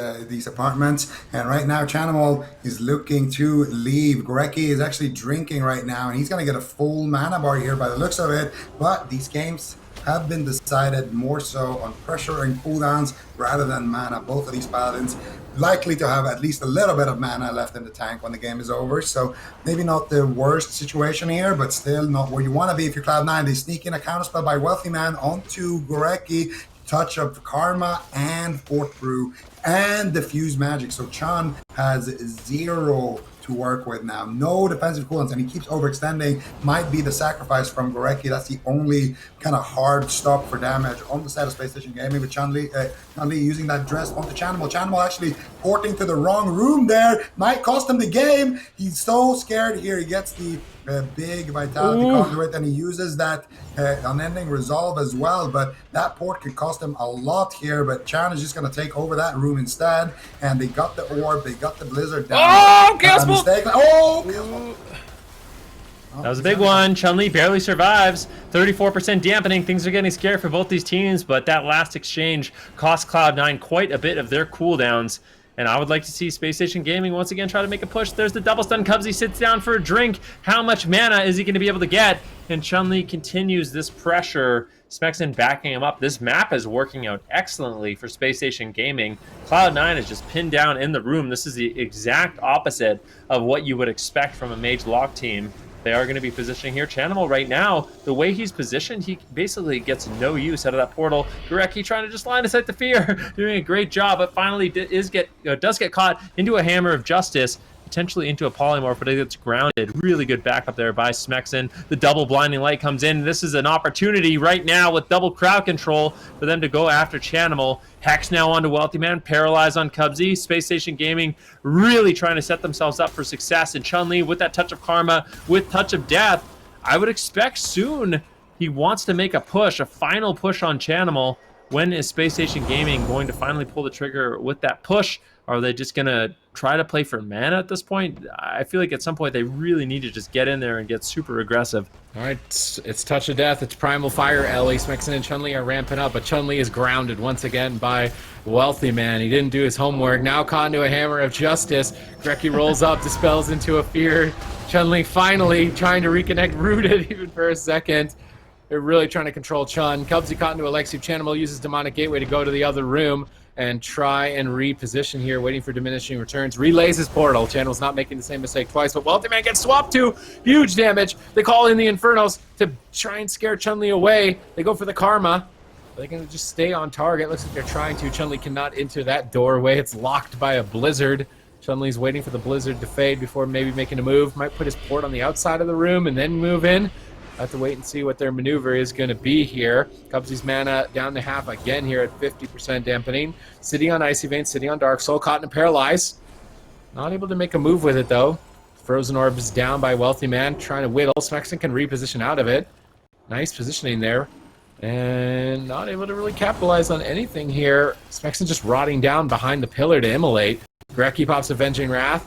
apartments. And right now, Chanimal is looking to leave. Gorecki is actually drinking right now, and he's going to get a full mana bar here by the looks of it. But these games have been decided more so on pressure and cooldowns rather than mana. Both of these paladins likely to have at least a little bit of mana left in the tank when the game is over. So maybe not the worst situation here, but still not where you want to be if you're Cloud9. They sneak in a counterspell by Wealthy Man onto Gorecki, touch of Karma and Fort Brew and Diffuse Magic. So Chan has 0 to work with now. No defensive cooldowns, and he keeps overextending. Might be the sacrifice from Gorecki. That's the only kind of hard stop for damage on the side of Spacestation Gaming, with Chun-Li using that dress onto Chanimal. Chanimal actually porting to the wrong room there. Might cost him the game. He's so scared here. He gets the big Vitality Conduit, and he uses that unending resolve as well, but that port could cost him a lot here. But Chan is just going to take over that room instead, and they got the orb, they got the blizzard down. Oh, Chaos Bolt! That was a big one. Chun-Li barely survives. 34% dampening. Things are getting scary for both these teams, but that last exchange cost Cloud9 quite a bit of their cooldowns. And I would like to see Spacestation Gaming once again try to make a push. There's the double stun. Cubsy sits down for a drink. How much mana is he going to be able to get? And Chun-Li continues this pressure. Smexon backing him up. This map is working out excellently for Spacestation Gaming. Cloud9 is just pinned down in the room. This is the exact opposite of what you would expect from a Mage Lock team. They are going to be positioning here. Chanimal right now, the way he's positioned, he basically gets no use out of that portal. Gorecki trying to just line of sight the fear, doing a great job, but finally does get caught into a Hammer of Justice, potentially into a Polymorph, but it gets grounded. Really good backup there by Smexon. The double blinding light comes in. This is an opportunity right now with double crowd control for them to go after Chanimal. Hex now onto Wealthy Man, paralyzed on Cubsy. Spacestation Gaming really trying to set themselves up for success. And Chun-Li with that touch of karma, with touch of death, I would expect soon he wants to make a push, a final push on Chanimal. When is Spacestation Gaming going to finally pull the trigger with that push? Are they just going to try to play for mana at this point? I feel like at some point they really need to just get in there and get super aggressive. All right, it's touch of death. It's primal fire. Ellie, Smexon, and Chun-Li are ramping up, but Chun-Li is grounded once again by Wealthy Man. He didn't do his homework. Now caught into a Hammer of Justice. Gorecki rolls up, dispels into a fear. Chun-Li finally trying to reconnect, rooted even for a second. They're really trying to control Chun. Cubsy caught into Alexiu. Chanimal uses Demonic Gateway to go to the other room and try and reposition here, waiting for diminishing returns. Relays his portal. Channel's not making the same mistake twice, but Wealthy Man gets swapped to. Huge damage. They call in the Infernos to try and scare Chun-Li away. They go for the Karma. They're going to just stay on target. Looks like they're trying to. Chun-Li cannot enter that doorway. It's locked by a Blizzard. Chun-Li's waiting for the Blizzard to fade before maybe making a move. Might put his port on the outside of the room and then move in. Have to wait and see what their maneuver is going to be here. Cubsy's mana down to half again here at 50% dampening. Sitting on Icy Vein, sitting on Dark Soul, caught in a Paralyze. Not able to make a move with it though. Frozen Orb is down by Wealthy Man, trying to whittle. Smexon can reposition out of it. Nice positioning there. And not able to really capitalize on anything here. Smexon just rotting down behind the pillar to immolate. Gorecki pops Avenging Wrath,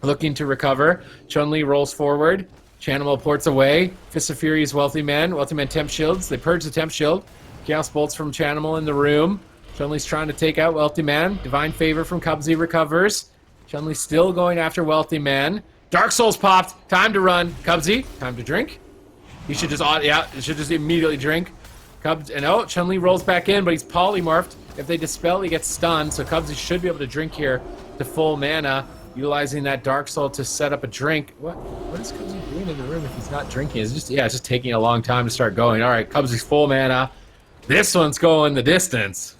looking to recover. Chun-Li rolls forward. Chanimal ports away. Fist of Fury is Wealthy Man. Wealthy Man temp shields. They purge the temp shield. Chaos bolts from Chanimal in the room. Chun-Li's trying to take out Wealthy Man. Divine Favor from Cubsy recovers. Chun-Li still going after Wealthy Man. Dark Souls popped. Time to run. Cubsy, time to drink. He should just immediately drink. Chun-Li rolls back in, but he's polymorphed. If they dispel, he gets stunned. So Cubsy should be able to drink here to full mana, utilizing that Dark Soul to set up a drink. What is Cubsy doing in the room if he's not drinking? It's just taking a long time to start going. All right, Cubsy's full mana. This one's going the distance.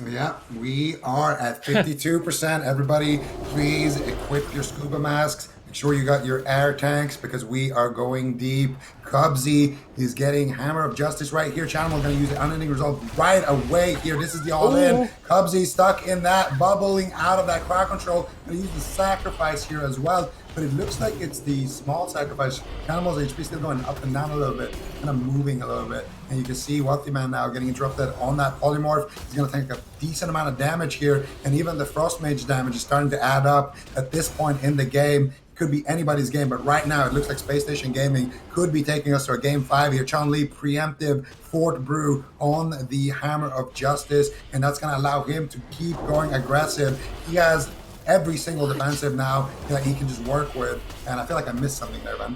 Yeah, we are at 52%. Everybody, please equip your scuba masks. Make sure you got your air tanks because we are going deep. Cubsy is getting Hammer of Justice right here. Channel is going to use the unending result right away here. This is the all-in. Cubsy stuck in that, bubbling out of that crowd control. Going to use the sacrifice here as well. But it looks like it's the small sacrifice. Cannibals HP still going up and down a little bit, kind of moving a little bit. And you can see Wealthy Man now getting interrupted on that polymorph. He's going to take a decent amount of damage here. And even the Frost Mage damage is starting to add up at this point in the game. Could be anybody's game, but right now it looks like Spacestation Gaming could be taking us to a game 5 here. Chun-Li preemptive Fort Brew on the Hammer of Justice, and that's going to allow him to keep going aggressive. He has every single defensive now that he can just work with, and I feel like I missed something there, Ben.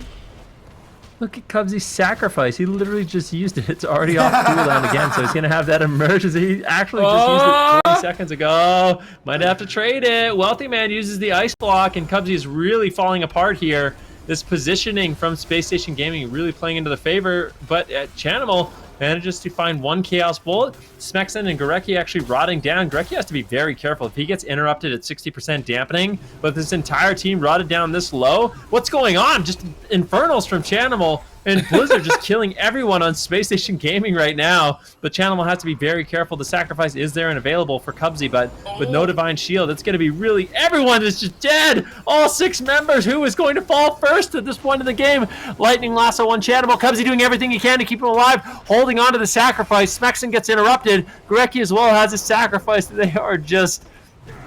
Look at Cubsy's sacrifice. He literally just used it. It's already off cooldown again, so he's going to have that emergency. He actually just used it 20 seconds ago. Might have to trade it. Wealthy Man uses the ice block, and Cubsy is really falling apart here. This positioning from Space Station Gaming really playing into the favor, but Chanimal manages to find one Chaos Bolt. Smexen and Gorecki actually rotting down. Gorecki has to be very careful. If he gets interrupted at 60% dampening, but this entire team rotted down this low, what's going on? Just Infernals from Chanimal, and Blizzard just killing everyone on Space Station Gaming right now. But Chanimal has to be very careful. The sacrifice is there and available for Cubsy, but with no Divine Shield, it's going to be really... Everyone is just dead! All 6 members! Who is going to fall first at this point in the game? Lightning Lasso on Chanimal. Cubsy doing everything he can to keep him alive, holding on to the sacrifice. Smexen gets interrupted. Gorecki as well has a sacrifice. They are just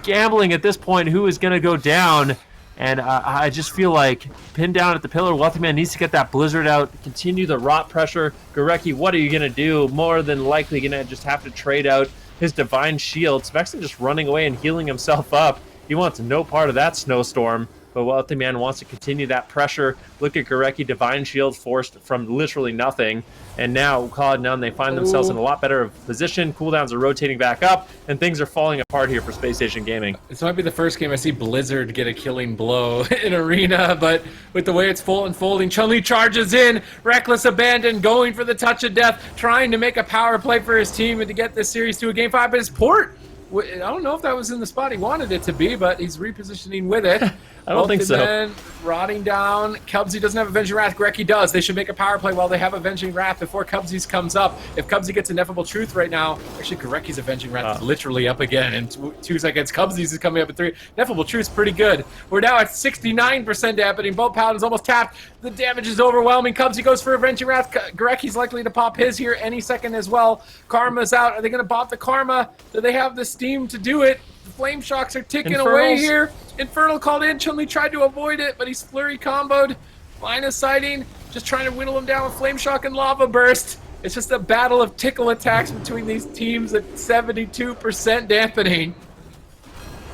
gambling at this point who is going to go down. And I just feel like pinned down at the pillar, Wealthy Man needs to get that Blizzard out, continue the rot pressure. Gorecki, what are you going to do? More than likely going to just have to trade out his Divine Shield. Smexen just running away and healing himself up. He wants no part of that snowstorm, but Wealthy Man wants to continue that pressure. Look at Gorecki, Divine Shield forced from literally nothing. And now, call it none, they find themselves in a lot better of position. Cooldowns are rotating back up, and things are falling apart here for Space Station Gaming. This might be the first game I see Blizzard get a killing blow in Arena, but with the way it's full unfolding, Chun-Li charges in, reckless abandon, going for the touch of death, trying to make a power play for his team and to get this series to a game 5, but his port, I don't know if that was in the spot he wanted it to be, but he's repositioning with it. I don't think so. Then rotting down. Cubsy doesn't have Avenging Wrath. Gorecki does. They should make a power play while they have Avenging Wrath before Cubsy's comes up. If Cubsy gets Ineffable Truth right now, actually Gorecki's Avenging Wrath is literally up again in 2 seconds. Cubsy's is coming up at 3. Ineffable Truth's pretty good. We're now at 69% dampening. Both Paladins almost tapped. The damage is overwhelming. Cubsy goes for Avenging Wrath. Gorecki's likely to pop his here any second as well. Karma's out. Are they going to bop the Karma? Do they have the steam to do it? The Flame Shocks are ticking away here. Infernal called in. Chun-Li tried to avoid it, but he's flurry comboed. Line of sighting. Just trying to whittle him down with Flame Shock and Lava Burst. It's just a battle of tickle attacks between these teams at 72% dampening.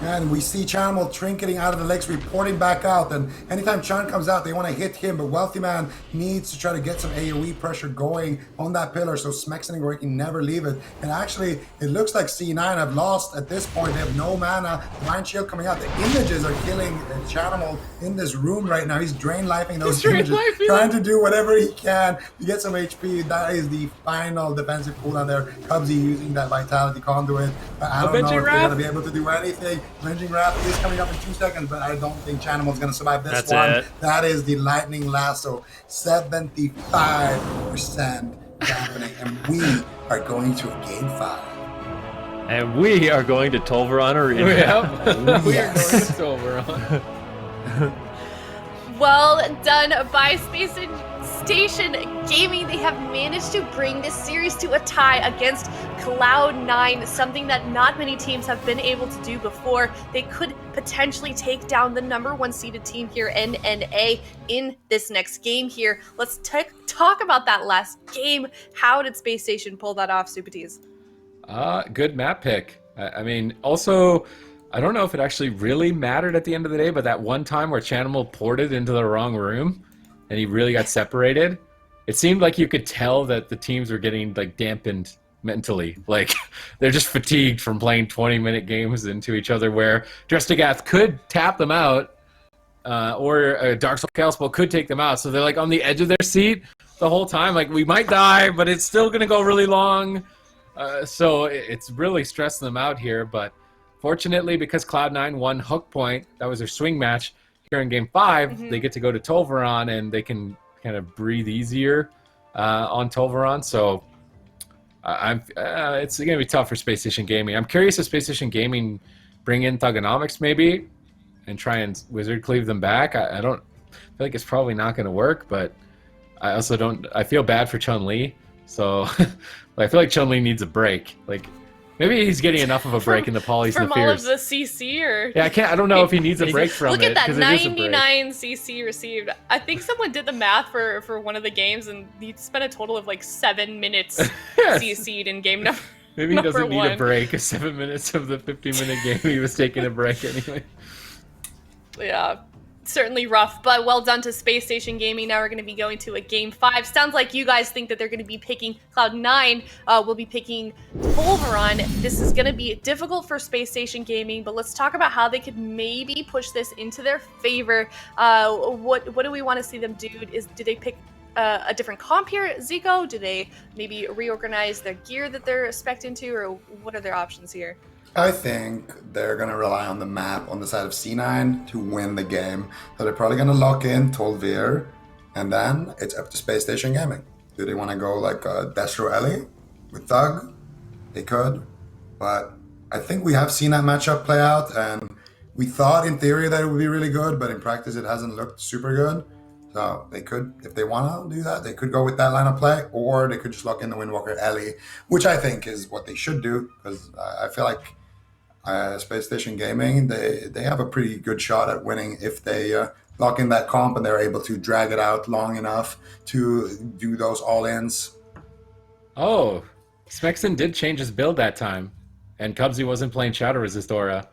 And we see Chanimal trinketing out of the legs, reporting back out. And anytime Chan comes out, they want to hit him. But Wealthy Man needs to try to get some AoE pressure going on that pillar so Smexen and Gorecki never leave it. And actually, it looks like C9 have lost at this point. They have no mana. Divine Shield coming out. The images are killing Chanimal in this room right now. He's drain lifing those images, trying to do whatever he can to get some HP. That is the final defensive cooldown there. Cubsy using that Vitality Conduit. I don't know if they're going to be able to do anything. Avenging Wrath is coming up in 2 seconds, but I don't think Chanimal's going to survive this one. That is the Lightning Lasso, 75% dampening, and we are going to a game 5. And we are going to Tolvaron Arena. Yep. We are going to Tolvaron. Well done by Space Station Gaming. They have managed to bring this series to a tie against Cloud9, something that not many teams have been able to do before. They could potentially take down the #1 seeded team here, NNA, in this next game here. Let's talk about that last game. How did Space Station pull that off, Supatees? Good map pick. I mean, also, I don't know if it actually really mattered at the end of the day, but that one time where Chanimal ported into the wrong room and he really got separated, it seemed like you could tell that the teams were getting like dampened mentally. Like they're just fatigued from playing 20-minute games into each other where Drestigath could tap them out or a Dark Soul Chaos Bolt could take them out. So they're like on the edge of their seat the whole time. Like we might die, but it's still going to go really long. So it's really stressing them out here. But fortunately, because Cloud9 won Hook Point, that was their swing match here in Game 5, they get to go to Tolvaron and they can kind of breathe easier on Tolvaron. So it's going to be tough for Space Station Gaming. I'm curious if Space Station Gaming bring in Thugonomics maybe and try and Wizard cleave them back. I don't feel like it's probably not going to work, but I also don't. I feel bad for Chun-Li, so I feel like Chun-Li needs a break. Like maybe he's getting enough of a break in the polys and the from all of fierce. the CC, or Yeah, I don't know if he needs a break from look it. at that 'cause it is a break. 99 CC received. I think someone did the math for one of the games, and he spent a total of like 7 minutes Yes. CC'd in game number. Maybe he doesn't need one. a break. 7 minutes of the 50-minute game, he was taking a break anyway. Yeah, certainly rough, but well done to Space Station Gaming. Now we're going to be going to a Game 5. Sounds like you guys think that they're going to be picking Cloud9. We'll be picking Tolvaron. This is going to be difficult for Space Station Gaming, but let's talk about how they could maybe push this into their favor. What do we want to see them do? Do they pick a different comp here, Zico? Do they maybe reorganize their gear that they're spec'd into, or what are their options here? I think they're going to rely on the map on the side of C9 to win the game. So they're probably going to lock in Tolvir, and then it's up to Space Station Gaming. Do they want to go like Destro Ellie with Thug? They could. But I think we have seen that matchup play out, and we thought in theory that it would be really good, but in practice it hasn't looked super good. So they could, if they want to do that, they could go with that line of play, or they could just lock in the Windwalker Ellie, which I think is what they should do, because I feel like Space Station Gaming, they have a pretty good shot at winning if they lock in that comp and they're able to drag it out long enough to do those all-ins. Oh, Smexon did change his build that time, and Cubsy wasn't playing Shadow Resist Aura,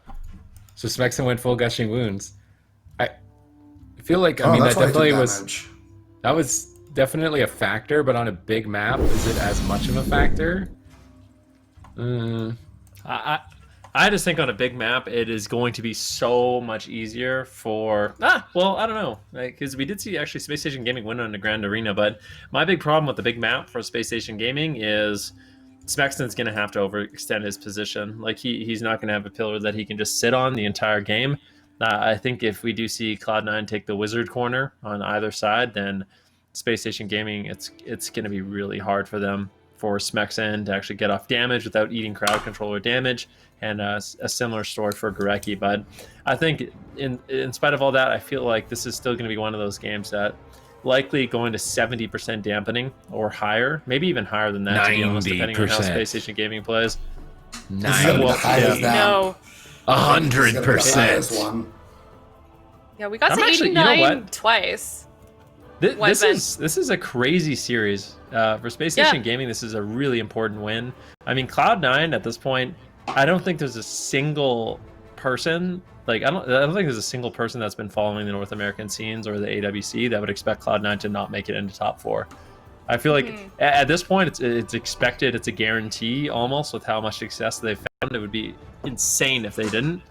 so Smexon went full Gushing Wounds. I feel like, I mean, that definitely was definitely a factor, but on a big map, is it as much of a factor? I just think on a big map, it is going to be so much easier for... well, I don't know. Because we did see actually Space Station Gaming win on the Grand Arena, but my big problem with the big map for Space Station Gaming is Smexton's going to have to overextend his position. Like, he's not going to have a pillar that he can just sit on the entire game. I think if we do see Cloud9 take the Wizard corner on either side, then Space Station Gaming, it's going to be really hard for them, for Smexon to actually get off damage without eating crowd controller damage. And a similar story for Gorecki. But I think in spite of all that, I feel like this is still going to be one of those games that likely going to 70% dampening or higher, maybe even higher than that, to be honest, depending on how Space Station Gaming plays. 100%. No. 100%. Yeah, we got to 89 you know what? twice. This is a crazy series. For Space Station Gaming, this is a really important win. I mean, Cloud9 at this point, I don't think there's a single person, like I don't think there's a single person that's been following the North American scenes or the AWC that would expect Cloud9 to not make it into top 4. I feel like at this point it's expected, it's a guarantee almost with how much success they've found. It would be insane if they didn't.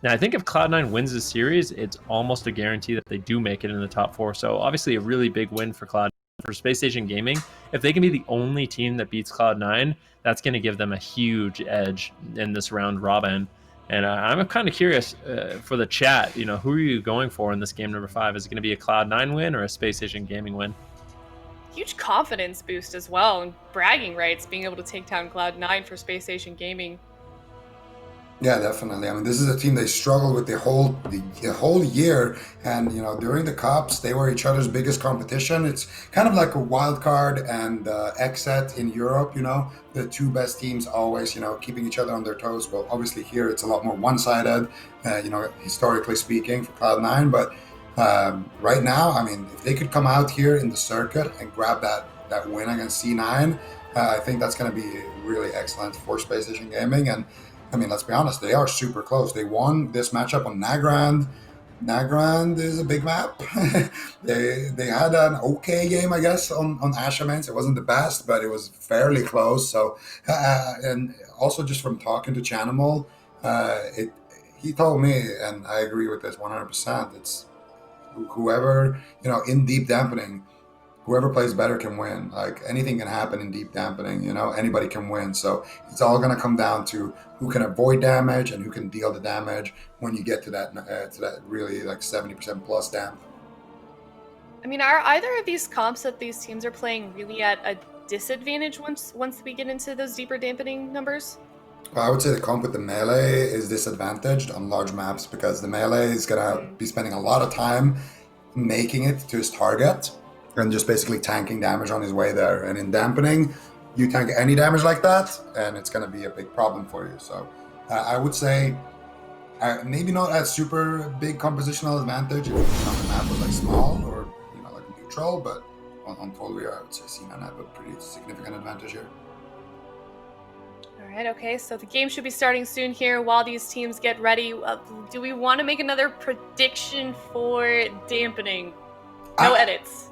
Now I think if Cloud9 wins this series, it's almost a guarantee that they do make it in the top 4. So obviously a really big win for Cloud9. For Space Station Gaming, if they can be the only team that beats Cloud9, that's going to give them a huge edge in this round robin. And I'm kind of curious for the chat, you know, who are you going for in this game number 5? Is it going to be a Cloud9 win or a Space Station Gaming win? Huge confidence boost as well, and bragging rights, being able to take down Cloud9 for Space Station Gaming. Yeah, definitely. I mean, this is a team they struggled with the whole year, and you know, during the cups, they were each other's biggest competition. It's kind of like a Wildcard and XSET in Europe. You know, the two best teams always, you know, keeping each other on their toes. Well, obviously here it's a lot more one-sided, you know, historically speaking for Cloud9. But right now, I mean, if they could come out here in the circuit and grab that win against C9, I think that's going to be really excellent for Space Station Gaming. And I mean, let's be honest, they are super close. They won this matchup on Nagrand. Nagrand is a big map. they had an okay game, I guess, on Ashamans. It wasn't the best, but it was fairly close. So, and also just from talking to Chanimal, he told me, and I agree with this 100%, it's whoever, you know, in deep dampening, whoever plays better can win. Like anything can happen in deep dampening, you know, anybody can win. So it's all going to come down to who can avoid damage and who can deal the damage when you get to that really like 70% plus damp. I mean, are either of these comps that these teams are playing really at a disadvantage once we get into those deeper dampening numbers? Well, I would say the comp with the melee is disadvantaged on large maps because the melee is going to be spending a lot of time making it to his target and just basically tanking damage on his way there. And in dampening, you tank any damage like that, and it's going to be a big problem for you. So I would say maybe not a super big compositional advantage if the map was like small or like neutral, but on Tolvir, I would say C9 have a pretty significant advantage here. All right, okay, so the game should be starting soon here while these teams get ready. Do we want to make another prediction for dampening? No edits.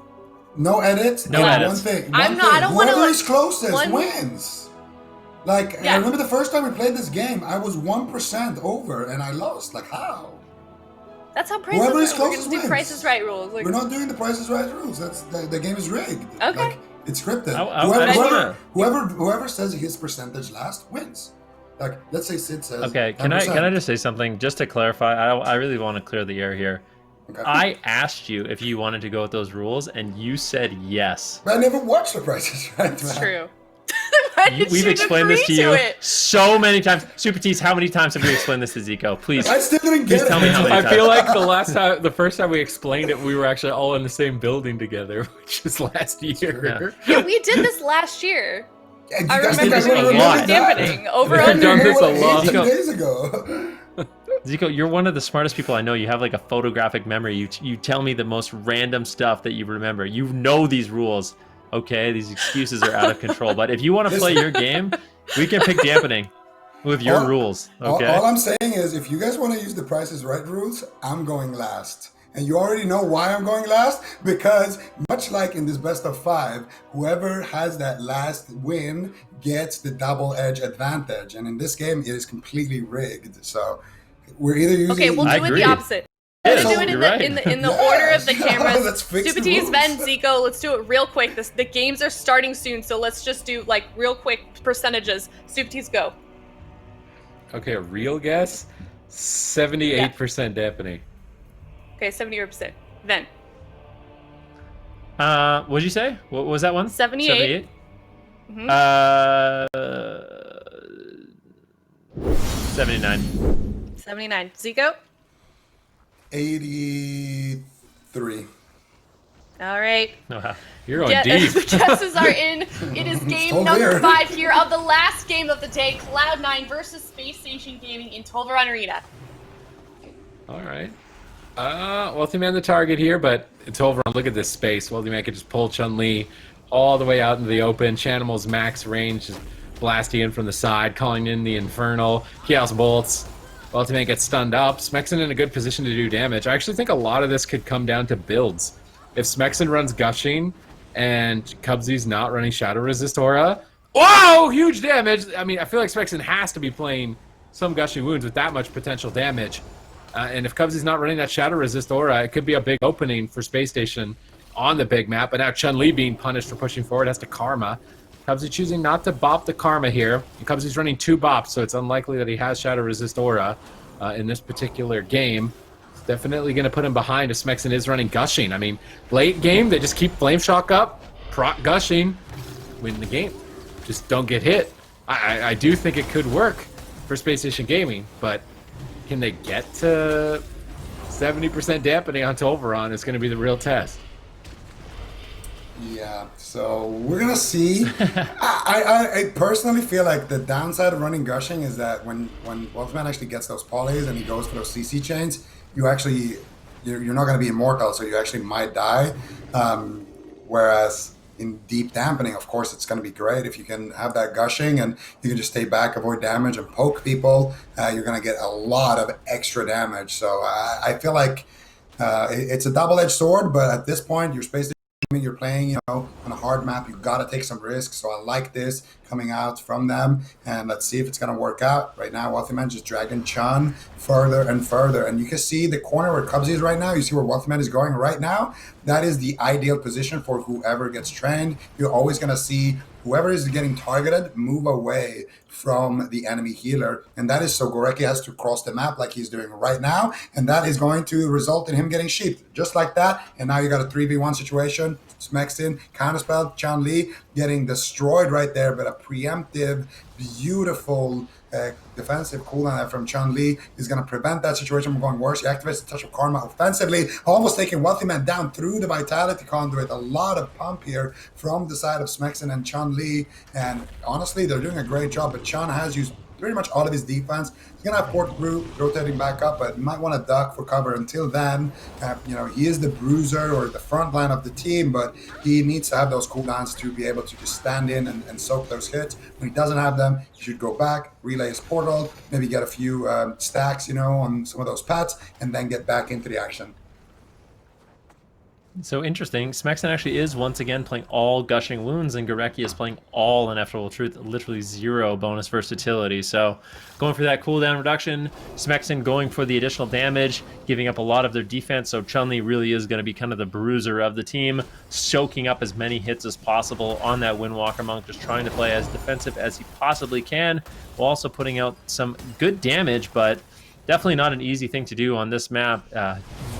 No edits? No edits. One thing. I don't want to. Whoever is closest wins. Like, I remember the first time we played this game, I was 1% over and I lost. Like, how? That's how Price Whoever is is Right. We're closest going to do wins. Price is Right rules. Like, We're not doing the Price is Right rules. That's the game is rigged. Okay. Like, it's scripted. Whoever says his percentage last wins. Like, let's say Sid says. Okay, 10%. can I just say something just to clarify? I really want to clear the air here. Okay. I asked you if you wanted to go with those rules, and you said yes. But I never watched the Price is Right. It's man. true. Why did We've you explained this to agree you it? so many times. Super Tees, how many times have we explained this to Zico? Please. I still didn't get Please it. tell me how many I times. feel like the first time we explained it, we were actually all in the same building together, which is last year. Yeah, we did this last year. Yeah, you I guys remember think I doing would've remembered that? dampening over We've under. done this a What, lot. 18 days ago. Zico, you're one of the smartest people I know. You have like a photographic memory. You tell me the most random stuff that you remember. You know these rules. Okay, these excuses are out of control. But if you want to play your game, we can pick dampening with your rules. Okay. All I'm saying is, if you guys want to use the Price is Right rules, I'm going last. And you already know why I'm going last, because much like in this best of 5, whoever has that last win gets the double edge advantage. And in this game, it is completely rigged. So we're either using. Okay, we'll I do it agree. the opposite. Yes, We'll do it you're right. in the Yes. order of the cameras. Let's fix Super the Tees, rules. Ben, Zico, let's do it real quick. The games are starting soon, so let's just do like real quick percentages. Super Tees, go. Okay, a real guess: 78% dampening. Okay, 70%. Ben. What'd you say? What was that one? 78. Mhm. 79. 79. Zico? 83. All right. Wow. You're going deep. The guesses are in. It is game Still number there. 5 here of the last game of the day. Cloud9 versus Space Station Gaming in Tolvaron Arena. All right. Wealthy Man the target here, but it's over. Look at this space. Wealthy Man could just pull Chun-Li all the way out into the open. Chanimal's max range, just blasting in from the side, calling in the Infernal. Chaos Bolts. Wealthy Man gets stunned up. Smexen in a good position to do damage. I actually think a lot of this could come down to builds. If Smexen runs Gushing and Cubsy's not running Shadow Resist Aura, whoa, huge damage. I mean, I feel like Smexen has to be playing some Gushing Wounds with that much potential damage. And if Cubsy's not running that Shadow Resist Aura, it could be a big opening for Space Station on the big map. But now Chun-Li being punished for pushing forward has to Karma. Cubsy choosing not to bop the Karma here. And Cubsy's running 2 bops, so it's unlikely that he has Shadow Resist Aura in this particular game. It's definitely going to put him behind if Smexen is running Gushing. I mean, late game, they just keep Flame Shock up, proc Gushing, win the game. Just don't get hit. I do think it could work for Space Station Gaming, but can they get to 70% dampening on Tolvaron is going to be the real test. Yeah, so we're gonna see. I personally feel like the downside of running Gushing is that when Wolfman actually gets those polys and he goes for those CC chains, you're not gonna be immortal, so you actually might die. Whereas in deep dampening, of course, it's gonna be great if you can have that Gushing and you can just stay back, avoid damage, and poke people. You're gonna get a lot of extra damage. So I feel like it's a double-edged sword, but at this point, you're you're playing, on a hard map, you gotta take some risks. So I like this coming out from them, and let's see if it's gonna work out. Right now, Wealthy Man just dragging Chun further and further, and you can see the corner where Cubsy is right now. You see where Wealthy Man is going right now. that is the ideal position for whoever gets trained. You're always going to see whoever is getting targeted move away from the enemy healer. And that is so Gorecki has to cross the map like he's doing right now. And that is going to result in him getting sheeped just like that. And now you got a 3v1 situation. Smexin, counterspell, Chun-Li getting destroyed right there, but a preemptive, beautiful defensive cooldown there from Chun-Li is going to prevent that situation from going worse. He activates the Touch of Karma offensively, almost taking Wealthy Man down through the Vitality Conduit. A lot of pump here from the side of Smexin and Chun-Li, and honestly, they're doing a great job, but Chun has used pretty much all of his defense. He's going to have Port Group rotating back up, but you might want to duck for cover until then. He is the bruiser or the front line of the team, but he needs to have those cooldowns to be able to just stand in and soak those hits. When he doesn't have them, he should go back, relay his portal, maybe get a few stacks, on some of those pets, and then get back into the action. So interesting. Smexin actually is once again playing all Gushing Wounds, and Gorecki is playing all Ineffable Truth, literally 0 bonus versatility. So going for that cooldown reduction, Smexin going for the additional damage, giving up a lot of their defense. So Chun-Li really is going to be kind of the bruiser of the team, soaking up as many hits as possible on that Windwalker Monk, just trying to play as defensive as he possibly can, while also putting out some good damage, but definitely not an easy thing to do on this map.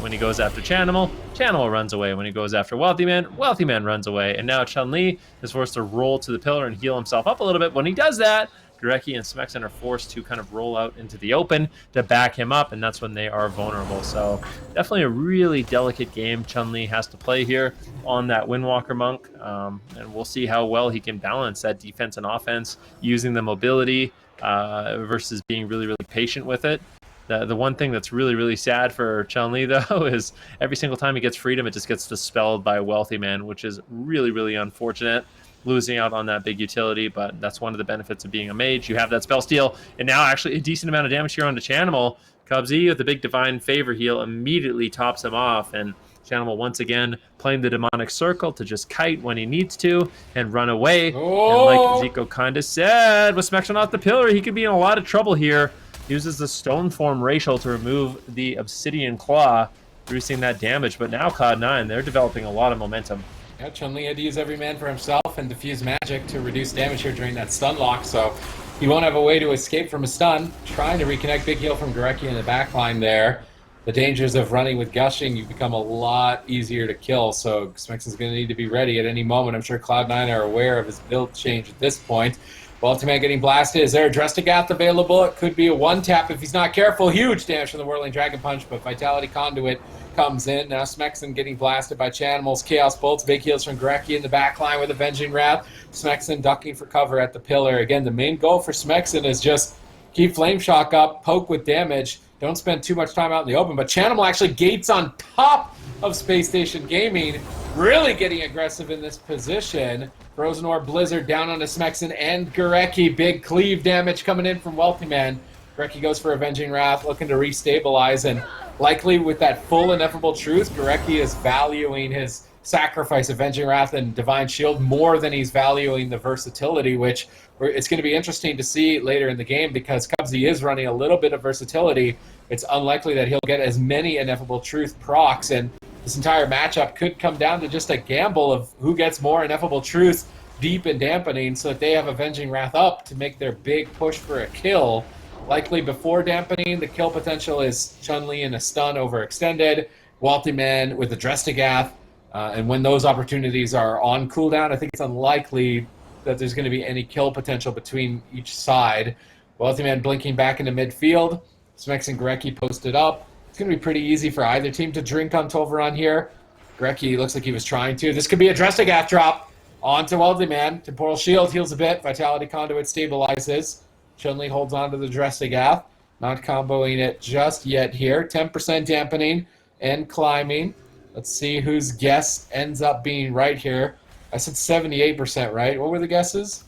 When he goes after Chanimal, Chanimal runs away. When he goes after Wealthy Man, Wealthy Man runs away. And now Chun-Li is forced to roll to the pillar and heal himself up a little bit. When he does that, Gorecki and Smexin are forced to kind of roll out into the open to back him up, and that's when they are vulnerable. So definitely a really delicate game Chun-Li has to play here on that Windwalker Monk, and we'll see how well he can balance that defense and offense using the mobility versus being really, really patient with it. The one thing that's really, really sad for Chun-Li, though, is every single time he gets freedom, it just gets dispelled by Wealthy Man, which is really, really unfortunate, losing out on that big utility, but that's one of the benefits of being a mage. You have that spell steal, and now actually a decent amount of damage here onto Chanimal. Cubsy with the big Divine Favor heal immediately tops him off, and Chanimal once again playing the Demonic Circle to just kite when he needs to and run away. Oh. And like Zico kind of said, with Smexin off the pillar, he could be in a lot of trouble here. Uses the Stone Form Racial to remove the Obsidian Claw, reducing that damage. But now Cloud9, they're developing a lot of momentum. Yeah, Chun-Li had to use every man for himself and diffuse magic to reduce damage here during that stun lock, so he won't have a way to escape from a stun. Trying to reconnect, big heal from Gorecki in the backline there. The dangers of running with Gushing, you become a lot easier to kill, so Smexin's going to need to be ready at any moment. I'm sure Cloud9 are aware of his build change at this point. Wealthy Man getting blasted. Is there a Drestigath available? It could be a one-tap if he's not careful. Huge damage from the Whirling Dragon Punch, but Vitality Conduit comes in. Now Smexin getting blasted by Chanimal's Chaos Bolts. Big heals from Gorecki in the back line with Avenging Wrath. Smexin ducking for cover at the pillar. Again, the main goal for Smexin is just keep Flame Shock up, poke with damage. Don't spend too much time out in the open. But Chanimal actually gates on top of Spacestation Gaming, really getting aggressive in this position. Frozen Orb Blizzard down on Smexin and Gorecki. Big cleave damage coming in from Wealthy Man. Gorecki goes for Avenging Wrath, looking to restabilize, and likely with that full Ineffable Truth, Gorecki is valuing his sacrifice, Avenging Wrath and Divine Shield, more than he's valuing the versatility, which it's going to be interesting to see later in the game because Cubsy is running a little bit of versatility. It's unlikely that he'll get as many Ineffable Truth procs, and this entire matchup could come down to just a gamble of who gets more Ineffable Truth deep and dampening so that they have Avenging Wrath up to make their big push for a kill. Likely before dampening, the kill potential is Chun-Li in a stun overextended, Wealthy Man with the Drestigath, and when those opportunities are on cooldown, I think it's unlikely that there's going to be any kill potential between each side. Wealthy Man blinking back into midfield, Smex and Gorecki posted up. It's going to be pretty easy for either team to drink on Tolvaron here. Gorecki looks like he was trying to. This could be a Drestigath drop onto Wealthy Man. Temporal Shield heals a bit. Vitality Conduit stabilizes. Chun-Li holds on to the Drestigath. Not comboing it just yet here. 10% dampening and climbing. Let's see whose guess ends up being right here. I said 78%, right? What were the guesses?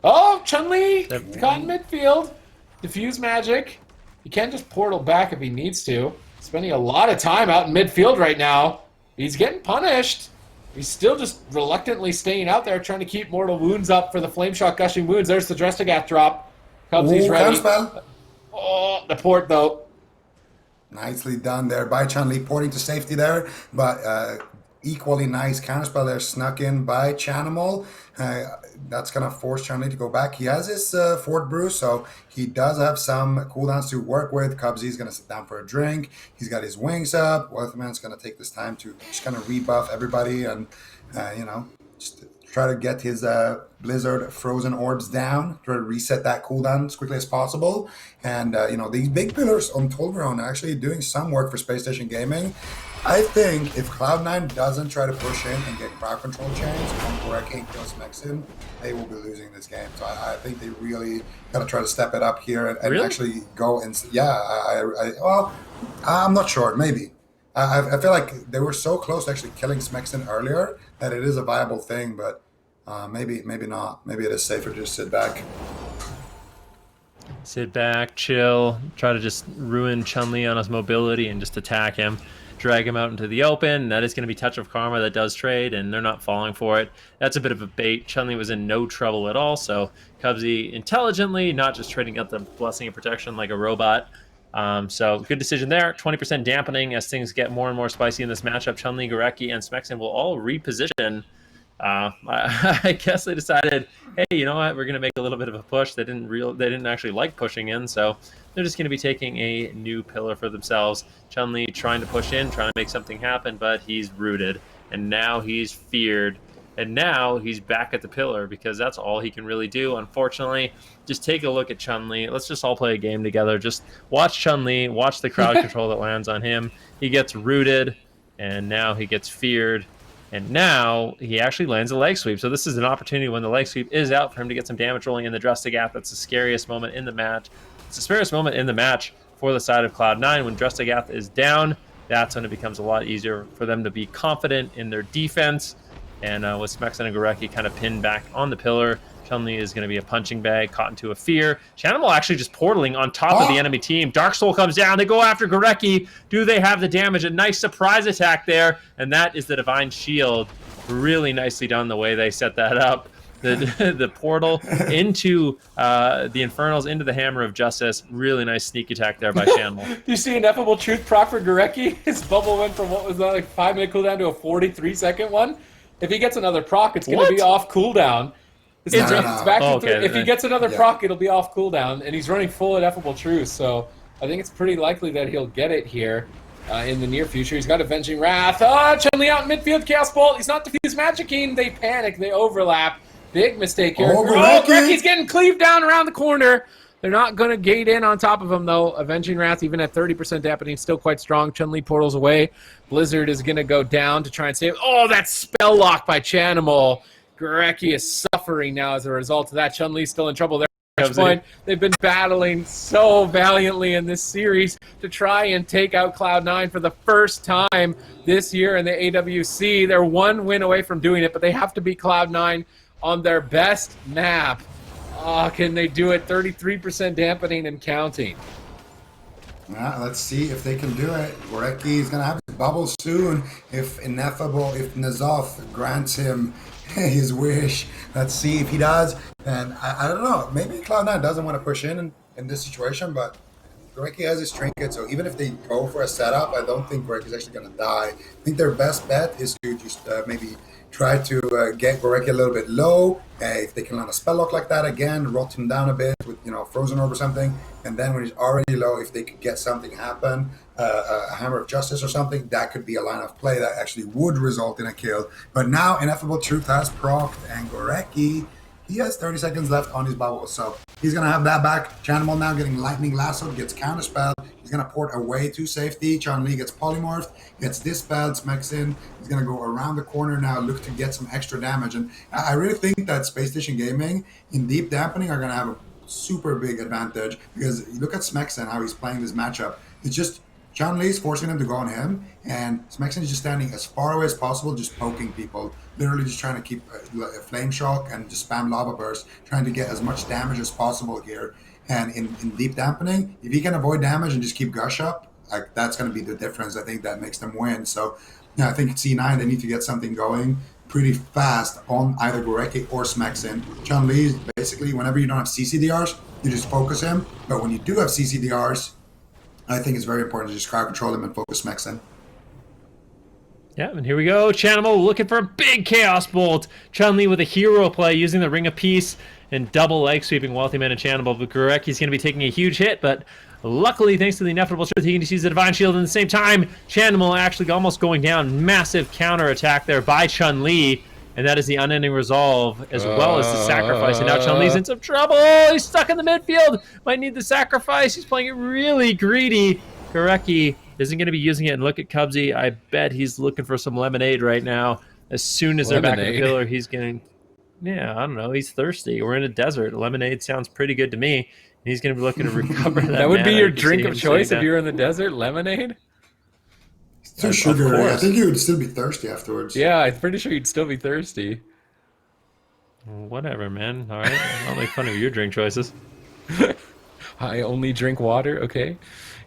Oh, Chun-Li caught in midfield. Diffuse magic. He can just portal back if he needs to. Spending a lot of time out in midfield right now. He's getting punished. He's still just reluctantly staying out there, trying to keep mortal wounds up for the Flame Shock Gushing Wounds. There's the Drestigath drop. Cubsy's ready. Oh, the port though. Nicely done there by Chun-Li, porting to safety there. But equally nice counterspell there snuck in by Chanimal. That's going to force Chun-Li to go back. He has his Fort Brew, so he does have some cooldowns to work with. Cubsy's going to sit down for a drink. He's got his wings up. Weatherman's going to take this time to just kind of rebuff everybody and, just try to get his Blizzard frozen orbs down, try to reset that cooldown as quickly as possible. And, these big pillars on Tolveron are actually doing some work for Spacestation Gaming. I think if Cloud9 doesn't try to push in and get crowd control chains on Gorecki and kill Smexin, they will be losing this game. So I think they really got to try to step it up here and Really? actually go and I'm not sure, maybe. I feel like they were so close to actually killing Smexin earlier that it is a viable thing, but maybe not. Maybe it is safer to just sit back. Sit back, chill, try to just ruin Chun-Li on his mobility and just attack him, drag him out into the open. That is going to be Touch of Karma that does trade, and they're not falling for it. That's a bit of a bait. Chun-Li was in no trouble at all, so Cubsy intelligently, not just trading out the Blessing of Protection like a robot. So good decision there. 20% dampening as things get more and more spicy in this matchup. Chun-Li, Gorecki, and Smexin will all reposition. I guess they decided, hey, you know what? We're going to make a little bit of a push. They didn't actually like pushing in, so they're just going to be taking a new pillar for themselves. Chun-Li trying to push in, trying to make something happen, but he's rooted, and now he's feared, and now he's back at the pillar because that's all he can really do. Unfortunately, just take a look at Chun-Li. Let's just all play a game together. Just watch Chun-Li, watch the crowd control that lands on him. He gets rooted, and now he gets feared. And now he actually lands a leg sweep. So this is an opportunity when the leg sweep is out for him to get some damage rolling in the Drustagath. That's the scariest moment in the match. It's the scariest moment in the match for the side of Cloud9. When Drustagath is down, that's when it becomes a lot easier for them to be confident in their defense. And with Smexin and Gorecki kind of pinned back on the pillar, Chun-Li is going to be a punching bag, caught into a fear. Chanimal actually just portaling on top of the enemy team. Dark Soul comes down. They go after Gorecki. Do they have the damage? A nice surprise attack there. And that is the Divine Shield. Really nicely done the way they set that up. The portal into the Infernals, into the Hammer of Justice. Really nice sneak attack there by Chanimal. You see Ineffable Truth proc for Gorecki? His bubble went from what was that, like 5-minute cooldown to a 43-second one. If he gets another proc, it's going to be off cooldown. It's back to if he gets another proc, it'll be off cooldown, and he's running full Ineffable Truth, so I think it's pretty likely that he'll get it here in the near future. He's got Avenging Wrath. Chun-Li out in midfield, Chaos Bolt. He's not Diffuse Magicking. They panic. They overlap. Big mistake here. Gorecki's getting cleaved down around the corner. They're not going to gate in on top of him, though. Avenging Wrath, even at 30% dampening, still quite strong. Chun-Li portals away. Blizzard is going to go down to try and save. Oh, that spell lock by Chanimal. Gorecki is suffering now as a result of that. Chun-Li's still in trouble there. At this point, they've been battling so valiantly in this series to try and take out Cloud9 for the first time this year in the AWC. They're one win away from doing it, but they have to beat Cloud9 on their best map. Can they do it? 33% dampening and counting. Let's see if they can do it. Gorecki is going to have his bubble soon if Nazov grants him his wish. Let's see if he does. And I don't know. Maybe Cloud9 doesn't want to push in this situation, but Gorecki has his trinket, so even if they go for a setup, I don't think Gorecki's actually going to die. I think their best bet is to just maybe try to get Gorecki a little bit low. If they can land a spell lock like that again, rot him down a bit with Frozen Orb or something, and then when he's already low, if they could get something happen, a Hammer of Justice or something, that could be a line of play that actually would result in a kill. But now Ineffable Truth has procced, and Gorecki, he has 30 seconds left on his bubble, so he's going to have that back. Chanimal now getting Lightning Lassoed, gets counterspelled. He's going to port away to safety. Chun-Li gets polymorphed, gets dispelled, Smexin. He's going to go around the corner now, look to get some extra damage. And I really think that Spacestation Gaming in deep dampening are going to have a super big advantage, because you look at Smexin, how he's playing this matchup. It's just Chun-Li is forcing him to go on him, and Smexin is just standing as far away as possible, just poking people, literally just trying to keep a flame shock and just spam lava burst, trying to get as much damage as possible here. And in deep dampening, if he can avoid damage and just keep gush up, like, that's going to be the difference. I think that makes them win. So yeah, I think C9, they need to get something going pretty fast on either Gorecki or Smexin. Chun-Li, basically, whenever you don't have CCDRs, you just focus him. But when you do have CCDRs, I think it's very important to just crowd control him and focus Smexin. Yeah, and here we go. Chanimal looking for a big Chaos Bolt. Chun-Li with a hero play using the Ring of Peace and double leg sweeping Wealthy Man and Chanimal. But Gurecki's going to be taking a huge hit, but luckily, thanks to the inevitable truth, he can just use the Divine Shield. And at the same time, Chanimal actually almost going down. Massive counter attack there by Chun-Li. And that is the unending resolve, as well as the sacrifice. And now Chun-Li's in some trouble. He's stuck in the midfield. Might need the sacrifice. He's playing it really greedy. Gurecki isn't going to be using it. And look at Cubsy. I bet he's looking for some lemonade right now. As soon as they're back in the pillar, he's getting... Yeah, I don't know. He's thirsty. We're in a desert. Lemonade sounds pretty good to me. And he's going to be looking to recover that. That would be your drink of choice if you're in the desert? Lemonade? It's too sugary. I think you would still be thirsty afterwards. Yeah, I'm pretty sure you'd still be thirsty. Whatever, man. All right. I'll make fun of your drink choices. I only drink water. Okay.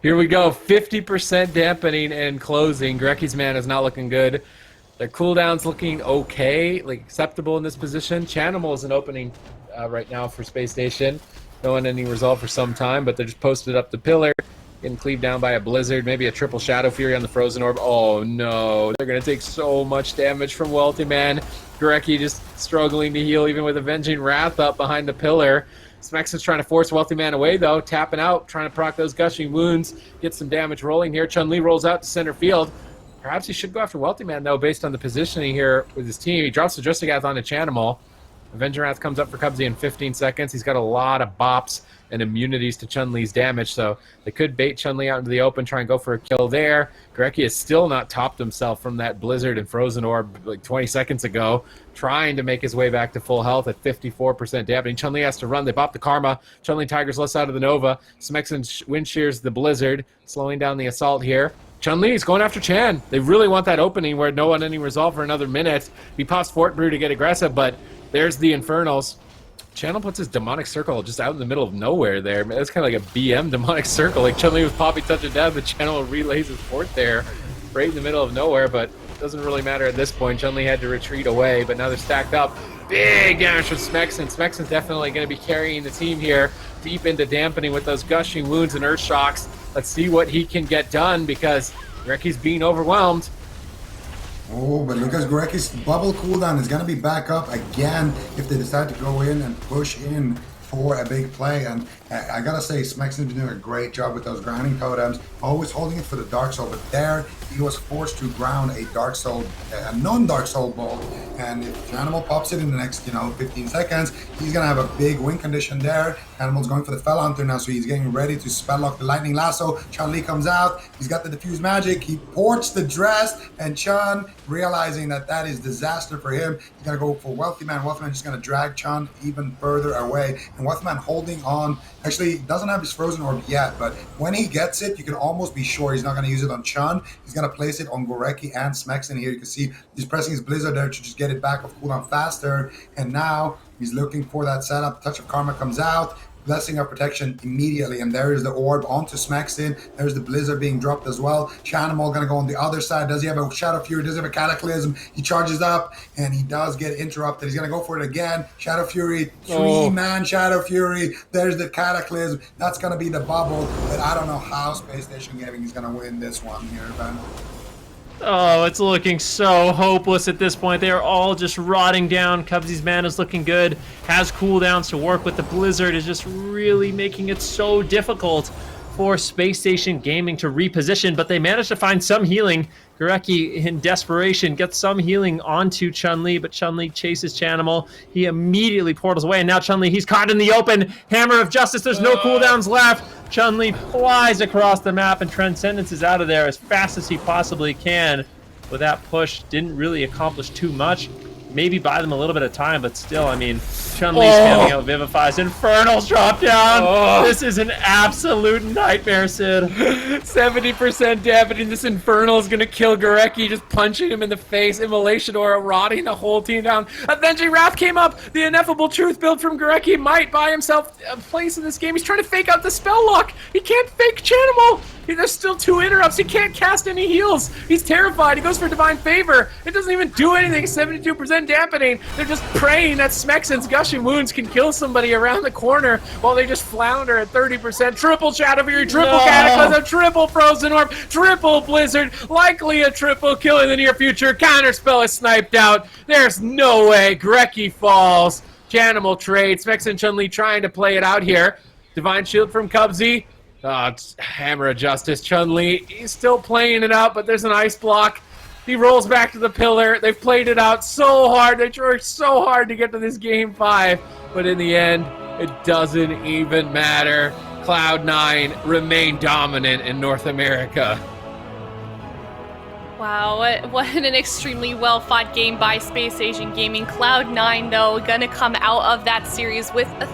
Here we go. 50% dampening and closing. Gurecki's man is not looking good. Their cooldown's looking okay, like acceptable in this position. Chanimal is an opening right now for Space Station. No one any resolve for some time, but they're just posted up the pillar. Getting cleaved down by a blizzard, maybe a triple Shadow Fury on the Frozen Orb. Oh no, they're going to take so much damage from Wealthy Man. Gurecki just struggling to heal even with Avenging Wrath up behind the pillar. Smexon's trying to force Wealthy Man away though, tapping out, trying to proc those gushing wounds, get some damage rolling here. Chun-Li rolls out to center field. Perhaps he should go after Wealthy Man though, based on the positioning here with his team. He drops the Dristagath onto Chanimal. Avenging Wrath comes up for Cubsy in 15 seconds. He's got a lot of bops and immunities to Chun-Li's damage, so they could bait Chun-Li out into the open, try and go for a kill there. Gurecki has still not topped himself from that Blizzard and Frozen Orb like 20 seconds ago, trying to make his way back to full health at 54% dampening. Chun-Li has to run. They bop the Karma. Chun-Li Tiger's less out of the Nova. Smexon wind shears the Blizzard, slowing down the assault here. Chun-Li is going after Chan. They really want that opening where no one any resolve for another minute. He pops Fort Brew to get aggressive, but there's the Infernals. Channel puts his Demonic Circle just out in the middle of nowhere there. That's kind of like a BM Demonic Circle. Like Chun-Li with Poppy Touch of Death, the Channel relays his fort there right in the middle of nowhere, but it doesn't really matter at this point. Chun-Li had to retreat away, but now they're stacked up. Big damage from Smexon. Smexon's definitely going to be carrying the team here deep into dampening with those gushing wounds and earth shocks. Let's see what he can get done because Gurecki's being overwhelmed. Oh, but Lucas Gurecki's bubble cooldown is going to be back up again if they decide to go in and push in for a big play. And I gotta say, Smexon's been doing a great job with those grounding totems, always holding it for the Dark Soul, but there he was forced to ground a Dark Soul, a non-Dark Soul bolt. And if Animal pops it in the next, 15 seconds, he's gonna have a big win condition there. Animal's going for the Fell Hunter now, so he's getting ready to spell lock the Lightning Lasso. Chun-Li comes out, he's got the Diffuse Magic, he ports the dress, and Chun, realizing that that is disaster for him, he's gonna go for Wealthy Man. Wealthy Man just gonna drag Chun even further away, and Wealthy Man holding on. Actually, he doesn't have his Frozen Orb yet, but when he gets it, you can almost be sure he's not going to use it on Chun. He's going to place it on Gurecki and Smexon here. You can see he's pressing his Blizzard there to just get it back off cooldown faster. And now he's looking for that setup. Touch of Karma comes out. Blessing of Protection immediately, and there is the orb onto Smexon. There's the Blizzard being dropped as well. Chanimal gonna go on the other side. Does he have a Shadow Fury? Does he have a Cataclysm? He charges up, and he does get interrupted. He's gonna go for it again. Shadow Fury, three-man Shadow Fury. There's the Cataclysm. That's gonna be the bubble, but I don't know how Space Station Gaming is gonna win this one here, Ben. Oh, it's looking so hopeless at this point. They are all just rotting down. Cubsy's mana's looking good. Has cooldowns to work with. The Blizzard is just really making it so difficult for Space Station Gaming to reposition, but they managed to find some healing. Gurecki, in desperation, gets some healing onto Chun-Li, but Chun-Li chases Chanimal. He immediately portals away, and now Chun-Li, he's caught in the open. Hammer of Justice, there's no cooldowns left. Chun-Li flies across the map, and Transcendence is out of there as fast as he possibly can. With that push, didn't really accomplish too much. Maybe buy them a little bit of time, but still, I mean, Chun-Li's coming out, Vivifies, Infernals drop down. This is an absolute nightmare, Sid. 70% dampening. This Infernal is gonna kill Gurecki, just punching him in the face. Immolation Aura rotting the whole team down. Avenging Wrath came up. The Ineffable Truth build from Gurecki might buy himself a place in this game. He's trying to fake out the spell lock. He can't fake Chanimal. There's still 2 interrupts. He can't cast any heals. He's terrified. He goes for Divine Favor. It doesn't even do anything. 72% dampening. They're just praying that Smexon's Gushing Wounds can kill somebody around the corner while they just flounder at 30%. Triple Shadow Fury, triple Cataclysm, triple Frozen Orb, triple Blizzard, likely a triple kill in the near future. Counterspell is sniped out. There's no way. Grecki falls. Janimal trade. Smexon and Chun-Li trying to play it out here. Divine Shield from Cubsy. It's Hammer of Justice. Chun-Li, he's still playing it out, but there's an ice block. He rolls back to the pillar. They've played it out so hard. They tried so hard to get to this game 5, but in the end, it doesn't even matter. Cloud9 remain dominant in North America. Wow, what an extremely well-fought game by Spacestation Gaming. Cloud9, though, gonna come out of that series with a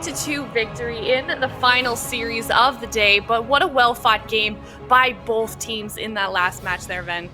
3-2 victory in the final series of the day. But what a well-fought game by both teams in that last match there, Ven.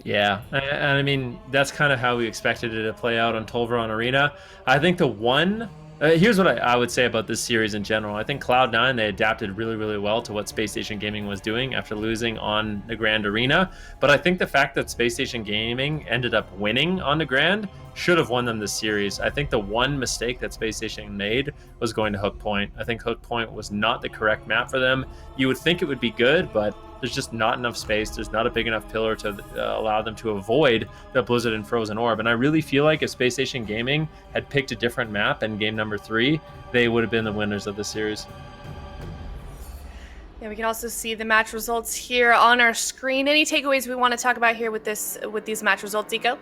Yeah, and I mean, that's kind of how we expected it to play out on Tolveron Arena. I think the one... here's what I would say about this series in general. I think Cloud9, they adapted really, really well to what Spacestation Gaming was doing after losing on the Grand Arena. But I think the fact that Spacestation Gaming ended up winning on the Grand should have won them this series. I think the one mistake that Spacestation made was going to Hook Point. I think Hook Point was not the correct map for them. You would think it would be good, but there's just not enough space. There's not a big enough pillar to allow them to avoid the Blizzard and Frozen Orb. And I really feel like if Spacestation Gaming had picked a different map in game number 3, they would have been the winners of the series. Yeah, we can also see the match results here on our screen. Any takeaways we want to talk about here with these match results, Zico?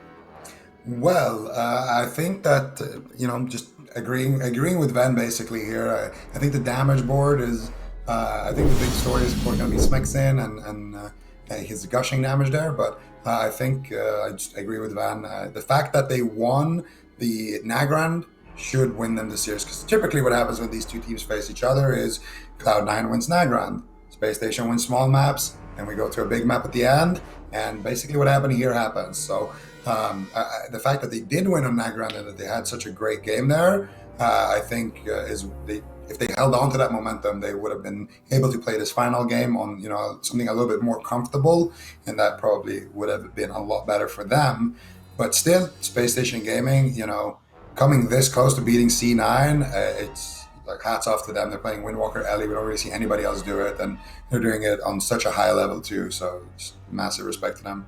Well, I think that, just agreeing with Ven basically here. I think the damage board is... I think the big story is going to be Smexon and his gushing damage there, but I think I just agree with Van. The fact that they won the Nagrand should win them the series, because typically what happens when these two teams face each other is Cloud9 wins Nagrand, Spacestation wins small maps, and we go to a big map at the end, and basically what happened here happens. So the fact that they did win on Nagrand and that they had such a great game there, I think if they held on to that momentum, they would have been able to play this final game on, something a little bit more comfortable, and that probably would have been a lot better for them. But still, Spacestation Gaming, coming this close to beating C9, it's like hats off to them. They're playing Windwalker Ellie. We don't really see anybody else do it, and they're doing it on such a high level too. So it's massive respect to them.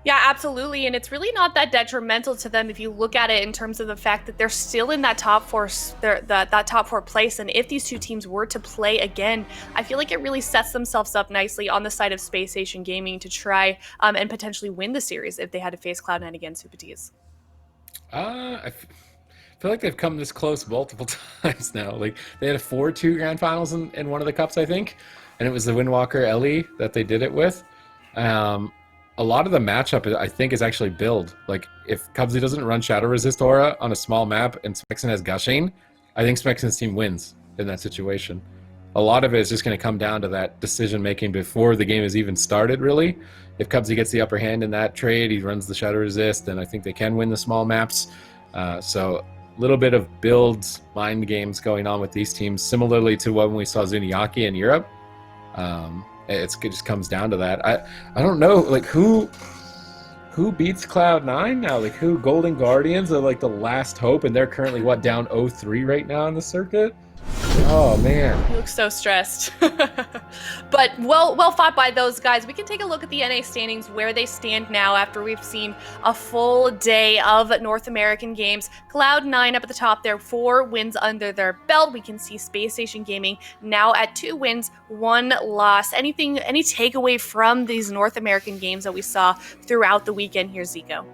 Yeah, absolutely, and it's really not that detrimental to them if you look at it in terms of the fact that they're still in that top 4, that top 4 place. And if these two teams were to play again, I feel like it really sets themselves up nicely on the side of Spacestation Gaming to try and potentially win the series if they had to face Cloud9 again, Supatiz. I feel like they've come this close multiple times now. Like they had a 4-2 grand finals in one of the cups, I think, and it was the Windwalker Ellie that they did it with. A lot of the matchup, I think, is actually build. Like, if Cubsy doesn't run Shadow Resist Aura on a small map and Smexon has Gushing, I think Smexon's team wins in that situation. A lot of it is just going to come down to that decision-making before the game has even started, really. If Cubsy gets the upper hand in that trade, he runs the Shadow Resist, then I think they can win the small maps. So a little bit of builds, mind games going on with these teams, similarly to when we saw Zuniaki in Europe. It just comes down to that. I don't know, like who beats Cloud9 now? Like who? Golden Guardians are like the last hope, and they're currently down 0-3 right now in the circuit. Oh man, you look so stressed. But well fought by those guys. We can take a look at the NA standings, where they stand now after we've seen a full day of North American games. Cloud9 up at the top there, 4 wins under their belt. We can see Spacestation Gaming now at 2 wins, 1 loss. Any takeaway from these North American games that we saw throughout the weekend here, Zico?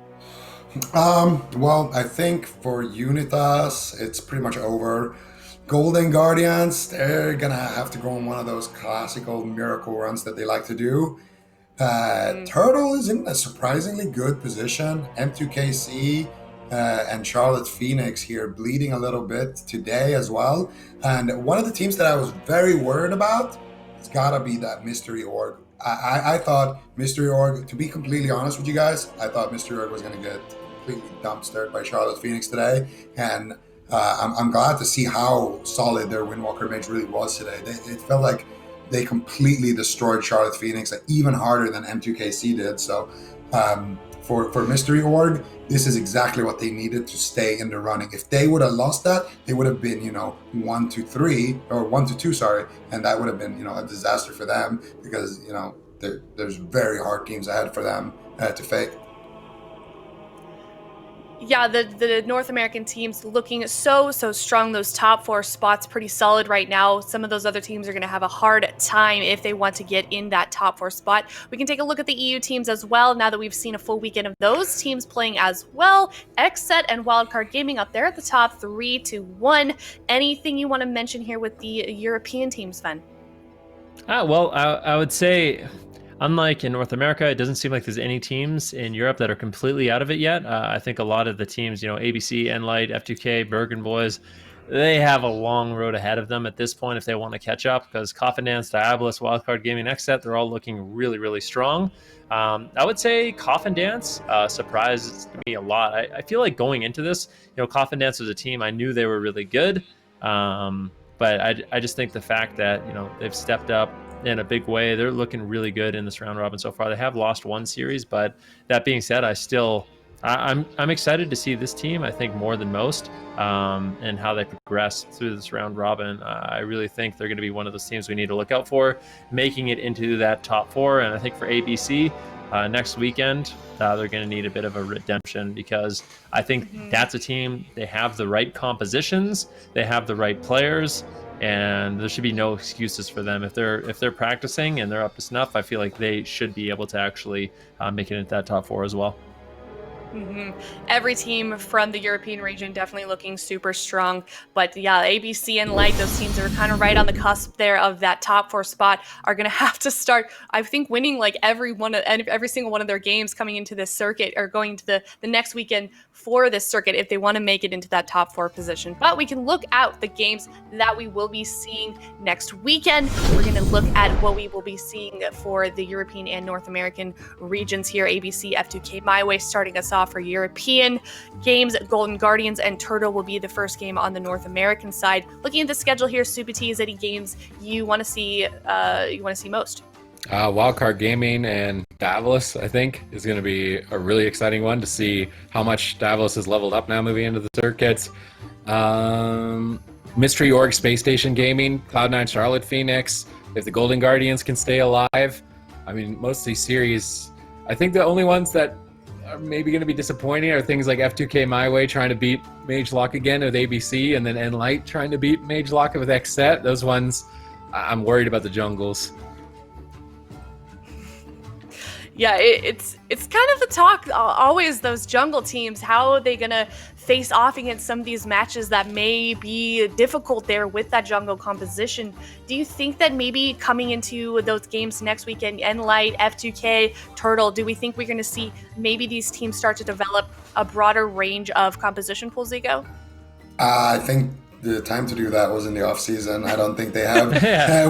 Well, I think for Unitas, it's pretty much over. Golden Guardians, they're gonna have to go on one of those classical miracle runs that they like to do. Turtle is in a surprisingly good position. M2KC and Charlotte Phoenix here bleeding a little bit today as well. And one of the teams that I was very worried about, it's gotta be that Mystery Org. I thought Mystery Org, to be completely honest with you guys, I thought Mystery Org was gonna get completely dumpstered by Charlotte Phoenix today. And I'm glad to see how solid their Windwalker mage really was today. It felt like they completely destroyed Charlotte Phoenix, even harder than M2KC did. So for Mystery Org, this is exactly what they needed to stay in the running. If they would have lost that, they would have been 1-3 or 1-2, sorry, and that would have been a disaster for them, because there's very hard teams ahead for them to fake. Yeah, the North American teams looking so strong. Those top 4 spots pretty solid right now. Some of those other teams are going to have a hard time if they want to get in that top 4 spot. We can take a look at the EU teams as well, now that we've seen a full weekend of those teams playing as well. XSET and Wildcard Gaming up there at the top 3-1. Anything you want to mention here with the European teams, Sven? Well, I would say, unlike in North America, it doesn't seem like there's any teams in Europe that are completely out of it yet. I think a lot of the teams, ABC, Enlight, F2K, Bergen boys, they have a long road ahead of them at this point if they want to catch up, because Coffin, Diabolus, Wildcard Gaming, XSET, they're all looking really strong. I would say Coffin surprised me a lot. I feel like going into this, Coffin was a team I knew they were really good, but I just think the fact that they've stepped up in a big way, they're looking really good in this round robin so far. They have lost one series, but that being said, I'm excited to see this team, I think, more than most, and how they progress through this round robin. I really think they're going to be one of those teams we need to look out for, making it into that top 4. And I think for ABC, next weekend, they're going to need a bit of a redemption, because I think that's a team, they have the right compositions, they have the right players, and there should be no excuses for them. If they're practicing and they're up to snuff, I feel like they should be able to actually make it into that top 4 as well. Every team from the European region definitely looking super strong, but yeah, ABC and Light, those teams are kind of right on the cusp there of that top 4 spot, are going to have to start, I think, winning like every single one of their games coming into this circuit, or going to the next weekend for this circuit, if they want to make it into that top 4 position. But we can look out the games that we will be seeing next weekend. We're going to look at what we will be seeing for the European and North American regions here. ABC, F2K MyWay starting us off for European games. Golden Guardians and Turtle will be the first game on the North American side. Looking at the schedule here, Super T, is any games you want to see most? Wildcard Gaming and Diabolus, I think, is going to be a really exciting one to see how much Diabolus has leveled up now moving into the circuits. Mystery Org, Spacestation Gaming, Cloud9, Charlotte Phoenix. If the Golden Guardians can stay alive, I mean, most of these series, I think the only ones that are maybe going to be disappointing are things like F2K MyWay trying to beat Mage Lock again with ABC, and then Enlight trying to beat Mage Lock with XSET. Those ones, I'm worried about the jungles. Yeah, it's kind of the talk always, those jungle teams. How are they gonna face off against some of these matches that may be difficult there with that jungle composition? Do you think that maybe coming into those games next weekend, Enlight, F2K, Turtle, do we think we're gonna see maybe these teams start to develop a broader range of composition pools, Zico? I think the time to do that was in the off season. I don't think they have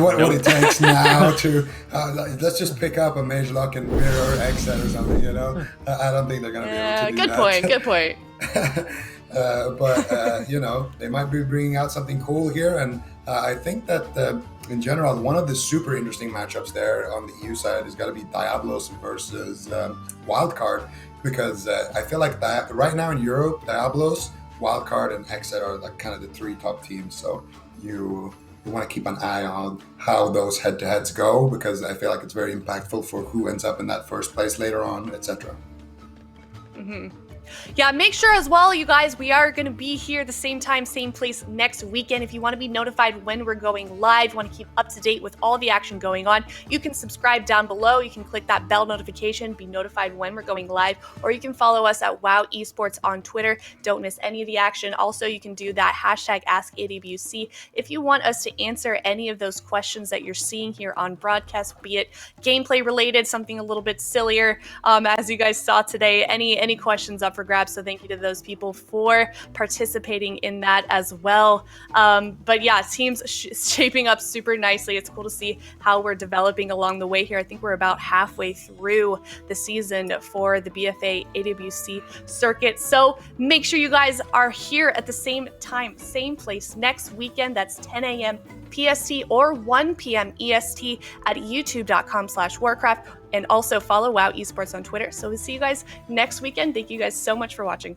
what it takes now to let's just pick up a Mage Lock and mirror XSET or something. I don't think they're going to be able to do that. Good point. But they might be bringing out something cool here, and I think that in general, one of the super interesting matchups there on the EU side is got to be Diabolus versus Wildcard, because I feel like that right now in Europe, Diabolus, Wildcard, and XSET are like kind of the 3 top teams. So you want to keep an eye on how those head-to-heads go, because I feel like it's very impactful for who ends up in that first place later on, etc. Yeah, make sure as well, you guys, we are going to be here the same time, same place next weekend. If you want to be notified when we're going live, want to keep up to date with all the action going on, you can subscribe down below. You can click that bell notification, be notified when we're going live, or you can follow us at WoW Esports on Twitter. Don't miss any of the action. Also, you can do that hashtag AskAWC if you want us to answer any of those questions that you're seeing here on broadcast, be it gameplay related, something a little bit sillier, as you guys saw today. Any questions up up for grabs. So thank you to those people for participating in that as well. But yeah, teams shaping up super nicely. It's cool to see how we're developing along the way here. I think we're about halfway through the season for the BFA AWC circuit. So make sure you guys are here at the same time, same place next weekend. That's 10 a.m. PST or 1 p.m. EST at youtube.com/Warcraft. And also follow WoW Esports on Twitter. So we'll see you guys next weekend. Thank you guys so much for watching.